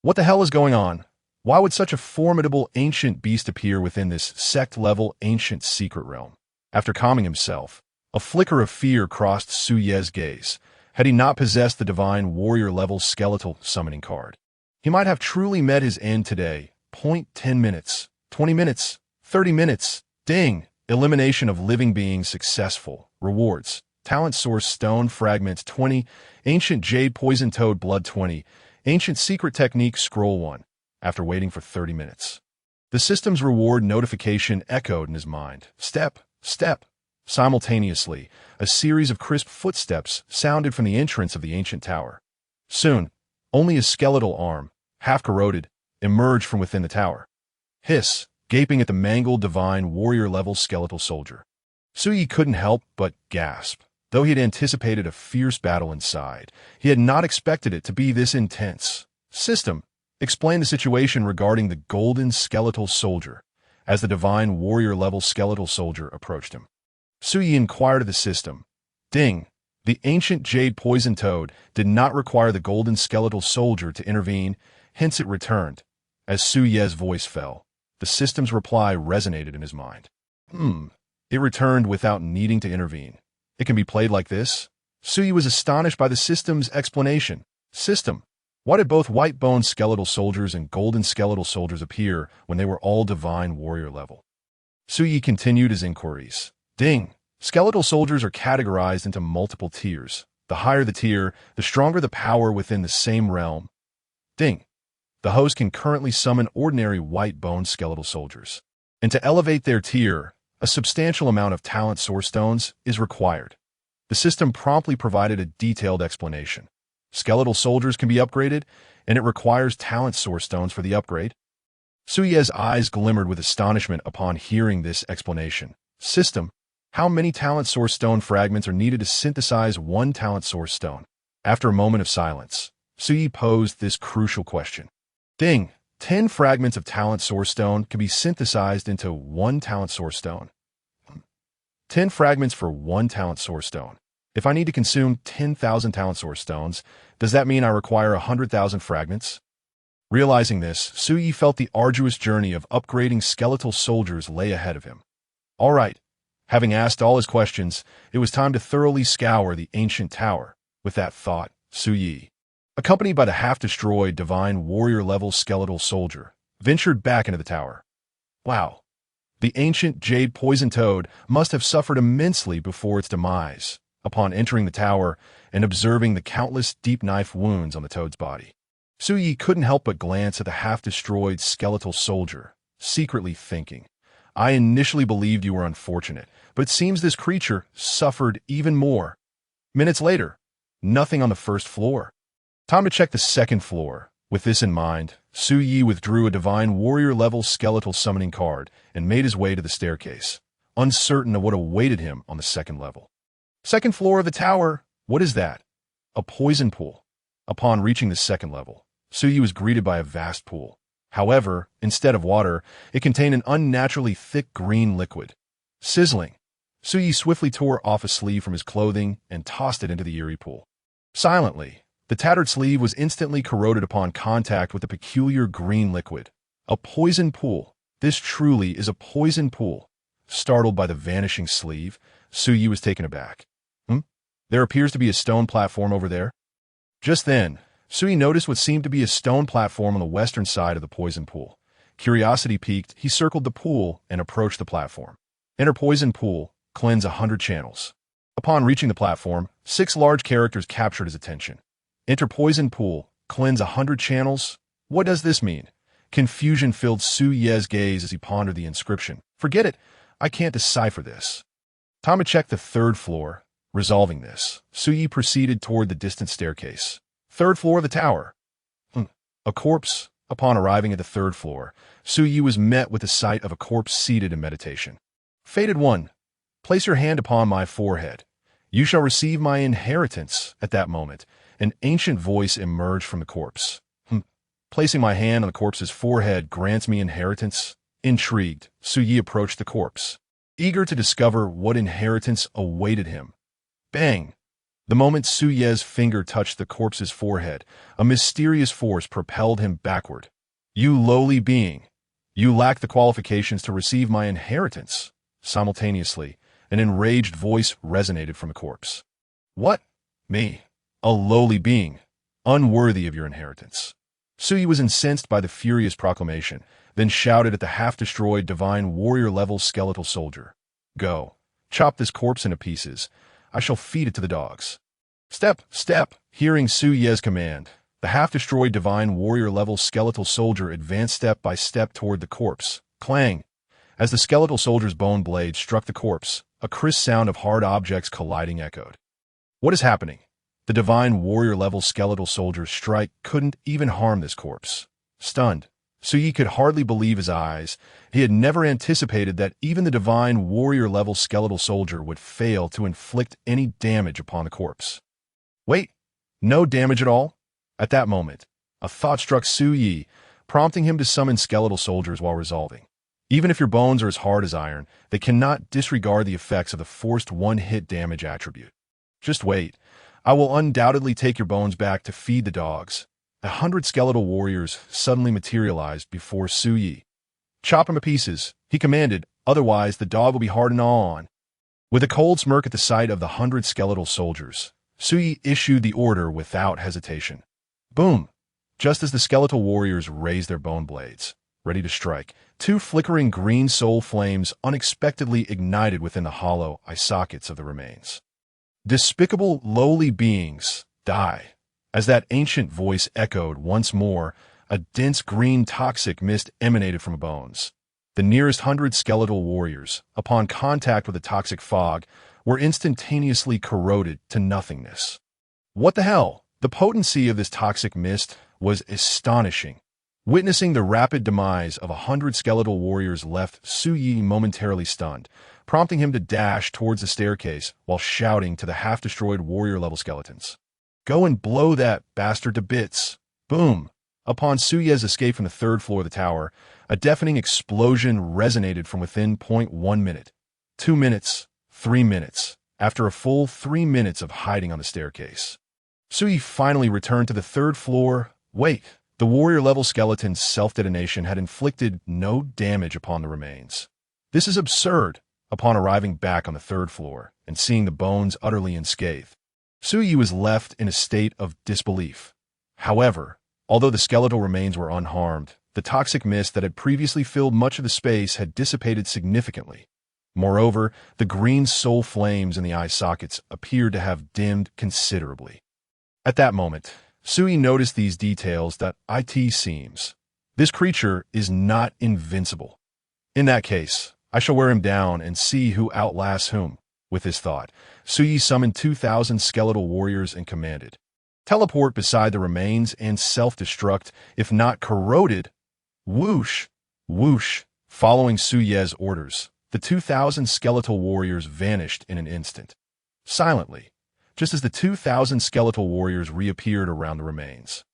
What the hell is going on? Why would such a formidable ancient beast appear within this sect-level ancient secret realm? After calming himself, a flicker of fear crossed Suye's gaze. Had he not possessed the divine warrior-level skeletal summoning card, he might have truly met his end today. 10 minutes, 20 minutes, 30 minutes. Ding! Elimination of living beings successful. Rewards. Talent source stone fragments 20. Ancient jade poison toad blood 20. Ancient secret technique scroll 1. After waiting for 30 minutes, the system's reward notification echoed in his mind. Step, step. Simultaneously, a series of crisp footsteps sounded from the entrance of the ancient tower. Soon, only a skeletal arm, half corroded, emerged from within the tower. Hiss! Gaping at the mangled divine warrior-level skeletal soldier, Suye couldn't help but gasp. Though he had anticipated a fierce battle inside, he had not expected it to be this intense. System, explain the situation regarding the golden skeletal soldier, as the divine warrior-level skeletal soldier approached him. Suye inquired of the system. Ding! The ancient jade poison toad did not require the golden skeletal soldier to intervene, hence it returned. As Suye's voice fell, the system's reply resonated in his mind. It returned without needing to intervene. It can be played like this? Suye was astonished by the system's explanation. System, why did both white-boned skeletal soldiers and golden skeletal soldiers appear when they were all divine warrior level? Suye continued his inquiries. Ding! Skeletal soldiers are categorized into multiple tiers. The higher the tier, the stronger the power within the same realm. Ding! The host can currently summon ordinary white-boned skeletal soldiers. And to elevate their tier, a substantial amount of talent source stones is required. The system promptly provided a detailed explanation. Skeletal soldiers can be upgraded, and it requires talent source stones for the upgrade. Suye's eyes glimmered with astonishment upon hearing this explanation. System, how many talent source stone fragments are needed to synthesize one talent source stone? After a moment of silence, Suye posed this crucial question. Ding! 10 fragments of talent source stone can be synthesized into one talent source stone. 10 fragments for one talent source stone. If I need to consume 10,000 talent source stones, does that mean I require 100,000 fragments? Realizing this, Suye felt the arduous journey of upgrading skeletal soldiers lay ahead of him. All right. Having asked all his questions, it was time to thoroughly scour the ancient tower. With that thought, Suye, accompanied by the half-destroyed divine warrior-level skeletal soldier, ventured back into the tower. Wow. The ancient jade poison toad must have suffered immensely before its demise, upon entering the tower and observing the countless deep knife wounds on the toad's body. Suye couldn't help but glance at the half-destroyed skeletal soldier, secretly thinking, I initially believed you were unfortunate, but it seems this creature suffered even more. Minutes later, nothing on the first floor. Time to check the second floor. With this in mind, Su Yi withdrew a divine warrior-level skeletal summoning card and made his way to the staircase, uncertain of what awaited him on the second level. Second floor of the tower. What is that? A poison pool. Upon reaching the second level, Su Yi was greeted by a vast pool. However, instead of water, it contained an unnaturally thick green liquid. Sizzling. Su Yi swiftly tore off a sleeve from his clothing and tossed it into the eerie pool. Silently, the tattered sleeve was instantly corroded upon contact with the peculiar green liquid. A poison pool. This truly is a poison pool. Startled by the vanishing sleeve, Su Yi was taken aback. There appears to be a stone platform over there. Just then, Su Yi noticed what seemed to be a stone platform on the western side of the poison pool. Curiosity piqued, he circled the pool and approached the platform. Enter poison pool, cleanse 100 channels. Upon reaching the platform, 6 large characters captured his attention. Enter poison pool, cleanse 100 channels. What does this mean? Confusion filled Su Ye's gaze as he pondered the inscription. Forget it, I can't decipher this. Time to check the third floor. Resolving this, Su Yi proceeded toward the distant staircase. Third floor of the tower. A corpse. Upon arriving at the third floor, Su Yi was met with the sight of a corpse seated in meditation. Fated one, place your hand upon my forehead. You shall receive my inheritance. At that moment, an ancient voice emerged from the corpse. Placing my hand on the corpse's forehead grants me inheritance. Intrigued, Su Yi approached the corpse, eager to discover what inheritance awaited him. Bang! The moment Su Ye's finger touched the corpse's forehead, a mysterious force propelled him backward. You lowly being, you lack the qualifications to receive my inheritance. Simultaneously, an enraged voice resonated from the corpse. What? Me? A lowly being, unworthy of your inheritance. Su Yi was incensed by the furious proclamation, then shouted at the half-destroyed divine warrior-level skeletal soldier. Go, chop this corpse into pieces. I shall feed it to the dogs. Step, step! Hearing Su Ye's command, the half-destroyed divine warrior-level skeletal soldier advanced step by step toward the corpse. Clang! As the skeletal soldier's bone blade struck the corpse, a crisp sound of hard objects colliding echoed. What is happening? The divine warrior-level skeletal soldier's strike couldn't even harm this corpse. Stunned, Su Yi could hardly believe his eyes. He had never anticipated that even the divine warrior-level skeletal soldier would fail to inflict any damage upon the corpse. Wait, no damage at all? At that moment, a thought struck Su Yi, prompting him to summon skeletal soldiers while resolving. Even if your bones are as hard as iron, they cannot disregard the effects of the forced one-hit damage attribute. Just wait. I will undoubtedly take your bones back to feed the dogs. 100 skeletal warriors suddenly materialized before Su Yi. Chop him to pieces, he commanded, otherwise the dog will be hard to gnaw on. With a cold smirk at the sight of the 100 skeletal soldiers, Su Yi issued the order without hesitation. Boom! Just as the skeletal warriors raised their bone blades, ready to strike, 2 flickering green soul flames unexpectedly ignited within the hollow eye sockets of the remains. Despicable, lowly beings, die. As that ancient voice echoed once more, a dense green toxic mist emanated from the bones. The nearest 100 skeletal warriors, upon contact with the toxic fog, were instantaneously corroded to nothingness. What the hell? The potency of this toxic mist was astonishing. Witnessing the rapid demise of 100 skeletal warriors left Su Yi momentarily stunned, prompting him to dash towards the staircase while shouting to the half-destroyed warrior-level skeletons. Go and blow that bastard to bits. Boom! Upon Su Ye's escape from the third floor of the tower, a deafening explosion resonated from within. 1 minute, 2 minutes, 3 minutes. After a full 3 minutes of hiding on the staircase, Su Yi finally returned to the third floor. Wait, the warrior-level skeleton's self-detonation had inflicted no damage upon the remains. This is absurd. Upon arriving back on the third floor and seeing the bones utterly unscathed, Su Yi was left in a state of disbelief. However, although the skeletal remains were unharmed, the toxic mist that had previously filled much of the space had dissipated significantly. Moreover, the green soul flames in the eye sockets appeared to have dimmed considerably. At that moment, Su Yi noticed these details. That it seems this creature is not invincible. In that case, I shall wear him down and see who outlasts whom. With this thought, Suyi summoned 2,000 skeletal warriors and commanded, "Teleport beside the remains and self-destruct, if not corroded." Whoosh! Whoosh! Following Suye's orders, the 2,000 skeletal warriors vanished in an instant. Silently, just as the 2,000 skeletal warriors reappeared around the remains.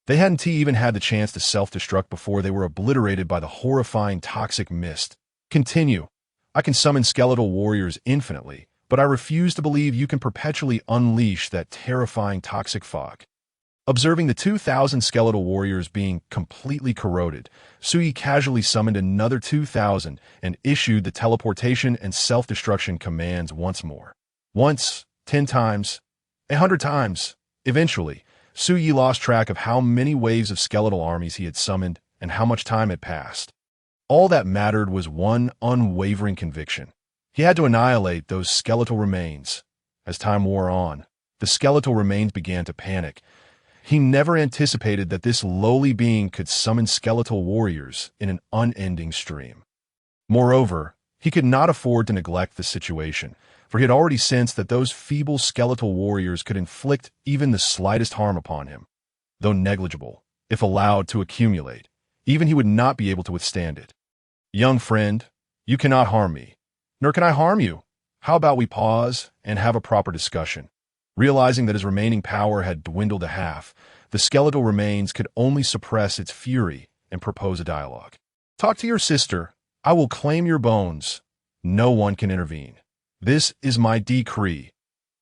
They hadn't even had the chance to self-destruct before they were obliterated by the horrifying toxic mist. "Continue. I can summon skeletal warriors infinitely, but I refuse to believe you can perpetually unleash that terrifying toxic fog." Observing the 2,000 skeletal warriors being completely corroded, Suyi casually summoned another 2,000 and issued the teleportation and self-destruction commands once more. Once, 10 times, 100 times. Eventually, Suyi lost track of how many waves of skeletal armies he had summoned and how much time had passed. All that mattered was one unwavering conviction. He had to annihilate those skeletal remains. As time wore on, the skeletal remains began to panic. He never anticipated that this lowly being could summon skeletal warriors in an unending stream. Moreover, he could not afford to neglect the situation, for he had already sensed that those feeble skeletal warriors could inflict even the slightest harm upon him. Though negligible, if allowed to accumulate, even he would not be able to withstand it. "Young friend, you cannot harm me, nor can I harm you. How about we pause and have a proper discussion?" Realizing that his remaining power had dwindled to half, the skeletal remains could only suppress its fury and propose a dialogue. "Talk to your sister. I will claim your bones. No one can intervene. This is my decree."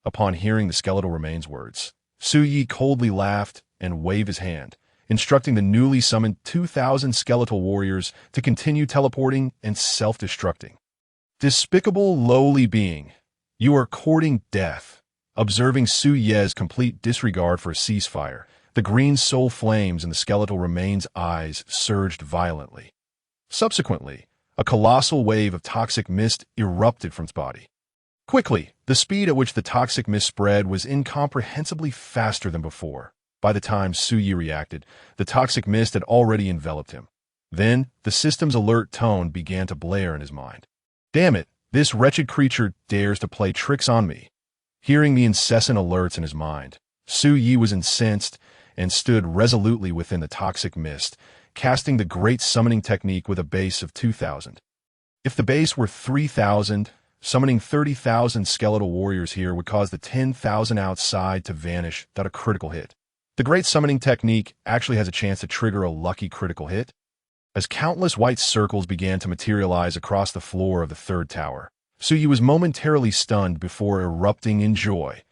Upon hearing the skeletal remains' words, Suyi coldly laughed and waved his hand, instructing the newly summoned 2,000 skeletal warriors to continue teleporting and self-destructing. "Despicable lowly being, you are courting death." Observing Suye's complete disregard for a ceasefire, the green soul flames in the skeletal remains' eyes surged violently. Subsequently, a colossal wave of toxic mist erupted from its body. Quickly, the speed at which the toxic mist spread was incomprehensibly faster than before. By the time Suyi reacted, the toxic mist had already enveloped him. Then, the system's alert tone began to blare in his mind. "Damn it, this wretched creature dares to play tricks on me." Hearing the incessant alerts in his mind, Suyi was incensed and stood resolutely within the toxic mist, casting the great summoning technique with a base of 2,000. If the base were 3,000, summoning 30,000 skeletal warriors here would cause the 10,000 outside to vanish without a critical hit. The great summoning technique actually has a chance to trigger a lucky critical hit. As countless white circles began to materialize across the floor of the third tower, Suyi was momentarily stunned before erupting in joy.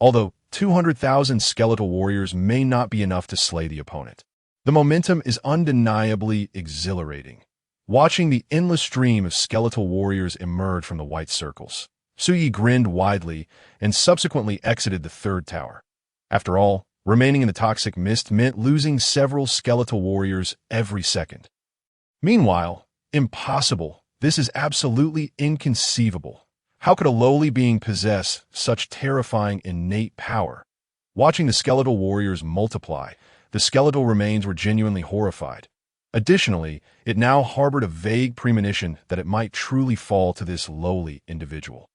Although 200,000 skeletal warriors may not be enough to slay the opponent, the momentum is undeniably exhilarating. Watching the endless stream of skeletal warriors emerge from the white circles, Suyi grinned widely and subsequently exited the third tower. After all, remaining in the toxic mist meant losing several skeletal warriors every second. Meanwhile, impossible. This is absolutely inconceivable. How could a lowly being possess such terrifying innate power? Watching the skeletal warriors multiply, the skeletal remains were genuinely horrified. Additionally, it now harbored a vague premonition that it might truly fall to this lowly individual.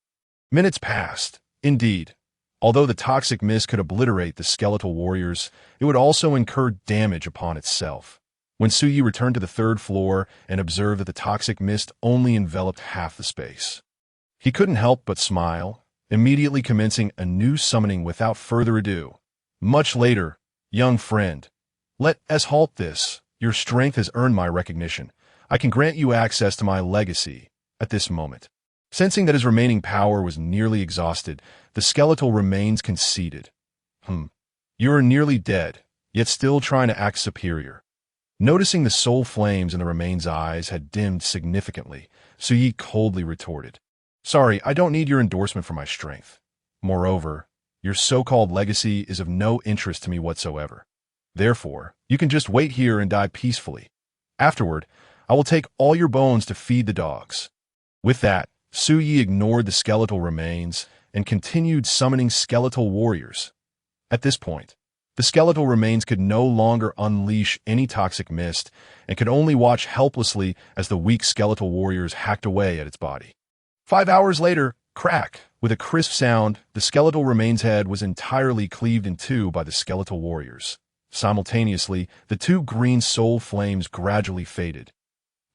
Minutes passed. Indeed, although the toxic mist could obliterate the skeletal warriors, it would also incur damage upon itself. When Suyi returned to the third floor and observed that the toxic mist only enveloped half the space, he couldn't help but smile, immediately commencing a new summoning without further ado. Much later, "Young friend, let us halt this. Your strength has earned my recognition. I can grant you access to my legacy at this moment." Sensing that his remaining power was nearly exhausted, the skeletal remains conceded. You are nearly dead, yet still trying to act superior." Noticing the soul flames in the remains' eyes had dimmed significantly, Suyi coldly retorted, "Sorry, I don't need your endorsement for my strength. Moreover, your so-called legacy is of no interest to me whatsoever. Therefore, you can just wait here and die peacefully. Afterward, I will take all your bones to feed the dogs." With that, Suyi ignored the skeletal remains and continued summoning skeletal warriors. At this point, the skeletal remains could no longer unleash any toxic mist and could only watch helplessly as the weak skeletal warriors hacked away at its body. 5 hours later, crack! With a crisp sound, the skeletal remains head was entirely cleaved in two by the skeletal warriors. Simultaneously, the two green soul flames gradually faded.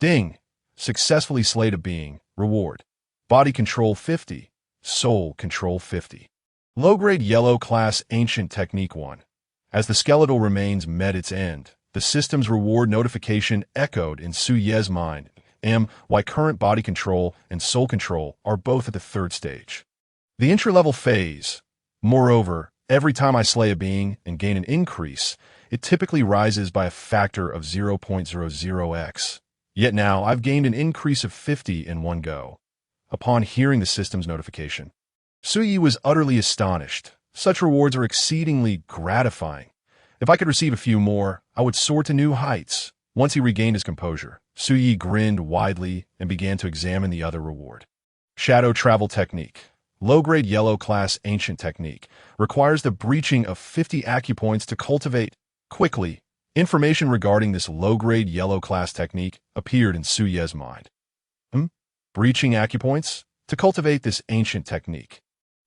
Ding! Successfully slayed a being. Reward. Body control 50. Soul control 50. Low-grade yellow class ancient technique 1. As the skeletal remains met its end, the system's reward notification echoed in Su Ye's mind. Why current body control and soul control are both at the third stage. The entry-level phase. Moreover, every time I slay a being and gain an increase, it typically rises by a factor of 0.00x. Yet now I've gained an increase of 50 in one go. Upon hearing the system's notification, Su Yi was utterly astonished. Such rewards are exceedingly gratifying. If I could receive a few more, I would soar to new heights. Once he regained his composure, Su Yi grinned widely and began to examine the other reward. Shadow Travel Technique. Low-grade yellow class ancient technique requires the breaching of 50 acupoints to cultivate quickly. Information regarding this low-grade yellow class technique appeared in Su Ye's mind. Breaching acupoints? To cultivate this ancient technique,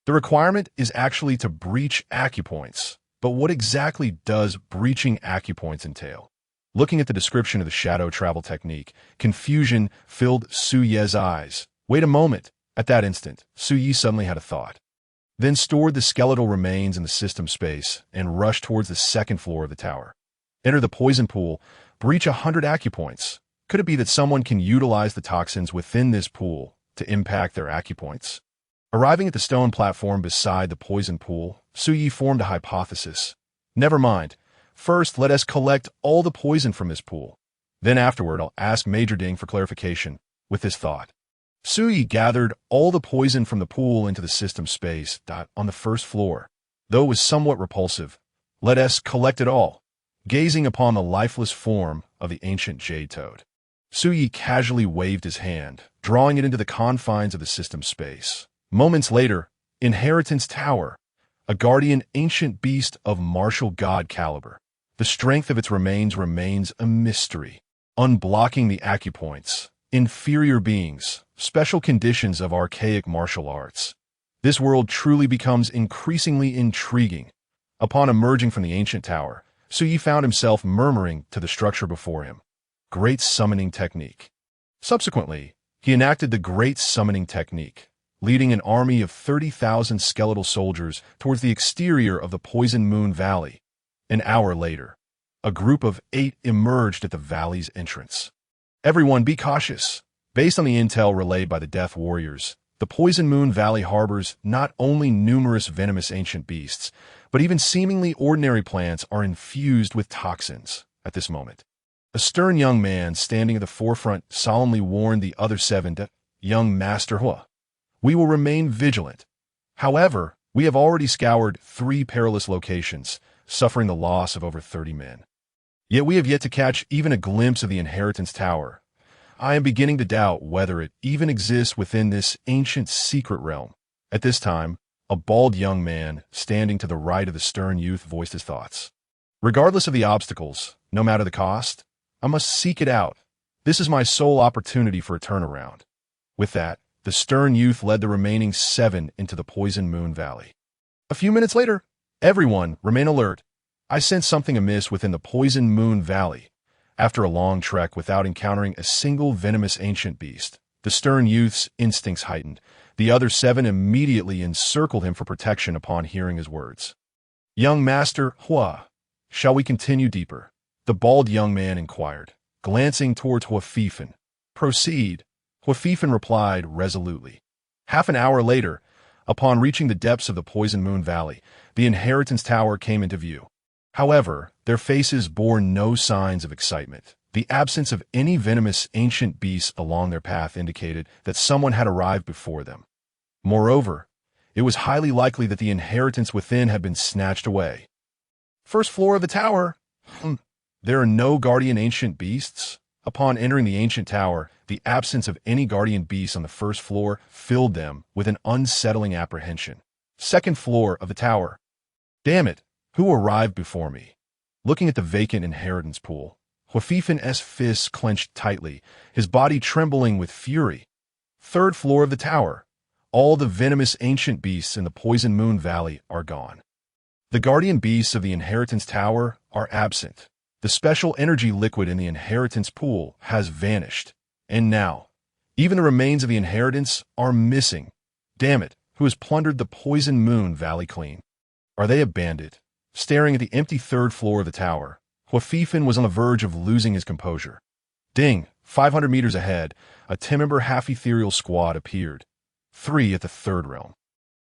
the requirement is actually to breach acupoints. But what exactly does breaching acupoints entail? Looking at the description of the shadow travel technique, confusion filled Su Ye's eyes. Wait a moment. At that instant, Su Yi suddenly had a thought. Then stored the skeletal remains in the system space and rushed towards the second floor of the tower. Enter the poison pool. Breach 100 acupoints. Could it be that someone can utilize the toxins within this pool to impact their acupoints? Arriving at the stone platform beside the poison pool, Su Yi formed a hypothesis. Never mind. First, let us collect all the poison from this pool. Then afterward, I'll ask Major Ding for clarification. With this thought, Su Yi gathered all the poison from the pool into the system space on the first floor. Though it was somewhat repulsive, let us collect it all. Gazing upon the lifeless form of the ancient jade toad, Su Yi casually waved his hand, drawing it into the confines of the system space. Moments later, Inheritance Tower, a guardian ancient beast of martial god caliber. The strength of its remains a mystery. Unblocking the acupoints, inferior beings, special conditions of archaic martial arts. This world truly becomes increasingly intriguing. Upon emerging from the ancient tower, Su Yi found himself murmuring to the structure before him. Great Summoning Technique. Subsequently, he enacted the Great Summoning Technique, leading an army of 30,000 skeletal soldiers towards the exterior of the Poison Moon Valley. An hour later, a group of 8 emerged at the valley's entrance. Everyone be cautious. Based on the intel relayed by the Death Warriors, the Poison Moon Valley harbors not only numerous venomous ancient beasts, but even seemingly ordinary plants are infused with toxins. At this moment, a stern young man standing at the forefront solemnly warned the other 7 that, Young Master Hua, we will remain vigilant. However, we have already scoured 3 perilous locations, suffering the loss of over 30 men. Yet we have yet to catch even a glimpse of the Inheritance Tower. I am beginning to doubt whether it even exists within this ancient secret realm. At this time, a bald young man standing to the right of the stern youth voiced his thoughts. Regardless of the obstacles, no matter the cost, I must seek it out. This is my sole opportunity for a turnaround. With that, the stern youth led the remaining 7 into the Poison Moon Valley. A few minutes later, everyone remain alert. I sense something amiss within the Poison Moon Valley. After a long trek without encountering a single venomous ancient beast, the stern youth's instincts heightened. The other 7 immediately encircled him for protection upon hearing his words. Young Master Hua, shall we continue deeper? The bald young man inquired, glancing towards Huafifan. Proceed, Huafifan replied resolutely. Half an hour later, upon reaching the depths of the Poison Moon Valley, the Inheritance Tower came into view. However, their faces bore no signs of excitement. The absence of any venomous ancient beasts along their path indicated that someone had arrived before them. Moreover, it was highly likely that the inheritance within had been snatched away. First floor of the tower. There are no guardian ancient beasts? Upon entering the ancient tower, the absence of any guardian beasts on the first floor filled them with an unsettling apprehension. Second floor of the tower. Damn it, who arrived before me? Looking at the vacant inheritance pool, Huafifan's fists clenched tightly, his body trembling with fury. Third floor of the tower. all the venomous ancient beasts in the Poison Moon Valley are gone. The guardian beasts of the Inheritance Tower are absent. The special energy liquid in the Inheritance Pool has vanished. And now, even the remains of the Inheritance are missing. Damn it, who has plundered the Poison Moon Valley clean? Are they a bandit? Staring at the empty third floor of the tower, Huafifan was on the verge of losing his composure. Ding! 500 meters ahead, a 10-member half-ethereal squad appeared. 3 at the third realm,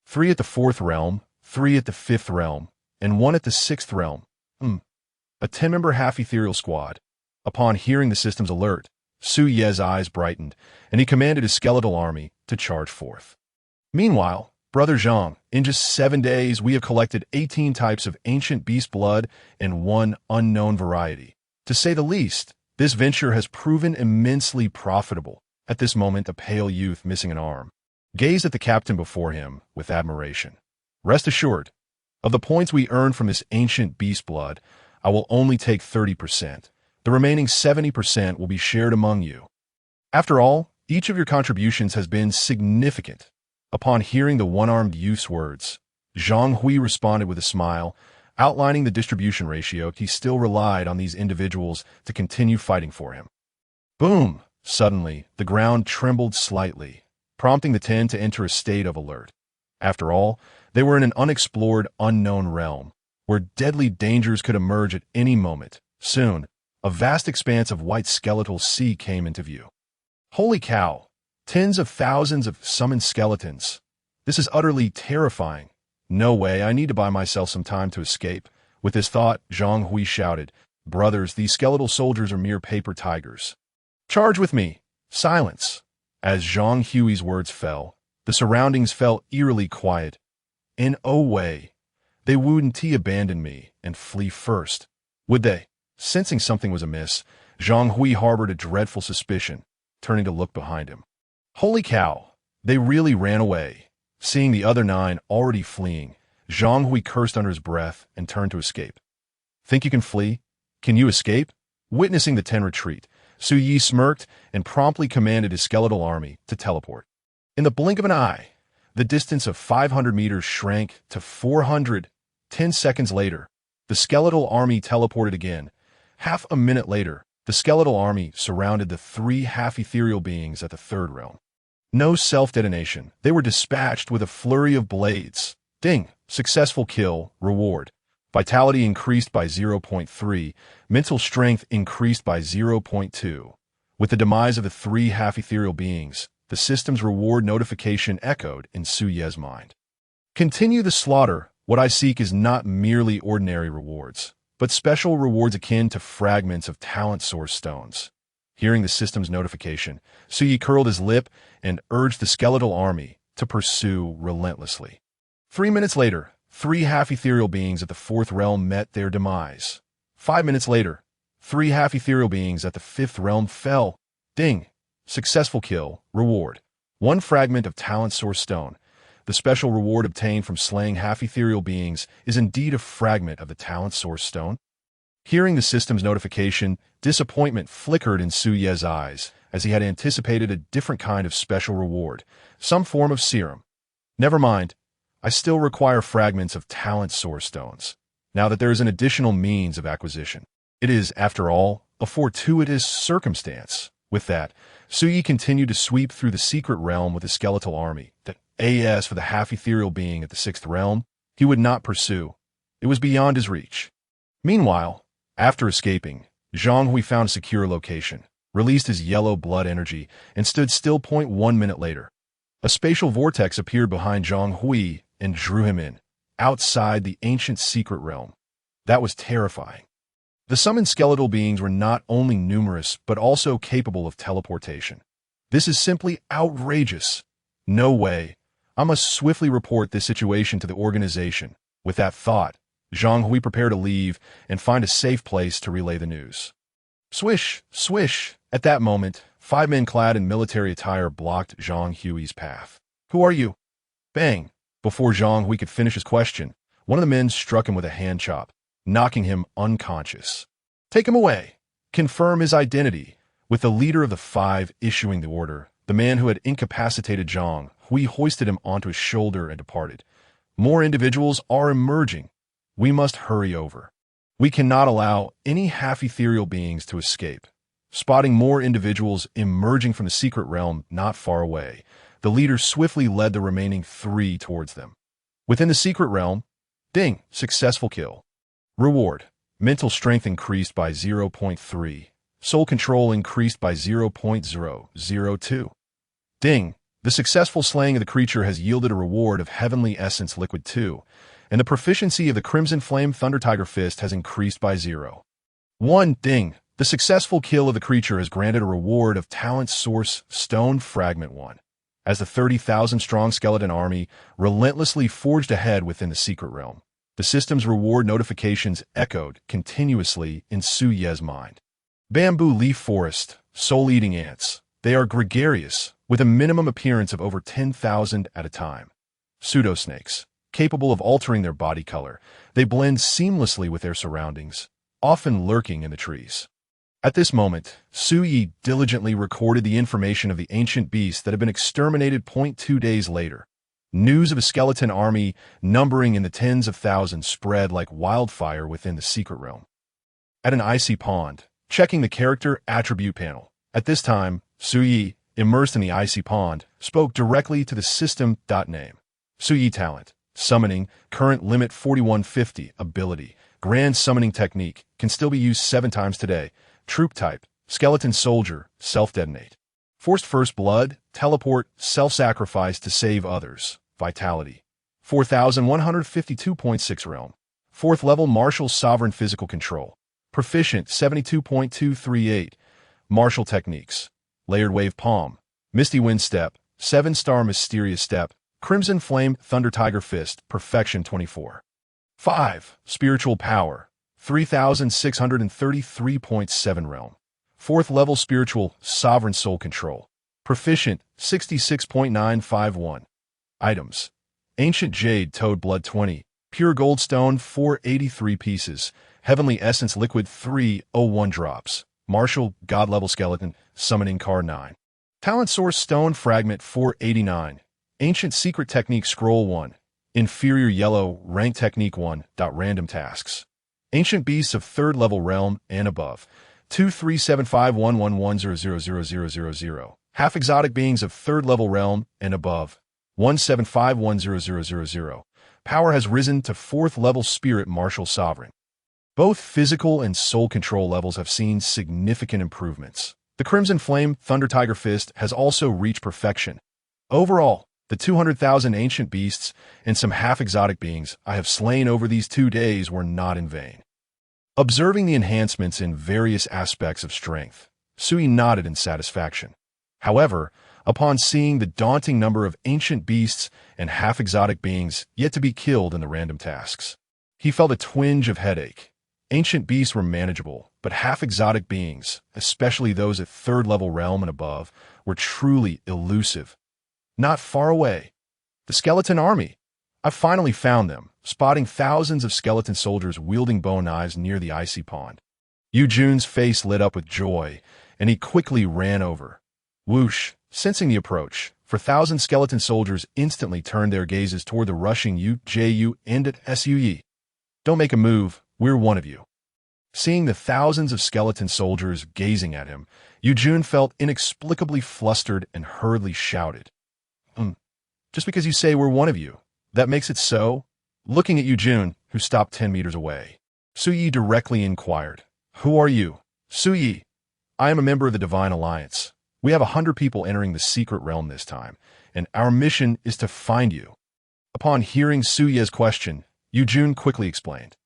3 at the fourth realm, 3 at the fifth realm, and 1 at the sixth realm. A 10-member half-ethereal squad. Upon hearing the system's alert, Su Ye's eyes brightened, and he commanded his skeletal army to charge forth. Meanwhile, Brother Zhang, in just 7 days we have collected 18 types of ancient beast blood and 1 unknown variety. To say the least, this venture has proven immensely profitable. At this moment, a pale youth missing an arm gazed at the captain before him with admiration. Rest assured, of the points we earned from this ancient beast blood, I will only take 30%. The remaining 70% will be shared among you. After all, each of your contributions has been significant. Upon hearing the one-armed youth's words, Zhang Hui responded with a smile, outlining the distribution ratio. He still relied on these individuals to continue fighting for him. Boom! Suddenly, the ground trembled slightly, prompting the 10 to enter a state of alert. After all, they were in an unexplored, unknown realm, where deadly dangers could emerge at any moment. Soon, a vast expanse of white skeletal sea came into view. Holy cow! Tens of thousands of summoned skeletons. This is utterly terrifying. No way, I need to buy myself some time to escape. With this thought, Zhang Hui shouted, "Brothers, these skeletal soldiers are mere paper tigers. Charge with me!" Silence. As Zhang Hui's words fell, the surroundings felt eerily quiet. In no way. They wouldn't abandon me and flee first, would they? Sensing something was amiss, Zhang Hui harbored a dreadful suspicion, turning to look behind him. Holy cow! They really ran away. Seeing the other 9 already fleeing, Zhang Hui cursed under his breath and turned to escape. Think you can flee? Can you escape? Witnessing the 10 retreat, Su Yi smirked and promptly commanded his skeletal army to teleport. In the blink of an eye, the distance of 500 meters shrank to 400. 10 seconds later, the skeletal army teleported again. Half a minute later, the skeletal army surrounded the 3 half-ethereal beings at the third realm. No self-detonation. They were dispatched with a flurry of blades. Ding! Successful kill. Reward. Vitality increased by 0.3. Mental strength increased by 0.2. With the demise of the 3 half-ethereal beings, the system's reward notification echoed in Su Ye's mind. Continue the slaughter. What I seek is not merely ordinary rewards, but special rewards akin to fragments of talent source stones. Hearing the system's notification, Su Yi curled his lip and urged the skeletal army to pursue relentlessly. 3 minutes later, 3 half-ethereal beings at the fourth realm met their demise. 5 minutes later, 3 half-ethereal beings at the fifth realm fell. Ding! Successful kill. Reward. 1 fragment of talent source stone. The special reward obtained from slaying half-ethereal beings is indeed a fragment of the talent source stone. Hearing the system's notification, disappointment flickered in Su Ye's eyes, as he had anticipated a different kind of special reward, some form of serum. Never mind, I still require fragments of talent source stones, now that there is an additional means of acquisition. It is, after all, a fortuitous circumstance. With that, Su Yi continued to sweep through the secret realm with his skeletal army. As for the half-ethereal being at the sixth realm, he would not pursue. It was beyond his reach. Meanwhile, after escaping, Zhang Hui found a secure location, released his yellow blood energy, and stood still. 1 minute later, a spatial vortex appeared behind Zhang Hui and drew him in, outside the ancient secret realm. That was terrifying. The summoned skeletal beings were not only numerous, but also capable of teleportation. This is simply outrageous. No way. I must swiftly report this situation to the organization. With that thought, Zhang Hui prepared to leave and find a safe place to relay the news. Swish, swish. At that moment, 5 men clad in military attire blocked Zhang Hui's path. Who are you? Bang. Before Zhang Hui could finish his question, one of the men struck him with a hand chop, knocking him unconscious. Take him away. Confirm his identity. With the leader of the 5 issuing the order, the man who had incapacitated Zhang Hui hoisted him onto his shoulder and departed. More individuals are emerging. We must hurry over. We cannot allow any half-ethereal beings to escape. Spotting more individuals emerging from the secret realm not far away, the leader swiftly led the remaining 3 towards them. Within the secret realm, ding, successful kill. Reward, mental strength increased by 0.3. Soul control increased by 0.002. Ding, the successful slaying of the creature has yielded a reward of Heavenly Essence Liquid 2, and the proficiency of the Crimson Flame Thunder Tiger Fist has increased by 0.1. Ding, the successful kill of the creature has granted a reward of Talent Source Stone Fragment 1. As the 30,000-strong skeleton army relentlessly forged ahead within the secret realm, the system's reward notifications echoed continuously in Su Ye's mind. Bamboo leaf forest, soul-eating ants. They are gregarious, with a minimum appearance of over 10,000 at a time. Pseudosnakes, capable of altering their body color, they blend seamlessly with their surroundings, often lurking in the trees. At this moment, Su Yi diligently recorded the information of the ancient beasts that had been exterminated. 2 days later, news of a skeleton army numbering in the tens of thousands spread like wildfire within the secret realm. At an icy pond, checking the character attribute panel. At this time, Su Yi, immersed in the icy pond, spoke directly to the system. Name. Su Yi talent. Summoning, current limit 4150, ability. Grand summoning technique, can still be used 7 times today. Troop type, skeleton soldier, self-detonate. Forced first blood, teleport, self-sacrifice to save others. Vitality. 4152.6 realm. 4th level martial sovereign physical control. Proficient 72.238. Martial techniques. Layered wave palm. Misty wind step. 7-star mysterious step. Crimson flame thunder tiger fist. Perfection 24. 5. Spiritual power. 3633.7 realm. 4th level spiritual sovereign soul control. Proficient 66.951. Items. Ancient jade toad blood 20. Pure gold stone 483 pieces. Heavenly essence liquid 301 drops. Martial god level skeleton summoning card 9. Talent source stone fragment 489. Ancient secret technique scroll 1. Inferior yellow rank technique 1. Random tasks. Ancient beasts of 3rd level realm and above. 2375111000000. Half exotic beings of 3rd level realm and above. 175100000. Power has risen to 4th level spirit martial sovereign. Both physical and soul control levels have seen significant improvements. The Crimson Flame Thunder Tiger Fist has also reached perfection. Overall, the 200,000 ancient beasts and some half-exotic beings I have slain over these 2 days were not in vain. Observing the enhancements in various aspects of strength, Sui nodded in satisfaction. However, upon seeing the daunting number of ancient beasts and half-exotic beings yet to be killed in the random tasks, he felt a twinge of headache. Ancient beasts were manageable, but half-exotic beings, especially those at 3rd level realm and above, were truly elusive. Not far away, the skeleton army. I finally found them, spotting thousands of skeleton soldiers wielding bow knives near the icy pond. Yu Jun's face lit up with joy, and he quickly ran over. Whoosh, sensing the approach, 4,000 skeleton soldiers instantly turned their gazes toward the rushing Ju and at Sue. Don't make a move, we're one of you. Seeing the thousands of skeleton soldiers gazing at him, Yu Jun felt inexplicably flustered and hurriedly shouted. Just because you say we're one of you, that makes it so? Looking at Yu Jun, who stopped 10 meters away, Su Yi directly inquired, Who are you? Su Yi, I am a member of the Divine Alliance. We have 100 people entering the secret realm this time, and our mission is to find you. Upon hearing Su Ye's question, Yu Jun quickly explained,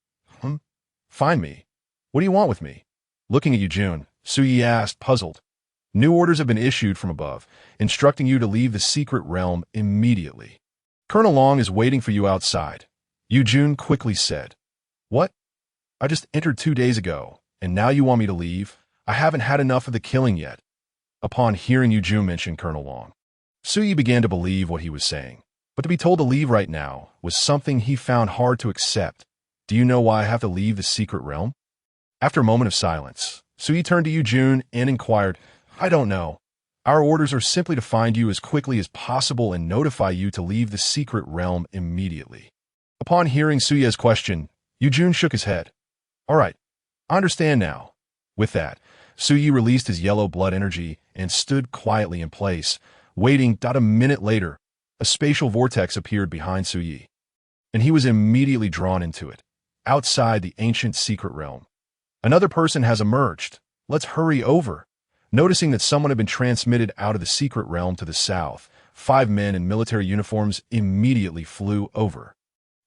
Find me? What do you want with me? Looking at Yu Jun, Su Yi asked, puzzled. New orders have been issued from above, instructing you to leave the secret realm immediately. Colonel Long is waiting for you outside. Yu Jun quickly said. What? I just entered 2 days ago, and now you want me to leave? I haven't had enough of the killing yet. Upon hearing Yu Jun mention Colonel Long, Su Yi began to believe what he was saying, but to be told to leave right now was something he found hard to accept. Do you know why I have to leave the secret realm? After a moment of silence, Su Yi turned to Yu Jun and inquired, I don't know. Our orders are simply to find you as quickly as possible and notify you to leave the secret realm immediately. Upon hearing Suye's question, Yujun shook his head. All right, I understand now. With that, Suyi released his yellow blood energy and stood quietly in place, waiting. A minute later, a spatial vortex appeared behind Suyi, and he was immediately drawn into it, outside the ancient secret realm. Another person has emerged. Let's hurry over. Noticing that someone had been transmitted out of the secret realm to the south, 5 men in military uniforms immediately flew over.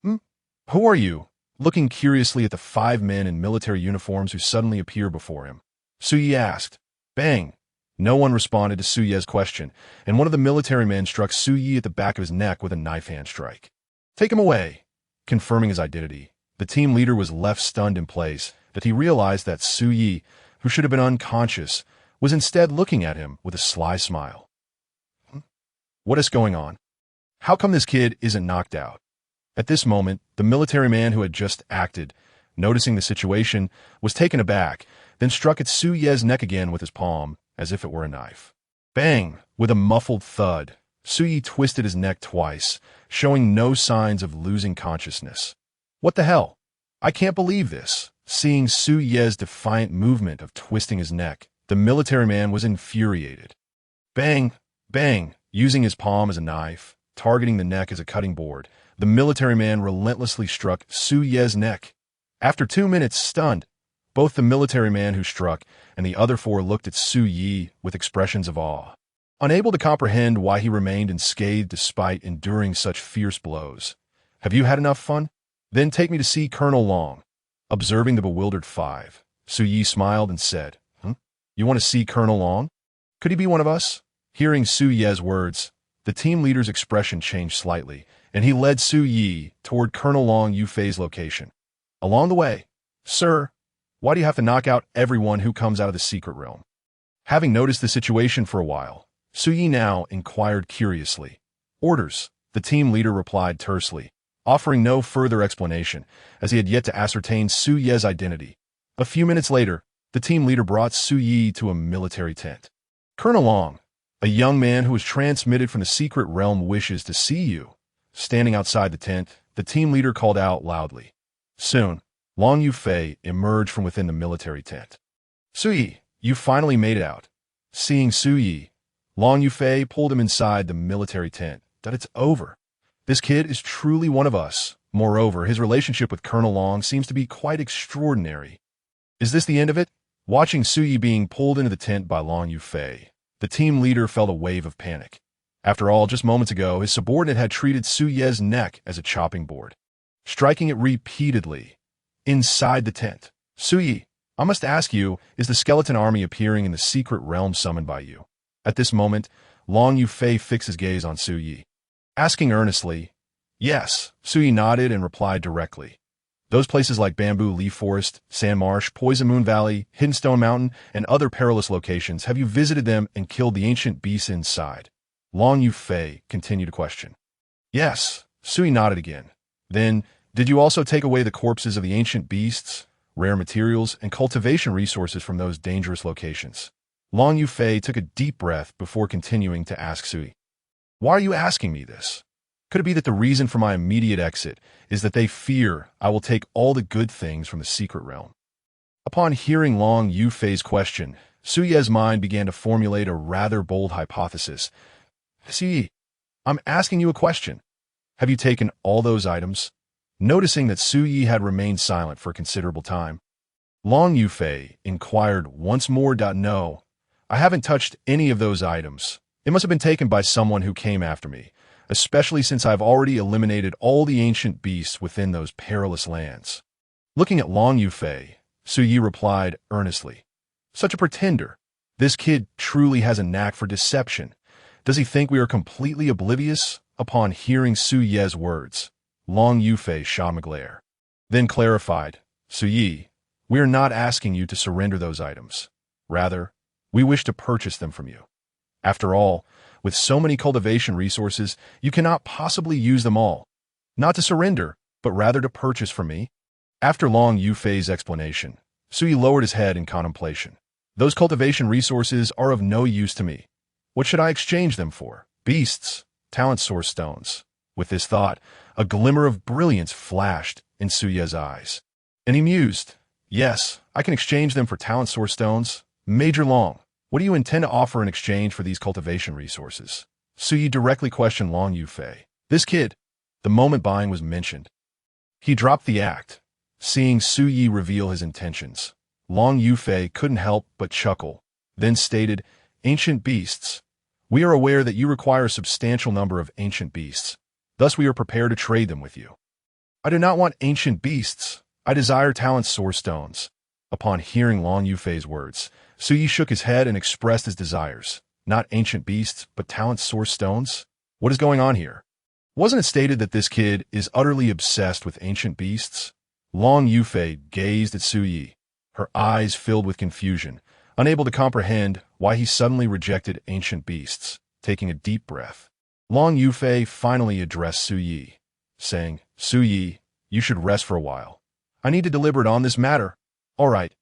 Who are you? Looking curiously at the 5 men in military uniforms who suddenly appear before him, Suyi asked. Bang! No one responded to Suye's question, and one of the military men struck Suyi at the back of his neck with a knife hand strike. Take him away! Confirming his identity, the team leader was left stunned in place, that he realized that Suyi, who should have been unconscious, was instead looking at him with a sly smile. What is going on? How come this kid isn't knocked out? At this moment, the military man who had just acted, noticing the situation, was taken aback, then struck at Suye's neck again with his palm, as if it were a knife. Bang! With a muffled thud, Suyi twisted his neck twice, showing no signs of losing consciousness. What the hell? I can't believe this. Seeing Suye's defiant movement of twisting his neck, the military man was infuriated. Bang! Bang! Using his palm as a knife, targeting the neck as a cutting board, the military man relentlessly struck Suye's neck. After 2 minutes stunned, both the military man who struck and the other 4 looked at Suyi with expressions of awe, unable to comprehend why he remained unscathed despite enduring such fierce blows. Have you had enough fun? Then take me to see Colonel Long. Observing the bewildered 5, Suyi smiled and said, You want to see Colonel Long? Could he be one of us? Hearing Suye's words, the team leader's expression changed slightly, and he led Suyi toward Colonel Long Yufei's location. Along the way, Sir, why do you have to knock out everyone who comes out of the secret realm? Having noticed the situation for a while, Suyi now inquired curiously. Orders, the team leader replied tersely, offering no further explanation, as he had yet to ascertain Suye's identity. A few minutes later, the team leader brought Suyi to a military tent. Colonel Long, a young man who was transmitted from the secret realm, wishes to see you. Standing outside the tent, the team leader called out loudly. Soon, Long Yufei emerged from within the military tent. Suyi, you finally made it out. Seeing Suyi, Long Yufei pulled him inside the military tent. That it's over. This kid is truly one of us. Moreover, his relationship with Colonel Long seems to be quite extraordinary. Is this the end of it? Watching Suyi being pulled into the tent by Long Yufei, the team leader felt a wave of panic. After all, just moments ago, his subordinate had treated Suye's neck as a chopping board, striking it repeatedly. Inside the tent, Suyi, I must ask you, is the skeleton army appearing in the secret realm summoned by you? At this moment, Long Yufei fixed his gaze on Suyi, asking earnestly. Yes, Suyi nodded and replied directly. Those places like Bamboo Leaf Forest, Sand Marsh, Poison Moon Valley, Hidden Stone Mountain, and other perilous locations, have you visited them and killed the ancient beasts inside? Long Yufei continued to question. Yes, Suyi nodded again. Then, did you also take away the corpses of the ancient beasts, rare materials, and cultivation resources from those dangerous locations? Long Yufei took a deep breath before continuing to ask Suyi. Why are you asking me this? Could it be that the reason for my immediate exit is that they fear I will take all the good things from the secret realm? Upon hearing Long Yufei's question, Suye's mind began to formulate a rather bold hypothesis. Suyi, I'm asking you a question. Have you taken all those items? Noticing that Suyi had remained silent for a considerable time, Long Yufei inquired once more. No, I haven't touched any of those items. It must have been taken by someone who came after me, especially since I've already eliminated all the ancient beasts within those perilous lands. Looking at Long Yufei, Suyi replied earnestly. Such a pretender. This kid truly has a knack for deception. Does he think we are completely oblivious? Upon hearing Suye's words, Long Yufei shot him a glare, then clarified, Suyi, we are not asking you to surrender those items. Rather, we wish to purchase them from you. After all, with so many cultivation resources, you cannot possibly use them all. Not to surrender, but rather to purchase from me. After Long Yufei's explanation, Suyi lowered his head in contemplation. Those cultivation resources are of no use to me. What should I exchange them for? Beasts, talent source stones. With this thought, a glimmer of brilliance flashed in Suye's eyes. And he mused, yes, I can exchange them for talent source stones. Major Long, what do you intend to offer in exchange for these cultivation resources? Suye directly questioned Long Yufei. This kid, the moment buying was mentioned. He dropped the act, seeing Suye reveal his intentions. Long Yufei couldn't help but chuckle, then stated, ancient beasts. We are aware that you require a substantial number of ancient beasts. Thus we are prepared to trade them with you. I do not want ancient beasts. I desire talent source stones. Upon hearing Long Yufei's words, Suye shook his head and expressed his desires. Not ancient beasts, but talent source stones? What is going on here? Wasn't it stated that this kid is utterly obsessed with ancient beasts? Long Yufei gazed at Suye, her eyes filled with confusion, unable to comprehend why he suddenly rejected ancient beasts. Taking a deep breath, Long Yufei finally addressed Suye, saying, Suye, you should rest for a while. I need to deliberate on this matter. All right.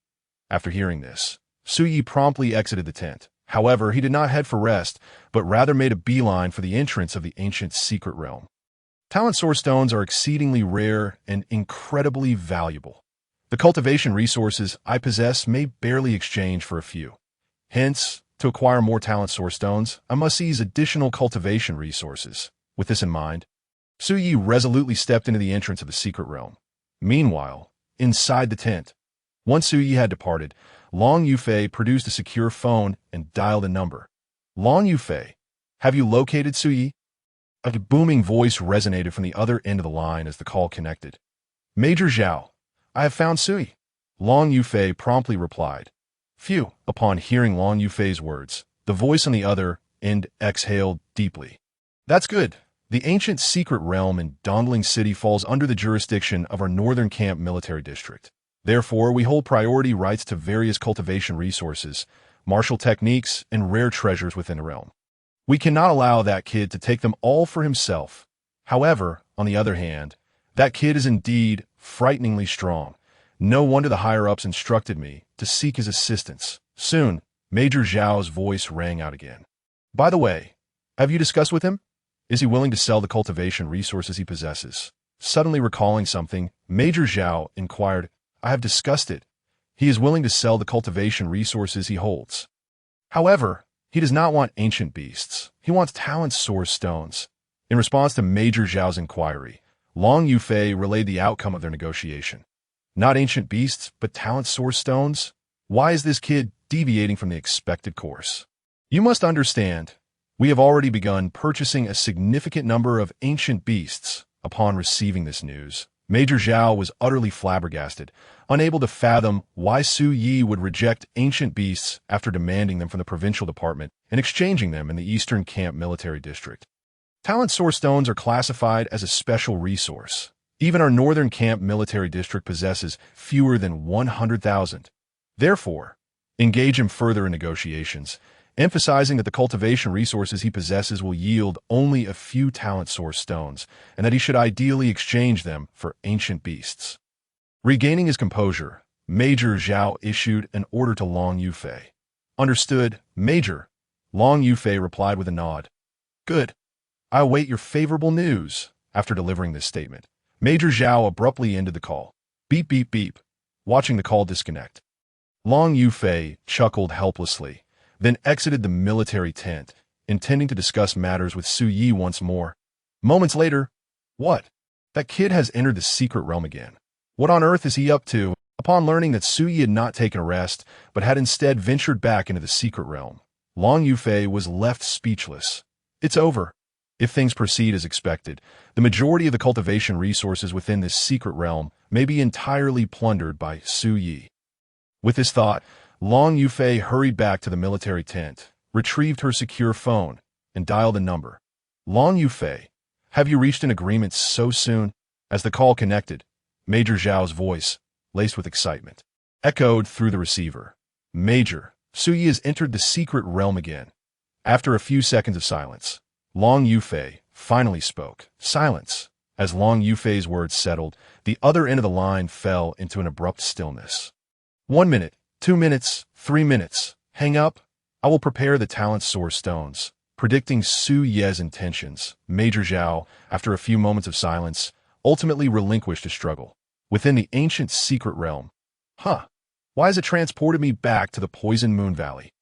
After hearing this, Suye promptly exited the tent. However, he did not head for rest, but rather made a beeline for the entrance of the ancient secret realm. Talent source stones are exceedingly rare and incredibly valuable. The cultivation resources I possess may barely exchange for a few. Hence, to acquire more talent source stones, I must seize additional cultivation resources. With this in mind, Suye resolutely stepped into the entrance of the secret realm. Meanwhile, inside the tent, once Suye had departed, Long Yufei produced a secure phone and dialed a number. Long Yufei, have you located Suye? A booming voice resonated from the other end of the line as the call connected. Major Zhao, I have found Suye. Long Yufei promptly replied. Phew. Upon hearing Long Yufei's words, the voice on the other end exhaled deeply. That's good. The ancient secret realm in Dongling City falls under the jurisdiction of our Northern Camp Military District. Therefore, we hold priority rights to various cultivation resources, martial techniques, and rare treasures within the realm. We cannot allow that kid to take them all for himself. However, on the other hand, that kid is indeed frighteningly strong. No wonder the higher-ups instructed me to seek his assistance. Soon, Major Zhao's voice rang out again. By the way, have you discussed with him? Is he willing to sell the cultivation resources he possesses? Suddenly recalling something, Major Zhao inquired, I have discussed it. He is willing to sell the cultivation resources he holds. However, he does not want ancient beasts. He wants talent source stones. In response to Major Zhao's inquiry, Long Yufei relayed the outcome of their negotiation. Not ancient beasts, but talent source stones? Why is this kid deviating from the expected course? You must understand, we have already begun purchasing a significant number of ancient beasts. Upon receiving this news, Major Zhao was utterly flabbergasted, unable to fathom why Suye would reject ancient beasts after demanding them from the provincial department and exchanging them in the Eastern Camp Military District. Talent source stones are classified as a special resource. Even our Northern Camp Military District possesses fewer than 100,000. Therefore, engage him further in negotiations, emphasizing that the cultivation resources he possesses will yield only a few talent source stones, and that he should ideally exchange them for ancient beasts. Regaining his composure, Major Zhao issued an order to Long Yufei. Understood, Major. Long Yufei replied with a nod. Good. I await your favorable news. After delivering this statement, Major Zhao abruptly ended the call. Beep, beep, beep. Watching the call disconnect. Long Yufei chuckled helplessly, then exited the military tent, intending to discuss matters with Suye once more. Moments later, what? That kid has entered the secret realm again. What on earth is he up to? Upon learning that Suye had not taken a rest, but had instead ventured back into the secret realm, Long Yufei was left speechless. It's over. If things proceed as expected, the majority of the cultivation resources within this secret realm may be entirely plundered by Suye. With this thought, Long Yufei hurried back to the military tent, retrieved her secure phone, and dialed a number. Long Yufei, have you reached an agreement so soon? As the call connected, Major Zhao's voice, laced with excitement, echoed through the receiver. Major, Suye has entered the secret realm again. After a few seconds of silence, Long Yufei finally spoke. Silence. As Long Yufei's words settled, the other end of the line fell into an abrupt stillness. 1 minute. 2 minutes, 3 minutes. Hang up. I will prepare the talent source stones. Predicting Su Ye's intentions, Major Zhao, after a few moments of silence, ultimately relinquished his struggle. Within the ancient secret realm. Why has it transported me back to the Poison Moon Valley?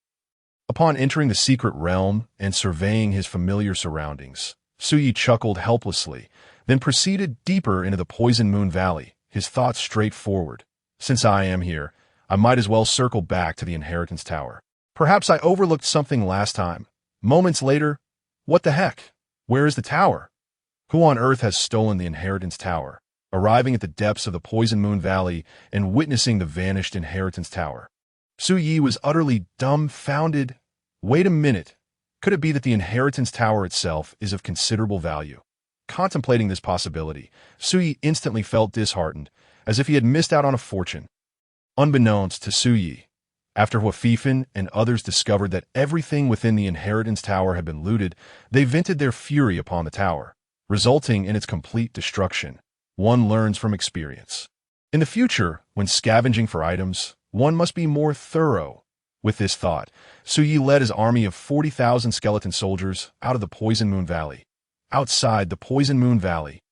Upon entering the secret realm and surveying his familiar surroundings, Su Yi chuckled helplessly, then proceeded deeper into the Poison Moon Valley, his thoughts straightforward. Since I am here, I might as well circle back to the Inheritance Tower. Perhaps I overlooked something last time. Moments later, what the heck? Where is the tower? Who on earth has stolen the Inheritance Tower? Arriving at the depths of the Poison Moon Valley and witnessing the vanished Inheritance Tower, Su Yi was utterly dumbfounded. Wait a minute. Could it be that the Inheritance Tower itself is of considerable value? Contemplating this possibility, Su Yi instantly felt disheartened, as if he had missed out on a fortune. Unbeknownst to Su Yi, after Huafifan and others discovered that everything within the Inheritance Tower had been looted, they vented their fury upon the tower, resulting in its complete destruction. One learns from experience. In the future, when scavenging for items, one must be more thorough. With this thought, Su Yi led his army of 40,000 skeleton soldiers out of the Poison Moon Valley. Outside the Poison Moon Valley.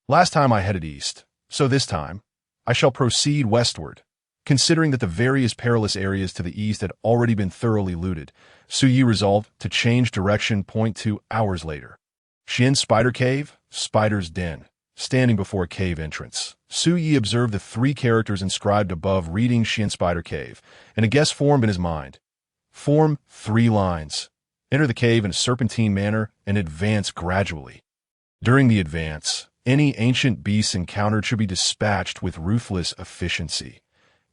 Last time I headed east, so this time, I shall proceed westward. Considering that the various perilous areas to the east had already been thoroughly looted, Su Yi resolved to change direction. 2 hours later. Xian Spider Cave, Spider's Den. Standing before a cave entrance, Su Yi observed the 3 characters inscribed above reading Xian Spider Cave, and a guess formed in his mind. Form 3 lines. Enter the cave in a serpentine manner and advance gradually. During the advance, any ancient beasts encountered should be dispatched with ruthless efficiency.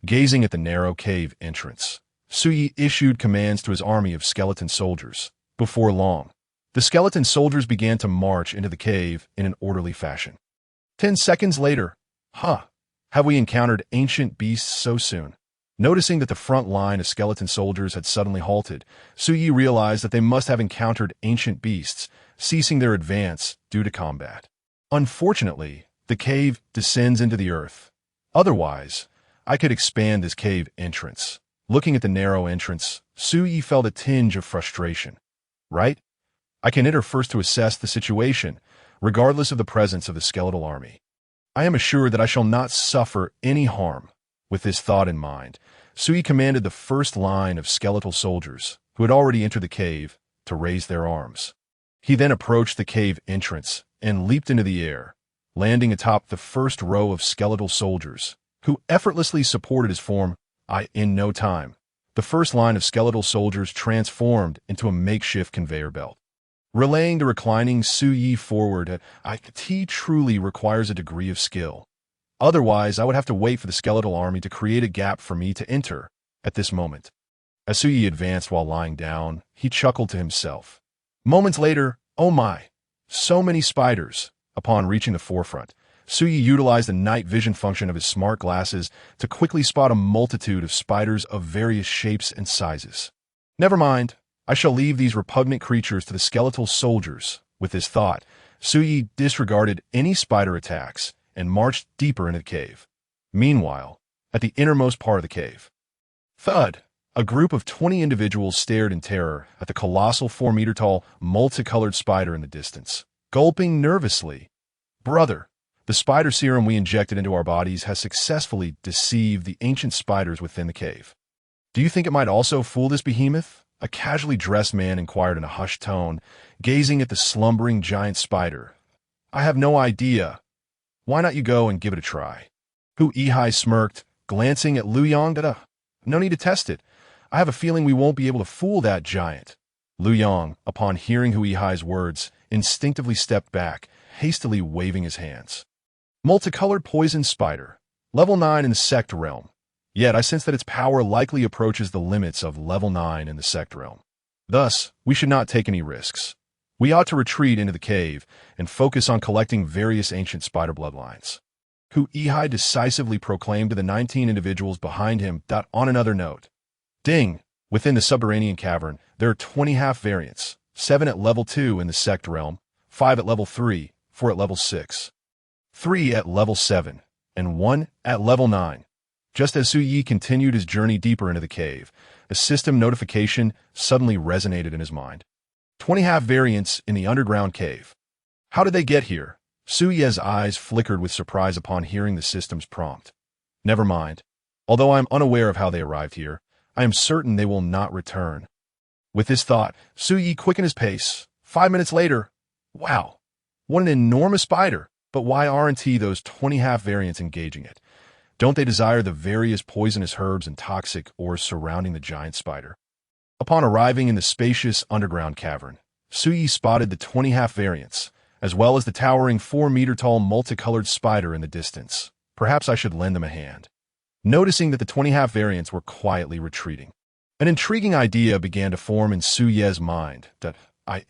Gazing at the narrow cave entrance, Su Yi issued commands to his army of skeleton soldiers. Before long, the skeleton soldiers began to march into the cave in an orderly fashion. 10 seconds later, have we encountered ancient beasts so soon? Noticing that the front line of skeleton soldiers had suddenly halted, Su Yi realized that they must have encountered ancient beasts, ceasing their advance due to combat. Unfortunately, the cave descends into the earth. Otherwise, I could expand this cave entrance. Looking at the narrow entrance, Su Yi felt a tinge of frustration. Right? I can enter first to assess the situation, regardless of the presence of the skeletal army. I am assured that I shall not suffer any harm. With this thought in mind, Su Yi commanded the first line of skeletal soldiers, who had already entered the cave, to raise their arms. He then approached the cave entrance and leaped into the air, landing atop the first row of skeletal soldiers, who effortlessly supported his form. In no time, the first line of skeletal soldiers transformed into a makeshift conveyor belt. Relaying the reclining Su Yi forward, it truly requires a degree of skill. Otherwise, I would have to wait for the skeletal army to create a gap for me to enter at this moment. As Su Yi advanced while lying down, he chuckled to himself. Moments later, oh my, so many spiders. Upon reaching the forefront, Su Yi utilized the night vision function of his smart glasses to quickly spot a multitude of spiders of various shapes and sizes. Never mind. I shall leave these repugnant creatures to the skeletal soldiers. With this thought, Su Yi disregarded any spider attacks and marched deeper into the cave. Meanwhile, at the innermost part of the cave, thud! A group of 20 individuals stared in terror at the colossal 4-meter-tall, multicolored spider in the distance, gulping nervously. Brother, the spider serum we injected into our bodies has successfully deceived the ancient spiders within the cave. Do you think it might also fool this behemoth? A casually dressed man inquired in a hushed tone, gazing at the slumbering giant spider. I have no idea. Why not you go and give it a try? Hu Yihai smirked, glancing at Lu Yang. No need to test it. I have a feeling we won't be able to fool that giant. Lu Yang, upon hearing Hu Yihai's words, instinctively stepped back, hastily waving his hands. Multicolored poison spider. Level 9 in the sect realm. Yet I sense that its power likely approaches the limits of level 9 in the sect realm. Thus, we should not take any risks. We ought to retreat into the cave and focus on collecting various ancient spider bloodlines. Hu Yihai decisively proclaimed to the 19 individuals behind him. On another note, ding! Within the subterranean cavern, there are 20 half variants, 7 at level 2 in the sect realm, 5 at level 3, 4 at level 6, 3 at level 7, and 1 at level 9. Just as Su Yi continued his journey deeper into the cave, a system notification suddenly resonated in his mind. 20 half variants in the underground cave. How did they get here? Suye's eyes flickered with surprise upon hearing the system's prompt. Never mind. Although I am unaware of how they arrived here, I am certain they will not return. With this thought, Suye quickened his pace. 5 minutes later, wow, what an enormous spider! But why aren't those 20 half variants engaging it? Don't they desire the various poisonous herbs and toxic ores surrounding the giant spider? Upon arriving in the spacious underground cavern, Suye spotted the 20 half variants, as well as the towering 4-meter-tall multicolored spider in the distance. Perhaps I should lend them a hand. Noticing that the 20 half variants were quietly retreating, an intriguing idea began to form in Suye's mind that,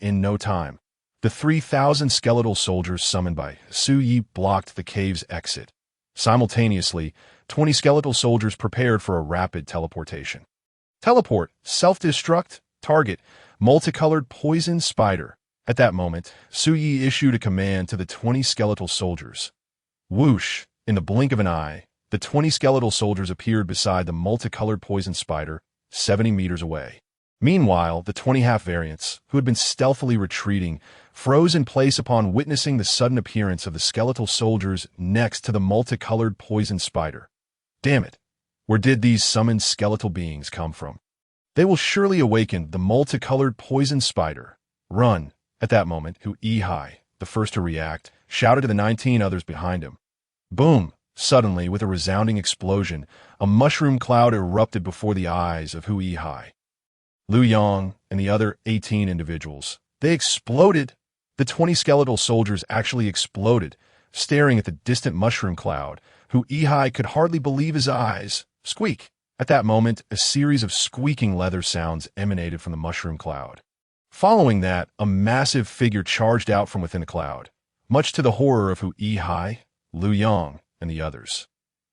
in no time, the 3,000 skeletal soldiers summoned by Suye blocked the cave's exit. Simultaneously, 20 skeletal soldiers prepared for a rapid teleportation. Teleport, self-destruct, target, multicolored poison spider. At that moment, Suye issued a command to the 20 skeletal soldiers. Whoosh! In the blink of an eye, the 20 skeletal soldiers appeared beside the multicolored poison spider, 70 meters away. Meanwhile, the 20 half variants, who had been stealthily retreating, froze in place upon witnessing the sudden appearance of the skeletal soldiers next to the multicolored poison spider. Damn it! Where did these summoned skeletal beings come from? They will surely awaken the multicolored poison spider. Run! At that moment, Hu-Ehai, the first to react, shouted to the 19 others behind him. Boom! Suddenly, with a resounding explosion, a mushroom cloud erupted before the eyes of Hu-Ehai. Liu Yang and the other 18 individuals. They exploded! The 20 skeletal soldiers actually exploded, staring at the distant mushroom cloud. Hu-Ehai could hardly believe his eyes. Squeak! At that moment, a series of squeaking leather sounds emanated from the mushroom cloud. Following that, a massive figure charged out from within the cloud, much to the horror of Hu-Ehai, Liu Yang, and the others.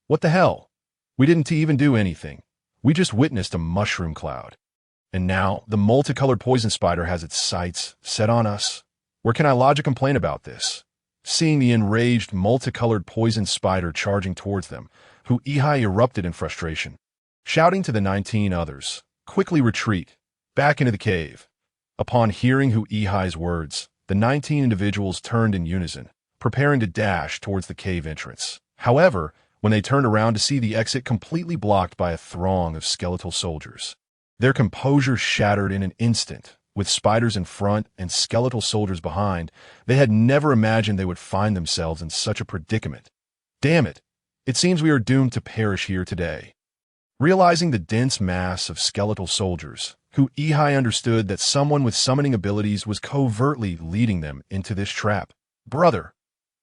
What the hell? We didn't even do anything. We just witnessed a mushroom cloud. And now, the multicolored poison spider has its sights set on us. Where can I lodge a complaint about this? Seeing the enraged, multicolored poison spider charging towards them, Hu-Ehai erupted in frustration, shouting to the 19 others, quickly retreat, back into the cave. Upon hearing Hu-Ehai's words, the 19 individuals turned in unison, preparing to dash towards the cave entrance. However, when they turned around to see the exit completely blocked by a throng of skeletal soldiers, their composure shattered in an instant. With spiders in front and skeletal soldiers behind, they had never imagined they would find themselves in such a predicament. Damn it! It seems we are doomed to perish here today. Realizing the dense mass of skeletal soldiers, Hu-Ehai understood that someone with summoning abilities was covertly leading them into this trap. Brother,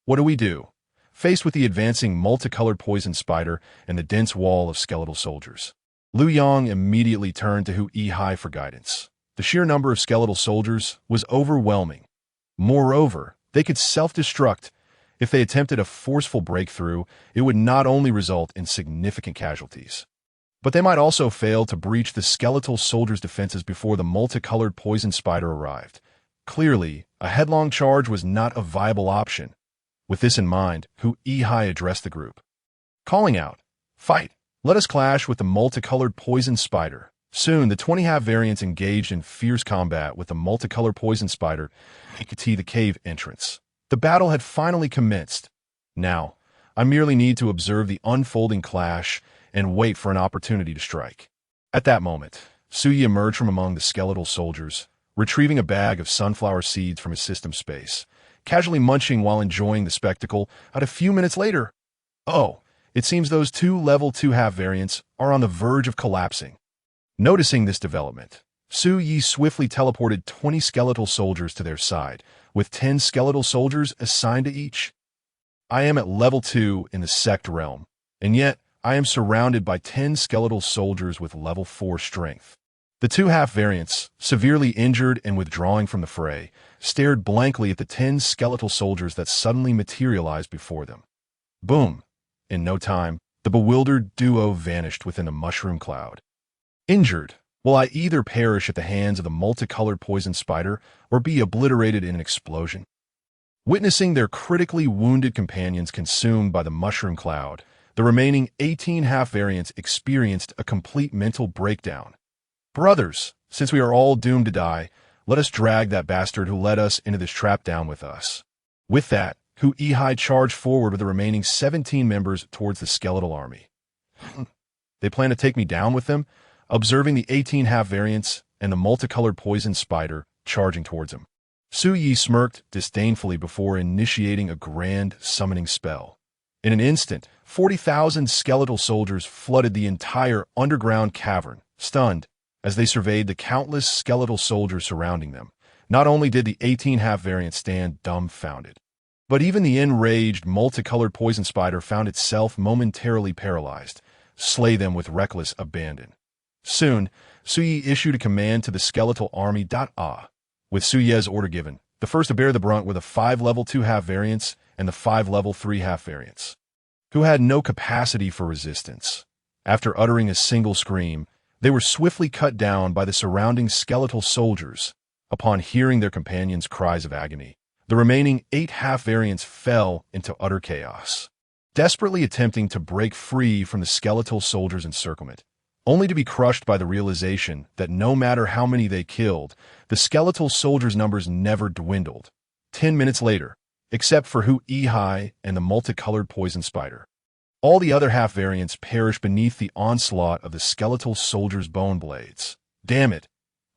what do we do? Faced with the advancing multicolored poison spider and the dense wall of skeletal soldiers, Liu Yang immediately turned to Hu-Ehai for guidance. The sheer number of skeletal soldiers was overwhelming. Moreover, they could self-destruct. If they attempted a forceful breakthrough, it would not only result in significant casualties, but they might also fail to breach the skeletal soldiers' defenses before the multicolored poison spider arrived. Clearly, a headlong charge was not a viable option. With this in mind, Hu-Ehai addressed the group, calling out, "Fight! Let us clash with the multicolored poison spider." Soon, the 20 half variants engaged in fierce combat with the multicolored poison spider at the cave entrance. The battle had finally commenced. Now, I merely need to observe the unfolding clash and wait for an opportunity to strike. At that moment, Suye emerged from among the skeletal soldiers, retrieving a bag of sunflower seeds from his system space, casually munching while enjoying the spectacle. At a few minutes later, oh, it seems those two level 2 half variants are on the verge of collapsing. Noticing this development, Suye swiftly teleported 20 skeletal soldiers to their side, with 10 skeletal soldiers assigned to each. I am at level 2 in the sect realm, and yet I am surrounded by 10 skeletal soldiers with level 4 strength. The 2 half variants, severely injured and withdrawing from the fray, stared blankly at the 10 skeletal soldiers that suddenly materialized before them. Boom! In no time, the bewildered duo vanished within the mushroom cloud. Injured, will I either perish at the hands of the multicolored poison spider or be obliterated in an explosion? Witnessing their critically wounded companions consumed by the mushroom cloud, the remaining 18 half variants experienced a complete mental breakdown. Brothers, since we are all doomed to die, let us drag that bastard who led us into this trap down with us. With that, Hu Ehai charged forward with the remaining 17 members towards the skeletal army. They plan to take me down with them, observing the 18 half-variants and the multicolored poison spider charging towards him. Su Yi smirked disdainfully before initiating a grand summoning spell. In an instant, 40,000 skeletal soldiers flooded the entire underground cavern, stunned, as they surveyed the countless skeletal soldiers surrounding them. Not only did the 18 half-variants stand dumbfounded, but even the enraged, multicolored poison spider found itself momentarily paralyzed. Slay them with reckless abandon. Soon, Su Yi issued a command to the skeletal army. With Su Ye's order given, the first to bear the brunt were the 5 level 2 half-variants and the 5 level 3 half-variants, who had no capacity for resistance. After uttering a single scream, they were swiftly cut down by the surrounding skeletal soldiers. Upon hearing their companions' cries of agony, the remaining 8 half-variants fell into utter chaos, desperately attempting to break free from the skeletal soldiers' encirclement, only to be crushed by the realization that no matter how many they killed, the skeletal soldiers' numbers never dwindled. 10 minutes later, except for Hu Ehai and the multicolored poison spider, all the other half-variants perished beneath the onslaught of the skeletal soldiers' bone blades. Damn it!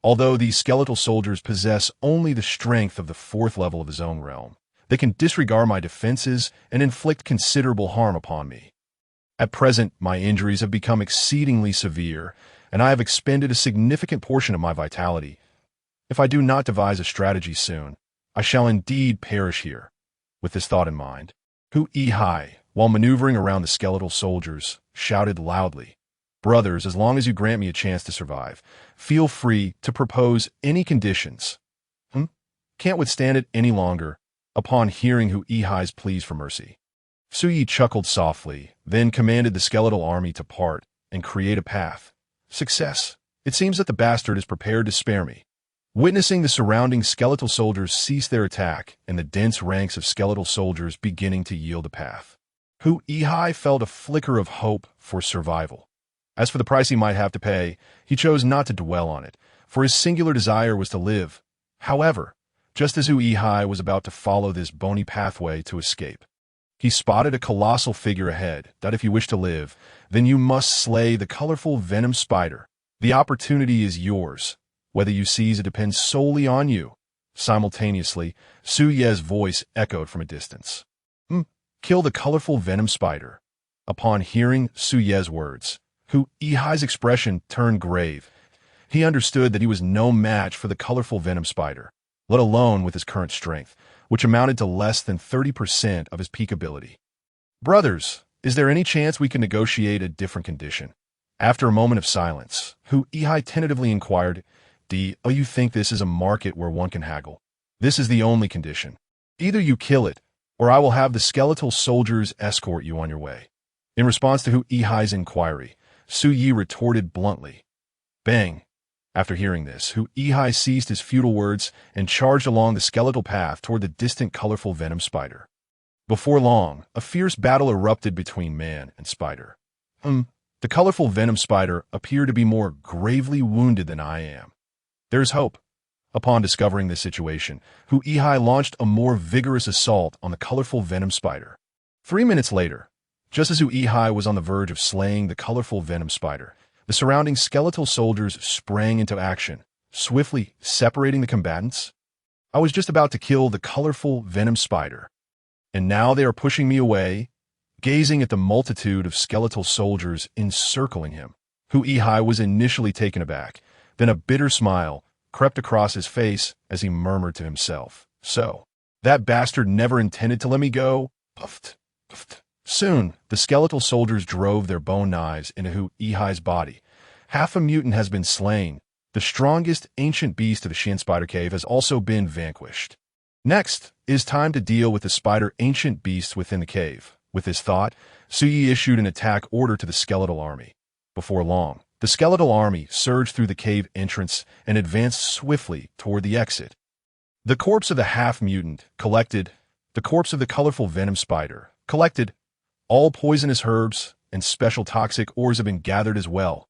Although these skeletal soldiers possess only the strength of the 4th level of his own realm, they can disregard my defenses and inflict considerable harm upon me. At present, my injuries have become exceedingly severe, and I have expended a significant portion of my vitality. If I do not devise a strategy soon, I shall indeed perish here. With this thought in mind, Hu Ehai, while maneuvering around the skeletal soldiers, shouted loudly, "Brothers, as long as you grant me a chance to survive, feel free to propose any conditions." Can't withstand it any longer. Upon hearing Hu Ehai's pleas for mercy, Su Yi chuckled softly, then commanded the skeletal army to part and create a path. Success. It seems that the bastard is prepared to spare me. Witnessing the surrounding skeletal soldiers cease their attack and the dense ranks of skeletal soldiers beginning to yield a path, Hu Ehai felt a flicker of hope for survival. As for the price he might have to pay, he chose not to dwell on it, for his singular desire was to live. However, just as Hu Ehai was about to follow this bony pathway to escape, he spotted a colossal figure ahead that if you wish to live, then you must slay the colorful venom spider. The opportunity is yours. Whether you seize it depends solely on you. Simultaneously, Su Ye's voice echoed from a distance. Kill the colorful venom spider. Upon hearing Su Ye's words, Hu Ehai's expression turned grave. He understood that he was no match for the colorful venom spider, let alone with his current strength, which amounted to less than 30% of his peak ability. Brothers, is there any chance we can negotiate a different condition? After a moment of silence, Hu Ehai tentatively inquired, "Do you think this is a market where one can haggle? This is the only condition. Either you kill it, or I will have the skeletal soldiers escort you on your way." In response to Hu Ehai's inquiry, Su Yi retorted bluntly. Bang! After hearing this, Hu Ehai ceased his futile words and charged along the skeletal path toward the distant colorful venom spider. Before long, a fierce battle erupted between man and spider. The colorful venom spider appeared to be more gravely wounded than I am. There's hope. Upon discovering this situation, Hu Ehai launched a more vigorous assault on the colorful venom spider. 3 minutes later, just as Hu Ehai was on the verge of slaying the colorful venom spider, the surrounding skeletal soldiers sprang into action, swiftly separating the combatants. I was just about to kill the colorful venom spider, and now they are pushing me away. Gazing at the multitude of skeletal soldiers encircling him, Hu Ehai was initially taken aback. Then a bitter smile crept across his face as he murmured to himself, "So, that bastard never intended to let me go?" Puffed, puffed. Soon, the skeletal soldiers drove their bone knives into Hu Ehai's body. Half a mutant has been slain. The strongest ancient beast of the Shin Spider Cave has also been vanquished. Next, it is time to deal with the spider ancient beasts within the cave. With this thought, Su Yi issued an attack order to the skeletal army. Before long, the skeletal army surged through the cave entrance and advanced swiftly toward the exit. The corpse of the half-mutant collected, the corpse of the colorful venom spider collected, all poisonous herbs and special toxic ores have been gathered as well.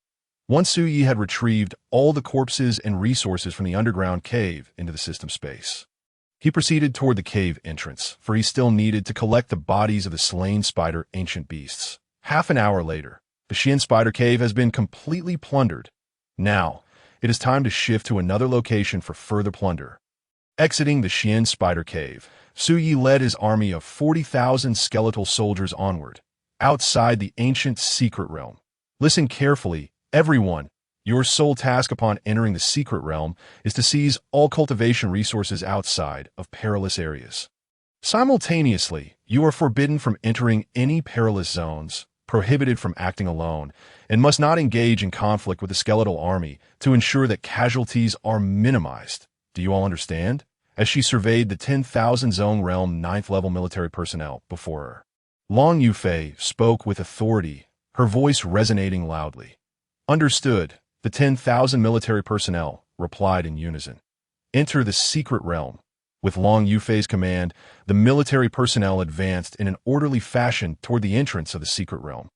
Once Su Yi had retrieved all the corpses and resources from the underground cave into the system space, he proceeded toward the cave entrance, for he still needed to collect the bodies of the slain spider ancient beasts. Half an hour later, the Xian spider cave has been completely plundered. Now, it is time to shift to another location for further plunder. Exiting the Xian spider cave, Su Yi led his army of 40,000 skeletal soldiers onward, outside the ancient secret realm. Listen carefully, everyone. Your sole task upon entering the secret realm is to seize all cultivation resources outside of perilous areas. Simultaneously, you are forbidden from entering any perilous zones, prohibited from acting alone, and must not engage in conflict with the skeletal army to ensure that casualties are minimized. Do you all understand? As she surveyed the 10,000 zone realm 9th level military personnel before her, Long Yufei spoke with authority, her voice resonating loudly. Understood, the 10,000 military personnel replied in unison. Enter the secret realm. With Long Yufei's command, the military personnel advanced in an orderly fashion toward the entrance of the secret realm.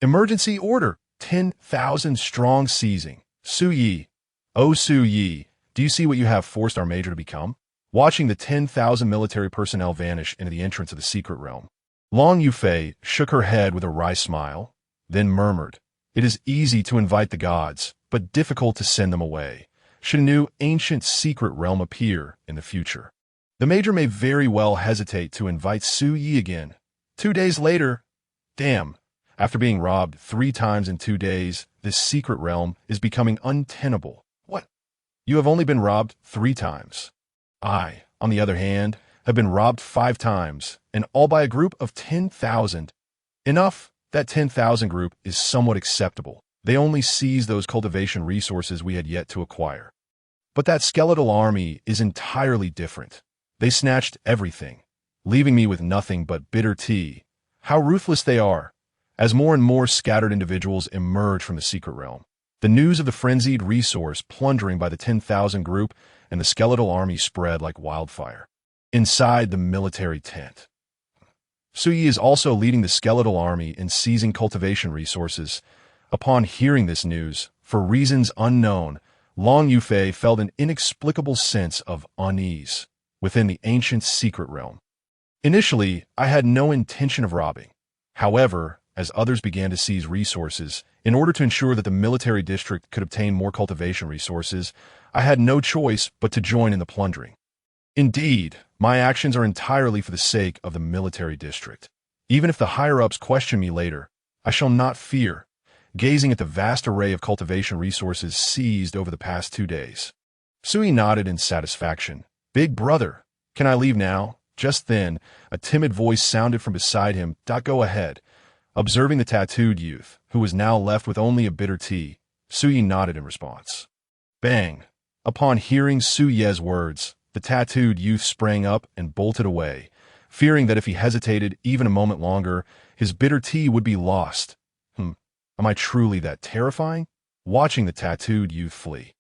Emergency order, 10,000 strong seizing. Su Yi. Oh Su Yi, do you see what you have forced our major to become? Watching the 10,000 military personnel vanish into the entrance of the secret realm, Long Yufei shook her head with a wry smile, then murmured, "It is easy to invite the gods, but difficult to send them away, should a new ancient secret realm appear in the future. The major may very well hesitate to invite Su Yi again." 2 days later, damn, after being robbed 3 times in 2 days, this secret realm is becoming untenable. What? You have only been robbed 3 times. I, on the other hand, have been robbed 5 times, and all by a group of 10,000. Enough. That 10,000 group is somewhat acceptable. They only seized those cultivation resources we had yet to acquire. But that skeletal army is entirely different. They snatched everything, leaving me with nothing but bitter tea. How ruthless they are! As more and more scattered individuals emerge from the secret realm, the news of the frenzied resource plundering by the 10,000 group and the skeletal army spread like wildfire. Inside the military tent, Su Yi is also leading the skeletal army in seizing cultivation resources. Upon hearing this news, for reasons unknown, Long Yufei felt an inexplicable sense of unease within the ancient secret realm. Initially, I had no intention of robbing. However, as others began to seize resources, in order to ensure that the military district could obtain more cultivation resources, I had no choice but to join in the plundering. Indeed, my actions are entirely for the sake of the military district. Even if the higher-ups question me later, I shall not fear, gazing at the vast array of cultivation resources seized over the past 2 days. Su Yi nodded in satisfaction. "Big brother, can I leave now?" Just then, a timid voice sounded from beside him. "Go ahead." Observing the tattooed youth, who was now left with only a bitter tea, Su Yi nodded in response. Bang! Upon hearing Su Ye's words, the tattooed youth sprang up and bolted away, fearing that if he hesitated even a moment longer, his bitter tea would be lost. Am I truly that terrifying? Watching the tattooed youth flee,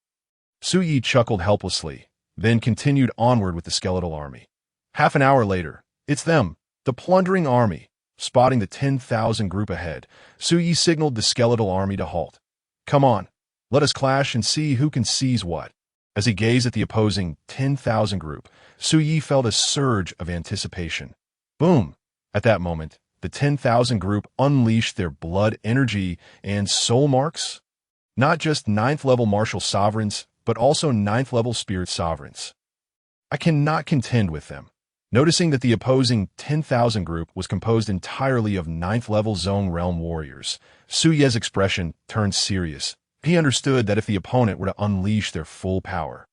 Su Yi chuckled helplessly, then continued onward with the skeletal army. Half an hour later, it's them, the plundering army. Spotting the 10,000 group ahead, Su Yi signaled the skeletal army to halt. "Come on, let us clash and see who can seize what." As he gazed at the opposing 10,000 group, Su Yi felt a surge of anticipation. Boom! At that moment, the 10,000 group unleashed their blood energy and soul marks. Not just 9th level martial sovereigns, but also 9th level spirit sovereigns. I cannot contend with them. Noticing that the opposing 10,000 group was composed entirely of 9th level zone realm warriors, Su Ye's expression turned serious. He understood that if the opponent were to unleash their full power,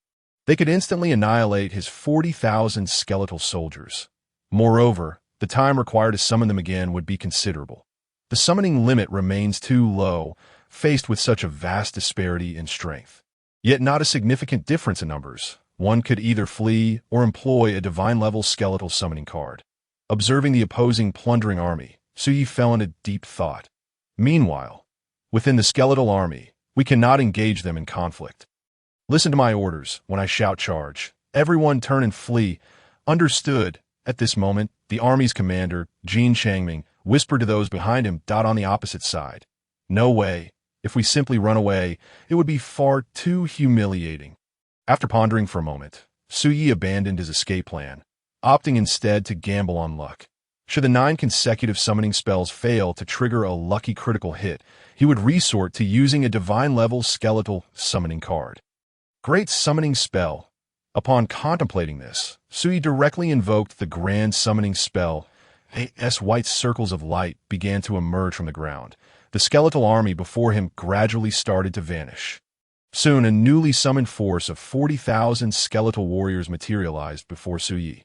they could instantly annihilate his 40,000 skeletal soldiers. Moreover, the time required to summon them again would be considerable. The summoning limit remains too low, faced with such a vast disparity in strength. Yet not a significant difference in numbers. One could either flee or employ a divine-level skeletal summoning card. Observing the opposing plundering army, Su Yi fell into deep thought. Meanwhile, within the skeletal army, we cannot engage them in conflict. Listen to my orders when I shout charge. Everyone turn and flee. Understood. At this moment, the army's commander, Jin Changming, whispered to those behind him. On the opposite side. No way. If we simply run away, it would be far too humiliating. After pondering for a moment, Su Yi abandoned his escape plan, opting instead to gamble on luck. Should the 9 consecutive summoning spells fail to trigger a lucky critical hit, he would resort to using a divine-level skeletal summoning card. Great summoning spell. Upon contemplating this, Su Yi directly invoked the grand summoning spell. White circles of light began to emerge from the ground. The skeletal army before him gradually started to vanish. Soon, a newly summoned force of 40,000 skeletal warriors materialized before Su Yi.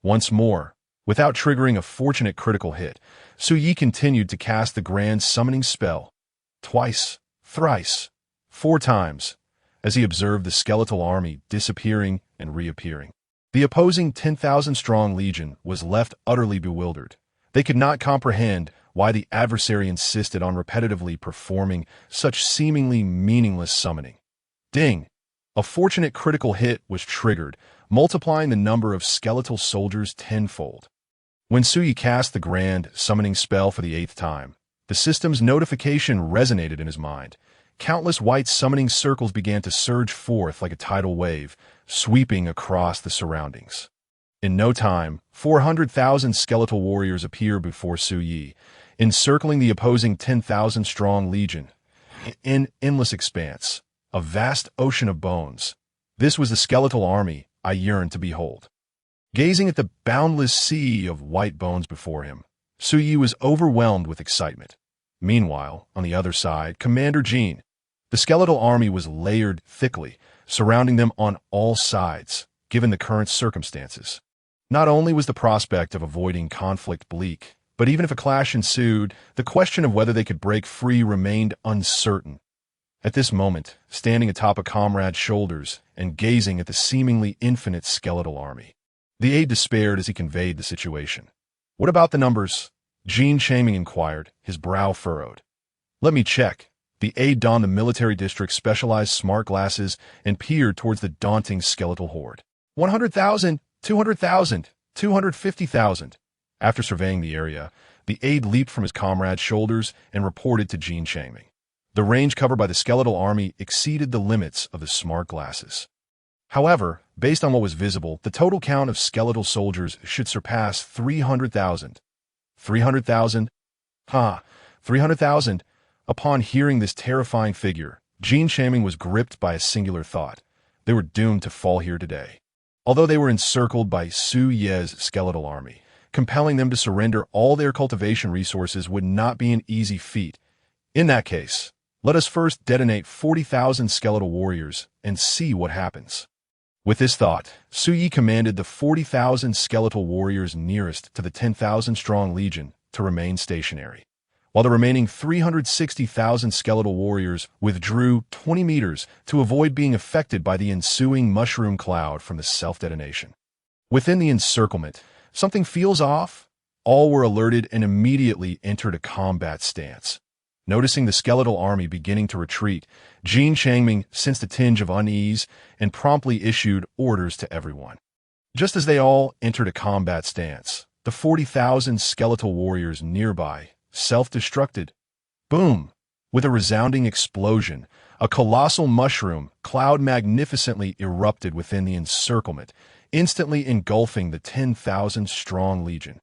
Once more, without triggering a fortunate critical hit, Su Yi continued to cast the grand summoning spell. Twice, thrice, 4 times, as he observed the skeletal army disappearing and reappearing. The opposing 10,000-strong legion was left utterly bewildered. They could not comprehend why the adversary insisted on repetitively performing such seemingly meaningless summoning. Ding! A fortunate critical hit was triggered, multiplying the number of skeletal soldiers tenfold. When Su Yi cast the grand summoning spell for the 8th time, the system's notification resonated in his mind. Countless white summoning circles began to surge forth like a tidal wave, sweeping across the surroundings. In no time, 400,000 skeletal warriors appeared before Su Yi, encircling the opposing 10,000-strong legion. In endless expanse, a vast ocean of bones. This was the skeletal army I yearned to behold. Gazing at the boundless sea of white bones before him, Su Yi was overwhelmed with excitement. Meanwhile, on the other side, Commander Jean. The skeletal army was layered thickly, surrounding them on all sides, given the current circumstances. Not only was the prospect of avoiding conflict bleak, but even if a clash ensued, the question of whether they could break free remained uncertain. At this moment, standing atop a comrade's shoulders and gazing at the seemingly infinite skeletal army, the aide despaired as he conveyed the situation. "What about the numbers?" Jean Chaming inquired, his brow furrowed. "Let me check." The aide donned the military district's specialized smart glasses and peered towards the daunting skeletal horde. 100,000, 200,000, 250,000. After surveying the area, the aide leaped from his comrade's shoulders and reported to Jean Chaming. The range covered by the skeletal army exceeded the limits of the smart glasses. However, based on what was visible, the total count of skeletal soldiers should surpass 300,000. 300,000? 300,000? Upon hearing this terrifying figure, Jean Chaming was gripped by a singular thought. They were doomed to fall here today. Although they were encircled by Su Yi's skeletal army, compelling them to surrender all their cultivation resources would not be an easy feat. In that case, let us first detonate 40,000 skeletal warriors and see what happens. With this thought, Su Yi commanded the 40,000 skeletal warriors nearest to the 10,000-strong legion to remain stationary, while the remaining 360,000 skeletal warriors withdrew 20 meters to avoid being affected by the ensuing mushroom cloud from the self-detonation. Within the encirclement, something feels off. All were alerted and immediately entered a combat stance. Noticing the skeletal army beginning to retreat, Jean Changming sensed a tinge of unease and promptly issued orders to everyone. Just as they all entered a combat stance, the 40,000 skeletal warriors nearby self-destructed. Boom! With a resounding explosion, a colossal mushroom cloud magnificently erupted within the encirclement, instantly engulfing the 10,000-strong legion.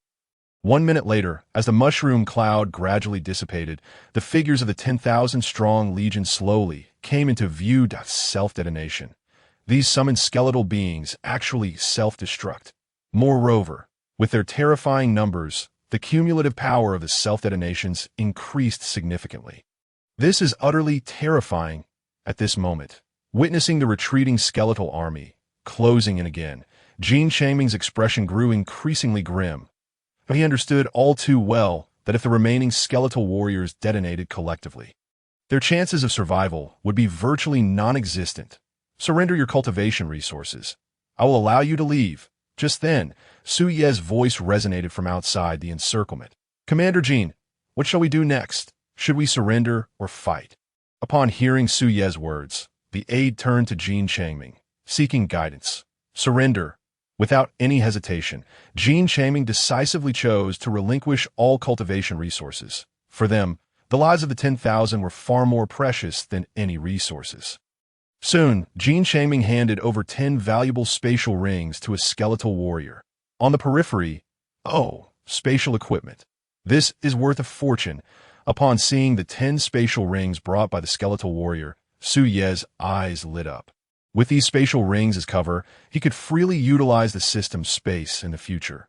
1 minute later, as the mushroom cloud gradually dissipated, the figures of the 10,000-strong legion slowly came into view. Self-detonation. These summoned skeletal beings actually self-destruct. Moreover, with their terrifying numbers, the cumulative power of the self-detonations increased significantly. This is utterly terrifying at this moment. Witnessing the retreating skeletal army closing in again, Jean Chaming's expression grew increasingly grim. But he understood all too well that if the remaining skeletal warriors detonated collectively, their chances of survival would be virtually non-existent. "Surrender your cultivation resources. I will allow you to leave." Just then, Su Ye's voice resonated from outside the encirclement. "Commander Jean, what shall we do next? Should we surrender or fight?" Upon hearing Su Ye's words, the aide turned to Jean Changming, seeking guidance. "Surrender." Without any hesitation, Jean Chaming decisively chose to relinquish all cultivation resources. For them, The lives of the 10,000 were far more precious than any resources. Soon, Jin Changming handed over 10 valuable spatial rings to a skeletal warrior. On the periphery, spatial equipment. This is worth a fortune. Upon seeing the 10 spatial rings brought by the skeletal warrior, Su Ye's eyes lit up. With these spatial rings as cover, he could freely utilize the system's space in the future.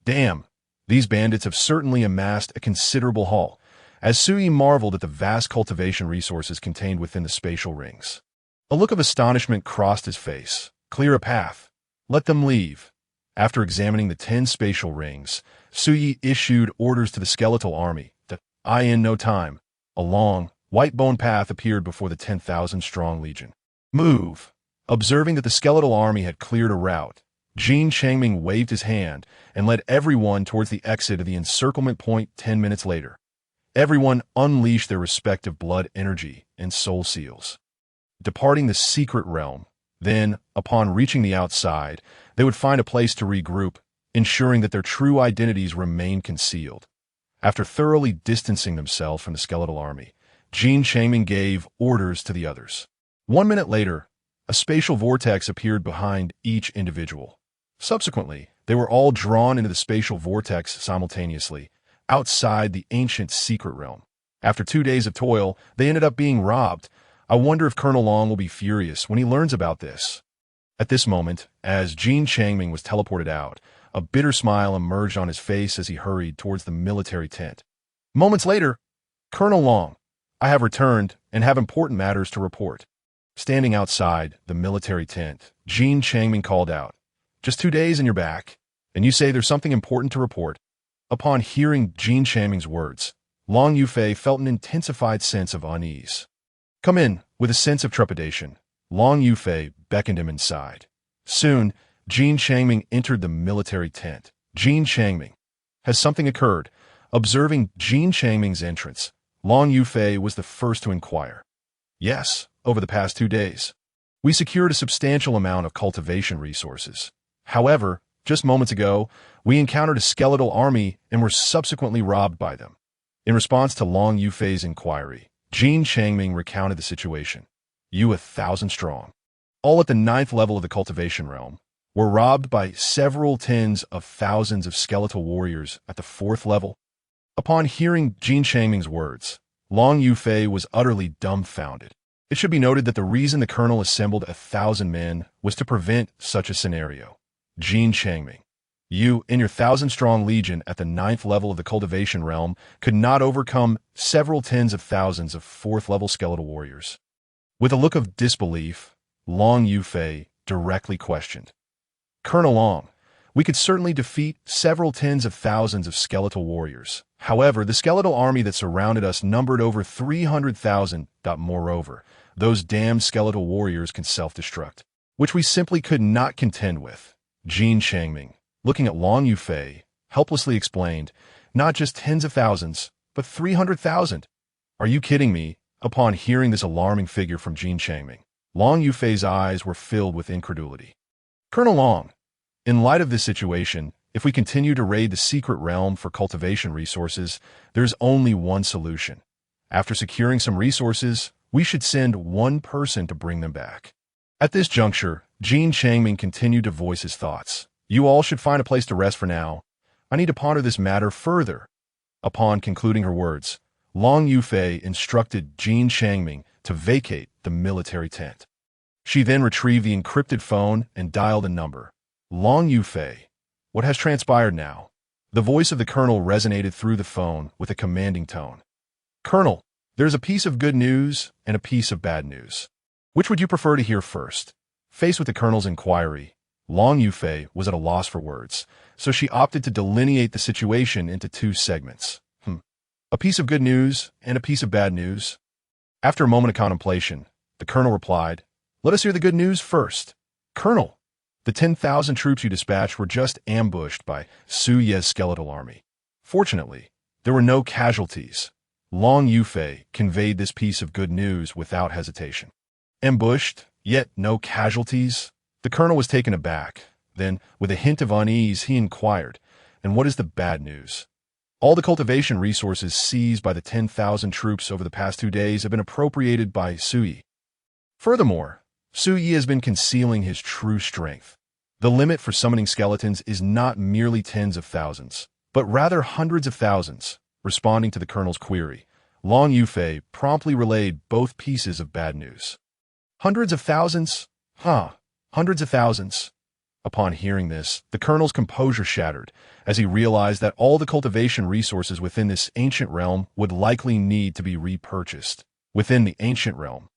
Damn, these bandits have certainly amassed a considerable haul, as Sui marveled at the vast cultivation resources contained within the spatial rings. A look of astonishment crossed his face. Clear a path. Let them leave. After examining the 10 spatial rings, Sui issued orders to the skeletal army that, in no time, a long, white-bone path appeared before the 10,000-strong legion. Move! Observing that the skeletal army had cleared a route, Jin Changming waved his hand and led everyone towards the exit of the encirclement point 10 minutes later. Everyone unleashed their respective blood energy and soul seals. Departing the secret realm, then, upon reaching the outside, they would find a place to regroup, ensuring that their true identities remained concealed. After thoroughly distancing themselves from the skeletal army, Jin Changming gave orders to the others. 1 minute later, a spatial vortex appeared behind each individual. Subsequently, they were all drawn into the spatial vortex simultaneously, outside the ancient secret realm. After 2 days of toil, they ended up being robbed. I wonder if Colonel Long will be furious when he learns about this. At this moment, as Jin Changming was teleported out, a bitter smile emerged on his face as he hurried towards the military tent. Moments later, Colonel Long, I have returned and have important matters to report. Standing outside the military tent, Jin Changming called out, "Just 2 days and you're back, and you say there's something important to report." Upon hearing Jin Changming's words, Long Yufei felt an intensified sense of unease. "Come in." With a sense of trepidation, Long Yufei beckoned him inside. Soon, Jin Changming entered the military tent. Jin Changming. Has something occurred? Observing Jin Changming's entrance, Long Yufei was the first to inquire. Yes, over the past 2 days. We secured a substantial amount of cultivation resources. However, just moments ago, we encountered a skeletal army and were subsequently robbed by them. In response to Long Yufei's inquiry, Jin Changming recounted the situation. You 1,000 strong, all at the 9th level of the cultivation realm, were robbed by several tens of thousands of skeletal warriors at the 4th level. Upon hearing Jin Changming's words, Long Yufei was utterly dumbfounded. It should be noted that the reason the colonel assembled 1,000 men was to prevent such a scenario. Jin Changming, you and your 1,000-strong legion at the 9th level of the cultivation realm could not overcome several tens of thousands of 4th-level skeletal warriors. With a look of disbelief, Long Yufei directly questioned. Colonel Long, we could certainly defeat several tens of thousands of skeletal warriors. However, the skeletal army that surrounded us numbered over 300,000. Moreover, those damned skeletal warriors can self-destruct, which we simply could not contend with. Jin Changming, looking at Long Yufei, helplessly explained, not just tens of thousands, but 300,000. Are you kidding me? Upon hearing this alarming figure from Jin Changming, Long Yufei's eyes were filled with incredulity. Colonel Long, in light of this situation, if we continue to raid the secret realm for cultivation resources, there's only one solution. After securing some resources, we should send one person to bring them back. At this juncture, Jin Changming continued to voice his thoughts. You all should find a place to rest for now. I need to ponder this matter further. Upon concluding her words, Long Yufei instructed Jin Changming to vacate the military tent. She then retrieved the encrypted phone and dialed a number. Long Yufei, what has transpired now? The voice of the colonel resonated through the phone with a commanding tone. Colonel, there's a piece of good news and a piece of bad news. Which would you prefer to hear first? Faced with the colonel's inquiry, Long Yufei was at a loss for words, so she opted to delineate the situation into 2 segments. A piece of good news and a piece of bad news. After a moment of contemplation, the colonel replied, Let us hear the good news first. Colonel, the 10,000 troops you dispatched were just ambushed by Su Ye's skeletal army. Fortunately, there were no casualties. Long Yufei conveyed this piece of good news without hesitation. Ambushed, yet no casualties? The colonel was taken aback. Then, with a hint of unease, he inquired, And what is the bad news? All the cultivation resources seized by the 10,000 troops over the past 2 days have been appropriated by Sui. Furthermore, Sui has been concealing his true strength. The limit for summoning skeletons is not merely tens of thousands, but rather hundreds of thousands. Responding to the colonel's query, Long Yufei promptly relayed both pieces of bad news. Hundreds of thousands? Hundreds of thousands. Upon hearing this, the colonel's composure shattered, as he realized that all the cultivation resources within this ancient realm would likely need to be repurchased. Within the ancient realm.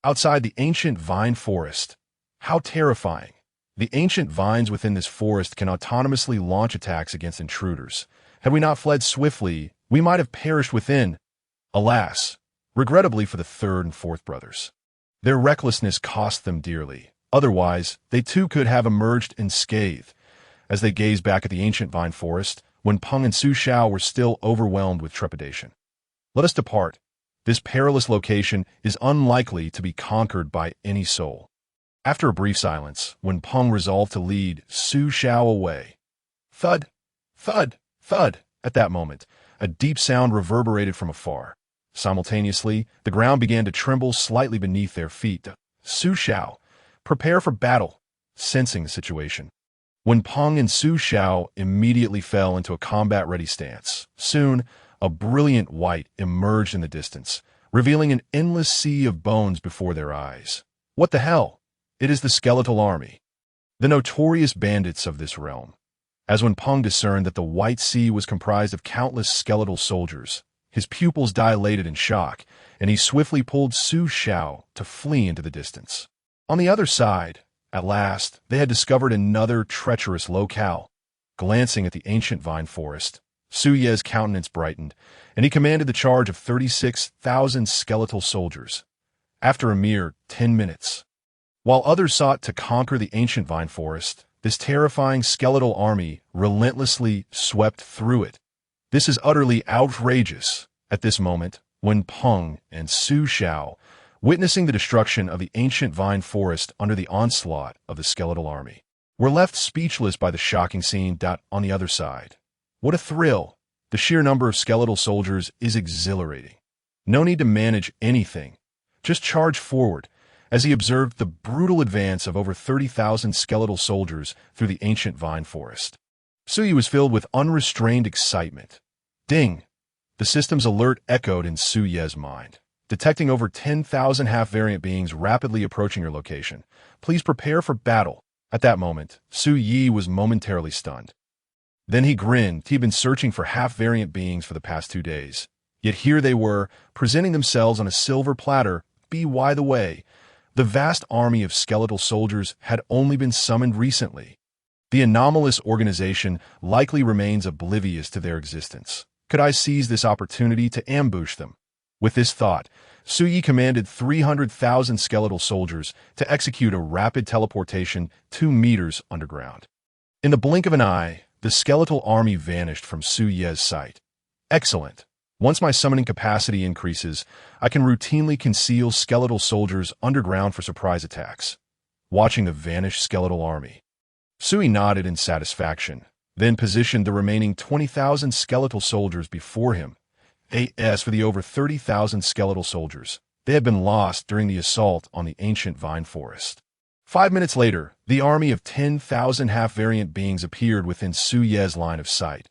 Outside the ancient vine forest. How terrifying. The ancient vines within this forest can autonomously launch attacks against intruders. Had we not fled swiftly, we might have perished within. Alas, regrettably for the third and fourth brothers. Their recklessness cost them dearly. Otherwise, they too could have emerged unscathed. As they gazed back at the ancient vine forest, when Peng and Su Xiao were still overwhelmed with trepidation. Let us depart. This perilous location is unlikely to be conquered by any soul. After a brief silence, when Peng resolved to lead Su Xiao away. Thud, thud, thud. At that moment, a deep sound reverberated from afar. Simultaneously, the ground began to tremble slightly beneath their feet. Su Xiao, prepare for battle, sensing the situation. When Peng and Su Xiao immediately fell into a combat-ready stance, soon, a brilliant white emerged in the distance, revealing an endless sea of bones before their eyes. What the hell? It is the skeletal army. The notorious bandits of this realm. As when Peng discerned that the white sea was comprised of countless skeletal soldiers, his pupils dilated in shock, and he swiftly pulled Su Xiao to flee into the distance. On the other side, at last, they had discovered another treacherous locale. Glancing at the ancient vine forest, Su Ye's countenance brightened, and he commanded the charge of 36,000 skeletal soldiers. After a mere 10 minutes. While others sought to conquer the ancient vine forest, this terrifying skeletal army relentlessly swept through it. This is utterly outrageous. At this moment, when Peng and Su Xiao, witnessing the destruction of the ancient vine forest under the onslaught of the skeletal army, were left speechless by the shocking scene. On the other side. What a thrill! The sheer number of skeletal soldiers is exhilarating. No need to manage anything. Just charge forward, as he observed the brutal advance of over 30,000 skeletal soldiers through the ancient vine forest. Sui was filled with unrestrained excitement. Ding! The system's alert echoed in Su Ye's mind. Detecting over 10,000 half-variant beings rapidly approaching your location. Please prepare for battle. At that moment, Su Yi was momentarily stunned. Then he grinned. He'd been searching for half-variant beings for the past 2 days. Yet here they were, presenting themselves on a silver platter. By the way, the vast army of skeletal soldiers had only been summoned recently. The anomalous organization likely remains oblivious to their existence. Could I seize this opportunity to ambush them? With this thought, Su Yi commanded 300,000 skeletal soldiers to execute a rapid teleportation 2 meters underground. In the blink of an eye, the skeletal army vanished from Su Ye's sight. Excellent. Once my summoning capacity increases, I can routinely conceal skeletal soldiers underground for surprise attacks. Watching the vanished skeletal army, Sui nodded in satisfaction, then positioned the remaining 20,000 skeletal soldiers before him. As for the over 30,000 skeletal soldiers, they had been lost during the assault on the ancient vine forest. 5 minutes later, the army of 10,000 half-variant beings appeared within Su Ye's line of sight.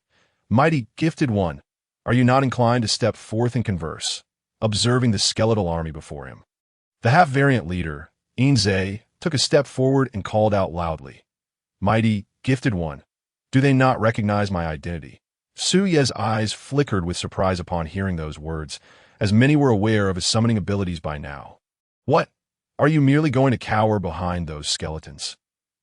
Mighty gifted one, are you not inclined to step forth and converse? Observing the skeletal army before him. The half-variant leader, Inze, took a step forward and called out loudly. Mighty gifted one, do they not recognize my identity? Su Ye's eyes flickered with surprise upon hearing those words, as many were aware of his summoning abilities by now. What? Are you merely going to cower behind those skeletons?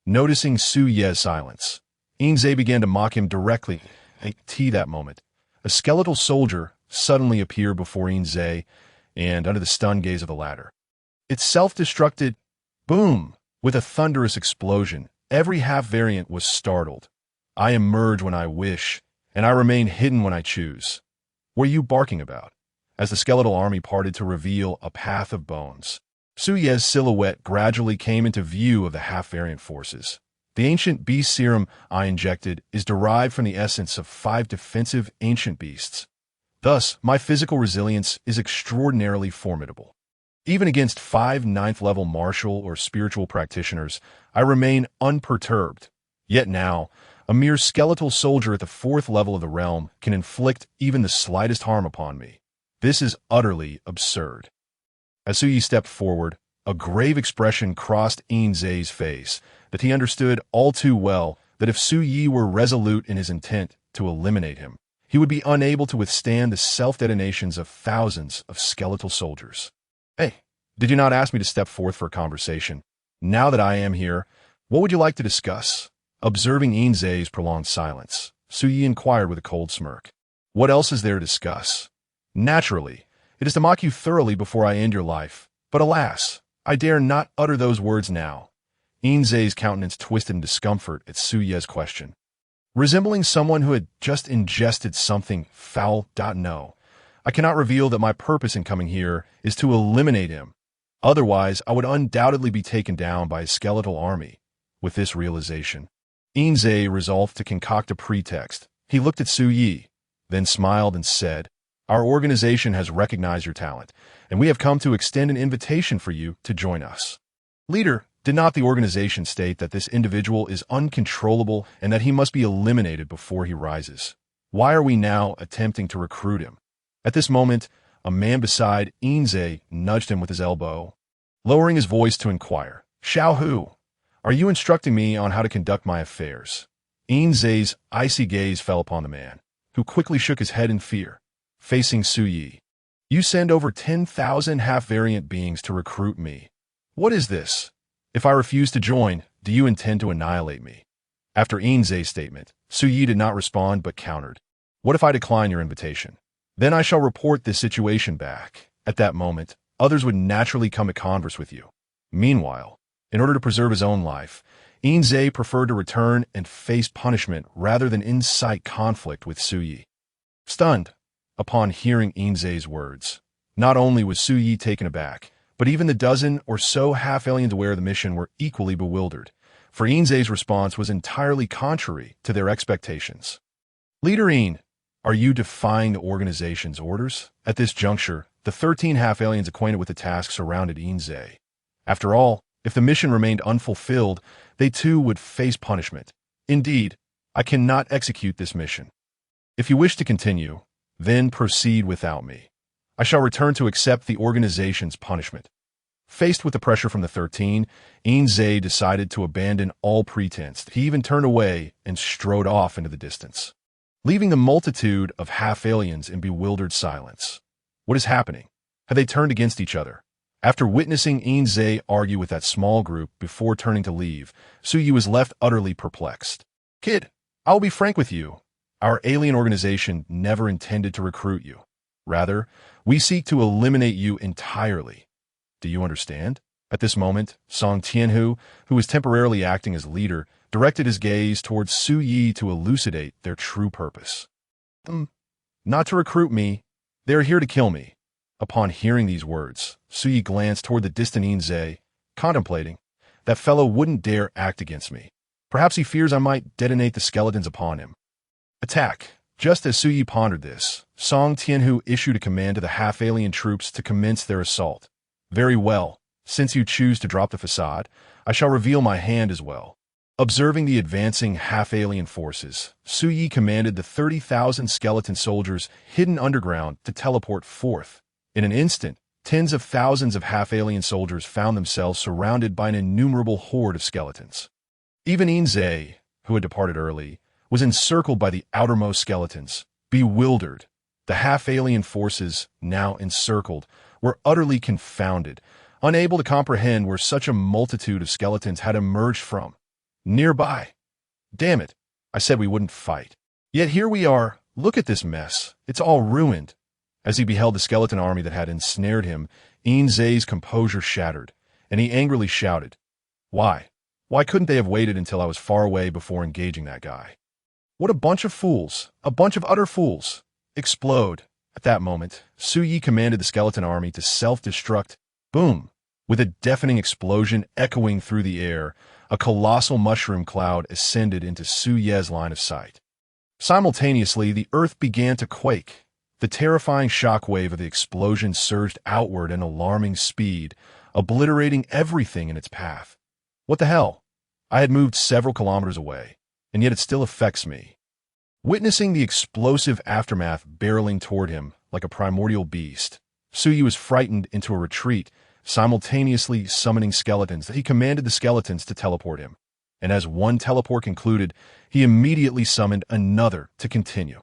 Noticing Su Ye's silence, Inze began to mock him directly. At that moment, a skeletal soldier suddenly appeared before Inze and under the stunned gaze of the latter. It self-destructed. Boom! With a thunderous explosion, every half-variant was startled. I emerge when I wish, and I remain hidden when I choose. What are you barking about? As the skeletal army parted to reveal a path of bones, Su Ye's silhouette gradually came into view of the half-variant forces. The ancient beast serum I injected is derived from the essence of 5 defensive ancient beasts. Thus, my physical resilience is extraordinarily formidable. Even against 5 ninth-level martial or spiritual practitioners, I remain unperturbed. Yet now, a mere skeletal soldier at the 4th level of the realm can inflict even the slightest harm upon me. This is utterly absurd. As Suyi stepped forward, a grave expression crossed Inze's face, that he understood all too well that if Suyi were resolute in his intent to eliminate him, he would be unable to withstand the self-detonations of thousands of skeletal soldiers. Hey, did you not ask me to step forth for a conversation? Now that I am here, what would you like to discuss? Observing Inze's prolonged silence, Suyi inquired with a cold smirk. What else is there to discuss? Naturally, it is to mock you thoroughly before I end your life, but alas, I dare not utter those words now. Inze's countenance twisted in discomfort at Suyi's question. Resembling someone who had just ingested something foul. No, I cannot reveal that my purpose in coming here is to eliminate him. Otherwise, I would undoubtedly be taken down by a skeletal army. With this realization, Inze resolved to concoct a pretext. He looked at Suyi, then smiled and said, "Our organization has recognized your talent, and we have come to extend an invitation for you to join us." Leader, did not the organization state that this individual is uncontrollable and that he must be eliminated before he rises? Why are we now attempting to recruit him? At this moment, a man beside Inze nudged him with his elbow, lowering his voice to inquire, "Xiao Hu, are you instructing me on how to conduct my affairs?" Inze's icy gaze fell upon the man, who quickly shook his head in fear. Facing Suyi, "You send over 10,000 half-variant beings to recruit me. What is this? If I refuse to join, do you intend to annihilate me?" After Inze's statement, Suyi did not respond but countered, "What if I decline your invitation? Then I shall report this situation back." At that moment, others would naturally come to converse with you. Meanwhile, in order to preserve his own life, Inze preferred to return and face punishment rather than incite conflict with Suyi. Stunned upon hearing Inze's words, not only was Suyi taken aback, but even the dozen or so half-aliens aware of the mission were equally bewildered, for Inze's response was entirely contrary to their expectations. "Leader In, are you defying the organization's orders?" At this juncture, the 13 half-aliens acquainted with the task surrounded Inze. After all, if the mission remained unfulfilled, they too would face punishment. "Indeed, I cannot execute this mission. If you wish to continue, then proceed without me. I shall return to accept the organization's punishment." Faced with the pressure from the 13, Inze decided to abandon all pretense. He even turned away and strode off into the distance, leaving the multitude of half-aliens in bewildered silence. What is happening? Had they turned against each other? After witnessing Inze argue with that small group before turning to leave, Suyi was left utterly perplexed. "Kid, I will be frank with you. Our alien organization never intended to recruit you. Rather, we seek to eliminate you entirely. Do you understand?" At this moment, Song Tianhu, who was temporarily acting as leader, directed his gaze towards Suyi to elucidate their true purpose. Not to recruit me. They are here to kill me." Upon hearing these words, Suyi glanced toward the distant Inze, contemplating. "That fellow wouldn't dare act against me. Perhaps he fears I might detonate the skeletons upon him." Attack! Just as Suyi pondered this, Song Tianhu issued a command to the half-alien troops to commence their assault. "Very well. Since you choose to drop the facade, I shall reveal my hand as well." Observing the advancing half-alien forces, Suyi commanded the 30,000 skeleton soldiers hidden underground to teleport forth. In an instant, tens of thousands of half-alien soldiers found themselves surrounded by an innumerable horde of skeletons. Even Inze, who had departed early, was encircled by the outermost skeletons. Bewildered, the half-alien forces, now encircled, were utterly confounded, unable to comprehend where such a multitude of skeletons had emerged from. Nearby. "Damn it, I said we wouldn't fight. Yet here we are. Look at this mess. It's all ruined." As he beheld the skeleton army that had ensnared him, Inze's composure shattered, and he angrily shouted, Why couldn't they have waited until I was far away before engaging that guy? What a bunch of fools. A bunch of utter fools. Explode. At that moment, Suyi commanded the skeleton army to self-destruct. Boom! With a deafening explosion echoing through the air, a colossal mushroom cloud ascended into Su Ye's line of sight. Simultaneously, the earth began to quake. The terrifying shockwave of the explosion surged outward at alarming speed, obliterating everything in its path. What the hell? I had moved several kilometers away, and yet it still affects me. Witnessing the explosive aftermath barreling toward him like a primordial beast, Su Yi was frightened into a retreat, simultaneously summoning skeletons. He commanded the skeletons to teleport him, and as one teleport concluded, he immediately summoned another to continue.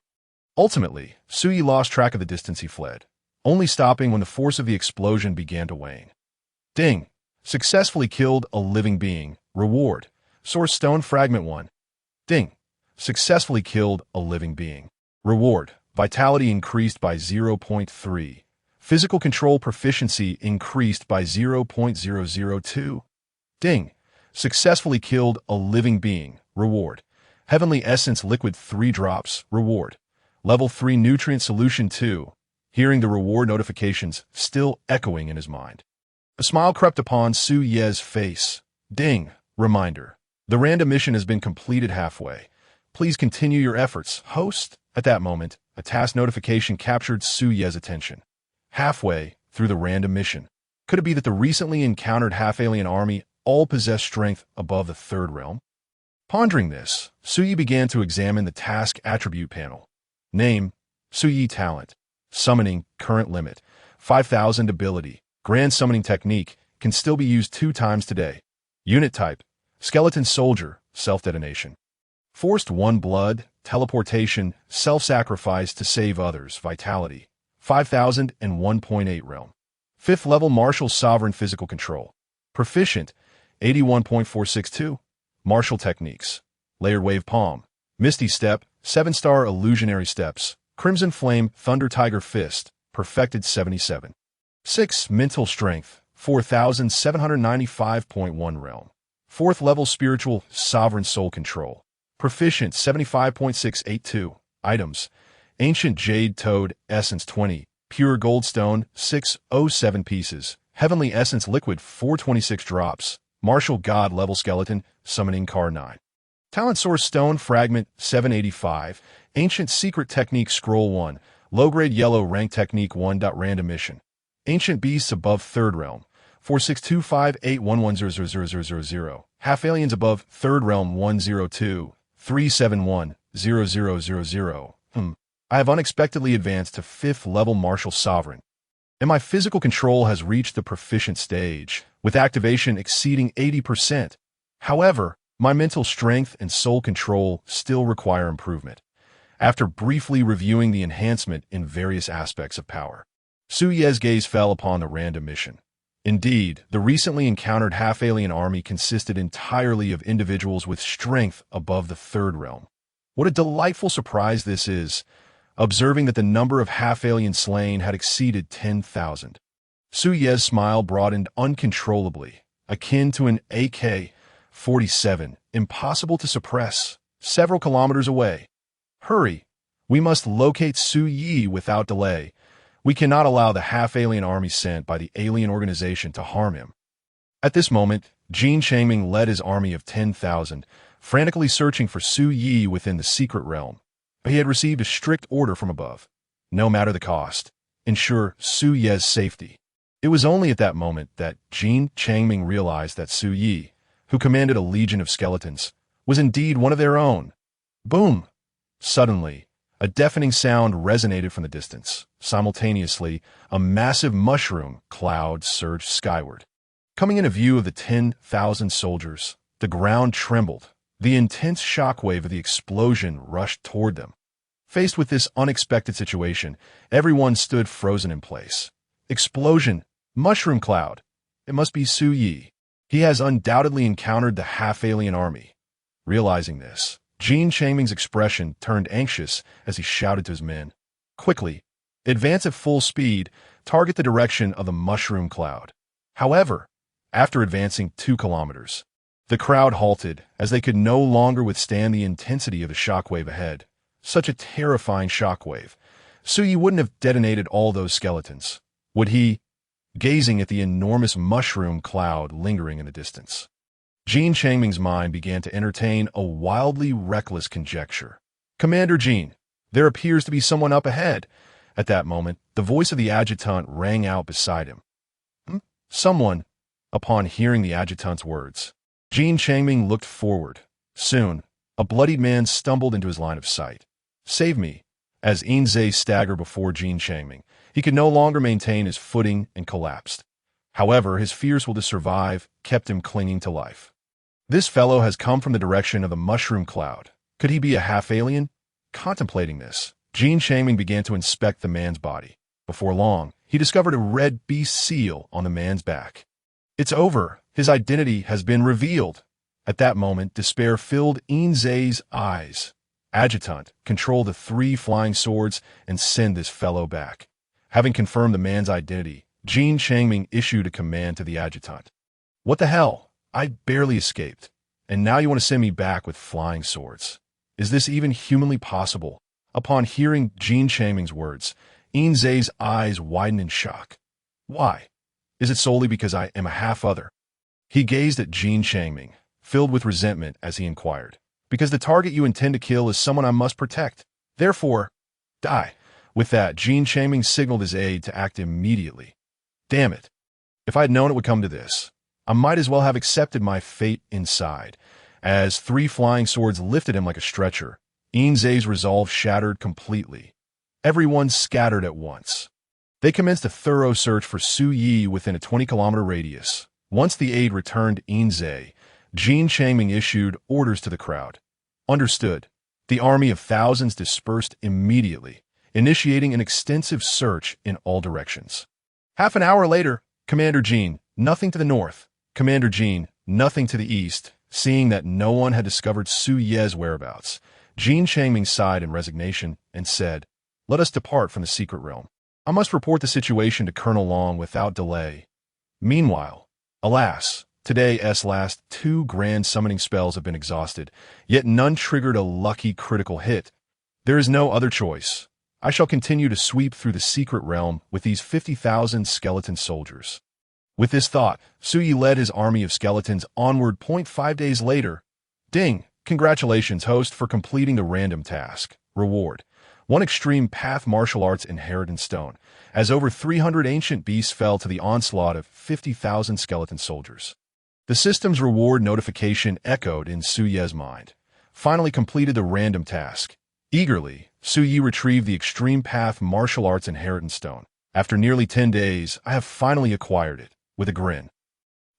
Ultimately, Su Yi lost track of the distance he fled, only stopping when the force of the explosion began to wane. Ding! Successfully killed a living being. Reward. Source Stone Fragment 1. Ding! Successfully killed a living being. Reward. Vitality increased by 0.3. Physical control proficiency increased by 0.002. Ding! Successfully killed a living being. Reward. Heavenly Essence Liquid 3 drops. Reward. Level 3 Nutrient Solution 2. Hearing the reward notifications still echoing in his mind, a smile crept upon Su Ye's face. Ding! Reminder. The random mission has been completed halfway. Please continue your efforts, host. At that moment, a task notification captured Su Ye's attention. Halfway through the random mission. Could it be that the recently encountered half-alien army all possess strength above the third realm? Pondering this, Su Yi began to examine the task attribute panel. Name, Su Yi Talent. Summoning, current limit, 5,000 ability. Grand Summoning Technique, can still be used 2 times today. Unit type, Skeleton Soldier, Self-detonation. Forced 1 blood, teleportation, self-sacrifice to save others, vitality, 5,000 and 1.8 realm. 5th level Martial Sovereign Physical Control. Proficient, 81.462. Martial Techniques. Layered Wave Palm. Misty Step, 7-star Illusionary Steps. Crimson Flame, Thunder Tiger Fist, perfected 77. 6. Mental Strength, 4,795.1 realm. 4th level Spiritual Sovereign Soul Control. Proficient 75.682. Items. Ancient Jade Toad Essence 20. Pure Goldstone 607 pieces. Heavenly Essence Liquid 426 drops. Martial God Level Skeleton Summoning Car 9. Talent Source Stone Fragment 785. Ancient Secret Technique Scroll 1. Low-grade Yellow Rank Technique 1. Random Mission. Ancient Beasts above 3rd Realm. 462581100000. Half-Aliens above 3rd Realm 102-371-0000. I have unexpectedly advanced to 5th level Martial Sovereign, and my physical control has reached the proficient stage, with activation exceeding 80%. However, my mental strength and soul control still require improvement. After briefly reviewing the enhancement in various aspects of power, Su Ye's gaze fell upon the random mission. Indeed, the recently encountered half-alien army consisted entirely of individuals with strength above the 3rd realm. What a delightful surprise this is, observing that the number of half-aliens slain had exceeded 10,000. Su Ye's smile broadened uncontrollably, akin to an AK-47, impossible to suppress, several kilometers away. Hurry! We must locate Su Yi without delay. We cannot allow the half-alien army sent by the alien organization to harm him. At this moment, Jin Changming led his army of 10,000, frantically searching for Su Yi within the secret realm. But he had received a strict order from above. No matter the cost, ensure Su Ye's safety. It was only at that moment that Jin Changming realized that Su Yi, who commanded a legion of skeletons, was indeed one of their own. Boom! Suddenly, a deafening sound resonated from the distance. Simultaneously, a massive mushroom cloud surged skyward. Coming into view of the 10,000 soldiers, the ground trembled. The intense shockwave of the explosion rushed toward them. Faced with this unexpected situation, everyone stood frozen in place. Explosion! Mushroom cloud! It must be Su Yi. He has undoubtedly encountered the half-alien army. Realizing this, Jin Changming's expression turned anxious as he shouted to his men. Quickly, advance at full speed, target the direction of the mushroom cloud. However, after advancing 2 kilometers, the crowd halted as they could no longer withstand the intensity of the shockwave ahead. Such a terrifying shockwave. Su Yi wouldn't have detonated all those skeletons, would he? Gazing at the enormous mushroom cloud lingering in the distance, Jean Changming's mind began to entertain a wildly reckless conjecture. "Commander Jean, there appears to be someone up ahead." At that moment, the voice of the adjutant rang out beside him. Someone, upon hearing the adjutant's words. Jean Changming looked forward. Soon, a bloodied man stumbled into his line of sight. "Save me." As Inze staggered before Jean Changming, he could no longer maintain his footing and collapsed. However, his fierce will to survive kept him clinging to life. This fellow has come from the direction of the mushroom cloud. Could he be a half-alien? Contemplating this, Jean Changming began to inspect the man's body. Before long, he discovered a red beast seal on the man's back. "It's over. His identity has been revealed." At that moment, despair filled Inze's eyes. "Adjutant, control the 3 flying swords and send this fellow back." Having confirmed the man's identity, Jean Changming issued a command to the adjutant. "What the hell? I barely escaped. And now you want to send me back with flying swords? Is this even humanly possible?" Upon hearing Jean Changming's words, Inze's eyes widened in shock. "Why? Is it solely because I am a half-other?" He gazed at Jean Changming, filled with resentment as he inquired. "Because the target you intend to kill is someone I must protect. Therefore, die." With that, Jean Changming signaled his aide to act immediately. Damn it. If I had known it would come to this, I might as well have accepted my fate inside. As 3 flying swords lifted him like a stretcher, Inze's resolve shattered completely. Everyone scattered at once. They commenced a thorough search for Su Yi within a 20-kilometer radius. Once the aide returned Inze, Jean Changming issued orders to the crowd. Understood. The army of thousands dispersed immediately, initiating an extensive search in all directions. Half an hour later, Commander Jean, nothing to the north. Commander Jean, nothing to the east. Seeing that no one had discovered Su Ye's whereabouts, Jean Changming sighed in resignation and said, "Let us depart from the secret realm. I must report the situation to Colonel Long without delay." Meanwhile, alas, today's last 2 grand summoning spells have been exhausted, yet none triggered a lucky critical hit. There is no other choice. I shall continue to sweep through the secret realm with these 50,000 skeleton soldiers. With this thought, Su Yi led his army of skeletons onward. 5 days later. Ding! Congratulations, host, for completing the random task. Reward: 1 extreme path martial arts inheritance stone, as over 300 ancient beasts fell to the onslaught of 50,000 skeleton soldiers. The system's reward notification echoed in Su Ye's mind. Finally completed the random task. Eagerly, Su Yi retrieved the extreme path martial arts inheritance stone. After nearly 10 days, I have finally acquired it. With a grin,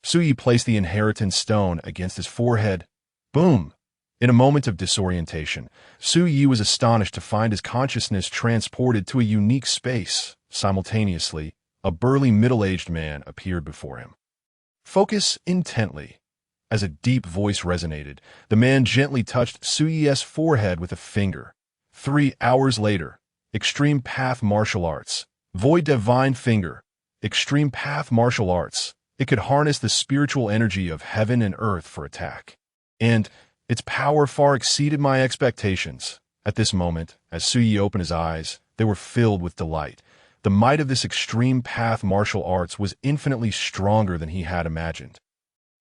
Su Yi placed the inheritance stone against his forehead. Boom! In a moment of disorientation, Su Yi was astonished to find his consciousness transported to a unique space. Simultaneously, a burly middle-aged man appeared before him. Focus intently. As a deep voice resonated, the man gently touched Su Yi's forehead with a finger. 3 hours later, extreme path martial arts. Void divine finger. Extreme path martial arts. It could harness the spiritual energy of heaven and earth for attack. And its power far exceeded my expectations. At this moment, as Su Yi opened his eyes, they were filled with delight. The might of this extreme path martial arts was infinitely stronger than he had imagined.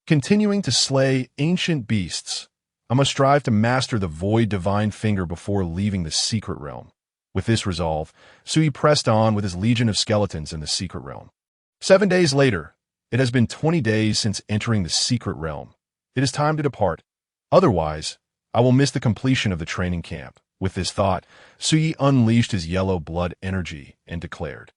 Continuing to slay ancient beasts, I must strive to master the void divine finger before leaving the secret realm. With this resolve, Su Yi pressed on with his legion of skeletons in the secret realm. 7 days later. It has been 20 days since entering the secret realm. It is time to depart. Otherwise, I will miss the completion of the training camp. With this thought, Su Yi unleashed his yellow blood energy and declared.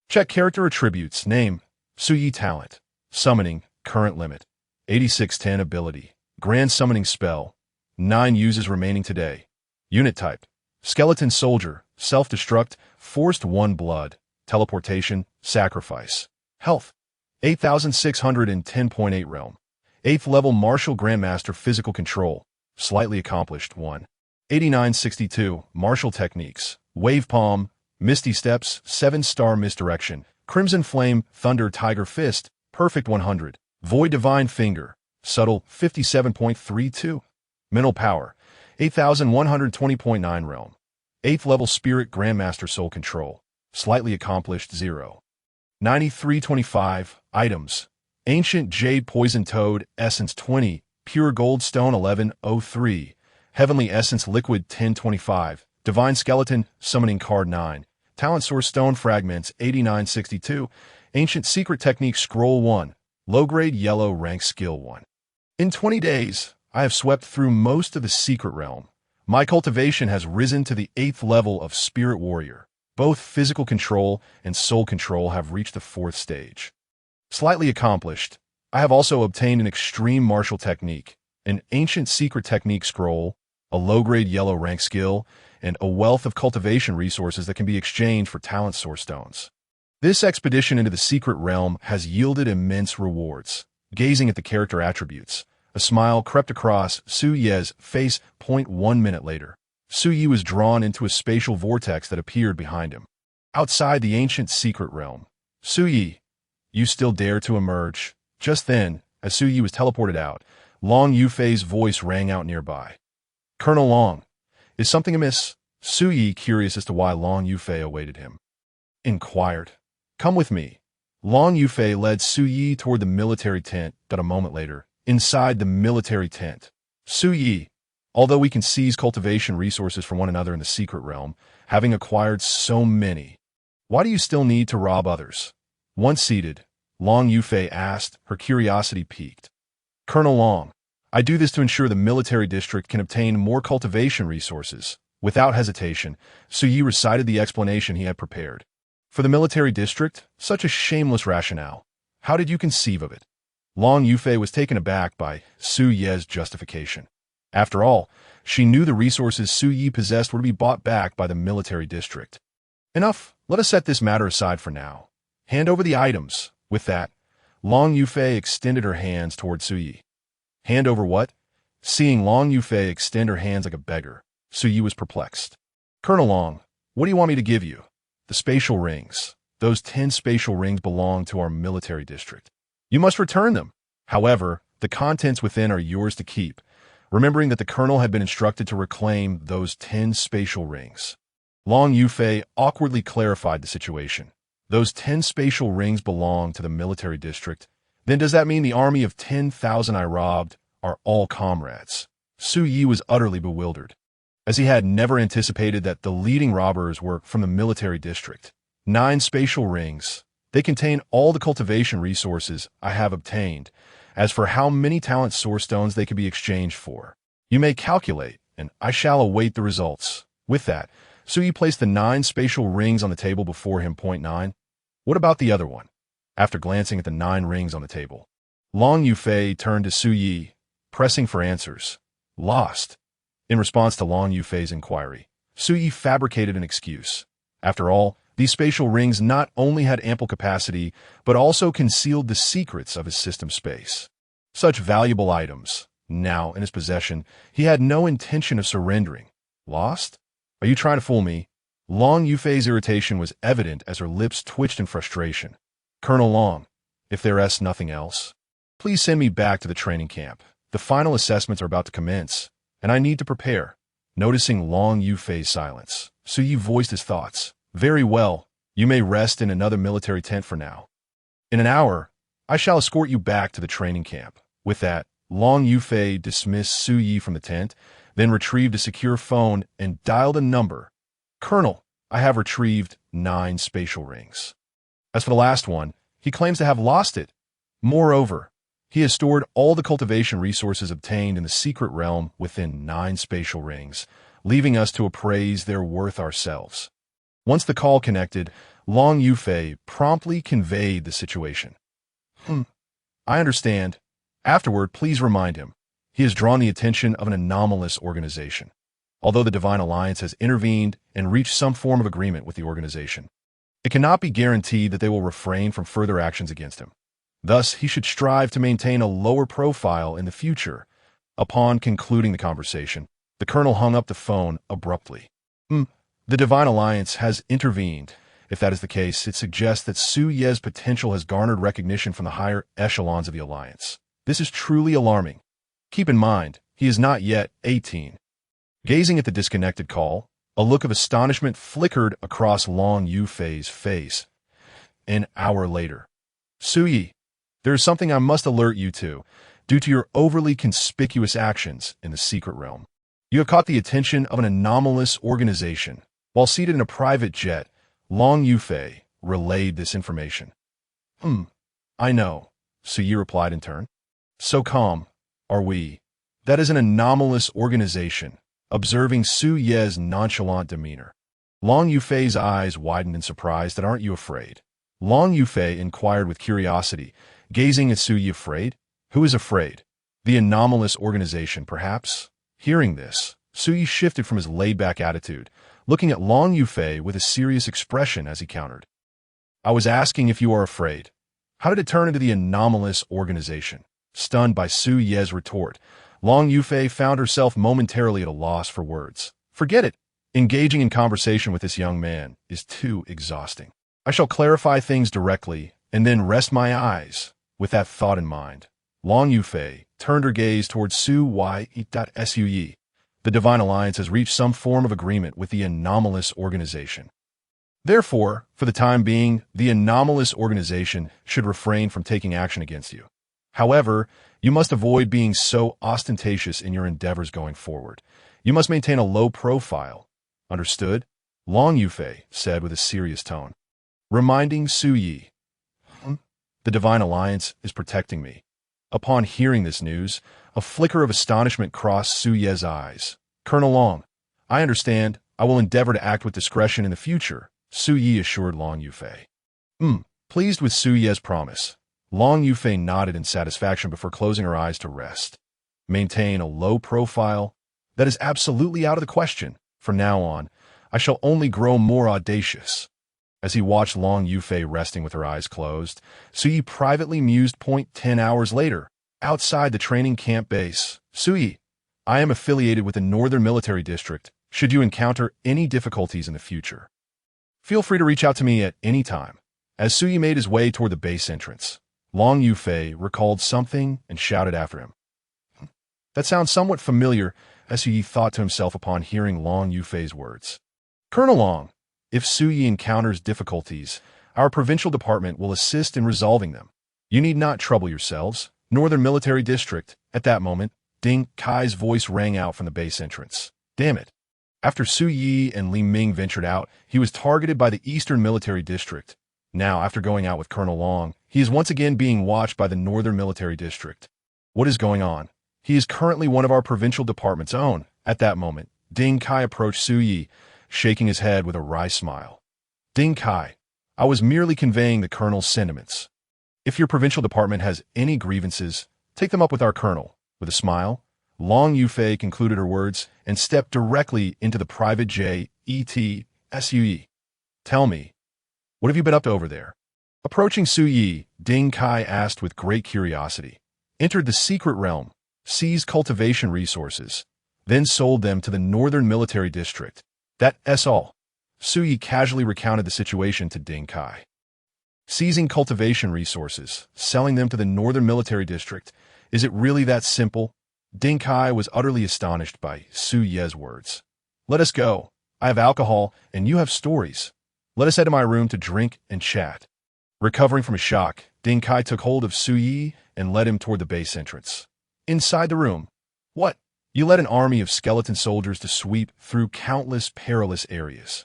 Check character attributes. Name: Su Yi. Talent: Summoning. Current limit: 8610. Ability: Grand Summoning Spell. 9 uses remaining today. Unit type: Skeleton Soldier. Self-destruct. Forced 1 blood. Teleportation. Sacrifice. Health: 8610.8. Realm: 8th level Martial Grandmaster. Physical Control. Slightly accomplished 1. 8962. Martial Techniques: Wave Palm, Misty Steps, 7-star Misdirection, Crimson Flame, Thunder Tiger Fist, Perfect 100. Void Divine Finger, Subtle 57.32. Mental Power, 8120.9. Realm: 8th level Spirit Grandmaster. Soul Control. Slightly accomplished 0. 9325. Items: Ancient Jade Poison Toad Essence 20, Pure Gold Stone 1103, Heavenly Essence Liquid 1025, Divine Skeleton Summoning Card 9, Talent Source Stone Fragments 8962, Ancient Secret Technique Scroll 1, Low-Grade Yellow Rank Skill 1. In 20 days, I have swept through most of the Secret Realm. My cultivation has risen to the 8th level of Spirit Warrior. Both physical control and soul control have reached the 4th stage. Slightly accomplished, I have also obtained an extreme martial technique, an ancient secret technique scroll, a low-grade yellow rank skill, and a wealth of cultivation resources that can be exchanged for talent source stones. This expedition into the secret realm has yielded immense rewards. Gazing at the character attributes, a smile crept across Su Ye's face. 1 minute later, Su Ye was drawn into a spatial vortex that appeared behind him. Outside the ancient secret realm, Su Ye, you still dare to emerge? Just then, as Su Ye was teleported out, Long Yufei's voice rang out nearby. Colonel Long, is something amiss? Su Ye, curious as to why Long Yufei awaited him, inquired. Come with me. Long Yufei led Su Ye toward the military tent, but a moment later, inside the military tent, Su Ye, although we can seize cultivation resources from one another in the secret realm, having acquired so many, why do you still need to rob others? Once seated, Long Yufei asked, her curiosity piqued. Colonel Long, I do this to ensure the military district can obtain more cultivation resources. Without hesitation, Su Ye recited the explanation he had prepared. For the military district, such a shameless rationale. How did you conceive of it? Long Yufei was taken aback by Su Ye's justification. After all, she knew the resources Su Ye possessed were to be bought back by the military district. Enough, let us set this matter aside for now. Hand over the items. With that, Long Yufei extended her hands toward Su Ye. Hand over what? Seeing Long Yufei extend her hands like a beggar, Su Ye was perplexed. Colonel Long, what do you want me to give you? The spatial rings. Those 10 spatial rings belong to our military district. You must return them. However, the contents within are yours to keep, remembering that the colonel had been instructed to reclaim those 10 spatial rings. Long Yufei awkwardly clarified the situation. Those 10 spatial rings belong to the military district. Then does that mean the army of 10,000 I robbed are all comrades? Su Ye was utterly bewildered, as he had never anticipated that the leading robbers were from the military district. 9 spatial rings. They contain all the cultivation resources I have obtained. As for how many talent source stones they can be exchanged for, you may calculate, and I shall await the results. With that, Su Ye placed the 9 spatial rings on the table before him. 9. What about the other one? After glancing at the 9 rings on the table, Long Yufei turned to Su Ye, pressing for answers. Lost. In response to Long Yufei's inquiry, Su Ye fabricated an excuse. After all, these spatial rings not only had ample capacity, but also concealed the secrets of his system space. Such valuable items, now in his possession, he had no intention of surrendering. Lost? Are you trying to fool me? Long Yufei's irritation was evident as her lips twitched in frustration. Colonel Long, if there's nothing else, please send me back to the training camp. The final assessments are about to commence, and I need to prepare. Noticing Long Yufei's silence, Su Ye voiced his thoughts. Very well, you may rest in another military tent for now. In an hour, I shall escort you back to the training camp. With that, Long Yufei dismissed Su Ye from the tent, then retrieved a secure phone and dialed a number. Colonel, I have retrieved 9 spatial rings. As for the last one, he claims to have lost it. Moreover, he has stored all the cultivation resources obtained in the secret realm within 9 spatial rings, leaving us to appraise their worth ourselves. Once the call connected, Long Yufei promptly conveyed the situation. I understand. Afterward, please remind him. He has drawn the attention of an anomalous organization. Although the Divine Alliance has intervened and reached some form of agreement with the organization, it cannot be guaranteed that they will refrain from further actions against him. Thus, he should strive to maintain a lower profile in the future. Upon concluding the conversation, the colonel hung up the phone abruptly. The Divine Alliance has intervened. If that is the case, it suggests that Su Ye's potential has garnered recognition from the higher echelons of the Alliance. This is truly alarming. Keep in mind, he is not yet 18. Gazing at the disconnected call, a look of astonishment flickered across Long Yufei's face. An hour later. Su Ye, there is something I must alert you to. due to your overly conspicuous actions in the secret realm. You have caught the attention of an anomalous organization. While seated in a private jet, Long Yufei relayed this information. I know, Su Yi replied in turn. So calm, are we? That is an anomalous organization, observing Su Ye's nonchalant demeanor. Long Yufei's eyes widened in surprise. That aren't you afraid? Long Yufei inquired with curiosity, gazing at Su Yi. Afraid? Who is afraid? The anomalous organization, perhaps? Hearing this, Su Yi shifted from his laid-back attitude, looking at Long Yufei with a serious expression as he countered. I was asking if you are afraid. How did it turn into the anomalous organization? Stunned by Su Ye's retort, Long Yufei found herself momentarily at a loss for words. Forget it. Engaging in conversation with this young man is too exhausting. I shall clarify things directly and then rest my eyes. With that thought in mind, Long Yufei turned her gaze towards Su Yi. The Divine Alliance has reached some form of agreement with the anomalous organization. Therefore, for the time being, the anomalous organization should refrain from taking action against you. However, you must avoid being so ostentatious in your endeavors going forward. You must maintain a low profile. Understood? Long Yufei said with a serious tone, reminding Su Yi. The Divine Alliance is protecting me. Upon hearing this news, a flicker of astonishment crossed Su Ye's eyes. Colonel Long, I understand. I will endeavor to act with discretion in the future, Su Yi assured Long Yufei. Pleased with Su Ye's promise, Long Yufei nodded in satisfaction before closing her eyes to rest. Maintain a low profile? That is absolutely out of the question. From now on, I shall only grow more audacious. As he watched Long Yufei resting with her eyes closed, Su Yi privately mused. 10 hours later, outside the training camp base. Su Yi, I am affiliated with the Northern Military District. Should you encounter any difficulties in the future, feel free to reach out to me at any time. As Su Yi made his way toward the base entrance, Long Yufei recalled something and shouted after him. That sounds somewhat familiar, as Su Yi thought to himself upon hearing Long Yufei's words. Colonel Long, if Su Yi encounters difficulties, our provincial department will assist in resolving them. You need not trouble yourselves. Northern Military District. At that moment, Ding Kai's voice rang out from the base entrance. Damn it. After Su Yi and Li Ming ventured out, he was targeted by the Eastern Military District. Now, after going out with Colonel Long, he is once again being watched by the Northern Military District. What is going on? He is currently one of our provincial department's own. At that moment, Ding Kai approached Su Yi, shaking his head with a wry smile. Ding Kai, I was merely conveying the colonel's sentiments. If your provincial department has any grievances, take them up with our colonel. With a smile, Long Yufei concluded her words and stepped directly into the private jet. Sue. Tell me, what have you been up to over there? Approaching Su Yi, Ding Kai asked with great curiosity. Entered the secret realm, seized cultivation resources, then sold them to the Northern Military District. That's all. Su Yi casually recounted the situation to Ding Kai. Seizing cultivation resources, selling them to the Northern Military District. Is it really that simple? Ding Kai was utterly astonished by Su Ye's words. Let us go. I have alcohol, and you have stories. Let us head to my room to drink and chat. Recovering from a shock, Ding Kai took hold of Su Yi and led him toward the base entrance. Inside the room. What? You led an army of skeleton soldiers to sweep through countless perilous areas.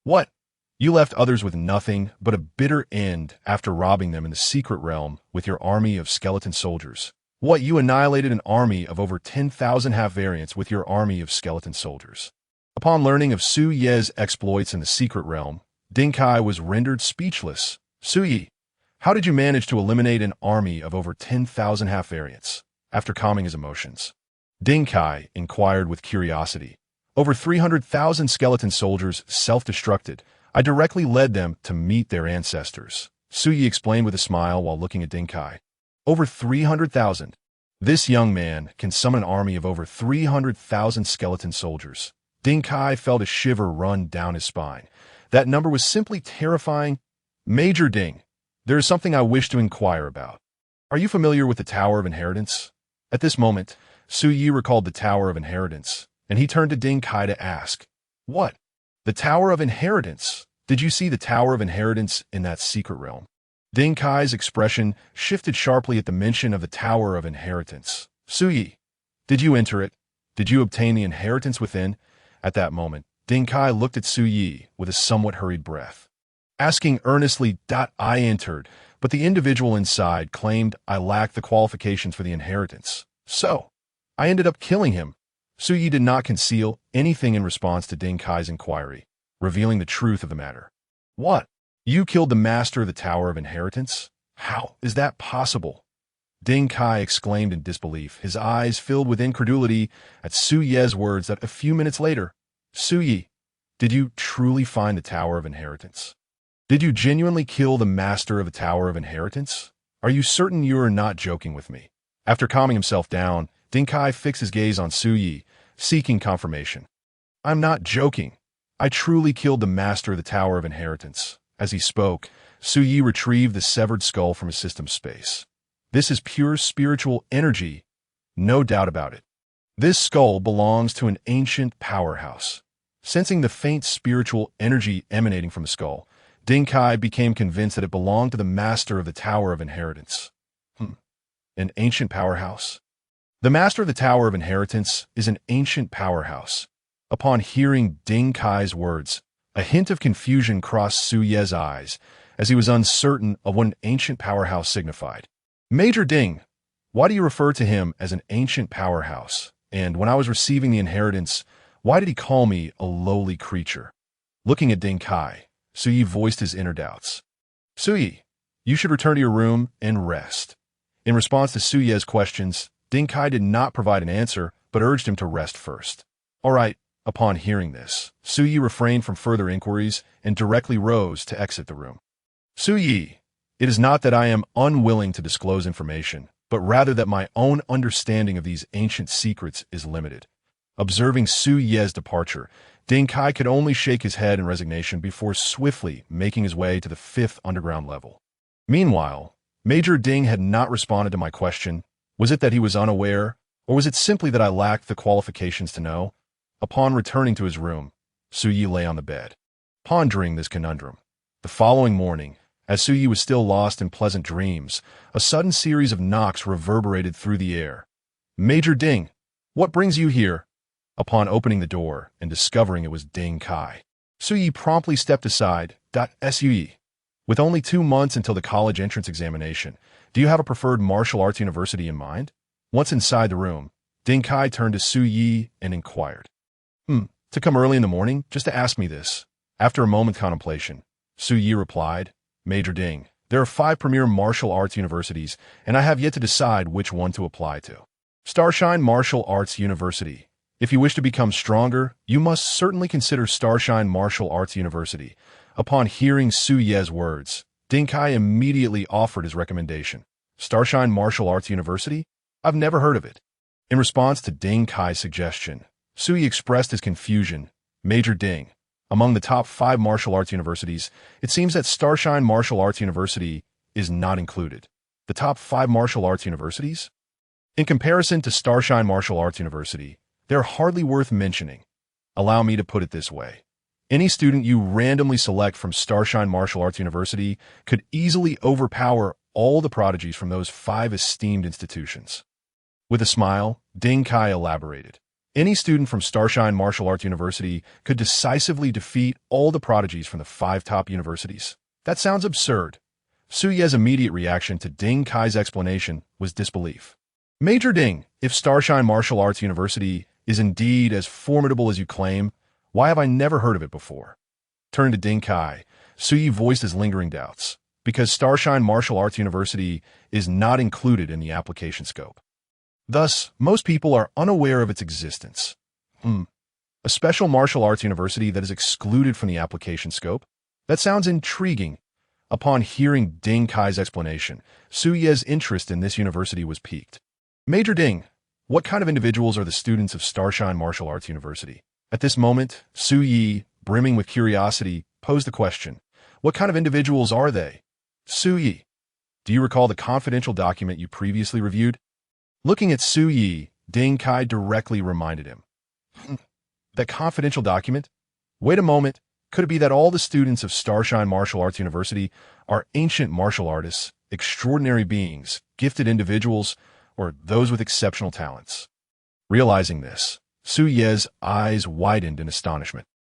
What? You left others with nothing but a bitter end after robbing them in the secret realm with your army of skeleton soldiers. What? You annihilated an army of over 10,000 half-variants with your army of skeleton soldiers. Upon learning of Su Ye's exploits in the secret realm, Ding Kai was rendered speechless. Su Yi, how did you manage to eliminate an army of over 10,000 half-variants? After calming his emotions, Ding Kai inquired with curiosity. Over 300,000 skeleton soldiers self-destructed. I directly led them to meet their ancestors. Su Yi explained with a smile while looking at Ding Kai. Over 300,000. This young man can summon an army of over 300,000 skeleton soldiers. Ding Kai felt a shiver run down his spine. That number was simply terrifying. Major Ding, there is something I wish to inquire about. Are you familiar with the Tower of Inheritance? At this moment, Su Yi recalled the Tower of Inheritance, and he turned to Ding Kai to ask, What? The Tower of Inheritance? Did you see the Tower of Inheritance in that secret realm? Ding Kai's expression shifted sharply at the mention of the Tower of Inheritance. Su Yi, did you enter it? Did you obtain the inheritance within? At that moment, Ding Kai looked at Su Yi with a somewhat hurried breath, asking earnestly, I entered, but the individual inside claimed I lacked the qualifications for the inheritance. So, I ended up killing him. Su Yi did not conceal anything in response to Ding Kai's inquiry, revealing the truth of the matter. What? You killed the master of the Tower of Inheritance? How is that possible? Ding Kai exclaimed in disbelief, his eyes filled with incredulity at Su Ye's words that a few minutes later. Su Yi, did you truly find the Tower of Inheritance? Did you genuinely kill the master of the Tower of Inheritance? Are you certain you are not joking with me? After calming himself down, Ding Kai fixed his gaze on Su Yi, seeking confirmation. I'm not joking. I truly killed the master of the Tower of Inheritance. As he spoke, Su Yi retrieved the severed skull from his system space. This is pure spiritual energy, no doubt about it. This skull belongs to an ancient powerhouse. Sensing the faint spiritual energy emanating from the skull, Ding Kai became convinced that it belonged to the master of the Tower of Inheritance. An ancient powerhouse? The master of the Tower of Inheritance is an ancient powerhouse. Upon hearing Ding Kai's words, a hint of confusion crossed Su Ye's eyes, as he was uncertain of what an ancient powerhouse signified. Major Ding, why do you refer to him as an ancient powerhouse? And when I was receiving the inheritance, why did he call me a lowly creature? Looking at Ding Kai, Su Yi voiced his inner doubts. Su Yi, you should return to your room and rest. In response to Su Ye's questions, Ding Kai did not provide an answer, but urged him to rest first. All right. Upon hearing this, Su Yi refrained from further inquiries and directly rose to exit the room. Su Yi, it is not that I am unwilling to disclose information, but rather that my own understanding of these ancient secrets is limited. Observing Su Ye's departure, Ding Kai could only shake his head in resignation before swiftly making his way to the 5th underground level. Meanwhile, Major Ding had not responded to my question. Was it that he was unaware, or was it simply that I lacked the qualifications to know? Upon returning to his room, Su Yi lay on the bed, pondering this conundrum. The following morning, as Su Yi was still lost in pleasant dreams, a sudden series of knocks reverberated through the air. Major Ding, what brings you here? Upon opening the door and discovering it was Ding Kai, Su Yi promptly stepped aside. Su, with only 2 months until the college entrance examination, do you have a preferred martial arts university in mind? Once inside the room, Ding Kai turned to Su Yi and inquired. To come early in the morning, just to ask me this. After a moment's contemplation, Su Yi replied, Major Ding, there are 5 premier martial arts universities, and I have yet to decide which one to apply to. Starshine Martial Arts University. If you wish to become stronger, you must certainly consider Starshine Martial Arts University. Upon hearing Su Ye's words, Ding Kai immediately offered his recommendation. Starshine Martial Arts University? I've never heard of it. In response to Ding Kai's suggestion, Su Yi expressed his confusion. Major Ding, among the top 5 martial arts universities, it seems that Starshine Martial Arts University is not included. The top 5 martial arts universities? In comparison to Starshine Martial Arts University, they're hardly worth mentioning. Allow me to put it this way. Any student you randomly select from Starshine Martial Arts University could easily overpower all the prodigies from those 5 esteemed institutions. With a smile, Ding Kai elaborated. Any student from Starshine Martial Arts University could decisively defeat all the prodigies from the 5 top universities. That sounds absurd. Su Ye's immediate reaction to Ding Kai's explanation was disbelief. Major Ding, if Starshine Martial Arts University is indeed as formidable as you claim, why have I never heard of it before? Turning to Ding Kai, Su Yi voiced his lingering doubts. Because Starshine Martial Arts University is not included in the application scope. Thus, most people are unaware of its existence. A special martial arts university that is excluded from the application scope? That sounds intriguing. Upon hearing Ding Kai's explanation, Su Ye's interest in this university was piqued. Major Ding, what kind of individuals are the students of Starshine Martial Arts University? At this moment, Su Yi, brimming with curiosity, posed the question. What kind of individuals are they? Su Yi, do you recall the confidential document you previously reviewed? Looking at Su Yi, Ding Kai directly reminded him. That confidential document? Wait a moment, Could it be that all the students of Starshine Martial Arts University are ancient martial artists, extraordinary beings, gifted individuals, or those with exceptional talents? Realizing this, Su Ye's eyes widened in astonishment.